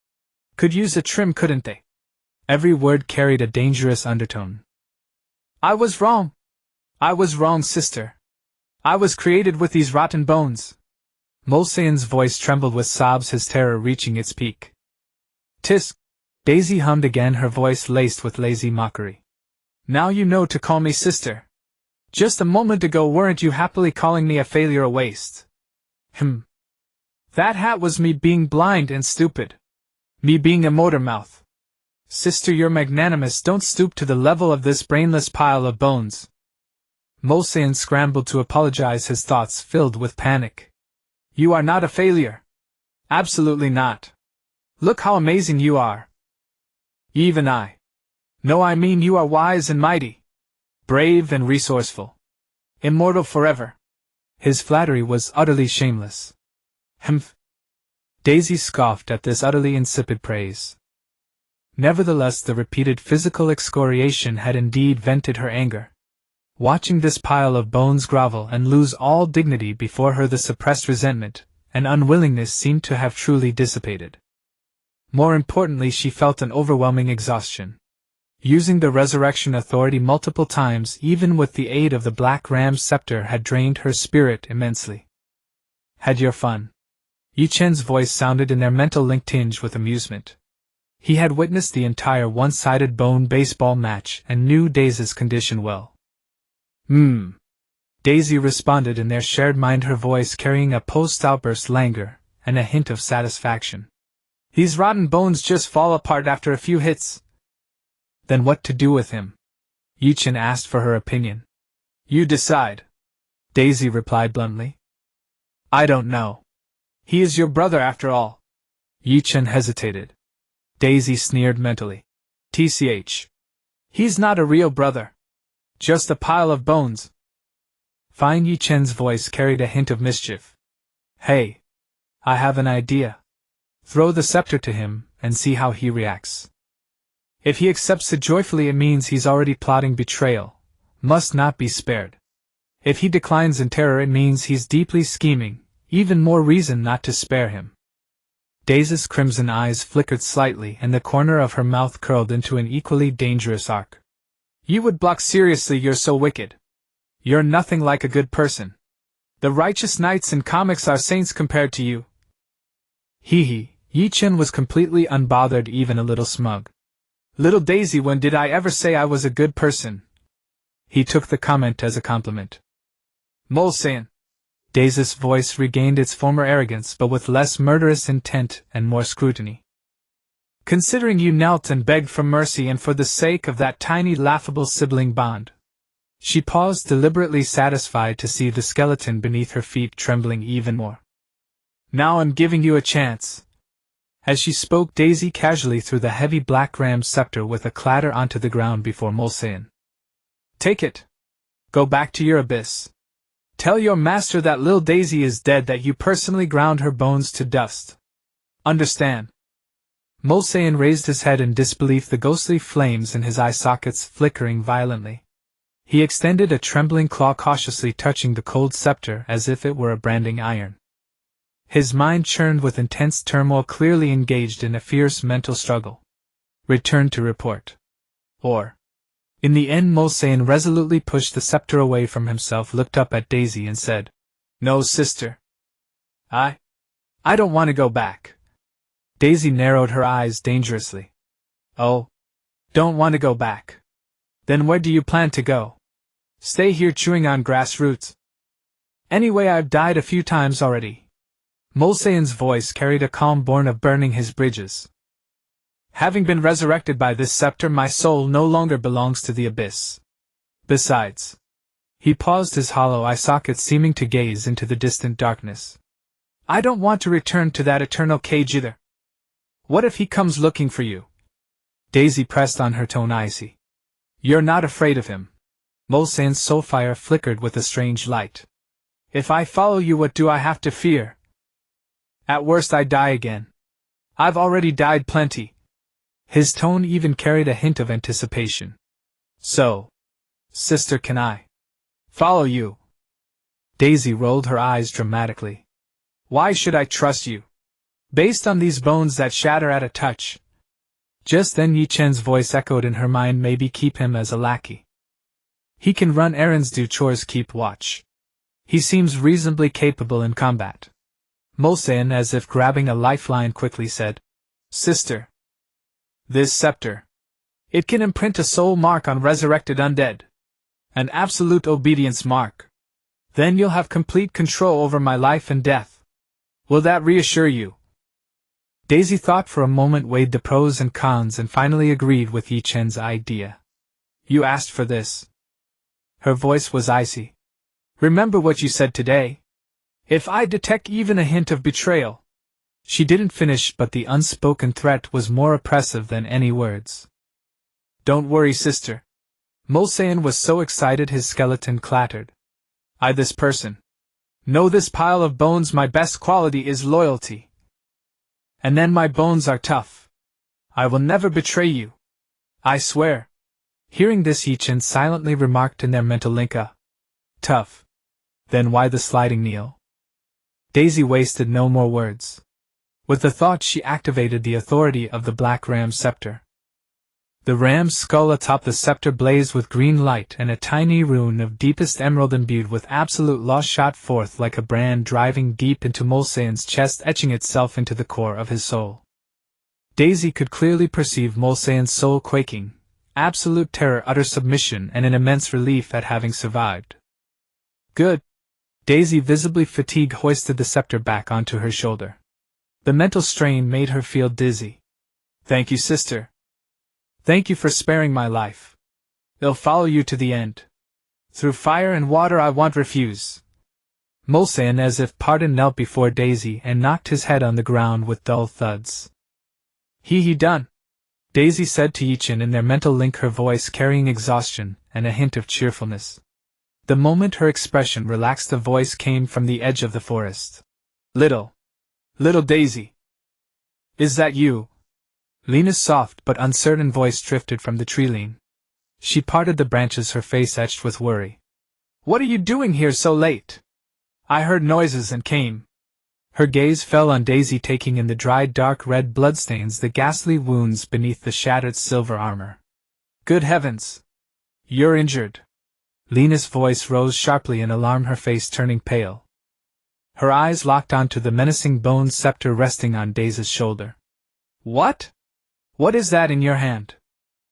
could use a trim, couldn't they? Every word carried a dangerous undertone. I was wrong. I was wrong, sister. I was created with these rotten bones. Mulsayan's voice trembled with sobs, his terror reaching its peak. Tisk! Daisy hummed again, her voice laced with lazy mockery. Now you know to call me sister. Just a moment ago weren't you happily calling me a failure, a waste? That hat was me being blind and stupid. Me being a motor mouth. Sister, you're magnanimous, don't stoop to the level of this brainless pile of bones. Mulsayan scrambled to apologize, his thoughts filled with panic. You are not a failure. Absolutely not. Look how amazing you are. Even I. No, I mean you are wise and mighty. Brave and resourceful. Immortal forever. His flattery was utterly shameless. Humph. Daisy scoffed at this utterly insipid praise. Nevertheless, the repeated physical excoriation had indeed vented her anger. Watching this pile of bones grovel and lose all dignity before her, the suppressed resentment and unwillingness seemed to have truly dissipated. More importantly, she felt an overwhelming exhaustion. Using the resurrection authority multiple times, even with the aid of the Black Ram's scepter, had drained her spirit immensely. Had your fun? Ye Chen's voice sounded in their mental link tinged with amusement. He had witnessed the entire one-sided bone baseball match and knew Daisy's condition well. Daisy responded in their shared mind, her voice carrying a post-outburst languor and a hint of satisfaction. These rotten bones just fall apart after a few hits. Then what to do with him? Ye Chen asked for her opinion. You decide. Daisy replied bluntly. I don't know. He is your brother after all. Ye Chen hesitated. Daisy sneered mentally. TCH. He's not a real brother. Just a pile of bones. Fine. Ye Chen's voice carried a hint of mischief. Hey. I have an idea. Throw the scepter to him, and see how he reacts. If he accepts it joyfully, it means he's already plotting betrayal, must not be spared. If he declines in terror, it means he's deeply scheming, even more reason not to spare him. Daisy's crimson eyes flickered slightly, and the corner of her mouth curled into an equally dangerous arc. You would block? Seriously, you're so wicked. You're nothing like a good person. The righteous knights in comics are saints compared to you. Hee. Ye Chen was completely unbothered, even a little smug. Little Daisy, when did I ever say I was a good person? He took the comment as a compliment. Mulsayan. Daisy's voice regained its former arrogance, but with less murderous intent and more scrutiny. Considering you knelt and begged for mercy, and for the sake of that tiny laughable sibling bond. She paused, deliberately satisfied to see the skeleton beneath her feet trembling even more. Now I'm giving you a chance. As she spoke, Daisy casually threw the heavy Black Ram's scepter with a clatter onto the ground before Mulsayan. Take it. Go back to your abyss. Tell your master that Lil Daisy is dead, that you personally ground her bones to dust. Understand? Mulsayan raised his head in disbelief, the ghostly flames in his eye sockets flickering violently. He extended a trembling claw, cautiously touching the cold scepter as if it were a branding iron. His mind churned with intense turmoil, clearly engaged in a fierce mental struggle. Return to report. Or. In the end, Mulsayan resolutely pushed the scepter away from himself, looked up at Daisy and said, No, sister. I don't want to go back. Daisy narrowed her eyes dangerously. Oh. Don't want to go back. Then where do you plan to go? Stay here chewing on grass roots? Anyway, I've died a few times already. Mulsayan's voice carried a calm born of burning his bridges. Having been resurrected by this scepter, my soul no longer belongs to the abyss. Besides. He paused, his hollow eye sockets seeming to gaze into the distant darkness. I don't want to return to that eternal cage either. What if he comes looking for you? Daisy pressed on, her tone icy. You're not afraid of him? Mulsan's soul fire flickered with a strange light. If I follow you, what do I have to fear? At worst I die again. I've already died plenty. His tone even carried a hint of anticipation. So, sister, can I follow you? Daisy rolled her eyes dramatically. Why should I trust you? Based on these bones that shatter at a touch. Just then Ye Chen's voice echoed in her mind, maybe keep him as a lackey. He can run errands, do chores, keep watch. He seems reasonably capable in combat. Mulsan, as if grabbing a lifeline, quickly said, Sister. This scepter. It can imprint a soul mark on resurrected undead. An absolute obedience mark. Then you'll have complete control over my life and death. Will that reassure you? Daisy thought for a moment, weighed the pros and cons, and finally agreed with Ye Chen's idea. You asked for this. Her voice was icy. Remember what you said today? If I detect even a hint of betrayal. She didn't finish, but the unspoken threat was more oppressive than any words. Don't worry, sister. Mulsan was so excited his skeleton clattered. This person. Know this pile of bones, my best quality is loyalty. And then my bones are tough. I will never betray you. I swear. Hearing this, Ye Chen silently remarked in their mental link, tough. Then why the sliding kneel? Daisy wasted no more words. With the thought, she activated the authority of the Black Ram's scepter. The ram's skull atop the scepter blazed with green light, and a tiny rune of deepest emerald imbued with absolute law shot forth like a brand, driving deep into Mulsan's chest, etching itself into the core of his soul. Daisy could clearly perceive Mulsan's soul quaking, absolute terror, utter submission, and an immense relief at having survived. Good. Daisy, visibly fatigued, hoisted the scepter back onto her shoulder. The mental strain made her feel dizzy. Thank you, sister. Thank you for sparing my life. I'll follow you to the end. Through fire and water I won't refuse. Mulsan, as if pardoned, knelt before Daisy and knocked his head on the ground with dull thuds. He done, Daisy said to Ye Chen in their mental link, her voice carrying exhaustion and a hint of cheerfulness. The moment her expression relaxed, the voice came from the edge of the forest. Little Daisy. Is that you? Lena's soft but uncertain voice drifted from the tree-line. She parted the branches, her face etched with worry. What are you doing here so late? I heard noises and came. Her gaze fell on Daisy, taking in the dried dark red bloodstains, the ghastly wounds beneath the shattered silver armor. Good heavens! You're injured. Lena's voice rose sharply in alarm, her face turning pale. Her eyes locked onto the menacing bone scepter resting on Daisy's shoulder. What? What is that in your hand?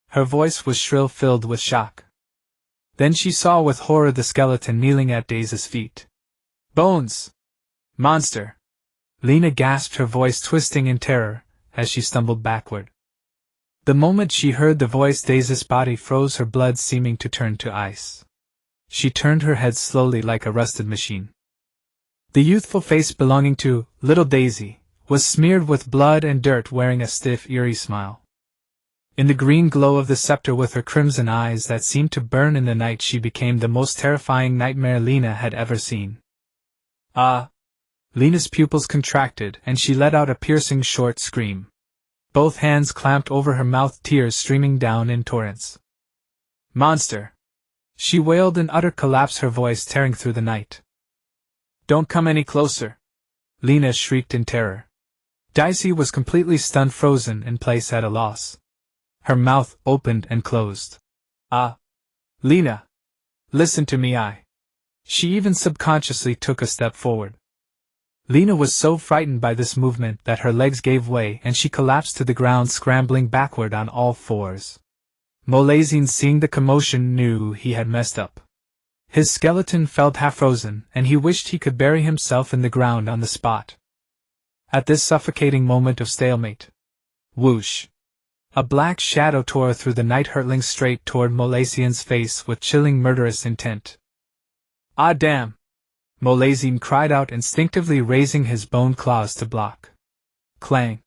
Her voice was shrill, filled with shock. Then she saw with horror the skeleton kneeling at Daisy's feet. Bones! Monster! Lena gasped, her voice twisting in terror, as she stumbled backward. The moment she heard the voice, Daisy's body froze, her blood seeming to turn to ice. She turned her head slowly like a rusted machine. The youthful face belonging to little Daisy was smeared with blood and dirt, wearing a stiff, eerie smile. In the green glow of the scepter, with her crimson eyes that seemed to burn in the night, she became the most terrifying nightmare Lena had ever seen. Lena's pupils contracted, and she let out a piercing short scream. Both hands clamped over her mouth, tears streaming down in torrents. Monster! She wailed in utter collapse, her voice tearing through the night. Don't come any closer! Lena shrieked in terror. Daisy was completely stunned, frozen in place, at a loss. Her mouth opened and closed. Lena! Listen to me, She even subconsciously took a step forward. Lena was so frightened by this movement that her legs gave way and she collapsed to the ground, scrambling backward on all fours. Mulsanne, seeing the commotion, knew he had messed up. His skeleton felt half-frozen, and he wished he could bury himself in the ground on the spot. At this suffocating moment of stalemate, whoosh! A black shadow tore through the night, hurtling straight toward Mulsanne's face with chilling, murderous intent. Ah, damn! Mulsanne cried out, instinctively raising his bone claws to block. Clang!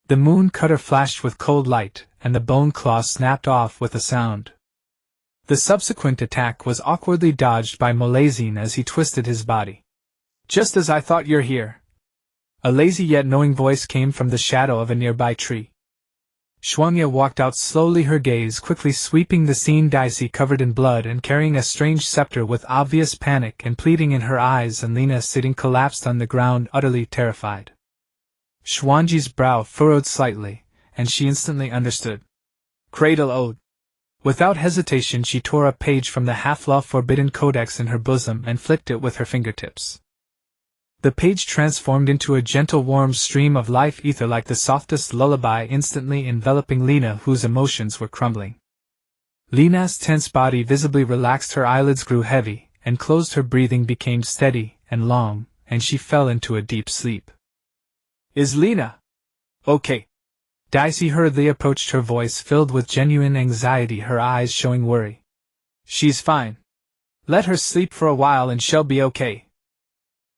The moon cutter flashed with cold light, and the bone claw snapped off with a sound. The subsequent attack was awkwardly dodged by Molazine as he twisted his body. "Just as I thought, you're here." A lazy yet knowing voice came from the shadow of a nearby tree. Shuangya walked out slowly, her gaze quickly sweeping the scene. Daisy covered in blood and carrying a strange scepter with obvious panic and pleading in her eyes, and Lina sitting collapsed on the ground, utterly terrified. Xuanji's brow furrowed slightly, and she instantly understood. Cradle Ode. Without hesitation she tore a page from the half-law forbidden codex in her bosom and flicked it with her fingertips. The page transformed into a gentle warm stream of life ether like the softest lullaby, instantly enveloping Lina, whose emotions were crumbling. Lina's tense body visibly relaxed, her eyelids grew heavy, and closed, her breathing became steady and long, and she fell into a deep sleep. "Is Lina okay?" Daisy hurriedly approached, her voice filled with genuine anxiety, her eyes showing worry. "She's fine. Let her sleep for a while and she'll be okay."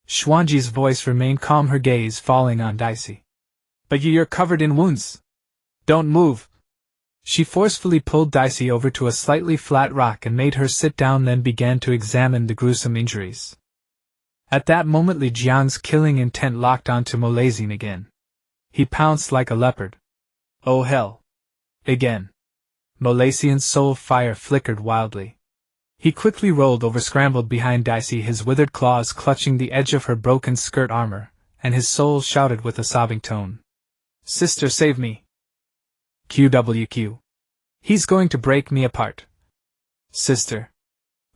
Xuanji's voice remained calm, her gaze falling on Daisy. "But you're covered in wounds. Don't move." She forcefully pulled Daisy over to a slightly flat rock and made her sit down, then began to examine the gruesome injuries. At that moment Li Jiang's killing intent locked onto Molazine again. He pounced like a leopard. "Oh hell! Again!" Molazine's soul fire flickered wildly. He quickly rolled over, scrambled behind Daisy, his withered claws clutching the edge of her broken skirt armor, and his soul shouted with a sobbing tone. "Sister, save me! QWQ! He's going to break me apart! Sister!"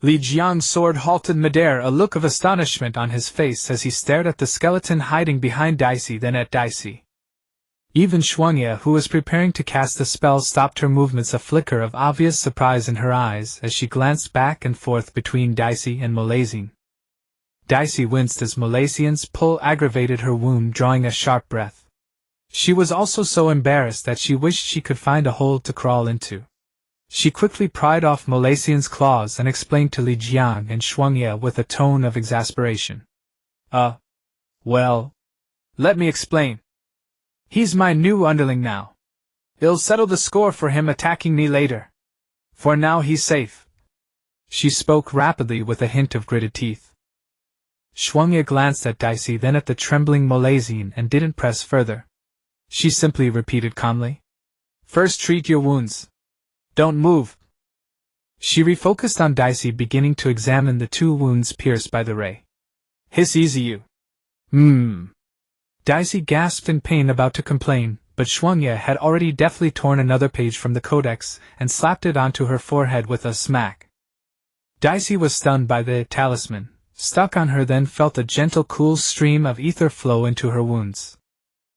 Li Jiang's sword halted midair, a look of astonishment on his face as he stared at the skeleton hiding behind Daisy, then at Daisy. Even Shuangya, who was preparing to cast the spell, stopped her movements, a flicker of obvious surprise in her eyes as she glanced back and forth between Daisy and Molazine. Daisy winced as Molazine's pull aggravated her wound, drawing a sharp breath. She was also so embarrassed that she wished she could find a hole to crawl into. She quickly pried off Molazine's claws and explained to Li Jiang and Shuangya with a tone of exasperation. Well, let me explain. He's my new underling now. It'll settle the score for him attacking me later. For now he's safe." She spoke rapidly with a hint of gritted teeth. Shuangya glanced at Daisy, then at the trembling Molazine, and didn't press further. She simply repeated calmly, "First treat your wounds. Don't move." She refocused on Daisy, beginning to examine the 2 wounds pierced by the ray. "Hiss easy, you." Daisy gasped in pain, about to complain, but Shuangya had already deftly torn another page from the codex and slapped it onto her forehead with a smack. Daisy was stunned by the talisman, stuck on her, then felt a gentle cool stream of ether flow into her wounds.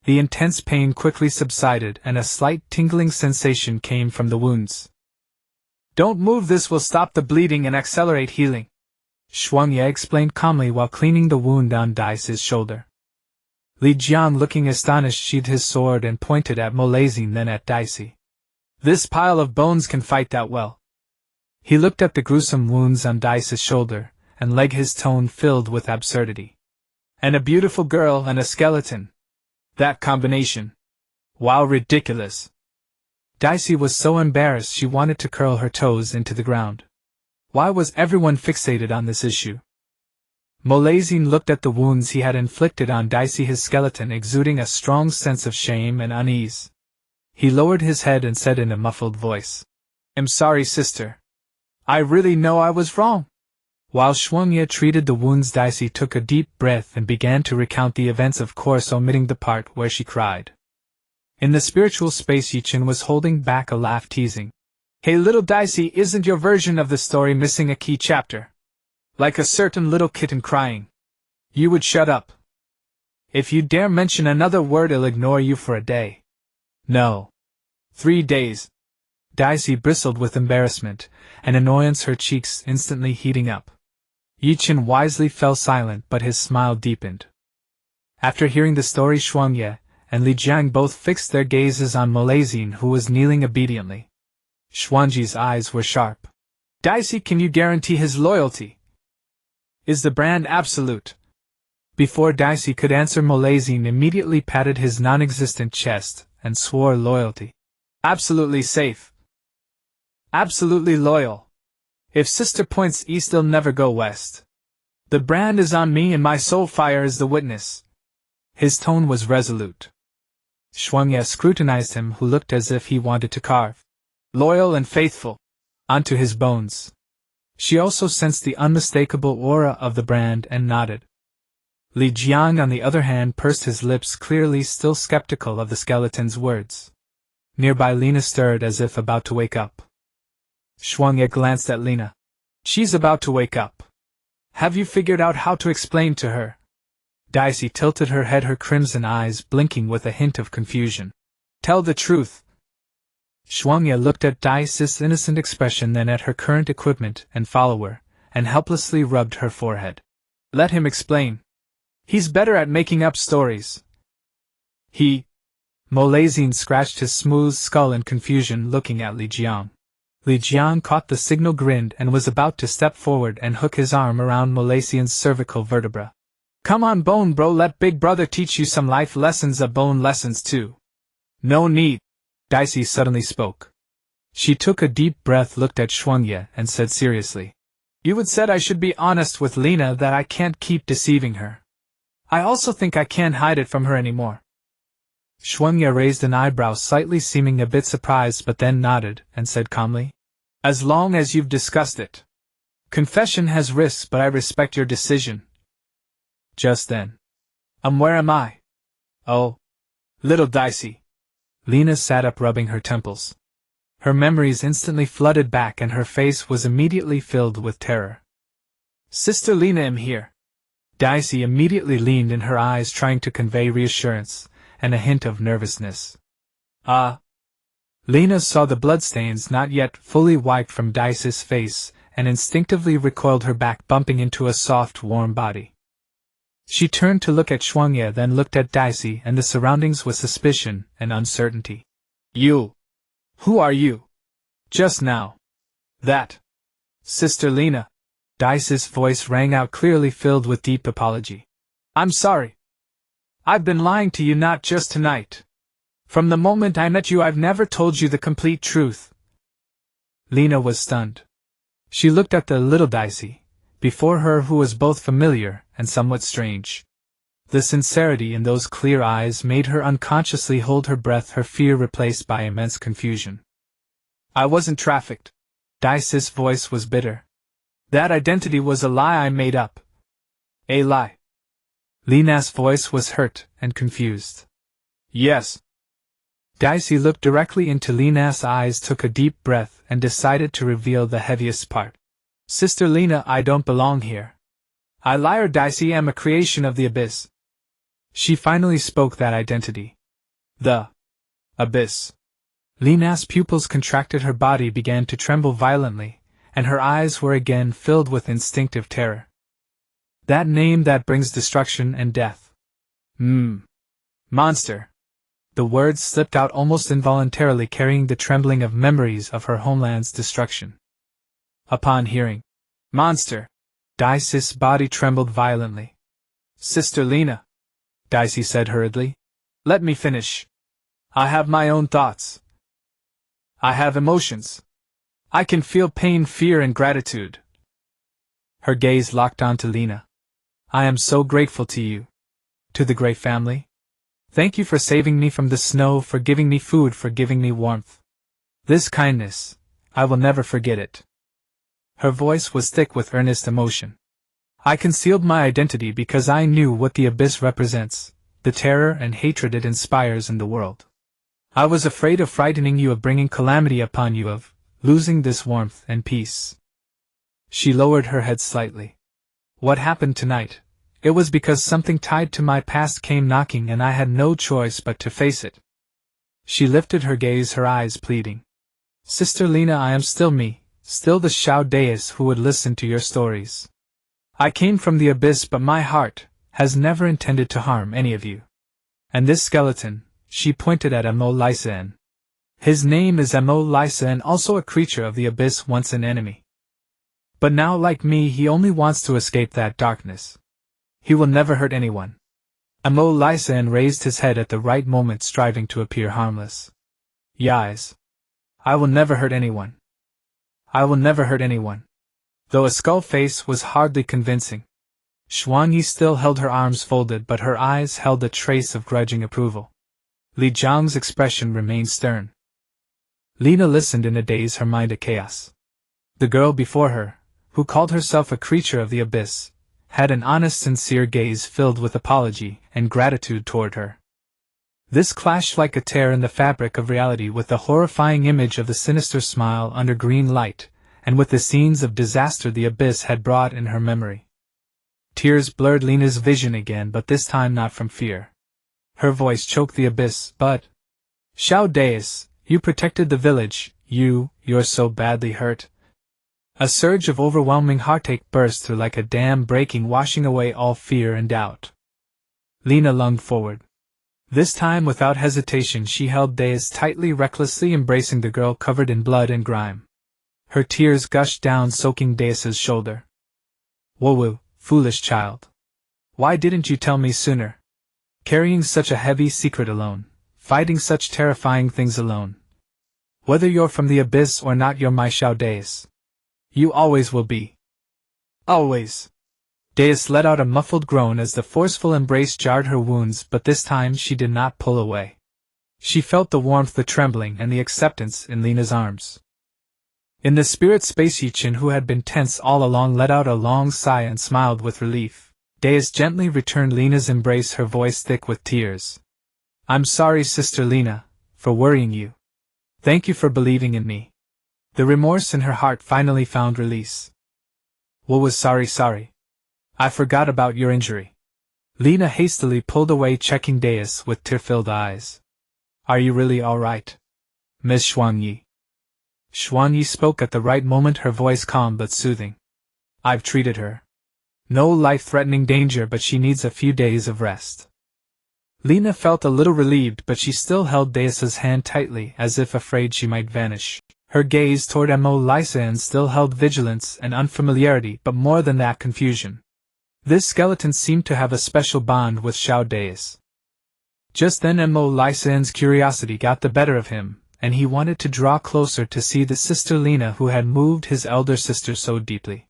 The intense pain quickly subsided and a slight tingling sensation came from the wounds. "Don't move, this will stop the bleeding and accelerate healing," Shuangya explained calmly while cleaning the wound on Daisy's shoulder. Li Jiang, looking astonished, sheathed his sword and pointed at Molazine, then at Daisy. "This pile of bones can fight that well." He looked at the gruesome wounds on Daisy's shoulder and leg, his tone filled with absurdity. "And a beautiful girl and a skeleton. That combination. Wow, ridiculous." Daisy was so embarrassed she wanted to curl her toes into the ground. Why was everyone fixated on this issue? Molazine looked at the wounds he had inflicted on Daisy, his skeleton exuding a strong sense of shame and unease. He lowered his head and said in a muffled voice, "I'm sorry, sister. I really know I was wrong." While Shuangya treated the wounds, Daisy took a deep breath and began to recount the events, of course omitting the part where she cried. In the spiritual space, Ye Chen was holding back a laugh, teasing, "Hey little Daisy, isn't your version of the story missing a key chapter? Like a certain little kitten crying. You would shut up. If you dare mention another word, I'll ignore you for a day. No. 3 days. Daisy bristled with embarrassment and annoyance, her cheeks instantly heating up. Ye Chen wisely fell silent, but his smile deepened. After hearing the story, Shuangya and Li Jiang both fixed their gazes on Molazine, who was kneeling obediently. Xuanji's eyes were sharp. "Daisy, can you guarantee his loyalty? Is the brand absolute?" Before Daisy could answer, Molazine immediately patted his non-existent chest and swore loyalty. "Absolutely safe. Absolutely loyal." If sister points east, they'll never go west. The brand is on me and my soul fire is the witness. His tone was resolute. Xuanye scrutinized him, who looked as if he wanted to carve loyal and faithful onto his bones. She also sensed the unmistakable aura of the brand and nodded. Li Jiang, on the other hand, pursed his lips, clearly still skeptical of the skeleton's words. Nearby, Lina stirred as if about to wake up. Xuanye glanced at Lina. She's about to wake up. Have you figured out how to explain to her? Daisy tilted her head, her crimson eyes blinking with a hint of confusion. Tell the truth. Xuanye looked at Daisy's innocent expression, then at her current equipment and follower, and helplessly rubbed her forehead. Let him explain. He's better at making up stories. Molazine scratched his smooth skull in confusion, looking at Li Jiang. Li Jiang caught the signal, grinned, and was about to step forward and hook his arm around Molazine's cervical vertebra. Come on, Bone Bro, let Big Brother teach you some life lessons, bone lessons too. No need. Daisy suddenly spoke. She took a deep breath, looked at Xuanye, and said seriously. You had said I should be honest with Lina, that I can't keep deceiving her. I also think I can't hide it from her anymore. Xuanye raised an eyebrow slightly, seeming a bit surprised, but then nodded and said calmly. As long as you've discussed it. Confession has risks, but I respect your decision. Just then. Where am I? Oh. Little Dicey. Lina sat up, rubbing her temples. Her memories instantly flooded back and her face was immediately filled with terror. Sister Lina, I'm here. Dicey immediately leaned in, her eyes trying to convey reassurance and a hint of nervousness. Lina saw the bloodstains not yet fully wiped from Dicey's face and instinctively recoiled her back, bumping into a soft, warm body. She turned to look at Xuanye, then looked at Dicey and the surroundings with suspicion and uncertainty. You. Who are you? Just now. That. Sister Lina. Dicey's voice rang out clearly, filled with deep apology. I'm sorry. I've been lying to you, not just tonight. From the moment I met you, I've never told you the complete truth. Lina was stunned. She looked at the little Dicey before her, who was both familiar and somewhat strange. The sincerity in those clear eyes made her unconsciously hold her breath, her fear replaced by immense confusion. I wasn't trafficked. Dicey's voice was bitter. That identity was a lie I made up. A lie. Lina's voice was hurt and confused. Yes. Dicey looked directly into Lina's eyes, took a deep breath, and decided to reveal the heaviest part. Sister Lina, I don't belong here. I liar, Dicey, am a creation of the Abyss. She finally spoke that identity. The Abyss. Lina's pupils contracted, her body began to tremble violently, and her eyes were again filled with instinctive terror. That name that brings destruction and death. Monster. The words slipped out almost involuntarily, carrying the trembling of memories of her homeland's destruction. Upon hearing monster, Dicey's body trembled violently. Sister Lina, Dicey said hurriedly. Let me finish. I have my own thoughts. I have emotions. I can feel pain, fear, and gratitude. Her gaze locked onto Lina. I am so grateful to you. To the Grey family. Thank you for saving me from the snow, for giving me food, for giving me warmth. This kindness, I will never forget it. Her voice was thick with earnest emotion. I concealed my identity because I knew what the Abyss represents, the terror and hatred it inspires in the world. I was afraid of frightening you, of bringing calamity upon you, of losing this warmth and peace. She lowered her head slightly. What happened tonight? It was because something tied to my past came knocking and I had no choice but to face it. She lifted her gaze, her eyes pleading. Sister Lina, I am still me, still the Xiao Deus who would listen to your stories. I came from the Abyss, but my heart has never intended to harm any of you. And this skeleton, she pointed at Amo Lysen. His name is Amo Lysen, also a creature of the Abyss, once an enemy. But now, like me, he only wants to escape that darkness. He will never hurt anyone. Amo Lysen raised his head at the right moment, striving to appear harmless. Yes. I will never hurt anyone. I will never hurt anyone. though a skull face was hardly convincing. Xuanyi still held her arms folded, but her eyes held a trace of grudging approval. Li Jiang's expression remained stern. Lina listened in a daze, her mind a chaos. The girl before her, who called herself a creature of the abyss, had an honest, sincere gaze filled with apology and gratitude toward her. This clashed like a tear in the fabric of reality with the horrifying image of the sinister smile under green light, and with the scenes of disaster the abyss had brought in her memory. Tears blurred Lina's vision again, but this time not from fear. Her voice choked the abyss, but... Xiao Deis, you protected the village, you're so badly hurt. A surge of overwhelming heartache burst through like a dam breaking, washing away all fear and doubt. Lina lunged forward. This time without hesitation she held Deis tightly, recklessly embracing the girl covered in blood and grime. Her tears gushed down, soaking Deis's shoulder. Wowu, foolish child. Why didn't you tell me sooner? Carrying such a heavy secret alone, fighting such terrifying things alone. Whether you're from the abyss or not, you're my Xiao Deis. You always will be. Always. Deis let out a muffled groan as the forceful embrace jarred her wounds, but this time she did not pull away. She felt the warmth, the trembling, and the acceptance in Lina's arms. In the spirit space, Ye Chen, who had been tense all along, let out a long sigh and smiled with relief. Deis gently returned Lina's embrace, her voice thick with tears. I'm sorry, Sister Lina, for worrying you. Thank you for believing in me. The remorse in her heart finally found release. What was sorry? I forgot about your injury. Lina hastily pulled away, checking Deis with tear-filled eyes. Are you really all right, Miss Xuanyi? Xuanyi spoke at the right moment, her voice calm but soothing. I've treated her. No life-threatening danger, but she needs a few days of rest. Lina felt a little relieved, but she still held Deis's hand tightly, as if afraid she might vanish. Her gaze toward Mo Lysan still held vigilance and unfamiliarity, but more than that, confusion. This skeleton seemed to have a special bond with Xiao Deis. Just then Mo Lysan's curiosity got the better of him, and he wanted to draw closer to see the Sister Lina who had moved his elder sister so deeply.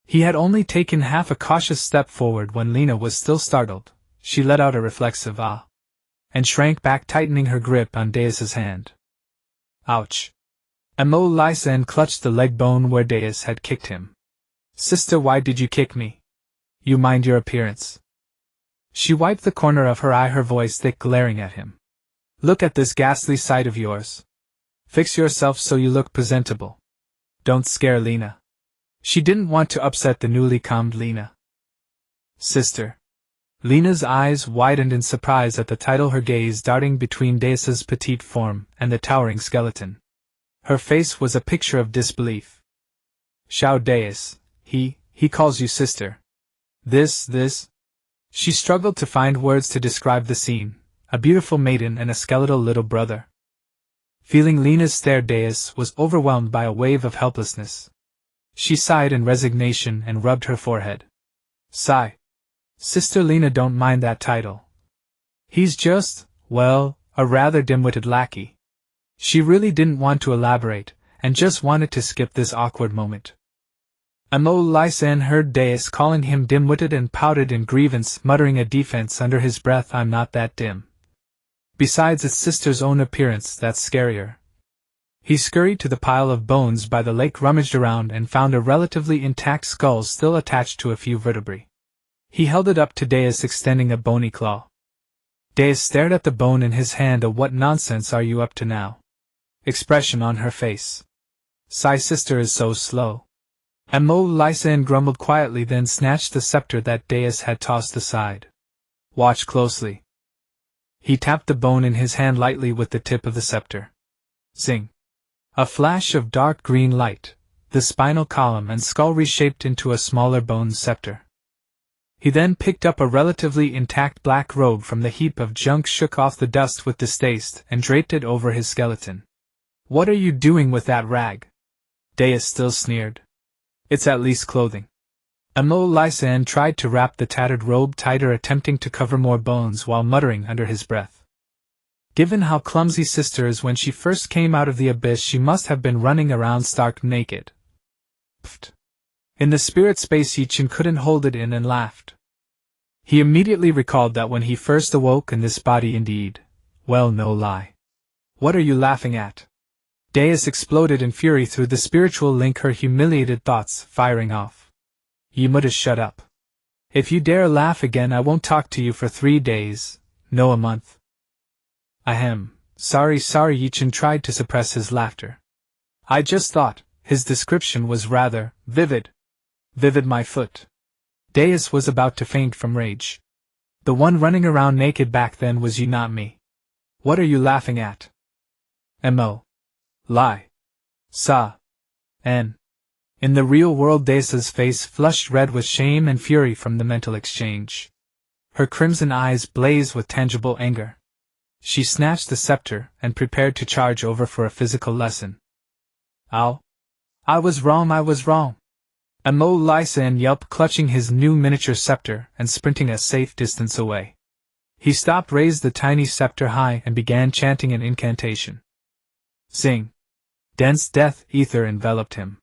He had only taken half a cautious step forward when Lina was still startled. She let out a reflexive ah, and shrank back, tightening her grip on Deis's hand. Ouch! Mo Lysan clutched the leg bone where Deis had kicked him. Sister, why did you kick me? You mind your appearance? She wiped the corner of her eye, her voice thick, glaring at him. Look at this ghastly sight of yours. Fix yourself so you look presentable. Don't scare Lina. She didn't want to upset the newly calmed Lina. Sister. Lina's eyes widened in surprise at the title, her gaze darting between Deis's petite form and the towering skeleton. Her face was a picture of disbelief. Xiao Deis, he calls you sister. This. She struggled to find words to describe the scene, a beautiful maiden and a skeletal little brother. Feeling Lina's stare, Deis was overwhelmed by a wave of helplessness. She sighed in resignation and rubbed her forehead. Sigh. Sister Lina, don't mind that title. He's just, well, a rather dim-witted lackey. She really didn't want to elaborate, and just wanted to skip this awkward moment. Mo Lysan heard Deis calling him dim-witted and pouted in grievance, muttering a defense under his breath. I'm not that dim. Besides, it's sister's own appearance that's scarier. He scurried to the pile of bones by the lake, rummaged around, and found a relatively intact skull still attached to a few vertebrae. He held it up to Deis, extending a bony claw. Deis stared at the bone in his hand. What nonsense are you up to now? Expression on her face. Sigh, sister is so slow. Mo Lysan grumbled quietly, then snatched the scepter that Deis had tossed aside. Watch closely. He tapped the bone in his hand lightly with the tip of the scepter. Zing! A flash of dark green light, the spinal column and skull reshaped into a smaller bone scepter. He then picked up a relatively intact black robe from the heap of junk, shook off the dust with distaste, and draped it over his skeleton. What are you doing with that rag? Deis still sneered. It's at least clothing. Mo Lysan tried to wrap the tattered robe tighter, attempting to cover more bones while muttering under his breath. Given how clumsy sister is, when she first came out of the abyss she must have been running around stark naked. Pfft. In the spirit space, Ye Chen couldn't hold it in and laughed. He immediately recalled that when he first awoke in this body indeed, well, no lie. What are you laughing at? Deus exploded in fury through the spiritual link, her humiliated thoughts firing off. You must shut up. If you dare laugh again, I won't talk to you for 3 days, no, a month. Ahem, sorry, Ye Chen tried to suppress his laughter. I just thought, his description was rather vivid. Vivid, my foot. Deus was about to faint from rage. The one running around naked back then was you, not me. What are you laughing at? Mo. Lie. Sa. N. In the real world, Deus's face flushed red with shame and fury from the mental exchange. Her crimson eyes blazed with tangible anger. She snatched the scepter and prepared to charge over for a physical lesson. Ow. I was wrong. Mo Lysan yelped, clutching his new miniature scepter and sprinting a safe distance away. He stopped, raised the tiny scepter high, and began chanting an incantation. Zing. Dense death ether enveloped him.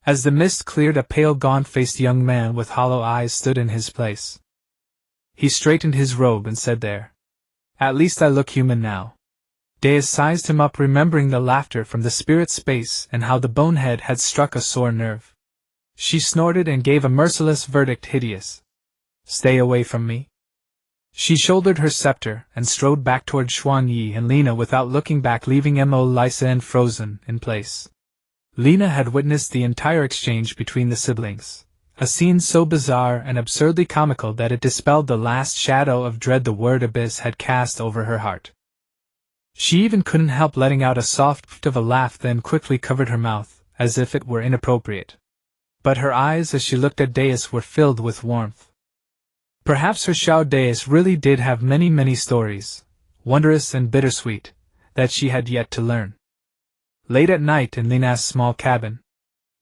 As the mist cleared, a pale, gaunt-faced young man with hollow eyes stood in his place. He straightened his robe and said, "There. At least I look human now." Deus sized him up, remembering the laughter from the spirit space and how the bonehead had struck a sore nerve. She snorted and gave a merciless verdict, hideous. Stay away from me. She shouldered her scepter and strode back toward Xuan Yi and Lina without looking back, leaving Mo Lysan frozen in place. Lina had witnessed the entire exchange between the siblings, a scene so bizarre and absurdly comical that it dispelled the last shadow of dread the word abyss had cast over her heart. She even couldn't help letting out a soft pft of a laugh, then quickly covered her mouth, as if it were inappropriate. But her eyes as she looked at Deus were filled with warmth. Perhaps her Xiao Deus really did have many stories, wondrous and bittersweet, that she had yet to learn. Late at night in Lina's small cabin.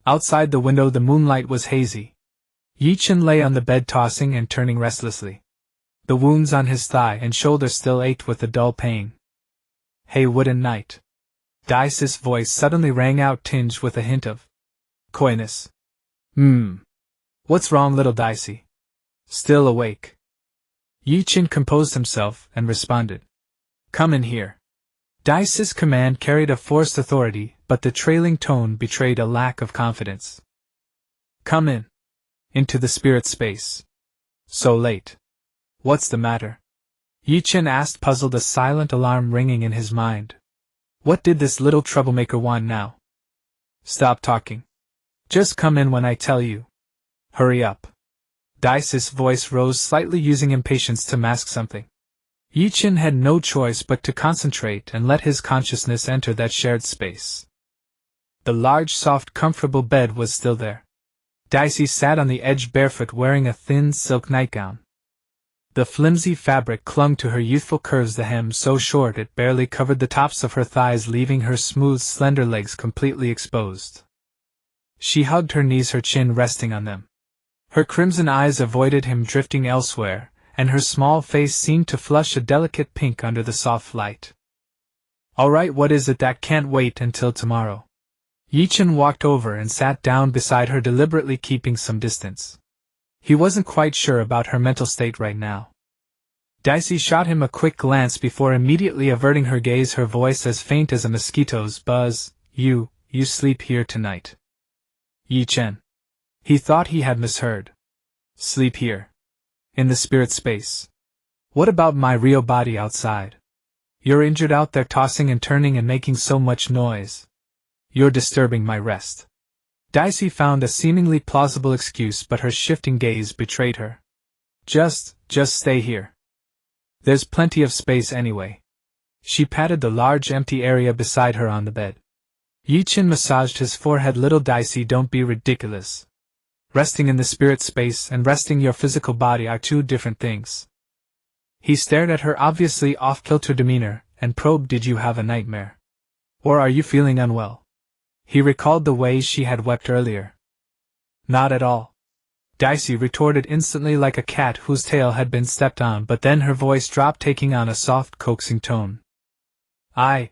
Outside the window the moonlight was hazy. Ye Chen lay on the bed, tossing and turning restlessly. The wounds on his thigh and shoulder still ached with a dull pain. Hey, wooden knight. Dai's voice suddenly rang out, tinged with a hint of coyness. What's wrong, little Dicey? Still awake? Ye Chen composed himself and responded. Come in here. Dai's command carried a forced authority, but the trailing tone betrayed a lack of confidence. Come in. Into the spirit space. So late. What's the matter? Ye Chen asked, puzzled, a silent alarm ringing in his mind. What did this little troublemaker want now? Stop talking. Just come in when I tell you. Hurry up. Dai's voice rose slightly, using impatience to mask something. Ye Chen had no choice but to concentrate and let his consciousness enter that shared space. The large, soft, comfortable bed was still there. Dicey sat on the edge barefoot, wearing a thin silk nightgown. The flimsy fabric clung to her youthful curves, the hem so short it barely covered the tops of her thighs, leaving her smooth, slender legs completely exposed. She hugged her knees, her chin resting on them. Her crimson eyes avoided him, drifting elsewhere, and her small face seemed to flush a delicate pink under the soft light. All right, what is it that can't wait until tomorrow? Ye Chen walked over and sat down beside her, deliberately keeping some distance. He wasn't quite sure about her mental state right now. Dicey shot him a quick glance before immediately averting her gaze, her voice as faint as a mosquito's buzz. You sleep here tonight. Ye Chen. He thought he had misheard. Sleep here. In the spirit space. What about my real body outside? You're injured out there, tossing and turning and making so much noise. You're disturbing my rest. Dicey found a seemingly plausible excuse, but her shifting gaze betrayed her. Just stay here. There's plenty of space anyway. She patted the large empty area beside her on the bed. Ye Chen massaged his forehead. Little Dicey, don't be ridiculous. Resting in the spirit space and resting your physical body are two different things. He stared at her, obviously off-kilter demeanor, and probed, did you have a nightmare? Or are you feeling unwell? He recalled the way she had wept earlier. Not at all. Dicey retorted instantly, like a cat whose tail had been stepped on, but then her voice dropped, taking on a soft, coaxing tone. I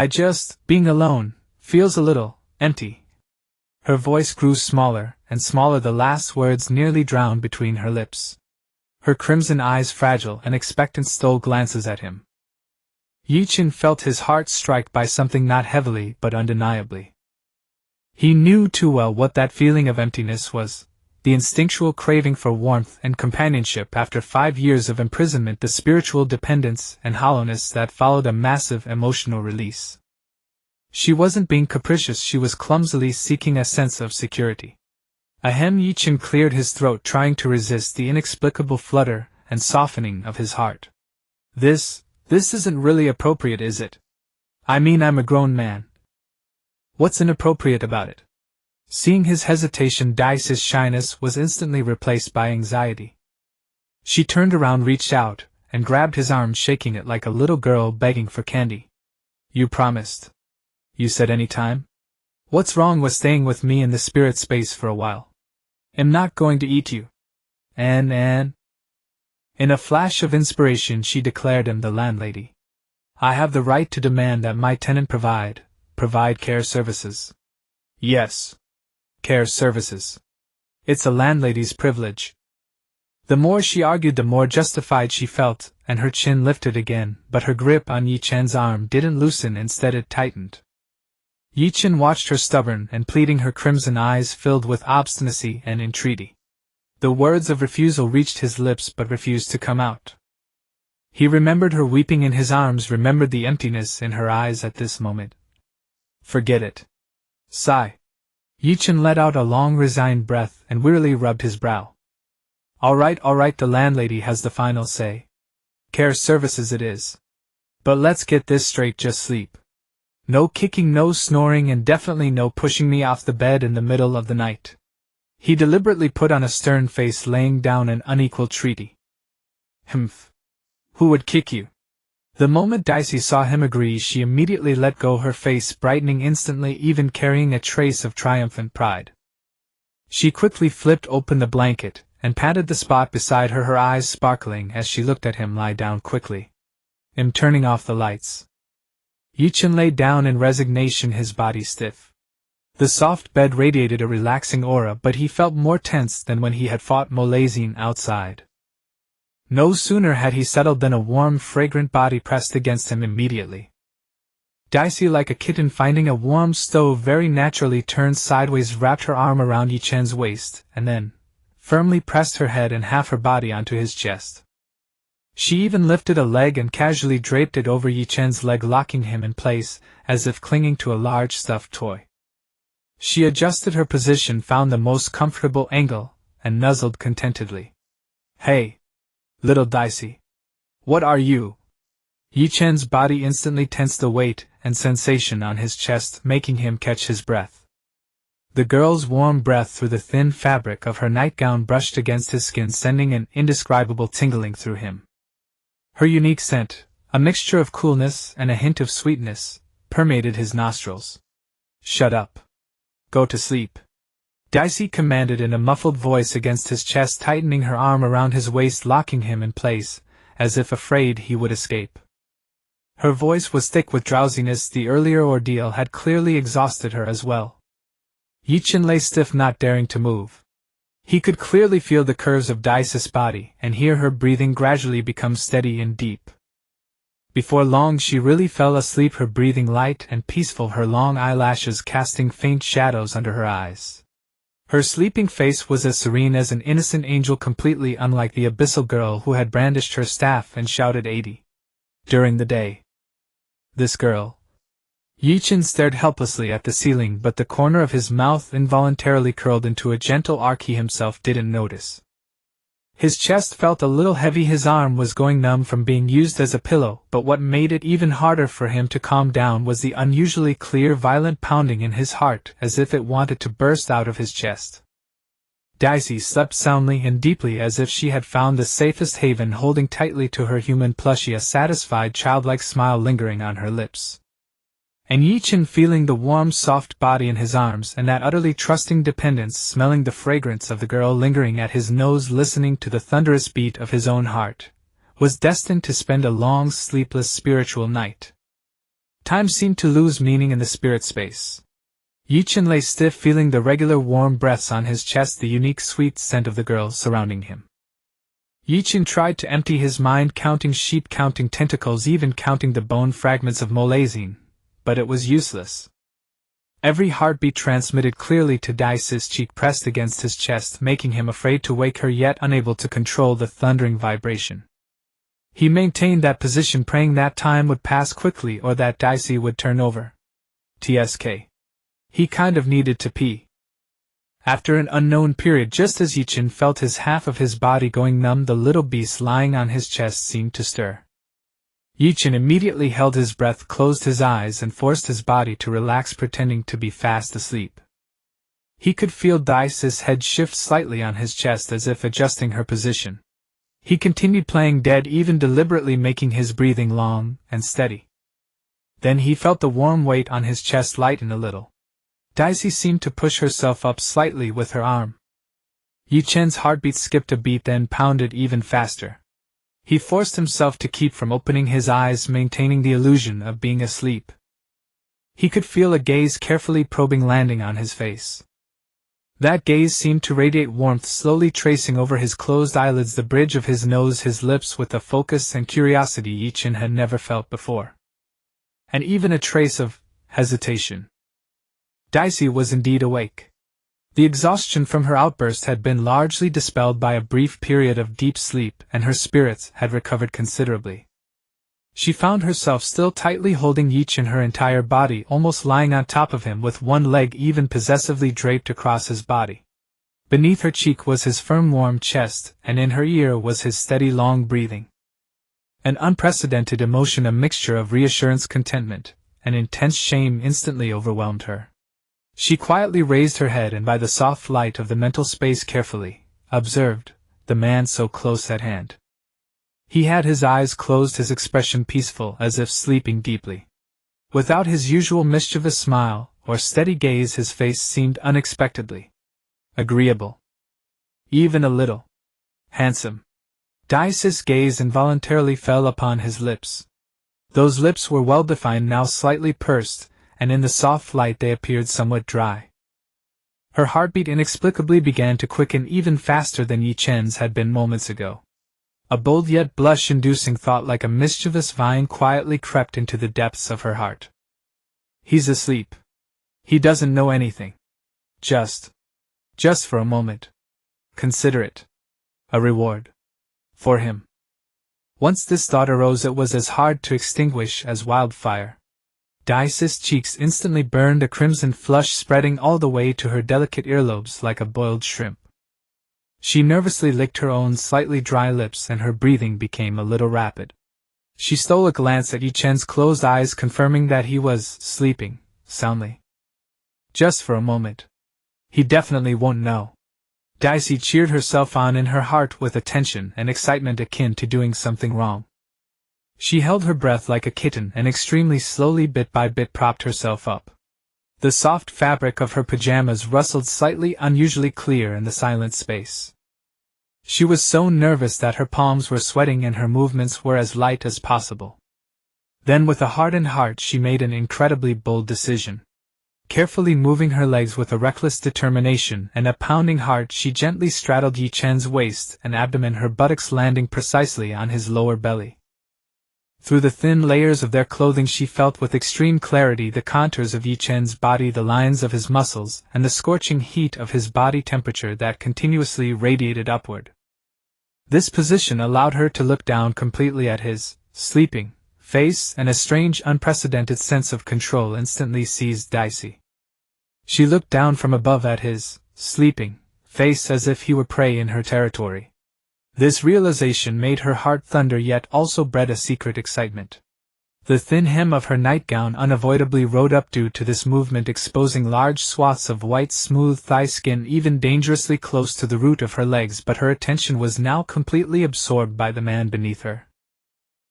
just, being alone, feels a little empty. Her voice grew smaller, and smaller the last words nearly drowned between her lips. Her crimson eyes fragile and expectant stole glances at him. Ye Chen felt his heart strike by something not heavily but undeniably. He knew too well what that feeling of emptiness was, the instinctual craving for warmth and companionship after 5 years of imprisonment, the spiritual dependence and hollowness that followed a massive emotional release. She wasn't being capricious, she was clumsily seeking a sense of security. Ahem. Ye Chen cleared his throat, trying to resist the inexplicable flutter and softening of his heart. This isn't really appropriate, is it? I mean, I'm a grown man. What's inappropriate about it? Seeing his hesitation, Daisy's shyness was instantly replaced by anxiety. She turned around, reached out, and grabbed his arm, shaking it like a little girl begging for candy. You promised. You said any time? What's wrong with staying with me in the spirit space for a while? I'm not going to eat you. And. In a flash of inspiration she declared him the landlady. I have the right to demand that my tenant provide care services. Yes. Care services. It's a landlady's privilege. The more she argued, the more justified she felt, and her chin lifted again, but her grip on Ye Chen's arm didn't loosen, instead it tightened. Ye Chen watched her, stubborn and pleading, her crimson eyes filled with obstinacy and entreaty. The words of refusal reached his lips but refused to come out. He remembered her weeping in his arms, remembered the emptiness in her eyes at this moment. Forget it. Sigh. Ye Chen let out a long resigned breath and wearily rubbed his brow. All right, the landlady has the final say. Care services it is. But let's get this straight, just sleep. No kicking, no snoring, and definitely no pushing me off the bed in the middle of the night. He deliberately put on a stern face, laying down an unequal treaty. Humph. Who would kick you? The moment Daisy saw him agree, she immediately let go, her face brightening instantly, even carrying a trace of triumphant pride. She quickly flipped open the blanket and patted the spot beside her, her eyes sparkling as she looked at him. Lie down quickly. I'm turning off the lights. Ye Chen lay down in resignation, his body stiff. The soft bed radiated a relaxing aura, but he felt more tense than when he had fought Molazine outside. No sooner had he settled than a warm, fragrant body pressed against him immediately. Daisy, like a kitten finding a warm stove, very naturally turned sideways, wrapped her arm around Ye Chen's waist, and then firmly pressed her head and half her body onto his chest. She even lifted a leg and casually draped it over Ye Chen's leg, locking him in place, as if clinging to a large stuffed toy. She adjusted her position, found the most comfortable angle, and nuzzled contentedly. Hey! Little Daisy. What are you? Ye Chen's body instantly tensed, the weight and sensation on his chest making him catch his breath. The girl's warm breath through the thin fabric of her nightgown brushed against his skin, sending an indescribable tingling through him. Her unique scent, a mixture of coolness and a hint of sweetness, permeated his nostrils. Shut up. Go to sleep. Daisy commanded in a muffled voice against his chest, tightening her arm around his waist, locking him in place, as if afraid he would escape. Her voice was thick with drowsiness. The earlier ordeal had clearly exhausted her as well. Ye Chen lay stiff, not daring to move. He could clearly feel the curves of Daisy's body and hear her breathing gradually become steady and deep. Before long she really fell asleep, her breathing light and peaceful, her long eyelashes casting faint shadows under her eyes. Her sleeping face was as serene as an innocent angel, completely unlike the abyssal girl who had brandished her staff and shouted 80 during the day. This girl. Ye Chen stared helplessly at the ceiling, but the corner of his mouth involuntarily curled into a gentle arc he himself didn't notice. His chest felt a little heavy, his arm was going numb from being used as a pillow, but what made it even harder for him to calm down was the unusually clear, violent pounding in his heart, as if it wanted to burst out of his chest. Daisy slept soundly and deeply, as if she had found the safest haven, holding tightly to her human plushie, a satisfied, childlike smile lingering on her lips. And Ye Chen, feeling the warm, soft body in his arms and that utterly trusting dependence, smelling the fragrance of the girl lingering at his nose, listening to the thunderous beat of his own heart, was destined to spend a long, sleepless spiritual night. Time seemed to lose meaning in the spirit space. Ye Chen lay stiff, feeling the regular warm breaths on his chest, the unique sweet scent of the girls surrounding him. Ye Chen tried to empty his mind, counting sheep, counting tentacles, even counting the bone fragments of Molazine, but it was useless. Every heartbeat transmitted clearly to Daise's cheek, pressed against his chest, making him afraid to wake her, yet unable to control the thundering vibration. He maintained that position, praying that time would pass quickly or that Daise would turn over. TSK. He kind of needed to pee. After an unknown period, just as Ye Chen felt his half of his body going numb, the little beast lying on his chest seemed to stir. Ye Chen immediately held his breath, closed his eyes, and forced his body to relax, pretending to be fast asleep. He could feel Daise's head shift slightly on his chest, as if adjusting her position. He continued playing dead, even deliberately making his breathing long and steady. Then he felt the warm weight on his chest lighten a little. Daise seemed to push herself up slightly with her arm. Ye Chen's heartbeat skipped a beat, then pounded even faster. He forced himself to keep from opening his eyes, maintaining the illusion of being asleep. He could feel a gaze carefully probing landing on his face. That gaze seemed to radiate warmth, slowly tracing over his closed eyelids, the bridge of his nose, his lips, with a focus and curiosity Ye Chen had never felt before. And even a trace of hesitation. Daise was indeed awake. The exhaustion from her outburst had been largely dispelled by a brief period of deep sleep, and her spirits had recovered considerably. She found herself still tightly holding Ye Chen, her entire body almost lying on top of him, with one leg even possessively draped across his body. Beneath her cheek was his firm warm chest, and in her ear was his steady long breathing. An unprecedented emotion, a mixture of reassurance, contentment, and intense shame, instantly overwhelmed her. She quietly raised her head, and by the soft light of the mental space carefully observed the man so close at hand. He had his eyes closed, his expression peaceful, as if sleeping deeply. Without his usual mischievous smile or steady gaze, his face seemed unexpectedly agreeable. Even a little handsome. Daise's gaze involuntarily fell upon his lips. Those lips were well defined, now slightly pursed, and in the soft light they appeared somewhat dry. Her heartbeat inexplicably began to quicken even faster than Ye Chen's had been moments ago. A bold yet blush-inducing thought, like a mischievous vine, quietly crept into the depths of her heart. He's asleep. He doesn't know anything. Just for a moment. Consider it a reward for him. Once this thought arose, it was as hard to extinguish as wildfire. Daise's cheeks instantly burned, a crimson flush spreading all the way to her delicate earlobes like a boiled shrimp. She nervously licked her own slightly dry lips, and her breathing became a little rapid. She stole a glance at Ye Chen's closed eyes, confirming that he was sleeping soundly. Just for a moment. He definitely won't know. Daise cheered herself on in her heart with a tension and excitement akin to doing something wrong. She held her breath like a kitten and extremely slowly, bit by bit, propped herself up. The soft fabric of her pajamas rustled slightly, unusually clear in the silent space. She was so nervous that her palms were sweating and her movements were as light as possible. Then, with a hardened heart, she made an incredibly bold decision. Carefully moving her legs with a reckless determination and a pounding heart, she gently straddled Ye Chen's waist and abdomen, her buttocks landing precisely on his lower belly. Through the thin layers of their clothing she felt with extreme clarity the contours of Ye Chen's body, the lines of his muscles, and the scorching heat of his body temperature that continuously radiated upward. This position allowed her to look down completely at his sleeping face, and a strange, unprecedented sense of control instantly seized Daise. She looked down from above at his sleeping face as if he were prey in her territory. This realization made her heart thunder, yet also bred a secret excitement. The thin hem of her nightgown unavoidably rode up due to this movement, exposing large swaths of white, smooth thigh skin even dangerously close to the root of her legs, but her attention was now completely absorbed by the man beneath her.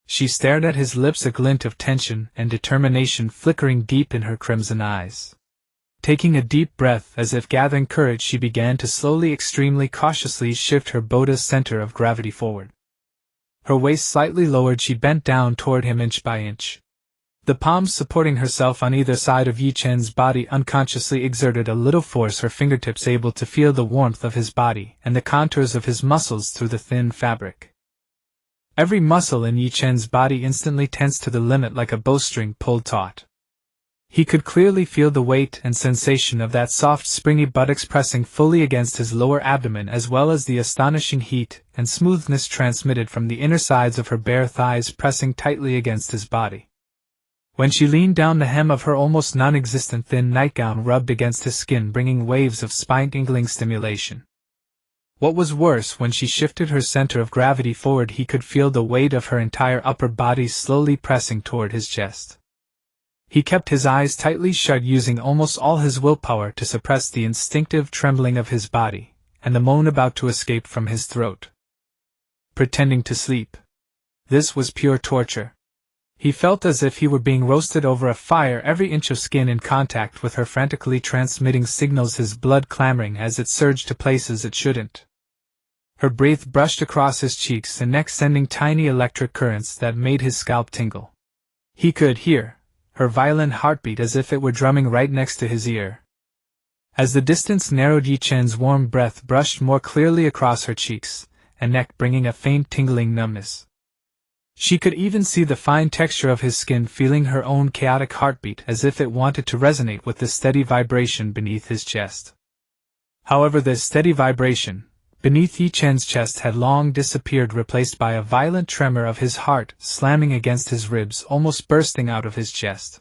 She stared at his lips, a glint of tension and determination flickering deep in her crimson eyes. Taking a deep breath, as if gathering courage, she began to slowly, extremely cautiously shift her boda's center of gravity forward. Her waist slightly lowered, she bent down toward him inch by inch. The palms supporting herself on either side of Ye Chen's body unconsciously exerted a little force, her fingertips able to feel the warmth of his body and the contours of his muscles through the thin fabric. Every muscle in Ye Chen's body instantly tensed to the limit like a bowstring pulled taut. He could clearly feel the weight and sensation of that soft springy buttocks pressing fully against his lower abdomen, as well as the astonishing heat and smoothness transmitted from the inner sides of her bare thighs pressing tightly against his body. When she leaned down, the hem of her almost non-existent thin nightgown rubbed against his skin, bringing waves of spine-tingling stimulation. What was worse, when she shifted her center of gravity forward, he could feel the weight of her entire upper body slowly pressing toward his chest. He kept his eyes tightly shut, using almost all his willpower to suppress the instinctive trembling of his body, and the moan about to escape from his throat. Pretending to sleep. This was pure torture. He felt as if he were being roasted over a fire, every inch of skin in contact with her frantically transmitting signals, his blood clamoring as it surged to places it shouldn't. Her breath brushed across his cheeks and neck, sending tiny electric currents that made his scalp tingle. He could hear her violent heartbeat as if it were drumming right next to his ear. As the distance narrowed, Ye Chen's warm breath brushed more clearly across her cheeks and neck, bringing a faint tingling numbness. She could even see the fine texture of his skin, feeling her own chaotic heartbeat as if it wanted to resonate with the steady vibration beneath his chest. However, this steady vibration beneath Ye Chen's chest had long disappeared, replaced by a violent tremor of his heart slamming against his ribs, almost bursting out of his chest.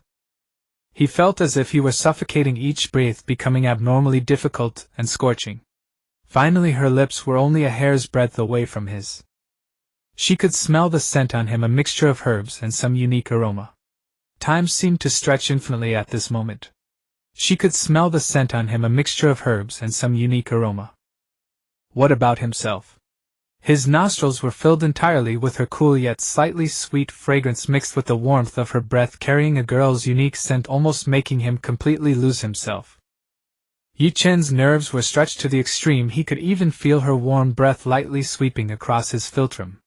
He felt as if he were suffocating, each breath becoming abnormally difficult and scorching. Finally, her lips were only a hair's breadth away from his. She could smell the scent on him, a mixture of herbs and some unique aroma. Time seemed to stretch infinitely at this moment. She could smell the scent on him, a mixture of herbs and some unique aroma. What about himself? His nostrils were filled entirely with her cool yet slightly sweet fragrance, mixed with the warmth of her breath, carrying a girl's unique scent, almost making him completely lose himself. Ye Chen's nerves were stretched to the extreme. He could even feel her warm breath lightly sweeping across his philtrum.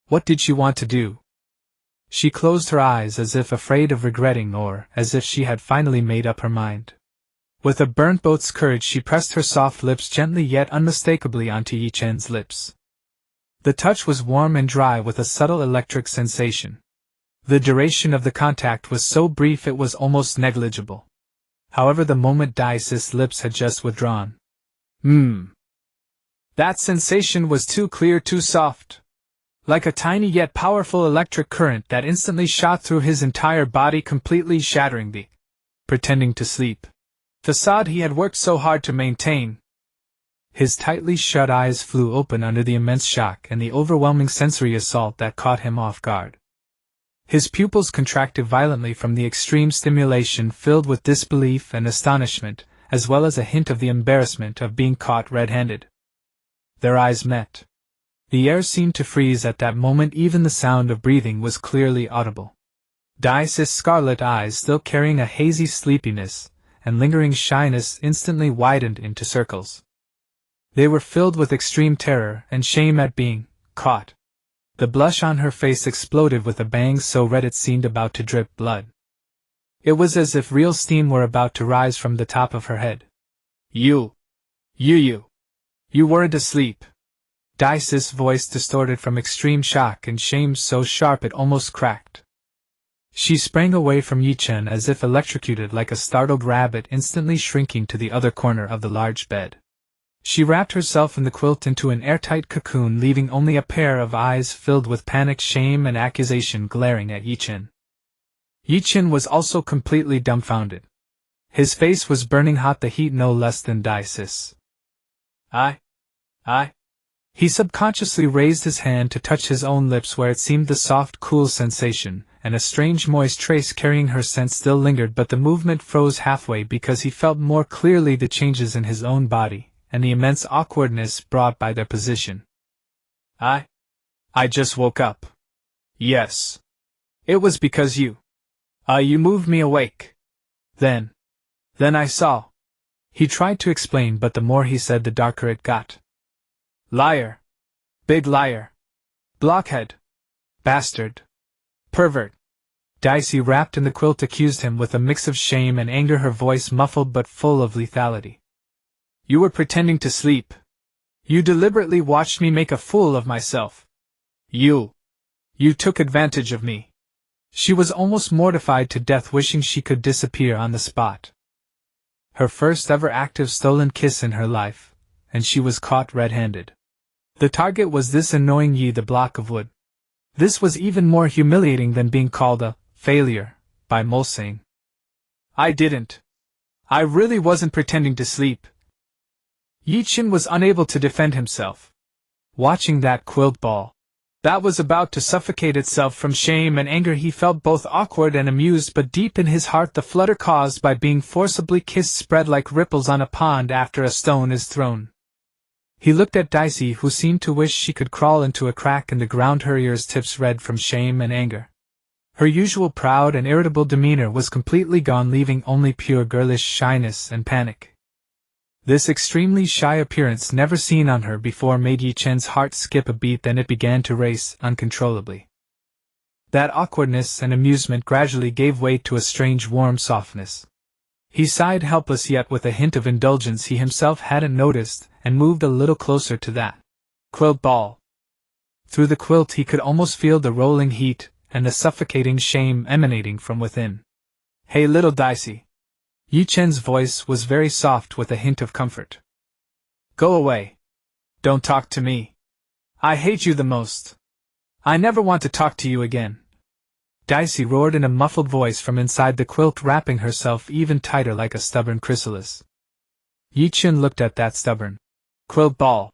What did she want to do? She closed her eyes as if afraid of regretting, or as if she had finally made up her mind. With a burnt boat's courage, she pressed her soft lips gently yet unmistakably onto Ye Chen's lips. The touch was warm and dry with a subtle electric sensation. The duration of the contact was so brief it was almost negligible. However, the moment Daisis' lips had just withdrawn. That sensation was too clear, too soft. Like a tiny yet powerful electric current that instantly shot through his entire body, completely shattering the pretending to sleep facade he had worked so hard to maintain. His tightly shut eyes flew open under the immense shock and the overwhelming sensory assault that caught him off guard. His pupils contracted violently from the extreme stimulation, filled with disbelief and astonishment, as well as a hint of the embarrassment of being caught red-handed. Their eyes met. The air seemed to freeze at that moment. Even the sound of breathing was clearly audible. Daisis' scarlet eyes, still carrying a hazy sleepiness and lingering shyness, instantly widened into circles. They were filled with extreme terror and shame at being caught. The blush on her face exploded with a bang so red it seemed about to drip blood. It was as if real steam were about to rise from the top of her head. You weren't asleep. Daisis' voice distorted from extreme shock and shame so sharp it almost cracked. She sprang away from Ye Chen as if electrocuted, like a startled rabbit, instantly shrinking to the other corner of the large bed. She wrapped herself in the quilt into an airtight cocoon, leaving only a pair of eyes filled with panic, shame, and accusation glaring at Ye Chen. Ye Chen was also completely dumbfounded. His face was burning hot, the heat no less than Daisis'. He subconsciously raised his hand to touch his own lips, where it seemed the soft, cool sensation, and a strange moist trace carrying her scent still lingered, but the movement froze halfway because he felt more clearly the changes in his own body, and the immense awkwardness brought by their position. I just woke up. Yes. It was because you moved me awake. Then I saw. He tried to explain, but the more he said, the darker it got. Liar. Big liar. Blockhead. Bastard. Pervert. Dicey, wrapped in the quilt, accused him with a mix of shame and anger, her voice muffled but full of lethality. You were pretending to sleep. You deliberately watched me make a fool of myself. You took advantage of me. She was almost mortified to death, wishing she could disappear on the spot. Her first ever active stolen kiss in her life, and she was caught red-handed. The target was this annoying Ye, the block of wood. This was even more humiliating than being called a failure by Mulsane. I didn't. I really wasn't pretending to sleep. Ye Chen was unable to defend himself. Watching that quilt ball that was about to suffocate itself from shame and anger, he felt both awkward and amused, but deep in his heart the flutter caused by being forcibly kissed spread like ripples on a pond after a stone is thrown. He looked at Dicey, who seemed to wish she could crawl into a crack in the ground, her ears tips red from shame and anger. Her usual proud and irritable demeanor was completely gone, leaving only pure girlish shyness and panic. This extremely shy appearance, never seen on her before, made Ye Chen's heart skip a beat, then it began to race uncontrollably. That awkwardness and amusement gradually gave way to a strange warm softness. He sighed, helpless yet with a hint of indulgence he himself hadn't noticed, and moved a little closer to that quilt ball. Through the quilt he could almost feel the rolling heat and the suffocating shame emanating from within. Hey, little Dicey. Ye Chen's voice was very soft with a hint of comfort. Go away. Don't talk to me. I hate you the most. I never want to talk to you again. Dicey roared in a muffled voice from inside the quilt, wrapping herself even tighter like a stubborn chrysalis. Ye Chen looked at that stubborn quilt ball,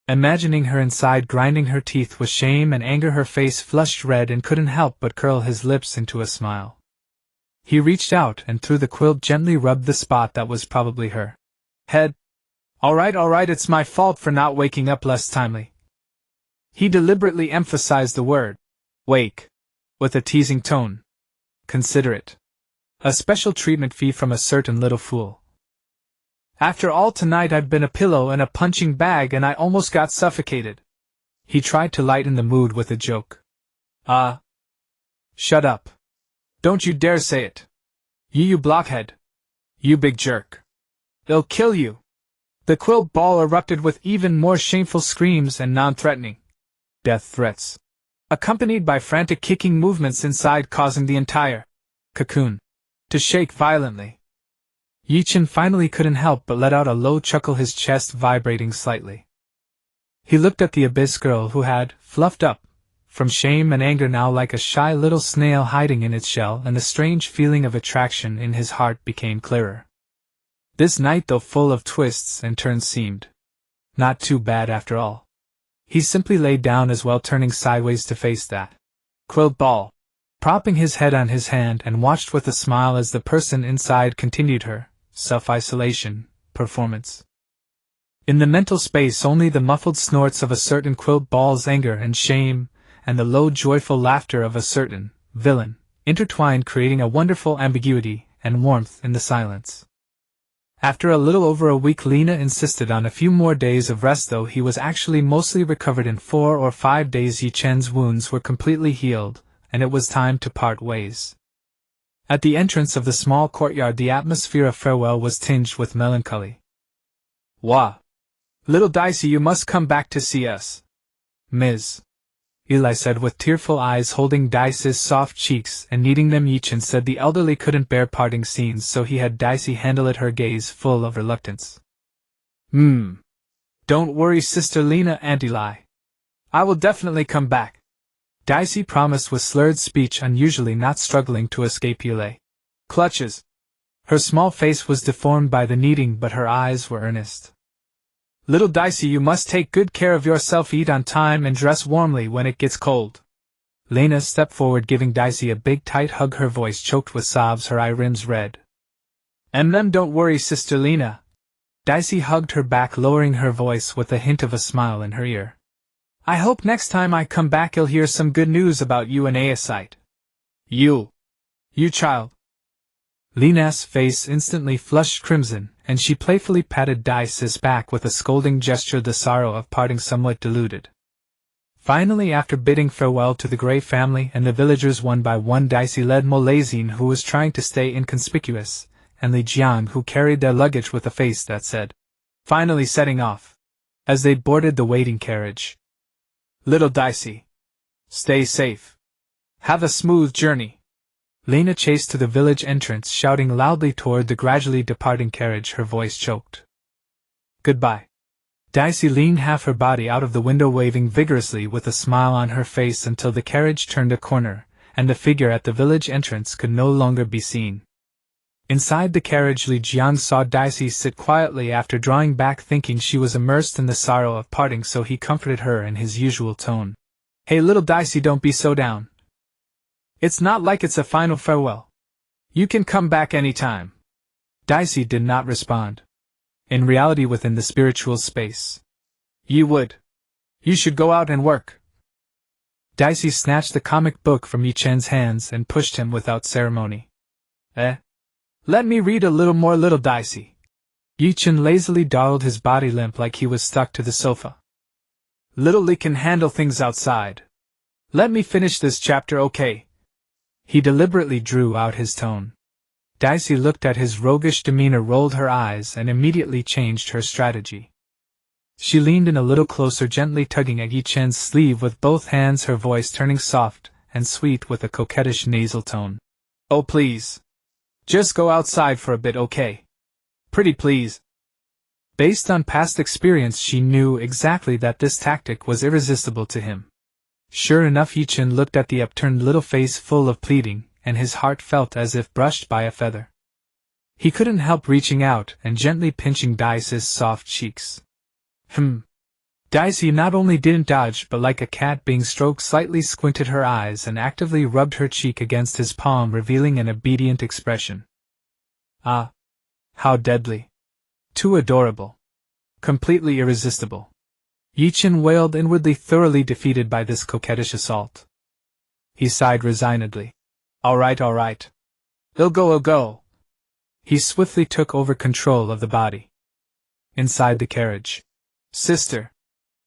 imagining her inside, grinding her teeth with shame and anger. Her face flushed red and couldn't help but curl his lips into a smile. He reached out and through the quilt gently rubbed the spot that was probably her head. All right, it's my fault for not waking up less timely. He deliberately emphasized the word wake with a teasing tone. Consider it a special treatment fee from a certain little fool. After all, tonight I've been a pillow and a punching bag, and I almost got suffocated. He tried to lighten the mood with a joke. Shut up. Don't you dare say it. You blockhead. You big jerk. They'll kill you. The quilt ball erupted with even more shameful screams and non-threatening death threats, accompanied by frantic kicking movements inside, causing the entire cocoon to shake violently. Ye Chen finally couldn't help but let out a low chuckle, his chest vibrating slightly. He looked at the abyss girl, who had fluffed up from shame and anger, now like a shy little snail hiding in its shell, and the strange feeling of attraction in his heart became clearer. This night, though full of twists and turns, seemed not too bad after all. He simply lay down as well, turning sideways to face that quilt ball, propping his head on his hand, and watched with a smile as the person inside continued her self-isolation performance. In the mental space, only the muffled snorts of a certain quilt ball's anger and shame, and the low joyful laughter of a certain villain, intertwined, creating a wonderful ambiguity and warmth in the silence. After a little over a week, Lina insisted on a few more days of rest, though he was actually mostly recovered in 4 or 5 days. Ye Chen's wounds were completely healed, and it was time to part ways. At the entrance of the small courtyard, the atmosphere of farewell was tinged with melancholy. Wah! Little Dicey, you must come back to see us. Ms. Eli said with tearful eyes, holding Dicey's soft cheeks and kneading them. Ye Chen said the elderly couldn't bear parting scenes, so he had Dicey handle it, her gaze full of reluctance. Don't worry, Sister Lina, Aunt Eli. I will definitely come back. Dicey promised with slurred speech, unusually not struggling to escape Eli clutches. Her small face was deformed by the kneading, but her eyes were earnest. Little Dicey, you must take good care of yourself, eat on time, and dress warmly when it gets cold. Lena stepped forward, giving Dicey a big tight hug, her voice choked with sobs, her eye rims red. Don't worry, Sister Lena. Dicey hugged her back, lowering her voice with a hint of a smile in her ear. I hope next time I come back you'll hear some good news about you and Aesite. You child. Lena's face instantly flushed crimson, and she playfully patted Dicey's back with a scolding gesture, the sorrow of parting somewhat diluted Finally, after bidding farewell to the Grey family and the villagers one by one, Dicey led Molazine, who was trying to stay inconspicuous, and Li Jiang, who carried their luggage with a face that said, "Finally," setting off. As they boarded the waiting carriage. "Little Dicey, stay safe. Have a smooth journey." Lena chased to the village entrance, shouting loudly toward the gradually departing carriage, her voice choked. "Goodbye." Dicey leaned half her body out of the window, waving vigorously with a smile on her face until the carriage turned a corner, and the figure at the village entrance could no longer be seen. Inside the carriage, Li Jiang saw Dicey sit quietly after drawing back, thinking she was immersed in the sorrow of parting, so he comforted her in his usual tone. "Hey, little Dicey, don't be so down. It's not like it's a final farewell. You can come back any time." Dicey did not respond. In reality, within the spiritual space. "You would. You should go out and work." Dicey snatched the comic book from Ye Chen's hands and pushed him without ceremony. Let me read a little more, little Dicey." Ye Chen lazily dawdled, his body limp like he was stuck to the sofa. "Little Li can handle things outside. Let me finish this chapter, okay?" He deliberately drew out his tone. Dicey looked at his roguish demeanor, rolled her eyes, and immediately changed her strategy. She leaned in a little closer, gently tugging at Ye Chen's sleeve with both hands, her voice turning soft and sweet with a coquettish nasal tone. "Oh, please. Just go outside for a bit, okay? Pretty please." Based on past experience, she knew exactly that this tactic was irresistible to him. Sure enough, Ye Chen looked at the upturned little face full of pleading, and his heart felt as if brushed by a feather. He couldn't help reaching out and gently pinching Dicey's soft cheeks. Dicey not only didn't dodge, but like a cat being stroked, slightly squinted her eyes and actively rubbed her cheek against his palm, revealing an obedient expression. Ah! How deadly! Too adorable! Completely irresistible! Ye Chen wailed inwardly, thoroughly defeated by this coquettish assault. He sighed resignedly. All right. I'll go. He swiftly took over control of the body. Inside the carriage. "Sister."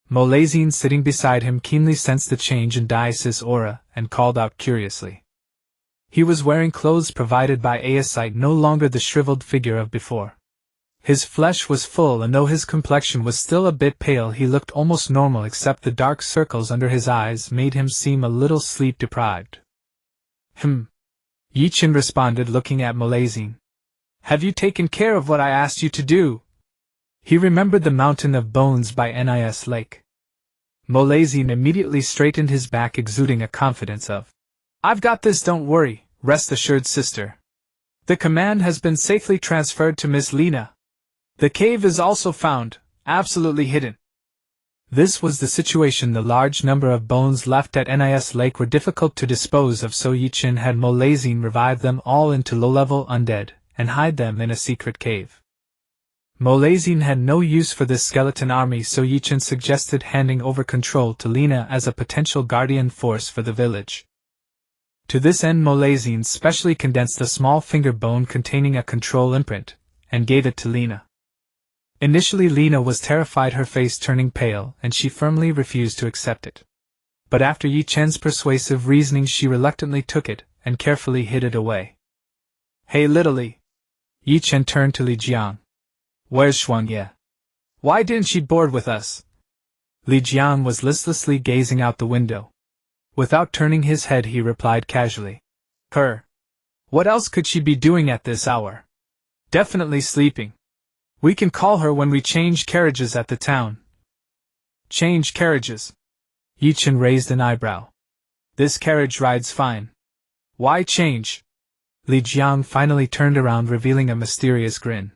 Molazine, sitting beside him, keenly sensed the change in Dicey's aura and called out curiously. He was wearing clothes provided by Aesite, no longer the shriveled figure of before. His flesh was full, and though his complexion was still a bit pale, he looked almost normal, except the dark circles under his eyes made him seem a little sleep-deprived. Ye Chen responded, looking at Molazine. "Have you taken care of what I asked you to do?" He remembered the mountain of bones by Nis Lake. Molazine immediately straightened his back, exuding a confidence of, "I've got this, don't worry, rest assured, sister. The command has been safely transferred to Miss Lena. The cave is also found, absolutely hidden." This was the situation. The large number of bones left at Nis Lake were difficult to dispose of, so Ye Chen had Molazine revive them all into low-level undead, and hide them in a secret cave. Molazine had no use for this skeleton army, so Ye Chen suggested handing over control to Lena as a potential guardian force for the village. To this end, Molazine specially condensed a small finger bone containing a control imprint, and gave it to Lena. Initially, Lena was terrified, her face turning pale, and she firmly refused to accept it. But after Ye Chen's persuasive reasoning, she reluctantly took it, and carefully hid it away. "Hey, little Li." Ye Chen turned to Li Jiang. "Where's Xuanye? Why didn't she board with us?" Li Jiang was listlessly gazing out the window. Without turning his head, he replied casually. "Her. What else could she be doing at this hour? Definitely sleeping. We can call her when we change carriages at the town." "Change carriages?" Ye Chen raised an eyebrow. "This carriage rides fine. Why change?" Li Jiang finally turned around, revealing a mysterious grin.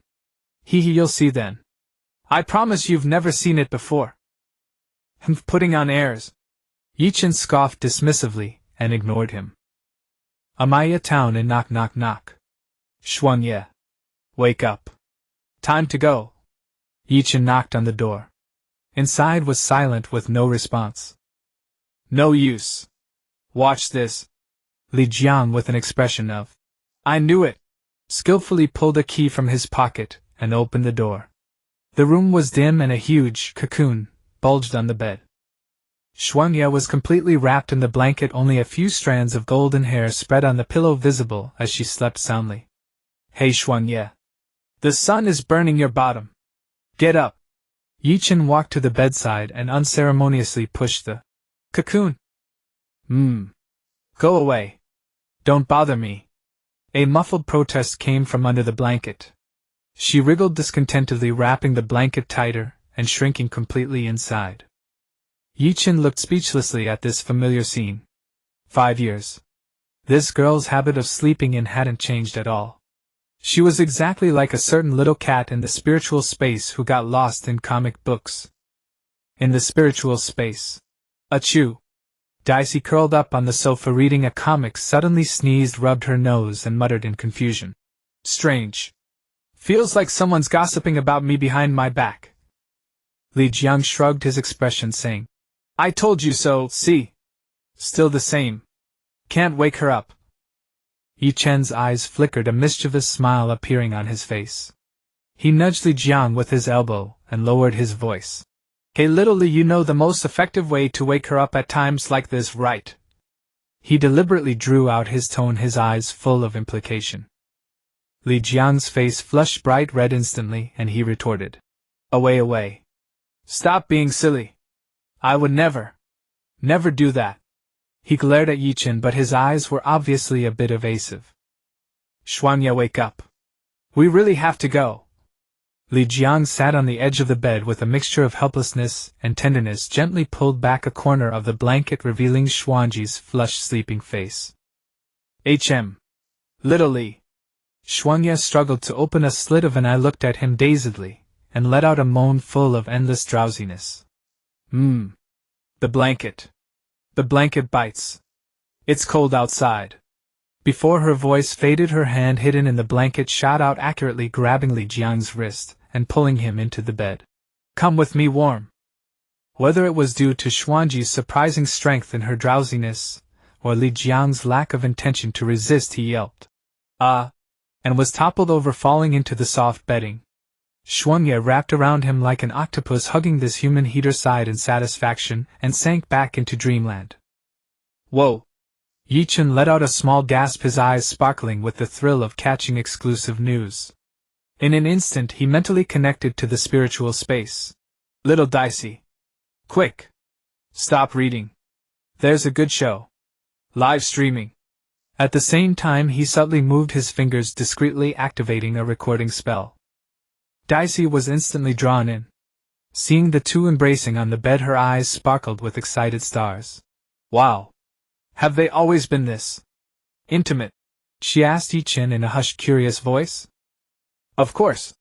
You'll see then. I promise you've never seen it before." Putting on airs." Ye Chen scoffed dismissively, and ignored him. Amaya town and knock. "Xuanye. Wake up. Time to go." Ye Chen knocked on the door. Inside was silent, with no response. "No use. Watch this." Li Jiang, with an expression of, "I knew it," skillfully pulled a key from his pocket and opened the door. The room was dim, and a huge cocoon bulged on the bed. Xuanye was completely wrapped in the blanket, only a few strands of golden hair spread on the pillow visible as she slept soundly. Hey Xuanye. The sun is burning your bottom. Get up. Ye Chen walked to the bedside and unceremoniously pushed the cocoon. Go away. Don't bother me. A muffled protest came from under the blanket. She wriggled discontentedly, wrapping the blanket tighter and shrinking completely inside. Ye Chen looked speechlessly at this familiar scene. 5 years. This girl's habit of sleeping in hadn't changed at all. She was exactly like a certain little cat in the spiritual space who got lost in comic books. In the spiritual space. Achoo! Dicey, curled up on the sofa reading a comic, suddenly sneezed, rubbed her nose, and muttered in confusion. Strange. Feels like someone's gossiping about me behind my back. Li Jiang shrugged his expression, saying, I told you so, see? Still the same. Can't wake her up. Ye Chen's eyes flickered, a mischievous smile appearing on his face. He nudged Li Jiang with his elbow and lowered his voice. Hey little Li, you know the most effective way to wake her up at times like this, right? He deliberately drew out his tone, his eyes full of implication. Li Jiang's face flushed bright red instantly, and he retorted. Away. Stop being silly. I would never do that. He glared at Ye Chen, but his eyes were obviously a bit evasive. Xuanye, wake up. We really have to go. Li Jiang sat on the edge of the bed with a mixture of helplessness and tenderness, gently pulled back a corner of the blanket, revealing Xuanji's flushed sleeping face. Little Li. Xuanye struggled to open a slit of an eye, looked at him dazedly, and let out a moan full of endless drowsiness. The blanket. The blanket bites. It's cold outside. Before her voice faded, her hand hidden in the blanket shot out, accurately grabbing Li Jiang's wrist and pulling him into the bed. Come with me, warm. Whether it was due to Xuanji's surprising strength in her drowsiness, or Li Jiang's lack of intention to resist, he yelped. And was toppled over, falling into the soft bedding. Xuanye wrapped around him like an octopus, hugging this human heater, sighed in satisfaction, and sank back into dreamland. Whoa! Ye Chen let out a small gasp, his eyes sparkling with the thrill of catching exclusive news. In an instant he mentally connected to the spiritual space. Little Dicey. Quick! Stop reading. There's a good show. Live streaming. At the same time he subtly moved his fingers, discreetly activating a recording spell. Dicey was instantly drawn in. Seeing the two embracing on the bed, her eyes sparkled with excited stars. Wow! Have they always been this intimate? She asked Ye Chen in a hushed, curious voice. Of course.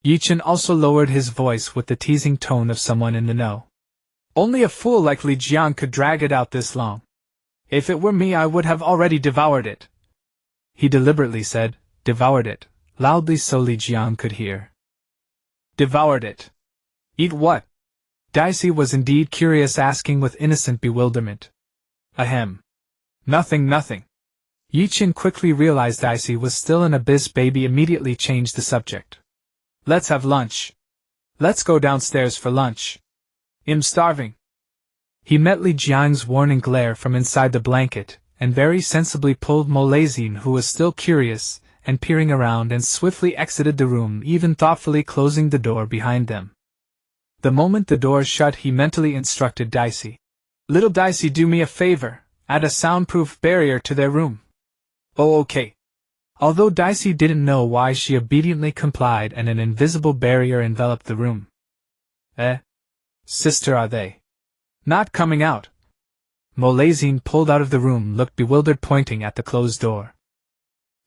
Ye Chen also lowered his voice with the teasing tone of someone in the know. Only a fool like Li Jiang could drag it out this long. If it were me, I would have already devoured it. He deliberately said, devoured it, loudly so Li Jiang could hear. Devoured it. Eat what? Dicey was indeed curious, asking with innocent bewilderment. Ahem. Nothing. Ye Chen quickly realized Dicey was still an abyss baby, immediately changed the subject. Let's have lunch. Let's go downstairs for lunch. I'm starving. He met Li Jiang's warning glare from inside the blanket, and very sensibly pulled Molazine, who was still curious and peering around, and swiftly exited the room, even thoughtfully closing the door behind them. The moment the door shut, he mentally instructed Dicey. Little Dicey, do me a favor, add a soundproof barrier to their room. Oh, okay. Although Dicey didn't know why, she obediently complied, and an invisible barrier enveloped the room. Sister, are they not coming out? Molazine pulled out of the room, looked bewildered, pointing at the closed door.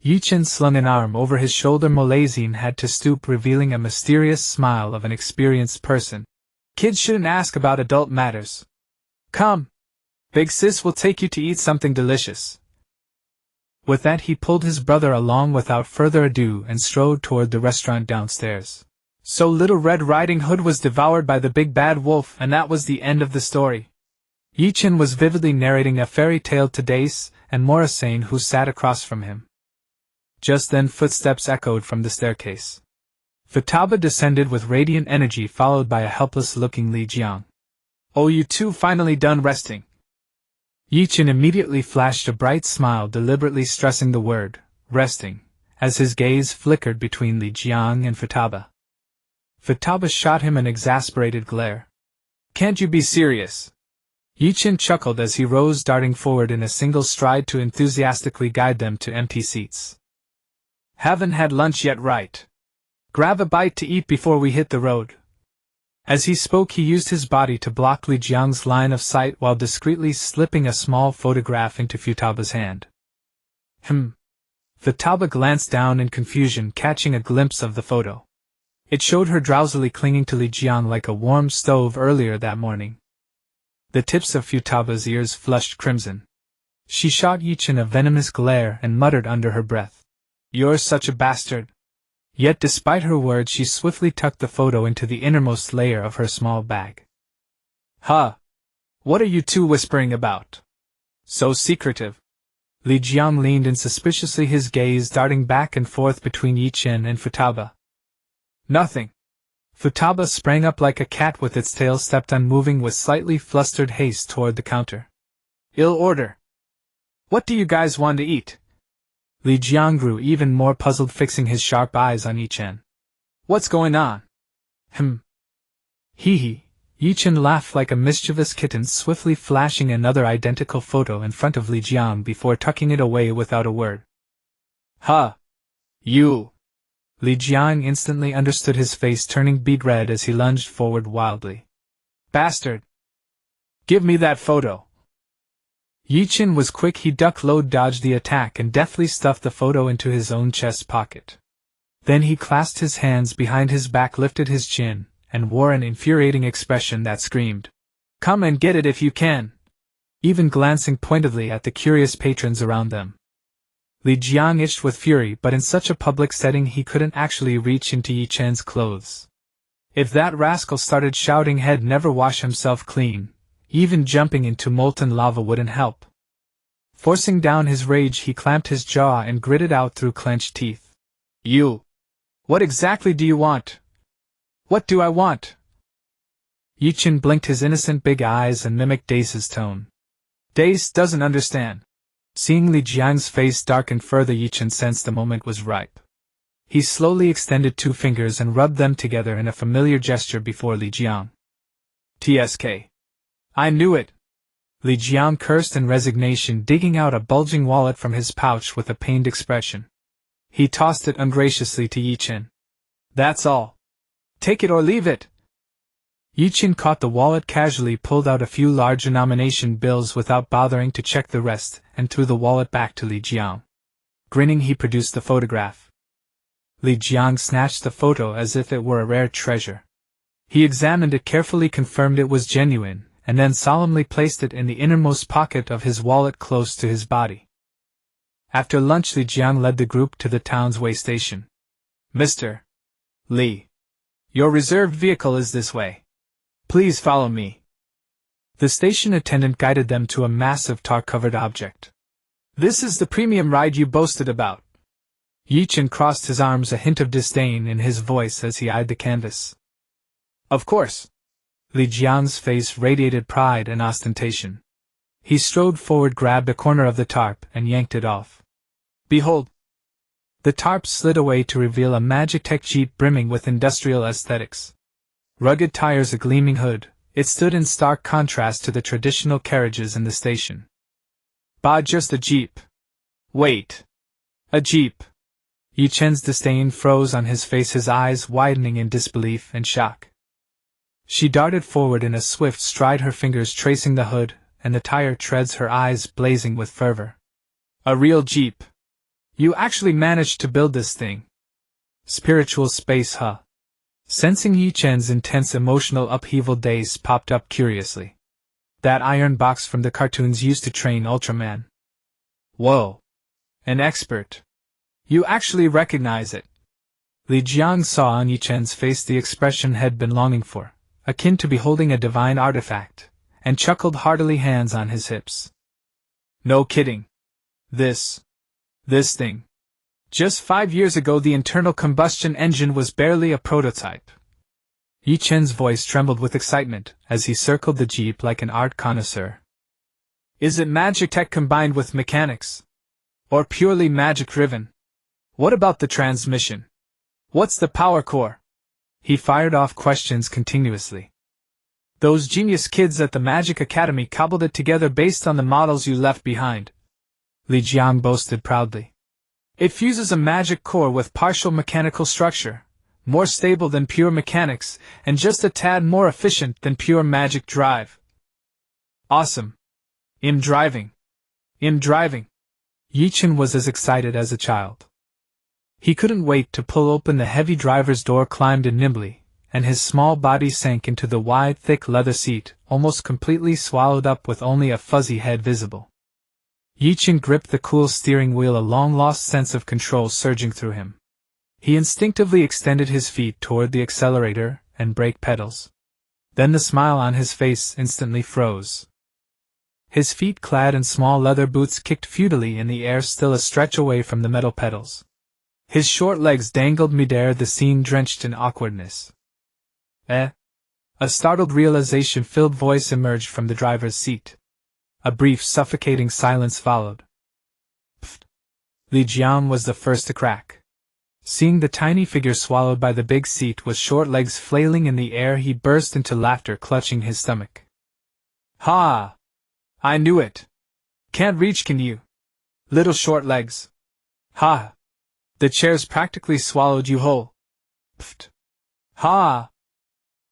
Ye Chen slung an arm over his shoulder. Molazine had to stoop, revealing a mysterious smile of an experienced person. Kids shouldn't ask about adult matters. Come. Big sis will take you to eat something delicious. With that he pulled his brother along without further ado and strode toward the restaurant downstairs. So Little Red Riding Hood was devoured by the big bad wolf, and that was the end of the story. Ye Chen was vividly narrating a fairy tale to Dace and Morrisane, who sat across from him. Just then footsteps echoed from the staircase. Futaba descended with radiant energy, followed by a helpless-looking Li Jiang. Oh, you two finally done resting? Ye Chen immediately flashed a bright smile, deliberately stressing the word, resting, as his gaze flickered between Li Jiang and Futaba. Futaba shot him an exasperated glare. Can't you be serious? Ye Chen chuckled as he rose, darting forward in a single stride to enthusiastically guide them to empty seats. Haven't had lunch yet, right? Grab a bite to eat before we hit the road. As he spoke, he used his body to block Li Jiang's line of sight while discreetly slipping a small photograph into Futaba's hand. Futaba glanced down in confusion, catching a glimpse of the photo. It showed her drowsily clinging to Li Jiang like a warm stove earlier that morning. The tips of Futaba's ears flushed crimson. She shot Ye Chen a venomous glare and muttered under her breath, "You're such a bastard." Yet despite her words, she swiftly tucked the photo into the innermost layer of her small bag. Huh? What are you two whispering about? So secretive. Li Jiang leaned in suspiciously, his gaze darting back and forth between Ye Chen and Futaba. Nothing. Futaba sprang up like a cat with its tail stepped on, moving with slightly flustered haste toward the counter. Ill order. What do you guys want to eat? Li Jiang grew even more puzzled, fixing his sharp eyes on Ye Chen. What's going on? Hee. Ye Chen laughed like a mischievous kitten, swiftly flashing another identical photo in front of Li Jiang before tucking it away without a word. Huh. You. Li Jiang instantly understood, his face turning beet red as he lunged forward wildly. Bastard! Give me that photo! Ye Chen was quick. He ducked low, dodged the attack, and deftly stuffed the photo into his own chest pocket. Then he clasped his hands behind his back, lifted his chin, and wore an infuriating expression that screamed, "Come and get it if you can!" even glancing pointedly at the curious patrons around them. Li Jiang itched with fury, but in such a public setting he couldn't actually reach into Ye Chen's clothes. If that rascal started shouting he'd never wash himself clean, even jumping into molten lava wouldn't help. Forcing down his rage, he clamped his jaw and gritted out through clenched teeth. You! What exactly do you want? What do I want? Ye Chen blinked his innocent big eyes and mimicked Dace's tone. Dace doesn't understand. Seeing Li Jiang's face darken further, Ye Chen sensed the moment was ripe. He slowly extended 2 fingers and rubbed them together in a familiar gesture before Li Jiang. TSK. I knew it! Li Jiang cursed in resignation, digging out a bulging wallet from his pouch with a pained expression. He tossed it ungraciously to Ye Chen. That's all. Take it or leave it! Ye Chen caught the wallet casually, pulled out a few large denomination bills without bothering to check the rest, and threw the wallet back to Li Jiang. Grinning, he produced the photograph. Li Jiang snatched the photo as if it were a rare treasure. He examined it carefully, confirmed it was genuine, and then solemnly placed it in the innermost pocket of his wallet close to his body. After lunch, Li Jiang led the group to the town's way station. Mr. Li. Your reserved vehicle is this way. Please follow me. The station attendant guided them to a massive tar-covered object. This is the premium ride you boasted about. Ye Chen crossed his arms, a hint of disdain in his voice as he eyed the canvas. Of course. Li Jiang's face radiated pride and ostentation. He strode forward, grabbed a corner of the tarp, and yanked it off. Behold! The tarp slid away to reveal a Magitech Jeep brimming with industrial aesthetics. Rugged tires, a gleaming hood, it stood in stark contrast to the traditional carriages in the station. Bah, just a Jeep. Wait. A Jeep. Ye Chen's disdain froze on his face, his eyes widening in disbelief and shock. She darted forward in a swift stride, her fingers tracing the hood and the tire treads, her eyes blazing with fervor. A real Jeep. You actually managed to build this thing. Spiritual space, huh? Sensing Ye Chen's intense emotional upheaval, Dace popped up curiously. That iron box from the cartoons used to train Ultraman. Whoa. An expert. You actually recognize it. Li Jiang saw on Ye Chen's face the expression he'd been longing for, akin to beholding a divine artifact, and chuckled heartily, hands on his hips. No kidding. This thing. Just 5 years ago the internal combustion engine was barely a prototype. Ye Chen's voice trembled with excitement as he circled the jeep like an art connoisseur. Is it magic tech combined with mechanics? Or purely magic-driven? What about the transmission? What's the power core? He fired off questions continuously. Those genius kids at the Magic Academy cobbled it together based on the models you left behind, Li Jiang boasted proudly. It fuses a magic core with partial mechanical structure, more stable than pure mechanics, and just a tad more efficient than pure magic drive. Awesome. I'm driving. Ye Chen was as excited as a child. He couldn't wait to pull open the heavy driver's door, climbed in nimbly, and his small body sank into the wide, thick leather seat, almost completely swallowed up with only a fuzzy head visible. Ye Chen gripped the cool steering wheel, a long-lost sense of control surging through him. He instinctively extended his feet toward the accelerator and brake pedals. Then the smile on his face instantly froze. His feet, clad in small leather boots, kicked futilely in the air, still a stretch away from the metal pedals. His short legs dangled midair, the scene drenched in awkwardness. A startled realization-filled voice emerged from the driver's seat. A brief, suffocating silence followed. Pfft. Li Jiang was the first to crack. Seeing the tiny figure swallowed by the big seat with short legs flailing in the air, he burst into laughter, clutching his stomach. Ha! I knew it! Can't reach, can you? Little short legs. Ha! The chair's practically swallowed you whole. Pfft. Ha!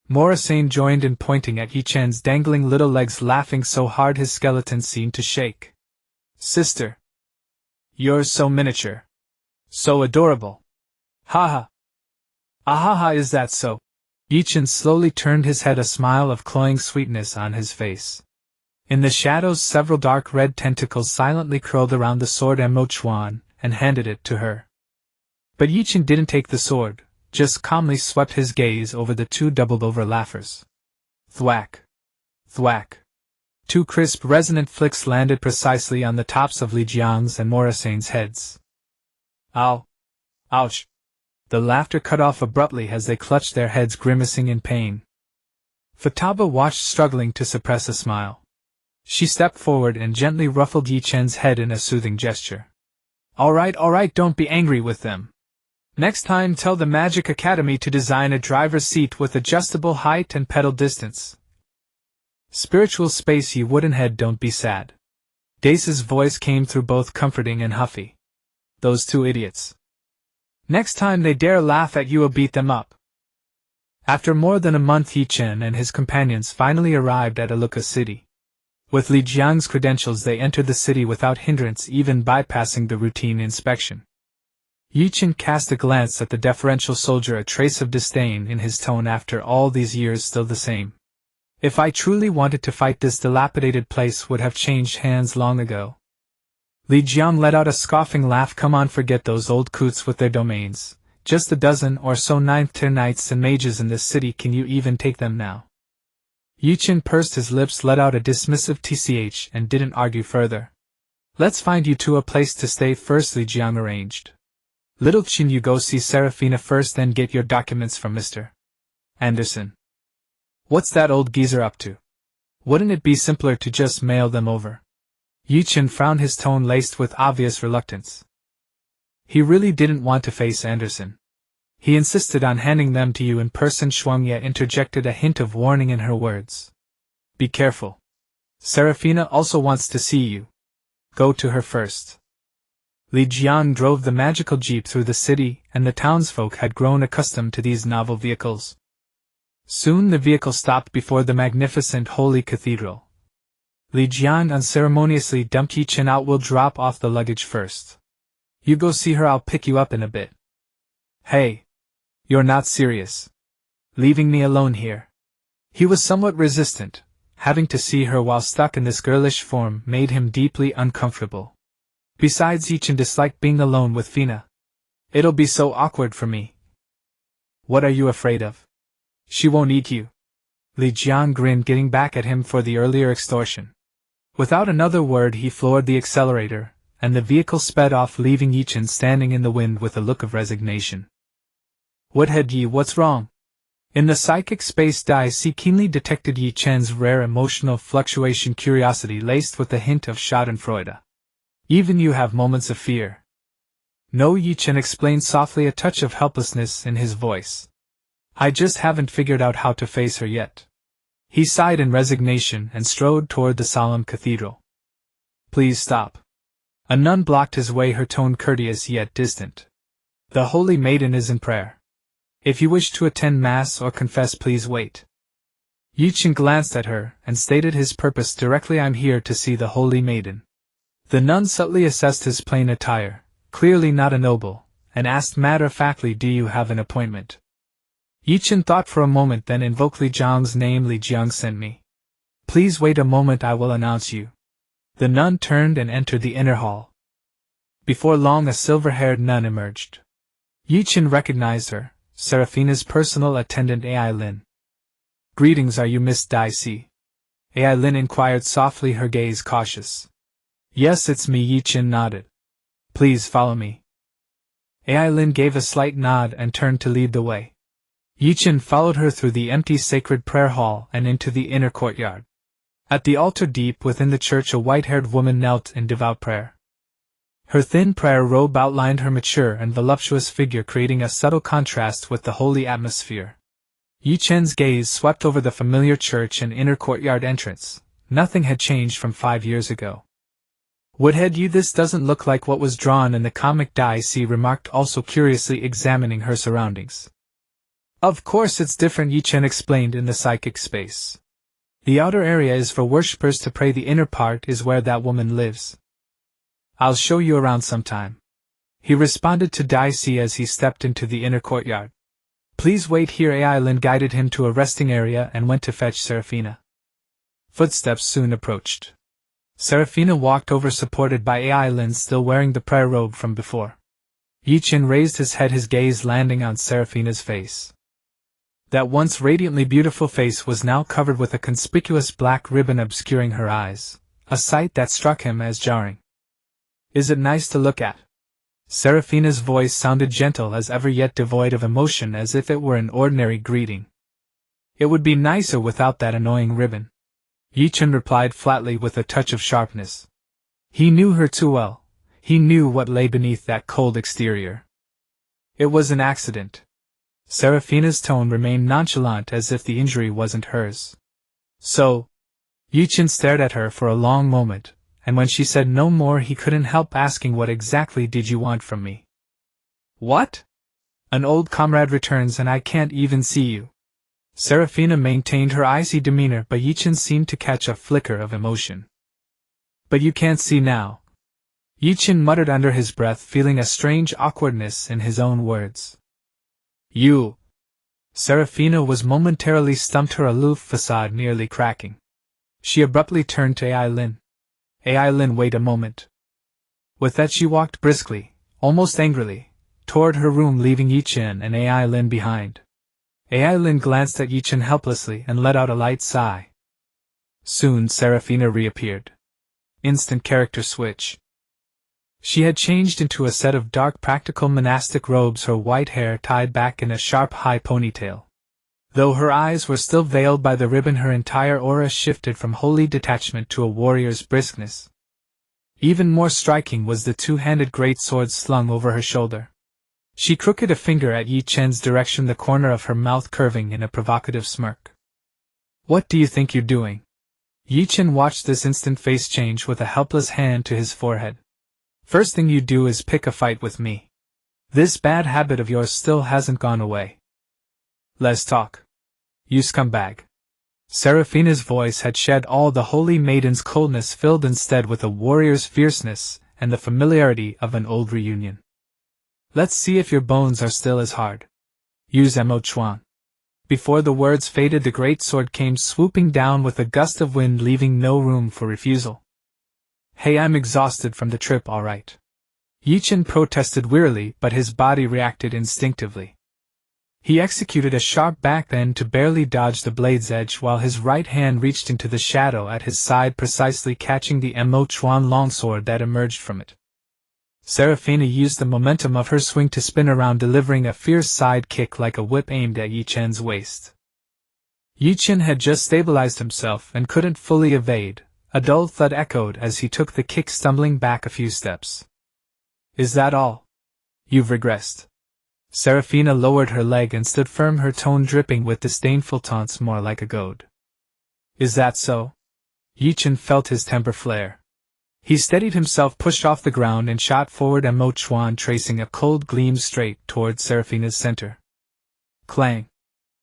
Morrisane joined in, pointing at Ye Chen's dangling little legs, laughing so hard his skeleton seemed to shake. Sister! You're so miniature. So adorable. Ha ha! Ahaha, is that so? Ye Chen slowly turned his head, a smile of cloying sweetness on his face. In the shadows, several dark red tentacles silently curled around the sword Mo Chuan and handed it to her. But Ye Chen didn't take the sword, just calmly swept his gaze over the two doubled-over laughers. Thwack! Thwack! Two crisp, resonant flicks landed precisely on the tops of Li Jiang's and Morrisane's heads. Ow! Ouch! The laughter cut off abruptly as they clutched their heads, grimacing in pain. Futaba watched, struggling to suppress a smile. She stepped forward and gently ruffled Ye Chen's head in a soothing gesture. All right, don't be angry with them. Next time, tell the Magic Academy to design a driver's seat with adjustable height and pedal distance. Spiritual space, you wooden head, don't be sad. Dace's voice came through, both comforting and huffy. Those two idiots. Next time they dare laugh at you, will beat them up. After more than a month, Ye Chen and his companions finally arrived at Aluka City. With Li Jiang's credentials, they entered the city without hindrance, even bypassing the routine inspection. Ye Chen cast a glance at the deferential soldier, a trace of disdain in his tone. After all these years, still the same. If I truly wanted to fight, this dilapidated place would have changed hands long ago. Li Jiang let out a scoffing laugh. Come on, forget those old coots with their domains. Just a dozen or so ninth-tier knights and mages in this city. Can you even take them now? Ye Chen pursed his lips, let out a dismissive tch, and didn't argue further. Let's find you two a place to stay first, Li Jiang arranged. Little Chen, you go see Serafina first, then get your documents from Mr. Anderson. What's that old geezer up to? Wouldn't it be simpler to just mail them over? Ye Chen frowned, his tone laced with obvious reluctance. He really didn't want to face Anderson. He insisted on handing them to you in person. Shuangye interjected, a hint of warning in her words. Be careful. Serafina also wants to see you. Go to her first. Li Jiang drove the magical jeep through the city, and the townsfolk had grown accustomed to these novel vehicles. Soon the vehicle stopped before the magnificent holy cathedral. Li Jiang unceremoniously dumped Ye Chen out. We'll drop off the luggage first. You go see her, I'll pick you up in a bit. Hey! You're not serious. Leaving me alone here? He was somewhat resistant. Having to see her while stuck in this girlish form made him deeply uncomfortable. Besides, Ye Chen disliked being alone with Fina. It'll be so awkward for me. What are you afraid of? She won't eat you. Li Jiang grinned, getting back at him for the earlier extortion. Without another word, he floored the accelerator, and the vehicle sped off, leaving Ye Chen standing in the wind with a look of resignation. What had ye? What's wrong? In the psychic space, Daisy keenly detected Ye Chen's rare emotional fluctuation, curiosity laced with a hint of schadenfreude. Even you have moments of fear. No, Ye Chen explained softly, a touch of helplessness in his voice. I just haven't figured out how to face her yet. He sighed in resignation and strode toward the solemn cathedral. Please stop. A nun blocked his way, her tone courteous yet distant. The Holy Maiden is in prayer. If you wish to attend Mass or confess, please wait. Ye Chen glanced at her and stated his purpose directly. I'm here to see the Holy Maiden. The nun subtly assessed his plain attire, clearly not a noble, and asked matter-of-factly, do you have an appointment? Ye Chen thought for a moment, then invoked Li Jiang's name. Li Jiang sent me. Please wait a moment, I will announce you. The nun turned and entered the inner hall. Before long a silver-haired nun emerged. Ye Chen recognized her, Seraphina's personal attendant Ai Lin. Greetings, are you Miss Daisy? Ai Lin inquired softly, her gaze cautious. Yes, it's me, Ye Chen nodded. Please follow me. Ai Lin gave a slight nod and turned to lead the way. Ye Chen followed her through the empty sacred prayer hall and into the inner courtyard. At the altar deep within the church, a white-haired woman knelt in devout prayer. Her thin prayer robe outlined her mature and voluptuous figure, creating a subtle contrast with the holy atmosphere. Ye Chen's gaze swept over the familiar church and inner courtyard entrance. Nothing had changed from 5 years ago. Woodhead, this doesn't look like what was drawn in the comic, Daisy remarked, also curiously examining her surroundings. Of course it's different, Ye Chen explained, in the psychic space. The outer area is for worshippers to pray, the inner part is where that woman lives. I'll show you around sometime. He responded to Daisy as he stepped into the inner courtyard. Please wait here. Ai Lin guided him to a resting area and went to fetch Seraphina. Footsteps soon approached. Seraphina walked over, supported by Ai Lin, still wearing the prayer robe from before. Ye Chen raised his head, his gaze landing on Seraphina's face. That once radiantly beautiful face was now covered with a conspicuous black ribbon obscuring her eyes, a sight that struck him as jarring. Is it nice to look at? Seraphina's voice sounded gentle as ever, yet devoid of emotion, as if it were an ordinary greeting. It would be nicer without that annoying ribbon. Ye Chen replied flatly with a touch of sharpness. He knew her too well. He knew what lay beneath that cold exterior. It was an accident. Seraphina's tone remained nonchalant, as if the injury wasn't hers. So? Ye Chen stared at her for a long moment, and when she said no more, he couldn't help asking, what exactly did you want from me? What? An old comrade returns and I can't even see you. Seraphina maintained her icy demeanor, but Ye Chen seemed to catch a flicker of emotion. But you can't see now. Ye Chen muttered under his breath, feeling a strange awkwardness in his own words. You. Seraphina was momentarily stumped, her aloof facade nearly cracking. She abruptly turned to Ai Lin. Ai Lin, wait a moment. With that she walked briskly, almost angrily, toward her room, leaving Ye Chen and Ai Lin behind. Ai Lin glanced at Ye Chen helplessly and let out a light sigh. Soon Seraphina reappeared. Instant character switch. She had changed into a set of dark practical monastic robes, her white hair tied back in a sharp high ponytail. Though her eyes were still veiled by the ribbon, her entire aura shifted from holy detachment to a warrior's briskness. Even more striking was the two-handed greatsword slung over her shoulder. She crooked a finger at Ye Chen's direction, the corner of her mouth curving in a provocative smirk. What do you think you're doing? Ye Chen watched this instant face change with a helpless hand to his forehead. First thing you do is pick a fight with me. This bad habit of yours still hasn't gone away. Let's talk. You scumbag. Seraphina's voice had shed all the Holy Maiden's coldness, filled instead with a warrior's fierceness and the familiarity of an old reunion. Let's see if your bones are still as hard. Use Mo Chuan. Before the words faded, the great sword came swooping down with a gust of wind, leaving no room for refusal. Hey, I'm exhausted from the trip, all right. Ye Chen protested wearily, but his body reacted instinctively. He executed a sharp backbend to barely dodge the blade's edge, while his right hand reached into the shadow at his side, precisely catching the Mo Chuan longsword that emerged from it. Seraphina used the momentum of her swing to spin around, delivering a fierce side kick like a whip aimed at Ye Chen's waist. Ye Chen had just stabilized himself and couldn't fully evade. A dull thud echoed as he took the kick, stumbling back a few steps. Is that all? You've regressed. Seraphina lowered her leg and stood firm, her tone dripping with disdainful taunts, more like a goad. Is that so? Ye Chen felt his temper flare. He steadied himself, pushed off the ground, and shot forward, a mo chuan tracing a cold gleam straight toward Seraphina's center. Clang!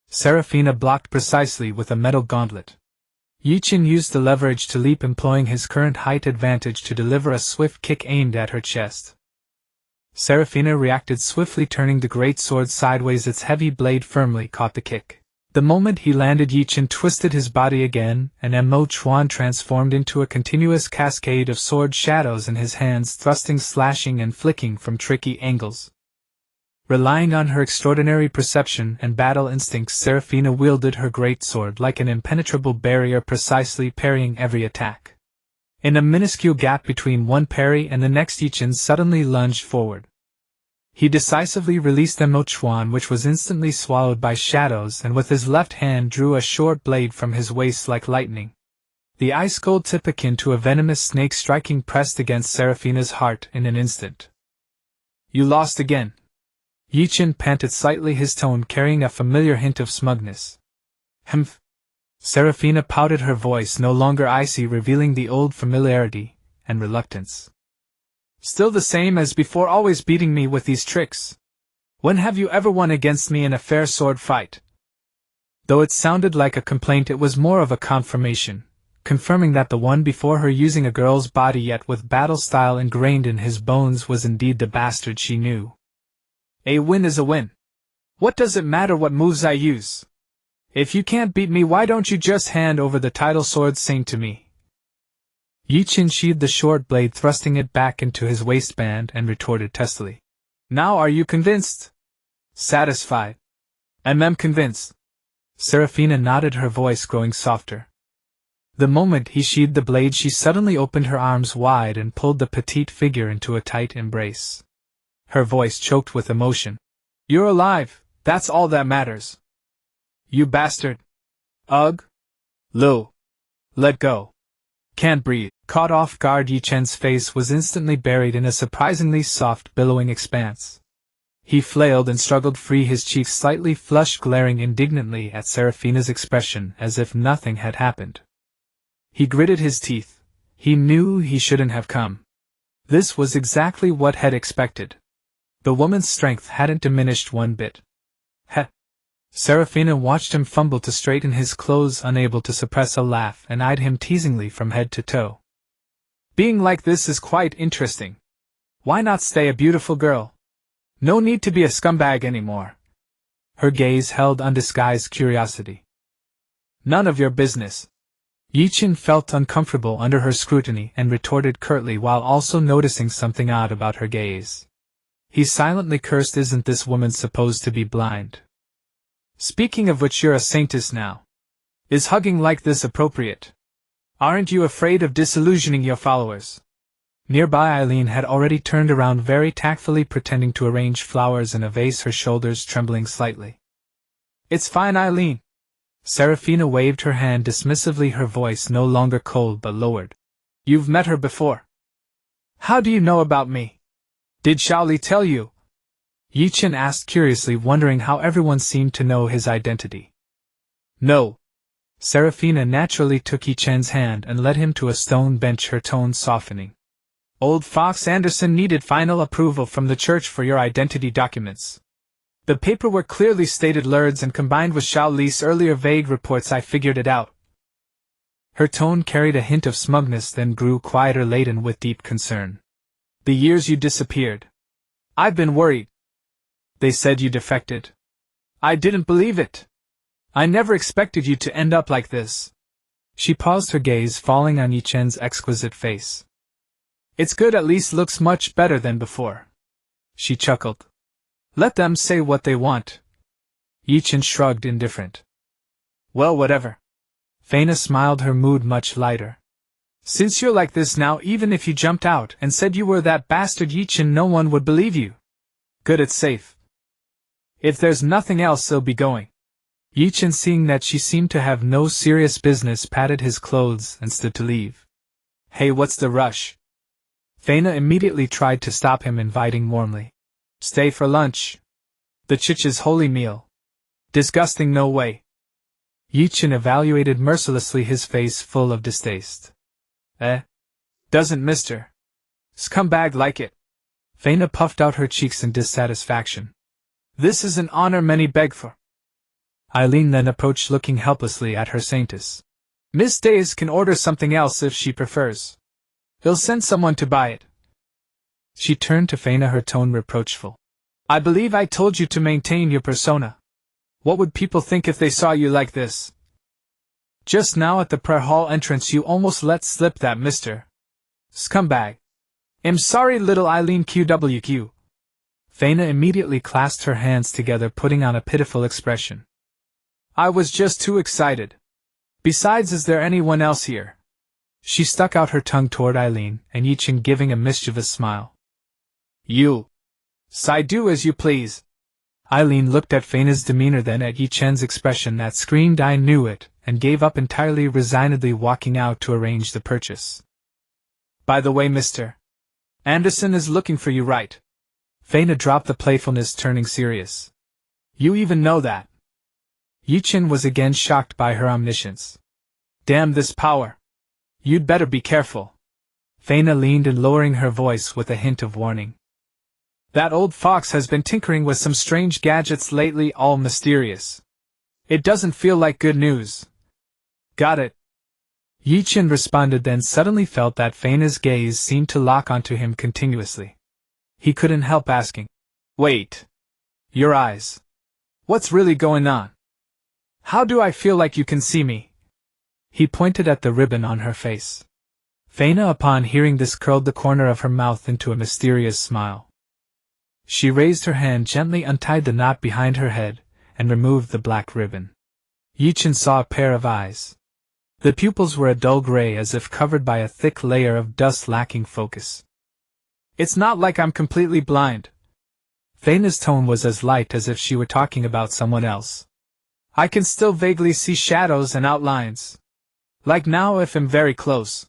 Seraphina blocked precisely with a metal gauntlet. Ye Chen used the leverage to leap, employing his current height advantage to deliver a swift kick aimed at her chest. Seraphina reacted swiftly, turning the great sword sideways. Its heavy blade firmly caught the kick. The moment he landed, Ye Chen twisted his body again, and Mo Chuan transformed into a continuous cascade of sword shadows in his hands, thrusting, slashing, and flicking from tricky angles. Relying on her extraordinary perception and battle instincts, Seraphina wielded her great sword like an impenetrable barrier, precisely parrying every attack. In a minuscule gap between one parry and the next, Ye Chen suddenly lunged forward. He decisively released Mo Chuan, which was instantly swallowed by shadows, and with his left hand drew a short blade from his waist like lightning. The ice-cold tip, akin to a venomous snake striking, pressed against Seraphina's heart in an instant. You lost again. Ye Chen panted slightly, his tone carrying a familiar hint of smugness. Humph. Seraphina pouted, her voice no longer icy, revealing the old familiarity and reluctance. Still the same as before, always beating me with these tricks. When have you ever won against me in a fair sword fight? Though it sounded like a complaint, it was more of a confirmation, confirming that the one before her, using a girl's body yet with battle style ingrained in his bones, was indeed the bastard she knew. A win is a win. What does it matter what moves I use? If you can't beat me, why don't you just hand over the title sword Saint to me? Ye Chen sheathed the short blade, thrusting it back into his waistband, and retorted testily. Now are you convinced? Satisfied? I'm convinced. Seraphina nodded, her voice growing softer. The moment he sheathed the blade, she suddenly opened her arms wide and pulled the petite figure into a tight embrace. Her voice choked with emotion. You're alive, that's all that matters. You bastard. Ugh. Lu. Let go. Can't breathe. Caught off guard, Ye Chen's face was instantly buried in a surprisingly soft, billowing expanse. He flailed and struggled free, his cheeks slightly flushed, glaring indignantly at Seraphina's expression as if nothing had happened. He gritted his teeth. He knew he shouldn't have come. This was exactly what had expected. The woman's strength hadn't diminished one bit. Heh. Seraphina watched him fumble to straighten his clothes, unable to suppress a laugh, and eyed him teasingly from head to toe. Being like this is quite interesting. Why not stay a beautiful girl? No need to be a scumbag anymore. Her gaze held undisguised curiosity. None of your business. Ye Chen felt uncomfortable under her scrutiny and retorted curtly, while also noticing something odd about her gaze. He silently cursed, isn't this woman supposed to be blind? Speaking of which, you're a saintess now. Is hugging like this appropriate? Aren't you afraid of disillusioning your followers? Nearby, Eileen had already turned around, very tactfully pretending to arrange flowers in a vase, her shoulders trembling slightly. It's fine, Eileen. Seraphina waved her hand dismissively, her voice no longer cold but lowered. You've met her before. How do you know about me? Did Shaoli tell you? Ye Chen asked curiously, wondering how everyone seemed to know his identity. No. Seraphina naturally took Ye Chen's hand and led him to a stone bench, her tone softening. Old Fox Anderson needed final approval from the church for your identity documents. The paperwork clearly stated Lildes, and combined with Shaoli's earlier vague reports, I figured it out. Her tone carried a hint of smugness, then grew quieter, laden with deep concern. The years you disappeared. I've been worried. They said you defected. I didn't believe it. I never expected you to end up like this. She paused, her gaze falling on Ye Chen's exquisite face. It's good, at least looks much better than before. She chuckled. Let them say what they want. Ye Chen shrugged, indifferent. Well, whatever. Faina smiled, her mood much lighter. Since you're like this now, even if you jumped out and said you were that bastard Ye Chen, no one would believe you. Good, it's safe. If there's nothing else, they'll be going. Ye Chen, seeing that she seemed to have no serious business, patted his clothes and stood to leave. Hey, what's the rush? Feina immediately tried to stop him, inviting warmly. Stay for lunch. The Chich's holy meal. Disgusting, no way. Ye Chen evaluated mercilessly, his face full of distaste. Doesn't Mr. Scumbag like it? Feina puffed out her cheeks in dissatisfaction. This is an honor many beg for. Eileen then approached, looking helplessly at her saintess. Miss Days can order something else if she prefers. He'll send someone to buy it. She turned to Feina, her tone reproachful. I believe I told you to maintain your persona. What would people think if they saw you like this? Just now at the prayer hall entrance you almost let slip that Mr. Scumbag. I'm sorry, little Eileen QWQ. Feina immediately clasped her hands together, putting on a pitiful expression. I was just too excited. Besides, is there anyone else here? She stuck out her tongue toward Eileen, and Ye Chen giving a mischievous smile. You. Sigh, do as you please. Eileen looked at Feina's demeanor, then at Ye Chen's expression that screamed I knew it, and gave up entirely, resignedly walking out to arrange the purchase. By the way, Mr. Anderson is looking for you, right? Feina dropped the playfulness, turning serious. You even know that? Ye Chen was again shocked by her omniscience. Damn this power. You'd better be careful. Feina leaned in, lowering her voice with a hint of warning. That old fox has been tinkering with some strange gadgets lately, all mysterious. It doesn't feel like good news. Got it. Ye Chen responded, then suddenly felt that Feina's gaze seemed to lock onto him continuously. He couldn't help asking. Wait. Your eyes. What's really going on? How do I feel like you can see me? He pointed at the ribbon on her face. Feina, upon hearing this, curled the corner of her mouth into a mysterious smile. She raised her hand, gently untied the knot behind her head, and removed the black ribbon. Ye Chen saw a pair of eyes. The pupils were a dull gray, as if covered by a thick layer of dust, lacking focus. It's not like I'm completely blind. Feina's tone was as light as if she were talking about someone else. I can still vaguely see shadows and outlines. Like now if I'm very close.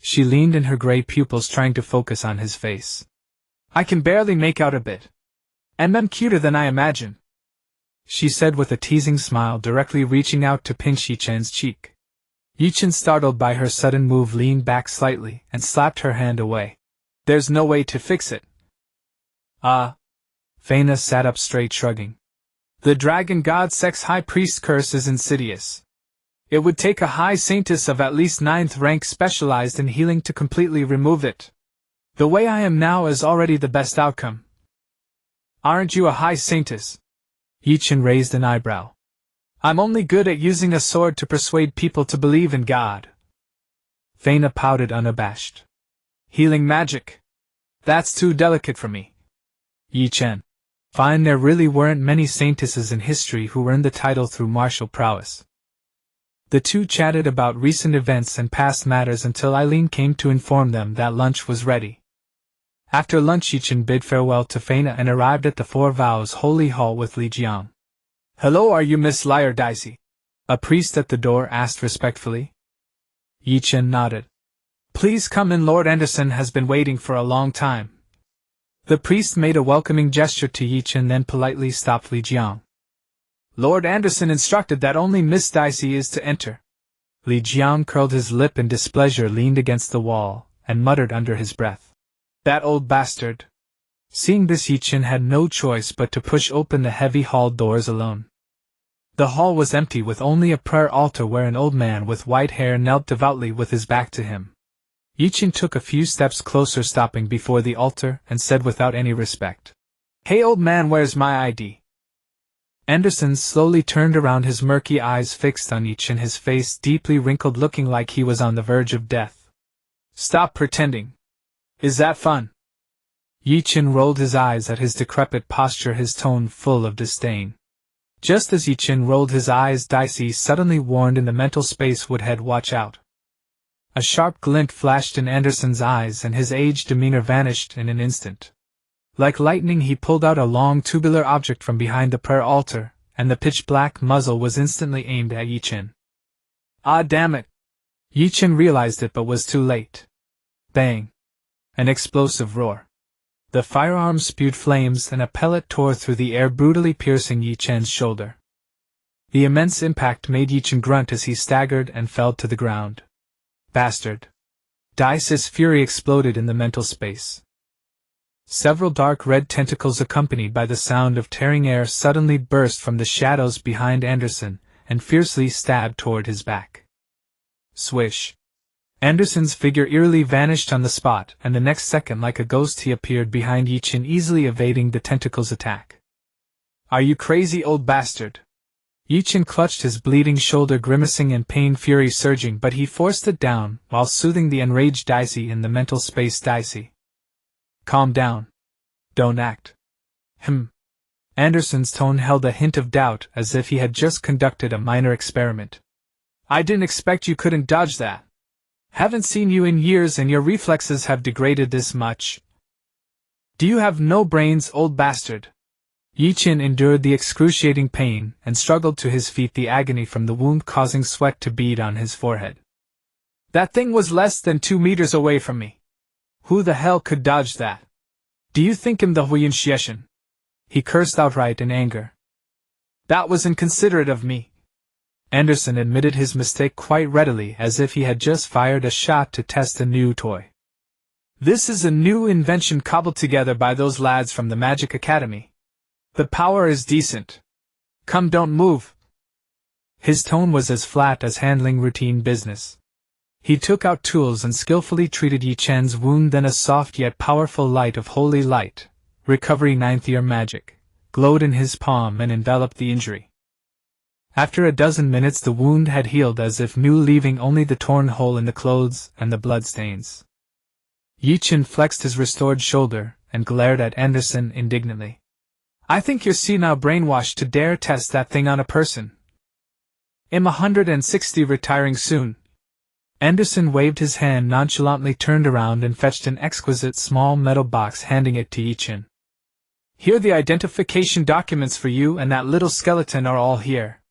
She leaned in, her gray pupils trying to focus on his face. I can barely make out a bit. And I'm cuter than I imagine, she said with a teasing smile, directly reaching out to pinch Ye Chen's cheek. Ye Chen, startled by her sudden move, leaned back slightly and slapped her hand away. There's no way to fix it. Feina sat up straight, shrugging. The dragon god sex high priest curse is insidious. It would take a high saintess of at least 9th rank specialized in healing to completely remove it. The way I am now is already the best outcome. Aren't you a high saintess? Ye Chen raised an eyebrow. I'm only good at using a sword to persuade people to believe in God. Feina pouted, unabashed. Healing magic? That's too delicate for me. Ye Chen. Fine, there really weren't many saintesses in history who earned the title through martial prowess. The two chatted about recent events and past matters until Eileen came to inform them that lunch was ready. After lunch, Ye Chen bid farewell to Feina and arrived at the Four Vows Holy Hall with Li Jiang. Hello, are you Miss Liar Dicey? A priest at the door asked respectfully. Ye Chen nodded. Please come in, Lord Anderson has been waiting for a long time. The priest made a welcoming gesture to Ye Chen, then politely stopped Li Jiang. Lord Anderson instructed that only Miss Dicey is to enter. Li Jiang curled his lip in displeasure, leaned against the wall, and muttered under his breath. That old bastard. Seeing this, Ye Chen had no choice but to push open the heavy hall doors alone. The hall was empty, with only a prayer altar where an old man with white hair knelt devoutly with his back to him. Ye Chen took a few steps closer, stopping before the altar, and said without any respect, Hey old man, where's my ID? Anderson slowly turned around, his murky eyes fixed on Ye Chen, his face deeply wrinkled, looking like he was on the verge of death. Stop pretending. Is that fun? Ye Chen rolled his eyes at his decrepit posture, his tone full of disdain. Just as Ye Chen rolled his eyes, Dicey suddenly warned in the mental space, Woodhead, watch out. A sharp glint flashed in Anderson's eyes and his aged demeanor vanished in an instant. Like lightning he pulled out a long tubular object from behind the prayer altar, and the pitch-black muzzle was instantly aimed at Ye Chen. Ah, damn it! Ye Chen realized it but was too late. Bang! An explosive roar. The firearm spewed flames and a pellet tore through the air, brutally piercing Ye Chen's shoulder. The immense impact made Ye Chen grunt as he staggered and fell to the ground. Bastard! His fury exploded in the mental space. Several dark red tentacles accompanied by the sound of tearing air suddenly burst from the shadows behind Anderson and fiercely stabbed toward his back. Swish! Anderson's figure eerily vanished on the spot, and the next second like a ghost he appeared behind Ye Chen, easily evading the tentacles' attack. Are you crazy, old bastard? Ye Chen clutched his bleeding shoulder, grimacing in pain, fury surging, but he forced it down, while soothing the enraged Dicey in the mental space. Dicey. Calm down. Don't act. Anderson's tone held a hint of doubt, as if he had just conducted a minor experiment. I didn't expect you couldn't dodge that. Haven't seen you in years and your reflexes have degraded this much. Do you have no brains, old bastard? Ye Chen endured the excruciating pain and struggled to his feet, the agony from the wound causing sweat to bead on his forehead. That thing was less than 2 meters away from me. Who the hell could dodge that? Do you think I'm the Huyan Xieshen? He cursed outright in anger. That was inconsiderate of me. Anderson admitted his mistake quite readily, as if he had just fired a shot to test a new toy. This is a new invention cobbled together by those lads from the Magic Academy. The power is decent. Come, don't move. His tone was as flat as handling routine business. He took out tools and skillfully treated Ye Chen's wound, then a soft yet powerful light of holy light, recovery 9th year magic, glowed in his palm and enveloped the injury. After a dozen minutes the wound had healed as if new, leaving only the torn hole in the clothes and the blood stains. Ye Chen flexed his restored shoulder and glared at Anderson indignantly. I think you're senile brainwashed to dare test that thing on a person. I'm 160, retiring soon. Anderson waved his hand nonchalantly, turned around and fetched an exquisite small metal box, handing it to Ye Chen. Here, the identification documents for you and that little skeleton are all here.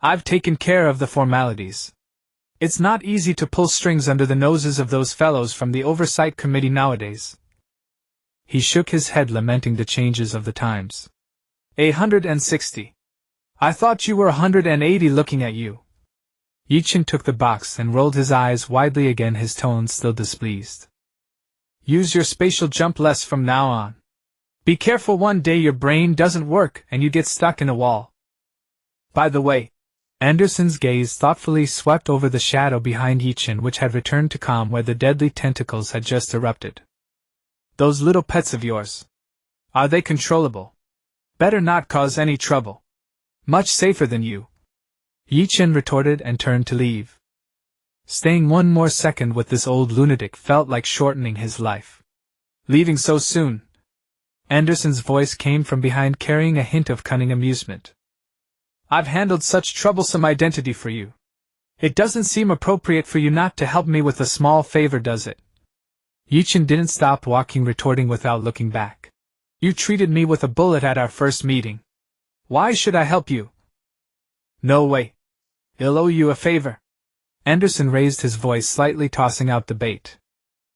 I've taken care of the formalities. It's not easy to pull strings under the noses of those fellows from the Oversight Committee nowadays. He shook his head, lamenting the changes of the times. 160. I thought you were 180, looking at you. Ye Chen took the box and rolled his eyes widely again, his tone still displeased. Use your spatial jump less from now on. Be careful, one day your brain doesn't work and you get stuck in a wall. By the way, Anderson's gaze thoughtfully swept over the shadow behind Ye Chen, which had returned to calm where the deadly tentacles had just erupted. Those little pets of yours. Are they controllable? Better not cause any trouble. Much safer than you. Ye Chen retorted and turned to leave. Staying one more second with this old lunatic felt like shortening his life. Leaving so soon? Anderson's voice came from behind, carrying a hint of cunning amusement. I've handled such troublesome identity for you. It doesn't seem appropriate for you not to help me with a small favor, does it? Ye Chen didn't stop walking, retorting without looking back. You treated me with a bullet at our first meeting. Why should I help you? No way. I'll owe you a favor. Anderson raised his voice slightly, tossing out the bait.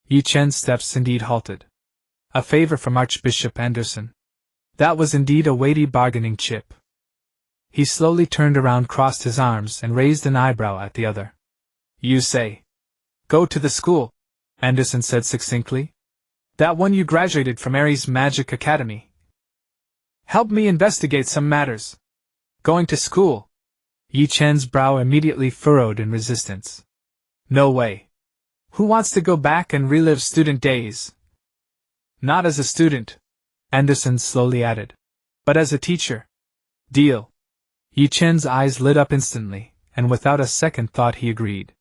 Ye Chen's steps indeed halted. A favor from Archbishop Anderson. That was indeed a weighty bargaining chip. He slowly turned around, crossed his arms, and raised an eyebrow at the other. You say, go to the school, Anderson said succinctly. That one you graduated from Ares Magic Academy. Help me investigate some matters. Going to school. Ye Chen's brow immediately furrowed in resistance. No way. Who wants to go back and relive student days? Not as a student, Anderson slowly added, but as a teacher. Deal. Ye Chen's eyes lit up instantly, and without a second thought he agreed.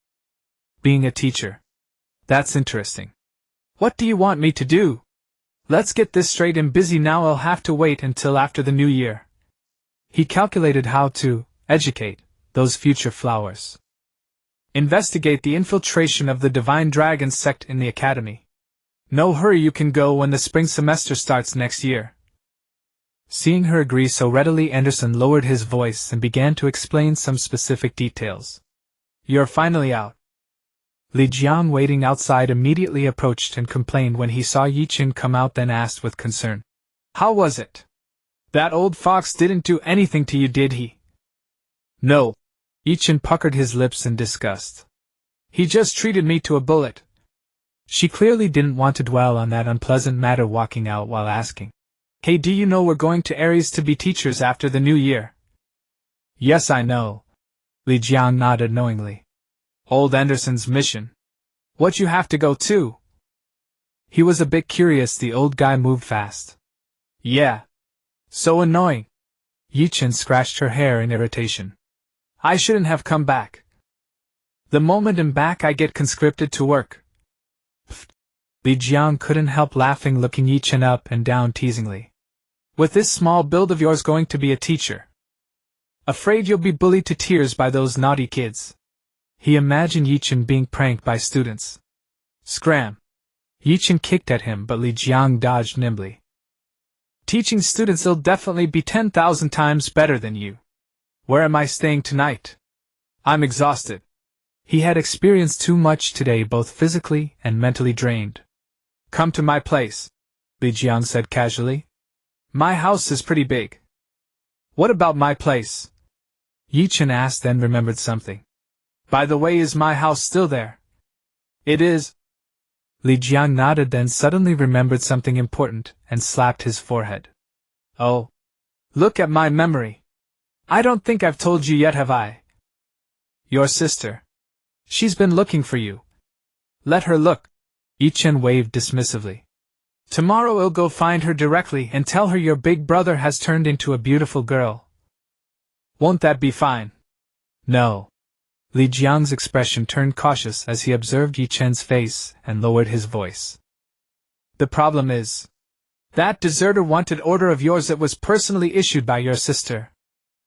Being a teacher. That's interesting. What do you want me to do? Let's get this straight. I'm busy now. I'll have to wait until after the new year. He calculated how to educate those future flowers. Investigate the infiltration of the Divine Dragon sect in the Academy. No hurry, you can go when the spring semester starts next year. Seeing her agree so readily, Anderson lowered his voice and began to explain some specific details. You're finally out. Li Jiang, waiting outside, immediately approached and complained when he saw Ye Chen come out, then asked with concern. How was it? That old fox didn't do anything to you, did he? No. Ye Chen puckered his lips in disgust. He just treated me to a bullet. She clearly didn't want to dwell on that unpleasant matter, walking out while asking. Hey, do you know we're going to Aries to be teachers after the new year? Yes, I know. Li Jiang nodded knowingly. Old Anderson's mission. What, you have to go too? He was a bit curious. The old guy moved fast. Yeah. So annoying. Ye Chen scratched her hair in irritation. I shouldn't have come back. The moment I'm back, I get conscripted to work. Pfft. Li Jiang couldn't help laughing, looking Ye Chen up and down teasingly. With this small build of yours, going to be a teacher? Afraid you'll be bullied to tears by those naughty kids. He imagined Ye Chen being pranked by students. Scram! Ye Chen kicked at him, but Li Jiang dodged nimbly. Teaching students, will definitely be 10,000 times better than you. Where am I staying tonight? I'm exhausted. He had experienced too much today, both physically and mentally drained. Come to my place, Li Jiang said casually. My house is pretty big. What about my place? Ye Chen asked, then remembered something. By the way, is my house still there? It is. Li Jiang nodded, then suddenly remembered something important and slapped his forehead. Oh. Look at my memory. I don't think I've told you yet, have I? Your sister. She's been looking for you. Let her look. Ye Chen waved dismissively. Tomorrow I'll go find her directly and tell her your big brother has turned into a beautiful girl. Won't that be fine? No. Li Jiang's expression turned cautious as he observed Ye Chen's face and lowered his voice. The problem is, that deserter wanted order of yours that was personally issued by your sister.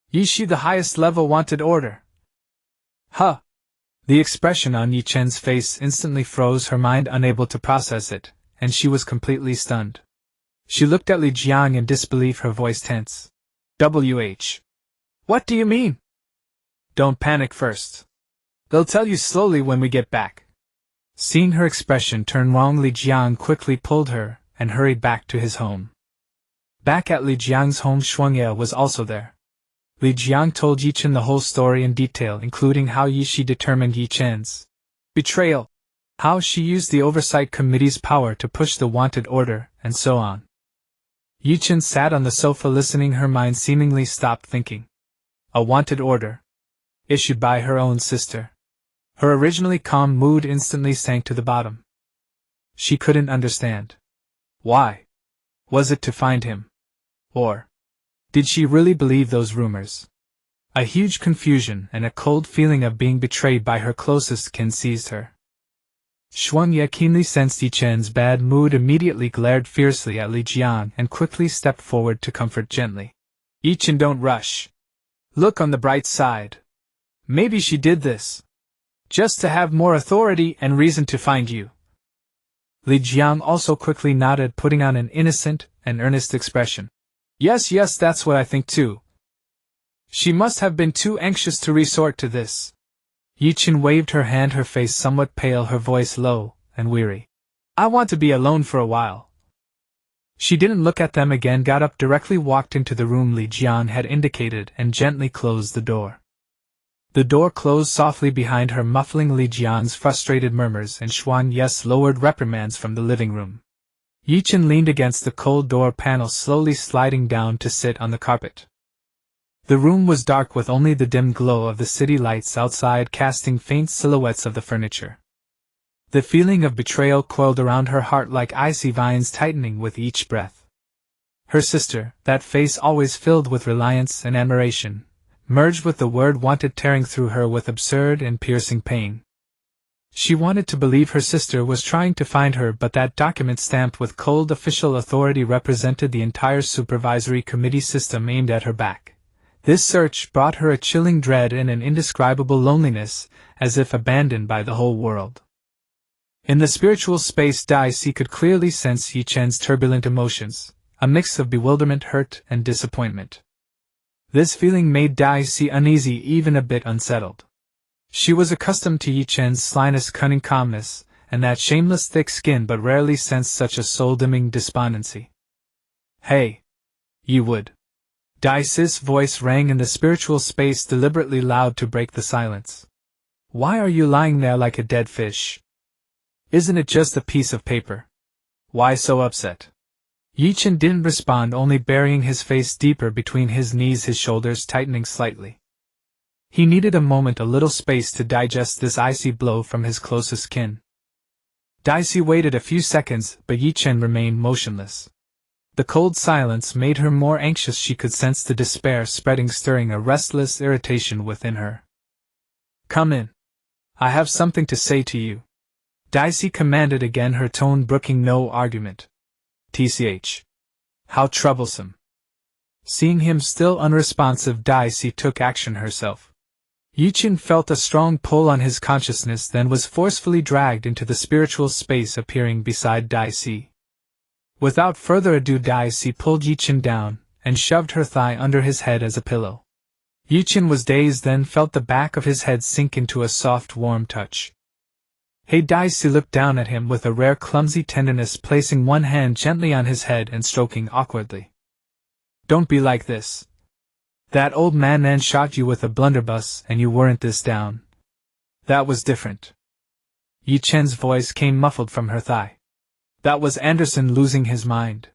Ye Shi, the highest level wanted order. Huh. The expression on Ye Chen's face instantly froze, her mind unable to process it, and she was completely stunned. She looked at Li Jiang in disbelief, her voice tense. WH. What do you mean? Don't panic first. They'll tell you slowly when we get back. Seeing her expression turn wrong, Li Jiang quickly pulled her and hurried back to his home. Back at Li Jiang's home, Shuangye was also there. Li Jiang told Ye Chen the whole story in detail, including how Ye Shi determined Ye Chen's betrayal, how she used the oversight committee's power to push the wanted order, and so on. Ye Chen sat on the sofa listening, her mind seemingly stopped thinking. A wanted order, issued by her own sister. Her originally calm mood instantly sank to the bottom. She couldn't understand. Why? Was it to find him? Or did she really believe those rumors? A huge confusion and a cold feeling of being betrayed by her closest kin seized her. Shuangye keenly sensed Ye Chen's bad mood, immediately glared fiercely at Li Jiang and quickly stepped forward to comfort gently. Ye Chen, don't rush. Look on the bright side. Maybe she did this just to have more authority and reason to find you. Li Jiang also quickly nodded, putting on an innocent and earnest expression. Yes, that's what I think too. She must have been too anxious to resort to this. Ye Chen waved her hand, her face somewhat pale, her voice low and weary. I want to be alone for a while. She didn't look at them again, got up, directly walked into the room Li Jiang had indicated, and gently closed the door. The door closed softly behind her, muffling Li Jiang's frustrated murmurs and Shuangye's lowered reprimands from the living room. Ye Chen leaned against the cold door panel, slowly sliding down to sit on the carpet. The room was dark, with only the dim glow of the city lights outside casting faint silhouettes of the furniture. The feeling of betrayal coiled around her heart like icy vines, tightening with each breath. Her sister, that face always filled with reliance and admiration, merged with the word wanted, tearing through her with absurd and piercing pain. She wanted to believe her sister was trying to find her, but that document stamped with cold official authority represented the entire supervisory committee system aimed at her back. This search brought her a chilling dread and an indescribable loneliness, as if abandoned by the whole world. In the spiritual space, Daisy could clearly sense Ye Chen's turbulent emotions, a mix of bewilderment, hurt, and disappointment. This feeling made Daisy uneasy, even a bit unsettled. She was accustomed to Ye Chen's slyness, cunning calmness, and that shameless thick skin, but rarely sensed such a soul-dimming despondency. "Hey! You would." Daisy's voice rang in the spiritual space, deliberately loud to break the silence. "Why are you lying there like a dead fish? Isn't it just a piece of paper? Why so upset?" Ye Chen didn't respond, only burying his face deeper between his knees, his shoulders tightening slightly. He needed a moment, a little space to digest this icy blow from his closest kin. Daisy waited a few seconds, but Ye Chen remained motionless. The cold silence made her more anxious. She could sense the despair spreading, stirring a restless irritation within her. "Come in. I have something to say to you," Daisy commanded again, her tone brooking no argument. "Tch. How troublesome." Seeing him still unresponsive, Daisy took action herself. Ye Chen felt a strong pull on his consciousness, then was forcefully dragged into the spiritual space, appearing beside Daisy. Without further ado, Daisy pulled Ye Chen down, and shoved her thigh under his head as a pillow. Ye Chen was dazed, then felt the back of his head sink into a soft, warm touch. "Hey!" Daisy looked down at him with a rare clumsy tenderness, placing one hand gently on his head and stroking awkwardly. "Don't be like this. That old man shot you with a blunderbuss and you weren't this down. That was different." Ye Chen's voice came muffled from her thigh. "That was Anderson losing his mind.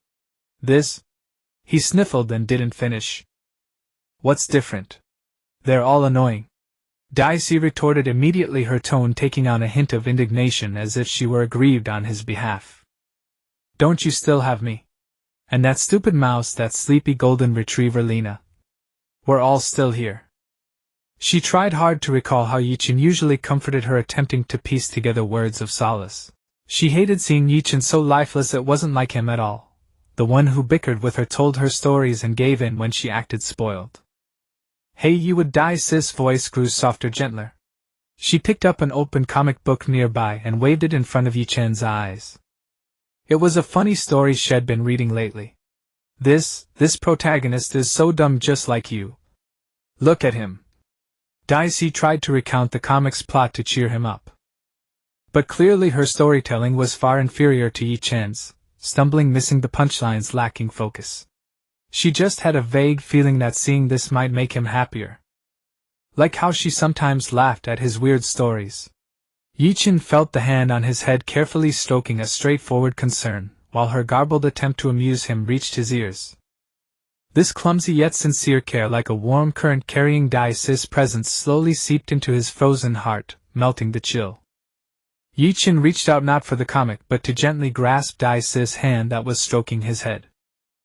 This—" He sniffled and didn't finish. "What's different? They're all annoying," Daisy retorted immediately, her tone taking on a hint of indignation, as if she were aggrieved on his behalf. "Don't you still have me? And that stupid mouse, that sleepy golden retriever Lena? We're all still here." She tried hard to recall how Ye Chen usually comforted her, attempting to piece together words of solace. She hated seeing Ye Chen so lifeless. It wasn't like him at all. The one who bickered with her, told her stories, and gave in when she acted spoiled. "Hey, you would." Daisy's voice grew softer, gentler. She picked up an open comic book nearby and waved it in front of Ye Chen's eyes. It was a funny story she'd been reading lately. This protagonist is so dumb, just like you. Look at him." Daisy tried to recount the comic's plot to cheer him up. But clearly her storytelling was far inferior to Ye Chen's, stumbling, missing the punchlines, lacking focus. She just had a vague feeling that seeing this might make him happier. Like how she sometimes laughed at his weird stories. Ye Chen felt the hand on his head carefully stroking a straightforward concern, while her garbled attempt to amuse him reached his ears. This clumsy yet sincere care, like a warm current carrying Daisy's presence, slowly seeped into his frozen heart, melting the chill. Ye Chen reached out, not for the comic, but to gently grasp Daisy's hand that was stroking his head.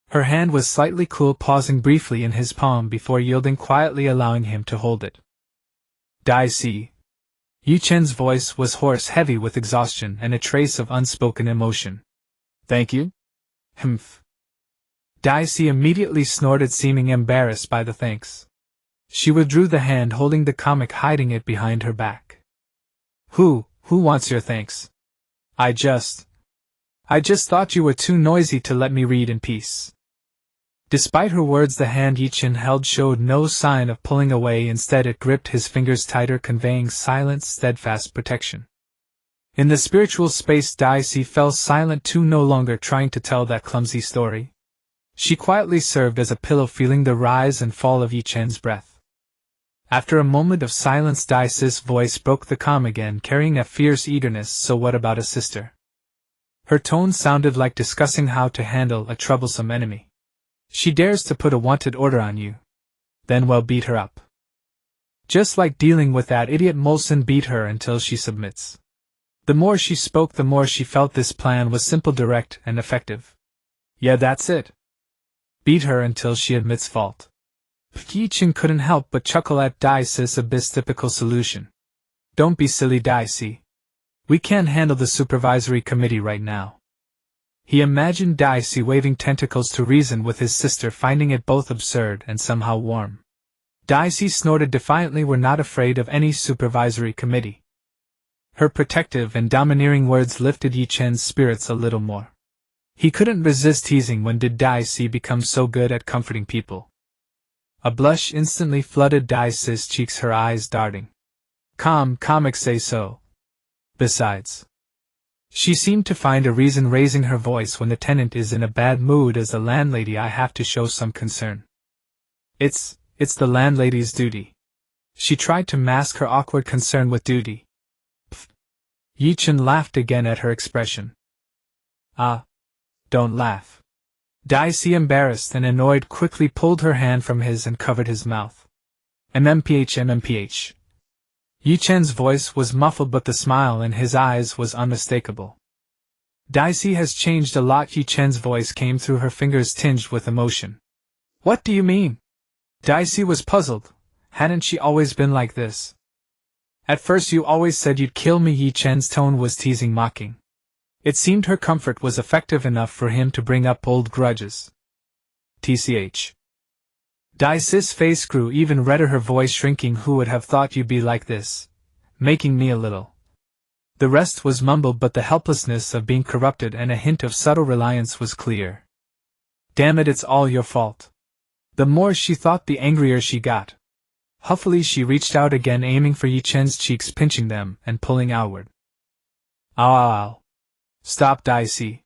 Her hand was slightly cool, pausing briefly in his palm before yielding quietly, allowing him to hold it. "Daisy." Ye Chen's voice was hoarse, heavy with exhaustion and a trace of unspoken emotion. "Thank you?" "Humph." Daisy immediately snorted, seeming embarrassed by the thanks. She withdrew the hand holding the comic, hiding it behind her back. Who wants your thanks? I just thought you were too noisy to let me read in peace." Despite her words, the hand Ye Chen held showed no sign of pulling away. Instead, it gripped his fingers tighter, conveying silent, steadfast protection. In the spiritual space, Daisy fell silent too, no longer trying to tell that clumsy story. She quietly served as a pillow, feeling the rise and fall of Ye Chen's breath. After a moment of silence, Daisy's voice broke the calm again, carrying a fierce eagerness. "So what about a sister?" Her tone sounded like discussing how to handle a troublesome enemy. "She dares to put a wanted order on you. Then well, beat her up. Just like dealing with that idiot Molson, beat her until she submits." The more she spoke, the more she felt this plan was simple, direct, and effective. "Yeah, that's it. Beat her until she admits fault." Ye Chen couldn't help but chuckle at Daisy's abyss-typical solution. "Don't be silly, Daisy. We can't handle the supervisory committee right now." He imagined Daisy waving tentacles to reason with his sister, finding it both absurd and somehow warm. Daisy snorted defiantly. We're not afraid of any supervisory committee. Her protective and domineering words lifted Ye Chen's spirits a little more. He couldn't resist teasing. When did Daisy become so good at comforting people? A blush instantly flooded Daisy's cheeks, her eyes darting. Comics say so. Besides, she seemed to find a reason raising her voice when the tenant is in a bad mood. As the landlady, I have to show some concern. It's the landlady's duty. She tried to mask her awkward concern with duty. Pfft. Ye Chen laughed again at her expression. Don't laugh. Daisy, embarrassed and annoyed, quickly pulled her hand from his and covered his mouth. MMPH. Ye Chen's voice was muffled, but the smile in his eyes was unmistakable. Daisy has changed a lot. Ye Chen's voice came through her fingers, tinged with emotion. What do you mean? Daisy was puzzled. Hadn't she always been like this? At first you always said you'd kill me. Ye Chen's tone was teasing, mocking. It seemed her comfort was effective enough for him to bring up old grudges. TCH. Daisy's face grew even redder, her voice shrinking. Who would have thought you'd be like this? Making me a little. The rest was mumbled, but the helplessness of being corrupted and a hint of subtle reliance was clear. Damn it, it's all your fault. The more she thought, the angrier she got. Huffily she reached out again, aiming for Ye Chen's cheeks, pinching them and pulling outward. Ow. Stop, Daisy.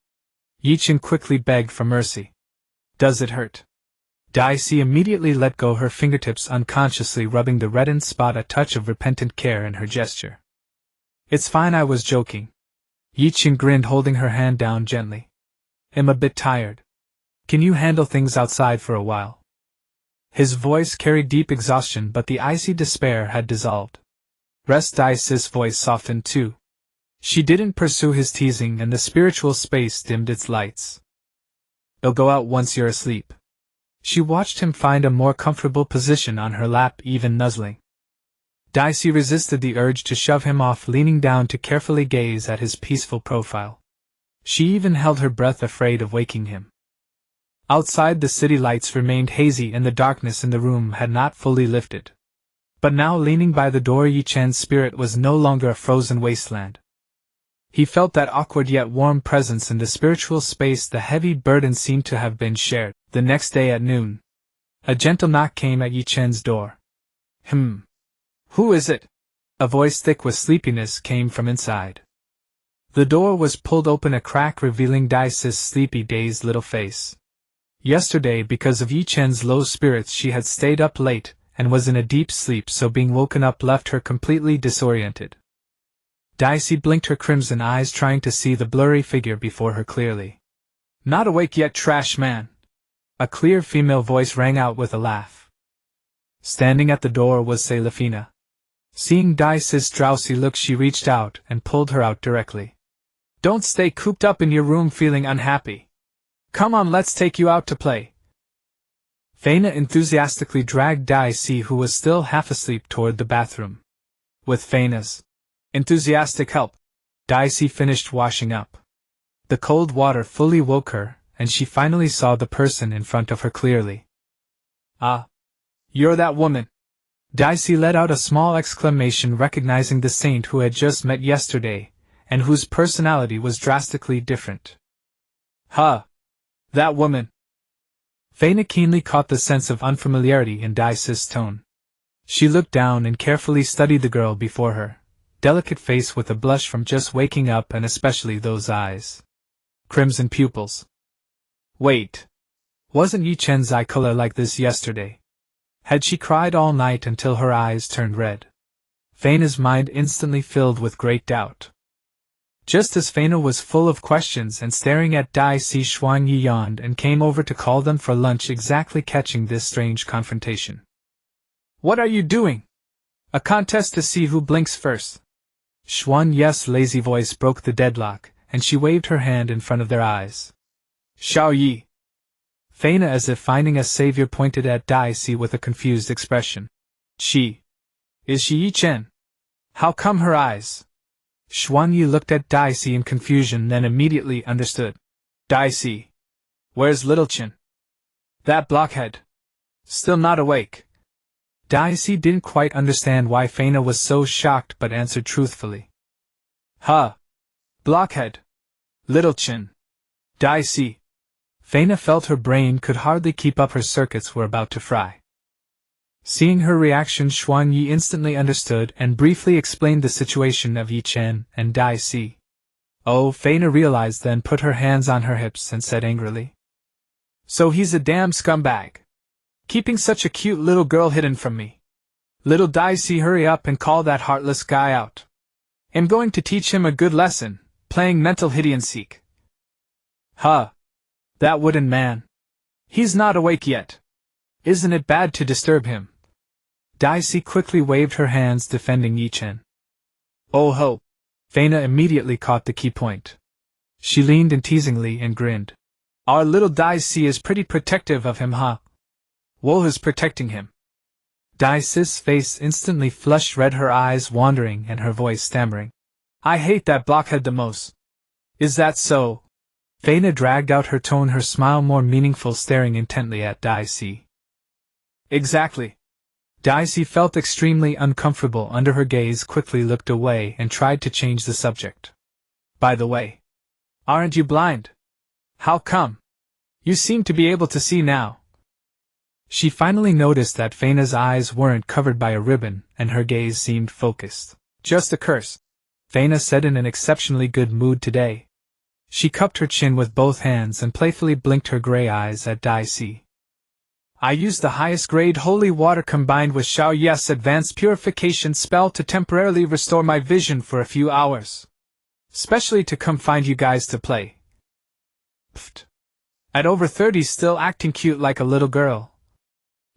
Ye Chen quickly begged for mercy. Does it hurt? Daisy immediately let go, her fingertips unconsciously rubbing the reddened spot, a touch of repentant care in her gesture. It's fine, I was joking. Ye Chen grinned, holding her hand down gently. I'm a bit tired. Can you handle things outside for a while? His voice carried deep exhaustion, but the icy despair had dissolved. Rest. Daisy's voice softened too. She didn't pursue his teasing, and the spiritual space dimmed its lights. I'll go out once you're asleep. She watched him find a more comfortable position on her lap, even nuzzling. Daisy resisted the urge to shove him off, leaning down to carefully gaze at his peaceful profile. She even held her breath, afraid of waking him. Outside, the city lights remained hazy and the darkness in the room had not fully lifted. But now, leaning by the door, Ye Chen's spirit was no longer a frozen wasteland. He felt that awkward yet warm presence in the spiritual space. The heavy burden seemed to have been shared. The next day at noon, a gentle knock came at Ye Chen's door. Who is it? A voice thick with sleepiness came from inside. The door was pulled open a crack, revealing Daisy's sleepy, dazed little face. Yesterday, because of Ye Chen's low spirits, she had stayed up late and was in a deep sleep, so being woken up left her completely disoriented. Daisy blinked her crimson eyes, trying to see the blurry figure before her clearly. Not awake yet, trash man? A clear female voice rang out with a laugh. Standing at the door was Selefina. Seeing Daisy's drowsy look, she reached out and pulled her out directly. Don't stay cooped up in your room feeling unhappy. Come on, let's take you out to play. Feina enthusiastically dragged Daisy, who was still half asleep, toward the bathroom. With Feina's enthusiastic help, Daisy finished washing up. The cold water fully woke her, and she finally saw the person in front of her clearly. Ah, you're that woman. Daisy let out a small exclamation, recognizing the saint who had just met yesterday, and whose personality was drastically different. That woman. Feina keenly caught the sense of unfamiliarity in Daisy's tone. She looked down and carefully studied the girl before her, delicate face with a blush from just waking up, and especially those eyes. Crimson pupils. Wait. Wasn't Ye Chen's eye color like this yesterday? Had she cried all night until her eyes turned red? Feina's mind instantly filled with great doubt. Just as Feina was full of questions and staring at Daisy, Xuanyi yawned and came over to call them for lunch, exactly catching this strange confrontation. What are you doing? A contest to see who blinks first. Xuanyi's lazy voice broke the deadlock, and she waved her hand in front of their eyes. Xiao Yi. Feina, as if finding a savior, pointed at Daisy with a confused expression. Is she Ye Chen? How come her eyes? Xuanyi looked at Daisy in confusion, then immediately understood. Daisy. Where's little Chen? That blockhead. Still not awake. Daisy didn't quite understand why Feina was so shocked but answered truthfully. Huh. Blockhead. Little Chin. Daisy. Feina felt her brain could hardly keep up, her circuits were about to fry. Seeing her reaction, Xuan Yi instantly understood and briefly explained the situation of Ye Chen and Daisy. Oh, Feina realized, then put her hands on her hips and said angrily. So he's a damn scumbag. Keeping such a cute little girl hidden from me. Little Daisy, hurry up and call that heartless guy out. I'm going to teach him a good lesson, playing mental hide and seek. Huh. That wooden man. He's not awake yet. Isn't it bad to disturb him? Daisy quickly waved her hands, defending Ye Chen. Oh ho! Feina immediately caught the key point. She leaned in teasingly and grinned. Our little Daisy is pretty protective of him, huh? Woe is protecting him. Daisy's face instantly flushed red, her eyes wandering and her voice stammering. I hate that blockhead the most. Is that so? Feina dragged out her tone, her smile more meaningful, staring intently at Daisy. Exactly. Daisy felt extremely uncomfortable under her gaze, quickly looked away and tried to change the subject. By the way, aren't you blind? How come? You seem to be able to see now. She finally noticed that Feina's eyes weren't covered by a ribbon and her gaze seemed focused. Just a curse, Feina said in an exceptionally good mood today. She cupped her chin with both hands and playfully blinked her gray eyes at Daisy. I used the highest grade holy water combined with Xiao Ye's advanced purification spell to temporarily restore my vision for a few hours. Especially to come find you guys to play. Pfft. At over 30, still acting cute like a little girl.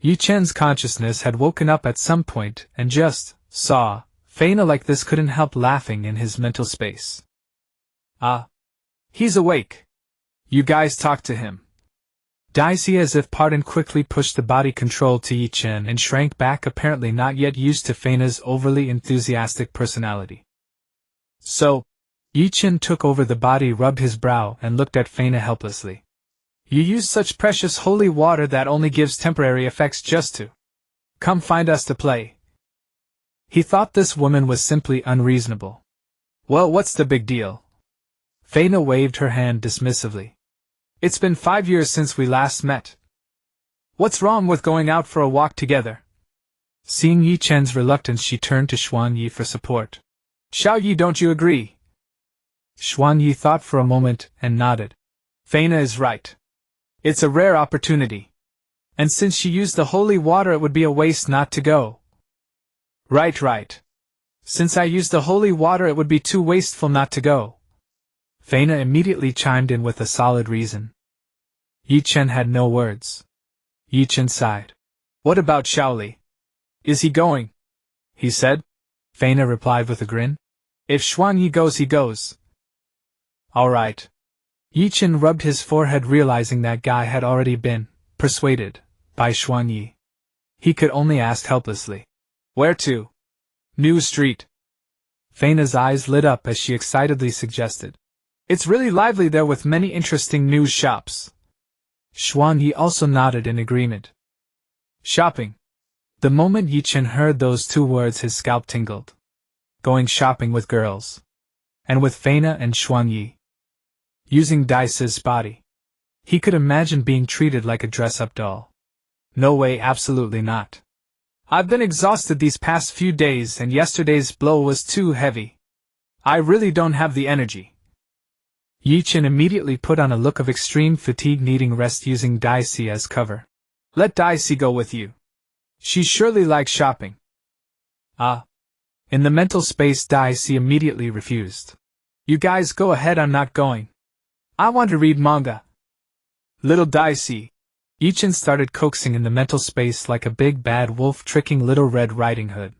Ye Chen's consciousness had woken up at some point and just saw Feina like this, couldn't help laughing in his mental space. Ah. He's awake. You guys talk to him. Daisy, as if pardoned, quickly pushed the body control to Ye Chen and shrank back, apparently not yet used to Feina's overly enthusiastic personality. So, Ye Chen took over the body, rubbed his brow, and looked at Feina helplessly. You use such precious holy water that only gives temporary effects just to come find us to play. He thought this woman was simply unreasonable. Well, what's the big deal? Feina waved her hand dismissively. It's been 5 years since we last met. What's wrong with going out for a walk together? Seeing Ye Chen's reluctance, she turned to Xuan Yi for support. Xiao Yi, don't you agree? Xuan Yi thought for a moment and nodded. Feina is right. It's a rare opportunity. And since she used the holy water, it would be a waste not to go. Right. Since I used the holy water, it would be too wasteful not to go. Feina immediately chimed in with a solid reason. Ye Chen had no words. Ye Chen sighed. What about Shaoli? Is he going? He said. Feina replied with a grin. If Xuan Yi goes, he goes. All right. Ye Chen rubbed his forehead, realizing that guy had already been persuaded by Xuan Yi. He could only ask helplessly. Where to? New Street. Feina's eyes lit up as she excitedly suggested. It's really lively there with many interesting new shops. Xuan Yi also nodded in agreement. Shopping. The moment Ye Chen heard those two words, his scalp tingled. Going shopping with girls. And with Feina and Xuan Yi. Using Daisy's body. He could imagine being treated like a dress-up doll. No way, absolutely not. I've been exhausted these past few days and yesterday's blow was too heavy. I really don't have the energy. Ye Chen immediately put on a look of extreme fatigue, needing rest, using Daisy as cover. Let Daisy go with you. She surely likes shopping. Ah. In the mental space, Daisy immediately refused. You guys go ahead, I'm not going. I want to read manga. Little Daisy. Ye Chen started coaxing in the mental space like a big bad wolf tricking Little Red Riding Hood.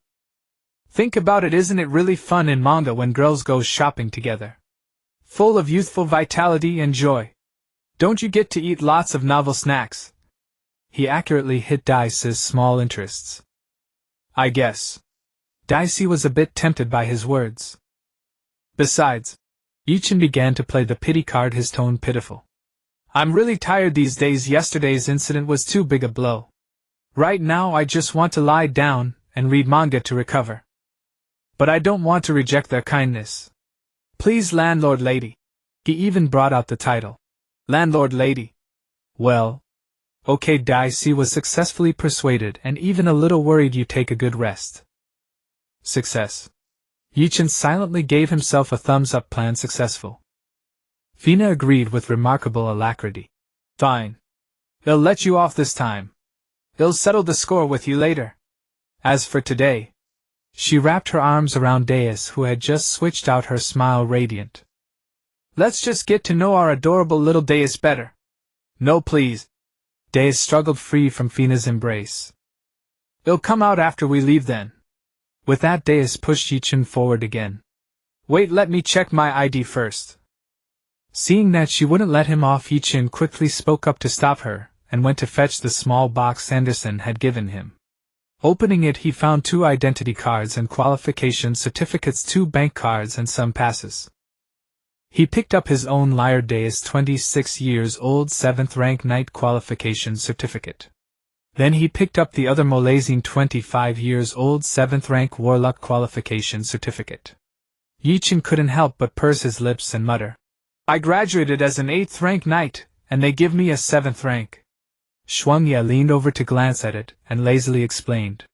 Think about it, isn't it really fun in manga when girls go shopping together? Full of youthful vitality and joy. Don't you get to eat lots of novel snacks? He accurately hit Daisy's small interests. I guess. Daisy was a bit tempted by his words. Besides, Ye Chen began to play the pity card, his tone pitiful. I'm really tired these days. Yesterday's incident was too big a blow. Right now I just want to lie down and read manga to recover. But I don't want to reject their kindness. Please, landlord lady. He even brought out the title. Landlord lady. Well. Okay, Daisy was successfully persuaded and even a little worried you take a good rest. Success. Ye Chen silently gave himself a thumbs-up. Plan successful. Fina agreed with remarkable alacrity. Fine. I'll let you off this time. I'll settle the score with you later. As for today... She wrapped her arms around Deus, who had just switched out, her smile radiant. Let's just get to know our adorable little Deus better. No, please. Deus struggled free from Fina's embrace. It'll come out after we leave then. With that, Deus pushed Ye Chen forward again. Wait, let me check my ID first. Seeing that she wouldn't let him off, Ye Chen quickly spoke up to stop her, and went to fetch the small box Anderson had given him. Opening it, he found 2 identity cards and qualification certificates, 2 bank cards and some passes. He picked up his own Lyre Deus 26 years old 7th rank knight qualification certificate. Then he picked up the other Molazine 25 years old 7th rank warlock qualification certificate. Ye Chen couldn't help but purse his lips and mutter, I graduated as an 8th rank knight, and they give me a 7th rank. Shuangye leaned over to glance at it, and lazily explained.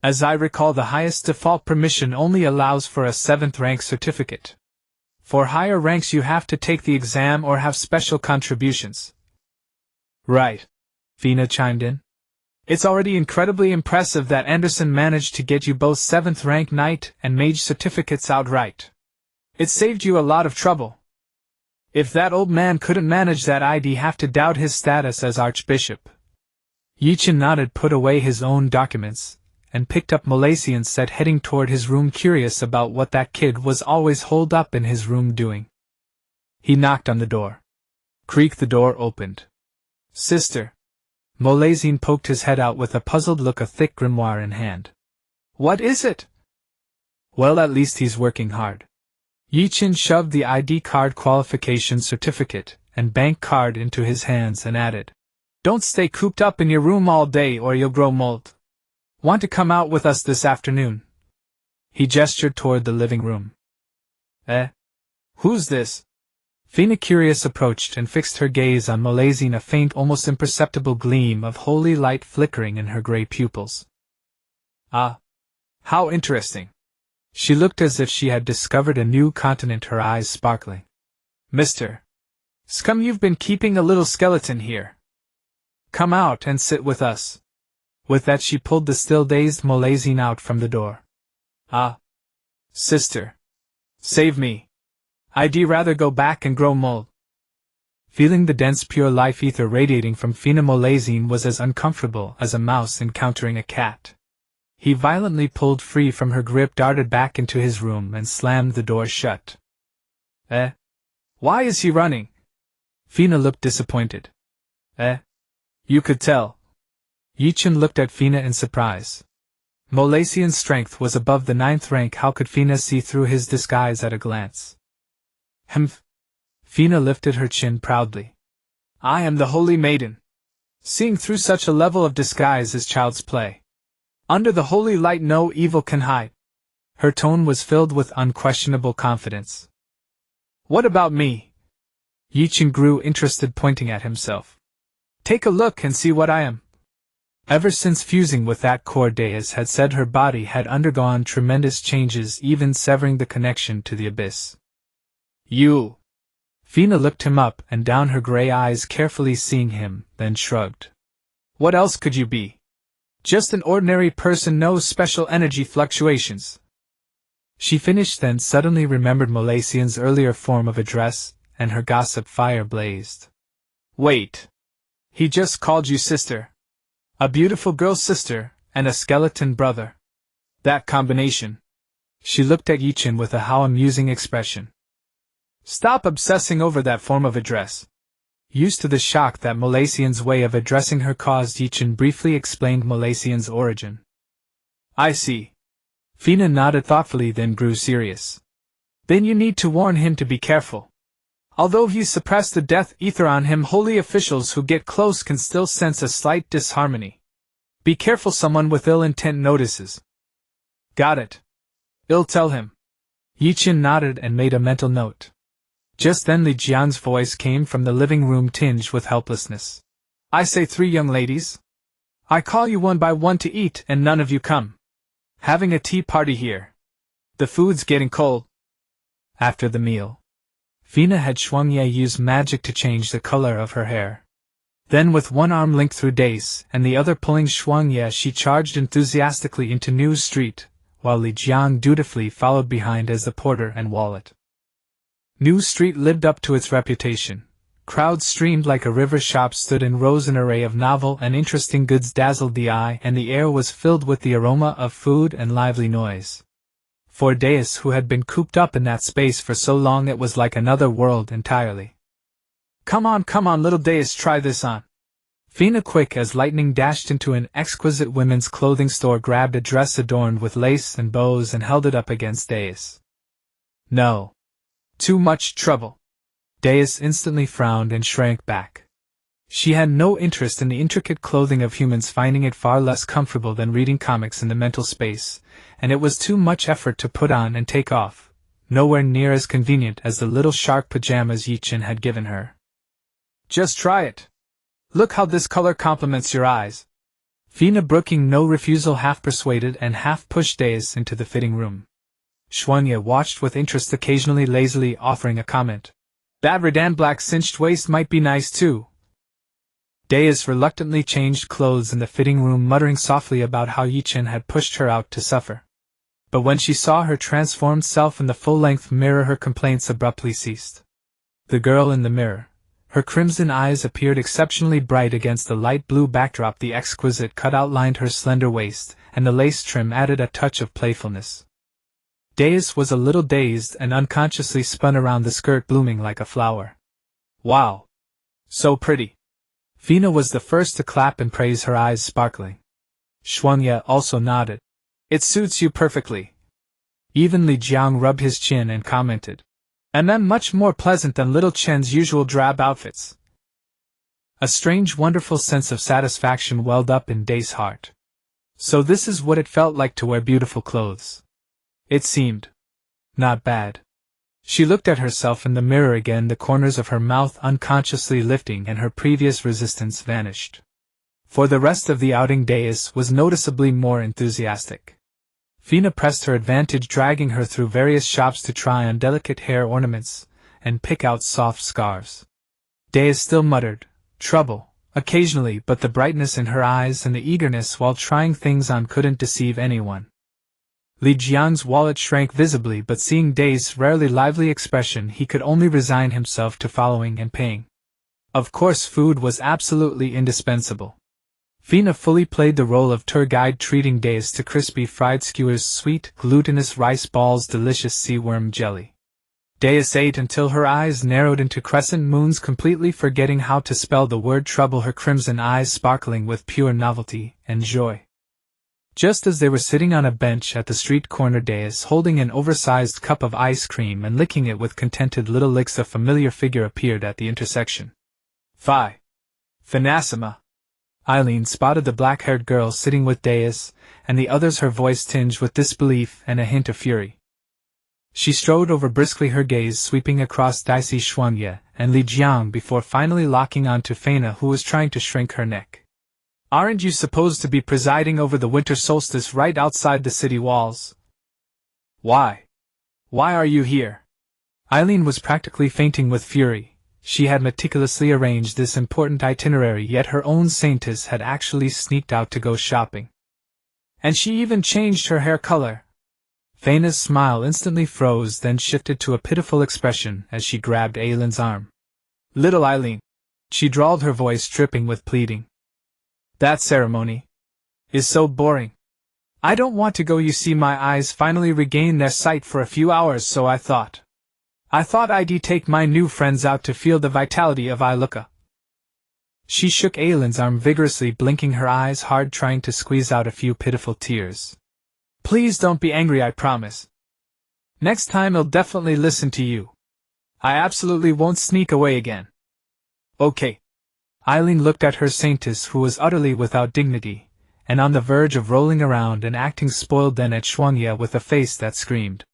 As I recall, the highest default permission only allows for a 7th rank certificate. For higher ranks you have to take the exam or have special contributions. Right. Fina chimed in. It's already incredibly impressive that Anderson managed to get you both 7th rank knight and mage certificates outright. It saved you a lot of trouble. If that old man couldn't manage that, I'd have to doubt his status as archbishop. Ye Chen nodded, put away his own documents, and picked up Molasian's set, heading toward his room, curious about what that kid was always holed up in his room doing. He knocked on the door. Creak, the door opened. Sister. Molasian poked his head out with a puzzled look, a thick grimoire in hand. What is it? Well, at least he's working hard. Ye Chen shoved the ID card, qualification certificate, and bank card into his hands and added, Don't stay cooped up in your room all day or you'll grow mold. Want to come out with us this afternoon? He gestured toward the living room. Who's this? Fina, curious, approached and fixed her gaze on Molasian, a faint, almost imperceptible gleam of holy light flickering in her gray pupils. Ah. How interesting. She looked as if she had discovered a new continent, her eyes sparkling. Mr. Scum, you've been keeping a little skeleton here. Come out and sit with us. With that, she pulled the still dazed Molasian out from the door. Ah. Sister. Save me. I'd rather go back and grow mold. Feeling the dense pure life ether radiating from Fina, Molasian was as uncomfortable as a mouse encountering a cat. He violently pulled free from her grip, darted back into his room, and slammed the door shut. Why is he running? Fina looked disappointed. You could tell. Ye Chen looked at Fina in surprise. Molasian's strength was above the 9th rank. How could Fina see through his disguise at a glance? Humph. Fina lifted her chin proudly. I am the holy maiden. Seeing through such a level of disguise is child's play. Under the holy light no evil can hide. Her tone was filled with unquestionable confidence. What about me? Ye Chen grew interested, pointing at himself. Take a look and see what I am. Ever since fusing with that core, Deus had said her body had undergone tremendous changes, even severing the connection to the abyss. You. Fina looked him up and down, her gray eyes carefully seeing him, then shrugged. What else could you be? Just an ordinary person, no special energy fluctuations. She finished, then suddenly remembered Molasian's earlier form of address, and her gossip fire blazed. Wait. He just called you sister. A beautiful girl sister, and a skeleton brother. That combination. She looked at Ye Chen with a how amusing expression. Stop obsessing over that form of address. Used to the shock that Molasian's way of addressing her caused, Ye Chen briefly explained Molasian's origin. I see. Fina nodded thoughtfully, then grew serious. Then you need to warn him to be careful. Although you suppress the death ether on him, holy officials who get close can still sense a slight disharmony. Be careful, someone with ill intent notices. Got it. I'll tell him. Ye Chen nodded and made a mental note. Just then Li Jiang's voice came from the living room, tinged with helplessness. I say, 3 young ladies. I call you one by one to eat and none of you come. Having a tea party here. The food's getting cold. After the meal, Fina had Xuangyue use magic to change the color of her hair. Then with one arm linked through Dace and the other pulling Xuangyue, she charged enthusiastically into New Street, while Li Jiang dutifully followed behind as the porter and wallet. New Street lived up to its reputation. Crowds streamed like a river, shops stood in rows, an array of novel and interesting goods dazzled the eye, and the air was filled with the aroma of food and lively noise. For Dace, who had been cooped up in that space for so long, it was like another world entirely. Come on, little Dace, try this on. Fina, quick as lightning, dashed into an exquisite women's clothing store, grabbed a dress adorned with lace and bows, and held it up against Dace. No. Too much trouble. Dace instantly frowned and shrank back. She had no interest in the intricate clothing of humans, finding it far less comfortable than reading comics in the mental space, and it was too much effort to put on and take off, nowhere near as convenient as the little shark pajamas Ye Chen had given her. Just try it. Look how this color complements your eyes. Fina, brooking no refusal, half persuaded and half pushed Dace into the fitting room. Xuangyue watched with interest, occasionally lazily offering a comment. That redan black cinched waist might be nice too. Dace reluctantly changed clothes in the fitting room, muttering softly about how Ye Chen had pushed her out to suffer. But when she saw her transformed self in the full-length mirror, her complaints abruptly ceased. The girl in the mirror. Her crimson eyes appeared exceptionally bright against the light blue backdrop. The exquisite cut outlined her slender waist, and the lace trim added a touch of playfulness. Dace was a little dazed and unconsciously spun around the skirt, blooming like a flower. Wow! So pretty! Fina was the first to clap and praise, her eyes sparkling. Xuangyue also nodded. It suits you perfectly. Even Li Jiang rubbed his chin and commented. And then much more pleasant than little Chen's usual drab outfits. A strange, wonderful sense of satisfaction welled up in Dace's heart. So this is what it felt like to wear beautiful clothes. It seemed not bad. She looked at herself in the mirror again, the corners of her mouth unconsciously lifting, and her previous resistance vanished. For the rest of the outing, Dace was noticeably more enthusiastic. Fina pressed her advantage, dragging her through various shops to try on delicate hair ornaments and pick out soft scarves. Dace still muttered, trouble, occasionally, but the brightness in her eyes and the eagerness while trying things on couldn't deceive anyone. Li Jiang's wallet shrank visibly, but seeing Dace's rarely lively expression, he could only resign himself to following and paying. Of course, food was absolutely indispensable. Fina fully played the role of tour guide, treating Dace to crispy fried skewers, sweet, glutinous rice balls, delicious sea worm jelly. Dace ate until her eyes narrowed into crescent moons, completely forgetting how to spell the word trouble, her crimson eyes sparkling with pure novelty and joy. Just as they were sitting on a bench at the street corner, Dace, holding an oversized cup of ice cream and licking it with contented little licks, a familiar figure appeared at the intersection. Phi! Finasima! Eileen spotted the black-haired girl sitting with Dace and the others, her voice tinged with disbelief and a hint of fury. She strode over briskly, her gaze sweeping across Daisy, Xuangyue, and Li Jiang before finally locking onto Fina, who was trying to shrink her neck. Aren't you supposed to be presiding over the winter solstice right outside the city walls? Why? Why are you here? Eileen was practically fainting with fury. She had meticulously arranged this important itinerary, yet her own saintess had actually sneaked out to go shopping. And she even changed her hair color. Fina's smile instantly froze, then shifted to a pitiful expression as she grabbed Aileen's arm. Little Eileen, she drawled, her voice dripping with pleading. That ceremony is so boring. I don't want to go. You see, my eyes finally regained their sight for a few hours, so I thought I'd take my new friends out to feel the vitality of Iluka. She shook Aileen's arm vigorously, blinking her eyes hard, trying to squeeze out a few pitiful tears. Please don't be angry, I promise. Next time I'll definitely listen to you. I absolutely won't sneak away again. Okay. Eileen looked at her saintess, who was utterly without dignity, and on the verge of rolling around and acting spoiled, then at Shuangye with a face that screamed,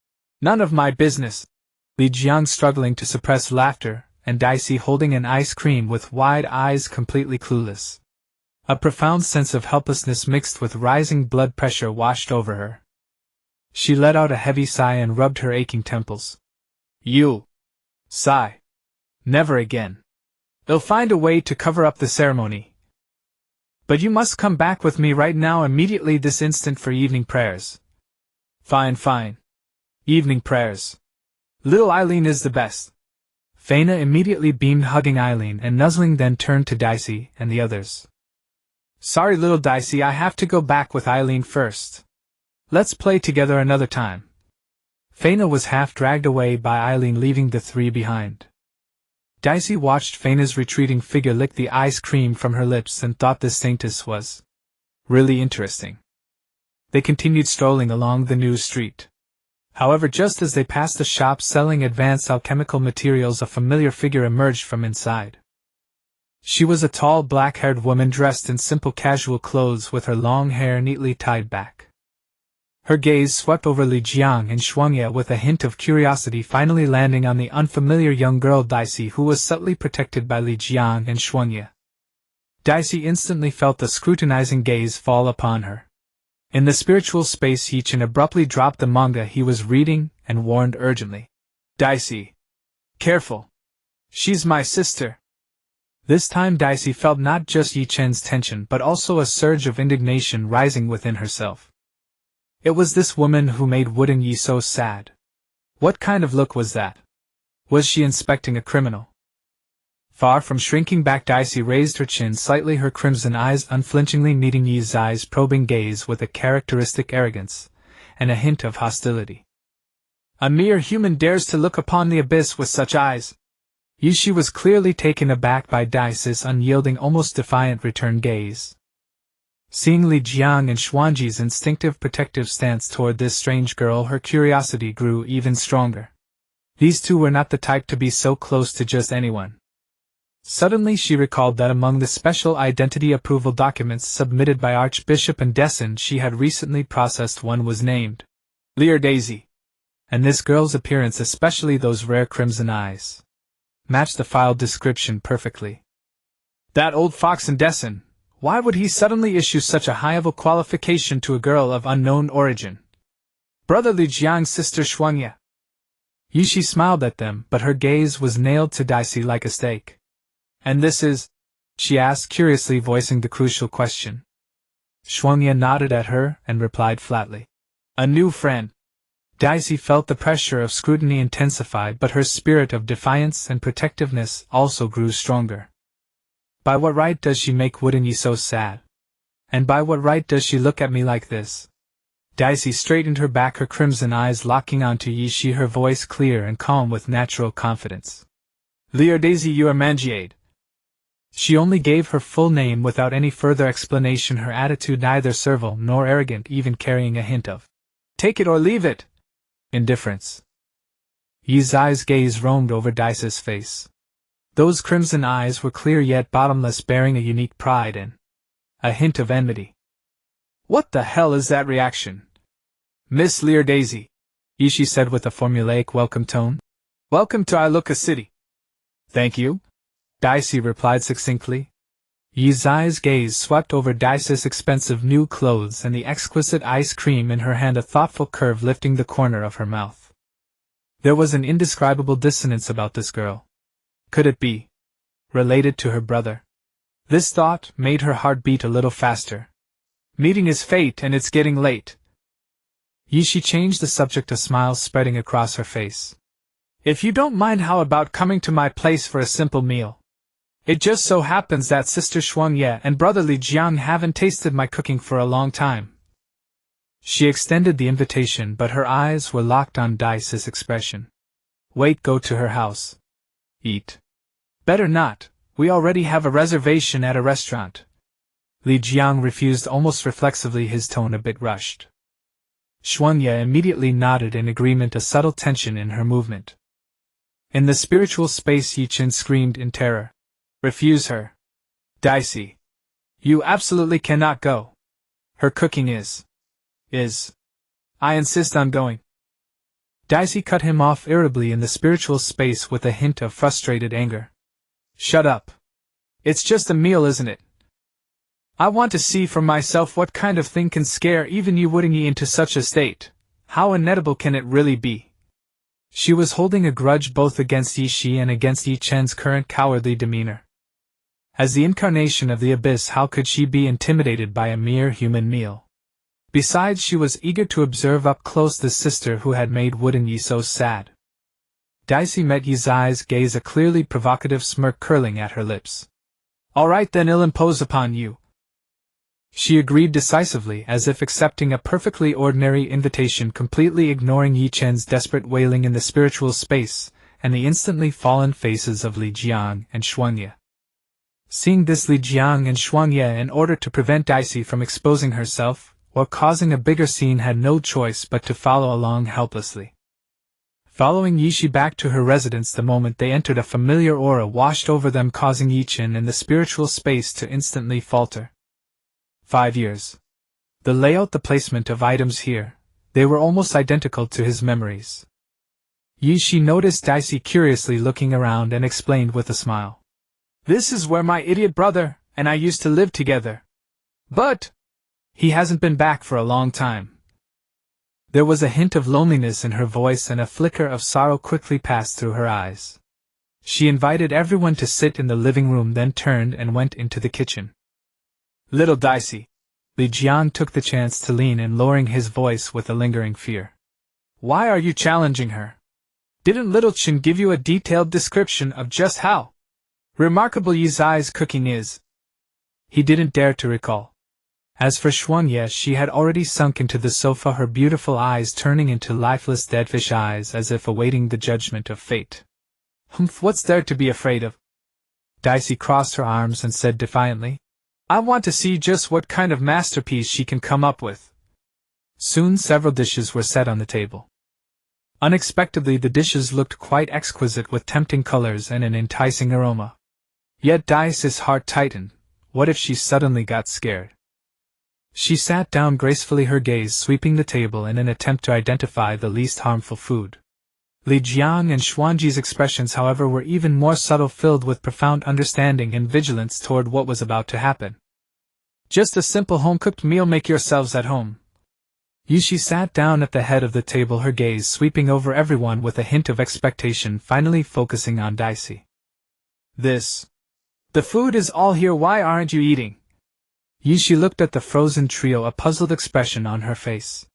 "None of my business!" Li Jiang struggling to suppress laughter, and Dicey holding an ice cream with wide eyes, completely clueless. A profound sense of helplessness mixed with rising blood pressure washed over her. She let out a heavy sigh and rubbed her aching temples. "You! Sigh! Never again! They'll find a way to cover up the ceremony. But you must come back with me right now, immediately, this instant, for evening prayers." "Fine, fine. Evening prayers. Little Eileen is the best." Faina immediately beamed, hugging Eileen and nuzzling, then turned to Dicey and the others. "Sorry, little Dicey, I have to go back with Eileen first. Let's play together another time." Faina was half dragged away by Eileen, leaving the three behind. Dicey watched Faina's retreating figure lick the ice cream from her lips and thought this saintess was really interesting. They continued strolling along the new street. However, just as they passed a shop selling advanced alchemical materials, a familiar figure emerged from inside. She was a tall, black-haired woman dressed in simple casual clothes with her long hair neatly tied back. Her gaze swept over Li Jiang and Shuangye with a hint of curiosity, finally landing on the unfamiliar young girl Dicey, who was subtly protected by Li Jiang and Shuangye. Dicey instantly felt the scrutinizing gaze fall upon her. In the spiritual space, Ye Chen abruptly dropped the manga he was reading and warned urgently, "Dicey! Careful! She's my sister!" This time Dicey felt not just Ye Chen's tension but also a surge of indignation rising within herself. It was this woman who made Wooden Yi so sad. What kind of look was that? Was she inspecting a criminal? Far from shrinking back, Dicey raised her chin slightly, her crimson eyes unflinchingly meeting Yi's eyes probing gaze with a characteristic arrogance and a hint of hostility. "A mere human dares to look upon the abyss with such eyes?" She was clearly taken aback by Dicey's unyielding, almost defiant return gaze. Seeing Li Jiang and Xuanji's instinctive protective stance toward this strange girl, her curiosity grew even stronger. These two were not the type to be so close to just anyone. Suddenly she recalled that among the special identity approval documents submitted by Archbishop and Dessen she had recently processed, one was named Lildes. And this girl's appearance, especially those rare crimson eyes, matched the file description perfectly. That old fox in Dessen! Why would he suddenly issue such a high-level qualification to a girl of unknown origin? Brother Li Jiang's sister Shuangye. Yishi smiled at them, but her gaze was nailed to Dicey like a stake. "And this is?" she asked curiously, voicing the crucial question. Shuangye nodded at her and replied flatly, "A new friend." Dicey felt the pressure of scrutiny intensify, but her spirit of defiance and protectiveness also grew stronger. By what right does she make Wooden Yi so sad? And by what right does she look at me like this? Dicey straightened her back, her crimson eyes locking onto Yishi, her voice clear and calm with natural confidence. "Lildes, you are Mangiade." She only gave her full name without any further explanation, her attitude neither servile nor arrogant, even carrying a hint of "take it or leave it" indifference. Yi's eyes gaze roamed over Dicey's face. Those crimson eyes were clear yet bottomless, bearing a unique pride and a hint of enmity. "What the hell is that reaction? Miss Lildes," Yishi said with a formulaic welcome tone. "Welcome to Iluka City." "Thank you," Dicey replied succinctly. Yi's eyes gaze swept over Dicey's expensive new clothes and the exquisite ice cream in her hand, a thoughtful curve lifting the corner of her mouth. There was an indescribable dissonance about this girl. Could it be related to her brother? This thought made her heart beat a little faster. Meeting his fate, and it's getting late. Yishi changed the subject, a smile spreading across her face. "If you don't mind, how about coming to my place for a simple meal? It just so happens that Sister Shuangye and Brother Li Jiang haven't tasted my cooking for a long time." She extended the invitation, but her eyes were locked on Dicey's expression. "Wait, go to her house. Eat." "Better not, we already have a reservation at a restaurant." Li Jiang refused almost reflexively, his tone a bit rushed. Shuangye immediately nodded in agreement, a subtle tension in her movement. In the spiritual space, Ye Chen screamed in terror. "Refuse her. Dicey. You absolutely cannot go." Her cooking is. I insist on going. Daisy cut him off irritably in the spiritual space with a hint of frustrated anger. Shut up. It's just a meal, isn't it? I want to see for myself what kind of thing can scare even you Wudengi into such a state. How inedible can it really be? She was holding a grudge both against Ye Shi and against Ye Chen's current cowardly demeanor. As the incarnation of the abyss, how could she be intimidated by a mere human meal? Besides, she was eager to observe up close the sister who had made Wudengi so sad. Daisy met Ye's eyes gaze, a clearly provocative smirk curling at her lips. All right then, I'll impose upon you. She agreed decisively, as if accepting a perfectly ordinary invitation, completely ignoring Ye Chen's desperate wailing in the spiritual space, and the instantly fallen faces of Li Jiang and Xuanye. Seeing this, Li Jiang and Xuanye, in order to prevent Daisy from exposing herself, or causing a bigger scene, had no choice but to follow along helplessly. Following Ye Shi back to her residence the moment they entered, a familiar aura washed over them, causing Ye Chen in the spiritual space to instantly falter. 5 years. The layout, the placement of items here, they were almost identical to his memories. Ye Shi noticed Daisy curiously looking around and explained with a smile. This is where my idiot brother and I used to live together. But he hasn't been back for a long time. There was a hint of loneliness in her voice, and a flicker of sorrow quickly passed through her eyes. She invited everyone to sit in the living room, then turned and went into the kitchen. Little Daisy. Li Jiang took the chance to lean in, lowering his voice with a lingering fear. Why are you challenging her? Didn't Little Chen give you a detailed description of just how remarkable Ye's eyes cooking is? He didn't dare to recall. As for Xuanye, she had already sunk into the sofa, her beautiful eyes turning into lifeless deadfish eyes, as if awaiting the judgment of fate. Humph, what's there to be afraid of? Daisy crossed her arms and said defiantly, I want to see just what kind of masterpiece she can come up with. Soon several dishes were set on the table. Unexpectedly, the dishes looked quite exquisite, with tempting colors and an enticing aroma. Yet Daisy's heart tightened. What if she suddenly got scared? She sat down gracefully, her gaze sweeping the table in an attempt to identify the least harmful food. Li Jiang and Xuanji's expressions, however, were even more subtle, filled with profound understanding and vigilance toward what was about to happen. Just a simple home-cooked meal, make yourselves at home. Ye Shi sat down at the head of the table, her gaze sweeping over everyone with a hint of expectation, finally focusing on Daisy. The food is all here, why aren't you eating? Ye Shi looked at the frozen trio, a puzzled expression on her face.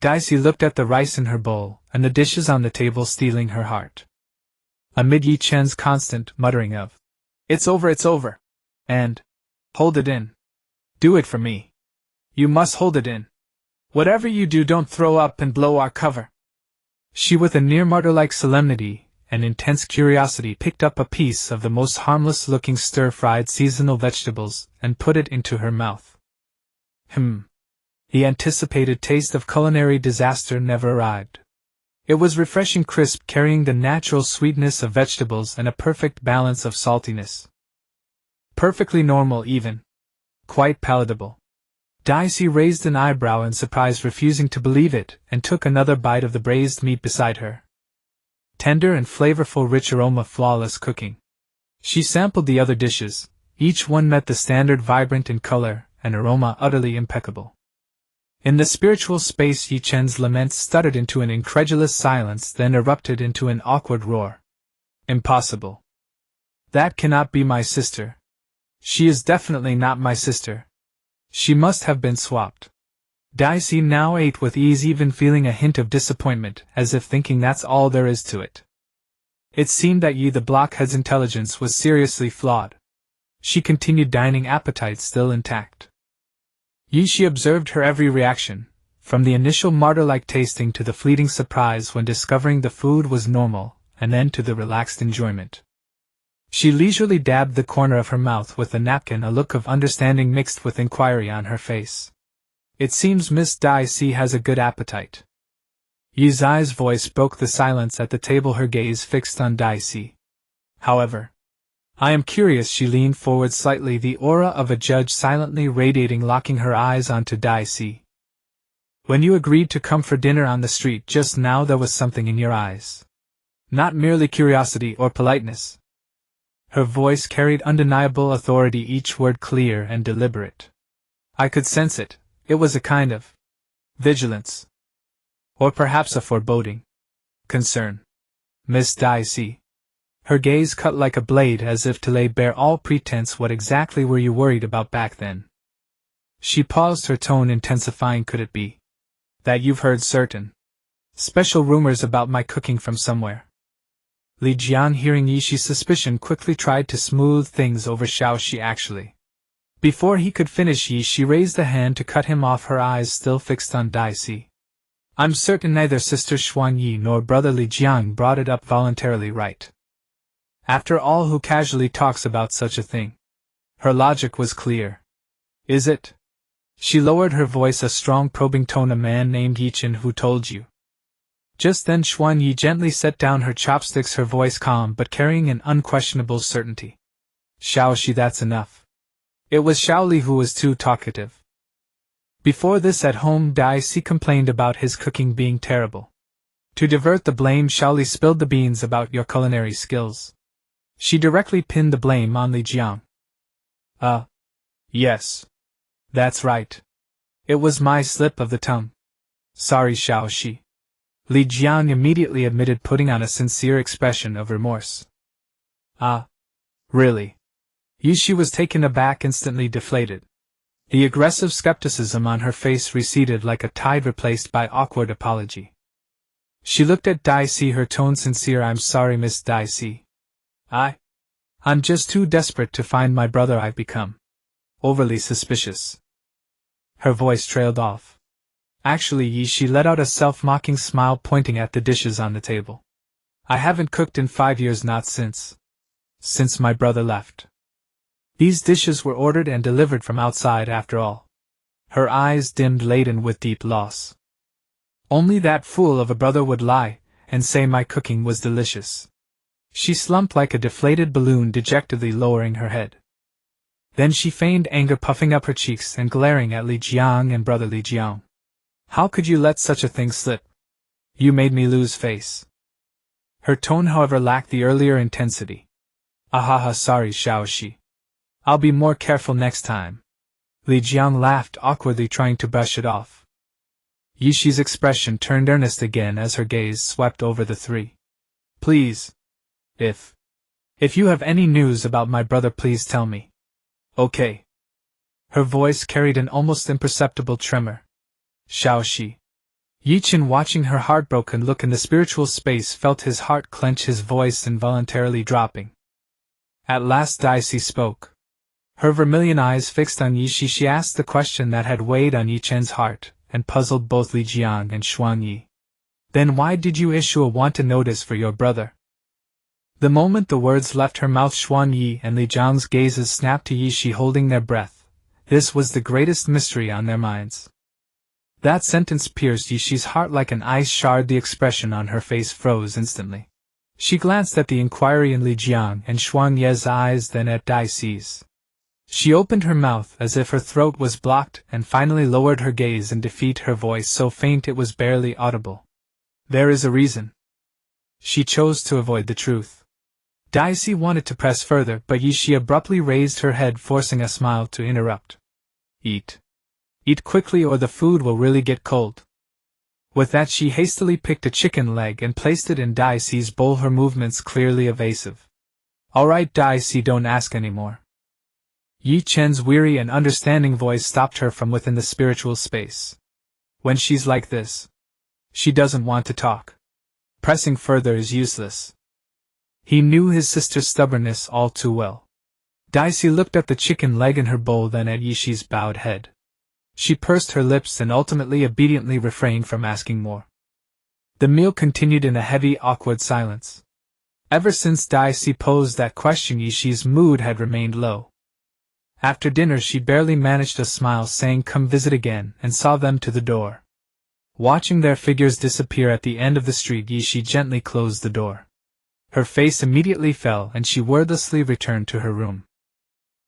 Daisy looked at the rice in her bowl, and the dishes on the table, stealing her heart. Amid Ye Chen's constant muttering of, it's over, and, hold it in. Do it for me. You must hold it in. Whatever you do, don't throw up and blow our cover. She, with a near martyr-like solemnity and intense curiosity, picked up a piece of the most harmless-looking stir-fried seasonal vegetables and put it into her mouth. The anticipated taste of culinary disaster never arrived. It was refreshing, crisp, carrying the natural sweetness of vegetables and a perfect balance of saltiness. Perfectly normal even. Quite palatable. Daisy raised an eyebrow in surprise, refusing to believe it, and took another bite of the braised meat beside her. Tender and flavorful, rich aroma, flawless cooking. She sampled the other dishes. Each one met the standard, vibrant in color and aroma, utterly impeccable. In the spiritual space, Ye Chen's laments stuttered into an incredulous silence, then erupted into an awkward roar. Impossible. That cannot be my sister. She is definitely not my sister. She must have been swapped. Daisy now ate with ease, even feeling a hint of disappointment, as if thinking that's all there is to it. It seemed that Ye the blockhead's intelligence was seriously flawed. She continued dining, appetite still intact. Ye Shi observed her every reaction, from the initial martyr-like tasting to the fleeting surprise when discovering the food was normal, and then to the relaxed enjoyment. She leisurely dabbed the corner of her mouth with a napkin, a look of understanding mixed with inquiry on her face. It seems Miss Daisy has a good appetite. Ye's eyes voice broke the silence at the table, her gaze fixed on Daisy. However, I am curious. She leaned forward slightly, the aura of a judge silently radiating, locking her eyes onto Daisy. When you agreed to come for dinner on the street just now, there was something in your eyes. Not merely curiosity or politeness. Her voice carried undeniable authority, each word clear and deliberate. I could sense it. It was a kind of vigilance. Or perhaps a foreboding. Concern. Miss Daisy. Her gaze cut like a blade, as if to lay bare all pretense. What exactly were you worried about back then? She paused, her tone intensifying. Could it be that you've heard certain special rumors about my cooking from somewhere? Li Jian, hearing Ye Xi's suspicion, quickly tried to smooth things over. Xiaoxi actually. Before he could finish, Ye Chen raised a hand to cut him off, her eyes still fixed on Daisy. I'm certain neither Sister Xuanyi nor Brother Li Jiang brought it up voluntarily, right? After all, who casually talks about such a thing? Her logic was clear. Is it? She lowered her voice, a strong probing tone. A man named Ye Chen who told you? Just then Xuanyi gently set down her chopsticks, her voice calm but carrying an unquestionable certainty. Xiaoxi, that's enough. It was Xiaoli who was too talkative. Before this, at home, Daisy complained about his cooking being terrible. To divert the blame, Xiaoli spilled the beans about your culinary skills. She directly pinned the blame on Li Jiang. Yes. That's right. It was my slip of the tongue. Sorry, Xiaoxi. Li Jiang immediately admitted, putting on a sincere expression of remorse. Really? Ye Chen was taken aback, instantly deflated. The aggressive skepticism on her face receded like a tide, replaced by awkward apology. She looked at Daisy, her tone sincere. I'm sorry, Miss Daisy. I'm just too desperate to find my brother. I've become overly suspicious. Her voice trailed off. Actually, Ye Chen let out a self-mocking smile, pointing at the dishes on the table. I haven't cooked in 5 years, not since my brother left. These dishes were ordered and delivered from outside, after all. Her eyes dimmed, laden with deep loss. Only that fool of a brother would lie and say my cooking was delicious. She slumped like a deflated balloon, dejectedly lowering her head. Then she feigned anger, puffing up her cheeks and glaring at Li Jiang and Brother Li Jiang. How could you let such a thing slip? You made me lose face. Her tone, however, lacked the earlier intensity. Ahaha, sorry, Xiaoxi. I'll be more careful next time. Li Jiang laughed awkwardly, trying to brush it off. Ye Xi's expression turned earnest again as her gaze swept over the three. Please. If you have any news about my brother, please tell me. Okay. Her voice carried an almost imperceptible tremor. Xiaoxi. Ye Chen, watching her heartbroken look in the spiritual space, felt his heart clench, his voice involuntarily dropping. At last Daisy spoke. Her vermilion eyes fixed on Ye Chen, she asked the question that had weighed on Ye Chen's heart and puzzled both Li Jiang and Xuanyi. Then why did you issue a wanted notice for your brother? The moment the words left her mouth, Xuanyi and Li Jiang's gazes snapped to Ye Chen, holding their breath. This was the greatest mystery on their minds. That sentence pierced Ye Xi's heart like an ice shard. The expression on her face froze instantly. She glanced at the inquiry in Li Jiang and Xuanyi's eyes, then at Daisy's. She opened her mouth as if her throat was blocked and finally lowered her gaze in defeat, her voice so faint it was barely audible. There is a reason. She chose to avoid the truth. Daisy wanted to press further, but Ye Chen abruptly raised her head, forcing a smile to interrupt. Eat. Eat quickly or the food will really get cold. With that, she hastily picked a chicken leg and placed it in Daisy's bowl, her movements clearly evasive. All right, Daisy, don't ask anymore. Ye Chen's weary and understanding voice stopped her from within the spiritual space. When she's like this, she doesn't want to talk. Pressing further is useless. He knew his sister's stubbornness all too well. Daisy looked at the chicken leg in her bowl, then at Ye Xi's bowed head. She pursed her lips and ultimately obediently refrained from asking more. The meal continued in a heavy, awkward silence. Ever since Daisy posed that question, Ye Xi's mood had remained low. After dinner she barely managed a smile, saying come visit again, and saw them to the door. Watching their figures disappear at the end of the street, Ye Chen gently closed the door. Her face immediately fell and she wordlessly returned to her room.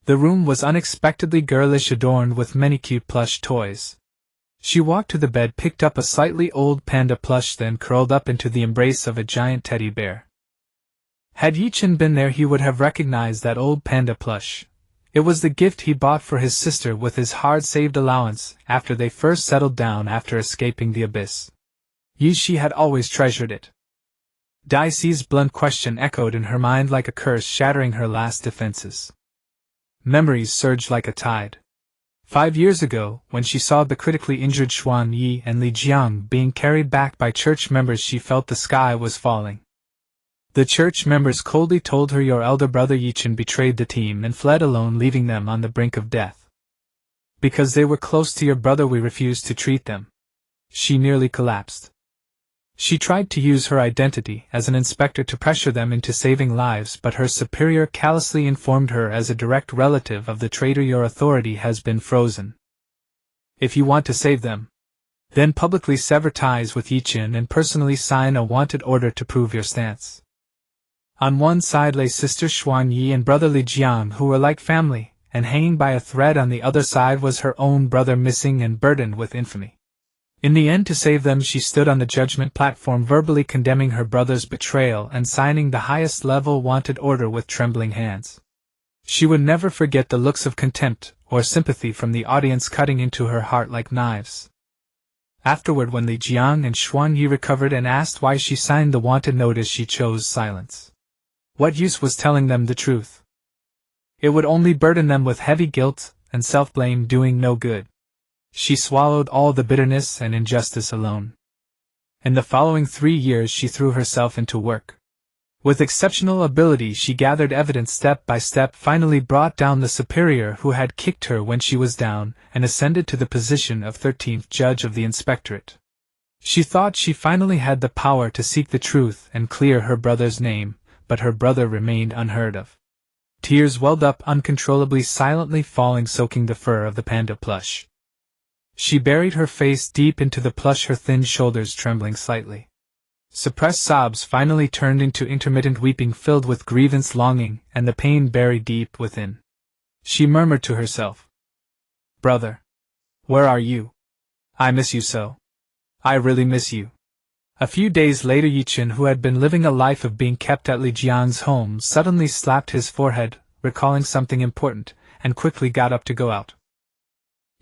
The room was unexpectedly girlish, adorned with many cute plush toys. She walked to the bed, picked up a slightly old panda plush, then curled up into the embrace of a giant teddy bear. Had Ye Chen been there, he would have recognized that old panda plush. It was the gift he bought for his sister with his hard-saved allowance after they first settled down after escaping the abyss. She had always treasured it. Daixi's blunt question echoed in her mind like a curse, shattering her last defenses. Memories surged like a tide. 5 years ago, when she saw the critically injured Xuan Yi and Li Jiang being carried back by church members, she felt the sky was falling. The church members coldly told her, "Your elder brother Ye Chen betrayed the team and fled alone, leaving them on the brink of death. Because they were close to your brother, we refused to treat them." She nearly collapsed. She tried to use her identity as an inspector to pressure them into saving lives, but her superior callously informed her, "As a direct relative of the traitor, your authority has been frozen. If you want to save them, then publicly sever ties with Ye Chen and personally sign a wanted order to prove your stance." On one side lay Sister Xuan Yi and brother Li Jiang, who were like family, and hanging by a thread on the other side was her own brother, missing and burdened with infamy. In the end, to save them, she stood on the judgment platform, verbally condemning her brother's betrayal and signing the highest level wanted order with trembling hands. She would never forget the looks of contempt or sympathy from the audience, cutting into her heart like knives. Afterward, when Li Jiang and Xuan Yi recovered and asked why she signed the wanted notice, she chose silence. What use was telling them the truth? It would only burden them with heavy guilt and self-blame, doing no good. She swallowed all the bitterness and injustice alone. In the following 3 years she threw herself into work. With exceptional ability she gathered evidence step by step, finally brought down the superior who had kicked her when she was down, and ascended to the position of 13th judge of the inspectorate. She thought she finally had the power to seek the truth and clear her brother's name, but her brother remained unheard of. Tears welled up uncontrollably, silently falling, soaking the fur of the panda plush. She buried her face deep into the plush, her thin shoulders trembling slightly. Suppressed sobs finally turned into intermittent weeping, filled with grievance, longing, and the pain buried deep within. She murmured to herself, "Brother, where are you? I miss you so. I really miss you." A few days later, Ye Chen, who had been living a life of being kept at Li Jiang's home, suddenly slapped his forehead, recalling something important, and quickly got up to go out.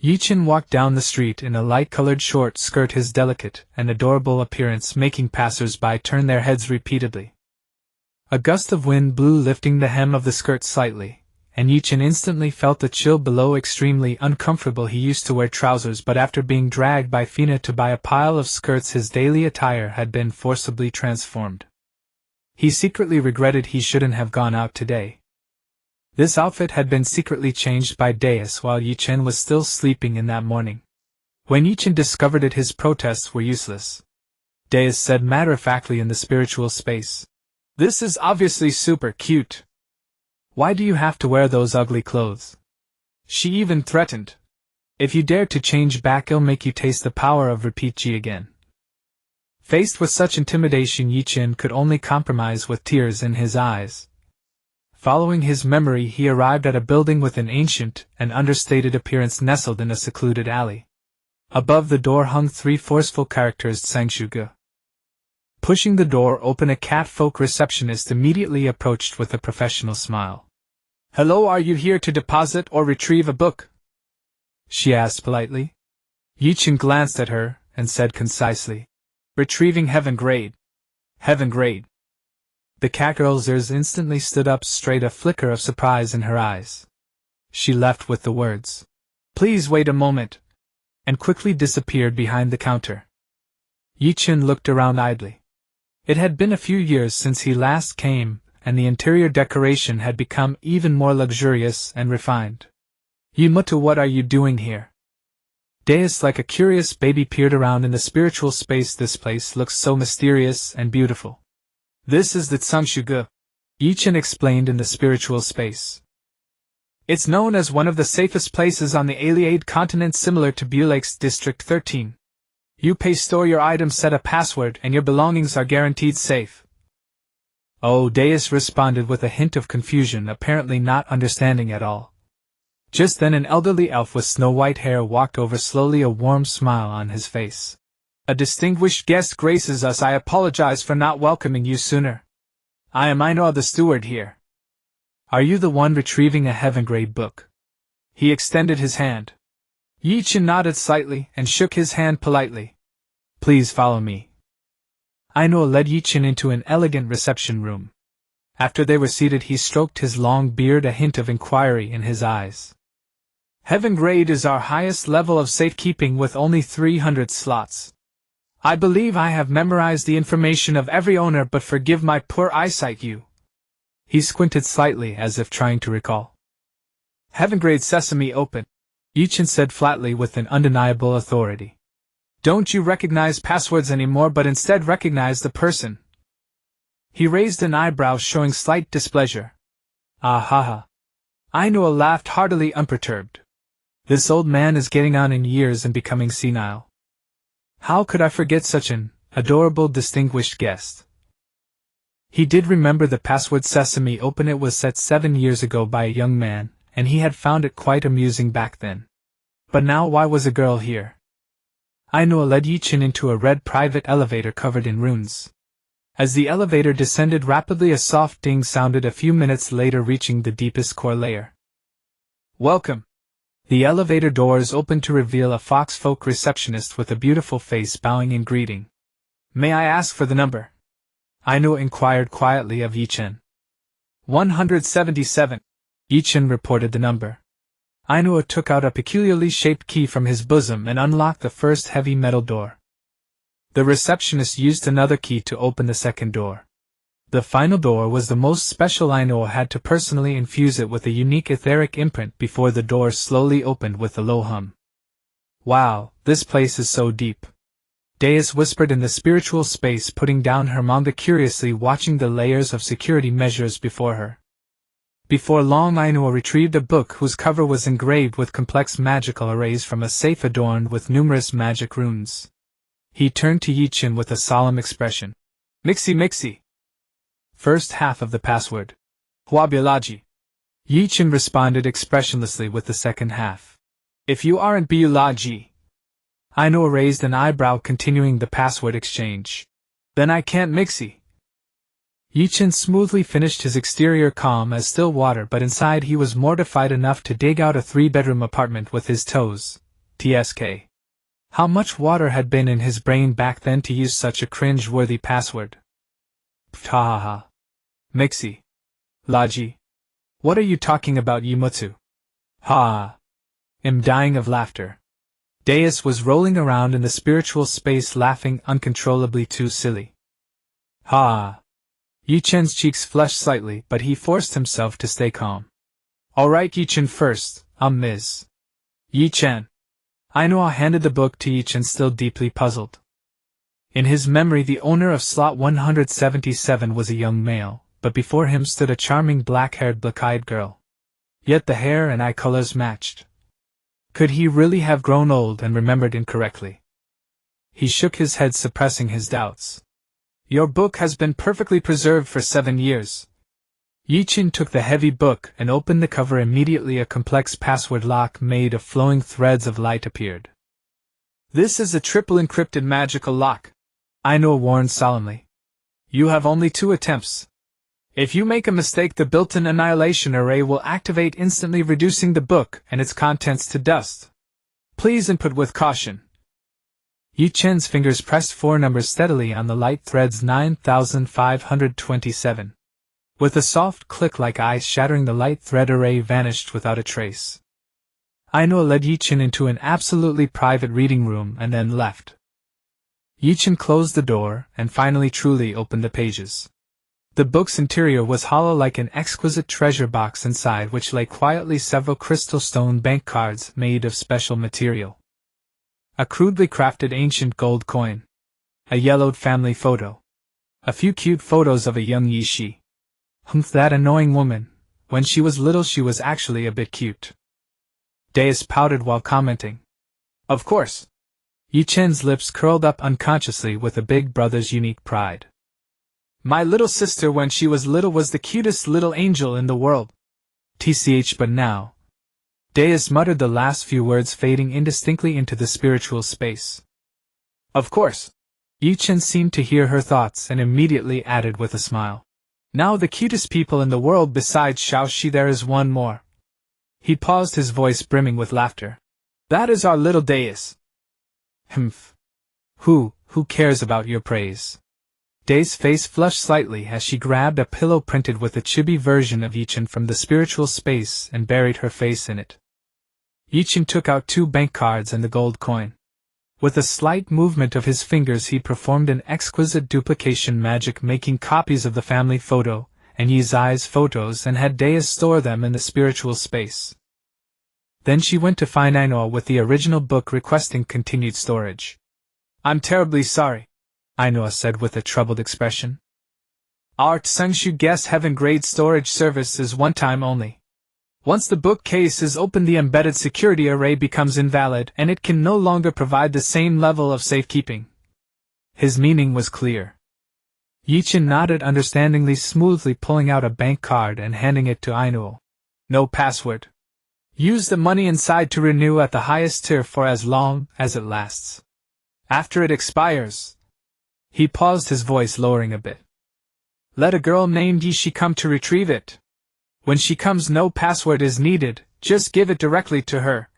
Ye Chen walked down the street in a light-colored short skirt, his delicate and adorable appearance making passers-by turn their heads repeatedly. A gust of wind blew, lifting the hem of the skirt slightly, and Ye Chen instantly felt the chill below. Extremely uncomfortable. He used to wear trousers, but after being dragged by Fina to buy a pile of skirts, his daily attire had been forcibly transformed. He secretly regretted he shouldn't have gone out today. This outfit had been secretly changed by Deus while Ye Chen was still sleeping in that morning. When Ye Chen discovered it, his protests were useless. Deus said matter-of-factly in the spiritual space, "This is obviously super cute. Why do you have to wear those ugly clothes?" She even threatened, "If you dare to change back, I'll make you taste the power of repeat G again." Faced with such intimidation, Ye Chen could only compromise with tears in his eyes. Following his memory, he arrived at a building with an ancient and understated appearance nestled in a secluded alley. Above the door hung 3 forceful characters, Sangshuge. Pushing the door open, a catfolk receptionist immediately approached with a professional smile. "Hello, are you here to deposit or retrieve a book?" she asked politely. Ye Chen glanced at her and said concisely, "Retrieving heaven grade. Heaven grade." The catgirl's ears instantly stood up straight, a flicker of surprise in her eyes. She left with the words, "Please wait a moment," and quickly disappeared behind the counter. Ye Chen looked around idly. It had been a few years since he last came, and the interior decoration had become even more luxurious and refined. "Yumutu, what are you doing here?" Deus, like a curious baby, peered around in the spiritual space. "This place looks so mysterious and beautiful." "This is the Tsungshuge," Ye Chen explained in the spiritual space. "It's known as one of the safest places on the Iliade continent, similar to Bulake's District 13. You pay, store your items, set a password, and your belongings are guaranteed safe." Oh, Deus responded with a hint of confusion, apparently not understanding at all. Just then an elderly elf with snow-white hair walked over slowly, a warm smile on his face. A distinguished guest graces us. I apologize for not welcoming you sooner. I am Einor the steward here. Are you the one retrieving a heaven-grade book? He extended his hand. Ye Chen nodded slightly and shook his hand politely. Please follow me. Einor led Ye Chen into an elegant reception room. After they were seated, he stroked his long beard, a hint of inquiry in his eyes. Heaven grade is our highest level of safekeeping with only 300 slots. I believe I have memorized the information of every owner, but forgive my poor eyesight. He squinted slightly as if trying to recall. Heaven grade sesame open, Ye Chen said flatly with an undeniable authority. Don't you recognize passwords anymore, but instead recognize the person? He raised an eyebrow, showing slight displeasure. Ah ha ha. Ainul laughed heartily, unperturbed. This old man is getting on in years and becoming senile. How could I forget such an adorable, distinguished guest? He did remember the password Sesame Open. It was set 7 years ago by a young man, and he had found it quite amusing back then. But now why was a girl here? Ainul led Ye Chen into a red private elevator covered in runes. As the elevator descended rapidly, a soft ding sounded a few minutes later, reaching the deepest core layer. Welcome. The elevator doors opened to reveal a foxfolk receptionist with a beautiful face bowing in greeting. May I ask for the number? Ainul inquired quietly of Ye Chen. 177. Ye Chen reported the number. Ainul took out a peculiarly shaped key from his bosom and unlocked the first heavy metal door. The receptionist used another key to open the second door. The final door was the most special. Ainul had to personally infuse it with a unique etheric imprint before the door slowly opened with a low hum. Wow, this place is so deep. Deus whispered in the spiritual space, putting down her manga, curiously watching the layers of security measures before her. Before long, Ainul retrieved a book whose cover was engraved with complex magical arrays from a safe adorned with numerous magic runes. He turned to Ye Chen with a solemn expression. Mixi mixi. First half of the password. Huabilaji. Ye Chen responded expressionlessly with the second half. If you aren't Biulaji. Ainul raised an eyebrow, continuing the password exchange. Then I can't mixi. Ye Chen smoothly finished his exterior calm as still water, but inside he was mortified enough to dig out a 3-bedroom apartment with his toes. TSK. How much water had been in his brain back then to use such a cringe-worthy password? Pthahaha. Mixi. Laji. What are you talking about, Yimutsu? Ha. Am dying of laughter. Deus was rolling around in the spiritual space, laughing uncontrollably, too silly. Ha. Ye Chen's cheeks flushed slightly, but he forced himself to stay calm. Alright, Ye Chen first, Ms. Ye Chen. Ainul handed the book to Ye Chen, still deeply puzzled. In his memory, the owner of slot 177 was a young male, but before him stood a charming black-haired, black-eyed girl. Yet the hair and eye colors matched. Could he really have grown old and remembered incorrectly? He shook his head, suppressing his doubts. Your book has been perfectly preserved for 7 years. Ye Chen took the heavy book and opened the cover. Immediately a complex password lock made of flowing threads of light appeared. This is a triple encrypted magical lock, Ainul warned solemnly. You have only 2 attempts. If you make a mistake, the built-in annihilation array will activate instantly, reducing the book and its contents to dust. Please input with caution. Ye Chen's fingers pressed 4 numbers steadily on the light threads. 9527. With a soft click like ice shattering, the light thread array vanished without a trace. Ainul led Ye Chen into an absolutely private reading room and then left. Ye Chen closed the door and finally truly opened the pages. The book's interior was hollow, like an exquisite treasure box, inside which lay quietly several crystal stone bank cards made of special material. A crudely crafted ancient gold coin. A yellowed family photo. A few cute photos of a young Yi Shi. That annoying woman. When she was little, she was actually a bit cute. Deus pouted while commenting. Of course. Ye Chen's lips curled up unconsciously with a big brother's unique pride. My little sister when she was little was the cutest little angel in the world. TCH but now. Deus muttered the last few words, fading indistinctly into the spiritual space. Of course. Ye Chen seemed to hear her thoughts and immediately added with a smile. Now the cutest people in the world besides Xiaoxi, there is one more. He paused, his voice brimming with laughter. That is our little Deus. Humph. Who cares about your praise? Day's face flushed slightly as she grabbed a pillow printed with a chibi version of Ye Chen from the spiritual space and buried her face in it. Ye Chen took out 2 bank cards and the gold coin. With a slight movement of his fingers he performed an exquisite duplication magic, making copies of the family photo and Yi Zai's photos, and had Deus store them in the spiritual space. Then she went to find Ainoa with the original book, requesting continued storage. I'm terribly sorry, Ainoa said with a troubled expression. Our Tsengshu guest heaven grade storage service is one time only. Once the bookcase is opened, the embedded security array becomes invalid and it can no longer provide the same level of safekeeping. His meaning was clear. Ye Chen nodded understandingly, smoothly pulling out a bank card and handing it to Ainoa. No password. Use the money inside to renew at the highest tier for as long as it lasts. After it expires. He paused, his voice lowering a bit. Let a girl named Yi come to retrieve it. When she comes, no password is needed, just give it directly to her.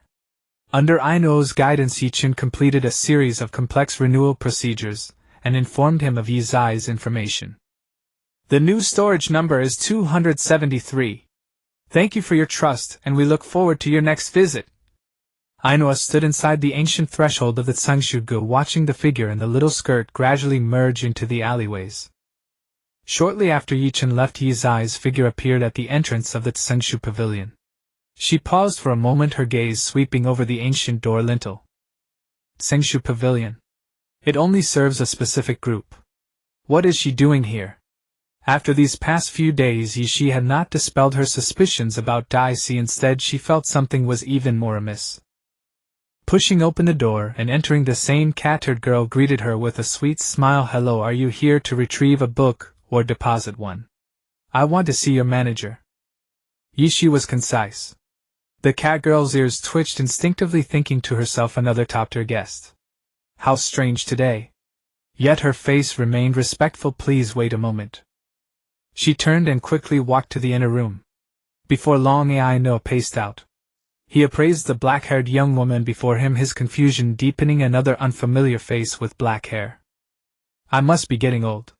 Under Ainoa's guidance, Ye Chen completed a series of complex renewal procedures and informed him of Yi Zai's information. The new storage number is 273. Thank you for your trust, and we look forward to your next visit. Ainoa stood inside the ancient threshold of the Tsengshu-gu, watching the figure in the little skirt gradually merge into the alleyways. Shortly after Ye Chen left, Yi Zai's figure appeared at the entrance of the Tsengshu pavilion. She paused for a moment, her gaze sweeping over the ancient door lintel. Tsengshu pavilion. It only serves a specific group. What is she doing here? After these past few days, Yi had not dispelled her suspicions about Daisy. Instead, she felt something was even more amiss. Pushing open the door and entering, the same cat-haired girl greeted her with a sweet smile. Hello, are you here to retrieve a book or deposit one? I want to see your manager. Yi was concise. The cat girl's ears twitched, instinctively thinking to herself, another top-tier guest. How strange today. Yet her face remained respectful. Please wait a moment. She turned and quickly walked to the inner room. Before long, Ainoa paced out. He appraised the black-haired young woman before him, his confusion deepening. Another unfamiliar face with black hair. I must be getting old.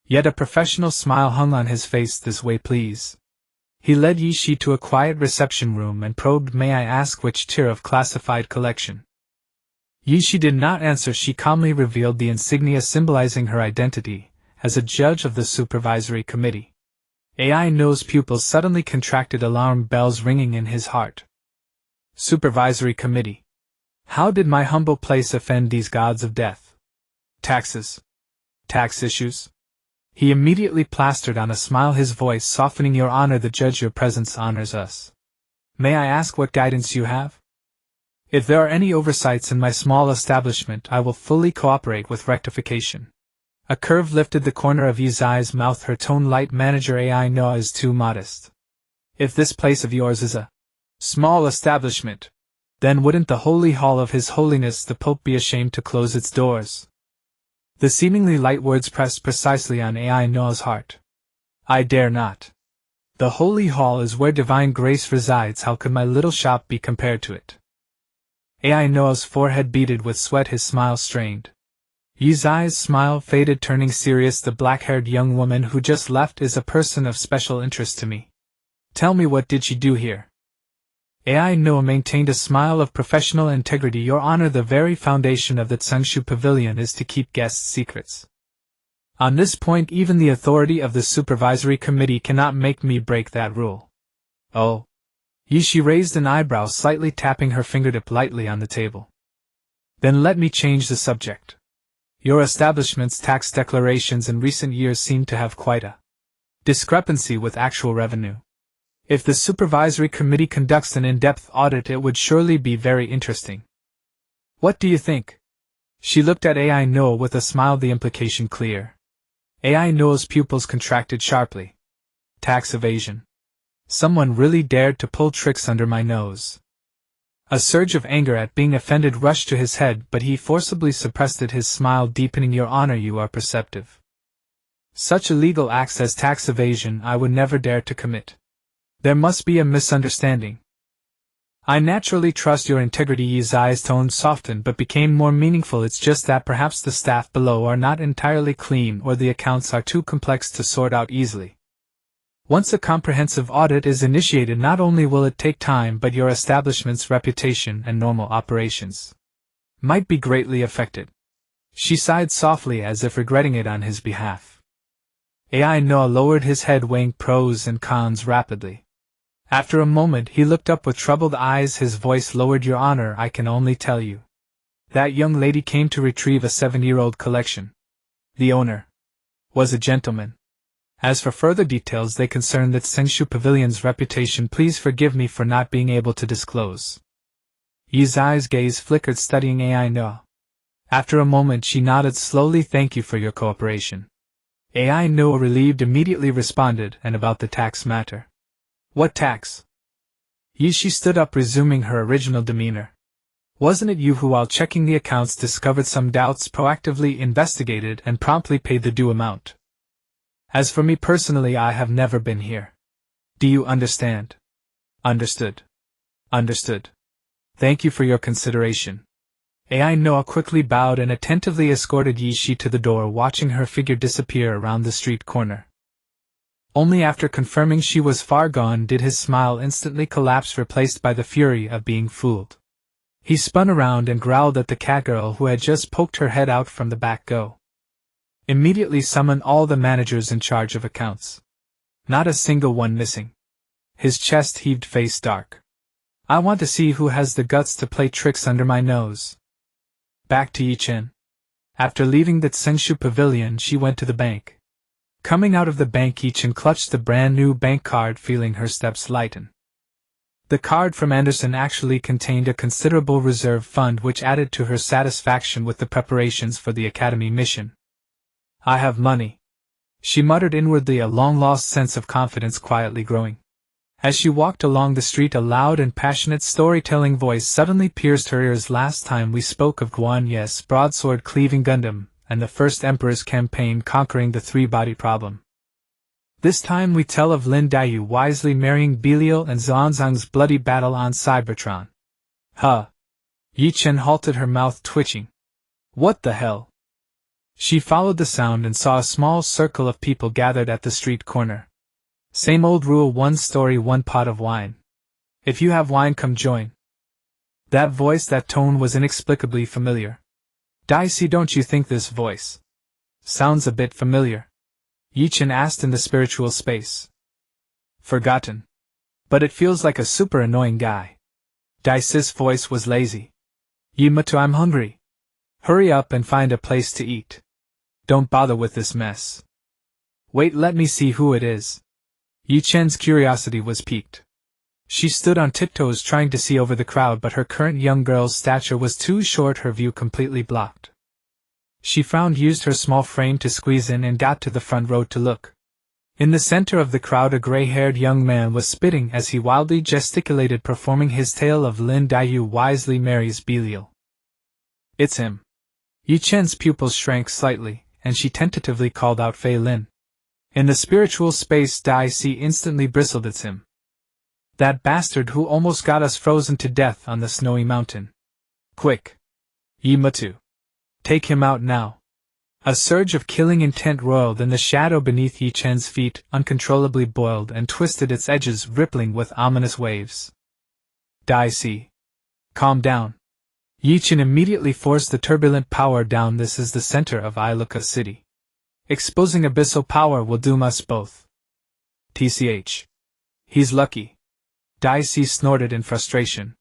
Yet a professional smile hung on his face. This way, please. He led Yi to a quiet reception room and probed, May I ask which tier of classified collection? Yi did not answer. She calmly revealed the insignia symbolizing her identity as a judge of the supervisory committee. Ainoa's pupils suddenly contracted, alarm bells ringing in his heart. Supervisory committee. How did my humble place offend these gods of death? Taxes. Tax issues. He immediately plastered on a smile, his voice softening. Your Honor the Judge, your presence honors us. May I ask what guidance you have? If there are any oversights in my small establishment, I will fully cooperate with rectification. A curve lifted the corner of Yi Zai's mouth, her tone light. Manager, Ainoa is too modest. If this place of yours is a small establishment, then wouldn't the holy hall of His Holiness the Pope be ashamed to close its doors? The seemingly light words pressed precisely on Ainoa's heart. I dare not. The holy hall is where divine grace resides. How could my little shop be compared to it? Ainoa's forehead beaded with sweat, his smile strained. Yi Zai's smile faded, turning serious. The black-haired young woman who just left is a person of special interest to me. Tell me, what did she do here? Ainoa maintained a smile of professional integrity. Your Honor, the very foundation of the Tsengshu Pavilion is to keep guests' secrets. On this point, even the authority of the supervisory committee cannot make me break that rule. Oh. Yi raised an eyebrow, slightly tapping her fingertip lightly on the table. Then let me change the subject. Your establishment's tax declarations in recent years seem to have quite a discrepancy with actual revenue. If the supervisory committee conducts an in-depth audit, it would surely be very interesting. What do you think? She looked at Ainoa with a smile, the implication clear. AI Noah's pupils contracted sharply. Tax evasion. Someone really dared to pull tricks under my nose. A surge of anger at being offended rushed to his head, but he forcibly suppressed it, his smile deepening. Your Honor, you are perceptive. Such illegal acts as tax evasion I would never dare to commit. There must be a misunderstanding. I naturally trust your integrity. Ye's eyes tone softened but became more meaningful. It's just that perhaps the staff below are not entirely clean, or the accounts are too complex to sort out easily. Once a comprehensive audit is initiated, not only will it take time, but your establishment's reputation and normal operations might be greatly affected. She sighed softly as if regretting it on his behalf. AI Noah lowered his head, weighing pros and cons rapidly. After a moment he looked up with troubled eyes, his voice lowered. Your Honor, I can only tell you that young lady came to retrieve a 7-year-old collection. The owner was a gentleman. As for further details, they concern the Tsengshu Pavilion's reputation. Please forgive me for not being able to disclose. Ye's eyes gaze flickered, studying AI Noah. After a moment she nodded slowly. Thank you for your cooperation. AI Noah, relieved, immediately responded. And about the tax matter? What tax? Ye. She stood up, resuming her original demeanor. Wasn't it you who, while checking the accounts, discovered some doubts, proactively investigated, and promptly paid the due amount? As for me personally, I have never been here. Do you understand? Understood. Understood. Thank you for your consideration. AI Noah quickly bowed and attentively escorted Ye Shi to the door, watching her figure disappear around the street corner. Only after confirming she was far gone did his smile instantly collapse, replaced by the fury of being fooled. He spun around and growled at the catgirl who had just poked her head out from the back. Go. Immediately summon all the managers in charge of accounts. Not a single one missing. His chest heaved, face dark. I want to see who has the guts to play tricks under my nose. Back to Ye Chen. After leaving the Tsengshu Pavilion, she went to the bank. Coming out of the bank, Ye Chen clutched the brand new bank card, feeling her steps lighten. The card from Anderson actually contained a considerable reserve fund, which added to her satisfaction with the preparations for the academy mission. I have money, she muttered inwardly, a long-lost sense of confidence quietly growing. As she walked along the street, a loud and passionate storytelling voice suddenly pierced her ears. Last time we spoke of Guan Ye's broadsword-cleaving Gundam, and the First Emperor's campaign conquering the three-body problem. This time we tell of Lin Daiyu wisely marrying Belial and Xuanzang's bloody battle on Cybertron. Huh. Ye Chen halted, her mouth twitching. What the hell? She followed the sound and saw a small circle of people gathered at the street corner. Same old rule, one story, one pot of wine. If you have wine, come join. That voice, that tone was inexplicably familiar. Dicey, don't you think this voice sounds a bit familiar? Ye Chen asked in the spiritual space. Forgotten. But it feels like a super annoying guy. Dicey's voice was lazy. Yimatu, I'm hungry. Hurry up and find a place to eat. Don't bother with this mess. Wait, let me see who it is. Ye Chen's curiosity was piqued. She stood on tiptoes trying to see over the crowd, but her current young girl's stature was too short, her view completely blocked. She frowned, used her small frame to squeeze in, and got to the front row to look. In the center of the crowd, a gray-haired young man was spitting as he wildly gesticulated, performing his tale of Lin Daiyu wisely marries Belial. It's him. Ye Chen's pupils shrank slightly, and she tentatively called out Fei Lin. In the spiritual space, Dicey instantly bristled. It's him. That bastard who almost got us frozen to death on the snowy mountain. Quick. Yimatu. Take him out now. A surge of killing intent roiled in the shadow beneath Ye Chen's feet, uncontrollably boiled and twisted, its edges rippling with ominous waves. Dicey. Calm down. Ye Chen immediately forced the turbulent power down. This is the center of Iluka City. Exposing abyssal power will doom us both. TCH. He's lucky. Dicey snorted in frustration.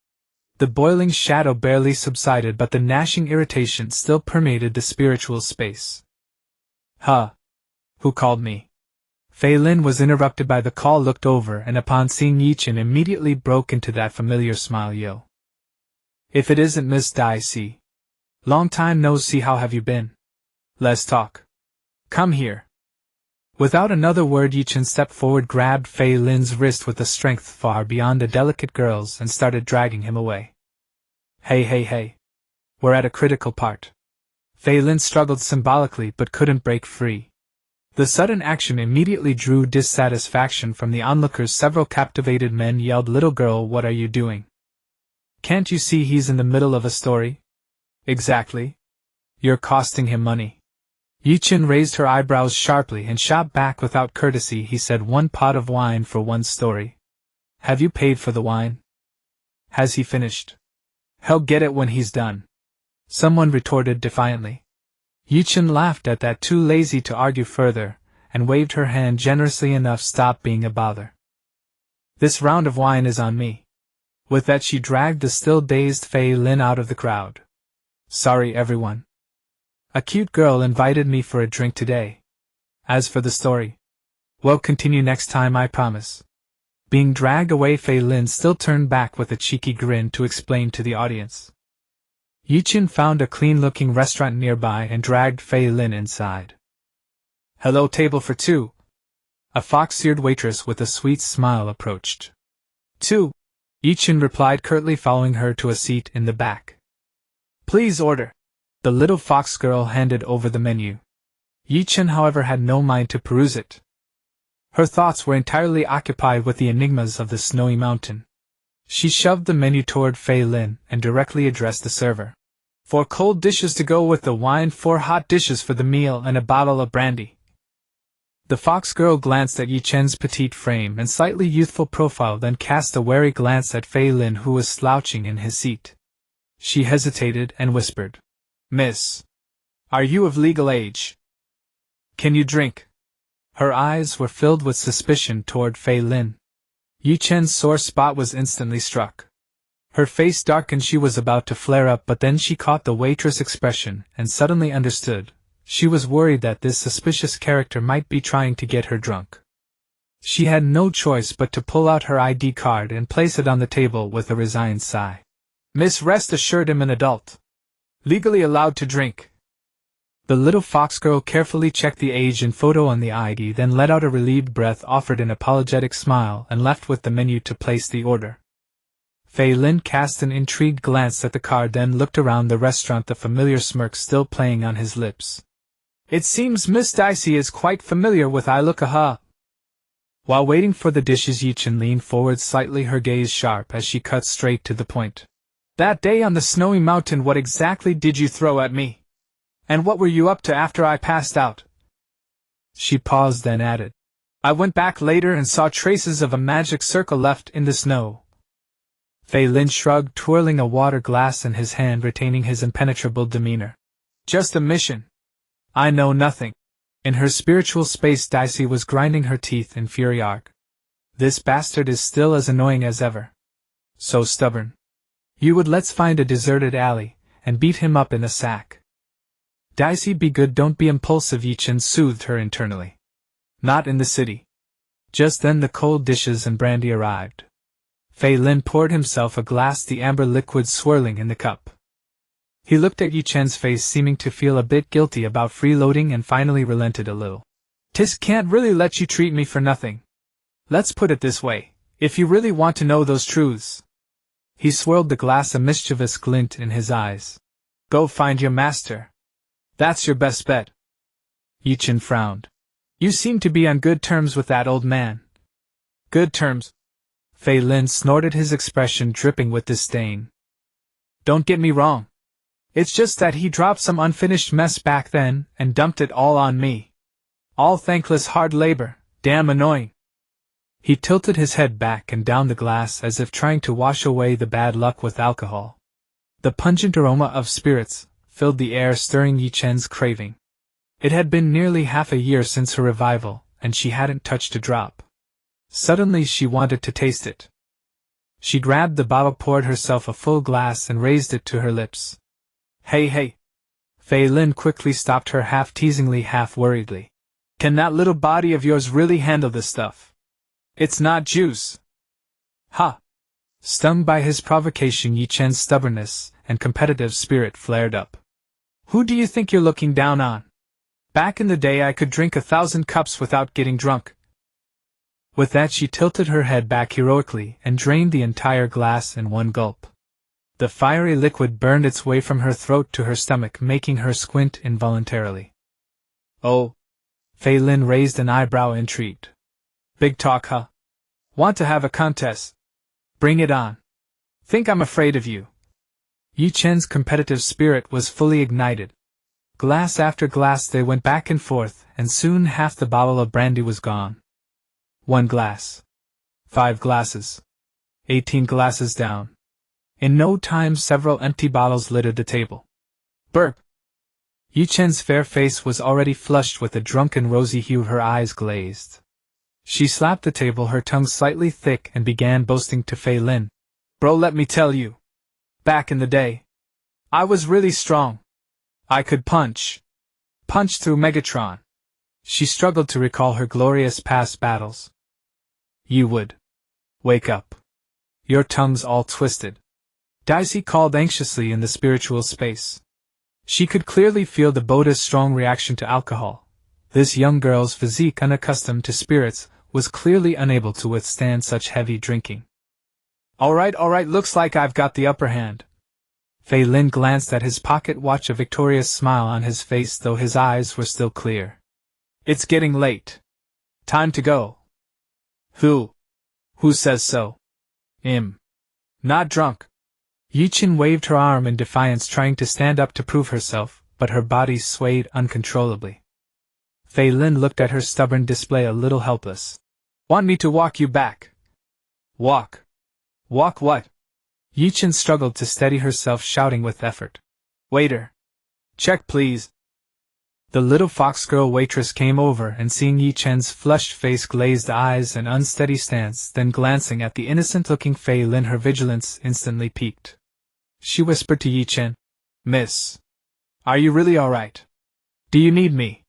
The boiling shadow barely subsided, but the gnashing irritation still permeated the spiritual space. Huh. Who called me? Fei Lin was interrupted by the call, looked over, and upon seeing Ye Chen immediately broke into that familiar smile. Yo. If it isn't Miss Dicey. Long time no see, how have you been? Let's talk. Come here. Without another word, Ye Chen stepped forward, grabbed Fei Lin's wrist with a strength far beyond a delicate girl's, and started dragging him away. Hey. We're at a critical part. Fei Lin struggled symbolically but couldn't break free. The sudden action immediately drew dissatisfaction from the onlookers. Several captivated men yelled, "Little girl, what are you doing? Can't you see he's in the middle of a story?" Exactly. You're costing him money. Ye Chen raised her eyebrows sharply and shot back without courtesy. He said, "1 pot of wine for 1 story. Have you paid for the wine? Has he finished? He'll get it when he's done," someone retorted defiantly. Ye Chen laughed at that, too lazy to argue further, and waved her hand generously enough. "Stop being a bother. This round of wine is on me." With that, she dragged the still dazed Fei Lin out of the crowd. "Sorry, everyone. A cute girl invited me for a drink today. As for the story, we'll continue next time, I promise." Being dragged away, Fei Lin still turned back with a cheeky grin to explain to the audience. Ye Chen found a clean-looking restaurant nearby and dragged Fei Lin inside. "Hello, table for 2. A fox-eared waitress with a sweet smile approached. "2. Ye Chen replied curtly, following her to a seat in the back. "Please order." The little fox girl handed over the menu. Ye Chen, however, had no mind to peruse it. Her thoughts were entirely occupied with the enigmas of the snowy mountain. She shoved the menu toward Fei Lin and directly addressed the server. 4 cold dishes to go with the wine, 4 hot dishes for the meal, and a bottle of brandy." The fox girl glanced at Ye Chen's petite frame and slightly youthful profile, then cast a wary glance at Fei Lin, who was slouching in his seat. She hesitated and whispered, "Miss, are you of legal age? Can you drink?" Her eyes were filled with suspicion toward Fei Lin. Ye Chen's sore spot was instantly struck. Her face darkened. She was about to flare up, but then she caught the waitress' expression and suddenly understood. She was worried that this suspicious character might be trying to get her drunk. She had no choice but to pull out her ID card and place it on the table with a resigned sigh. "Miss, rest assured I'm an adult. Legally allowed to drink." The little fox girl carefully checked the age and photo on the ID, then let out a relieved breath, offered an apologetic smile, and left with the menu to place the order. Fei Lin cast an intrigued glance at the card, then looked around the restaurant, the familiar smirk still playing on his lips. "It seems Miss Dicey is quite familiar with Ilukaha." While waiting for the dishes, Ye Chen leaned forward slightly, her gaze sharp as she cut straight to the point. "That day on the snowy mountain, what exactly did you throw at me? And what were you up to after I passed out?" She paused, then added, "I went back later and saw traces of a magic circle left in the snow." Fei Lin shrugged, twirling a water glass in his hand, retaining his impenetrable demeanor. "Just a mission. I know nothing." In her spiritual space, Dicey was grinding her teeth in fury. "Arg. This bastard is still as annoying as ever. So stubborn. Let's find a deserted alley and beat him up in a sack." "Dicey, be good, don't be impulsive," Ye Chen soothed her internally. "Not in the city." Just then the cold dishes and brandy arrived. Fei Lin poured himself a glass, the amber liquid swirling in the cup. He looked at Ye Chen's face, seeming to feel a bit guilty about freeloading, and finally relented a little. "Tis can't really let you treat me for nothing. Let's put it this way, if you really want to know those truths." He swirled the glass, a mischievous glint in his eyes. "Go find your master. That's your best bet." Ye Chen frowned. "You seem to be on good terms with that old man." "Good terms?" Fei Lin snorted, his expression dripping with disdain. "Don't get me wrong. It's just that he dropped some unfinished mess back then and dumped it all on me. All thankless hard labor, damn annoying." He tilted his head back and down the glass as if trying to wash away the bad luck with alcohol. The pungent aroma of spirits filled the air, stirring Ye Chen's craving. It had been nearly half a year since her revival, and she hadn't touched a drop. Suddenly she wanted to taste it. She grabbed the bottle, poured herself a full glass, and raised it to her lips. Hey. Fei Lin quickly stopped her, half teasingly, half worriedly. "Can that little body of yours really handle this stuff? It's not juice." "Ha!" Stung by his provocation, Ye Chen's stubbornness and competitive spirit flared up. "Who do you think you're looking down on? Back in the day I could drink 1,000 cups without getting drunk. With that she tilted her head back heroically and drained the entire glass in one gulp. The fiery liquid burned its way from her throat to her stomach, making her squint involuntarily. Oh. Fei Lin raised an eyebrow, intrigued. Big talk, huh? Want to have a contest? Bring it on. Think I'm afraid of you? Ye Chen's competitive spirit was fully ignited. Glass after glass they went back and forth, and soon half the bottle of brandy was gone. 1 glass. 5 glasses. 18 glasses down. In no time several empty bottles littered the table. Burp! Ye Chen's fair face was already flushed with a drunken rosy hue, her eyes glazed. She slapped the table, her tongue slightly thick, and began boasting to Fei Lin. Bro, let me tell you. Back in the day, I was really strong. I could punch through Megatron. She struggled to recall her glorious past battles. You would. Wake up. Your tongue's all twisted. Daisy called anxiously in the spiritual space. She could clearly feel the Buddha's strong reaction to alcohol. This young girl's physique, unaccustomed to spirits, was clearly unable to withstand such heavy drinking. All right, looks like I've got the upper hand. Fei Lin glanced at his pocket watch, a victorious smile on his face, though his eyes were still clear. It's getting late. Time to go. Who says so? Not drunk. Ye Chen waved her arm in defiance, trying to stand up to prove herself, but her body swayed uncontrollably. Fei Lin looked at her stubborn display, a little helpless. Want me to walk you back? Walk? Walk what? Ye Chen struggled to steady herself, shouting with effort. Waiter! Check, please! The little fox girl waitress came over, and seeing Ye Chen's flushed face, glazed eyes, and unsteady stance, then glancing at the innocent-looking Fei Lin, her vigilance instantly piqued. She whispered to Ye Chen, Miss, are you really all right? Do you need me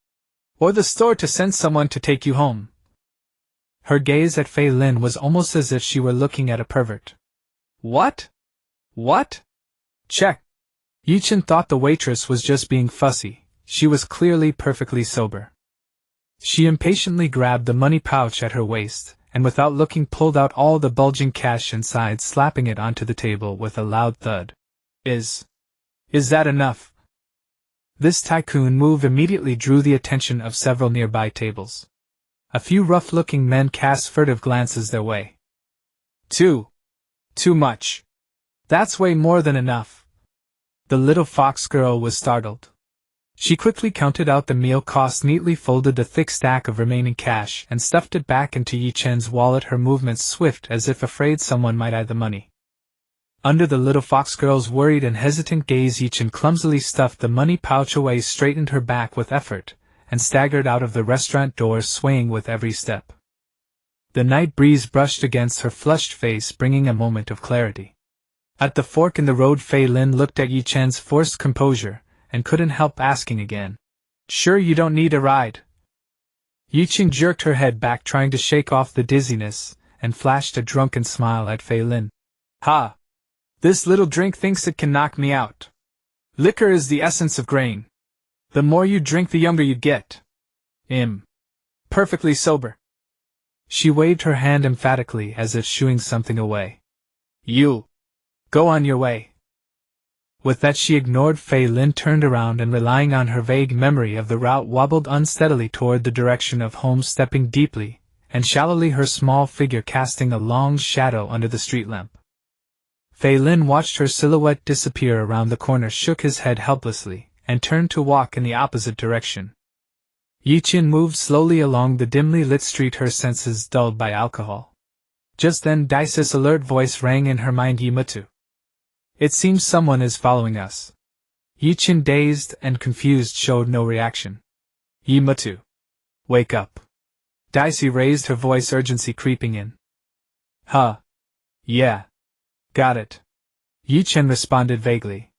or the store to send someone to take you home? Her gaze at Fei Lin was almost as if she were looking at a pervert. What? Check. Ye Chen thought the waitress was just being fussy. She was clearly perfectly sober. She impatiently grabbed the money pouch at her waist, and without looking pulled out all the bulging cash inside, slapping it onto the table with a loud thud. Is that enough? This tycoon move immediately drew the attention of several nearby tables. A few rough-looking men cast furtive glances their way. Too much. That's way more than enough. The little fox girl was startled. She quickly counted out the meal cost, neatly folded the thick stack of remaining cash, and stuffed it back into Ye Chen's wallet, her movements swift as if afraid someone might hide the money. Under the little fox girl's worried and hesitant gaze, Ye Chen clumsily stuffed the money pouch away, straightened her back with effort, and staggered out of the restaurant door, swaying with every step. The night breeze brushed against her flushed face, bringing a moment of clarity. At the fork in the road, Fei Lin looked at Ye Chen's forced composure, and couldn't help asking again, Sure you don't need a ride? Ye Chen jerked her head back, trying to shake off the dizziness, and flashed a drunken smile at Fei Lin. Ha! This little drink thinks it can knock me out. Liquor is the essence of grain. The more you drink, the younger you get. Perfectly sober. She waved her hand emphatically, as if shooing something away. You. Go on your way. With that she ignored Fei Lin, turned around, and relying on her vague memory of the route, wobbled unsteadily toward the direction of home, stepping deeply and shallowly, her small figure casting a long shadow under the street lamp. Fei Lin watched her silhouette disappear around the corner, shook his head helplessly, and turned to walk in the opposite direction. Ye Chen moved slowly along the dimly lit street, her senses dulled by alcohol. Just then Daisa's alert voice rang in her mind. Yimatu. It seems someone is following us. Ye Chen, dazed and confused, showed no reaction. Yimatu. Wake up. Daisy raised her voice, urgency creeping in. Huh. Yeah. Got it. Ye Chen responded vaguely.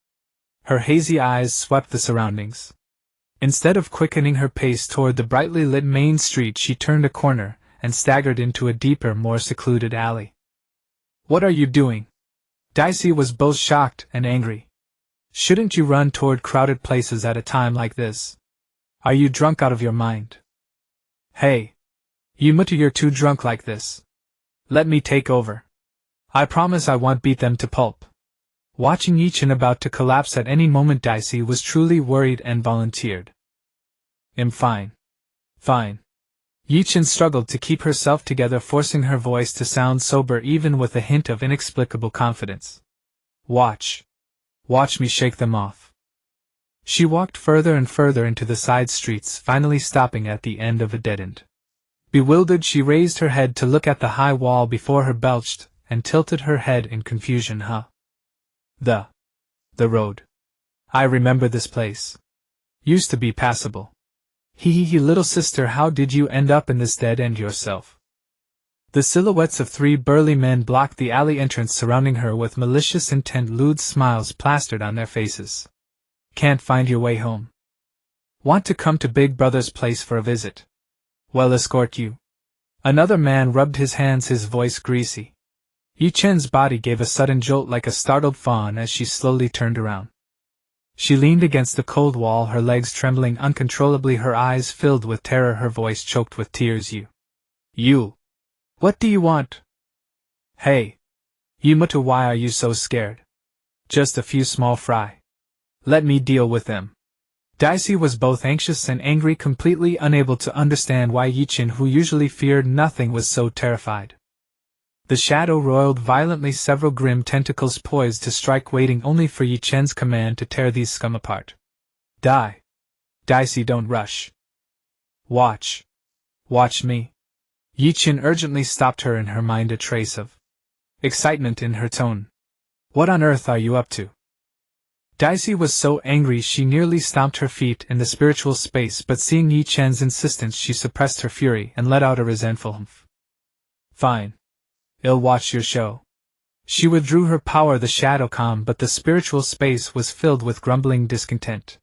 Her hazy eyes swept the surroundings. Instead of quickening her pace toward the brightly lit main street, she turned a corner and staggered into a deeper, more secluded alley. What are you doing? Daisy was both shocked and angry. Shouldn't you run toward crowded places at a time like this? Are you drunk out of your mind? Hey! You mutter, you're too drunk like this. Let me take over. I promise I won't beat them to pulp. Watching Ye Chen about to collapse at any moment, Dicey was truly worried and volunteered. Fine. Fine. Ye Chen struggled to keep herself together, forcing her voice to sound sober even with a hint of inexplicable confidence. Watch. Watch me shake them off. She walked further and further into the side streets, finally stopping at the end of a dead end. Bewildered, she raised her head to look at the high wall before her, belched, and tilted her head in confusion. The road. I remember this place. Used to be passable. Little sister, how did you end up in this dead end yourself? The silhouettes of 3 burly men blocked the alley entrance, surrounding her with malicious intent, lewd smiles plastered on their faces. Can't find your way home? Want to come to Big Brother's place for a visit? Well, escort you. Another man rubbed his hands, his voice greasy. Ye Chen's body gave a sudden jolt like a startled fawn as she slowly turned around. She leaned against the cold wall, her legs trembling uncontrollably, her eyes filled with terror, her voice choked with tears. You. What do you want? Hey. You mutter, why are you so scared? Just a few small fry. Let me deal with them. Dicey was both anxious and angry, completely unable to understand why Ye Chen, who usually feared nothing, was so terrified. The shadow roiled violently, several grim tentacles poised to strike, waiting only for Ye Chen's command to tear these scum apart. Dicey, don't rush. Watch. Watch me. Ye Chen urgently stopped her, in her mind a trace of excitement in her tone. What on earth are you up to? Dicey was so angry she nearly stomped her feet in the spiritual space, but seeing Ye Chen's insistence, she suppressed her fury and let out a resentful humph. Fine. I'll watch your show. She withdrew her power, the shadow calmed, but the spiritual space was filled with grumbling discontent.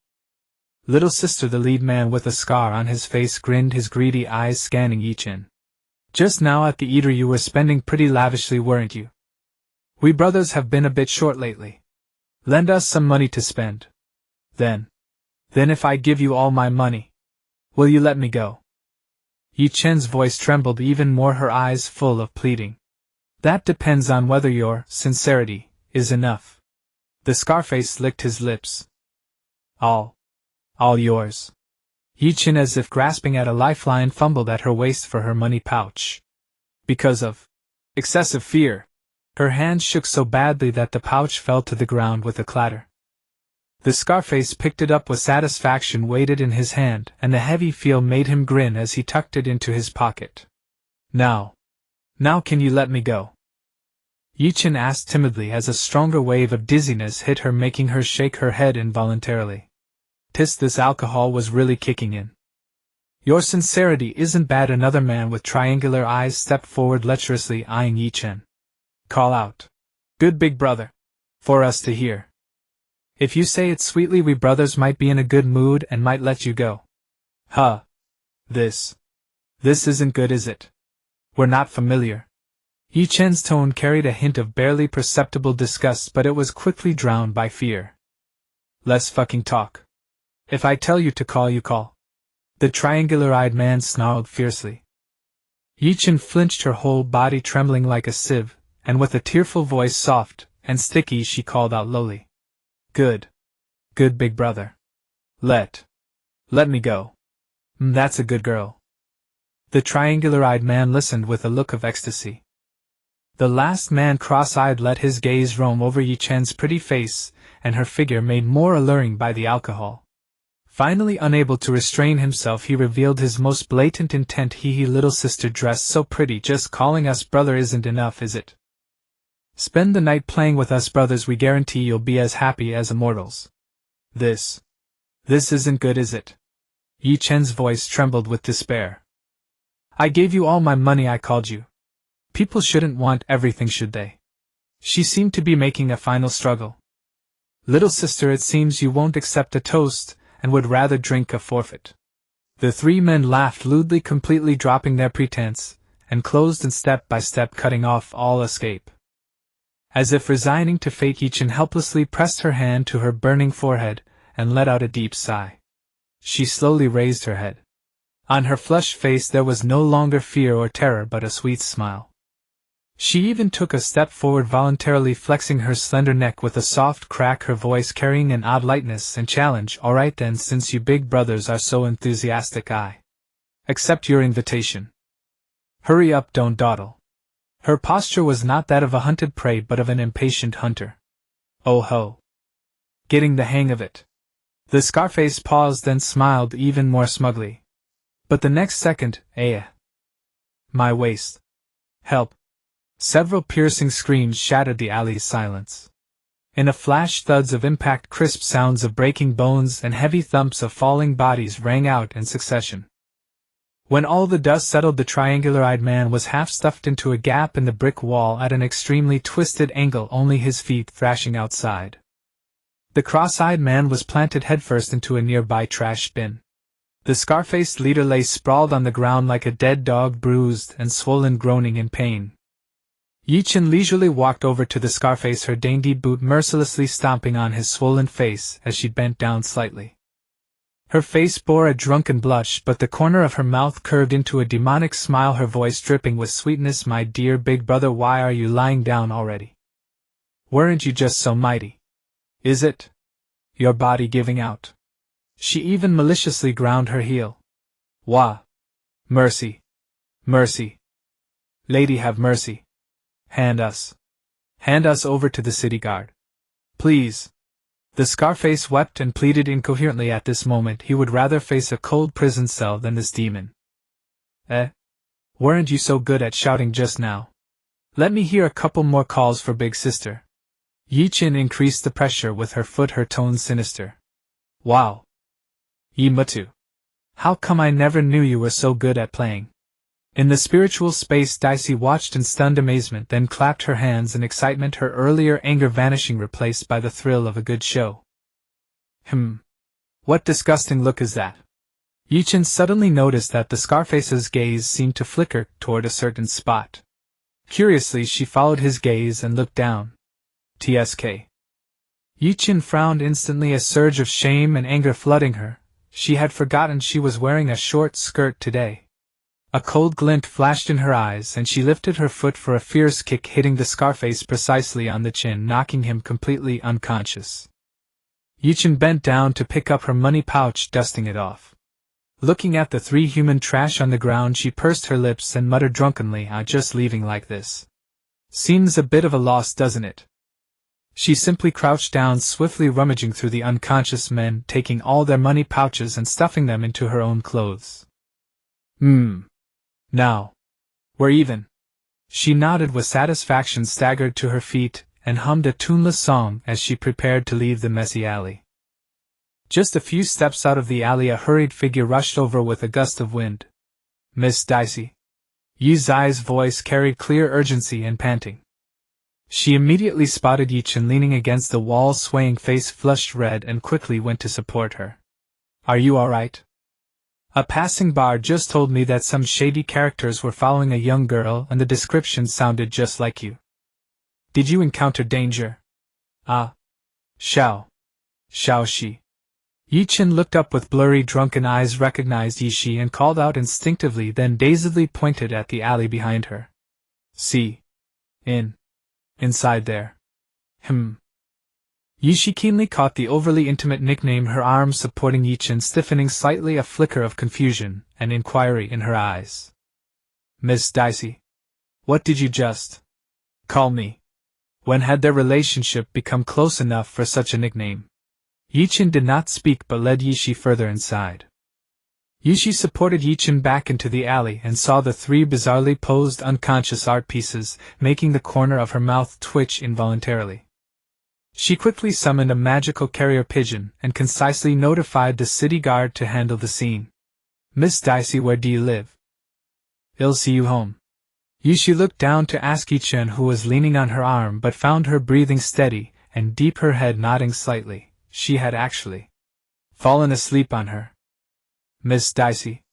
Little sister, the lead man with a scar on his face, grinned, his greedy eyes scanning Ye Chen. Just now at the eatery you were spending pretty lavishly, weren't you? We brothers have been a bit short lately. Lend us some money to spend. Then if I give you all my money, will you let me go? Ye Chen's voice trembled even more, her eyes full of pleading. That depends on whether your sincerity is enough. The Scarface licked his lips. All yours. Ye Chen, as if grasping at a lifeline, fumbled at her waist for her money pouch. Because of excessive fear, her hand shook so badly that the pouch fell to the ground with a clatter. The Scarface picked it up with satisfaction, weighed it in his hand, and the heavy feel made him grin as he tucked it into his pocket. Now can you let me go? Ye Chen asked timidly as a stronger wave of dizziness hit her, making her shake her head involuntarily. This alcohol was really kicking in. Your sincerity isn't bad. Another man with triangular eyes stepped forward, lecherously eyeing Ye Chen. Call out. Good Big Brother. For us to hear. If you say it sweetly, we brothers might be in a good mood and might let you go. This isn't good, is it? We're not familiar. Ye Chen's tone carried a hint of barely perceptible disgust, but it was quickly drowned by fear. Less fucking talk. If I tell you to call, you call. The triangular-eyed man snarled fiercely. Ye Chen flinched, her whole body trembling like a sieve, and with a tearful voice, soft and sticky, she called out lowly. Good Big Brother. Let me go. That's a good girl. The triangular-eyed man listened with a look of ecstasy. The last man, cross-eyed, let his gaze roam over Ye Chen's pretty face and her figure, made more alluring by the alcohol. Finally, unable to restrain himself, he revealed his most blatant intent. Little sister, dressed so pretty, just calling us brother isn't enough, is it? Spend the night playing with us brothers, we guarantee you'll be as happy as immortals. This isn't good, is it? Ye Chen's voice trembled with despair. I gave you all my money, I called you. People shouldn't want everything, should they? She seemed to be making a final struggle. Little sister, it seems you won't accept a toast, and would rather drink a forfeit. The 3 men laughed lewdly, completely dropping their pretense, and closed in step by step, cutting off all escape. As if resigning to fate, Ye Chen helplessly pressed her hand to her burning forehead, and let out a deep sigh. She slowly raised her head. On her flushed face there was no longer fear or terror but a sweet smile. She even took a step forward, voluntarily flexing her slender neck with a soft crack, her voice carrying an odd lightness and challenge. All right then, since you big brothers are so enthusiastic, I accept your invitation. Hurry up, don't dawdle. Her posture was not that of a hunted prey but of an impatient hunter. Oh ho. Getting the hang of it. The Scarface paused, then smiled even more smugly. But the next second, my waist. Help. Several piercing screams shattered the alley's silence. In a flash, thuds of impact, crisp sounds of breaking bones, and heavy thumps of falling bodies rang out in succession. When all the dust settled, the triangular-eyed man was half stuffed into a gap in the brick wall at an extremely twisted angle, only his feet thrashing outside. The cross-eyed man was planted headfirst into a nearby trash bin. The scar-faced leader lay sprawled on the ground like a dead dog, bruised and swollen, groaning in pain. Ye Chen leisurely walked over to the Scarface, her dainty boot mercilessly stomping on his swollen face as she bent down slightly. Her face bore a drunken blush, but the corner of her mouth curved into a demonic smile, her voice dripping with sweetness. My dear big brother, why are you lying down already? Weren't you just so mighty? Is it your body giving out? She even maliciously ground her heel. Wah! Mercy! Mercy! Lady, have mercy! Hand us over to the city guard. Please. The Scarface wept and pleaded incoherently. At this moment he would rather face a cold prison cell than this demon. Weren't you so good at shouting just now? Let me hear a couple more calls for big sister. Ye Chen increased the pressure with her foot, her tone sinister. Wow. Ye Mutu. How come I never knew you were so good at playing? In the spiritual space, Dicey watched in stunned amazement, then clapped her hands in excitement, her earlier anger vanishing, replaced by the thrill of a good show. What disgusting look is that? Ye Chen suddenly noticed that the Scarface's gaze seemed to flicker toward a certain spot. Curiously, she followed his gaze and looked down. TSK. Ye Chen frowned instantly, a surge of shame and anger flooding her. She had forgotten she was wearing a short skirt today. A cold glint flashed in her eyes, and she lifted her foot for a fierce kick, hitting the Scarface precisely on the chin, knocking him completely unconscious. Ye Chen bent down to pick up her money pouch, dusting it off. Looking at the 3 human trash on the ground, she pursed her lips and muttered drunkenly, just leaving like this. Seems a bit of a loss, doesn't it? She simply crouched down, swiftly rummaging through the unconscious men, taking all their money pouches and stuffing them into her own clothes. Now. We're even. She nodded with satisfaction, staggered to her feet, and hummed a tuneless song as she prepared to leave the messy alley. Just a few steps out of the alley, a hurried figure rushed over with a gust of wind. Miss Dicey. Yi Zai's voice carried clear urgency and panting. She immediately spotted Ye Chen leaning against the wall, swaying, face flushed red, and quickly went to support her. Are you all right? A passing bar just told me that some shady characters were following a young girl, and the description sounded just like you. Did you encounter danger? Shao Shi. Ye Chen looked up with blurry, drunken eyes, recognized Yi Shi, and called out instinctively, then dazedly pointed at the alley behind her. See. Inside there. Yi Shi keenly caught the overly intimate nickname, her arms supporting Ye Chen, stiffening slightly, a flicker of confusion and inquiry in her eyes. Miss Dicey. What did you just call me? When had their relationship become close enough for such a nickname? Ye Chen did not speak but led Yi Shi further inside. Yi Shi supported Ye Chen back into the alley and saw the 3 bizarrely posed unconscious art pieces, making the corner of her mouth twitch involuntarily. She quickly summoned a magical carrier pigeon and concisely notified the city guard to handle the scene. Miss Dicey, where do you live? I'll see you home. Yi Shi looked down to ask Ye Chen, who was leaning on her arm, but found her breathing steady and deep, her head nodding slightly. She had actually fallen asleep on her. Miss Dicey.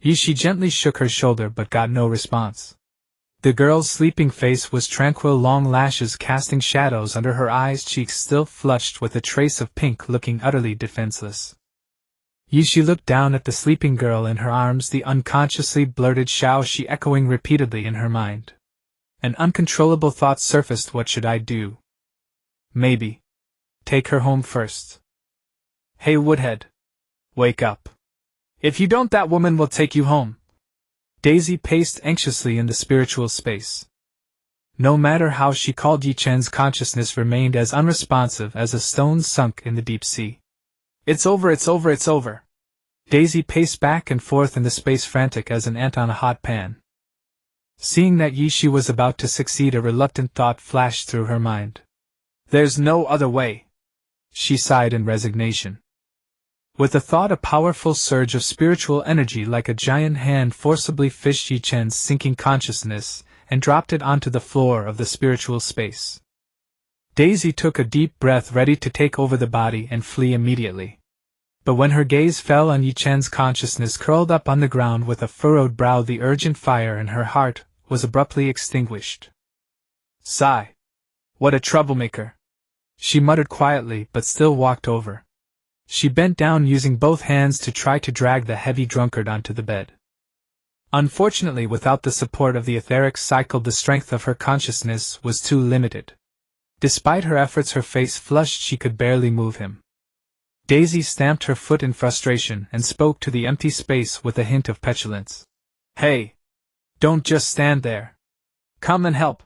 Yi Shi gently shook her shoulder but got no response. The girl's sleeping face was tranquil, long lashes casting shadows under her eyes, cheeks still flushed with a trace of pink, looking utterly defenseless. She looked down at the sleeping girl in her arms, the unconsciously blurted Xiao Shi echoing repeatedly in her mind. An uncontrollable thought surfaced. What should I do? Maybe take her home first. Hey Woodhead. Wake up. If you don't, that woman will take you home. Daisy paced anxiously in the spiritual space. No matter how she called, Ye Chen's consciousness remained as unresponsive as a stone sunk in the deep sea. It's over, it's over, it's over. Daisy paced back and forth in the space, frantic as an ant on a hot pan. Seeing that Ye Shi was about to succeed, a reluctant thought flashed through her mind. There's no other way. She sighed in resignation. With the thought, a powerful surge of spiritual energy like a giant hand forcibly fished Ye Chen's sinking consciousness and dropped it onto the floor of the spiritual space. Daisy took a deep breath, ready to take over the body and flee immediately. But when her gaze fell on Ye Chen's consciousness curled up on the ground with a furrowed brow, the urgent fire in her heart was abruptly extinguished. Sigh. What a troublemaker. She muttered quietly, but still walked over. She bent down, using both hands to try to drag the heavy drunkard onto the bed. Unfortunately, without the support of the etheric cycle, the strength of her consciousness was too limited. Despite her efforts, her face flushed, she could barely move him. Daisy stamped her foot in frustration and spoke to the empty space with a hint of petulance. Hey! Don't just stand there. Come and help.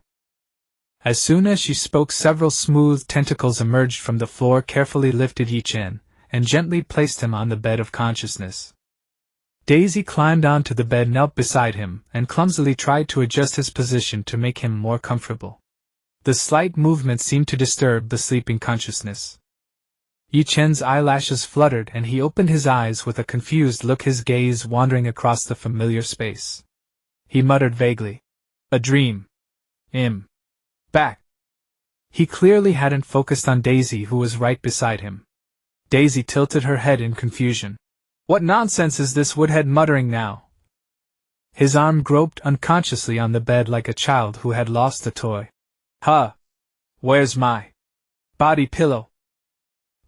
As soon as she spoke, several smooth tentacles emerged from the floor, carefully lifted Ye Chen, and gently placed him on the bed of consciousness. Daisy climbed onto the bed, knelt beside him, and clumsily tried to adjust his position to make him more comfortable. The slight movement seemed to disturb the sleeping consciousness. Ye Chen's eyelashes fluttered and he opened his eyes with a confused look, his gaze wandering across the familiar space. He muttered vaguely, "A dream. Back." He clearly hadn't focused on Daisy, who was right beside him. Daisy tilted her head in confusion. What nonsense is this Woodhead muttering now? His arm groped unconsciously on the bed like a child who had lost a toy. Huh. Where's my body pillow?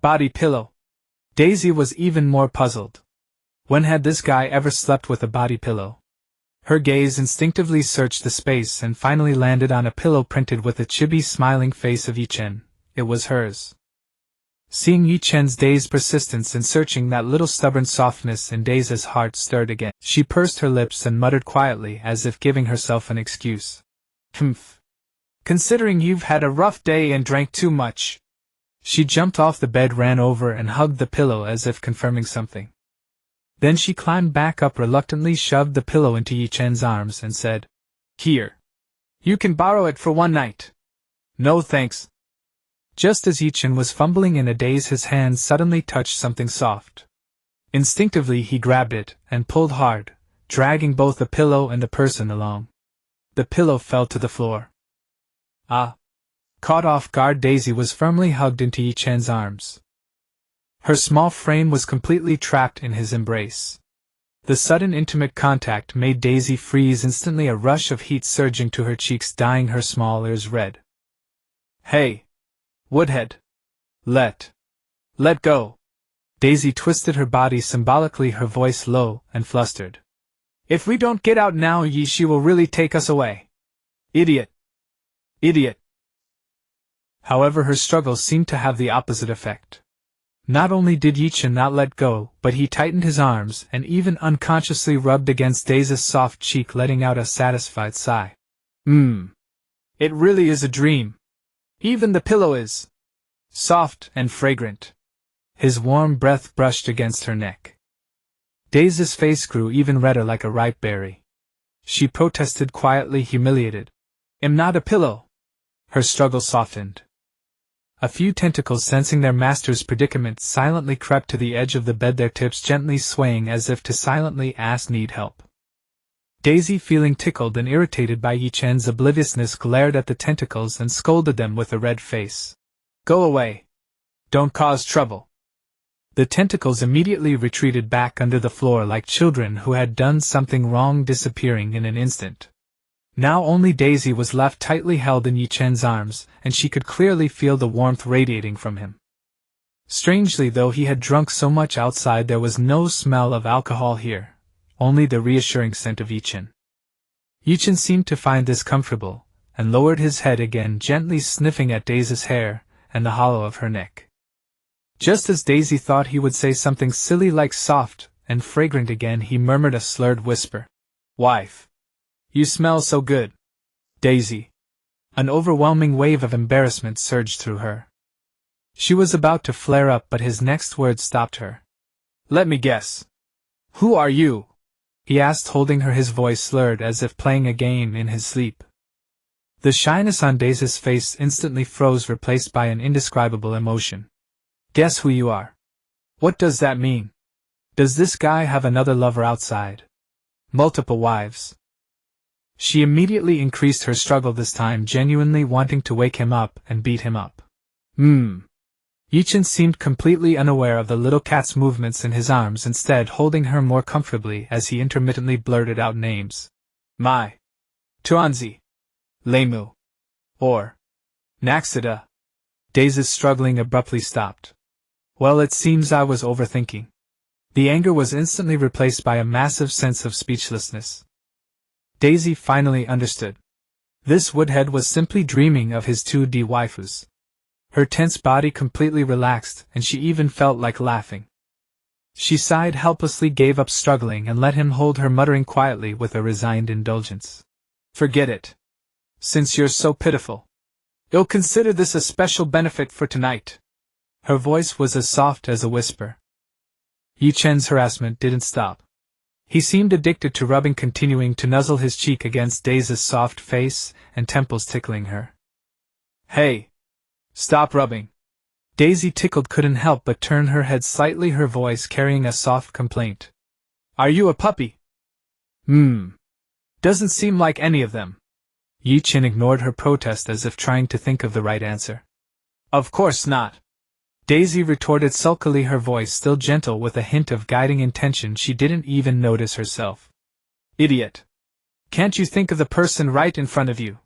Body pillow. Daisy was even more puzzled. When had this guy ever slept with a body pillow? Her gaze instinctively searched the space and finally landed on a pillow printed with the chibi smiling face of Ye Chen. It was hers. Seeing Ye Chen's dazed persistence in searching, that little stubborn softness in Daisy's heart stirred again. She pursed her lips and muttered quietly, as if giving herself an excuse. Humph. Considering you've had a rough day and drank too much. She jumped off the bed, ran over and hugged the pillow as if confirming something. Then she climbed back up, reluctantly shoved the pillow into Ye Chen's arms and said, Here. You can borrow it for one night. No thanks. Just as Ye Chen was fumbling in a daze, his hand suddenly touched something soft. Instinctively he grabbed it and pulled hard, dragging both the pillow and the person along. The pillow fell to the floor. Ah! Caught off guard, Daisy was firmly hugged into Ye Chen's arms. Her small frame was completely trapped in his embrace. The sudden intimate contact made Daisy freeze instantly, a rush of heat surging to her cheeks, dyeing her small ears red. Hey! Woodhead! Let go! Daisy twisted her body symbolically, her voice low and flustered. If we don't get out now, Ye Shi will really take us away. Idiot! However, her struggles seemed to have the opposite effect. Not only did Ye Chen not let go, but he tightened his arms and even unconsciously rubbed against Daisy's soft cheek, letting out a satisfied sigh. It really is a dream. Even the pillow is soft and fragrant. His warm breath brushed against her neck. Daisy's face grew even redder, like a ripe berry. She protested quietly, humiliated. I'm not a pillow. Her struggle softened. A few tentacles, sensing their master's predicament, silently crept to the edge of the bed, their tips gently swaying as if to silently ask need help. Daisy, feeling tickled and irritated by Ye Chen's obliviousness, glared at the tentacles and scolded them with a red face. Go away. Don't cause trouble. The tentacles immediately retreated back under the floor like children who had done something wrong, disappearing in an instant. Now only Daisy was left, tightly held in Ye Chen's arms, and she could clearly feel the warmth radiating from him. Strangely, though he had drunk so much outside, there was no smell of alcohol here, only the reassuring scent of Ye Chen. Ye Chen seemed to find this comfortable, and lowered his head again, gently sniffing at Daisy's hair and the hollow of her neck. Just as Daisy thought he would say something silly like soft and fragrant again, he murmured a slurred whisper. "Wife. You smell so good." "Daisy." An overwhelming wave of embarrassment surged through her. She was about to flare up, but his next words stopped her. "Let me guess. Who are you?" he asked, holding her, his voice slurred as if playing a game in his sleep. The shyness on Daisy's face instantly froze, replaced by an indescribable emotion. "Guess who you are." "What does that mean? Does this guy have another lover outside? Multiple wives?" She immediately increased her struggle, this time genuinely wanting to wake him up and beat him up. Ye Chen seemed completely unaware of the little cat's movements in his arms, instead holding her more comfortably as he intermittently blurted out names. "Mai. Tuanzi. Leimu. Or. Naxida." Daisy's struggling abruptly stopped. "Well, it seems I was overthinking." The anger was instantly replaced by a massive sense of speechlessness. Daisy finally understood. This woodhead was simply dreaming of his 2D waifus. Her tense body completely relaxed, and she even felt like laughing. She sighed helplessly, gave up struggling, and let him hold her, muttering quietly with a resigned indulgence. "Forget it. Since you're so pitiful, you'll consider this a special benefit for tonight." Her voice was as soft as a whisper. Ye Chen's harassment didn't stop. He seemed addicted to rubbing, continuing to nuzzle his cheek against Daisy's soft face and temples, tickling her. "Hey! Stop rubbing!" Daisy, tickled, couldn't help but turn her head slightly, her voice carrying a soft complaint. "Are you a puppy?" Doesn't seem like any of them." Ye Chen ignored her protest as if trying to think of the right answer. "Of course not," Daisy retorted sulkily, her voice still gentle with a hint of guiding intention she didn't even notice herself. "Idiot! Can't you think of the person right in front of you?"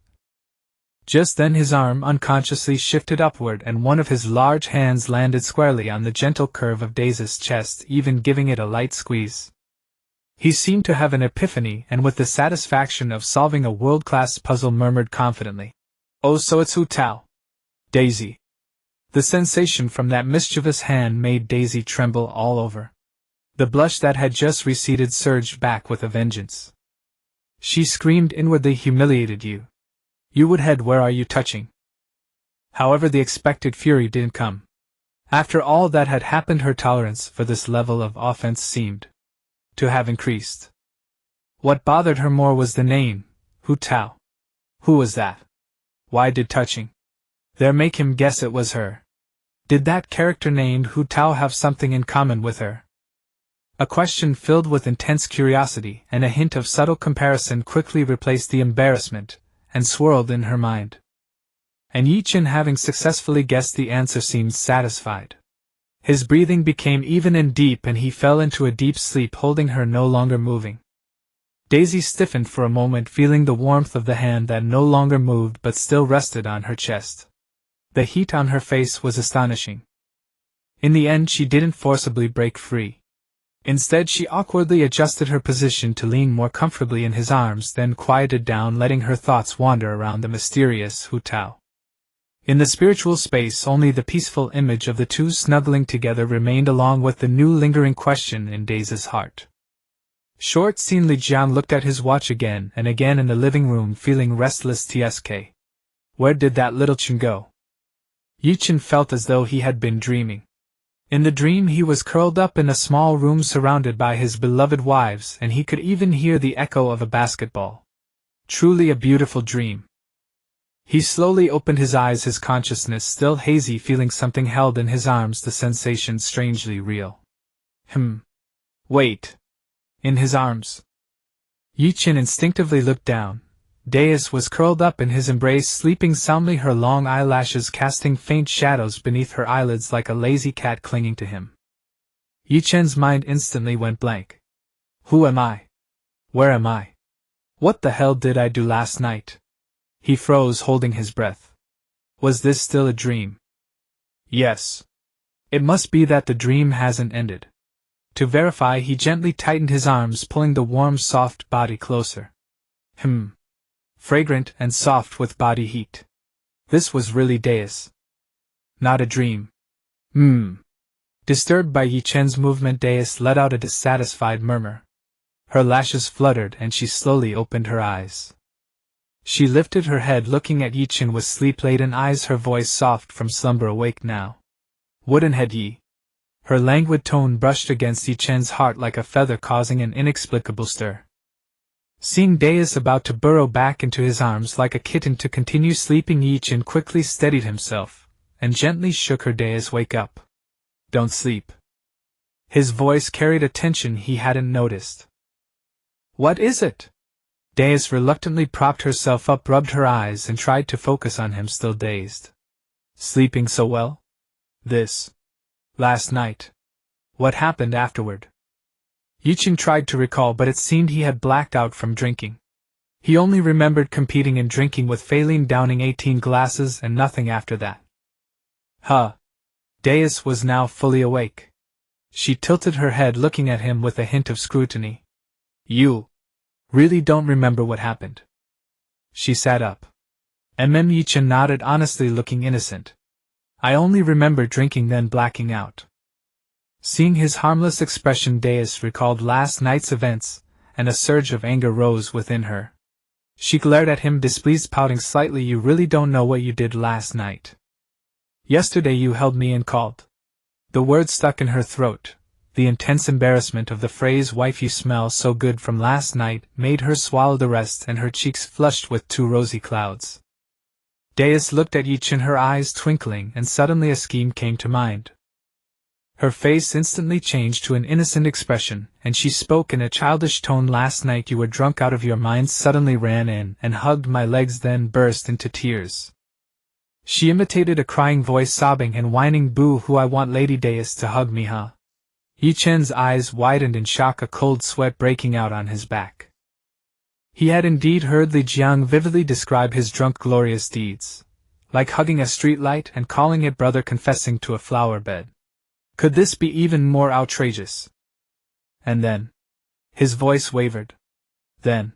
Just then his arm unconsciously shifted upward, and one of his large hands landed squarely on the gentle curve of Daisy's chest, even giving it a light squeeze. He seemed to have an epiphany, and with the satisfaction of solving a world-class puzzle murmured confidently, "Oh, so it's Hu Tao. Daisy." The sensation from that mischievous hand made Daisy tremble all over. The blush that had just receded surged back with a vengeance. She screamed inwardly, "Humiliated you! You woodhead, where are you touching?" However, the expected fury didn't come. After all that had happened, her tolerance for this level of offense seemed to have increased. What bothered her more was the name, Hu Tao. Who was that? Why did touching there make him guess it was her? Did that character named Hu Tao have something in common with her? A question filled with intense curiosity and a hint of subtle comparison quickly replaced the embarrassment and swirled in her mind. And Ye Chen, having successfully guessed the answer, seemed satisfied. His breathing became even and deep, and he fell into a deep sleep, holding her, no longer moving. Daisy stiffened for a moment, feeling the warmth of the hand that no longer moved but still rested on her chest. The heat on her face was astonishing. In the end, she didn't forcibly break free. Instead, she awkwardly adjusted her position to lean more comfortably in his arms, then quieted down, letting her thoughts wander around the mysterious Hu Tao. In the spiritual space, only the peaceful image of the two snuggling together remained, along with the new lingering question in Daisy's heart. Short Scene Li Jian looked at his watch again and again in the living room, feeling restless. Tsk. Where did that little Chen go? Ye Chen felt as though he had been dreaming. In the dream, he was curled up in a small room surrounded by his beloved wives, and he could even hear the echo of a basketball. Truly a beautiful dream. He slowly opened his eyes, his consciousness still hazy, feeling something held in his arms, the sensation strangely real. Wait. In his arms. Ye Chen instinctively looked down. Dais was curled up in his embrace, sleeping soundly, her long eyelashes casting faint shadows beneath her eyelids like a lazy cat clinging to him. Ye Chen's mind instantly went blank. Who am I? Where am I? What the hell did I do last night? He froze, holding his breath. Was this still a dream? Yes. It must be that the dream hasn't ended. To verify, he gently tightened his arms, pulling the warm, soft body closer. Fragrant and soft with body heat. This was really Deus. Not a dream. Disturbed by Ye Chen's movement, Deus let out a dissatisfied murmur. Her lashes fluttered and she slowly opened her eyes. She lifted her head, looking at Ye Chen with sleep-laden eyes, her voice soft from slumber. Awake now. Woodenhead Yi. Her languid tone brushed against Ye Chen's heart like a feather, causing an inexplicable stir. Seeing Deus about to burrow back into his arms like a kitten to continue sleeping, Ye Chen quickly steadied himself and gently shook her. Deus, wake up. Don't sleep. His voice carried a tension he hadn't noticed. What is it? Deus reluctantly propped herself up, rubbed her eyes, and tried to focus on him, still dazed. Sleeping so well? Last night. What happened afterward? Ye Chen tried to recall, but it seemed he had blacked out from drinking. He only remembered competing in drinking with Faline, downing 18 glasses and nothing after that. Deus was now fully awake. She tilted her head, looking at him with a hint of scrutiny. You really don't remember what happened? She sat up. Ye Chen nodded, honestly, looking innocent. I only remember drinking, then blacking out. Seeing his harmless expression, Deus recalled last night's events, and a surge of anger rose within her. She glared at him, displeased, pouting slightly. You really don't know what you did last night. Yesterday you held me and called. The word stuck in her throat. The intense embarrassment of the phrase "wife, you smell so good" from last night made her swallow the rest, and her cheeks flushed with 2 rosy clouds. Deus looked at Ye Chen, her eyes twinkling, and suddenly a scheme came to mind. Her face instantly changed to an innocent expression, and she spoke in a childish tone. Last night you were drunk out of your mind, suddenly ran in and hugged my legs, then burst into tears. She imitated a crying voice, sobbing and whining. Boo-hoo, I want Lady Deus to hug me, huh? Ye Chen's eyes widened in shock, a cold sweat breaking out on his back. He had indeed heard Li Jiang vividly describe his drunk glorious deeds, like hugging a streetlight and calling it brother, confessing to a flower bed. Could this be even more outrageous? And then, his voice wavered. Then,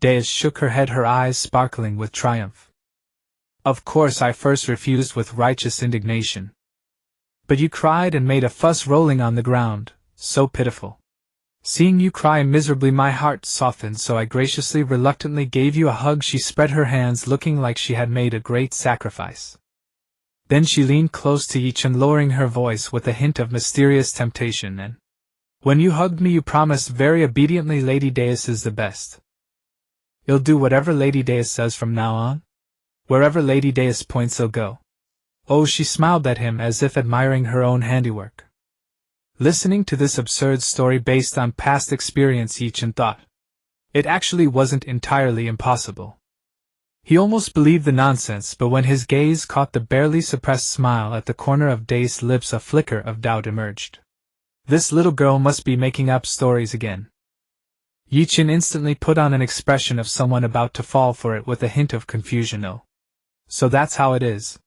Deus shook her head, her eyes sparkling with triumph. Of course I first refused with righteous indignation. But you cried and made a fuss, rolling on the ground, so pitiful. Seeing you cry miserably, my heart softened, so I graciously, reluctantly gave you a hug. She spread her hands, looking like she had made a great sacrifice. Then she leaned close to Ye Chen, lowering her voice with a hint of mysterious temptation, and when you hugged me you promised very obediently, Lady Deus is the best. You'll do whatever Lady Deus says from now on? Wherever Lady Deus points you'll go. Oh, she smiled at him as if admiring her own handiwork. Listening to this absurd story based on past experience, Ye Chen thought it actually wasn't entirely impossible. He almost believed the nonsense, but when his gaze caught the barely suppressed smile at the corner of Deus' lips, a flicker of doubt emerged. This little girl must be making up stories again. Ye Chen instantly put on an expression of someone about to fall for it with a hint of confusion. Oh, so that's how it is.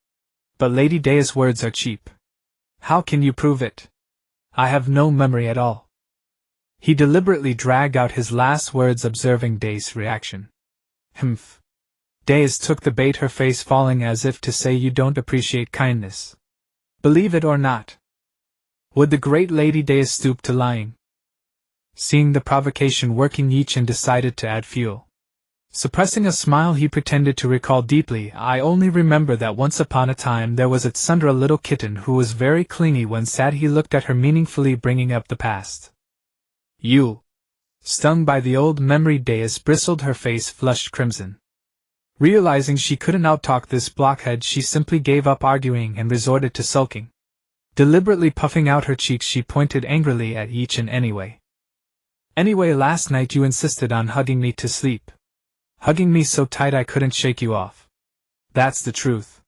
But Lady Deus' words are cheap. How can you prove it? I have no memory at all. He deliberately dragged out his last words, observing Deus' reaction. Humph. Deus took the bait, her face falling as if to say, you don't appreciate kindness. Believe it or not. Would the great Lady Deus stoop to lying? Seeing the provocation working, Ye Chen decided to add fuel. Suppressing a smile, he pretended to recall deeply. I only remember that once upon a time there was at Tsundere a little kitten who was very clingy when sad. He looked at her meaningfully, bringing up the past. You. Stung by the old memory, Deus bristled, her face flushed crimson. Realizing she couldn't outtalk this blockhead, she simply gave up arguing and resorted to sulking. Deliberately puffing out her cheeks, she pointed angrily at Ye Chen. Anyway, last night you insisted on hugging me to sleep. Hugging me so tight I couldn't shake you off. That's the truth.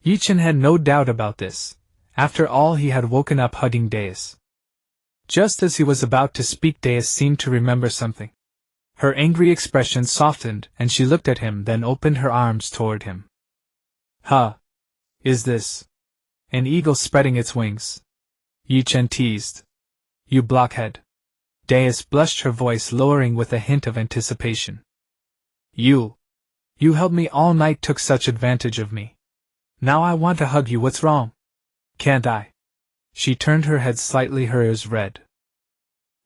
Ye Chen had no doubt about this. After all, he had woken up hugging Deus. Just as he was about to speak, Deus seemed to remember something. Her angry expression softened, and she looked at him, then opened her arms toward him. Is this an eagle spreading its wings? Ye Chen teased. You blockhead. Deus blushed, her voice lowering with a hint of anticipation. You held me all night, took such advantage of me. Now I want to hug you, what's wrong? Can't I? She turned her head slightly, her ears red.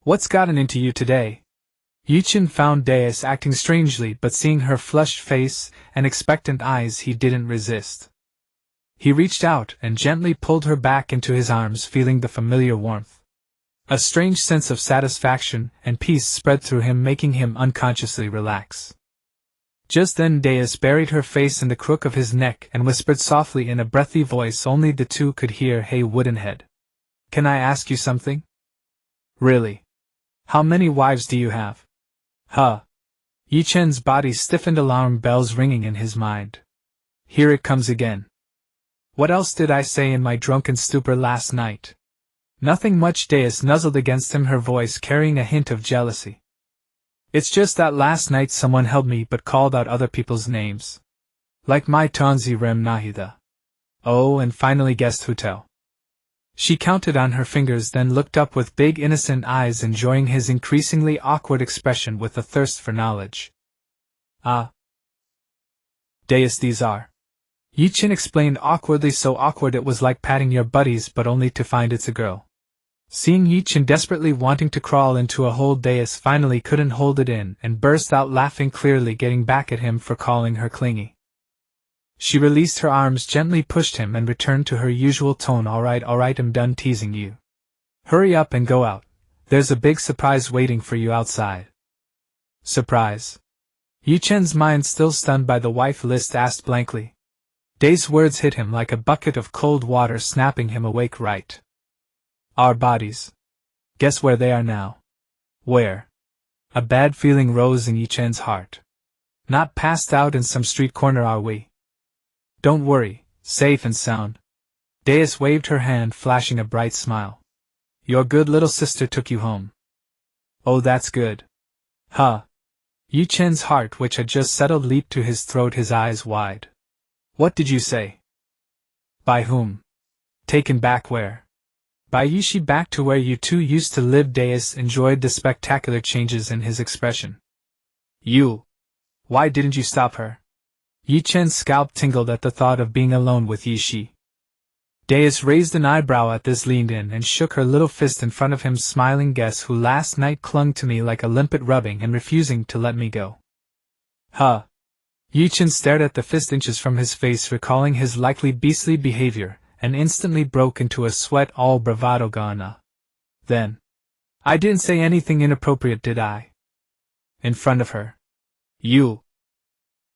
What's gotten into you today? Ye Chen found Deus acting strangely, but seeing her flushed face and expectant eyes, he didn't resist. He reached out and gently pulled her back into his arms, feeling the familiar warmth. A strange sense of satisfaction and peace spread through him, making him unconsciously relax. Just then Deus buried her face in the crook of his neck and whispered softly in a breathy voice only the two could hear, Hey Woodenhead. Can I ask you something? Really? How many wives do you have? Huh. Ye Chen's body stiffened, alarm bells ringing in his mind. Here it comes again. What else did I say in my drunken stupor last night? Nothing much. Deus nuzzled against him, her voice carrying a hint of jealousy. It's just that last night someone held me but called out other people's names. Like my Tonzi Rem Nahida. Oh, and finally guessed who tell. She counted on her fingers, then looked up with big innocent eyes, enjoying his increasingly awkward expression with a thirst for knowledge. Ah. Deus, these are. Ye Chen explained awkwardly, so awkward it was like patting your buddies, but only to find it's a girl. Seeing Ye Chen desperately wanting to crawl into a hole, Deus finally couldn't hold it in and burst out laughing, clearly getting back at him for calling her clingy. She released her arms, gently pushed him, and returned to her usual tone. All right, I'm done teasing you. Hurry up and go out. There's a big surprise waiting for you outside. Surprise? Ye Chen's mind still stunned by the wife list asked blankly. Deus' words hit him like a bucket of cold water, snapping him awake. Right. Our bodies. Guess where they are now? Where? A bad feeling rose in Ye Chen's heart. Not passed out in some street corner, are we? Don't worry, safe and sound. Deus waved her hand, flashing a bright smile. Your good little sister took you home. Oh, that's good. Huh. Ye Chen's heart, which had just settled, leaped to his throat, his eyes wide. What did you say? By whom? Taken back where? By Yishi, back to where you two used to live. Deus enjoyed the spectacular changes in his expression. You. Why didn't you stop her? Ye Chen's scalp tingled at the thought of being alone with Yishi. Deus raised an eyebrow at this, leaned in and shook her little fist in front of him, smiling. Guess who last night clung to me like a limpet, rubbing and refusing to let me go? Huh. Ye Chen stared at the fist inches from his face, recalling his likely beastly behavior, and instantly broke into a sweat, all bravado gone. Then. I didn't say anything inappropriate, did I? In front of her. You.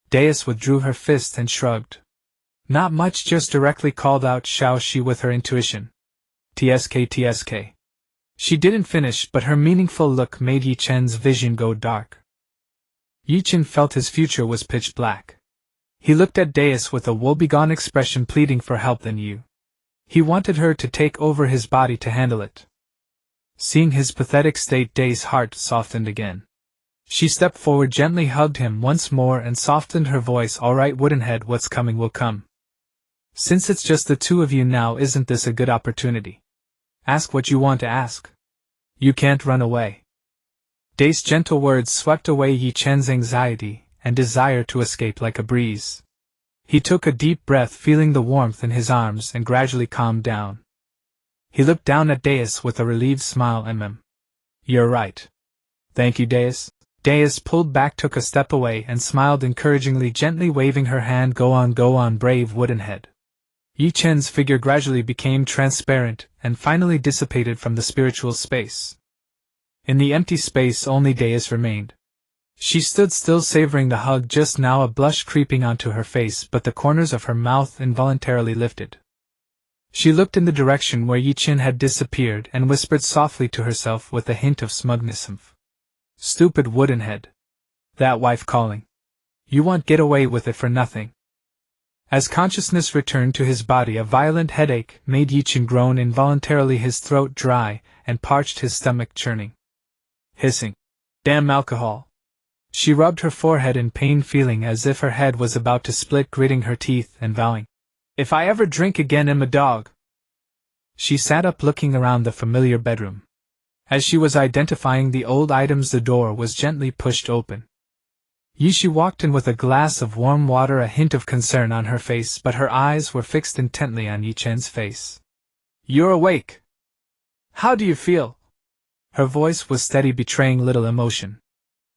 Deus withdrew her fist and shrugged. Not much, just directly called out Shao Shi with her intuition. TSK. She didn't finish, but her meaningful look made Ye Chen's vision go dark. Ye Chen felt his future was pitch black. He looked at Deus with a woebegone expression, pleading for help. Then you. He wanted her to take over his body to handle it. Seeing his pathetic state, Deus' heart softened again. She stepped forward, gently hugged him once more, and softened her voice. All right, Woodenhead, what's coming will come. Since it's just the two of you now, isn't this a good opportunity? Ask what you want to ask. You can't run away. Deus' gentle words swept away Ye Chen's anxiety and desire to escape like a breeze. He took a deep breath, feeling the warmth in his arms, and gradually calmed down. He looked down at Deus with a relieved smile. You're right. Thank you, Deus. Deus pulled back, took a step away, and smiled encouragingly, gently waving her hand. Go on, brave Woodenhead. Ye Chen's figure gradually became transparent, and finally dissipated from the spiritual space. In the empty space, only Deus remained. She stood still, savoring the hug just now, a blush creeping onto her face, but the corners of her mouth involuntarily lifted. She looked in the direction where Ye Chen had disappeared and whispered softly to herself with a hint of smugness. Stupid Woodenhead. That wife calling. You won't get away with it for nothing. As consciousness returned to his body, a violent headache made Ye Chen groan involuntarily, his throat dry and parched, his stomach churning. Hissing. Damn alcohol. She rubbed her forehead in pain, feeling as if her head was about to split, gritting her teeth and vowing, if I ever drink again, I'm a dog. She sat up looking around the familiar bedroom. As she was identifying the old items, the door was gently pushed open. She walked in with a glass of warm water, a hint of concern on her face, but her eyes were fixed intently on Ye Chen's face. "You're awake. How do you feel?" Her voice was steady, betraying little emotion.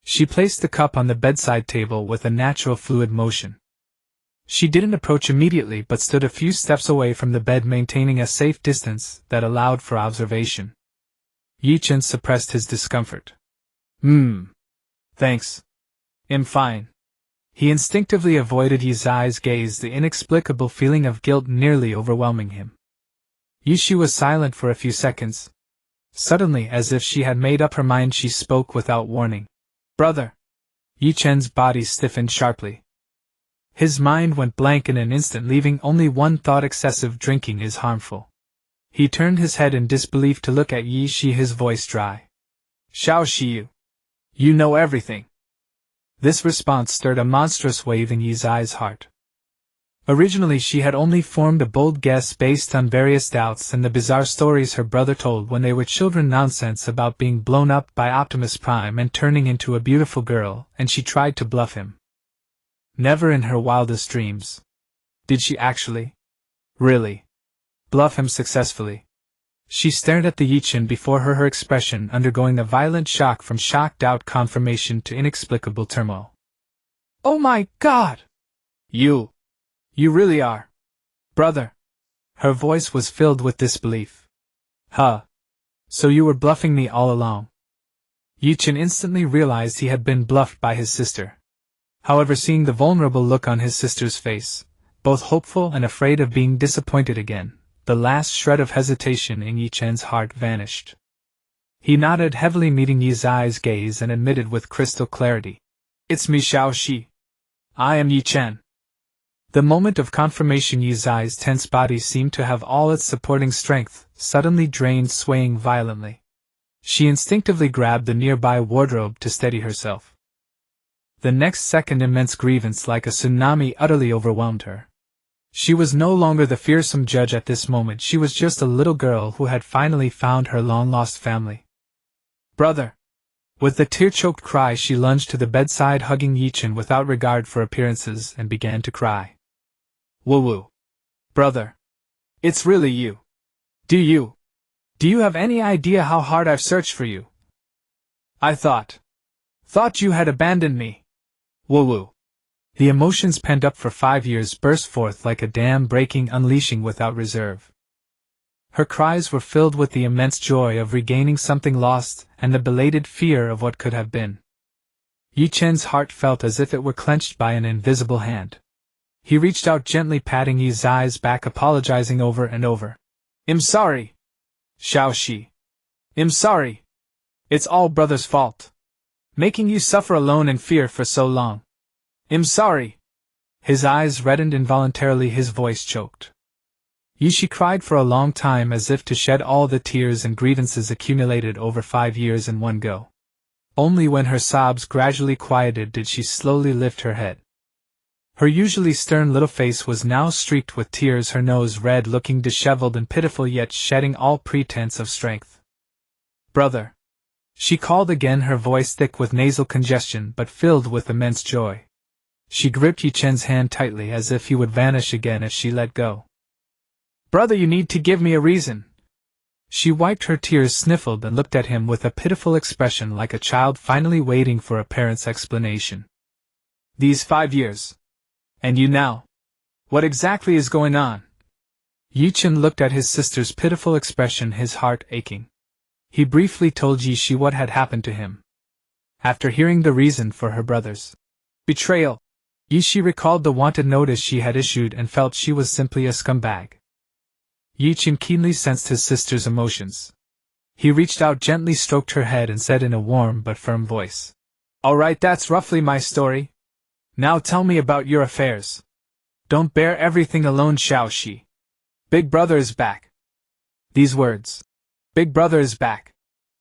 She placed the cup on the bedside table with a natural fluid motion. She didn't approach immediately but stood a few steps away from the bed, maintaining a safe distance that allowed for observation. Ye Chen suppressed his discomfort. Thanks. I'm fine." He instinctively avoided Ye Zai's gaze, the inexplicable feeling of guilt nearly overwhelming him. She was silent for a few seconds. Suddenly, as if she had made up her mind, she spoke without warning. "Brother." Ye Chen's body stiffened sharply. His mind went blank in an instant, leaving only one thought: excessive drinking is harmful. He turned his head in disbelief to look at Ye Shi, his voice dry. "Xiao, you know everything." This response stirred a monstrous wave in Ye Zai's heart. Originally she had only formed a bold guess based on various doubts and the bizarre stories her brother told when they were children, nonsense about being blown up by Optimus Prime and turning into a beautiful girl, and she tried to bluff him. Never in her wildest dreams did she actually, really, bluff him successfully. She stared at the Ye Chen before her expression undergoing a violent shock, from shock, doubt, confirmation to inexplicable turmoil. "Oh my God! You really are, brother." Her voice was filled with disbelief. "Huh. So you were bluffing me all along?" Ye Chen instantly realized he had been bluffed by his sister. However, seeing the vulnerable look on his sister's face, both hopeful and afraid of being disappointed again, the last shred of hesitation in Ye Chen's heart vanished. He nodded heavily, meeting Ye Zai's gaze, and admitted with crystal clarity, "It's me, Xiao. I am Ye Chen." The moment of confirmation, Ye Zai's tense body seemed to have all its supporting strength suddenly drained, swaying violently. She instinctively grabbed the nearby wardrobe to steady herself. The next second, immense grievance like a tsunami utterly overwhelmed her. She was no longer the fearsome judge at this moment. She was just a little girl who had finally found her long-lost family. "Brother!" With a tear-choked cry, she lunged to the bedside, hugging Ye Chen without regard for appearances, and began to cry. "Woo-woo. Brother. It's really you. Do you have any idea how hard I've searched for you? I thought you had abandoned me. Woo-woo." The emotions pent up for 5 years burst forth like a dam breaking, unleashing without reserve. Her cries were filled with the immense joy of regaining something lost and the belated fear of what could have been. Ye Chen's heart felt as if it were clenched by an invisible hand. He reached out, gently patting Ye Zai's back, apologizing over and over. "I'm sorry, Xiao. I'm sorry. It's all brother's fault. Making you suffer alone in fear for so long. I'm sorry." His eyes reddened involuntarily, his voice choked. She cried for a long time, as if to shed all the tears and grievances accumulated over 5 years in one go. Only when her sobs gradually quieted did she slowly lift her head. Her usually stern little face was now streaked with tears, her nose red, looking disheveled and pitiful, yet shedding all pretense of strength. "Brother," she called again, her voice thick with nasal congestion but filled with immense joy. She gripped Ye Chen's hand tightly, as if he would vanish again if she let go. "Brother, you need to give me a reason." She wiped her tears, sniffled, and looked at him with a pitiful expression, like a child finally waiting for a parent's explanation. "These 5 years. And you now. What exactly is going on?" Ye Chen looked at his sister's pitiful expression, his heart aching. He briefly told Ye Shi what had happened to him. After hearing the reason for her brother's betrayal, Ye Shi recalled the wanted notice she had issued and felt she was simply a scumbag. Ye Chen keenly sensed his sister's emotions. He reached out, gently stroked her head, and said in a warm but firm voice, "All right, that's roughly my story. Now tell me about your affairs. Don't bear everything alone, Xiao. Big brother is back." These words, "Big brother is back,"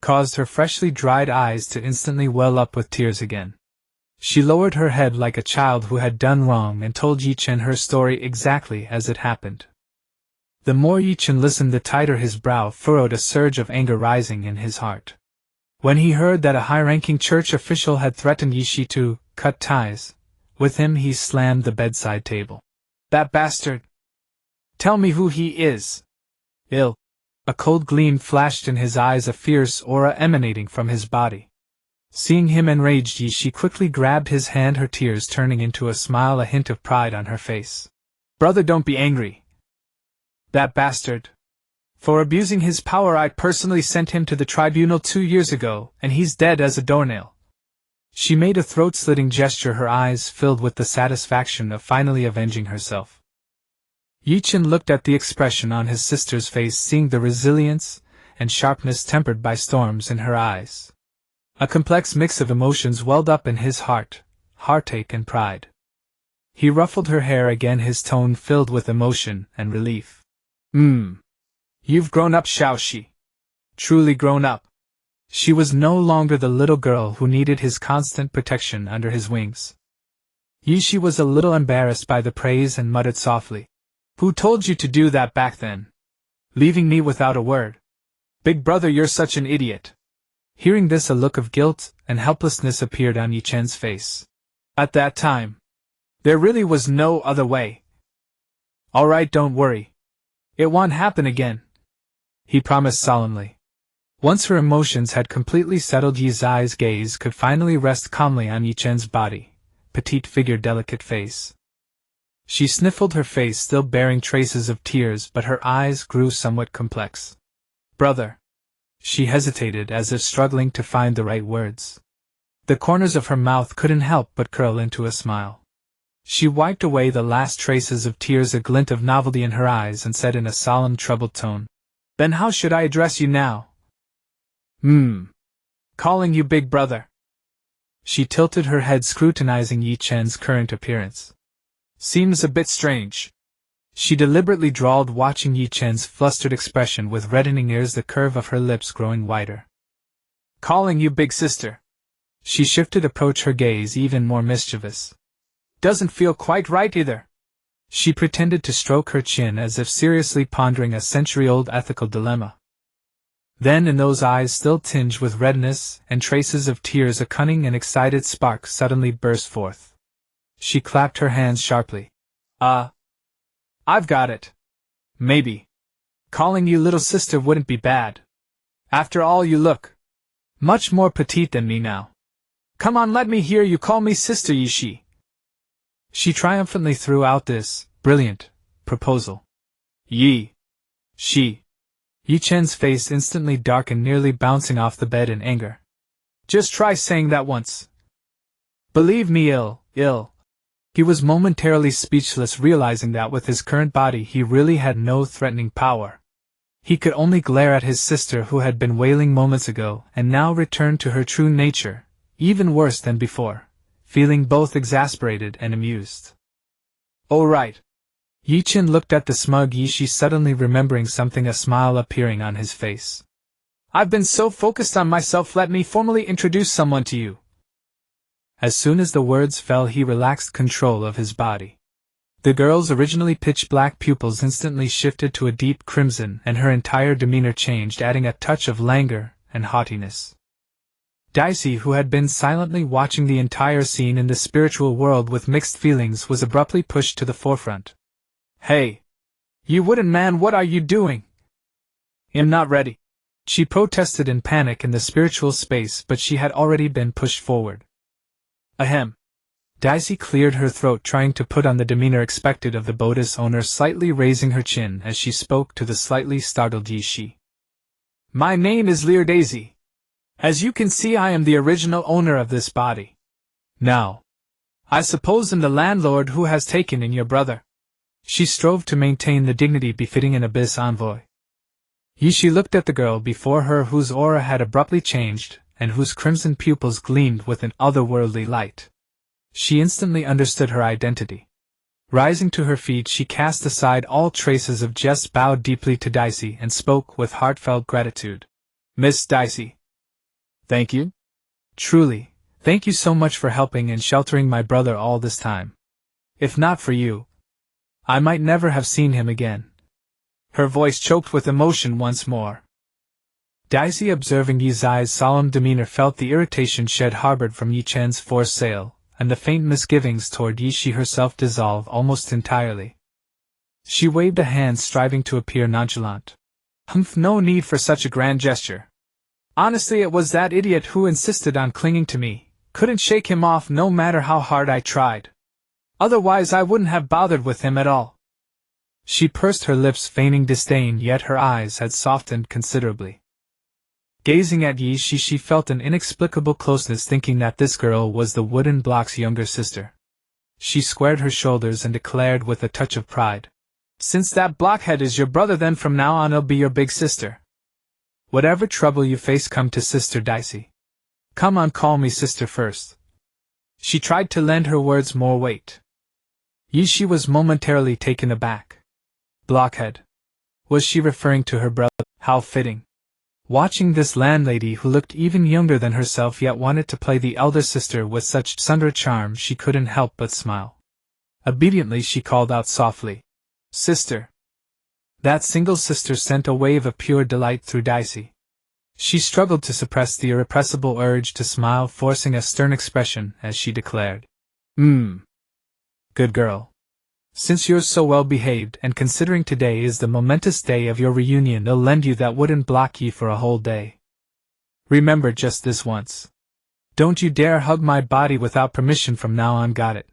caused her freshly dried eyes to instantly well up with tears again. She lowered her head like a child who had done wrong and told Ye Chen her story exactly as it happened. The more Ye Chen listened, the tighter his brow furrowed, a surge of anger rising in his heart. When he heard that a high-ranking church official had threatened Ye Shi to cut ties with him, he slammed the bedside table. That bastard! Tell me who he is! Ill. A cold gleam flashed in his eyes, a fierce aura emanating from his body. Seeing him enraged, Ye Shi quickly grabbed his hand, her tears turning into a smile, a hint of pride on her face. Brother, don't be angry. That bastard. For abusing his power, I personally sent him to the tribunal 2 years ago, and he's dead as a doornail. She made a throat-slitting gesture, her eyes filled with the satisfaction of finally avenging herself. Ye Chen looked at the expression on his sister's face, seeing the resilience and sharpness tempered by storms in her eyes. A complex mix of emotions welled up in his heart, heartache and pride. He ruffled her hair again, his tone filled with emotion and relief. You've grown up, Xiaoxi. Truly grown up. She was no longer the little girl who needed his constant protection under his wings. Ye Shi was a little embarrassed by the praise and muttered softly. Who told you to do that back then? Leaving me without a word. Big brother, you're such an idiot. Hearing this, a look of guilt and helplessness appeared on Ye Chen's face. At that time, there really was no other way. All right, don't worry. It won't happen again, he promised solemnly. Once her emotions had completely settled, Ye Zai's gaze could finally rest calmly on Ye Chen's body, petite figure, delicate face. She sniffled, her face still bearing traces of tears, but her eyes grew somewhat complex. Brother. She hesitated, as if struggling to find the right words. The corners of her mouth couldn't help but curl into a smile. She wiped away the last traces of tears, a glint of novelty in her eyes, and said in a solemn, troubled tone, Then how should I address you now? Calling you big brother. She tilted her head, scrutinizing Ye Chen's current appearance. Seems a bit strange. She deliberately drawled, watching Ye Chen's flustered expression with reddening ears, the curve of her lips growing wider. Calling you big sister. She shifted approach, her gaze even more mischievous. Doesn't feel quite right either. She pretended to stroke her chin, as if seriously pondering a century-old ethical dilemma. Then, in those eyes still tinged with redness and traces of tears, a cunning and excited spark suddenly burst forth. She clapped her hands sharply. I've got it. Maybe. Calling you little sister wouldn't be bad. After all, you look much more petite than me now. Come on, let me hear you call me sister, Ye Shi. She triumphantly threw out this brilliant proposal. Ye Shi. Ye Chen's face instantly darkened, nearly bouncing off the bed in anger. Just try saying that once. Believe me, ill. He was momentarily speechless, realizing that with his current body he really had no threatening power. He could only glare at his sister, who had been wailing moments ago and now returned to her true nature, even worse than before, feeling both exasperated and amused. Oh right. Ye Chen looked at the smug Ye Shi, suddenly remembering something, a smile appearing on his face. I've been so focused on myself, let me formally introduce someone to you. As soon as the words fell, he relaxed control of his body. The girl's originally pitch-black pupils instantly shifted to a deep crimson, and her entire demeanor changed, adding a touch of languor and haughtiness. Dicey, who had been silently watching the entire scene in the spiritual world with mixed feelings, was abruptly pushed to the forefront. Hey! You wooden man, what are you doing? I'm not ready. She protested in panic in the spiritual space, but she had already been pushed forward. Ahem. Dicey cleared her throat, trying to put on the demeanor expected of the Bodhi's owner, slightly raising her chin as she spoke to the slightly startled Ye Shi. My name is Lildes. As you can see, I am the original owner of this body. Now, I suppose I'm the landlord who has taken in your brother. She strove to maintain the dignity befitting an abyss envoy. Ye Shi looked at the girl before her, whose aura had abruptly changed, and whose crimson pupils gleamed with an otherworldly light. She instantly understood her identity. Rising to her feet, she cast aside all traces of jest, bowed deeply to Dicey, and spoke with heartfelt gratitude. Miss Dicey. Thank you. Truly, thank you so much for helping and sheltering my brother all this time. If not for you, I might never have seen him again. Her voice choked with emotion once more. Daisy, observing Yi Zai's solemn demeanor, felt the irritation she had harbored from Ye Chen's forced sale, and the faint misgivings toward Yi Shi herself dissolve almost entirely. She waved a hand, striving to appear nonchalant. "Humph, no need for such a grand gesture. Honestly, it was that idiot who insisted on clinging to me. Couldn't shake him off no matter how hard I tried. Otherwise I wouldn't have bothered with him at all." She pursed her lips, feigning disdain, yet her eyes had softened considerably. Gazing at Yi Shi, she felt an inexplicable closeness, thinking that this girl was the wooden block's younger sister. She squared her shoulders and declared with a touch of pride, "Since that blockhead is your brother, then from now on I'll be your big sister. Whatever trouble you face, come to Sister Daisy. Come on, call me sister first." She tried to lend her words more weight. Yi Shi was momentarily taken aback. Blockhead. Was she referring to her brother? How fitting. Watching this landlady, who looked even younger than herself yet wanted to play the elder sister with such Tsundere charm, she couldn't help but smile. Obediently she called out softly, "Sister." That single sister sent a wave of pure delight through Daisy. She struggled to suppress the irrepressible urge to smile, forcing a stern expression as she declared, Good girl. Since you're so well behaved, and considering today is the momentous day of your reunion, I'll lend you that wooden block ye for a whole day. Remember, just this once. Don't you dare hug my body without permission from now on, got it?"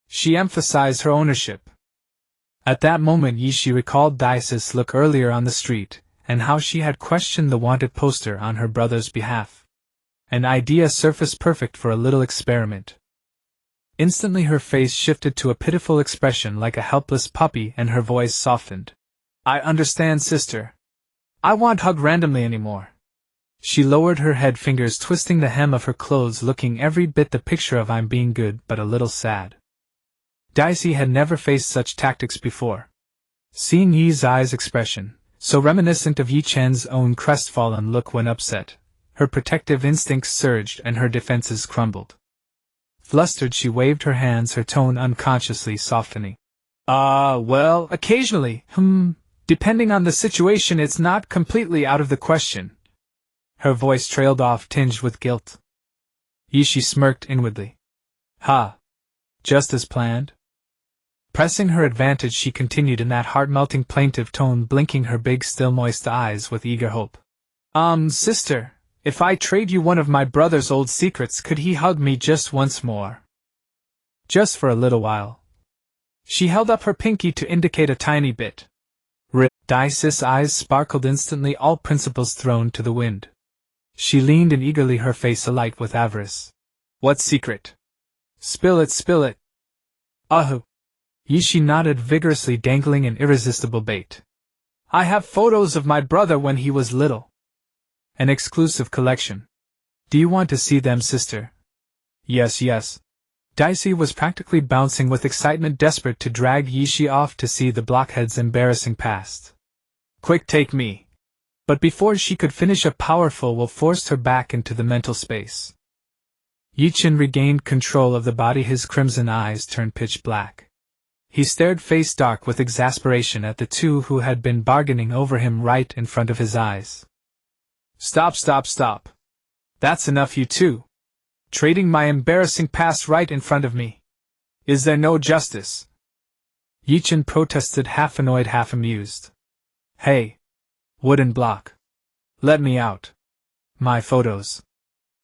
She emphasized her ownership. At that moment Yi Shi recalled Daisy's look earlier on the street, and how she had questioned the wanted poster on her brother's behalf. An idea surfaced perfect for a little experiment. Instantly her face shifted to a pitiful expression like a helpless puppy, and her voice softened. "I understand, sister. I won't hug randomly anymore." She lowered her head, fingers twisting the hem of her clothes, looking every bit the picture of "I'm being good but a little sad." Daisy had never faced such tactics before. Seeing Yi Zai's expression, so reminiscent of Ye Chen's own crestfallen look when upset, her protective instincts surged and her defenses crumbled. Flustered, she waved her hands, her tone unconsciously softening. Well, occasionally, depending on the situation, it's not completely out of the question." Her voice trailed off, tinged with guilt. Yi Shi smirked inwardly. "Ha! Just as planned?" Pressing her advantage, she continued in that heart-melting plaintive tone, blinking her big, still moist eyes with eager hope. Sister, if I trade you one of my brother's old secrets, could he hug me just once more? Just for a little while." She held up her pinky to indicate a tiny bit. Daisy's eyes sparkled instantly, all principles thrown to the wind. She leaned in eagerly, her face alight with avarice. "What secret? Spill it, spill it." Yi Shi nodded vigorously, dangling an irresistible bait. "I have photos of my brother when he was little. An exclusive collection. Do you want to see them, sister?" Yes. Daisy was practically bouncing with excitement, desperate to drag Yi Shi off to see the blockhead's embarrassing past. "Quick, take me." But before she could finish, a powerful will forced her back into the mental space. Ye Chen regained control of the body, his crimson eyes turned pitch black. He stared face dark with exasperation at the two who had been bargaining over him right in front of his eyes. Stop. That's enough, you two. Trading my embarrassing past right in front of me. Is there no justice?" Ye Chen protested, half annoyed, half amused. "Hey, wooden block. Let me out. My photos."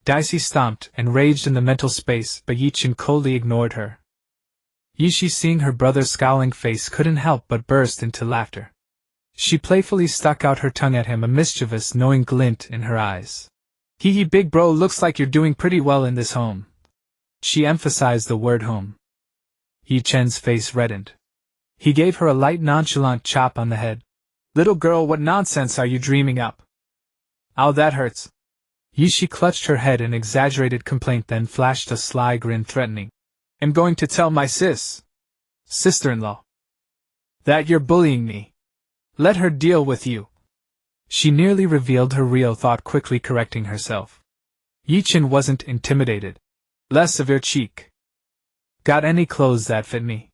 Daisy stomped and raged in the mental space, but Ye Chen coldly ignored her. Yi Shi, seeing her brother's scowling face, couldn't help but burst into laughter. She playfully stuck out her tongue at him, a mischievous, knowing glint in her eyes. Hee, big bro, looks like you're doing pretty well in this home." She emphasized the word home. Ye Chen's face reddened. He gave her a light, nonchalant chop on the head. "Little girl, what nonsense are you dreaming up?" "Ow, that hurts." Yi Shi clutched her head in exaggerated complaint, then flashed a sly grin, threatening. "I'm going to tell my sister-in-law, that you're bullying me. Let her deal with you." She nearly revealed her real thought, quickly correcting herself. Ye Chen wasn't intimidated. "Less of your cheek. Got any clothes that fit me?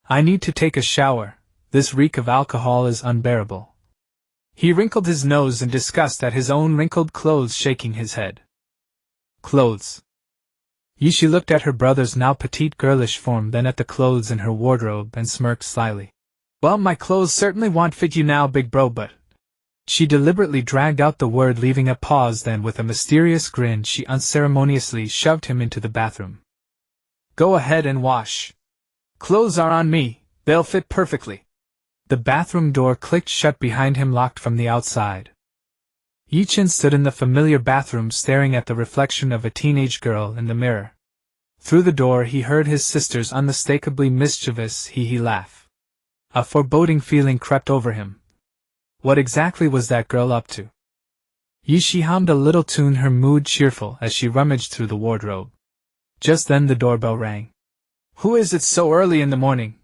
I need to take a shower, This reek of alcohol is unbearable. He wrinkled his nose in disgust at his own wrinkled clothes, shaking his head. Clothes. Ye Chen looked at her brother's now petite girlish form, then at the clothes in her wardrobe, and smirked slyly. Well, my clothes certainly won't fit you now, big bro, but... She deliberately dragged out the word, leaving a pause, then with a mysterious grin she unceremoniously shoved him into the bathroom. Go ahead and wash. Clothes are on me, they'll fit perfectly. The bathroom door clicked shut behind him, locked from the outside. Ye Chen stood in the familiar bathroom, staring at the reflection of a teenage girl in the mirror. Through the door he heard his sister's unmistakably mischievous hee-hee laugh. A foreboding feeling crept over him. What exactly was that girl up to? Ye Chen hummed a little tune, her mood cheerful, as she rummaged through the wardrobe. Just then the doorbell rang. Who is it so early in the morning?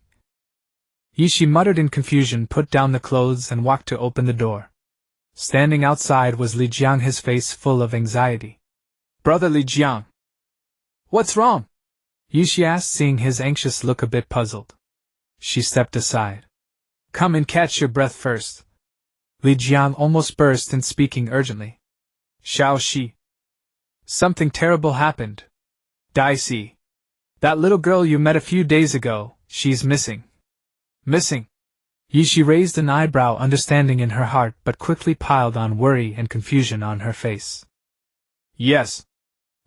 Ye Chen muttered in confusion, put down the clothes, and walked to open the door. Standing outside was Li Jiang, his face full of anxiety. Brother Li Jiang. What's wrong? Ye Chen asked, seeing his anxious look, a bit puzzled. She stepped aside. Come and catch your breath first. Li Jiang almost burst in, speaking urgently. Shao Shi. Something terrible happened. Dicey. That little girl you met a few days ago, she's missing. Missing? Ye Chen raised an eyebrow, understanding in her heart, but quickly piled on worry and confusion on her face. Yes.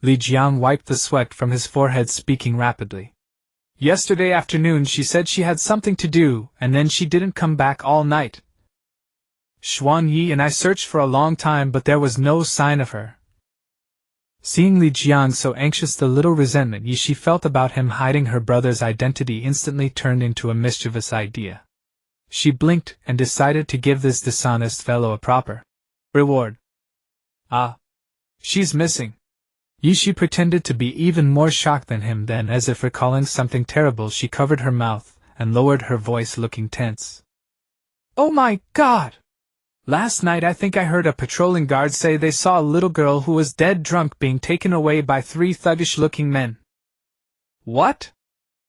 Li Jiang wiped the sweat from his forehead, speaking rapidly. Yesterday afternoon she said she had something to do, and then she didn't come back all night. Xuan Yi and I searched for a long time, but there was no sign of her. Seeing Li Jiang so anxious, the little resentment Ye Chen felt about him hiding her brother's identity instantly turned into a mischievous idea. She blinked and decided to give this dishonest fellow a proper reward. Ah. She's missing. Ye Chen pretended to be even more shocked than him, then, as if recalling something terrible, she covered her mouth and lowered her voice, looking tense. Oh my God! Last night I think I heard a patrolling guard say they saw a little girl who was dead drunk being taken away by 3 thuggish-looking men. What?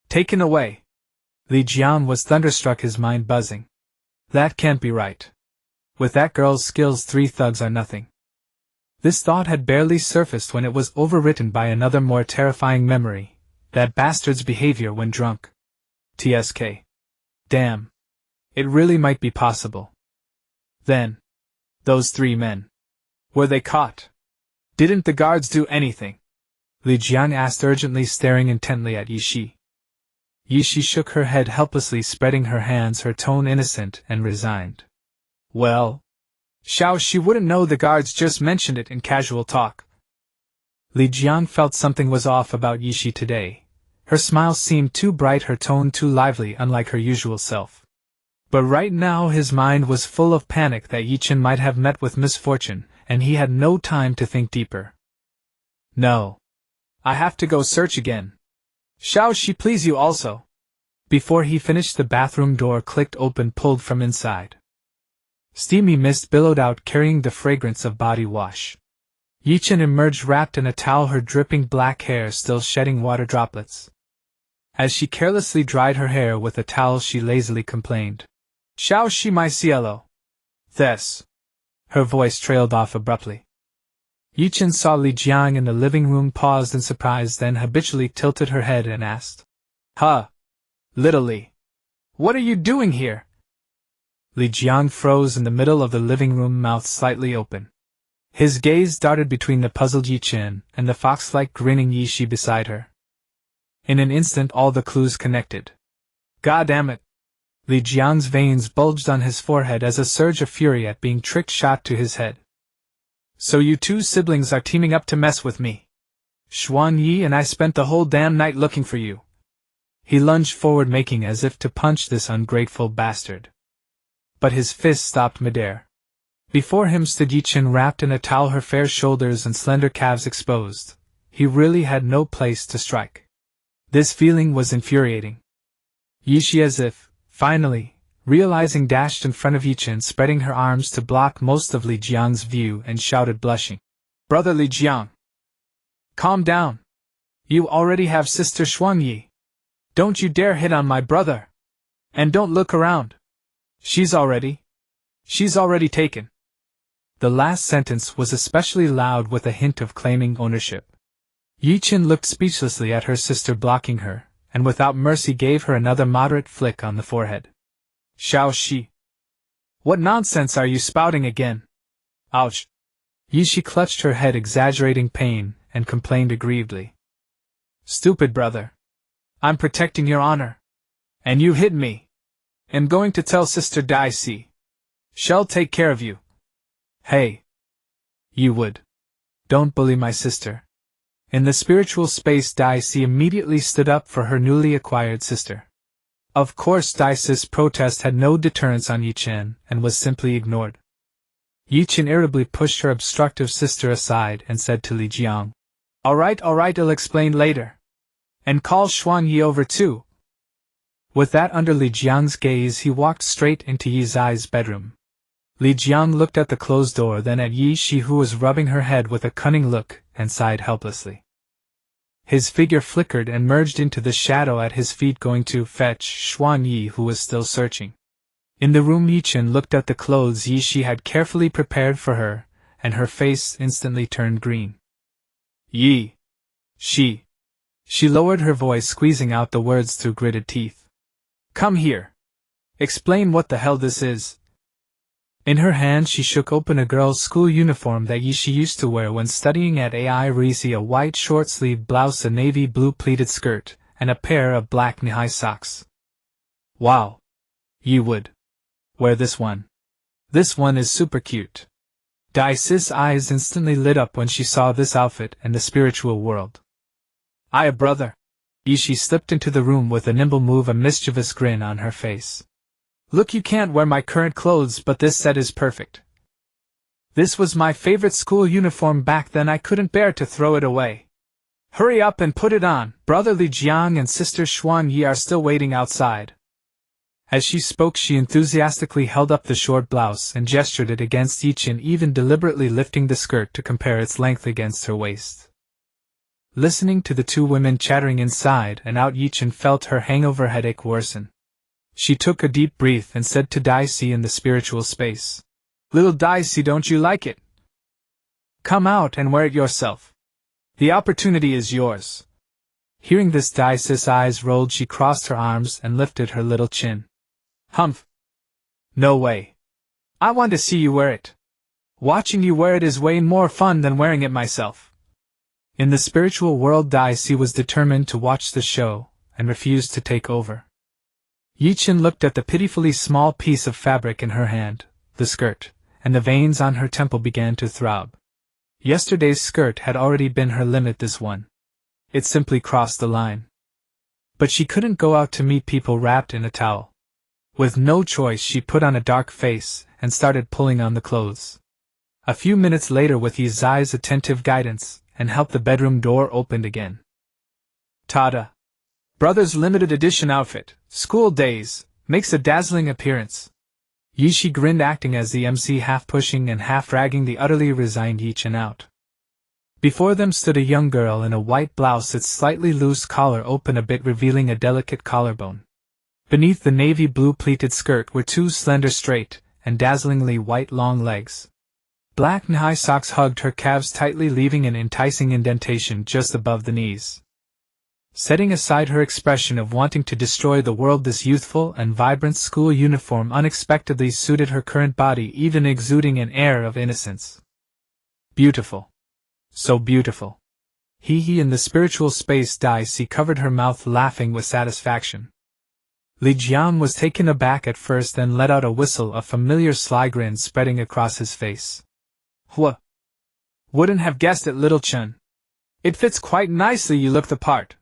Taken away? Li Jiang was thunderstruck, his mind buzzing. That can't be right. With that girl's skills, 3 thugs are nothing. This thought had barely surfaced when it was overwritten by another more terrifying memory, that bastard's behavior when drunk. TSK. Damn. It really might be possible. Then, those 3 men. Were they caught? Didn't the guards do anything? Li Jiang asked urgently, staring intently at Ye Chen. Ye Chen shook her head helplessly, spreading her hands, her tone innocent and resigned. Well, Shao Shi wouldn't know, the guards just mentioned it in casual talk. Li Jiang felt something was off about Ye Chen today. Her smile seemed too bright, her tone too lively, unlike her usual self. But right now his mind was full of panic that Ye Chen might have met with misfortune, and he had no time to think deeper. No. I have to go search again. Shall she please you also? Before he finished, the bathroom door clicked open, pulled from inside. Steamy mist billowed out, carrying the fragrance of body wash. Ye Chen emerged wrapped in a towel, her dripping black hair still shedding water droplets. As she carelessly dried her hair with a towel, she lazily complained. Shao Shi, my cielo. Thes. Her voice trailed off abruptly. Ye Chen saw Li Jiang in the living room, paused in surprise, then habitually tilted her head and asked. Huh. Little Li. What are you doing here? Li Jiang froze in the middle of the living room, mouth slightly open. His gaze darted between the puzzled Ye Chen and the fox-like grinning Ye Chen beside her. In an instant all the clues connected. God damn it! Li Jiang's veins bulged on his forehead as a surge of fury at being tricked shot to his head. So you 2 siblings are teaming up to mess with me. Xuan Yi and I spent the whole damn night looking for you. He lunged forward, making as if to punch this ungrateful bastard. But his fist stopped midair. Before him stood Ye Chen, wrapped in a towel, her fair shoulders and slender calves exposed. He really had no place to strike. This feeling was infuriating. Ye Chen, as if, finally, realizing, dashed in front of Ye Chen, spreading her arms to block most of Li Jiang's view, and shouted, blushing. Brother Li Jiang! Calm down. You already have sister Xuan Yi. Don't you dare hit on my brother. And don't look around. She's already taken. The last sentence was especially loud with a hint of claiming ownership. Ye Chen looked speechlessly at her sister blocking her, and without mercy gave her another moderate flick on the forehead. Shao Shi! What nonsense are you spouting again? Ouch! Ye Shi clutched her head, exaggerating pain, and complained aggrievedly. Stupid brother! I'm protecting your honor. And you hit me! I'm going to tell Sister Dai Si. She'll take care of you. Hey! You would. Don't bully my sister. In the spiritual space, Dai Si immediately stood up for her newly acquired sister. Of course, Dai Si's protest had no deterrence on Ye Chen and was simply ignored. Ye Chen irritably pushed her obstructive sister aside and said to Li Jiang, All right, I'll explain later. And call Xuan Yi over too. With that under Li Jiang's gaze, he walked straight into Yi Zai's bedroom. Li Jiang looked at the closed door, then at Yi Shi, who was rubbing her head with a cunning look, and sighed helplessly. His figure flickered and merged into the shadow at his feet, going to fetch Xuan Yi, who was still searching. In the room, Ye Chen looked at the clothes Yi Shi had carefully prepared for her, and her face instantly turned green. Yi Shi. She lowered her voice, squeezing out the words through gritted teeth. Come here. Explain what the hell this is. In her hand she shook open a girl's school uniform that Yi Shi used to wear when studying at AI Risi, a white short-sleeved blouse, a navy blue pleated skirt, and a pair of black knee-high socks. Wow. You would wear this one. This one is super cute. Dai Si's eyes instantly lit up when she saw this outfit and the spiritual world. Brother. Yi Shi slipped into the room with a nimble move, a mischievous grin on her face. Look, you can't wear my current clothes, but this set is perfect. This was my favorite school uniform back then. I couldn't bear to throw it away. Hurry up and put it on. Brother Li Jiang and Sister Xuan Yi are still waiting outside. As she spoke, she enthusiastically held up the short blouse and gestured it against Ye Chen, even deliberately lifting the skirt to compare its length against her waist. Listening to the two women chattering inside and out, Ye Chen felt her hangover headache worsen. She took a deep breath and said to Dai Si in the spiritual space, Little Dai Si, don't you like it? Come out and wear it yourself. The opportunity is yours. Hearing this, Dai Si's eyes rolled. She crossed her arms and lifted her little chin. Humph. No way. I want to see you wear it. Watching you wear it is way more fun than wearing it myself. In the spiritual world, Dai Si was determined to watch the show and refused to take over. Ye Chen looked at the pitifully small piece of fabric in her hand, the skirt, and the veins on her temple began to throb. Yesterday's skirt had already been her limit. This one, it simply crossed the line. But she couldn't go out to meet people wrapped in a towel. With no choice, she put on a dark face and started pulling on the clothes. A few minutes later, with Ye Zai's attentive guidance, and helped, the bedroom door opened again. Tada! Brother's limited edition outfit, School Days, makes a dazzling appearance. Yi Shi grinned, acting as the MC, half pushing and half dragging the utterly resigned Ye Chen out. Before them stood a young girl in a white blouse, its slightly loose collar open a bit, revealing a delicate collarbone. Beneath the navy blue pleated skirt were two slender, straight, and dazzlingly white long legs. Black knee-high socks hugged her calves tightly, leaving an enticing indentation just above the knees. Setting aside her expression of wanting to destroy the world, this youthful and vibrant school uniform unexpectedly suited her current body, even exuding an air of innocence. Beautiful. So beautiful. He in the spiritual space, Dai Si covered her mouth, laughing with satisfaction. Li Jiang was taken aback at first, then let out a whistle, a familiar sly grin spreading across his face. Wouldn't have guessed it, little Chen. It fits quite nicely, you look the part.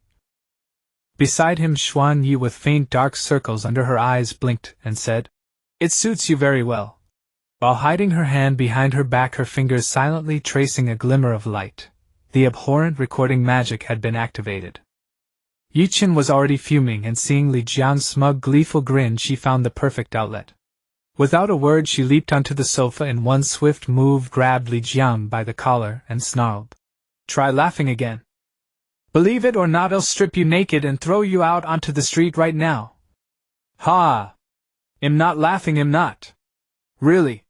Beside him, Xuan Yi, with faint dark circles under her eyes, blinked and said, It suits you very well. While hiding her hand behind her back, her fingers silently tracing a glimmer of light, the abhorrent recording magic had been activated. Ye Chen was already fuming, and seeing Li Jiang's smug, gleeful grin, she found the perfect outlet. Without a word, she leaped onto the sofa, in one swift move grabbed Li Jiang by the collar and snarled, Try laughing again. Believe it or not, I'll strip you naked and throw you out onto the street right now. Ha! I'm not laughing, I'm not. Really.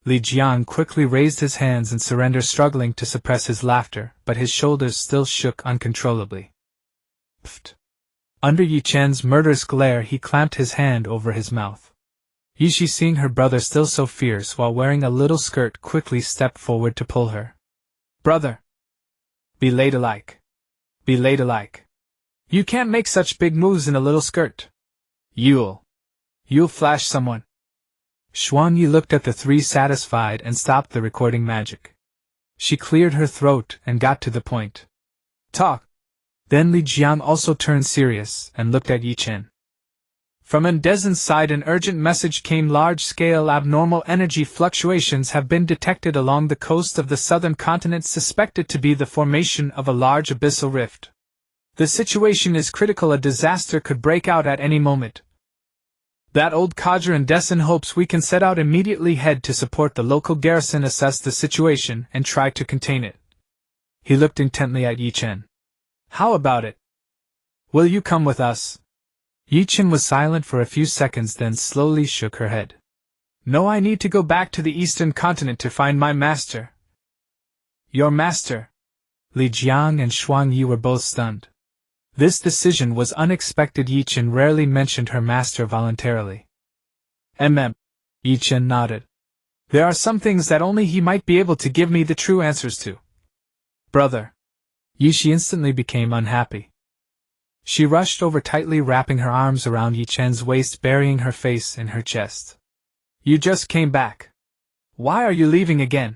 Li Jiang quickly raised his hands in surrender, struggling to suppress his laughter, but his shoulders still shook uncontrollably. Pfft. Under Ye Chen's murderous glare, he clamped his hand over his mouth. Yishi, seeing her brother still so fierce while wearing a little skirt, quickly stepped forward to pull her. Brother! Be ladylike. Be ladylike. You can't make such big moves in a little skirt. You'll flash someone. Xuanyi looked at the three, satisfied, and stopped the recording magic. She cleared her throat and got to the point. Talk. Then Li Jiang also turned serious and looked at Ye Chen. From Ndezen's side, an urgent message came. Large-scale abnormal energy fluctuations have been detected along the coast of the southern continent, suspected to be the formation of a large abyssal rift. The situation is critical. A disaster could break out at any moment. That old codger Ndesen hopes we can set out immediately. Head to support the local garrison, assess the situation, and try to contain it. He looked intently at Ye Chen. How about it? Will you come with us? Ye Chen was silent for a few seconds, then slowly shook her head. No, I need to go back to the eastern continent to find my master. Your master? Li Jiang and Xuanyi were both stunned. This decision was unexpected. Ye Chen rarely mentioned her master voluntarily. Ye Chen nodded. There are some things that only he might be able to give me the true answers to. Brother. Yishi instantly became unhappy. She rushed over, tightly wrapping her arms around Ye Chen's waist, burying her face in her chest. You just came back. Why are you leaving again?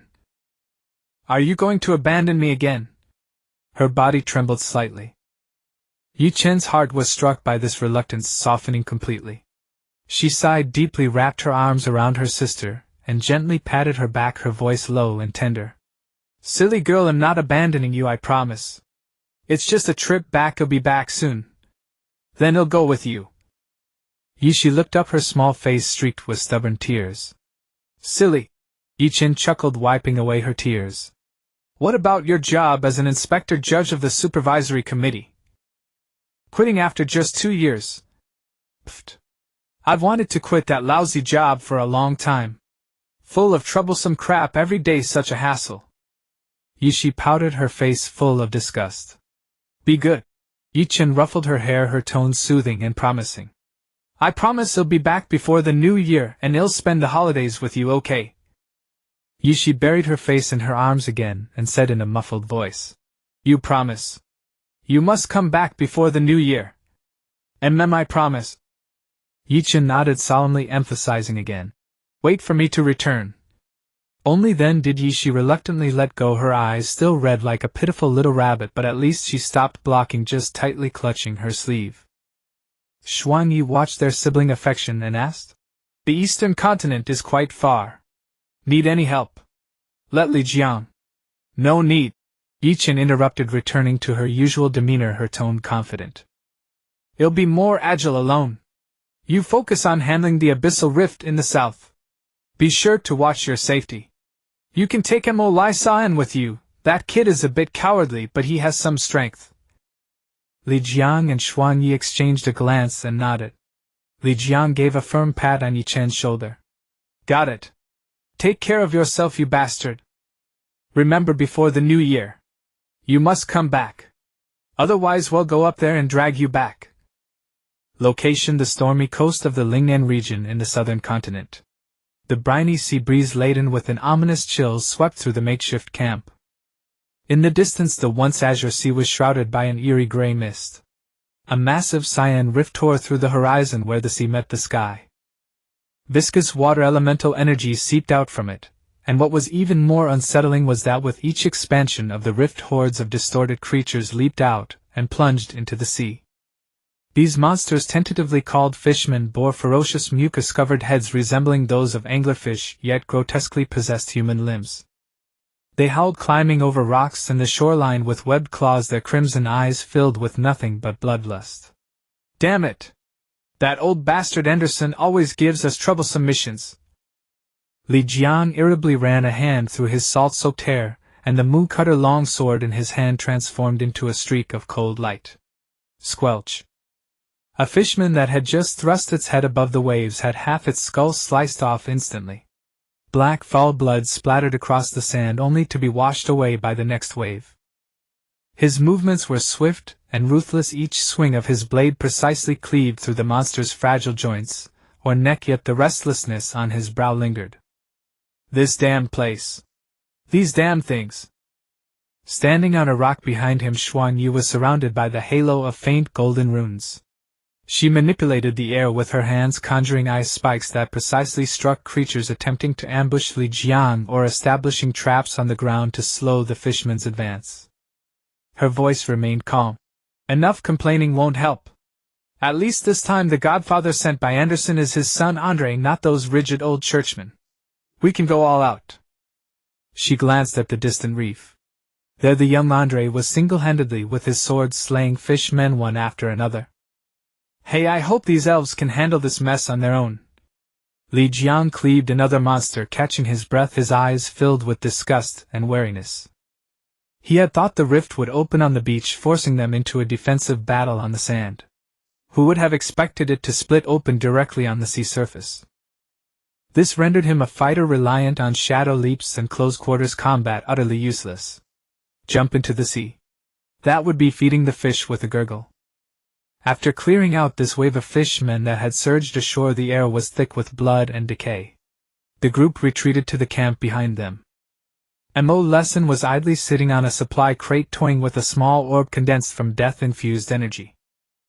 Are you going to abandon me again? Her body trembled slightly. Ye Chen's heart was struck by this reluctance, softening completely. She sighed deeply, wrapped her arms around her sister, and gently patted her back, her voice low and tender. Silly girl, I'm not abandoning you, I promise. It's just a trip back. I'll be back soon. Then I'll go with you. Yishi looked up, her small face streaked with stubborn tears. Silly. Ye Chen chuckled, wiping away her tears. What about your job as an inspector judge of the supervisory committee? Quitting after just 2 years. Pfft. I've wanted to quit that lousy job for a long time. Full of troublesome crap every day, such a hassle. Yishi pouted, her face full of disgust. Be good. Ye Chen ruffled her hair, her tone soothing and promising. I promise I'll be back before the new year, and I'll spend the holidays with you, okay? Yishi buried her face in her arms again and said in a muffled voice. You promise? You must come back before the new year. I promise. Ye Chen nodded solemnly, emphasizing again. Wait for me to return. Only then did Yishi reluctantly let go, her eyes still red like a pitiful little rabbit, but at least she stopped blocking, just tightly clutching her sleeve. Xuanyi watched their sibling affection and asked, The eastern continent is quite far. Need any help? Let Li Jiang. No need. Ye Chen interrupted, returning to her usual demeanor, her tone confident. I'll be more agile alone. You focus on handling the abyssal rift in the south. Be sure to watch your safety. You can take Mo Lai San with you. That kid is a bit cowardly, but he has some strength. Li Jiang and Xuanyi exchanged a glance and nodded. Li Jiang gave a firm pat on Ye Chen's shoulder. Got it. Take care of yourself, you bastard. Remember, before the new year. You must come back. Otherwise we'll go up there and drag you back. Location: the stormy coast of the Lingnan region in the southern continent. The briny sea breeze, laden with an ominous chill, swept through the makeshift camp. In the distance, the once azure sea was shrouded by an eerie gray mist. A massive cyan rift tore through the horizon where the sea met the sky. Viscous water elemental energy seeped out from it, and what was even more unsettling was that with each expansion of the rift, hordes of distorted creatures leaped out and plunged into the sea. These monsters, tentatively called fishmen, bore ferocious mucus-covered heads resembling those of anglerfish, yet grotesquely possessed human limbs. They howled, climbing over rocks and the shoreline with webbed claws, their crimson eyes filled with nothing but bloodlust. Damn it! That old bastard Anderson always gives us troublesome missions. Li Jiang irritably ran a hand through his salt-soaked hair, and the moon-cutter long sword in his hand transformed into a streak of cold light. Squelch! A fishman that had just thrust its head above the waves had half its skull sliced off instantly. Black foul blood splattered across the sand only to be washed away by the next wave. His movements were swift and ruthless, each swing of his blade precisely cleaved through the monster's fragile joints or neck, yet the restlessness on his brow lingered. This damned place. These damned things. Standing on a rock behind him, Xuan Yi was surrounded by the halo of faint golden runes. She manipulated the air with her hands, conjuring ice spikes that precisely struck creatures attempting to ambush Li Jiang or establishing traps on the ground to slow the fishman's advance. Her voice remained calm. Enough complaining won't help. At least this time the godfather sent by Anderson is his son Andre, not those rigid old churchmen. We can go all out. She glanced at the distant reef. There the young Andre was single-handedly with his sword slaying fishmen one after another. Hey, I hope these elves can handle this mess on their own. Li Jiang cleaved another monster, catching his breath, his eyes filled with disgust and wariness. He had thought the rift would open on the beach, forcing them into a defensive battle on the sand. Who would have expected it to split open directly on the sea surface? This rendered him a fighter reliant on shadow leaps and close-quarters combat utterly useless. Jump into the sea. That would be feeding the fish with a gurgle. After clearing out this wave of fishmen that had surged ashore, the air was thick with blood and decay. The group retreated to the camp behind them. Mo Lesson was idly sitting on a supply crate toying with a small orb condensed from death-infused energy.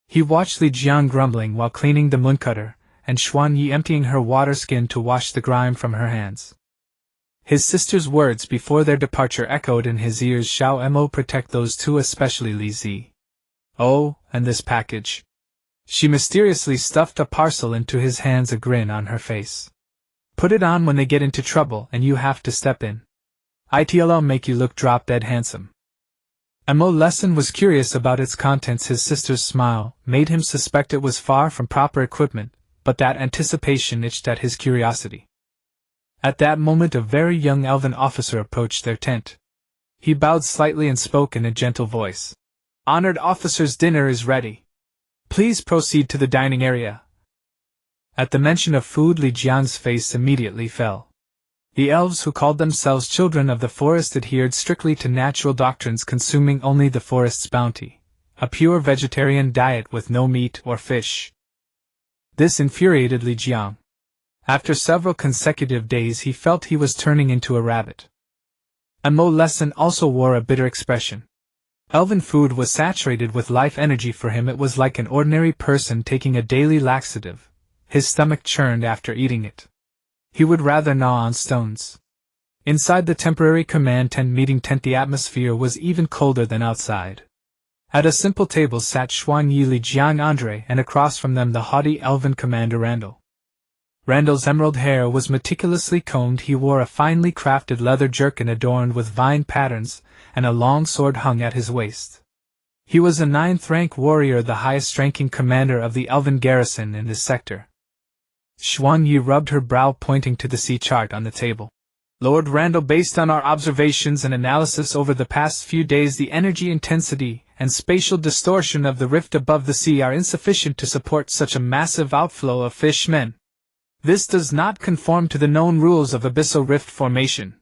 He watched Li Jiang grumbling while cleaning the mooncutter, and Xuan Yi emptying her water skin to wash the grime from her hands. His sister's words before their departure echoed in his ears: Shao Mo, protect those two, especially Li Zi. Oh, and this package. She mysteriously stuffed a parcel into his hands, a grin on her face. Put it on when they get into trouble and you have to step in. It'll make you look drop-dead handsome. Mo Lesson was curious about its contents. His sister's smile made him suspect it was far from proper equipment, but that anticipation itched at his curiosity. At that moment a very young elven officer approached their tent. He bowed slightly and spoke in a gentle voice. Honored officers, dinner is ready. Please proceed to the dining area. At the mention of food, Li Jiang's face immediately fell. The elves, who called themselves children of the forest, adhered strictly to natural doctrines, consuming only the forest's bounty, a pure vegetarian diet with no meat or fish. This infuriated Li Jiang. After several consecutive days he felt he was turning into a rabbit. Mo Lesson also wore a bitter expression. Elven food was saturated with life energy for him. It was like an ordinary person taking a daily laxative. His stomach churned after eating it. He would rather gnaw on stones. Inside the temporary command meeting tent the atmosphere was even colder than outside. At a simple table sat Xuan Yi, Li Jiang, Andre, and across from them the haughty elven commander Randall. Randall's emerald hair was meticulously combed. He wore a finely crafted leather jerkin adorned with vine patterns, and a long sword hung at his waist. He was a 9th-rank warrior, the highest-ranking commander of the elven garrison in this sector. Xuan Yi rubbed her brow, pointing to the sea chart on the table. Lord Randall, based on our observations and analysis over the past few days, the energy intensity and spatial distortion of the rift above the sea are insufficient to support such a massive outflow of fishmen. This does not conform to the known rules of abyssal rift formation.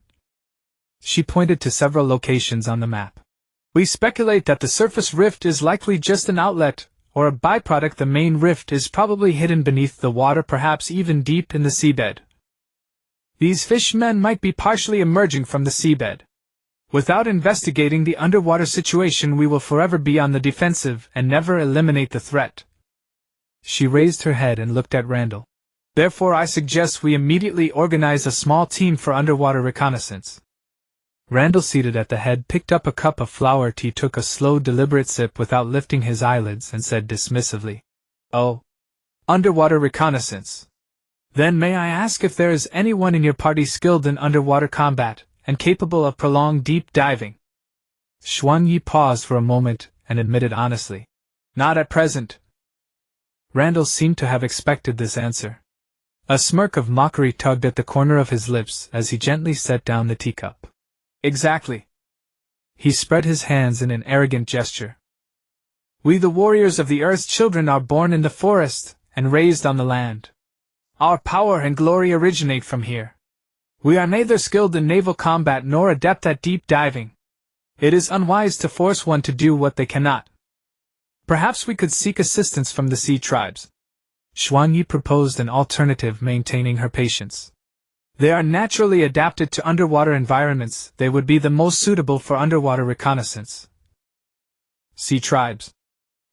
She pointed to several locations on the map. We speculate that the surface rift is likely just an outlet, or a byproduct. The main rift is probably hidden beneath the water, perhaps even deep in the seabed. These fishmen might be partially emerging from the seabed. Without investigating the underwater situation, we will forever be on the defensive and never eliminate the threat. She raised her head and looked at Randall. Therefore, I suggest we immediately organize a small team for underwater reconnaissance. Randall, seated at the head, picked up a cup of flower tea, took a slow, deliberate sip without lifting his eyelids, and said dismissively, Oh, underwater reconnaissance. Then may I ask if there is anyone in your party skilled in underwater combat, and capable of prolonged deep diving? Xuan Yi paused for a moment, and admitted honestly, Not at present. Randall seemed to have expected this answer. A smirk of mockery tugged at the corner of his lips as he gently set down the teacup. Exactly. He spread his hands in an arrogant gesture. We the warriors of the Earth's children are born in the forest and raised on the land. Our power and glory originate from here. We are neither skilled in naval combat nor adept at deep diving. It is unwise to force one to do what they cannot. Perhaps we could seek assistance from the sea tribes. Xuanyi proposed an alternative, maintaining her patience. They are naturally adapted to underwater environments. They would be the most suitable for underwater reconnaissance. Sea tribes.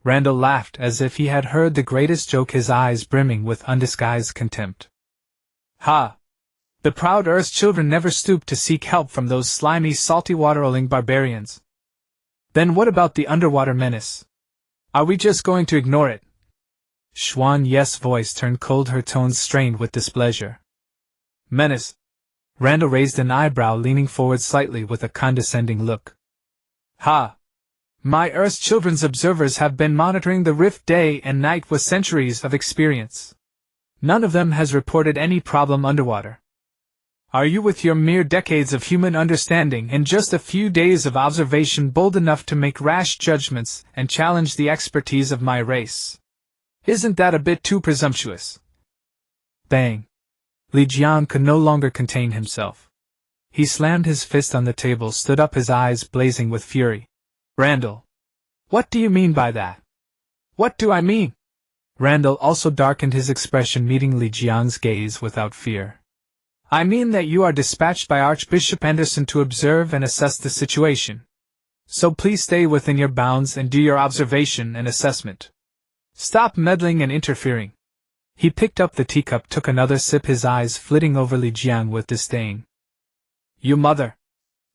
Randall laughed as if he had heard the greatest joke, his eyes brimming with undisguised contempt. Ha! The proud Earth's children never stooped to seek help from those slimy, salty-water-rolling barbarians. Then what about the underwater menace? Are we just going to ignore it? Xuanyi's voice turned cold, her tones strained with displeasure. Menace? Randall raised an eyebrow, leaning forward slightly with a condescending look. Ha! My Earth's children's observers have been monitoring the rift day and night with centuries of experience. None of them has reported any problem underwater. Are you, with your mere decades of human understanding and just a few days of observation, bold enough to make rash judgments and challenge the expertise of my race? Isn't that a bit too presumptuous? Bang! Li Jiang could no longer contain himself. He slammed his fist on the table, stood up, his eyes blazing with fury. Randall! What do you mean by that? What do I mean? Randall also darkened his expression, meeting Li Jiang's gaze without fear. I mean that you are dispatched by Archbishop Anderson to observe and assess the situation. So please stay within your bounds and do your observation and assessment. Stop meddling and interfering. He picked up the teacup, took another sip, his eyes flitting over Li Jiang with disdain. You mother!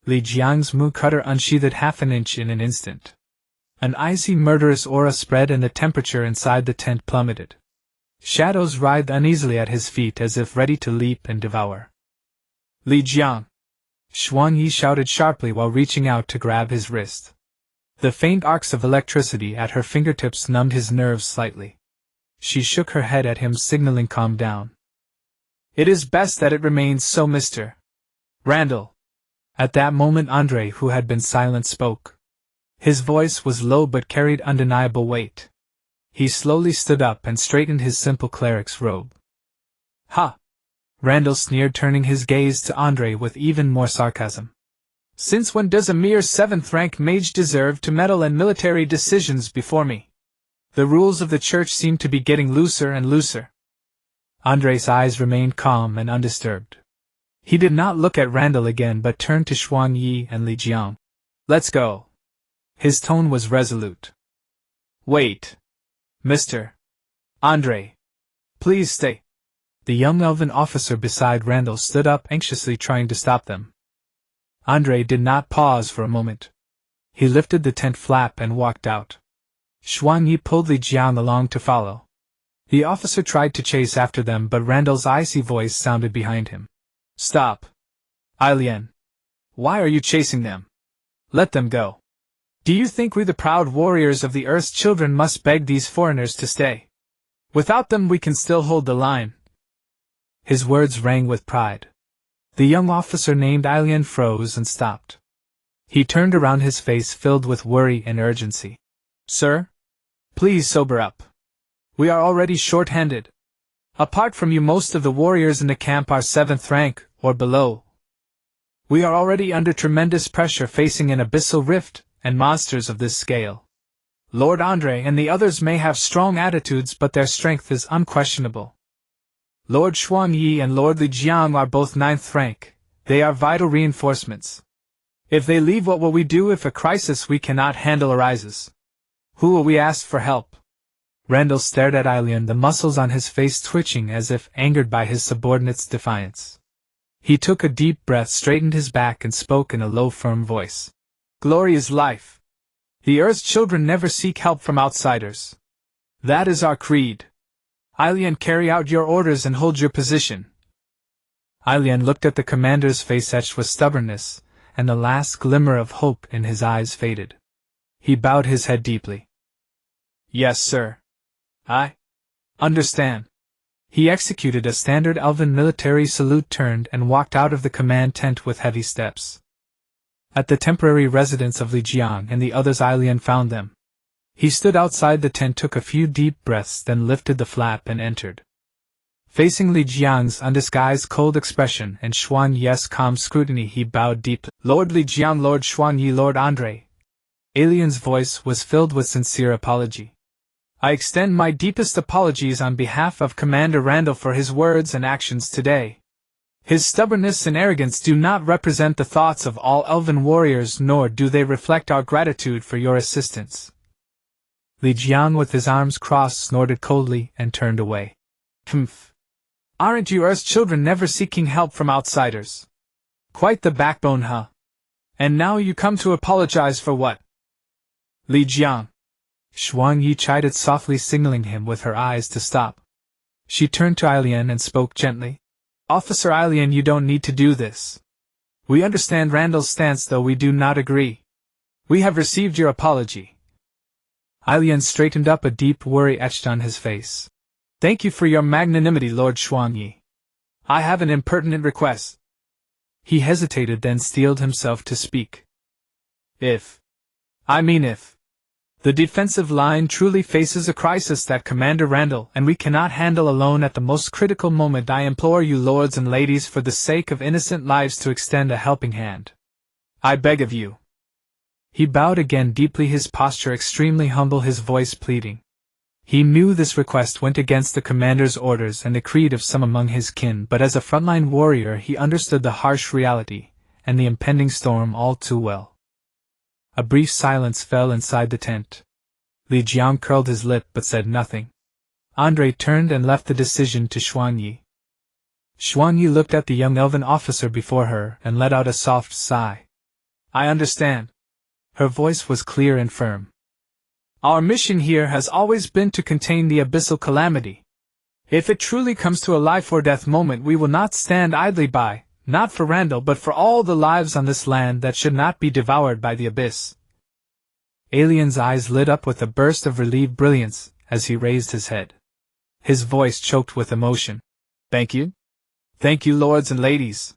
Li Jiang's mu cutter unsheathed half an inch in an instant. An icy, murderous aura spread and the temperature inside the tent plummeted. Shadows writhed uneasily at his feet as if ready to leap and devour. Li Jiang! Xuanyi shouted sharply while reaching out to grab his wrist. The faint arcs of electricity at her fingertips numbed his nerves slightly. She shook her head at him, signaling calm down. It is best that it remains so, Mr. Randall. At that moment Andre, who had been silent, spoke. His voice was low but carried undeniable weight. He slowly stood up and straightened his simple cleric's robe. Ha! Randall sneered, turning his gaze to Andre with even more sarcasm. Since when does a mere 7th-rank mage deserve to meddle in military decisions before me? The rules of the church seem to be getting looser and looser. Andre's eyes remained calm and undisturbed. He did not look at Randall again but turned to Xuanyi and Li Jiang. Let's go. His tone was resolute. Wait. Mr. Andre. Please stay. The young elven officer beside Randall stood up, anxiously trying to stop them. Andre did not pause for a moment. He lifted the tent flap and walked out. Xuanyi pulled Li Jiang along to follow. The officer tried to chase after them, but Randall's icy voice sounded behind him. Stop. Ailian. Why are you chasing them? Let them go. Do you think we, the proud warriors of the Earth's children, must beg these foreigners to stay? Without them we can still hold the line. His words rang with pride. The young officer named Ailian froze and stopped. He turned around, his face filled with worry and urgency. Sir? Please sober up. We are already short-handed. Apart from you, most of the warriors in the camp are 7th rank, or below. We are already under tremendous pressure, facing an abyssal rift, and monsters of this scale. Lord Andre and the others may have strong attitudes, but their strength is unquestionable. Lord Xuanyi and Lord Li Jiang are both 9th rank. They are vital reinforcements. If they leave, what will we do if a crisis we cannot handle arises? Who will we ask for help? Randall stared at Ailian, the muscles on his face twitching as if angered by his subordinate's defiance. He took a deep breath, straightened his back, and spoke in a low, firm voice. Glory is life. The Earth's children never seek help from outsiders. That is our creed. Ailian, carry out your orders and hold your position. Ailian looked at the commander's face, etched with stubbornness, and the last glimmer of hope in his eyes faded. He bowed his head deeply. Yes, sir. I understand. He executed a standard elven military salute, turned and walked out of the command tent with heavy steps. At the temporary residence of Li Jiang and the others, Ailian found them. He stood outside the tent, took a few deep breaths, then lifted the flap and entered. Facing Li Jiang's undisguised cold expression and Xuan Yi's calm scrutiny, he bowed deeply. "Lord Li Jiang, Lord Xuan Yi, Lord Andre." Alien's voice was filled with sincere apology. "I extend my deepest apologies on behalf of Commander Randall for his words and actions today. His stubbornness and arrogance do not represent the thoughts of all elven warriors, nor do they reflect our gratitude for your assistance." Li Jiang, with his arms crossed, snorted coldly and turned away. "Humph. Aren't you Earth's children never seeking help from outsiders? Quite the backbone, huh? And now you come to apologize for what?" "Li Jiang." Xuan Yi chided softly, signaling him with her eyes to stop. She turned to Ailian and spoke gently. "Officer Ailian, you don't need to do this. We understand Randall's stance, though we do not agree. We have received your apology." Ailian straightened up, a deep worry etched on his face. "Thank you for your magnanimity, Lord Xuan Yi. I have an impertinent request." He hesitated, then steeled himself to speak. If the defensive line truly faces a crisis that Commander Randall and we cannot handle alone at the most critical moment, I implore you, lords and ladies, for the sake of innocent lives, to extend a helping hand. I beg of you." He bowed again deeply, his posture extremely humble, his voice pleading. He knew this request went against the commander's orders and the creed of some among his kin, but as a frontline warrior he understood the harsh reality and the impending storm all too well. A brief silence fell inside the tent. Li Jiang curled his lip but said nothing. Andre turned and left the decision to Xuan Yi. Xuan Yi looked at the young elven officer before her and let out a soft sigh. "I understand." Her voice was clear and firm. "Our mission here has always been to contain the abyssal calamity. If it truly comes to a life-or-death moment, we will not stand idly by, not for Randall but for all the lives on this land that should not be devoured by the abyss." Alien's eyes lit up with a burst of relieved brilliance as he raised his head. His voice choked with emotion. "Thank you. Thank you, lords and ladies.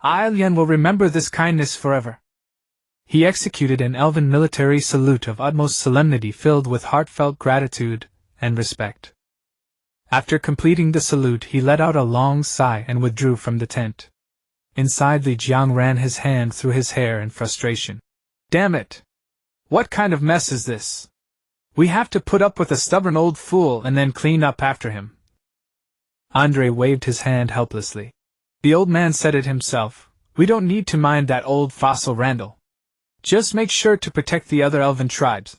Alien will remember this kindness forever." He executed an elven military salute of utmost solemnity, filled with heartfelt gratitude and respect. After completing the salute, he let out a long sigh and withdrew from the tent. Inside, Li Jiang ran his hand through his hair in frustration. "Damn it! What kind of mess is this? We have to put up with a stubborn old fool and then clean up after him." Andre waved his hand helplessly. "The old man said it himself. We don't need to mind that old fossil Randall. Just make sure to protect the other elven tribes."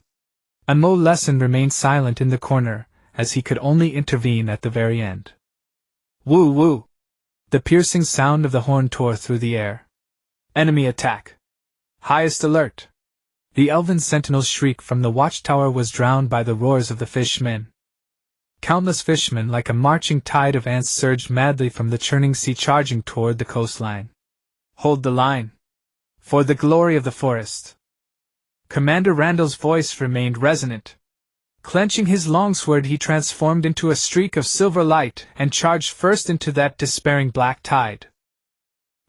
Amo Lesson remained silent in the corner, as he could only intervene at the very end. "Woo woo!" The piercing sound of the horn tore through the air. "Enemy attack! Highest alert!" The elven sentinel's shriek from the watchtower was drowned by the roars of the fishmen. Countless fishmen, like a marching tide of ants, surged madly from the churning sea, charging toward the coastline. "Hold the line! For the glory of the forest!" Commander Randall's voice remained resonant. Clenching his longsword, he transformed into a streak of silver light and charged first into that despairing black tide.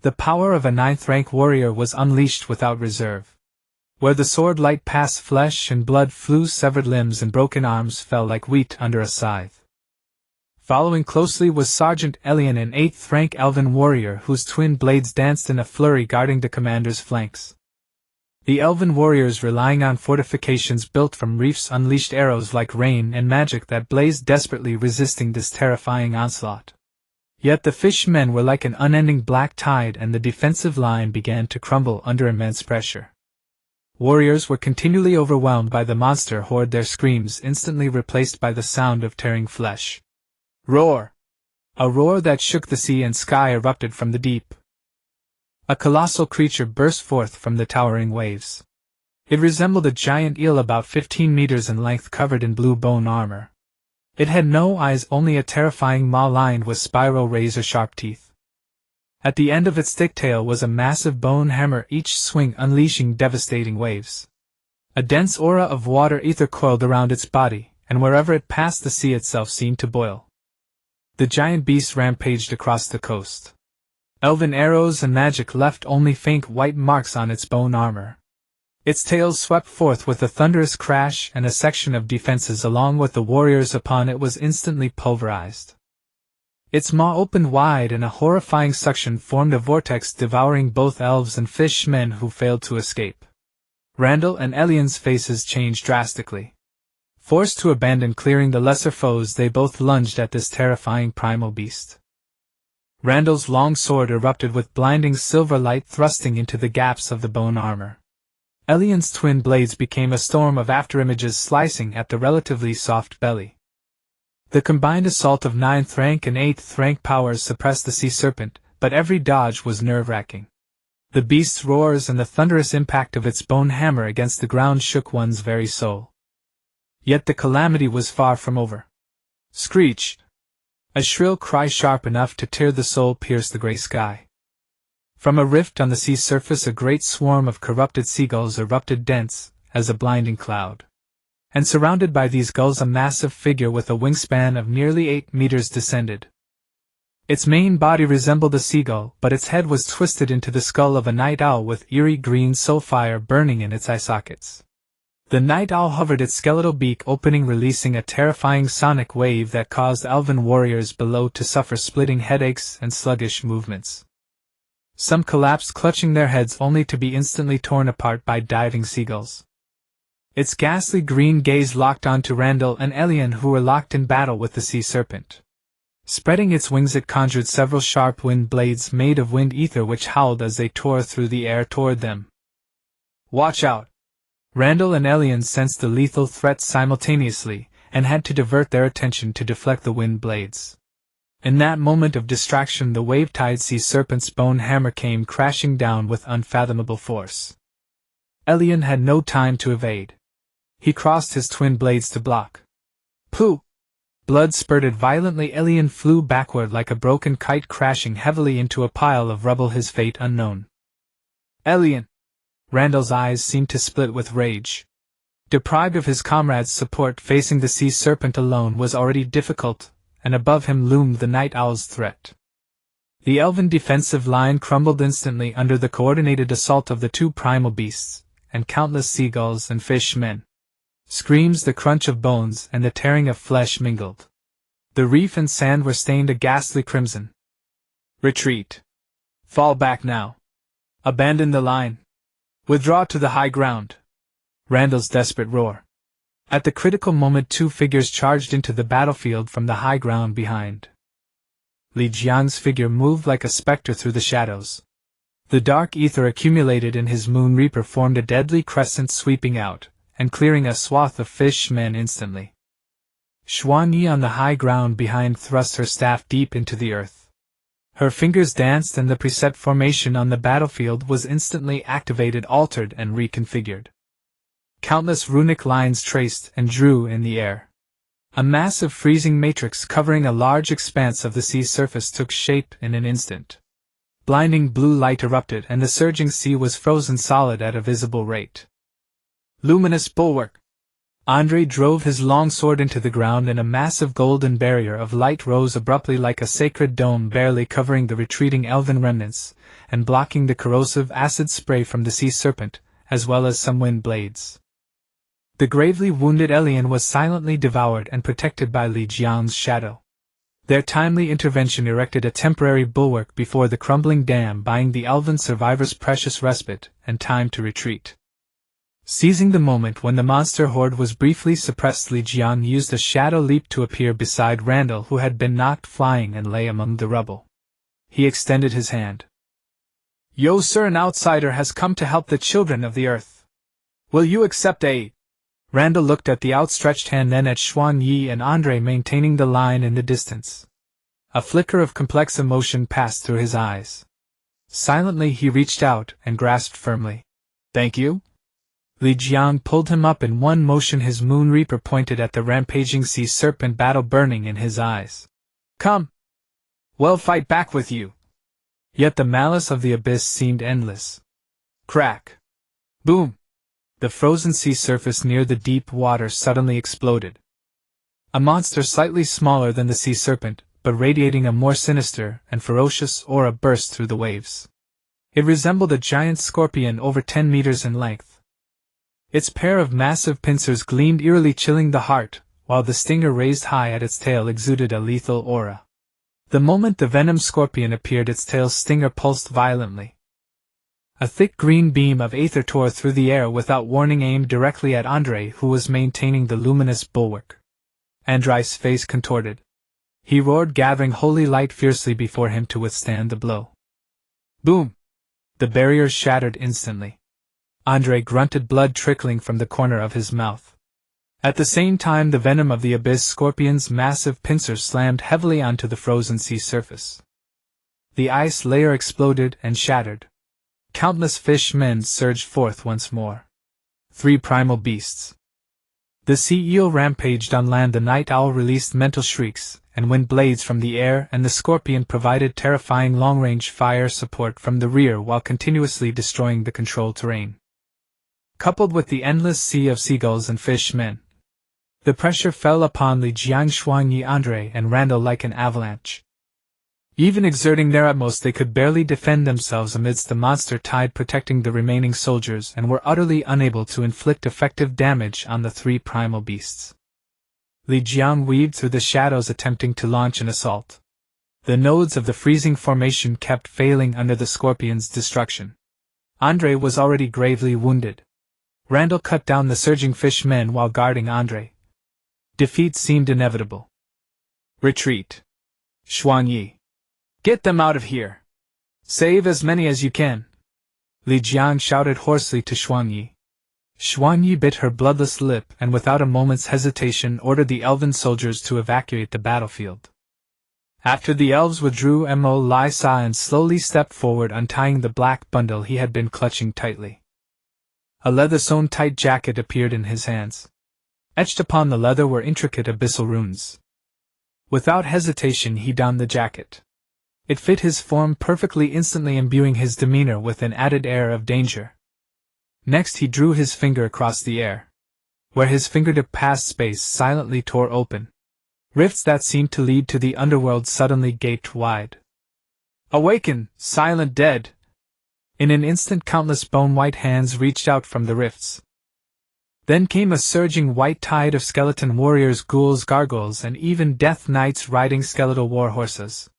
The power of a 9th-rank warrior was unleashed without reserve. Where the sword light passed, flesh and blood flew, severed limbs and broken arms fell like wheat under a scythe. Following closely was Sergeant Elian, an 8th-rank elven warrior whose twin blades danced in a flurry, guarding the commander's flanks. The elven warriors, relying on fortifications built from reefs, unleashed arrows like rain and magic that blazed desperately, resisting this terrifying onslaught. Yet the fishmen were like an unending black tide, and the defensive line began to crumble under immense pressure. Warriors were continually overwhelmed by the monster horde, their screams instantly replaced by the sound of tearing flesh. Roar! A roar that shook the sea and sky erupted from the deep. A colossal creature burst forth from the towering waves. It resembled a giant eel about 15 meters in length, covered in blue bone armor. It had no eyes, only a terrifying maw lined with spiral razor-sharp teeth. At the end of its thick tail was a massive bone hammer, each swing unleashing devastating waves. A dense aura of water ether coiled around its body, and wherever it passed the sea itself seemed to boil. The giant beast rampaged across the coast. Elven arrows and magic left only faint white marks on its bone armor. Its tail swept forth with a thunderous crash, and a section of defenses along with the warriors upon it was instantly pulverized. Its maw opened wide and a horrifying suction formed a vortex devouring both elves and fishmen who failed to escape. Randall and Elian's faces changed drastically. Forced to abandon clearing the lesser foes, they both lunged at this terrifying primal beast. Randall's long sword erupted with blinding silver light thrusting into the gaps of the bone armor. Elian's twin blades became a storm of afterimages slicing at the relatively soft belly. The combined assault of 9th rank and 8th rank powers suppressed the sea serpent, but every dodge was nerve-wracking. The beast's roars and the thunderous impact of its bone hammer against the ground shook one's very soul. Yet the calamity was far from over. Screech! A shrill cry sharp enough to tear the soul pierced the grey sky. From a rift on the sea surface a great swarm of corrupted seagulls erupted dense as a blinding cloud. And surrounded by these gulls a massive figure with a wingspan of nearly 8 meters descended. Its main body resembled a seagull, but its head was twisted into the skull of a night owl with eerie green soulfire burning in its eye sockets. The night owl hovered its skeletal beak opening, releasing a terrifying sonic wave that caused elven warriors below to suffer splitting headaches and sluggish movements. Some collapsed clutching their heads only to be instantly torn apart by diving seagulls. Its ghastly green gaze locked onto Randall and Elian, who were locked in battle with the sea serpent. Spreading its wings it conjured several sharp wind blades made of wind ether which howled as they tore through the air toward them. Watch out! Randall and Elian sensed the lethal threat simultaneously, and had to divert their attention to deflect the wind blades. In that moment of distraction the wave-tide sea serpent's bone hammer came crashing down with unfathomable force. Elian had no time to evade. He crossed his twin blades to block. Pooh! Blood spurted violently. Elian flew backward like a broken kite, crashing heavily into a pile of rubble, his fate unknown. Elian! Randall's eyes seemed to split with rage. Deprived of his comrades' support, facing the sea serpent alone was already difficult, and above him loomed the night owl's threat. The elven defensive line crumbled instantly under the coordinated assault of the two primal beasts, and countless seagulls and fishmen. Screams, the crunch of bones, and the tearing of flesh mingled. The reef and sand were stained a ghastly crimson. Retreat! Fall back now! Abandon the line! Withdraw to the high ground! Randall's desperate roar. At the critical moment 2 figures charged into the battlefield from the high ground behind. Li Jiang's figure moved like a specter through the shadows. The dark ether accumulated in his moon reaper formed a deadly crescent sweeping out, and clearing a swath of fishmen instantly. Xuan Yi on the high ground behind thrust her staff deep into the earth. Her fingers danced and the preset formation on the battlefield was instantly activated, altered and reconfigured. Countless runic lines traced and drew in the air. A massive freezing matrix covering a large expanse of the sea surface took shape in an instant. Blinding blue light erupted and the surging sea was frozen solid at a visible rate. Luminous bulwark! Andre drove his long sword into the ground and a massive golden barrier of light rose abruptly like a sacred dome, barely covering the retreating elven remnants, and blocking the corrosive acid spray from the sea serpent, as well as some wind blades. The gravely wounded Elian was silently devoured and protected by Li Jiang's shadow. Their timely intervention erected a temporary bulwark before the crumbling dam, buying the elven survivors precious respite and time to retreat. Seizing the moment when the monster horde was briefly suppressed, Li Jiang used a shadow leap to appear beside Randall, who had been knocked flying and lay among the rubble. He extended his hand. Yo, sir, an outsider has come to help the children of the earth. Will you accept aid? Randall looked at the outstretched hand, then at Xuan Yi and Andre maintaining the line in the distance. A flicker of complex emotion passed through his eyes. Silently he reached out and grasped firmly. Thank you? Li Jiang pulled him up in one motion, his moon reaper pointed at the rampaging sea serpent, battle burning in his eyes. Come! We'll fight back with you! Yet the malice of the abyss seemed endless. Crack! Boom! The frozen sea surface near the deep water suddenly exploded. A monster slightly smaller than the sea serpent, but radiating a more sinister and ferocious aura, burst through the waves. It resembled a giant scorpion over 10 meters in length. Its pair of massive pincers gleamed eerily, chilling the heart, while the stinger raised high at its tail exuded a lethal aura. The moment the venom scorpion appeared, its tail's stinger pulsed violently. A thick green beam of aether tore through the air without warning, aimed directly at Andre, who was maintaining the luminous bulwark. Andrei's face contorted. He roared, gathering holy light fiercely before him to withstand the blow. Boom! The barriers shattered instantly. Andre grunted, blood trickling from the corner of his mouth. At the same time, the venom of the abyss scorpion's massive pincers slammed heavily onto the frozen sea surface. The ice layer exploded and shattered. Countless fish-men surged forth once more. 3 primal beasts. The sea eel rampaged on land, the night owl released mental shrieks and wind blades from the air, and the scorpion provided terrifying long-range fire support from the rear while continuously destroying the control terrain. Coupled with the endless sea of seagulls and fish-men, the pressure fell upon Li Jiang, Xuanyi, Andre, and Randall like an avalanche. Even exerting their utmost, they could barely defend themselves amidst the monster tide protecting the remaining soldiers, and were utterly unable to inflict effective damage on the 3 primal beasts. Li Jiang weaved through the shadows, attempting to launch an assault. The nodes of the freezing formation kept failing under the scorpion's destruction. Andre was already gravely wounded. Randall cut down the surging fish-men while guarding Andre. Defeat seemed inevitable. Retreat. Xuanyi. Get them out of here. Save as many as you can. Li Jiang shouted hoarsely to Xuanyi. Xuanyi bit her bloodless lip and without a moment's hesitation ordered the elven soldiers to evacuate the battlefield. After the elves withdrew, Mo Lai Sa and slowly stepped forward, untying the black bundle he had been clutching tightly. A leather-sewn tight jacket appeared in his hands. Etched upon the leather were intricate abyssal runes. Without hesitation he donned the jacket. It fit his form perfectly, instantly imbuing his demeanor with an added air of danger. Next he drew his finger across the air. Where his fingertip passed, space silently tore open. Rifts that seemed to lead to the underworld suddenly gaped wide. Awaken, silent dead! In an instant countless bone-white hands reached out from the rifts. Then came a surging white tide of skeleton warriors, ghouls, gargoyles, and even death knights riding skeletal war horses.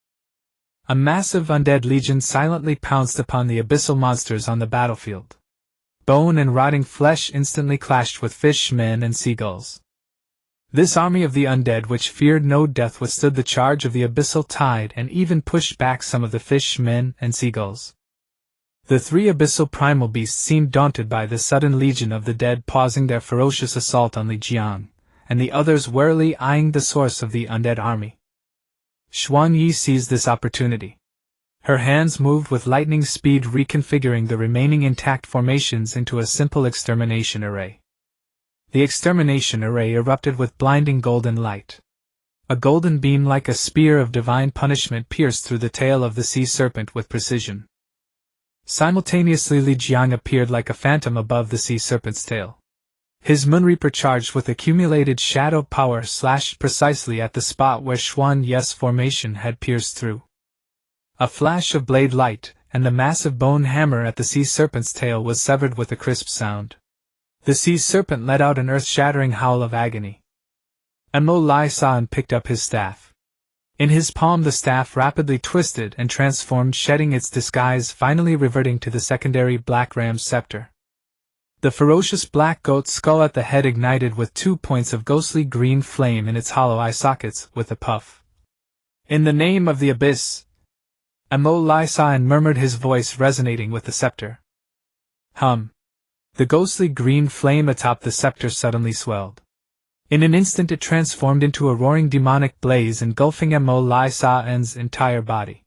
A massive undead legion silently pounced upon the abyssal monsters on the battlefield. Bone and rotting flesh instantly clashed with fish-men and seagulls. This army of the undead, which feared no death, withstood the charge of the abyssal tide and even pushed back some of the fish-men and seagulls. The 3 abyssal primal beasts seemed daunted by the sudden legion of the dead, pausing their ferocious assault on Li Jiang, and the others warily eyeing the source of the undead army. Xuanyi seized this opportunity. Her hands moved with lightning speed, reconfiguring the remaining intact formations into a simple extermination array. The extermination array erupted with blinding golden light. A golden beam like a spear of divine punishment pierced through the tail of the sea serpent with precision. Simultaneously Li Jiang appeared like a phantom above the sea serpent's tail. His Moonreaper, charged with accumulated shadow power, slashed precisely at the spot where Xuanyi's formation had pierced through. A flash of blade light, and the massive bone hammer at the sea serpent's tail was severed with a crisp sound. The sea serpent let out an earth-shattering howl of agony. Mo Lai San picked up his staff. In his palm the staff rapidly twisted and transformed, shedding its disguise, finally reverting to the secondary black ram's scepter. The ferocious black goat skull at the head ignited with 2 points of ghostly green flame in its hollow eye sockets with a puff. In the name of the abyss! Mo Lai San murmured, his voice resonating with the scepter. Hum! The ghostly green flame atop the scepter suddenly swelled. In an instant it transformed into a roaring demonic blaze, engulfing Mo Lai San's entire body.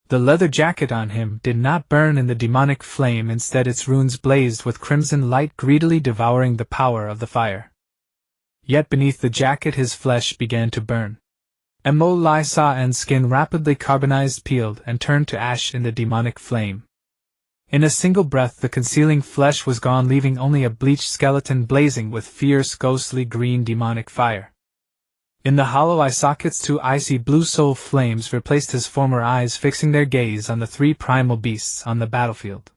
The leather jacket on him did not burn in the demonic flame, instead its runes blazed with crimson light, greedily devouring the power of the fire. Yet beneath the jacket his flesh began to burn. Mo Lai San's skin rapidly carbonized, peeled, and turned to ash in the demonic flame. In a single breath the concealing flesh was gone, leaving only a bleached skeleton blazing with fierce, ghostly green demonic fire. In the hollow eye sockets 2 icy blue soul flames replaced his former eyes, fixing their gaze on the 3 primal beasts on the battlefield.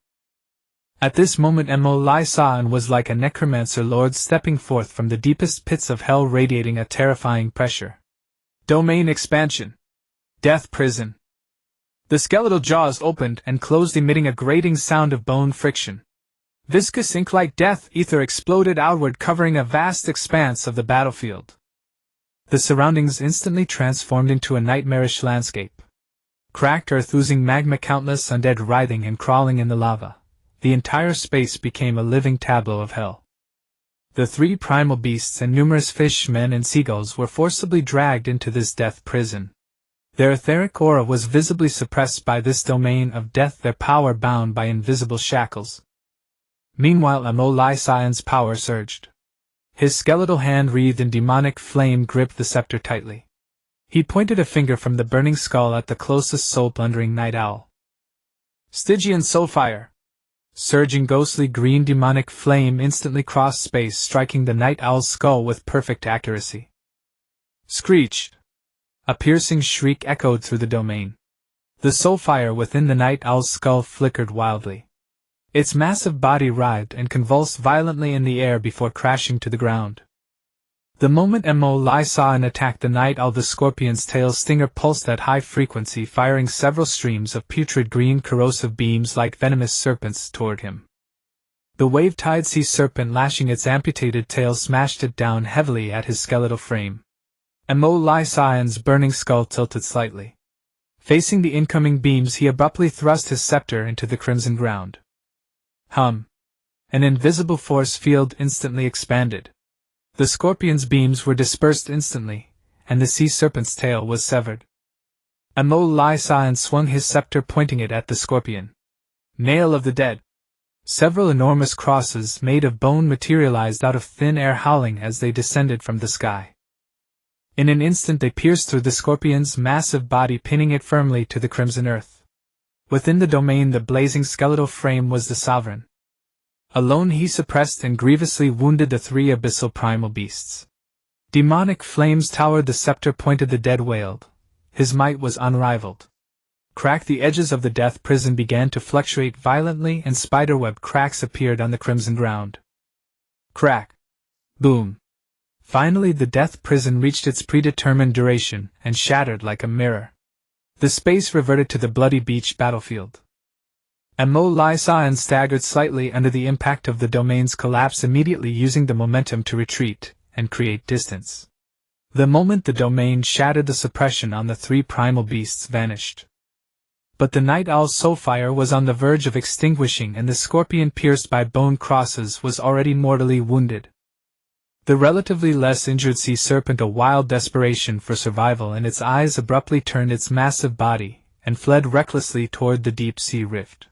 At this moment Mo Lai Saan was like a necromancer lord stepping forth from the deepest pits of hell, radiating a terrifying pressure. Domain expansion. Death prison. The skeletal jaws opened and closed, emitting a grating sound of bone friction. Viscous ink-like death ether exploded outward, covering a vast expanse of the battlefield. The surroundings instantly transformed into a nightmarish landscape. Cracked earth oozing magma, countless undead writhing and crawling in the lava. The entire space became a living tableau of hell. The three primal beasts and numerous fish, men, and seagulls were forcibly dragged into this death prison. Their etheric aura was visibly suppressed by this domain of death, their power bound by invisible shackles. Meanwhile, Mo Lai Saan's power surged. His skeletal hand, wreathed in demonic flame, gripped the scepter tightly. He pointed a finger from the burning skull at the closest soul-plundering night owl. Stygian soulfire! Surging ghostly green demonic flame instantly crossed space, striking the night owl's skull with perfect accuracy. Screech! A piercing shriek echoed through the domain. The soulfire within the night owl's skull flickered wildly. Its massive body writhed and convulsed violently in the air before crashing to the ground. The moment Mo Lai Saan attacked the night owl, the scorpion's tail stinger pulsed at high frequency, firing several streams of putrid green corrosive beams like venomous serpents toward him. The wave-tide sea serpent, lashing its amputated tail, smashed it down heavily at his skeletal frame. Mo Lai Saan's burning skull tilted slightly. Facing the incoming beams, he abruptly thrust his scepter into the crimson ground. Hum! An invisible force field instantly expanded. The scorpion's beams were dispersed instantly, and the sea serpent's tail was severed. Mo Lai Saan swung his scepter, pointing it at the scorpion. Nail of the dead! Several enormous crosses made of bone materialized out of thin air, howling as they descended from the sky. In an instant they pierced through the scorpion's massive body, pinning it firmly to the crimson earth. Within the domain, the blazing skeletal frame was the sovereign. Alone he suppressed and grievously wounded the three abyssal primal beasts. Demonic flames towered, the scepter pointed, the dead wailed. His might was unrivaled. Cracked, the edges of the death prison began to fluctuate violently, and spiderweb cracks appeared on the crimson ground. Crack! Boom! Finally the death prison reached its predetermined duration, and shattered like a mirror. The space reverted to the bloody beach battlefield. Mo Lai Saan staggered slightly under the impact of the domain's collapse, immediately using the momentum to retreat and create distance. The moment the domain shattered, the suppression on the three primal beasts vanished. But the night owl's soulfire was on the verge of extinguishing, and the scorpion, pierced by bone crosses, was already mortally wounded. The relatively less injured sea serpent, a wild desperation for survival in its eyes, abruptly turned its massive body and fled recklessly toward the deep sea rift.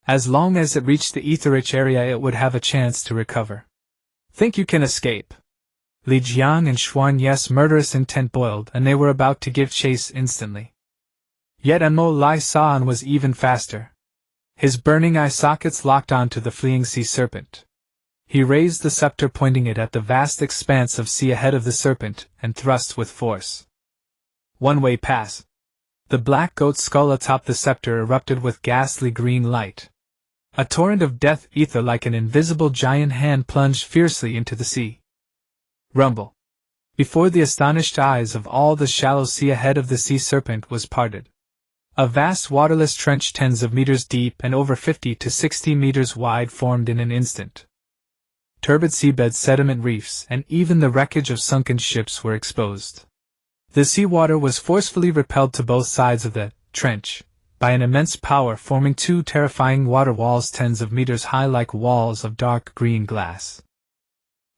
As long as it reached the ether-rich area, it would have a chance to recover. Think you can escape? Li Jiang and Xuan Ye's murderous intent boiled, and they were about to give chase instantly. Yet Mo Lai Saan was even faster. His burning eye sockets locked onto the fleeing sea serpent. He raised the scepter, pointing it at the vast expanse of sea ahead of the serpent, and thrust with force. One-way pass. The black goat's skull atop the scepter erupted with ghastly green light. A torrent of death ether like an invisible giant hand plunged fiercely into the sea. Rumble! Before the astonished eyes of all, the shallow sea ahead of the sea serpent was parted. A vast waterless trench, tens of meters deep and over 50 to 60 meters wide, formed in an instant. Turbid seabed, sediment reefs, and even the wreckage of sunken ships were exposed. The seawater was forcefully repelled to both sides of the trench by an immense power, forming two terrifying water walls tens of meters high, like walls of dark green glass.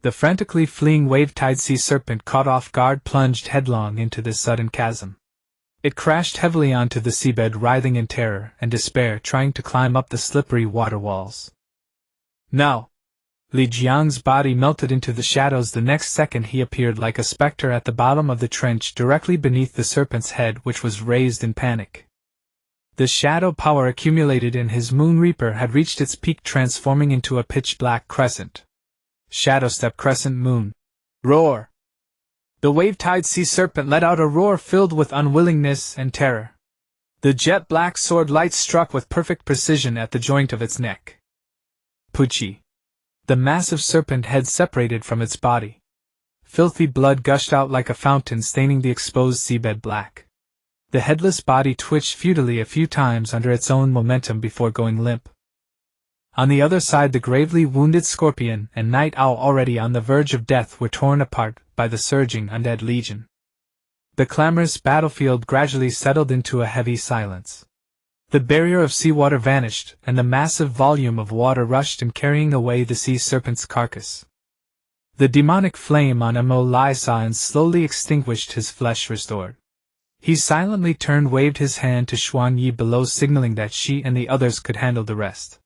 The frantically fleeing wave-tide sea serpent, caught off guard, plunged headlong into this sudden chasm. It crashed heavily onto the seabed, writhing in terror and despair, trying to climb up the slippery water walls. Now! Li Jiang's body melted into the shadows. The next second he appeared like a specter at the bottom of the trench, directly beneath the serpent's head, which was raised in panic. The shadow power accumulated in his Moon Reaper had reached its peak, transforming into a pitch-black crescent. Shadowstep crescent moon. Roar! The wave-tide sea serpent let out a roar filled with unwillingness and terror. The jet-black sword light struck with perfect precision at the joint of its neck. Pucci. The massive serpent head separated from its body. Filthy blood gushed out like a fountain, staining the exposed seabed black. The headless body twitched futilely a few times under its own momentum before going limp. On the other side, the gravely wounded scorpion and night owl, already on the verge of death, were torn apart by the surging undead legion. The clamorous battlefield gradually settled into a heavy silence. The barrier of seawater vanished, and the massive volume of water rushed in, carrying away the sea serpent's carcass. The demonic flame on Mo Lai San slowly extinguished, his flesh restored. He silently waved his hand to Xuan Yi below, signaling that she and the others could handle the rest.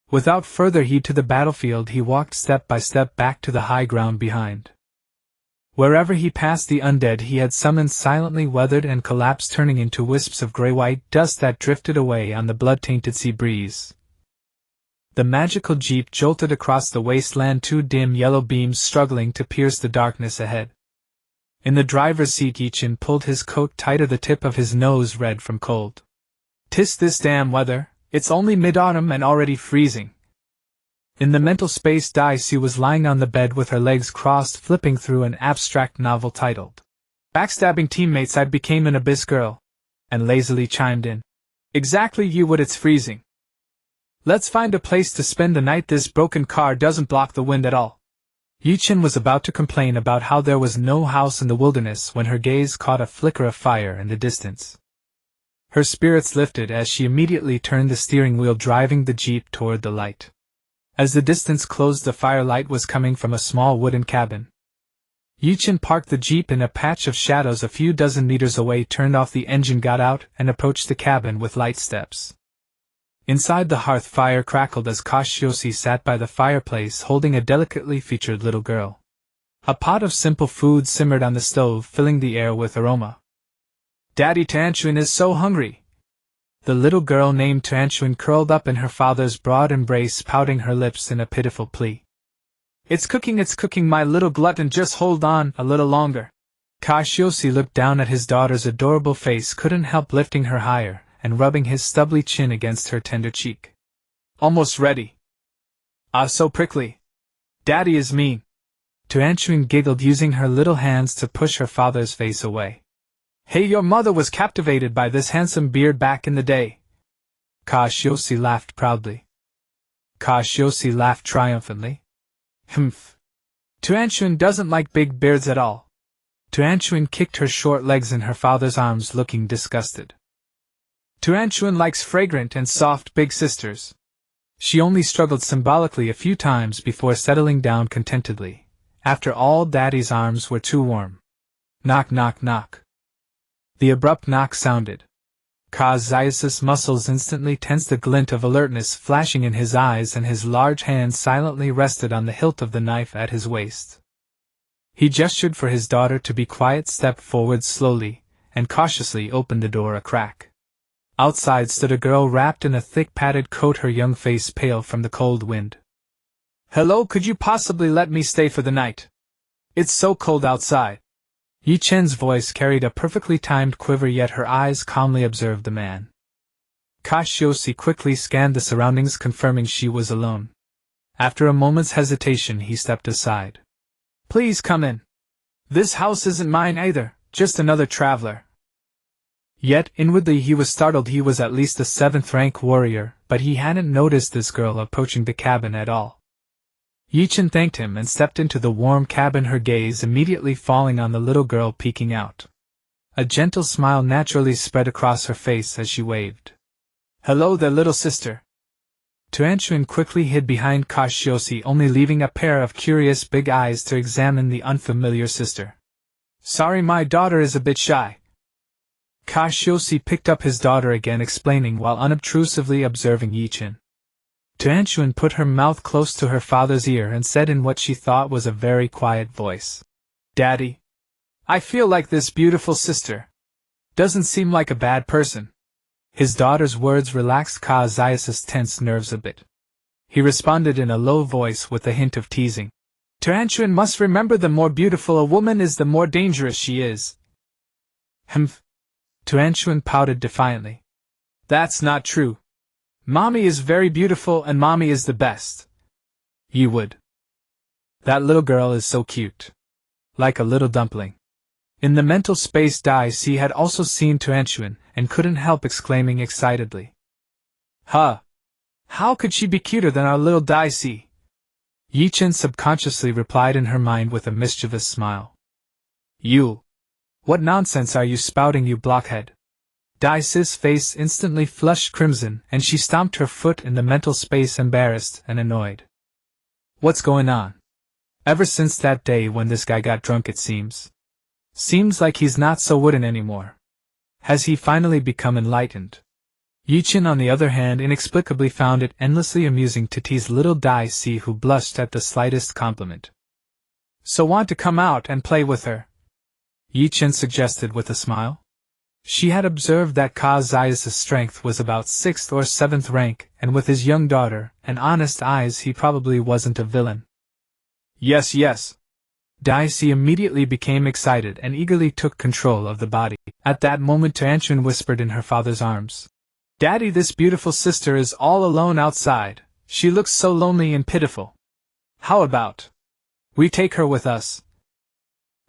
Without further heed to the battlefield, he walked step by step back to the high ground behind. Wherever he passed, the undead he had summoned silently weathered and collapsed, turning into wisps of gray-white dust that drifted away on the blood-tainted sea breeze. The magical jeep jolted across the wasteland, two dim yellow beams struggling to pierce the darkness ahead. In the driver's seat, Ye Chen pulled his coat tighter, the tip of his nose red from cold. "'Tis this damn weather. It's only mid-autumn and already freezing." In the mental space, Daisy was lying on the bed with her legs crossed, flipping through an abstract novel titled "Backstabbing Teammates, I Became an Abyss Girl," and lazily chimed in, "Exactly you would, it's freezing. Let's find a place to spend the night. This broken car doesn't block the wind at all." Ye Chen was about to complain about how there was no house in the wilderness when her gaze caught a flicker of fire in the distance. Her spirits lifted as she immediately turned the steering wheel, driving the jeep toward the light. As the distance closed, the firelight was coming from a small wooden cabin. Ye Chen parked the jeep in a patch of shadows a few dozen meters away, turned off the engine, got out, and approached the cabin with light steps. Inside, the hearth fire crackled as Kashiosi sat by the fireplace holding a delicately featured little girl. A pot of simple food simmered on the stove, filling the air with aroma. "Daddy, Tanchuin is so hungry." The little girl named Tanchuin curled up in her father's broad embrace, pouting her lips in a pitiful plea. It's cooking, my little glutton, just hold on a little longer." Kashiosi looked down at his daughter's adorable face, couldn't help lifting her higher and rubbing his stubbly chin against her tender cheek. "Almost ready." "Ah, so prickly. Daddy is mean." Tanchuin giggled, using her little hands to push her father's face away. "Hey, your mother was captivated by this handsome beard back in the day." Kashiosi laughed proudly. Kashiosi laughed triumphantly. "Humph. Tanchuin doesn't like big beards at all." Tanchuin kicked her short legs in her father's arms, looking disgusted. "Tanchuin likes fragrant and soft big sisters." She only struggled symbolically a few times before settling down contentedly. After all, Daddy's arms were too warm. Knock, knock, knock. The abrupt knock sounded. Kazias' muscles instantly tensed, a glint of alertness flashing in his eyes, and his large hand silently rested on the hilt of the knife at his waist. He gestured for his daughter to be quiet, stepped forward slowly, and cautiously opened the door a crack. Outside stood a girl wrapped in a thick padded coat, her young face pale from the cold wind. "Hello, could you possibly let me stay for the night? It's so cold outside." Ye Chen's voice carried a perfectly timed quiver, yet her eyes calmly observed the man. Kashiosi quickly scanned the surroundings, confirming she was alone. After a moment's hesitation, he stepped aside. "Please come in. This house isn't mine either, just another traveler." Yet, inwardly he was startled. He was at least a 7th-rank warrior, but he hadn't noticed this girl approaching the cabin at all. Ye Chen thanked him and stepped into the warm cabin, her gaze immediately falling on the little girl peeking out. A gentle smile naturally spread across her face as she waved. "Hello there, little sister." Tanchuin quickly hid behind Kashiosi, only leaving a pair of curious big eyes to examine the unfamiliar sister. "Sorry, my daughter is a bit shy." Kashiosi picked up his daughter again, explaining while unobtrusively observing Ye Chen. Tanchuin put her mouth close to her father's ear and said in what she thought was a very quiet voice, "Daddy, I feel like this beautiful sister doesn't seem like a bad person." His daughter's words relaxed Kazias' tense nerves a bit. He responded in a low voice with a hint of teasing. "Tanchuin must remember, the more beautiful a woman is, the more dangerous she is." "Humph." Tanchuin pouted defiantly. "That's not true. Mommy is very beautiful and Mommy is the best." You would. That little girl is so cute. Like a little dumpling. In the mental space, Daisy had also seen Tuanchuan and couldn't help exclaiming excitedly. Huh! How could she be cuter than our little Daisy? Ye Chen subconsciously replied in her mind with a mischievous smile. You! What nonsense are you spouting, you blockhead? Daisy's face instantly flushed crimson, and she stomped her foot in the mental space, embarrassed and annoyed. What's going on? Ever since that day when this guy got drunk, it seems. Seems like he's not so wooden anymore. Has he finally become enlightened? Ye Chen, on the other hand, inexplicably found it endlessly amusing to tease little Daisy, who blushed at the slightest compliment. So want to come out and play with her? Ye Chen suggested with a smile. She had observed that Ka Zai's strength was about 6th or 7th rank, and with his young daughter and honest eyes he probably wasn't a villain. Yes, yes. Daisy immediately became excited and eagerly took control of the body. At that moment Tuanchuan whispered in her father's arms. Daddy, this beautiful sister is all alone outside. She looks so lonely and pitiful. How about we take her with us?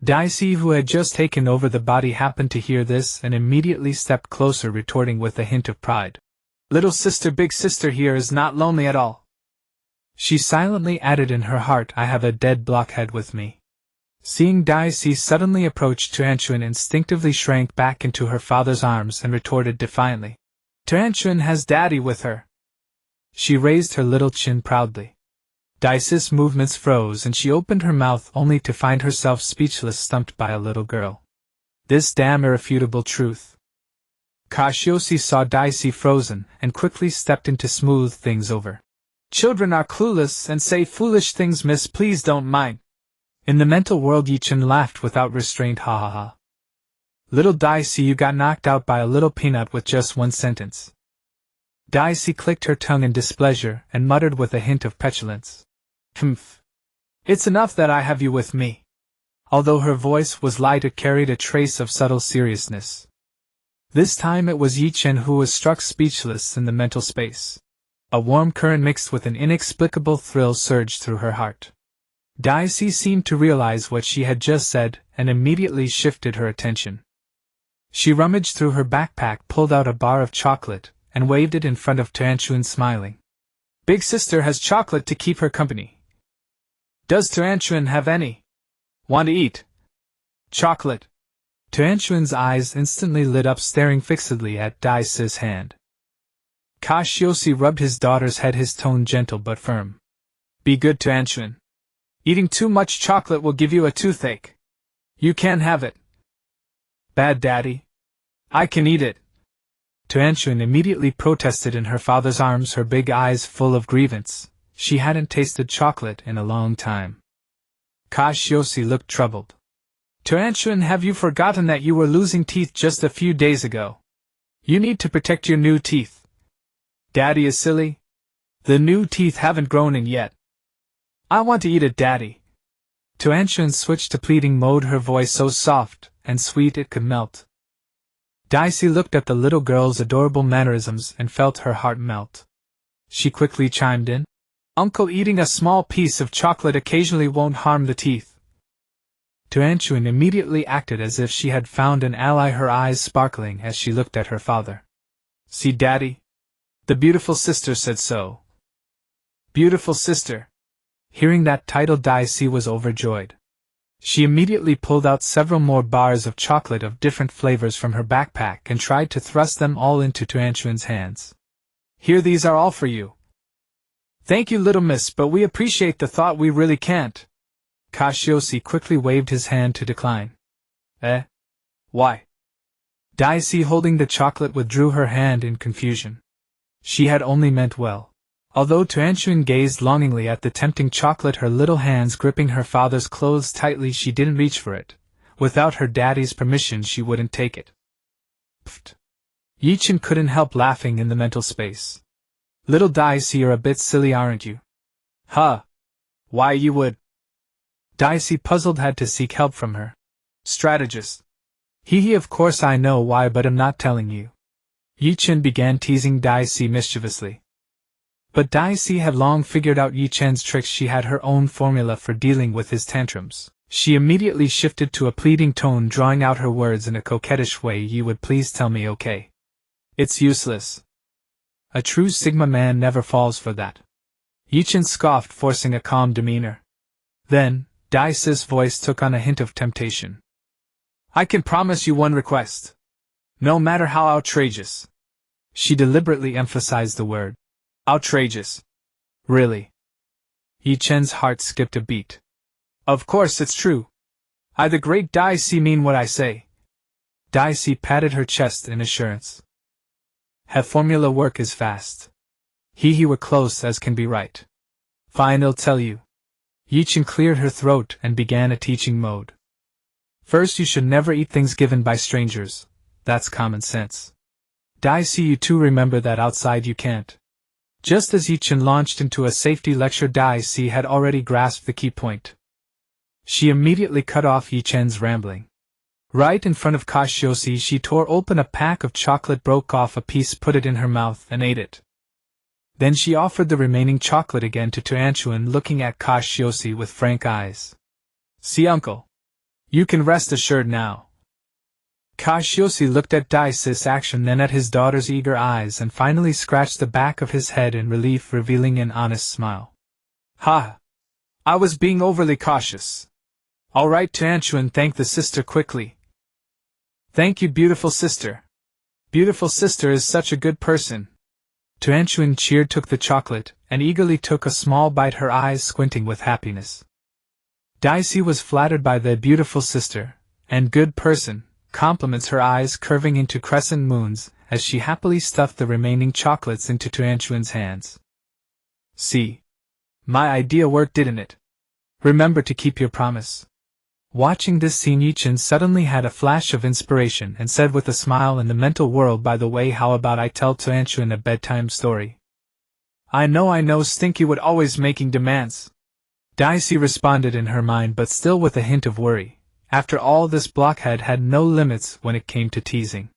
Daisy, who had just taken over the body, happened to hear this and immediately stepped closer, retorting with a hint of pride. Little sister, big sister here is not lonely at all. She silently added in her heart, I have a dead blockhead with me. Seeing Daisy suddenly approach, Tuanchuan instinctively shrank back into her father's arms and retorted defiantly. Tuanchuan has Daddy with her. She raised her little chin proudly. Daisy's movements froze and she opened her mouth only to find herself speechless, stumped by a little girl. This damn irrefutable truth. Kashiosi saw Daisy frozen and quickly stepped in to smooth things over. Children are clueless and say foolish things, miss, please don't mind. In the mental world, Ye Chen laughed without restraint. Ha ha ha. Little Daisy, you got knocked out by a little peanut with just one sentence. Daisy clicked her tongue in displeasure and muttered with a hint of petulance. Humph. It's enough that I have you with me. Although her voice was light, it carried a trace of subtle seriousness. This time it was Ye Chen who was struck speechless in the mental space. A warm current mixed with an inexplicable thrill surged through her heart. Daisy seemed to realize what she had just said and immediately shifted her attention. She rummaged through her backpack, pulled out a bar of chocolate, and waved it in front of Tuanchuan, smiling. Big sister has chocolate to keep her company. Does Tuanchuan have any? Want to eat? Chocolate? Tuanchuan's eyes instantly lit up, staring fixedly at Daisy's hand. Kashiosi rubbed his daughter's head, his tone gentle but firm. Be good, Tuanchuan. Eating too much chocolate will give you a toothache. You can't have it. Bad, Daddy. I can eat it. Tuanchuan immediately protested in her father's arms, her big eyes full of grievance. She hadn't tasted chocolate in a long time. Kashiosi looked troubled. Tuanchuan, have you forgotten that you were losing teeth just a few days ago? You need to protect your new teeth. Daddy is silly. The new teeth haven't grown in yet. I want to eat it, Daddy. Tuanchuan switched to pleading mode, her voice so soft and sweet it could melt. Daisy looked at the little girl's adorable mannerisms and felt her heart melt. She quickly chimed in. Uncle, eating a small piece of chocolate occasionally won't harm the teeth. Tuanchuan immediately acted as if she had found an ally, her eyes sparkling as she looked at her father. See, Daddy? The beautiful sister said so. Beautiful sister. Hearing that title, Daisy was overjoyed. She immediately pulled out several more bars of chocolate of different flavors from her backpack and tried to thrust them all into Tuanchuan's hands. Here, these are all for you. Thank you, little miss, but we appreciate the thought, we really can't. Kashiosi quickly waved his hand to decline. Why? Daisy, holding the chocolate, withdrew her hand in confusion. She had only meant well. Although Tuanchuan gazed longingly at the tempting chocolate, her little hands gripping her father's clothes tightly, she didn't reach for it. Without her daddy's permission, she wouldn't take it. Pfft. Ye Chen couldn't help laughing in the mental space. Little Daisy, you're a bit silly, aren't you? Huh. Why, you would. Daisy, puzzled, had to seek help from her strategist. He, of course I know why, but I'm not telling you. Ye Chen began teasing Daisy mischievously. But Daisy had long figured out Ye Chen's tricks. She had her own formula for dealing with his tantrums. She immediately shifted to a pleading tone, drawing out her words in a coquettish way. You would please tell me, okay? It's useless. A true Sigma man never falls for that. Ye Chen scoffed, forcing a calm demeanor. Then, Daisy's voice took on a hint of temptation. I can promise you one request. No matter how outrageous. She deliberately emphasized the word. Outrageous. Really? Ye Chen's heart skipped a beat. Of course it's true. I, the great Daisy, mean what I say. Daisy patted her chest in assurance. Have formula work is fast. He were close as can be right. Fine, I'll tell you. Ye Chen cleared her throat and began a teaching mode. First, you should never eat things given by strangers. That's common sense. Daisy, you too remember that outside you can't. Just as Ye Chen launched into a safety lecture, Daisy had already grasped the key point. She immediately cut off Ye Chen's rambling. Right in front of Kashiosi, she tore open a pack of chocolate, broke off a piece, put it in her mouth, and ate it. Then she offered the remaining chocolate again to Tuanchuan, looking at Kashiosi with frank eyes. See, uncle. You can rest assured now. Kashiosi looked at Daisy's action, then at his daughter's eager eyes, and finally scratched the back of his head in relief, revealing an honest smile. Ha! I was being overly cautious. All right, Tuanchuan thanked the sister quickly. Thank you, beautiful sister. Beautiful sister is such a good person. Tuanchuan cheered, took the chocolate, and eagerly took a small bite, her eyes squinting with happiness. Daisy was flattered by the beautiful sister, and good person, compliments, her eyes curving into crescent moons, as she happily stuffed the remaining chocolates into Tuanchuan's hands. See. My idea worked, didn't it? Remember to keep your promise. Watching this scene, Ye Chen suddenly had a flash of inspiration and said with a smile, in the mental world, by the way, how about I tell Tuanchuan a bedtime story? I know, Stinky would always making demands. Daisy responded in her mind, but still with a hint of worry. After all, this blockhead had no limits when it came to teasing.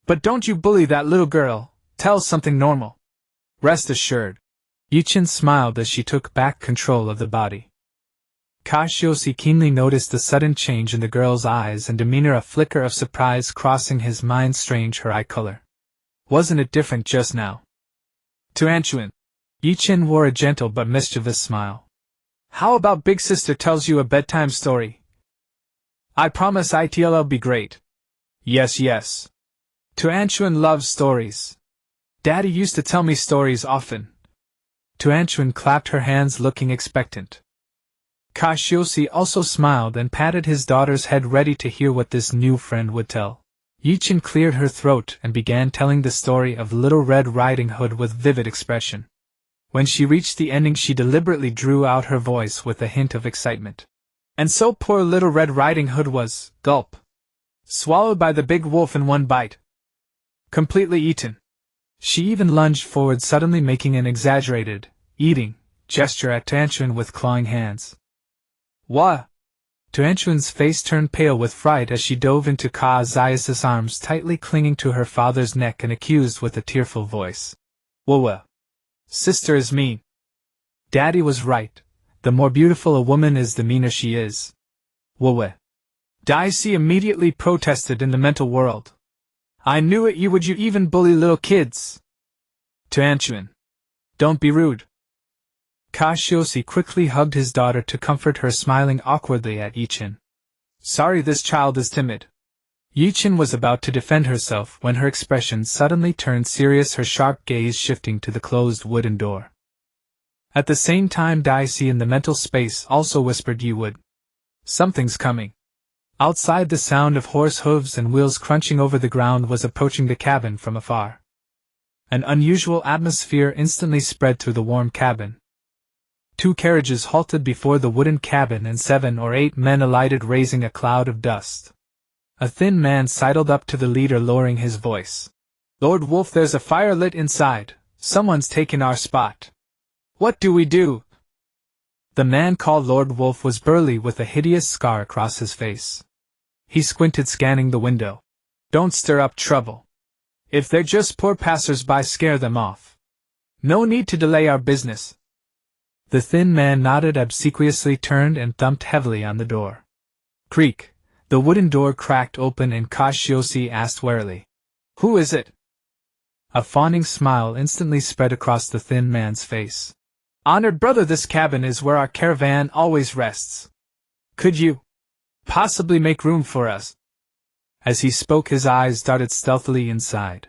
But don't you bully that little girl, tell something normal. Rest assured. Ye Chen smiled as she took back control of the body. Kashiosi keenly noticed the sudden change in the girl's eyes and demeanor, a flicker of surprise crossing his mind. Strange, her eye color. Wasn't it different just now? Tuanchuan. Ye Chen wore a gentle but mischievous smile. How about big sister tells you a bedtime story? I promise it'll be great. Yes. Tuanchuan loves stories. Daddy used to tell me stories often. Tuanchuan clapped her hands, looking expectant. Kashiosi also smiled and patted his daughter's head, ready to hear what this new friend would tell. Ye Chen cleared her throat and began telling the story of Little Red Riding Hood with vivid expression. When she reached the ending, she deliberately drew out her voice with a hint of excitement. And so poor Little Red Riding Hood was, gulp, swallowed by the big wolf in one bite. Completely eaten. She even lunged forward, suddenly making an exaggerated, eating, gesture at Tuanchuan with clawing hands. What? Tuanchuan's face turned pale with fright as she dove into Kazia's arms, tightly clinging to her father's neck, and accused with a tearful voice. Whoa. Sister is mean. Daddy was right. The more beautiful a woman is, the meaner she is. Whoa. Daisy immediately protested in the mental world. I knew it, would you even bully little kids? Tuanchuan. Don't be rude. Kashiosi quickly hugged his daughter to comfort her, smiling awkwardly at Ye Chen. Sorry, this child is timid. Ye Chen was about to defend herself when her expression suddenly turned serious, her sharp gaze shifting to the closed wooden door. At the same time, Daisy in the mental space also whispered, "You would. Something's coming." Outside, the sound of horse hooves and wheels crunching over the ground was approaching the cabin from afar. An unusual atmosphere instantly spread through the warm cabin. 2 carriages halted before the wooden cabin and 7 or 8 men alighted, raising a cloud of dust. A thin man sidled up to the leader, lowering his voice. "Lord Wolf, there's a fire lit inside. Someone's taken our spot. What do we do?" The man called Lord Wolf was burly, with a hideous scar across his face. He squinted, scanning the window. "Don't stir up trouble. If they're just poor passers-by, scare them off. No need to delay our business. The thin man nodded, obsequiously turned and thumped heavily on the door. Creak. The wooden door cracked open and Kashiosi asked warily, "Who is it?" A fawning smile instantly spread across the thin man's face. "Honored brother, this cabin is where our caravan always rests. Could you possibly make room for us?" As he spoke, his eyes darted stealthily inside.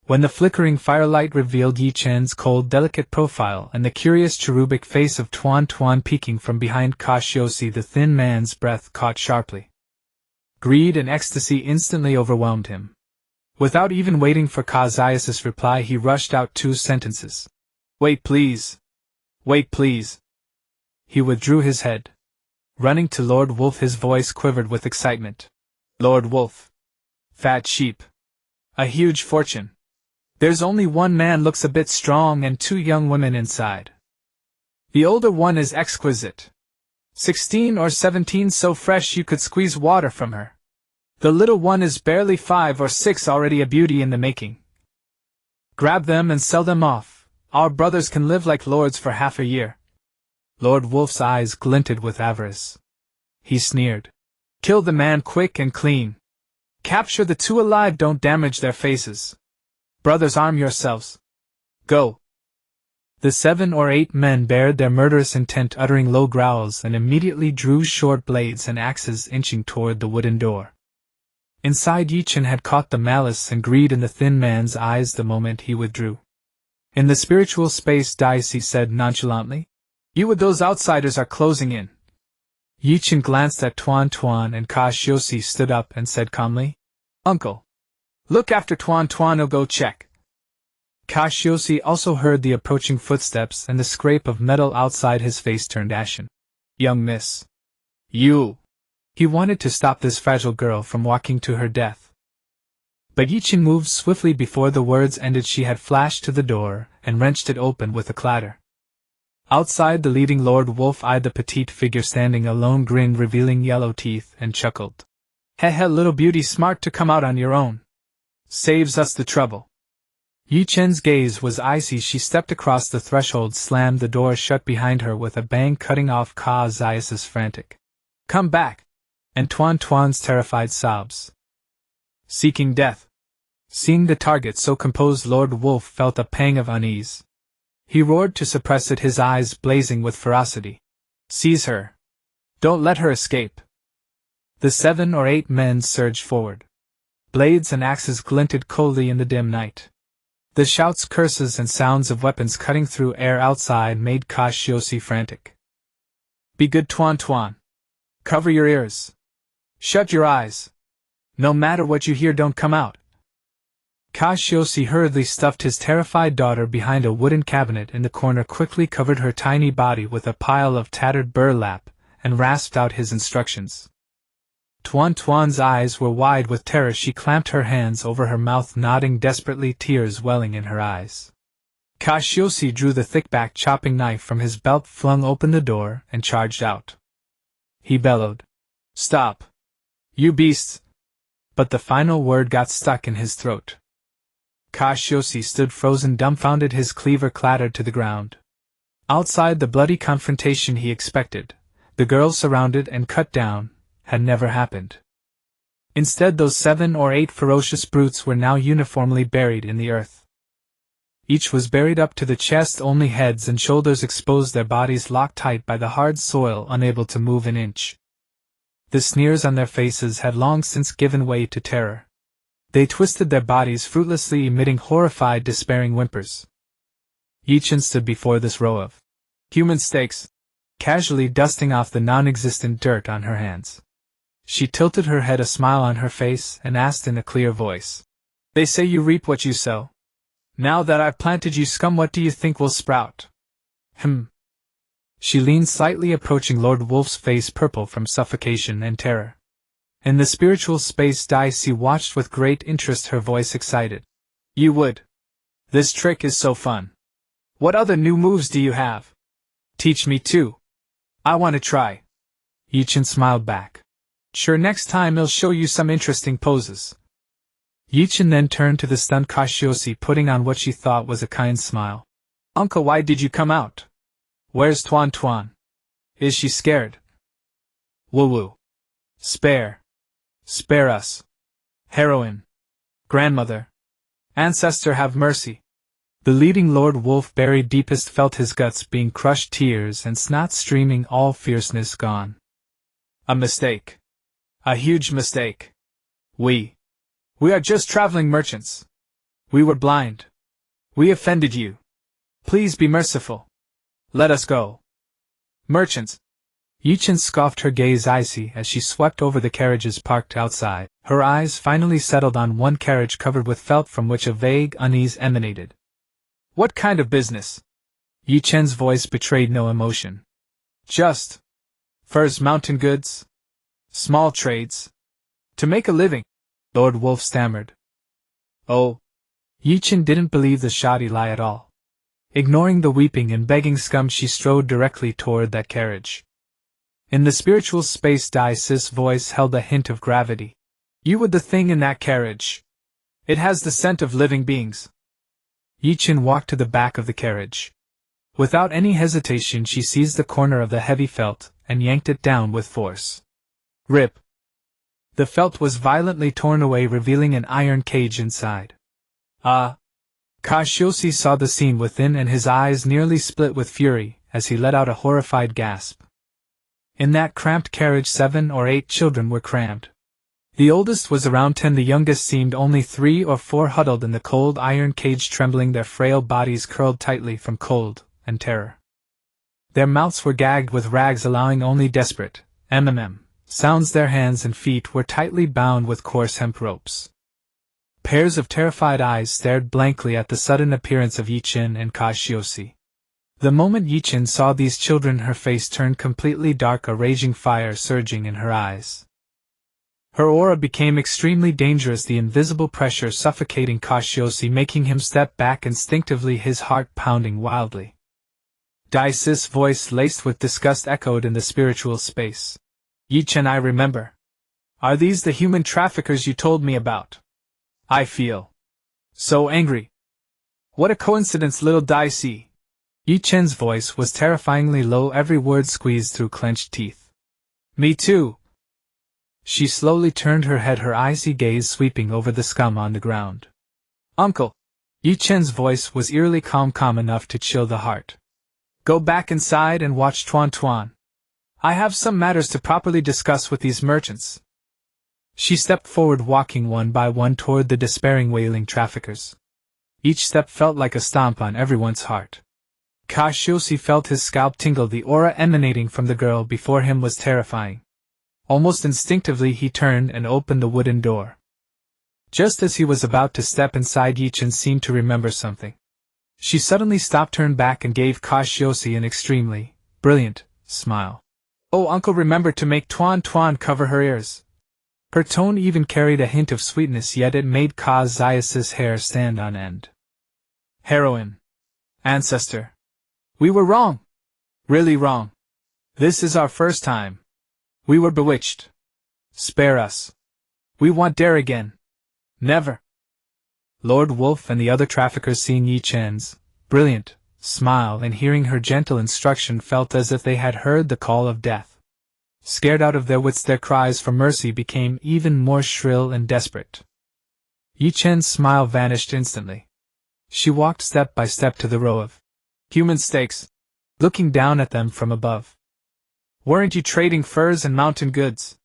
When the flickering firelight revealed Ye Chen's cold, delicate profile and the curious cherubic face of Tuan Tuan peeking from behind Kashiosi, the thin man's breath caught sharply. Greed and ecstasy instantly overwhelmed him. Without even waiting for Kazias' reply, he rushed out 2 sentences. "Wait, please. Wait, please." He withdrew his head. Running to Lord Wolf, his voice quivered with excitement. "Lord Wolf. Fat sheep. A huge fortune. There's only one man looks a bit strong and 2 young women inside. The older one is exquisite. 16 or 17, so fresh you could squeeze water from her. The little one is barely 5 or 6, already a beauty in the making. Grab them and sell them off. Our brothers can live like lords for half a year." Lord Wolf's eyes glinted with avarice. He sneered. "Kill the man quick and clean. Capture the 2 alive, don't damage their faces. Brothers, arm yourselves. Go." The 7 or 8 men bared their murderous intent, uttering low growls, and immediately drew short blades and axes, inching toward the wooden door. Inside, Ye Chen had caught the malice and greed in the thin man's eyes the moment he withdrew. "In the spiritual space, Dicey said nonchalantly. You with those outsiders are closing in." Ye Chen glanced at Tuan Tuan, and Kashiosi stood up and said calmly, "Uncle, look after Tuan Tuan, I'll go check." Kashiosi also heard the approaching footsteps and the scrape of metal outside. His face turned ashen. "Young miss. You." He wanted to stop this fragile girl from walking to her death. But Ye Chen moved swiftly. Before the words ended, she had flashed to the door and wrenched it open with a clatter. Outside, the leading Lord Wolf eyed the petite figure standing alone, grinned, revealing yellow teeth, and chuckled. "Heh, little beauty, smart to come out on your own. Saves us the trouble." Ye Chen's gaze was icy. She stepped across the threshold, slammed the door shut behind her with a bang, cutting off Kazias' frantic "Come back!" and Tuan Tuan's terrified sobs. Seeking death. Seeing the target so composed, Lord Wolf felt a pang of unease. He roared to suppress it, his eyes blazing with ferocity. "Seize her! Don't let her escape!" The 7 or 8 men surged forward. Blades and axes glinted coldly in the dim night. The shouts, curses, and sounds of weapons cutting through air outside made Kashiosi frantic. "Be good, Tuan Tuan. Cover your ears. Shut your eyes. No matter what you hear, don't come out." Kashiosi hurriedly stuffed his terrified daughter behind a wooden cabinet in the corner, quickly covered her tiny body with a pile of tattered burlap, and rasped out his instructions. Tuan Tuan's eyes were wide with terror. She clamped her hands over her mouth, nodding desperately, tears welling in her eyes. Kashiosi drew the thick-backed chopping knife from his belt, flung open the door, and charged out. He bellowed, "Stop! You beasts!" But the final word got stuck in his throat. Kashiosi stood frozen, dumbfounded, his cleaver clattered to the ground. Outside, the bloody confrontation he expected, the girls surrounded and cut down, had never happened. Instead, those 7 or 8 ferocious brutes were now uniformly buried in the earth. Each was buried up to the chest, only heads and shoulders exposed, their bodies locked tight by the hard soil, unable to move an inch. The sneers on their faces had long since given way to terror. They twisted their bodies fruitlessly, emitting horrified, despairing whimpers. Ye Chen stood before this row of human stakes, casually dusting off the non-existent dirt on her hands. She tilted her head, a smile on her face, and asked in a clear voice, "They say you reap what you sow. Now that I've planted you, scum, what do you think will sprout?" She leaned slightly, approaching Lord Wolf's face purple from suffocation and terror. In the spiritual space, Dicey watched with great interest, her voice excited. "You would. This trick is so fun. What other new moves do you have? Teach me too. I want to try." Ye Chen smiled back. "Sure, next time I'll show you some interesting poses." Ye Chen then turned to the stunned Kashiosi, putting on what she thought was a kind smile. Uncle, why did you come out? Where's Tuan Tuan? Is she scared? Woo woo. Spare. Spare us. Heroine. Grandmother. Ancestor, have mercy. The leading Lord Wolf buried deepest felt his guts being crushed, tears and snot streaming, all fierceness gone. A mistake. A huge mistake. We are just traveling merchants. We were blind. We offended you. Please be merciful. Let us go. Merchants. Ye Chen scoffed, her gaze icy as she swept over the carriages parked outside. Her eyes finally settled on one carriage covered with felt from which a vague unease emanated. What kind of business? Ye Chen's voice betrayed no emotion. Just furs, mountain goods, small trades. To make a living, Lord Wolf stammered. Oh. Ye Chen didn't believe the shoddy lie at all. Ignoring the weeping and begging scum, she strode directly toward that carriage. In the spiritual space, Dai Sis' voice held a hint of gravity. You were the thing in that carriage. It has the scent of living beings. Ye Chen walked to the back of the carriage. Without any hesitation, she seized the corner of the heavy felt and yanked it down with force. Rip! The felt was violently torn away, revealing an iron cage inside. Ah! Kashiosi saw the scene within, and his eyes nearly split with fury as he let out a horrified gasp. In that cramped carriage 7 or 8 children were crammed. The oldest was around 10, the youngest seemed only 3 or 4, huddled in the cold iron cage, trembling, their frail bodies curled tightly from cold and terror. Their mouths were gagged with rags, allowing only desperate sounds. Their hands and feet were tightly bound with coarse hemp ropes. Pairs of terrified eyes stared blankly at the sudden appearance of Ye Chen and Kashiosi. The moment Ye Chen saw these children, her face turned completely dark, a raging fire surging in her eyes. Her aura became extremely dangerous, the invisible pressure suffocating Kashiosi, making him step back instinctively, his heart pounding wildly. Dai Sis' voice, laced with disgust, echoed in the spiritual space. Ye Chen, I remember. Are these the human traffickers you told me about? I feel so angry. What a coincidence, little Dai Si. Ye Chen's voice was terrifyingly low, every word squeezed through clenched teeth. Me too. She slowly turned her head, her icy gaze sweeping over the scum on the ground. Uncle. Ye Chen's voice was eerily calm enough to chill the heart. Go back inside and watch Tuan Tuan. I have some matters to properly discuss with these merchants. She stepped forward, walking one by one toward the despairing, wailing traffickers. Each step felt like a stomp on everyone's heart. Kashiosi felt his scalp tingle, the aura emanating from the girl before him was terrifying. Almost instinctively he turned and opened the wooden door. Just as he was about to step inside, Ye Chen seemed to remember something. She suddenly stopped, turned back, and gave Kashiosi an extremely brilliant smile. Oh, uncle, remember to make Tuan Tuan cover her ears. Her tone even carried a hint of sweetness, yet it made Kazayas' hair stand on end. Heroine. Ancestor. We were wrong. Really wrong. This is our first time. We were bewitched. Spare us. We won't dare again. Never. Lord Wolf and the other traffickers, seeing Ye Chen's brilliant smile and hearing her gentle instruction, felt as if they had heard the call of death. Scared out of their wits, their cries for mercy became even more shrill and desperate. Ye Chen's smile vanished instantly. She walked step by step to the row of human stakes, looking down at them from above. Weren't you trading furs and mountain goods?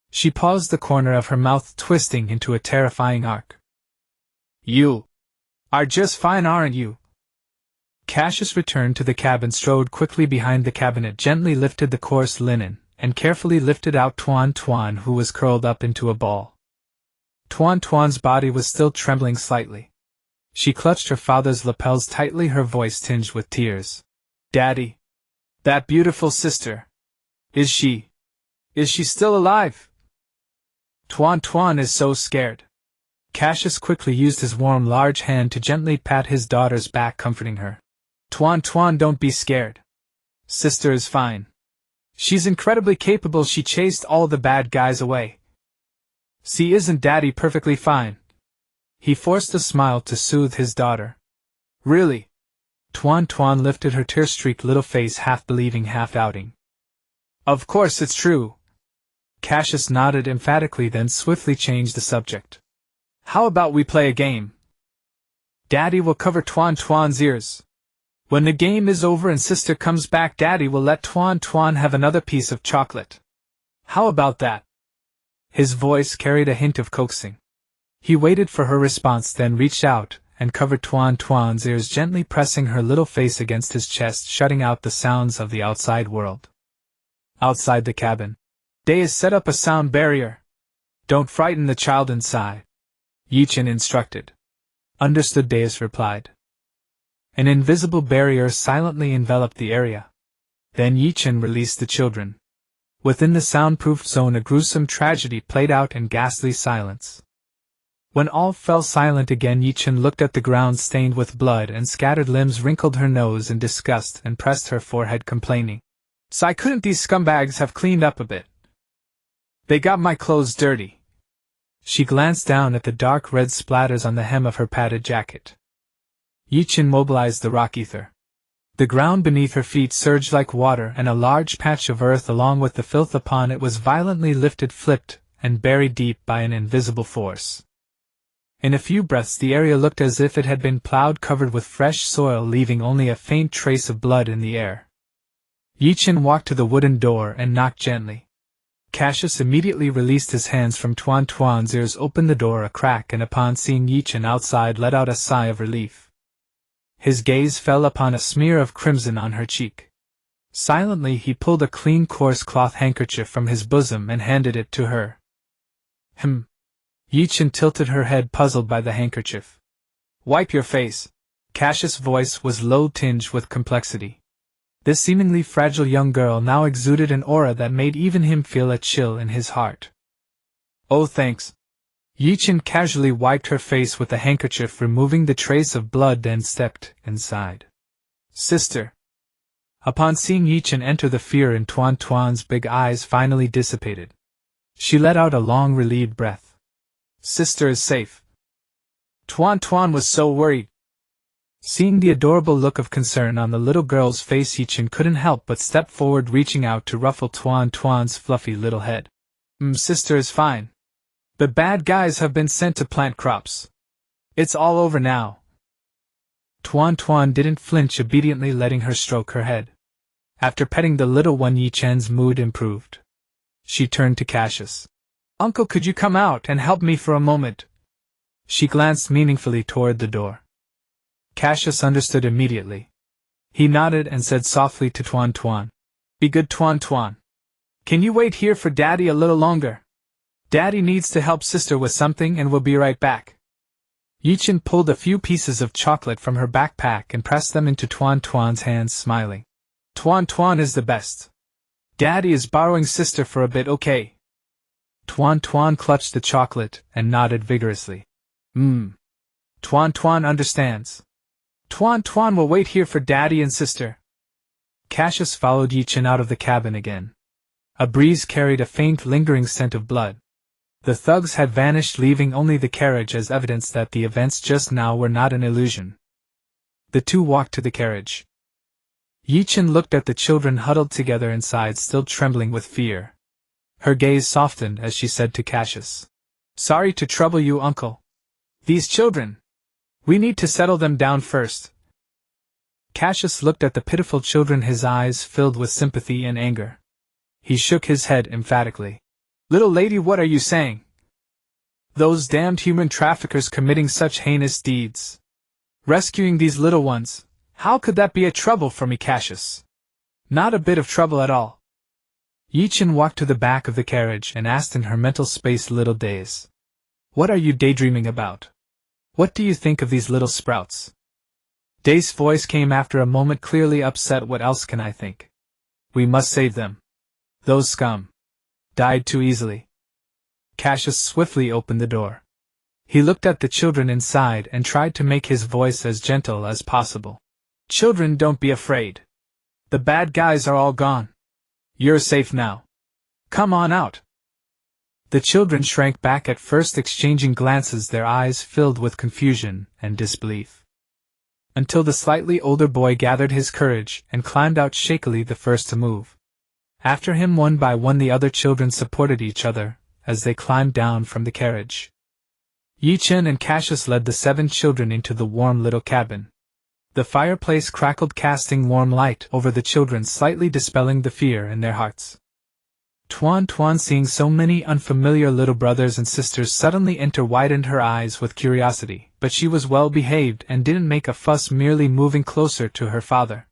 She paused, the corner of her mouth twisting into a terrifying arc. You are just fine, aren't you? Cassius returned to the cabin, strode quickly behind the cabinet, gently lifted the coarse linen, and carefully lifted out Tuan Tuan, who was curled up into a ball. Tuan Tuan's body was still trembling slightly. She clutched her father's lapels tightly, her voice tinged with tears. Daddy. That beautiful sister. Is she still alive? Tuan Tuan is so scared. Cassius quickly used his warm large hand to gently pat his daughter's back, comforting her. Tuan Tuan, don't be scared. Sister is fine. She's incredibly capable. She chased all the bad guys away. See, isn't Daddy perfectly fine? He forced a smile to soothe his daughter. Really? Tuan Tuan lifted her tear-streaked little face, half believing, half doubting. Of course it's true. Cassius nodded emphatically, then swiftly changed the subject. How about we play a game? Daddy will cover Tuan Tuan's ears. When the game is over and sister comes back, Daddy will let Tuan Tuan have another piece of chocolate. How about that? His voice carried a hint of coaxing. He waited for her response, then reached out and covered Tuan Tuan's ears, gently pressing her little face against his chest, shutting out the sounds of the outside world. Outside the cabin, Day has set up a sound barrier. Don't frighten the child inside, Ye Chen instructed. Understood, Deus replied. An invisible barrier silently enveloped the area. Then Ye Chen released the children. Within the soundproof zone, a gruesome tragedy played out in ghastly silence. When all fell silent again, Ye Chen looked at the ground stained with blood and scattered limbs, wrinkled her nose in disgust, and pressed her forehead, complaining. "So couldn't these scumbags have cleaned up a bit? They got my clothes dirty." She glanced down at the dark red splatters on the hem of her padded jacket. Ye Chen mobilized the rock ether. The ground beneath her feet surged like water, and a large patch of earth along with the filth upon it was violently lifted, flipped, and buried deep by an invisible force. In a few breaths the area looked as if it had been plowed, covered with fresh soil, leaving only a faint trace of blood in the air. Ye Chen walked to the wooden door and knocked gently. Cassius immediately released his hands from Tuan Tuan's ears, opened the door a crack, and upon seeing Ye Chen outside let out a sigh of relief. His gaze fell upon a smear of crimson on her cheek. Silently he pulled a clean coarse cloth handkerchief from his bosom and handed it to her. Ye Chen tilted her head, puzzled by the handkerchief. "Wipe your face." Cassius' voice was low, tinged with complexity. This seemingly fragile young girl now exuded an aura that made even him feel a chill in his heart. "Oh, thanks." Ye Chen casually wiped her face with the handkerchief, removing the trace of blood, then stepped inside. "Sister." Upon seeing Ye Chen enter, the fear in Tuan Tuan's big eyes finally dissipated. She let out a long, relieved breath. "Sister is safe." Tuan Tuan was so worried. Seeing the adorable look of concern on the little girl's face, Ye Chen couldn't help but step forward, reaching out to ruffle Tuan Tuan's fluffy little head. Sister is fine. The bad guys have been sent to plant crops. It's all over now." Tuan Tuan didn't flinch, obediently letting her stroke her head. After petting the little one, Ye Chen's mood improved. She turned to Cassius. "Uncle, could you come out and help me for a moment?" She glanced meaningfully toward the door. Cassius understood immediately. He nodded and said softly to Tuan Tuan, "Be good, Tuan Tuan. Can you wait here for Daddy a little longer? Daddy needs to help sister with something and we'll be right back." Ye Chen pulled a few pieces of chocolate from her backpack and pressed them into Tuan Tuan's hands, smiling. "Tuan Tuan is the best. Daddy is borrowing sister for a bit, okay?" Tuan Tuan clutched the chocolate and nodded vigorously. Tuan Tuan understands. Tuan Tuan will wait here for Daddy and sister." Cassius followed Ye Chen out of the cabin again. A breeze carried a faint, lingering scent of blood. The thugs had vanished, leaving only the carriage as evidence that the events just now were not an illusion. The two walked to the carriage. Ye Chen looked at the children huddled together inside, still trembling with fear. Her gaze softened as she said to Cassius, "Sorry to trouble you, Uncle. These children. We need to settle them down first." Cassius looked at the pitiful children, his eyes filled with sympathy and anger. He shook his head emphatically. "Little lady, what are you saying? Those damned human traffickers committing such heinous deeds. Rescuing these little ones, how could that be a trouble for me, Cassius? Not a bit of trouble at all." Ye Chen walked to the back of the carriage and asked in her mental space, "Little Days, what are you daydreaming about? What do you think of these little sprouts?" Day's voice came after a moment, clearly upset. "What else can I think? We must save them. Those scum died too easily." Cassius swiftly opened the door. He looked at the children inside and tried to make his voice as gentle as possible. "Children, don't be afraid. The bad guys are all gone. You're safe now. Come on out." The children shrank back at first, exchanging glances, their eyes filled with confusion and disbelief. until the slightly older boy gathered his courage and climbed out shakily, the first to move. After him, one by one, the other children supported each other as they climbed down from the carriage. Ye Chen and Cassius led the 7 children into the warm little cabin. The fireplace crackled, casting warm light over the children, slightly dispelling the fear in their hearts. Tuan, seeing so many unfamiliar little brothers and sisters suddenly enter, widened her eyes with curiosity, but she was well behaved and didn't make a fuss, merely moving closer to her father.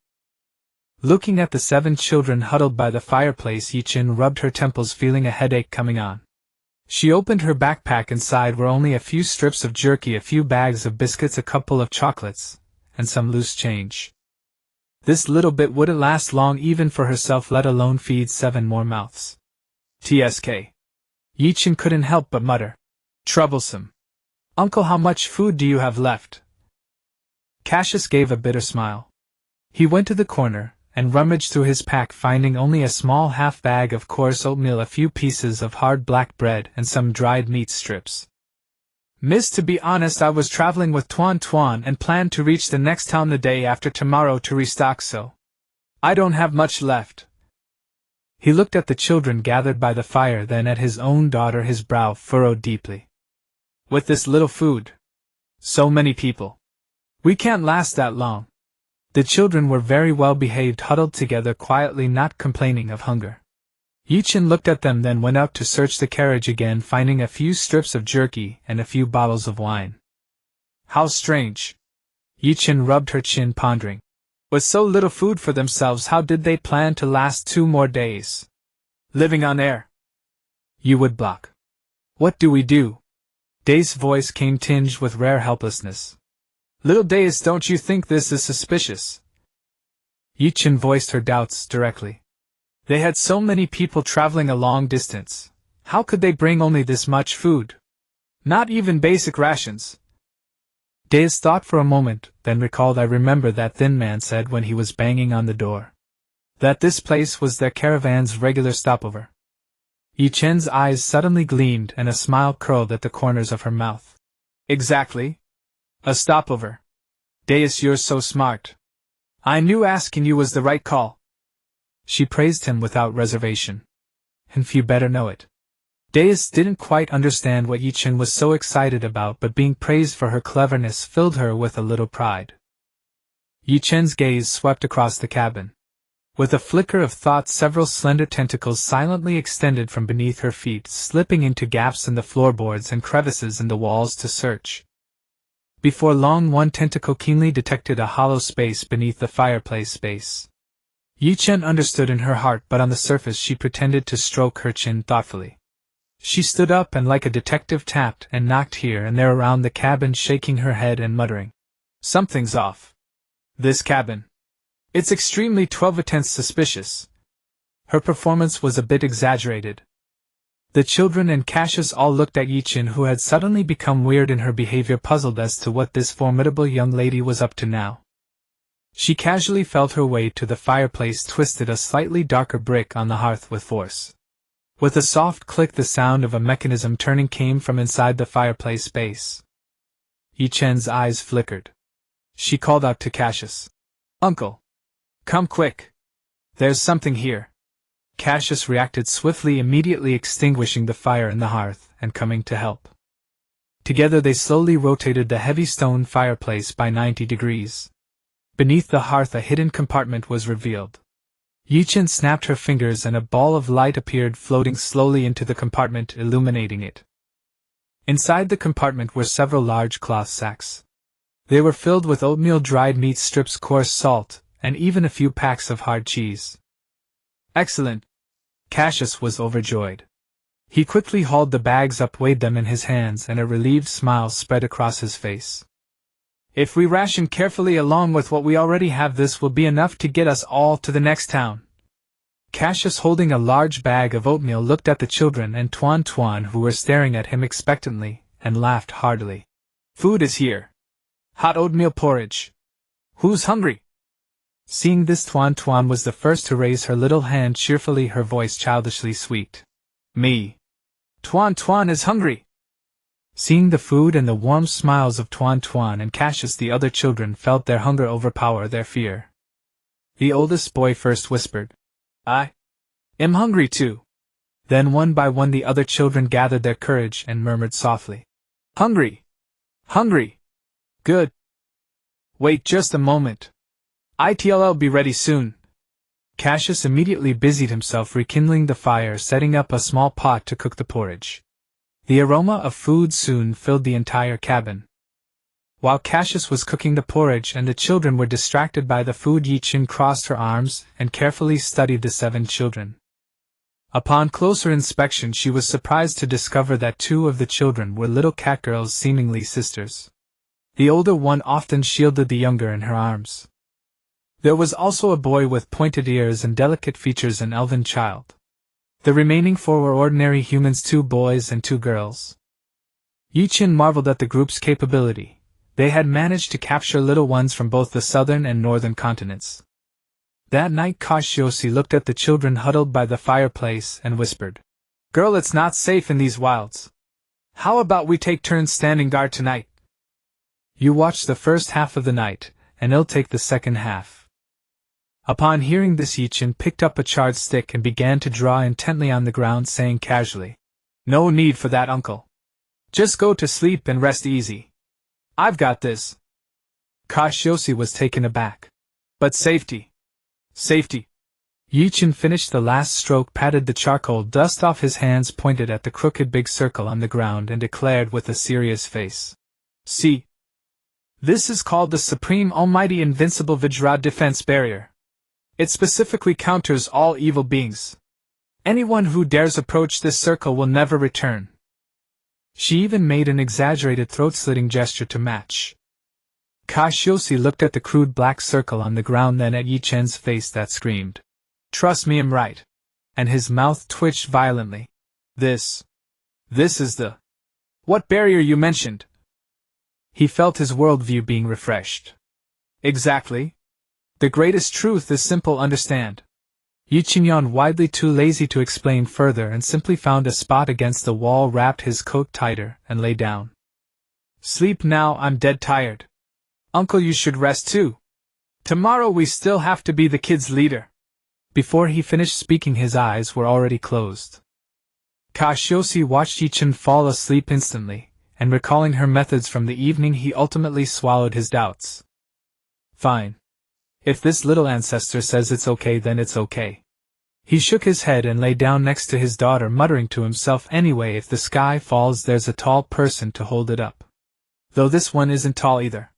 Looking at the 7 children huddled by the fireplace, Ye Chen rubbed her temples, feeling a headache coming on. She opened her backpack. Inside were only a few strips of jerky, a few bags of biscuits, a couple of chocolates, and some loose change. This little bit wouldn't last long even for herself, let alone feed 7 more mouths. TSK. Ye Chen couldn't help but mutter. Troublesome. Uncle, how much food do you have left? Cassius gave a bitter smile. He went to the corner and rummaged through his pack, finding only a small half bag of coarse oatmeal, a few pieces of hard black bread, and some dried meat strips. Miss, to be honest, I was traveling with Tuan and planned to reach the next town the day after tomorrow to restock, so I don't have much left. He looked at the children gathered by the fire, then at his own daughter, his brow furrowed deeply. With this little food, so many people, we can't last that long. The children were very well behaved, huddled together quietly, not complaining of hunger. Ye Chen looked at them, then went out to search the carriage again, finding a few strips of jerky and a few bottles of wine. How strange. Ye Chen rubbed her chin, pondering. With so little food for themselves, how did they plan to last 2 more days? Living on air. You would block. What do we do? Day's voice came tinged with rare helplessness. Little Days, don't you think this is suspicious? Ye Chen voiced her doubts directly. They had so many people traveling a long distance. How could they bring only this much food? Not even basic rations. Days thought for a moment, then recalled, I remember that thin man said when he was banging on the door that this place was their caravan's regular stopover. Ye Chen's eyes suddenly gleamed and a smile curled at the corners of her mouth. Exactly. A stopover. Deus, you're so smart. I knew asking you was the right call. She praised him without reservation. And few better know it. Deus didn't quite understand what Ye Chen was so excited about, but being praised for her cleverness filled her with a little pride. Ye Chen's gaze swept across the cabin. With a flicker of thought, several slender tentacles silently extended from beneath her feet, slipping into gaps in the floorboards and crevices in the walls to search. Before long, one tentacle keenly detected a hollow space beneath the fireplace space. Ye Chen understood in her heart, but on the surface she pretended to stroke her chin thoughtfully. She stood up and like a detective tapped and knocked here and there around the cabin, shaking her head and muttering. Something's off. This cabin. It's extremely 12 suspicious. Her performance was a bit exaggerated. The children and Cassius all looked at Ye Chen, who had suddenly become weird in her behavior, puzzled as to what this formidable young lady was up to now. She casually felt her way to the fireplace, twisted a slightly darker brick on the hearth with force. With a soft click, the sound of a mechanism turning came from inside the fireplace base. Ye Chen's eyes flickered. She called out to Cassius. Uncle! Come quick! There's something here. Cassius reacted swiftly, immediately extinguishing the fire in the hearth and coming to help. Together they slowly rotated the heavy stone fireplace by 90 degrees. Beneath the hearth a hidden compartment was revealed. Ye Chen snapped her fingers and a ball of light appeared, floating slowly into the compartment, illuminating it. Inside the compartment were several large cloth sacks. They were filled with oatmeal, dried meat strips, coarse salt, and even a few packs of hard cheese. Excellent! Cassius was overjoyed. He quickly hauled the bags up, weighed them in his hands, and a relieved smile spread across his face. If we ration carefully along with what we already have, this will be enough to get us all to the next town. Cassius, holding a large bag of oatmeal, looked at the children and Tuan, who were staring at him expectantly, and laughed heartily. Food is here. Hot oatmeal porridge. Who's hungry? Seeing this, Tuan was the first to raise her little hand cheerfully, her voice childishly sweet. Me. Tuan is hungry. Seeing the food and the warm smiles of Tuan Tuan and Cassius, the other children felt their hunger overpower their fear. The oldest boy first whispered, "I am hungry too." Then one by one the other children gathered their courage and murmured softly, "Hungry! Hungry! Good! Wait just a moment. It'll be ready soon." Cassius immediately busied himself rekindling the fire, setting up a small pot to cook the porridge. The aroma of food soon filled the entire cabin. While Cassius was cooking the porridge and the children were distracted by the food, Ye Chen crossed her arms and carefully studied the 7 children. Upon closer inspection, she was surprised to discover that 2 of the children were little cat girls, seemingly sisters. The older one often shielded the younger in her arms. There was also a boy with pointed ears and delicate features, an elven child. The remaining 4 were ordinary humans, 2 boys and 2 girls. Ye Chen marveled at the group's capability. They had managed to capture little ones from both the southern and northern continents. That night Kashiosi looked at the children huddled by the fireplace and whispered, "Girl, it's not safe in these wilds. How about we take turns standing guard tonight? You watch the first half of the night, and I'll take the second half." Upon hearing this, Ye Chen picked up a charred stick and began to draw intently on the ground, saying casually, "No need for that, uncle. Just go to sleep and rest easy. I've got this." Kashiosi was taken aback. "But safety. Safety." Ye Chen finished the last stroke, patted the charcoal dust off his hands, pointed at the crooked big circle on the ground, and declared with a serious face, "See. This is called the Supreme Almighty Invincible Vajra Defense Barrier. It specifically counters all evil beings. Anyone who dares approach this circle will never return." She even made an exaggerated throat-slitting gesture to match. Kashiosi looked at the crude black circle on the ground, then at Ye Chen's face that screamed, "Trust me, I'm right." And his mouth twitched violently. This is the... What barrier you mentioned?" He felt his worldview being refreshed. "Exactly. The greatest truth is simple, understand." Ye Chen yawned widely, too lazy to explain further, and simply found a spot against the wall, wrapped his coat tighter, and lay down. "Sleep now, I'm dead tired. Uncle, you should rest too. Tomorrow we still have to be the kids' leader." Before he finished speaking, his eyes were already closed. Kashiosi watched Ye Chen fall asleep instantly, and recalling her methods from the evening, he ultimately swallowed his doubts. "Fine. If this little ancestor says it's okay, then it's okay." He shook his head and lay down next to his daughter, muttering to himself, "Anyway, if the sky falls, there's a tall person to hold it up. Though this one isn't tall either."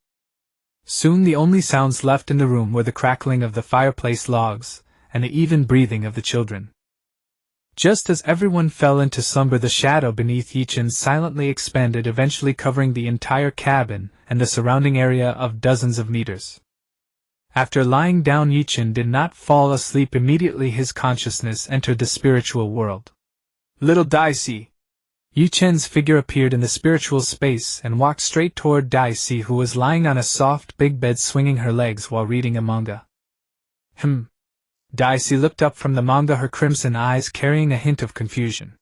Soon the only sounds left in the room were the crackling of the fireplace logs, and the even breathing of the children. Just as everyone fell into slumber, the shadow beneath Ye Chen silently expanded, eventually covering the entire cabin and the surrounding area of dozens of meters. After lying down, Ye Chen did not fall asleep immediately. His consciousness entered the spiritual world. "Little Daisy." Ye Chen's figure appeared in the spiritual space and walked straight toward Daisy, who was lying on a soft big bed swinging her legs while reading a manga. Daisy looked up from the manga, her crimson eyes carrying a hint of confusion.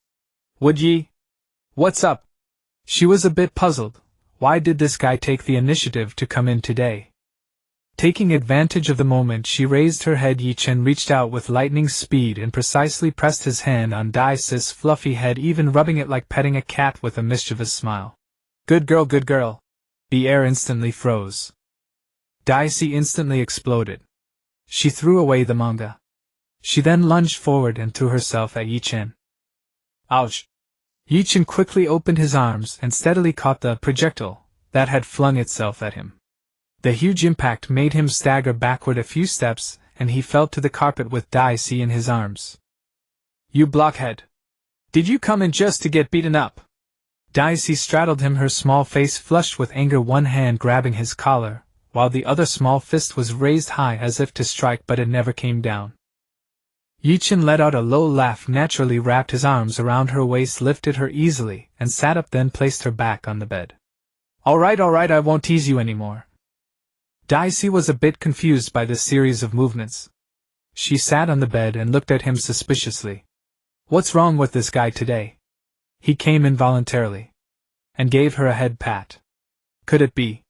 "Would ye? What's up?" She was a bit puzzled. Why did this guy take the initiative to come in today? Taking advantage of the moment, she raised her head. Ye Chen reached out with lightning speed and precisely pressed his hand on Daisy's fluffy head, even rubbing it like petting a cat, with a mischievous smile. "Good girl, good girl." The air instantly froze. Daisy instantly exploded. She threw away the manga. She then lunged forward and threw herself at Ye Chen. "Ouch!" Ye Chen quickly opened his arms and steadily caught the projectile that had flung itself at him. The huge impact made him stagger backward a few steps, and he fell to the carpet with Daisy in his arms. "You blockhead! Did you come in just to get beaten up?" Daisy straddled him, her small face flushed with anger, one hand grabbing his collar, while the other small fist was raised high as if to strike, but it never came down. Ye Chen let out a low laugh, naturally wrapped his arms around her waist, lifted her easily, and sat up, then placed her back on the bed. All right, I won't tease you anymore." Daisy was a bit confused by this series of movements. She sat on the bed and looked at him suspiciously. "What's wrong with this guy today? He came involuntarily. and gave her a head pat. Could it be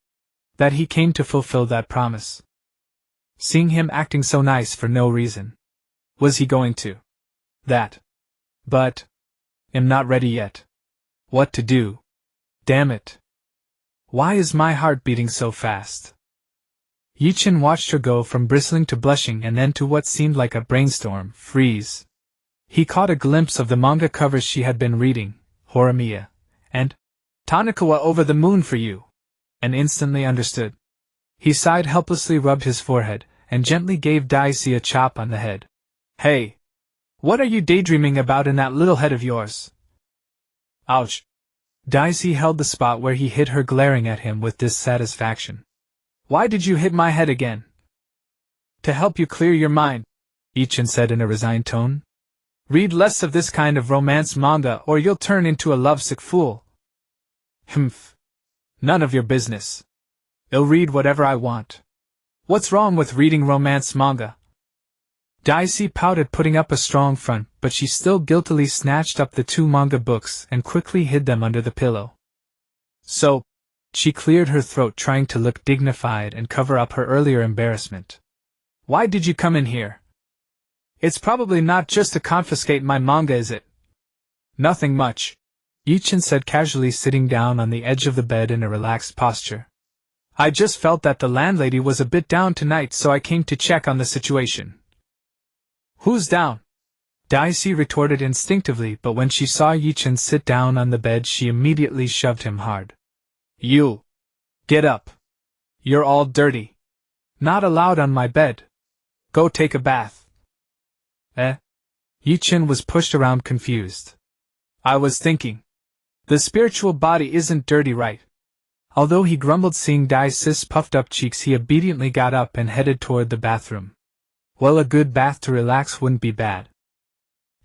that he came to fulfill that promise? Seeing him acting so nice for no reason. Was he going to that? But am not ready yet. What to do? Damn it. Why is my heart beating so fast? Ye Chen watched her go from bristling to blushing and then to what seemed like a brainstorm freeze. He caught a glimpse of the manga covers she had been reading, Horimiya, and Tanikawa over the moon for you, and instantly understood. He sighed helplessly, rubbed his forehead, and gently gave Daisy a chop on the head. Hey! What are you daydreaming about in that little head of yours? Ouch! Daisy held the spot where he hit her, glaring at him with dissatisfaction. Why did you hit my head again? To help you clear your mind, Ye Chen said in a resigned tone. Read less of this kind of romance manga or you'll turn into a lovesick fool. Humph. None of your business. I'll read whatever I want. What's wrong with reading romance manga? Daisy pouted, putting up a strong front, but she still guiltily snatched up the 2 manga books and quickly hid them under the pillow. So, she cleared her throat, trying to look dignified and cover up her earlier embarrassment. Why did you come in here? It's probably not just to confiscate my manga, is it? Nothing much, Ye Chen said casually, sitting down on the edge of the bed in a relaxed posture. I just felt that the landlady was a bit down tonight, so I came to check on the situation. Who's down? Daisy retorted instinctively, but when she saw Ye Chen sit down on the bed, she immediately shoved him hard. You! Get up! You're all dirty. Not allowed on my bed. Go take a bath. Ye Chen was pushed around, confused. I was thinking. The spiritual body isn't dirty, right? Although he grumbled seeing Daisy's puffed up cheeks, he obediently got up and headed toward the bathroom. Well, a good bath to relax wouldn't be bad.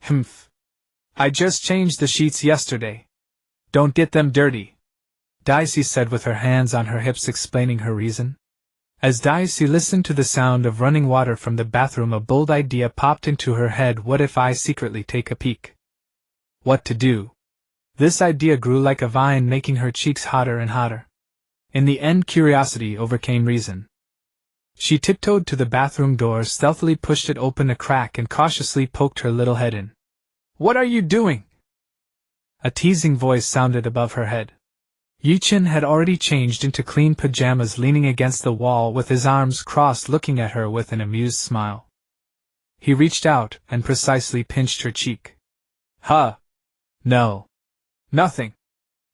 Humph. I just changed the sheets yesterday. Don't get them dirty, Daisy said with her hands on her hips, explaining her reason. As Daisy listened to the sound of running water from the bathroom, a bold idea popped into her head. What if I secretly take a peek? What to do? This idea grew like a vine, making her cheeks hotter and hotter. In the end, curiosity overcame reason. She tiptoed to the bathroom door, stealthily pushed it open a crack, and cautiously poked her little head in. What are you doing? A teasing voice sounded above her head. Ye Chen had already changed into clean pajamas, leaning against the wall with his arms crossed, looking at her with an amused smile. He reached out and precisely pinched her cheek. Huh? No. Nothing.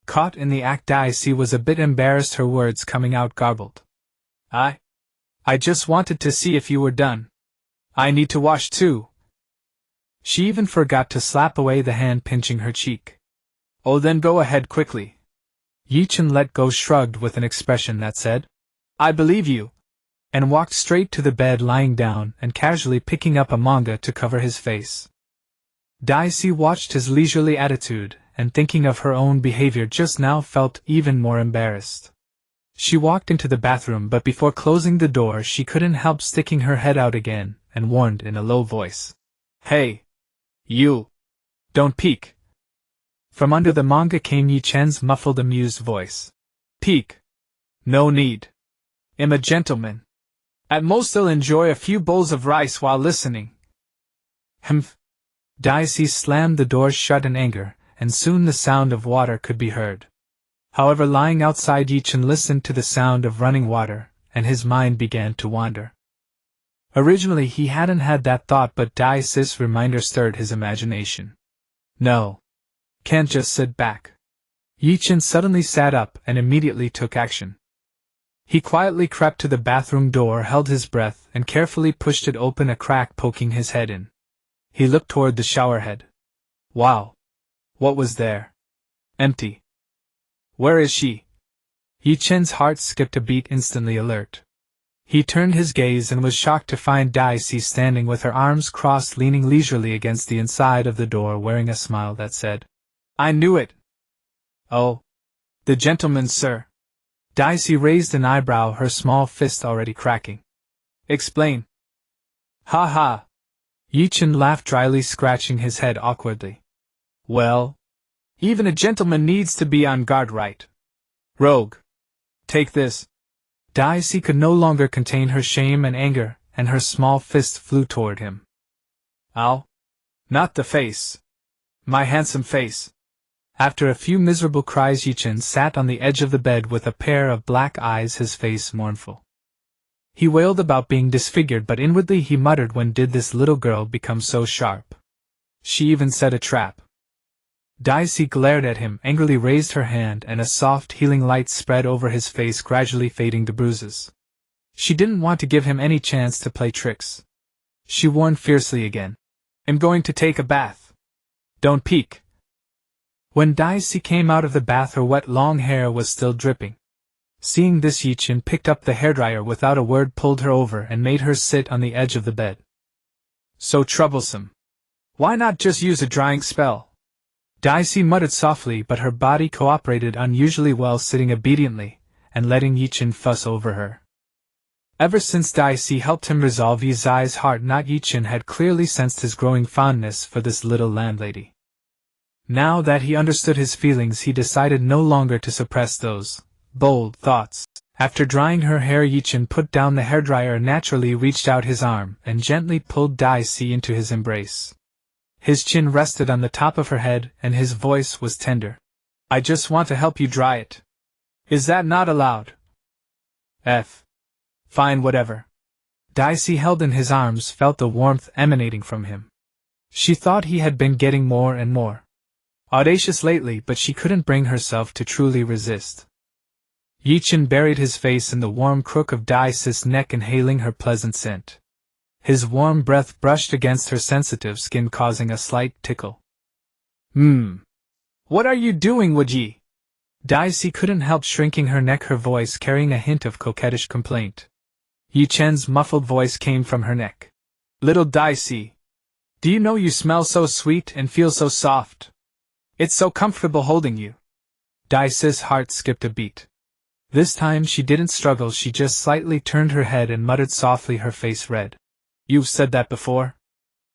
Caught in the act, Daisy was a bit embarrassed, her words coming out garbled. I just wanted to see if you were done. I need to wash too. She even forgot to slap away the hand pinching her cheek. Oh, then go ahead quickly. Ye Chen let go, shrugged with an expression that said, I believe you, and walked straight to the bed, lying down and casually picking up a manga to cover his face. Daisy watched his leisurely attitude, and thinking of her own behavior just now, felt even more embarrassed. She walked into the bathroom, but before closing the door she couldn't help sticking her head out again, and warned in a low voice. Hey! You! Don't peek! From under the manga came Ye Chen's muffled, amused voice. Peek! No need. I'm a gentleman. At most I'll enjoy a few bowls of rice while listening. Humph! Daisy slammed the door shut in anger, and soon the sound of water could be heard. However, lying outside, Ye Chen listened to the sound of running water, and his mind began to wander. Originally he hadn't had that thought, but Daisy's reminder stirred his imagination. No. Can't just sit back. Ye Chen suddenly sat up and immediately took action. He quietly crept to the bathroom door, held his breath, and carefully pushed it open a crack, poking his head in. He looked toward the showerhead. Wow! What was there? Empty. Where is she? Ye Chen's heart skipped a beat, instantly alert. He turned his gaze and was shocked to find Daisy standing with her arms crossed, leaning leisurely against the inside of the door, wearing a smile that said, I knew it! Oh. The gentleman, sir. Daisy raised an eyebrow, her small fist already cracking. Explain. Ha ha! Ye Chen laughed dryly, scratching his head awkwardly. Well, Even a gentleman needs to be on guard, right? Rogue. Take this. Daisy could no longer contain her shame and anger, and her small fist flew toward him. Ow. Not the face. My handsome face. After a few miserable cries, Ye Chen sat on the edge of the bed with a pair of black eyes, his face mournful. He wailed about being disfigured, but inwardly he muttered, when did this little girl become so sharp? She even set a trap. Daisy glared at him, angrily raised her hand, and a soft healing light spread over his face, gradually fading the bruises. She didn't want to give him any chance to play tricks. She warned fiercely again. I'm going to take a bath. Don't peek. When Daisy came out of the bath, her wet long hair was still dripping. Seeing this, Ye Chen picked up the hairdryer without a word, pulled her over, and made her sit on the edge of the bed. So troublesome. Why not just use a drying spell? Daisy muttered softly, but her body cooperated unusually well, sitting obediently, and letting Ye Chen fuss over her. Ever since Daisy helped him resolve Ye Zai's heart knot, Ye Chen had clearly sensed his growing fondness for this little landlady. Now that he understood his feelings, he decided no longer to suppress those bold thoughts. After drying her hair, Ye Chen put down the hairdryer, naturally reached out his arm, and gently pulled Daisy into his embrace. His chin rested on the top of her head, and his voice was tender. I just want to help you dry it. Is that not allowed? Fine, whatever. Daisy, held in his arms, felt the warmth emanating from him. She thought he had been getting more and more audacious lately, but she couldn't bring herself to truly resist. Ye Chen buried his face in the warm crook of Daisy's neck, inhaling her pleasant scent. His warm breath brushed against her sensitive skin, causing a slight tickle. What are you doing, would ye? Daisy couldn't help shrinking her neck, her voice carrying a hint of coquettish complaint. Ye Chen's muffled voice came from her neck. Little Daisy, do you know you smell so sweet and feel so soft? It's so comfortable holding you. Daisy's heart skipped a beat. This time she didn't struggle, she just slightly turned her head and muttered softly, her face red. You've said that before?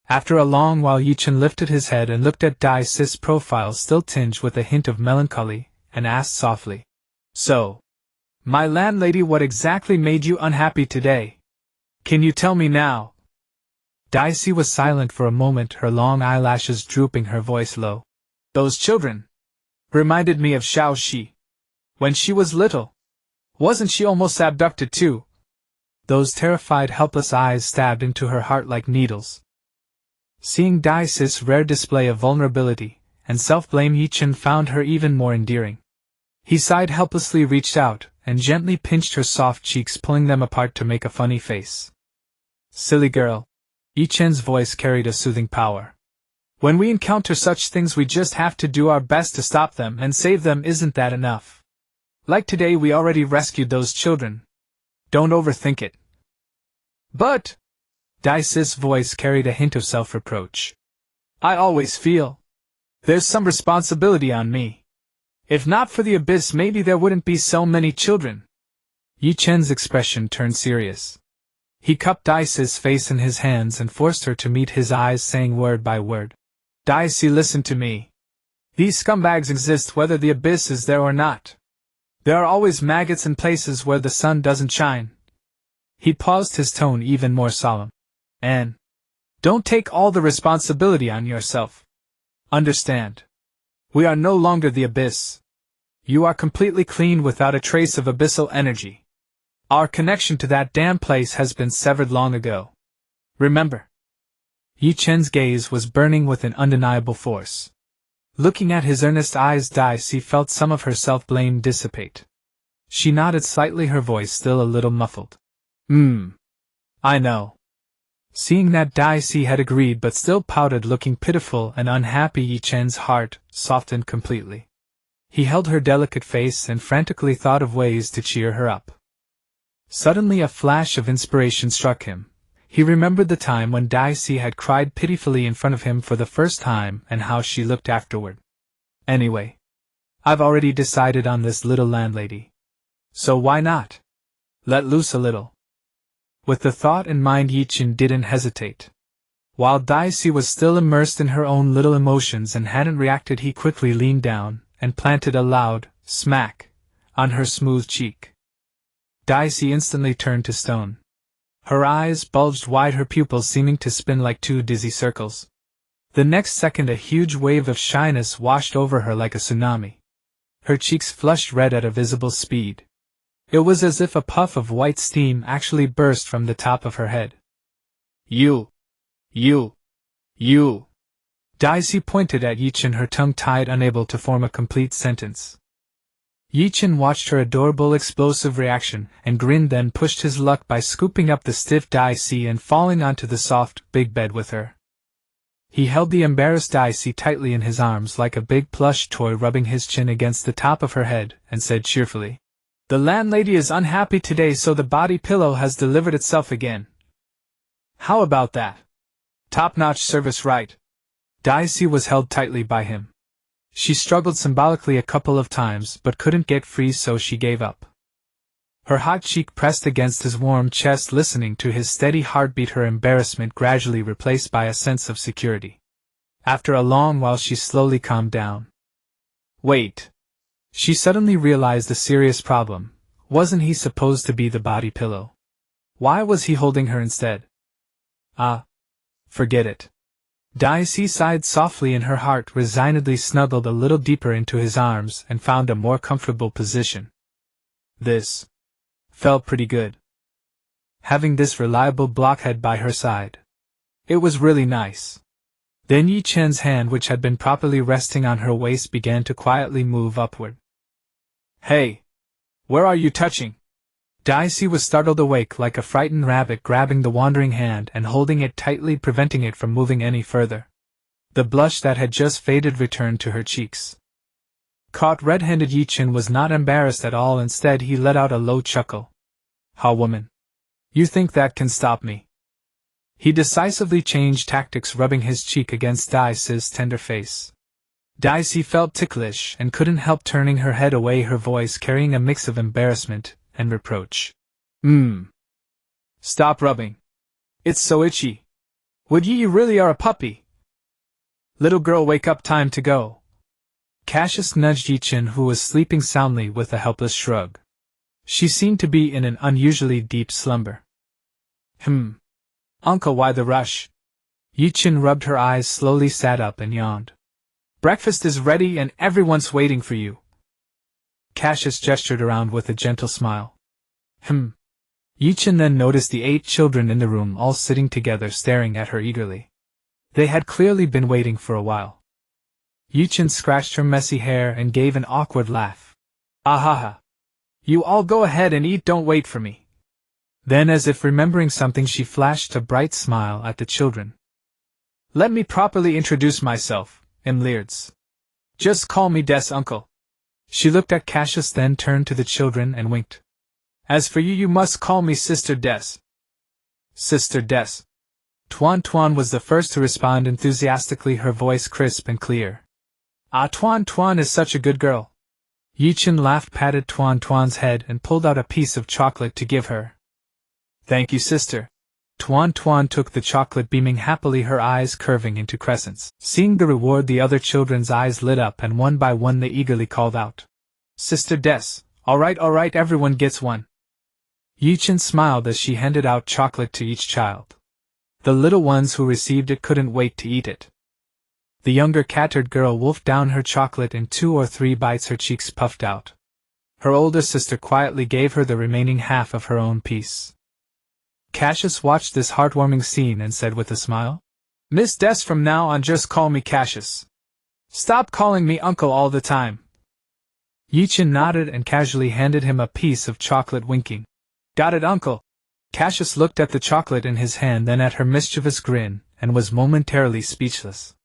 After a long while, Ye Chen lifted his head and looked at Daisy's profile, still tinged with a hint of melancholy, and asked softly. So, my landlady, what exactly made you unhappy today? Can you tell me now? Daisy was silent for a moment, her long eyelashes drooping, her voice low. Those children reminded me of Xiao Shi. When she was little. Wasn't she almost abducted too? Those terrified, helpless eyes stabbed into her heart like needles. Seeing Daisy's rare display of vulnerability and self-blame, Ye Chen found her even more endearing. He sighed helplessly, reached out, and gently pinched her soft cheeks, pulling them apart to make a funny face. Silly girl. Ye Chen's voice carried a soothing power. When we encounter such things, we just have to do our best to stop them and save them. Isn't that enough? Like today, we already rescued those children. Don't overthink it. But, Daisy's voice carried a hint of self-reproach. I always feel there's some responsibility on me. If not for the abyss, maybe there wouldn't be so many children. Ye Chen's expression turned serious. He cupped Daisy's face in his hands and forced her to meet his eyes, saying word by word. Daisy, listen to me. These scumbags exist whether the abyss is there or not. There are always maggots in places where the sun doesn't shine. He paused, his tone even more solemn. And don't take all the responsibility on yourself. Understand. We are no longer the abyss. You are completely clean, without a trace of abyssal energy. Our connection to that damn place has been severed long ago. Remember. Ye Chen's gaze was burning with an undeniable force. Looking at his earnest eyes, Daisy felt some of her self-blame dissipate. She nodded slightly, her voice still a little muffled. I know. Seeing that Daisy had agreed but still pouted, looking pitiful and unhappy, Ye Chen's heart softened completely. He held her delicate face and frantically thought of ways to cheer her up. Suddenly a flash of inspiration struck him. He remembered the time when Daisy had cried pitifully in front of him for the first time, and how she looked afterward. Anyway, I've already decided on this little landlady. So why not let loose a little? With the thought in mind, Ye Chen didn't hesitate. While Daisy was still immersed in her own little emotions and hadn't reacted, he quickly leaned down and planted a loud smack on her smooth cheek. Daisy instantly turned to stone. Her eyes bulged wide, her pupils seeming to spin like two dizzy circles. The next second a huge wave of shyness washed over her like a tsunami. Her cheeks flushed red at a visible speed. It was as if a puff of white steam actually burst from the top of her head. You! Daisy pointed at Ye Chen, her tongue tied, unable to form a complete sentence. Ye Chen watched her adorable explosive reaction and grinned, then pushed his luck by scooping up the stiff Daisy and falling onto the soft, big bed with her. He held the embarrassed Daisy tightly in his arms like a big plush toy, rubbing his chin against the top of her head, and said cheerfully, "The landlady is unhappy today, so the body pillow has delivered itself again. How about that? Top-notch service, right?" Daisy was held tightly by him. She struggled symbolically a couple of times but couldn't get free, so she gave up. Her hot cheek pressed against his warm chest, listening to his steady heartbeat, her embarrassment gradually replaced by a sense of security. After a long while she slowly calmed down. Wait. She suddenly realized a serious problem. Wasn't he supposed to be the body pillow? Why was he holding her instead? Forget it. Daisy sighed softly, and her heart resignedly snuggled a little deeper into his arms and found a more comfortable position. This felt pretty good. Having this reliable blockhead by her side. It was really nice. Then Ye Chen's hand, which had been properly resting on her waist, began to quietly move upward. Hey! Where are you touching? Daisy was startled awake like a frightened rabbit, grabbing the wandering hand and holding it tightly, preventing it from moving any further. The blush that had just faded returned to her cheeks. Caught red-handed, Ye Chen was not embarrassed at all. Instead, he let out a low chuckle. "How, woman? You think that can stop me?" He decisively changed tactics, rubbing his cheek against Daisy's tender face. Daisy felt ticklish and couldn't help turning her head away, her voice carrying a mix of embarrassment and reproach. Stop rubbing. It's so itchy. Would you really are a puppy? Little girl, wake up, time to go." Cassius nudged Ye Chen, who was sleeping soundly, with a helpless shrug. She seemed to be in an unusually deep slumber. Uncle, why the rush? Ye Chen rubbed her eyes, slowly sat up and yawned. "Breakfast is ready and everyone's waiting for you." Cassius gestured around with a gentle smile. Ye Chen then noticed the 8 children in the room, all sitting together, staring at her eagerly. They had clearly been waiting for a while. Ye Chen scratched her messy hair and gave an awkward laugh. "Ahaha. You all go ahead and eat, don't wait for me." Then, as if remembering something, she flashed a bright smile at the children. "Let me properly introduce myself. I'm Lildes. Just call me Des, uncle." She looked at Cassius, then turned to the children and winked. "As for you, you must call me Sister Des." "Sister Des." Tuan was the first to respond enthusiastically, her voice crisp and clear. Tuan is such a good girl." Ye Chen laughed, patted Tuan's head, and pulled out a piece of chocolate to give her. "Thank you, sister." Tuan took the chocolate, beaming happily, her eyes curving into crescents. Seeing the reward, the other children's eyes lit up, and one by one they eagerly called out, "Sister Des, all right, everyone gets one." Ye Chen smiled as she handed out chocolate to each child. The little ones who received it couldn't wait to eat it. The younger cattered girl wolfed down her chocolate in 2 or 3 bites, her cheeks puffed out. Her older sister quietly gave her the remaining half of her own piece. Cassius watched this heartwarming scene and said with a smile, "Miss Des, from now on just call me Cassius. Stop calling me uncle all the time." Ye Chen nodded and casually handed him a piece of chocolate, winking. "Got it, uncle." Cassius looked at the chocolate in his hand, then at her mischievous grin, and was momentarily speechless.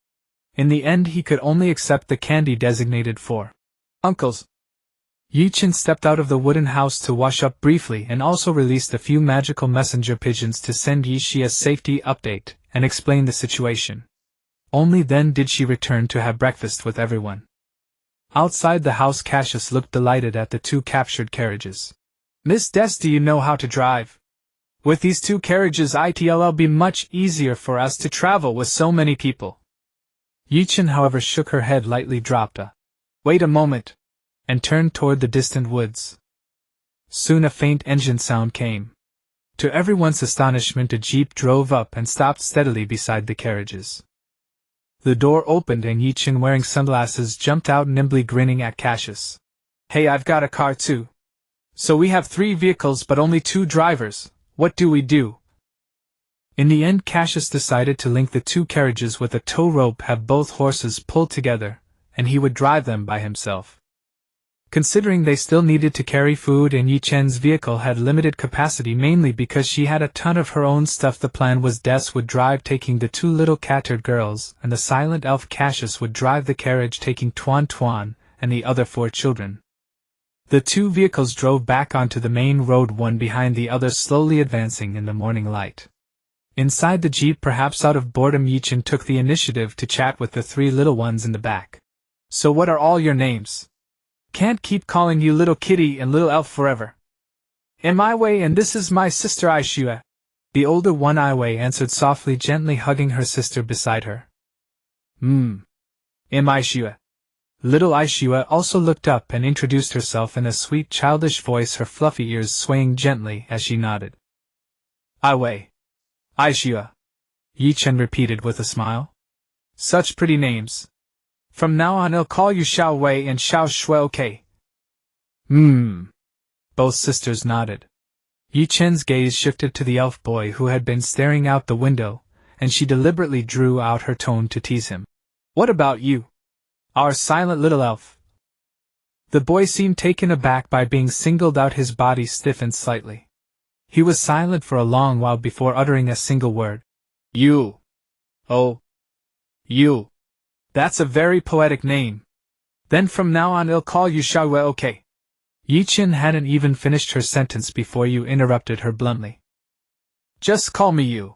In the end, he could only accept the candy designated for uncles. Ye Chen stepped out of the wooden house to wash up briefly and also released a few magical messenger pigeons to send Ye Xi a safety update and explain the situation. Only then did she return to have breakfast with everyone. Outside the house, Cassius looked delighted at the 2 captured carriages. "Miss Des, do you know how to drive? With these 2 carriages it'll be much easier for us to travel with so many people. Ye Chen, however, shook her head, lightly dropped a "Wait a moment," and turned toward the distant woods. Soon a faint engine sound came. To everyone's astonishment, a jeep drove up and stopped steadily beside the carriages. The door opened and Ye Chen, wearing sunglasses, jumped out, nimbly grinning at Cassius. "Hey, I've got a car too. So we have 3 vehicles but only 2 drivers. What do we do?" In the end, Cassius decided to link the 2 carriages with a tow rope, have both horses pulled together, and he would drive them by himself. Considering they still needed to carry food and Ye Chen's vehicle had limited capacity, mainly because she had a ton of her own stuff, the plan was Des would drive, taking the 2 little catered girls, and the silent elf Cassius would drive the carriage, taking Tuan Tuan and the other 4 children. The 2 vehicles drove back onto the main road, one behind the other, slowly advancing in the morning light. Inside the jeep, perhaps out of boredom, Ye Chen took the initiative to chat with the 3 little ones in the back. "So what are all your names? Can't keep calling you little kitty and little elf forever." "I'm Ai, and this is my sister Aishua," the older one Ai answered softly, gently hugging her sister beside her. I'm Aishua." Little Aishua also looked up and introduced herself in a sweet, childish voice, her fluffy ears swaying gently as she nodded. "Ai. Aishua," Ye Chen repeated with a smile. "Such pretty names. From now on I'll call you Xiao Wei and Xiao Shui, okay?" Both sisters nodded. Ye Chen's gaze shifted to the elf boy who had been staring out the window, and she deliberately drew out her tone to tease him. "What about you? Our silent little elf?" The boy seemed taken aback by being singled out. His body stiffened slightly. He was silent for a long while before uttering a single word. "You. Oh. You. That's a very poetic name. Then from now on I'll call you Xiaowei, okay?" Ye Chen hadn't even finished her sentence before you interrupted her bluntly. "Just call me you."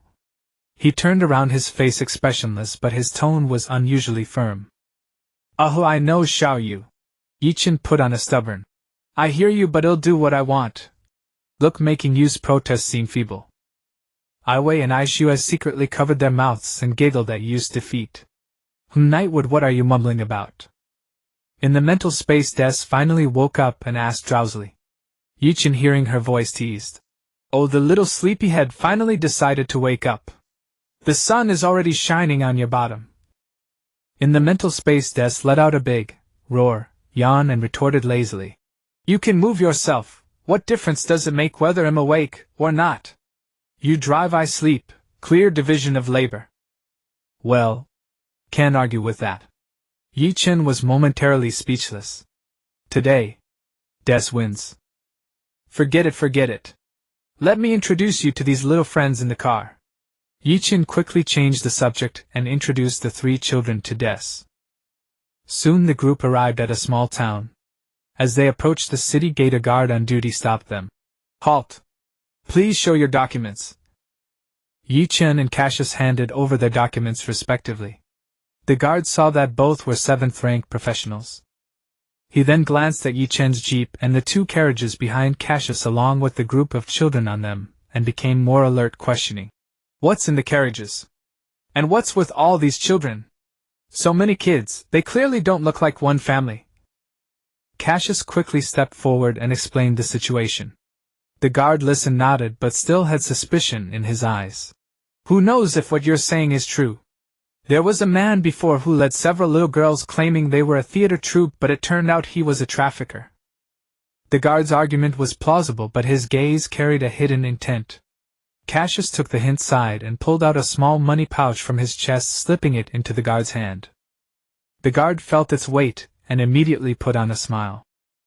He turned around, his face expressionless, but his tone was unusually firm. "Oh, I know Xiao Yu." Ye Chen put on a stubborn, "I hear you, but I'll do what I want" look, making Yu's protest seem feeble. Ai Wei and Aishua secretly covered their mouths and giggled at Yu's defeat. "Nightwood, what are you mumbling about?" In the mental space, Des finally woke up and asked drowsily. Ye Chen, hearing her voice, teased. "Oh, the little sleepyhead finally decided to wake up. The sun is already shining on your bottom." In the mental space, Des let out a big roar, yawn, and retorted lazily. "You can move yourself. What difference does it make whether I'm awake or not? You drive, I sleep. Clear division of labor." "Well, can't argue with that." Ye Chen was momentarily speechless. "Today, Des wins." Forget it. Let me introduce you to these little friends in the car." Ye Chen quickly changed the subject and introduced the 3 children to Des. Soon the group arrived at a small town. As they approached the city gate, a guard on duty stopped them. "Halt! Please show your documents." Ye Chen and Cassius handed over their documents respectively. The guard saw that both were 7th-rank professionals. He then glanced at Ye Chen's jeep and the 2 carriages behind Cassius along with the group of children on them, and became more alert, questioning. "What's in the carriages? And what's with all these children? So many kids, they clearly don't look like one family." Cassius quickly stepped forward and explained the situation. The guard listened, nodded, but still had suspicion in his eyes. "Who knows if what you're saying is true? There was a man before who led several little girls claiming they were a theater troupe, but it turned out he was a trafficker." The guard's argument was plausible, but his gaze carried a hidden intent. Cassius took the hint side and pulled out a small money pouch from his chest, slipping it into the guard's hand. The guard felt its weight and immediately put on a smile.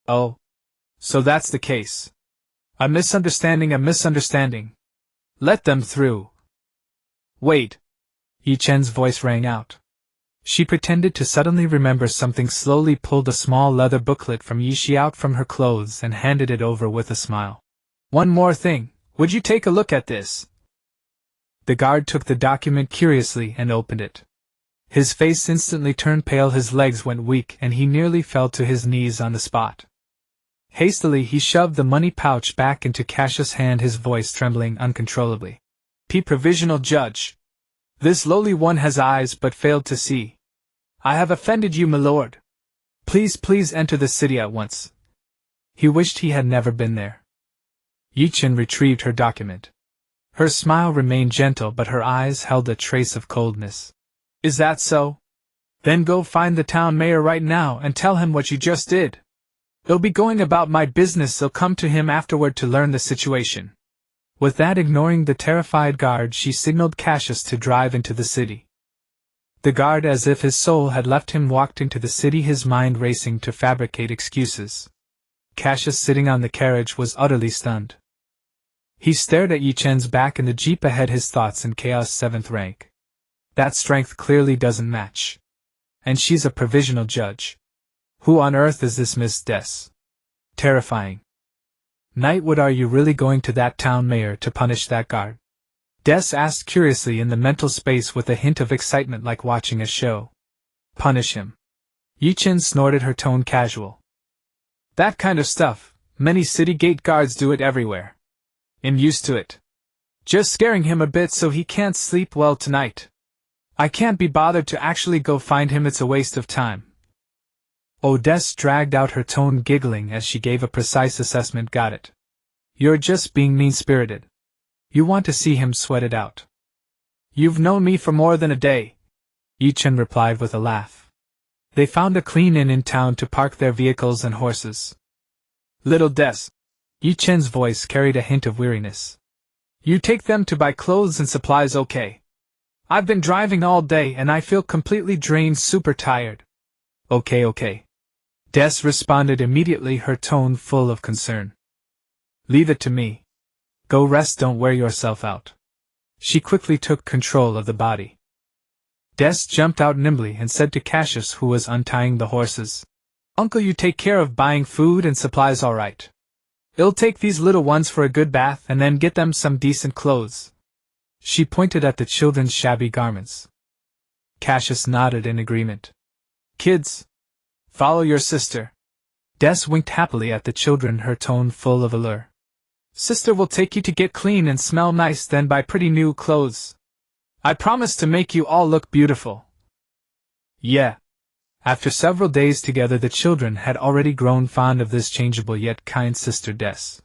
"Oh, so that's the case. A misunderstanding. Let them through." "Wait." Ye Chen's voice rang out. She pretended to suddenly remember something, slowly pulled a small leather booklet from Ye Shi out from her clothes and handed it over with a smile. "One more thing, would you take a look at this?" The guard took the document curiously and opened it. His face instantly turned pale, his legs went weak, and he nearly fell to his knees on the spot. Hastily he shoved the money pouch back into Cassius' hand, his voice trembling uncontrollably. Provisional judge. This lowly one has eyes but failed to see. I have offended you, my lord. Please enter the city at once. He wished he had never been there. Ye Chen retrieved her document. Her smile remained gentle, but her eyes held a trace of coldness. Is that so? Then go find the town mayor right now and tell him what you just did. He'll be going about my business, so come to him afterward to learn the situation. With that, ignoring the terrified guard, she signaled Cassius to drive into the city. The guard, as if his soul had left him, walked into the city, his mind racing to fabricate excuses. Cassius, sitting on the carriage, was utterly stunned. He stared at Ye Chen's back in the jeep ahead, his thoughts in chaos. 7th rank. That strength clearly doesn't match. And she's a provisional judge. Who on earth is this Miss Des? Terrifying. Knightwood, are you really going to that town mayor to punish that guard? Des asked curiously in the mental space, with a hint of excitement, like watching a show. Punish him. Ye Chen snorted, her tone casual. That kind of stuff, many city gate guards do it everywhere. I'm used to it. Just scaring him a bit so he can't sleep well tonight. I can't be bothered to actually go find him, it's a waste of time. Oh, Des dragged out, her tone giggling as she gave a precise assessment. Got it. You're just being mean-spirited. You want to see him sweat it out. You've known me for more than a day, Ye Chen replied with a laugh. They found a clean inn in town to park their vehicles and horses. Little Des. Ye Chen's voice carried a hint of weariness. You take them to buy clothes and supplies, okay? I've been driving all day and I feel completely drained, super tired. Okay. Des responded immediately, her tone full of concern. Leave it to me. Go rest, don't wear yourself out. She quickly took control of the body. Des jumped out nimbly and said to Cassius, who was untying the horses, Uncle, you take care of buying food and supplies, all right? It'll take these little ones for a good bath and then get them some decent clothes. She pointed at the children's shabby garments. Cassius nodded in agreement. Kids, follow your sister. Des winked happily at the children, her tone full of allure. Sister will take you to get clean and smell nice, then buy pretty new clothes. I promise to make you all look beautiful. Yeah. After several days together, the children had already grown fond of this changeable yet kind sister Des.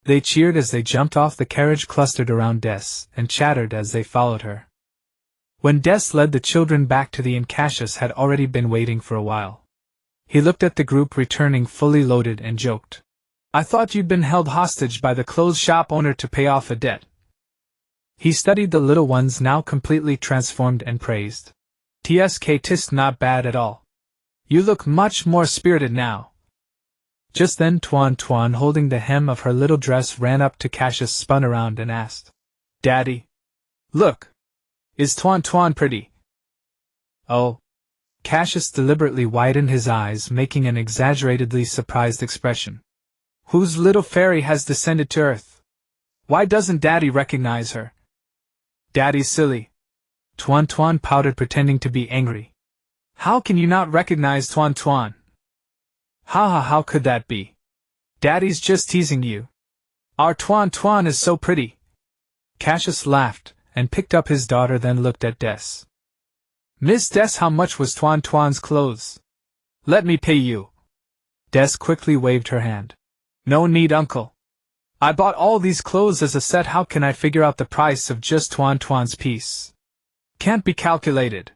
They cheered as they jumped off the carriage, clustered around Des, and chattered as they followed her. When Des led the children back to the inn, Cassius had already been waiting for a while. He looked at the group returning fully loaded and joked. I thought you'd been held hostage by the clothes shop owner to pay off a debt. He studied the little ones, now completely transformed, and praised. Tisk not bad at all. You look much more spirited now. Just then Tuan, holding the hem of her little dress, ran up to Cassius, spun around and asked, Daddy, look, is Tuan pretty? Oh. Cassius deliberately widened his eyes, making an exaggeratedly surprised expression. Whose little fairy has descended to earth? Why doesn't Daddy recognize her? Daddy's silly. Tuan pouted, pretending to be angry. How can you not recognize Tuan? How could that be? Daddy's just teasing you. Our Tuan is so pretty. Cassius laughed, and picked up his daughter, then looked at Des. Miss Des, how much was Tuan's clothes? Let me pay you. Des quickly waved her hand. No need, uncle. I bought all these clothes as a set. How can I figure out the price of just Tuan's piece? Can't be calculated.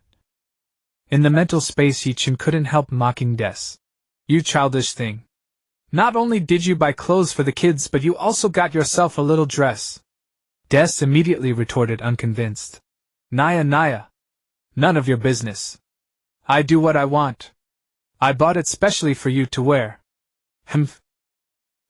In the mental space, Ye Chen couldn't help mocking Des. You childish thing. Not only did you buy clothes for the kids, but you also got yourself a little dress. Des immediately retorted, unconvinced. Naya. None of your business. I do what I want. I bought it specially for you to wear. Humph.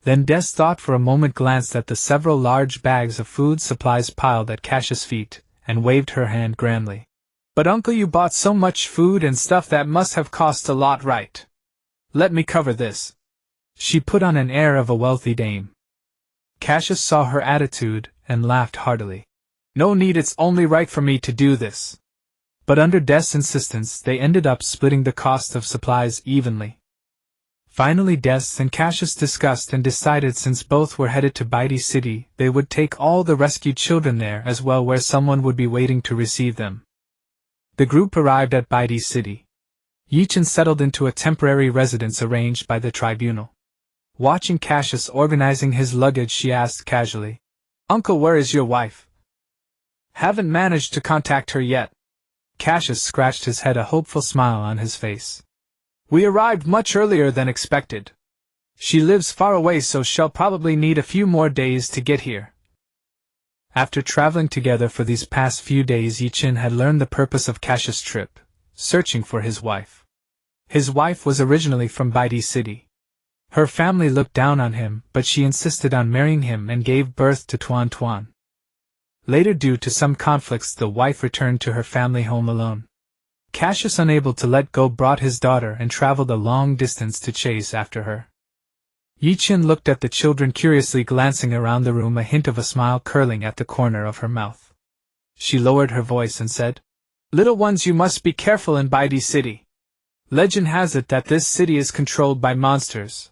Then Des thought for a moment, glanced at the several large bags of food supplies piled at Cassius' feet, and waved her hand grandly. But uncle, you bought so much food and stuff that must have cost a lot, right? Let me cover this. She put on an air of a wealthy dame. Cassius saw her attitude and laughed heartily. No need, it's only right for me to do this. But under Des' insistence, they ended up splitting the cost of supplies evenly. Finally Des and Cassius discussed and decided since both were headed to Baidi City, they would take all the rescued children there as well, where someone would be waiting to receive them. The group arrived at Baidi City. Ye Chen settled into a temporary residence arranged by the tribunal. Watching Cassius organizing his luggage, she asked casually, "Uncle, where is your wife?" "Haven't managed to contact her yet." Cassius scratched his head, a hopeful smile on his face. "We arrived much earlier than expected. She lives far away, so she'll probably need a few more days to get here." After traveling together for these past few days, Ye Chen had learned the purpose of Cassius' trip, searching for his wife. His wife was originally from Baidi City. Her family looked down on him, but she insisted on marrying him and gave birth to Tuan Tuan. Later, due to some conflicts, the wife returned to her family home alone. Cassius, unable to let go, brought his daughter and traveled a long distance to chase after her. Ye Chen looked at the children curiously, glancing around the room, a hint of a smile curling at the corner of her mouth. She lowered her voice and said, "Little ones, you must be careful in Baidi City. Legend has it that this city is controlled by monsters.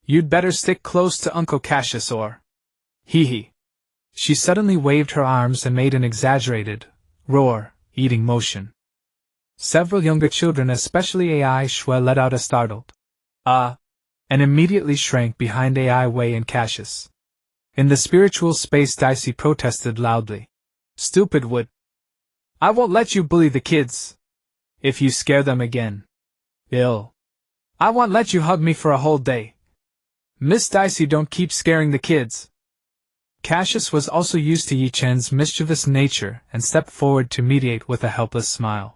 You'd better stick close to Uncle Cassius or... hee." She suddenly waved her arms and made an exaggerated, eating motion. Several younger children, especially Ai Shui, let out a startled and immediately shrank behind Ai Wei and Cassius. In the spiritual space, Dicey protested loudly. "Stupid wood! I won't let you bully the kids. If you scare them again, I won't let you hug me for a whole day. Miss Dicey, don't keep scaring the kids." Cassius was also used to Ye Chen's mischievous nature and stepped forward to mediate with a helpless smile.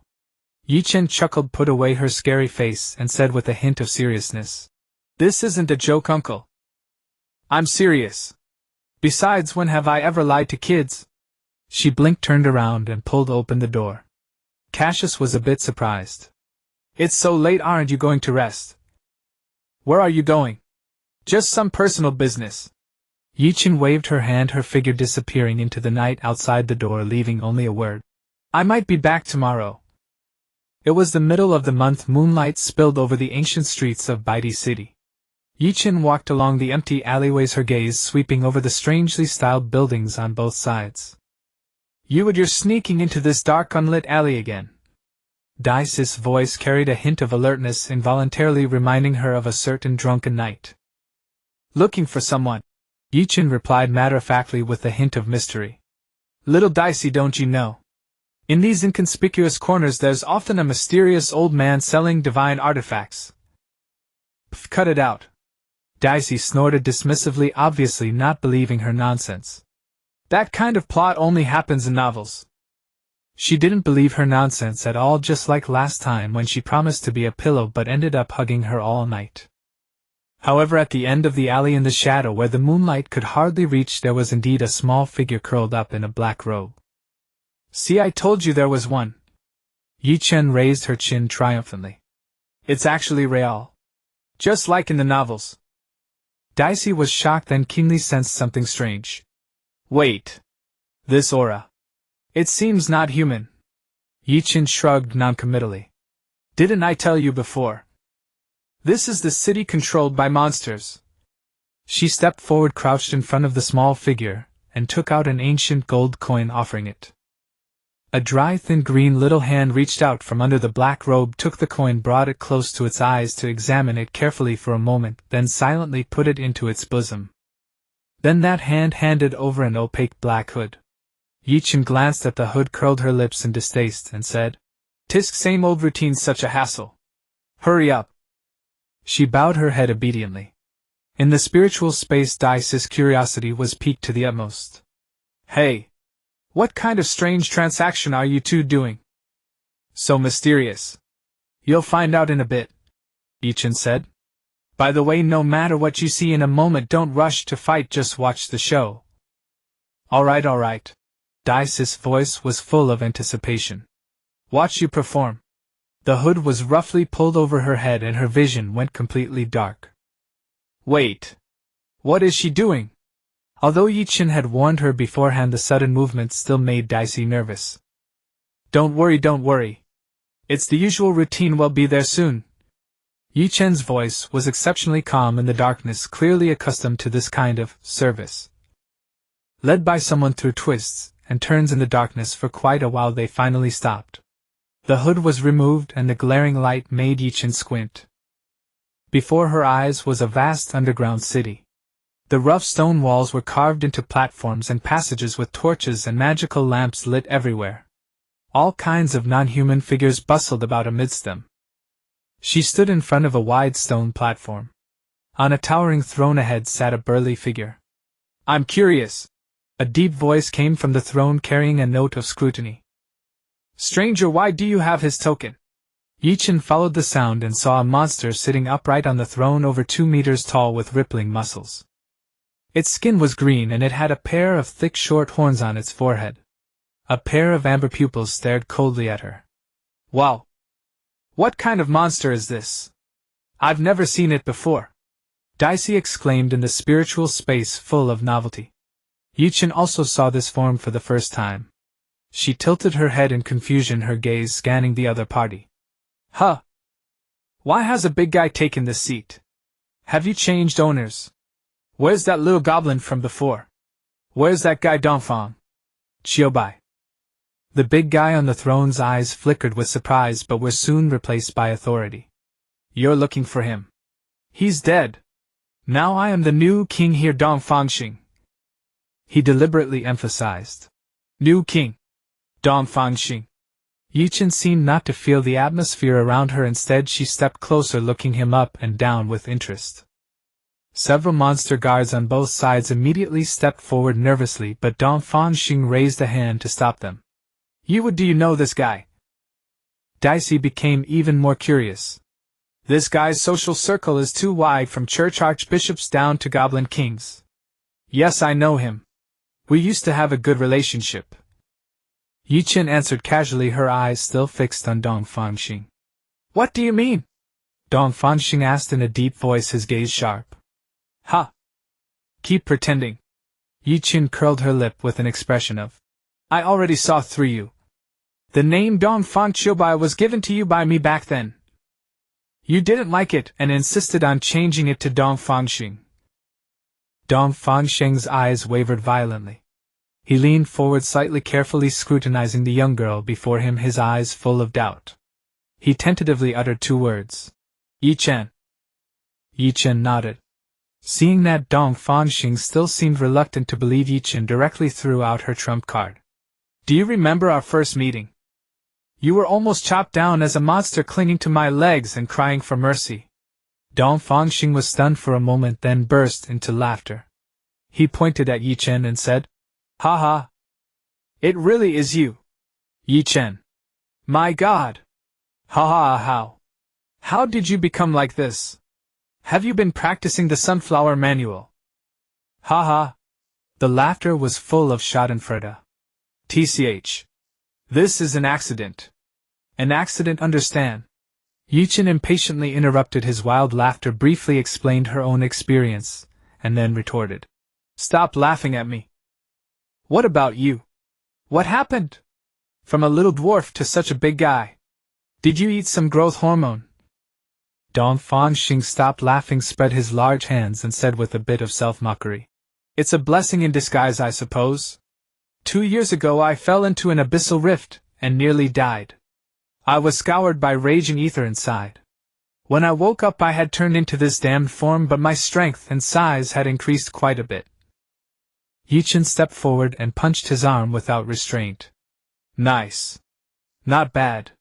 Ye Chen chuckled, put away her scary face, and said with a hint of seriousness, "This isn't a joke, Uncle. I'm serious. Besides, when have I ever lied to kids?" She blinked, turned around, and pulled open the door. Cassius was a bit surprised. "It's so late, aren't you going to rest?" "Where are you going?" "Just some personal business." Ye Chen waved her hand, her figure disappearing into the night outside the door, leaving only a word. "I might be back tomorrow." It was the middle of the month. Moonlight spilled over the ancient streets of Baidi City. Ye Chen walked along the empty alleyways, her gaze sweeping over the strangely styled buildings on both sides. You're sneaking into this dark, unlit alley again." Dai's voice carried a hint of alertness, involuntarily reminding her of a certain drunken night. "Looking for someone," Ye Chen replied matter-of-factly with a hint of mystery. "Little Dicey, don't you know? In these inconspicuous corners there's often a mysterious old man selling divine artifacts." "Pff, cut it out." Dicey snorted dismissively, obviously not believing her nonsense. "That kind of plot only happens in novels." She didn't believe her nonsense at all, just like last time when she promised to be a pillow but ended up hugging her all night. However, at the end of the alley, in the shadow where the moonlight could hardly reach, there was indeed a small figure curled up in a black robe. "See, I told you there was one." Ye Chen raised her chin triumphantly. "It's actually real. Just like in the novels." Dicey was shocked, then keenly sensed something strange. "Wait. This aura. It seems not human." Ye Chen shrugged noncommittally. "Didn't I tell you before? This is the city controlled by monsters." She stepped forward, crouched in front of the small figure, and took out an ancient gold coin, offering it. A dry, thin green little hand reached out from under the black robe, took the coin, brought it close to its eyes to examine it carefully for a moment, then silently put it into its bosom. Then that hand handed over an opaque black hood. Ye Chen glanced at the hood, curled her lips in distaste, and said, "Tisk, same old routine, such a hassle. Hurry up." She bowed her head obediently. In the spiritual space, Dai's curiosity was piqued to the utmost. "Hey! What kind of strange transaction are you two doing? So mysterious." "You'll find out in a bit," Ye Chen said. "By the way, no matter what you see in a moment, don't rush to fight, just watch the show." All right. Dai's voice was full of anticipation. "Watch you perform." The hood was roughly pulled over her head and her vision went completely dark. "Wait. What is she doing?" Although Ye Chen had warned her beforehand, the sudden movement still made Dicey nervous. Don't worry. It's the usual routine, we'll be there soon." Ye Chen's voice was exceptionally calm in the darkness, clearly accustomed to this kind of service. Led by someone through twists and turns in the darkness for quite a while, they finally stopped. The hood was removed and the glaring light made Ye Chen squint. Before her eyes was a vast underground city. The rough stone walls were carved into platforms and passages with torches and magical lamps lit everywhere. All kinds of non-human figures bustled about amidst them. She stood in front of a wide stone platform. On a towering throne ahead sat a burly figure. "I'm curious." A deep voice came from the throne carrying a note of scrutiny. "Stranger, why do you have his token?" Ye Chen followed the sound and saw a monster sitting upright on the throne, over 2 meters tall with rippling muscles. Its skin was green and it had a pair of thick short horns on its forehead. A pair of amber pupils stared coldly at her. "Wow! What kind of monster is this? I've never seen it before," Dicey exclaimed in the spiritual space full of novelty. Ye Chen also saw this form for the first time. She tilted her head in confusion, her gaze scanning the other party. "Huh! Why has a big guy taken this seat? Have you changed owners? Where's that little goblin from before? Where's that guy Dongfang? Bai?" The big guy on the throne's eyes flickered with surprise but were soon replaced by authority. "You're looking for him. He's dead. Now I am the new king here, Dongfangxing," he deliberately emphasized. "New king. Dongfangxing." Ye Chen seemed not to feel the atmosphere around her. Instead, she stepped closer, looking him up and down with interest. Several monster guards on both sides immediately stepped forward nervously, but Dongfangxing raised a hand to stop them. Do you know this guy?" Dicey became even more curious. "This guy's social circle is too wide, from church archbishops down to goblin kings." "Yes, I know him. We used to have a good relationship." Ye Chen answered casually, her eyes still fixed on Dongfangxing. "What do you mean?" Dongfangxing asked in a deep voice, his gaze sharp. "Ha! Keep pretending." Ye Chen curled her lip with an expression of, "I already saw through you. The name Dongfang was given to you by me back then. You didn't like it and insisted on changing it to Dongfangxing." Dongfangxing's eyes wavered violently. He leaned forward slightly, carefully scrutinizing the young girl before him, his eyes full of doubt. He tentatively uttered 2 words. "Ye Chen." Ye Chen nodded. Seeing that Dongfangxing still seemed reluctant to believe, Ye Chen directly threw out her trump card. "Do you remember our first meeting? You were almost chopped down as a monster, clinging to my legs and crying for mercy." Dongfangxing was stunned for a moment, then burst into laughter. He pointed at Ye Chen and said, "Ha ha! It really is you, Ye Chen. My God! Ha ha how! How did you become like this? Have you been practicing the sunflower manual?" "Ha ha!" The laughter was full of schadenfreude. "TCH. This is an accident. An accident, understand?" Ye Chen impatiently interrupted his wild laughter, briefly explained her own experience, and then retorted. "Stop laughing at me. What about you? What happened? From a little dwarf to such a big guy. Did you eat some growth hormone?" Dongfangxing stopped laughing, spread his large hands, and said with a bit of self-mockery, "It's a blessing in disguise, I suppose. 2 years ago I fell into an abyssal rift, and nearly died. I was scoured by raging ether inside. When I woke up I had turned into this damned form, but my strength and size had increased quite a bit." Ye Chen stepped forward and punched his arm without restraint. "Nice. Not bad.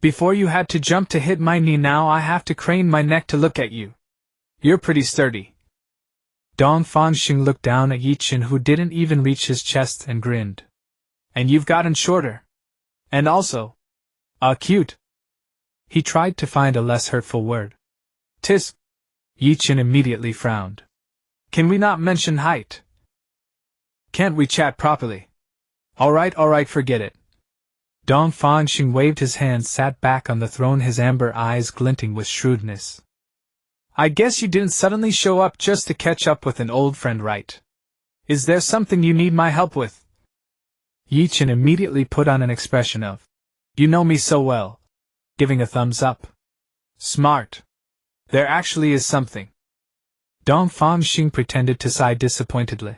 Before you had to jump to hit my knee, now I have to crane my neck to look at you. You're pretty sturdy." Dongfangxing looked down at Ye Chen, who didn't even reach his chest, and grinned. "And you've gotten shorter. And also, cute." He tried to find a less hurtful word. "Tis." Ye Chen immediately frowned. "Can we not mention height? Can't we chat properly? Alright, forget it." Dongfangxing waved his hand, sat back on the throne, his amber eyes glinting with shrewdness. "I guess you didn't suddenly show up just to catch up with an old friend, right? Is there something you need my help with?" Ye Chen immediately put on an expression of, "You know me so well," giving a thumbs up. "Smart. There actually is something. Dong Fangxing pretended to sigh disappointedly.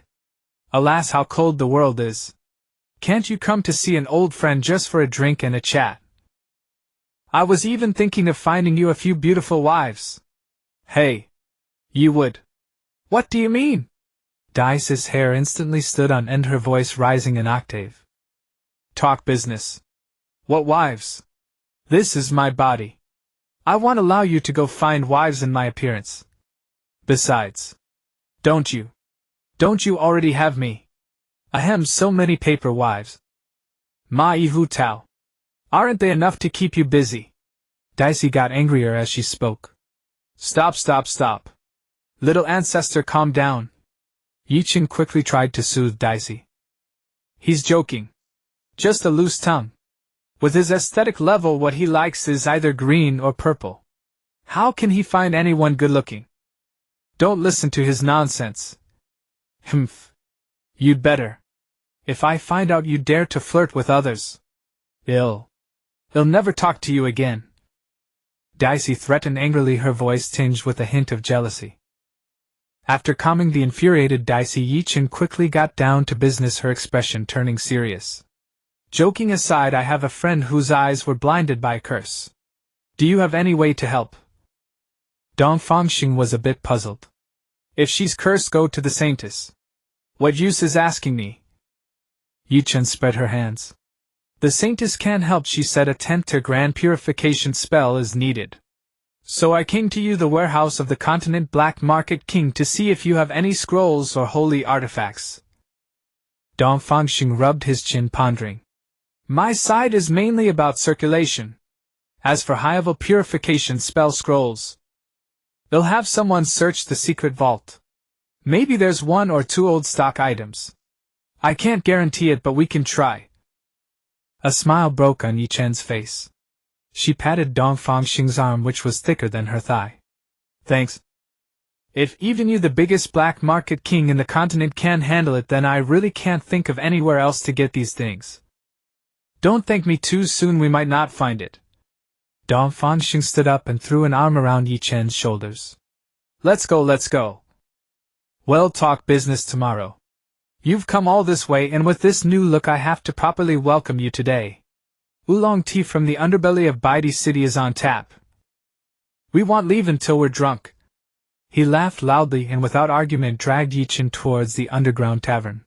Alas, how cold the world is. Can't you come to see an old friend just for a drink and a chat? I was even thinking of finding you a few beautiful wives. Hey. You would. What do you mean? Daisy's hair instantly stood on end, her voice rising an octave. Talk business. What wives? This is my body. I won't allow you to go find wives in my appearance. Besides. Don't you already have me? Ahem, so many paper wives. Ma Hu Tao. Aren't they enough to keep you busy? Daisy got angrier as she spoke. Stop. Little ancestor, calm down. Ye Chen quickly tried to soothe Daisy. He's joking. Just a loose tongue. With his aesthetic level, what he likes is either green or purple. How can he find anyone good-looking? Don't listen to his nonsense. Humph. You'd better. If I find out you dare to flirt with others, I'll never talk to you again. Daisy threatened angrily, her voice tinged with a hint of jealousy. After calming the infuriated Daisy, Ye Chen quickly got down to business, her expression turning serious. Joking aside, I have a friend whose eyes were blinded by a curse. Do you have any way to help? Dong Fangxing was a bit puzzled. If she's cursed, go to the saintess. What use is asking me? Ye Chen spread her hands. The saintess can't help, she said. A 10th grand purification spell is needed. So I came to you, the warehouse of the continent black market king, to see if you have any scrolls or holy artifacts. Dong Fangxing rubbed his chin, pondering. My side is mainly about circulation. As for high-level purification spell scrolls, they'll have someone search the secret vault. Maybe there's 1 or 2 old stock items. I can't guarantee it, but we can try. A smile broke on Ye Chen's face. She patted Dong Fangxing's arm, which was thicker than her thigh. Thanks. If even you, the biggest black market king in the continent, can't handle it, then I really can't think of anywhere else to get these things. Don't thank me too soon, we might not find it. Dong Fangxing stood up and threw an arm around Ye Chen's shoulders. Let's go. We'll talk business tomorrow. You've come all this way, and with this new look I have to properly welcome you today. Oolong tea from the underbelly of Baidi City is on tap. We won't leave until we're drunk. He laughed loudly and without argument dragged Ye Chen towards the underground tavern.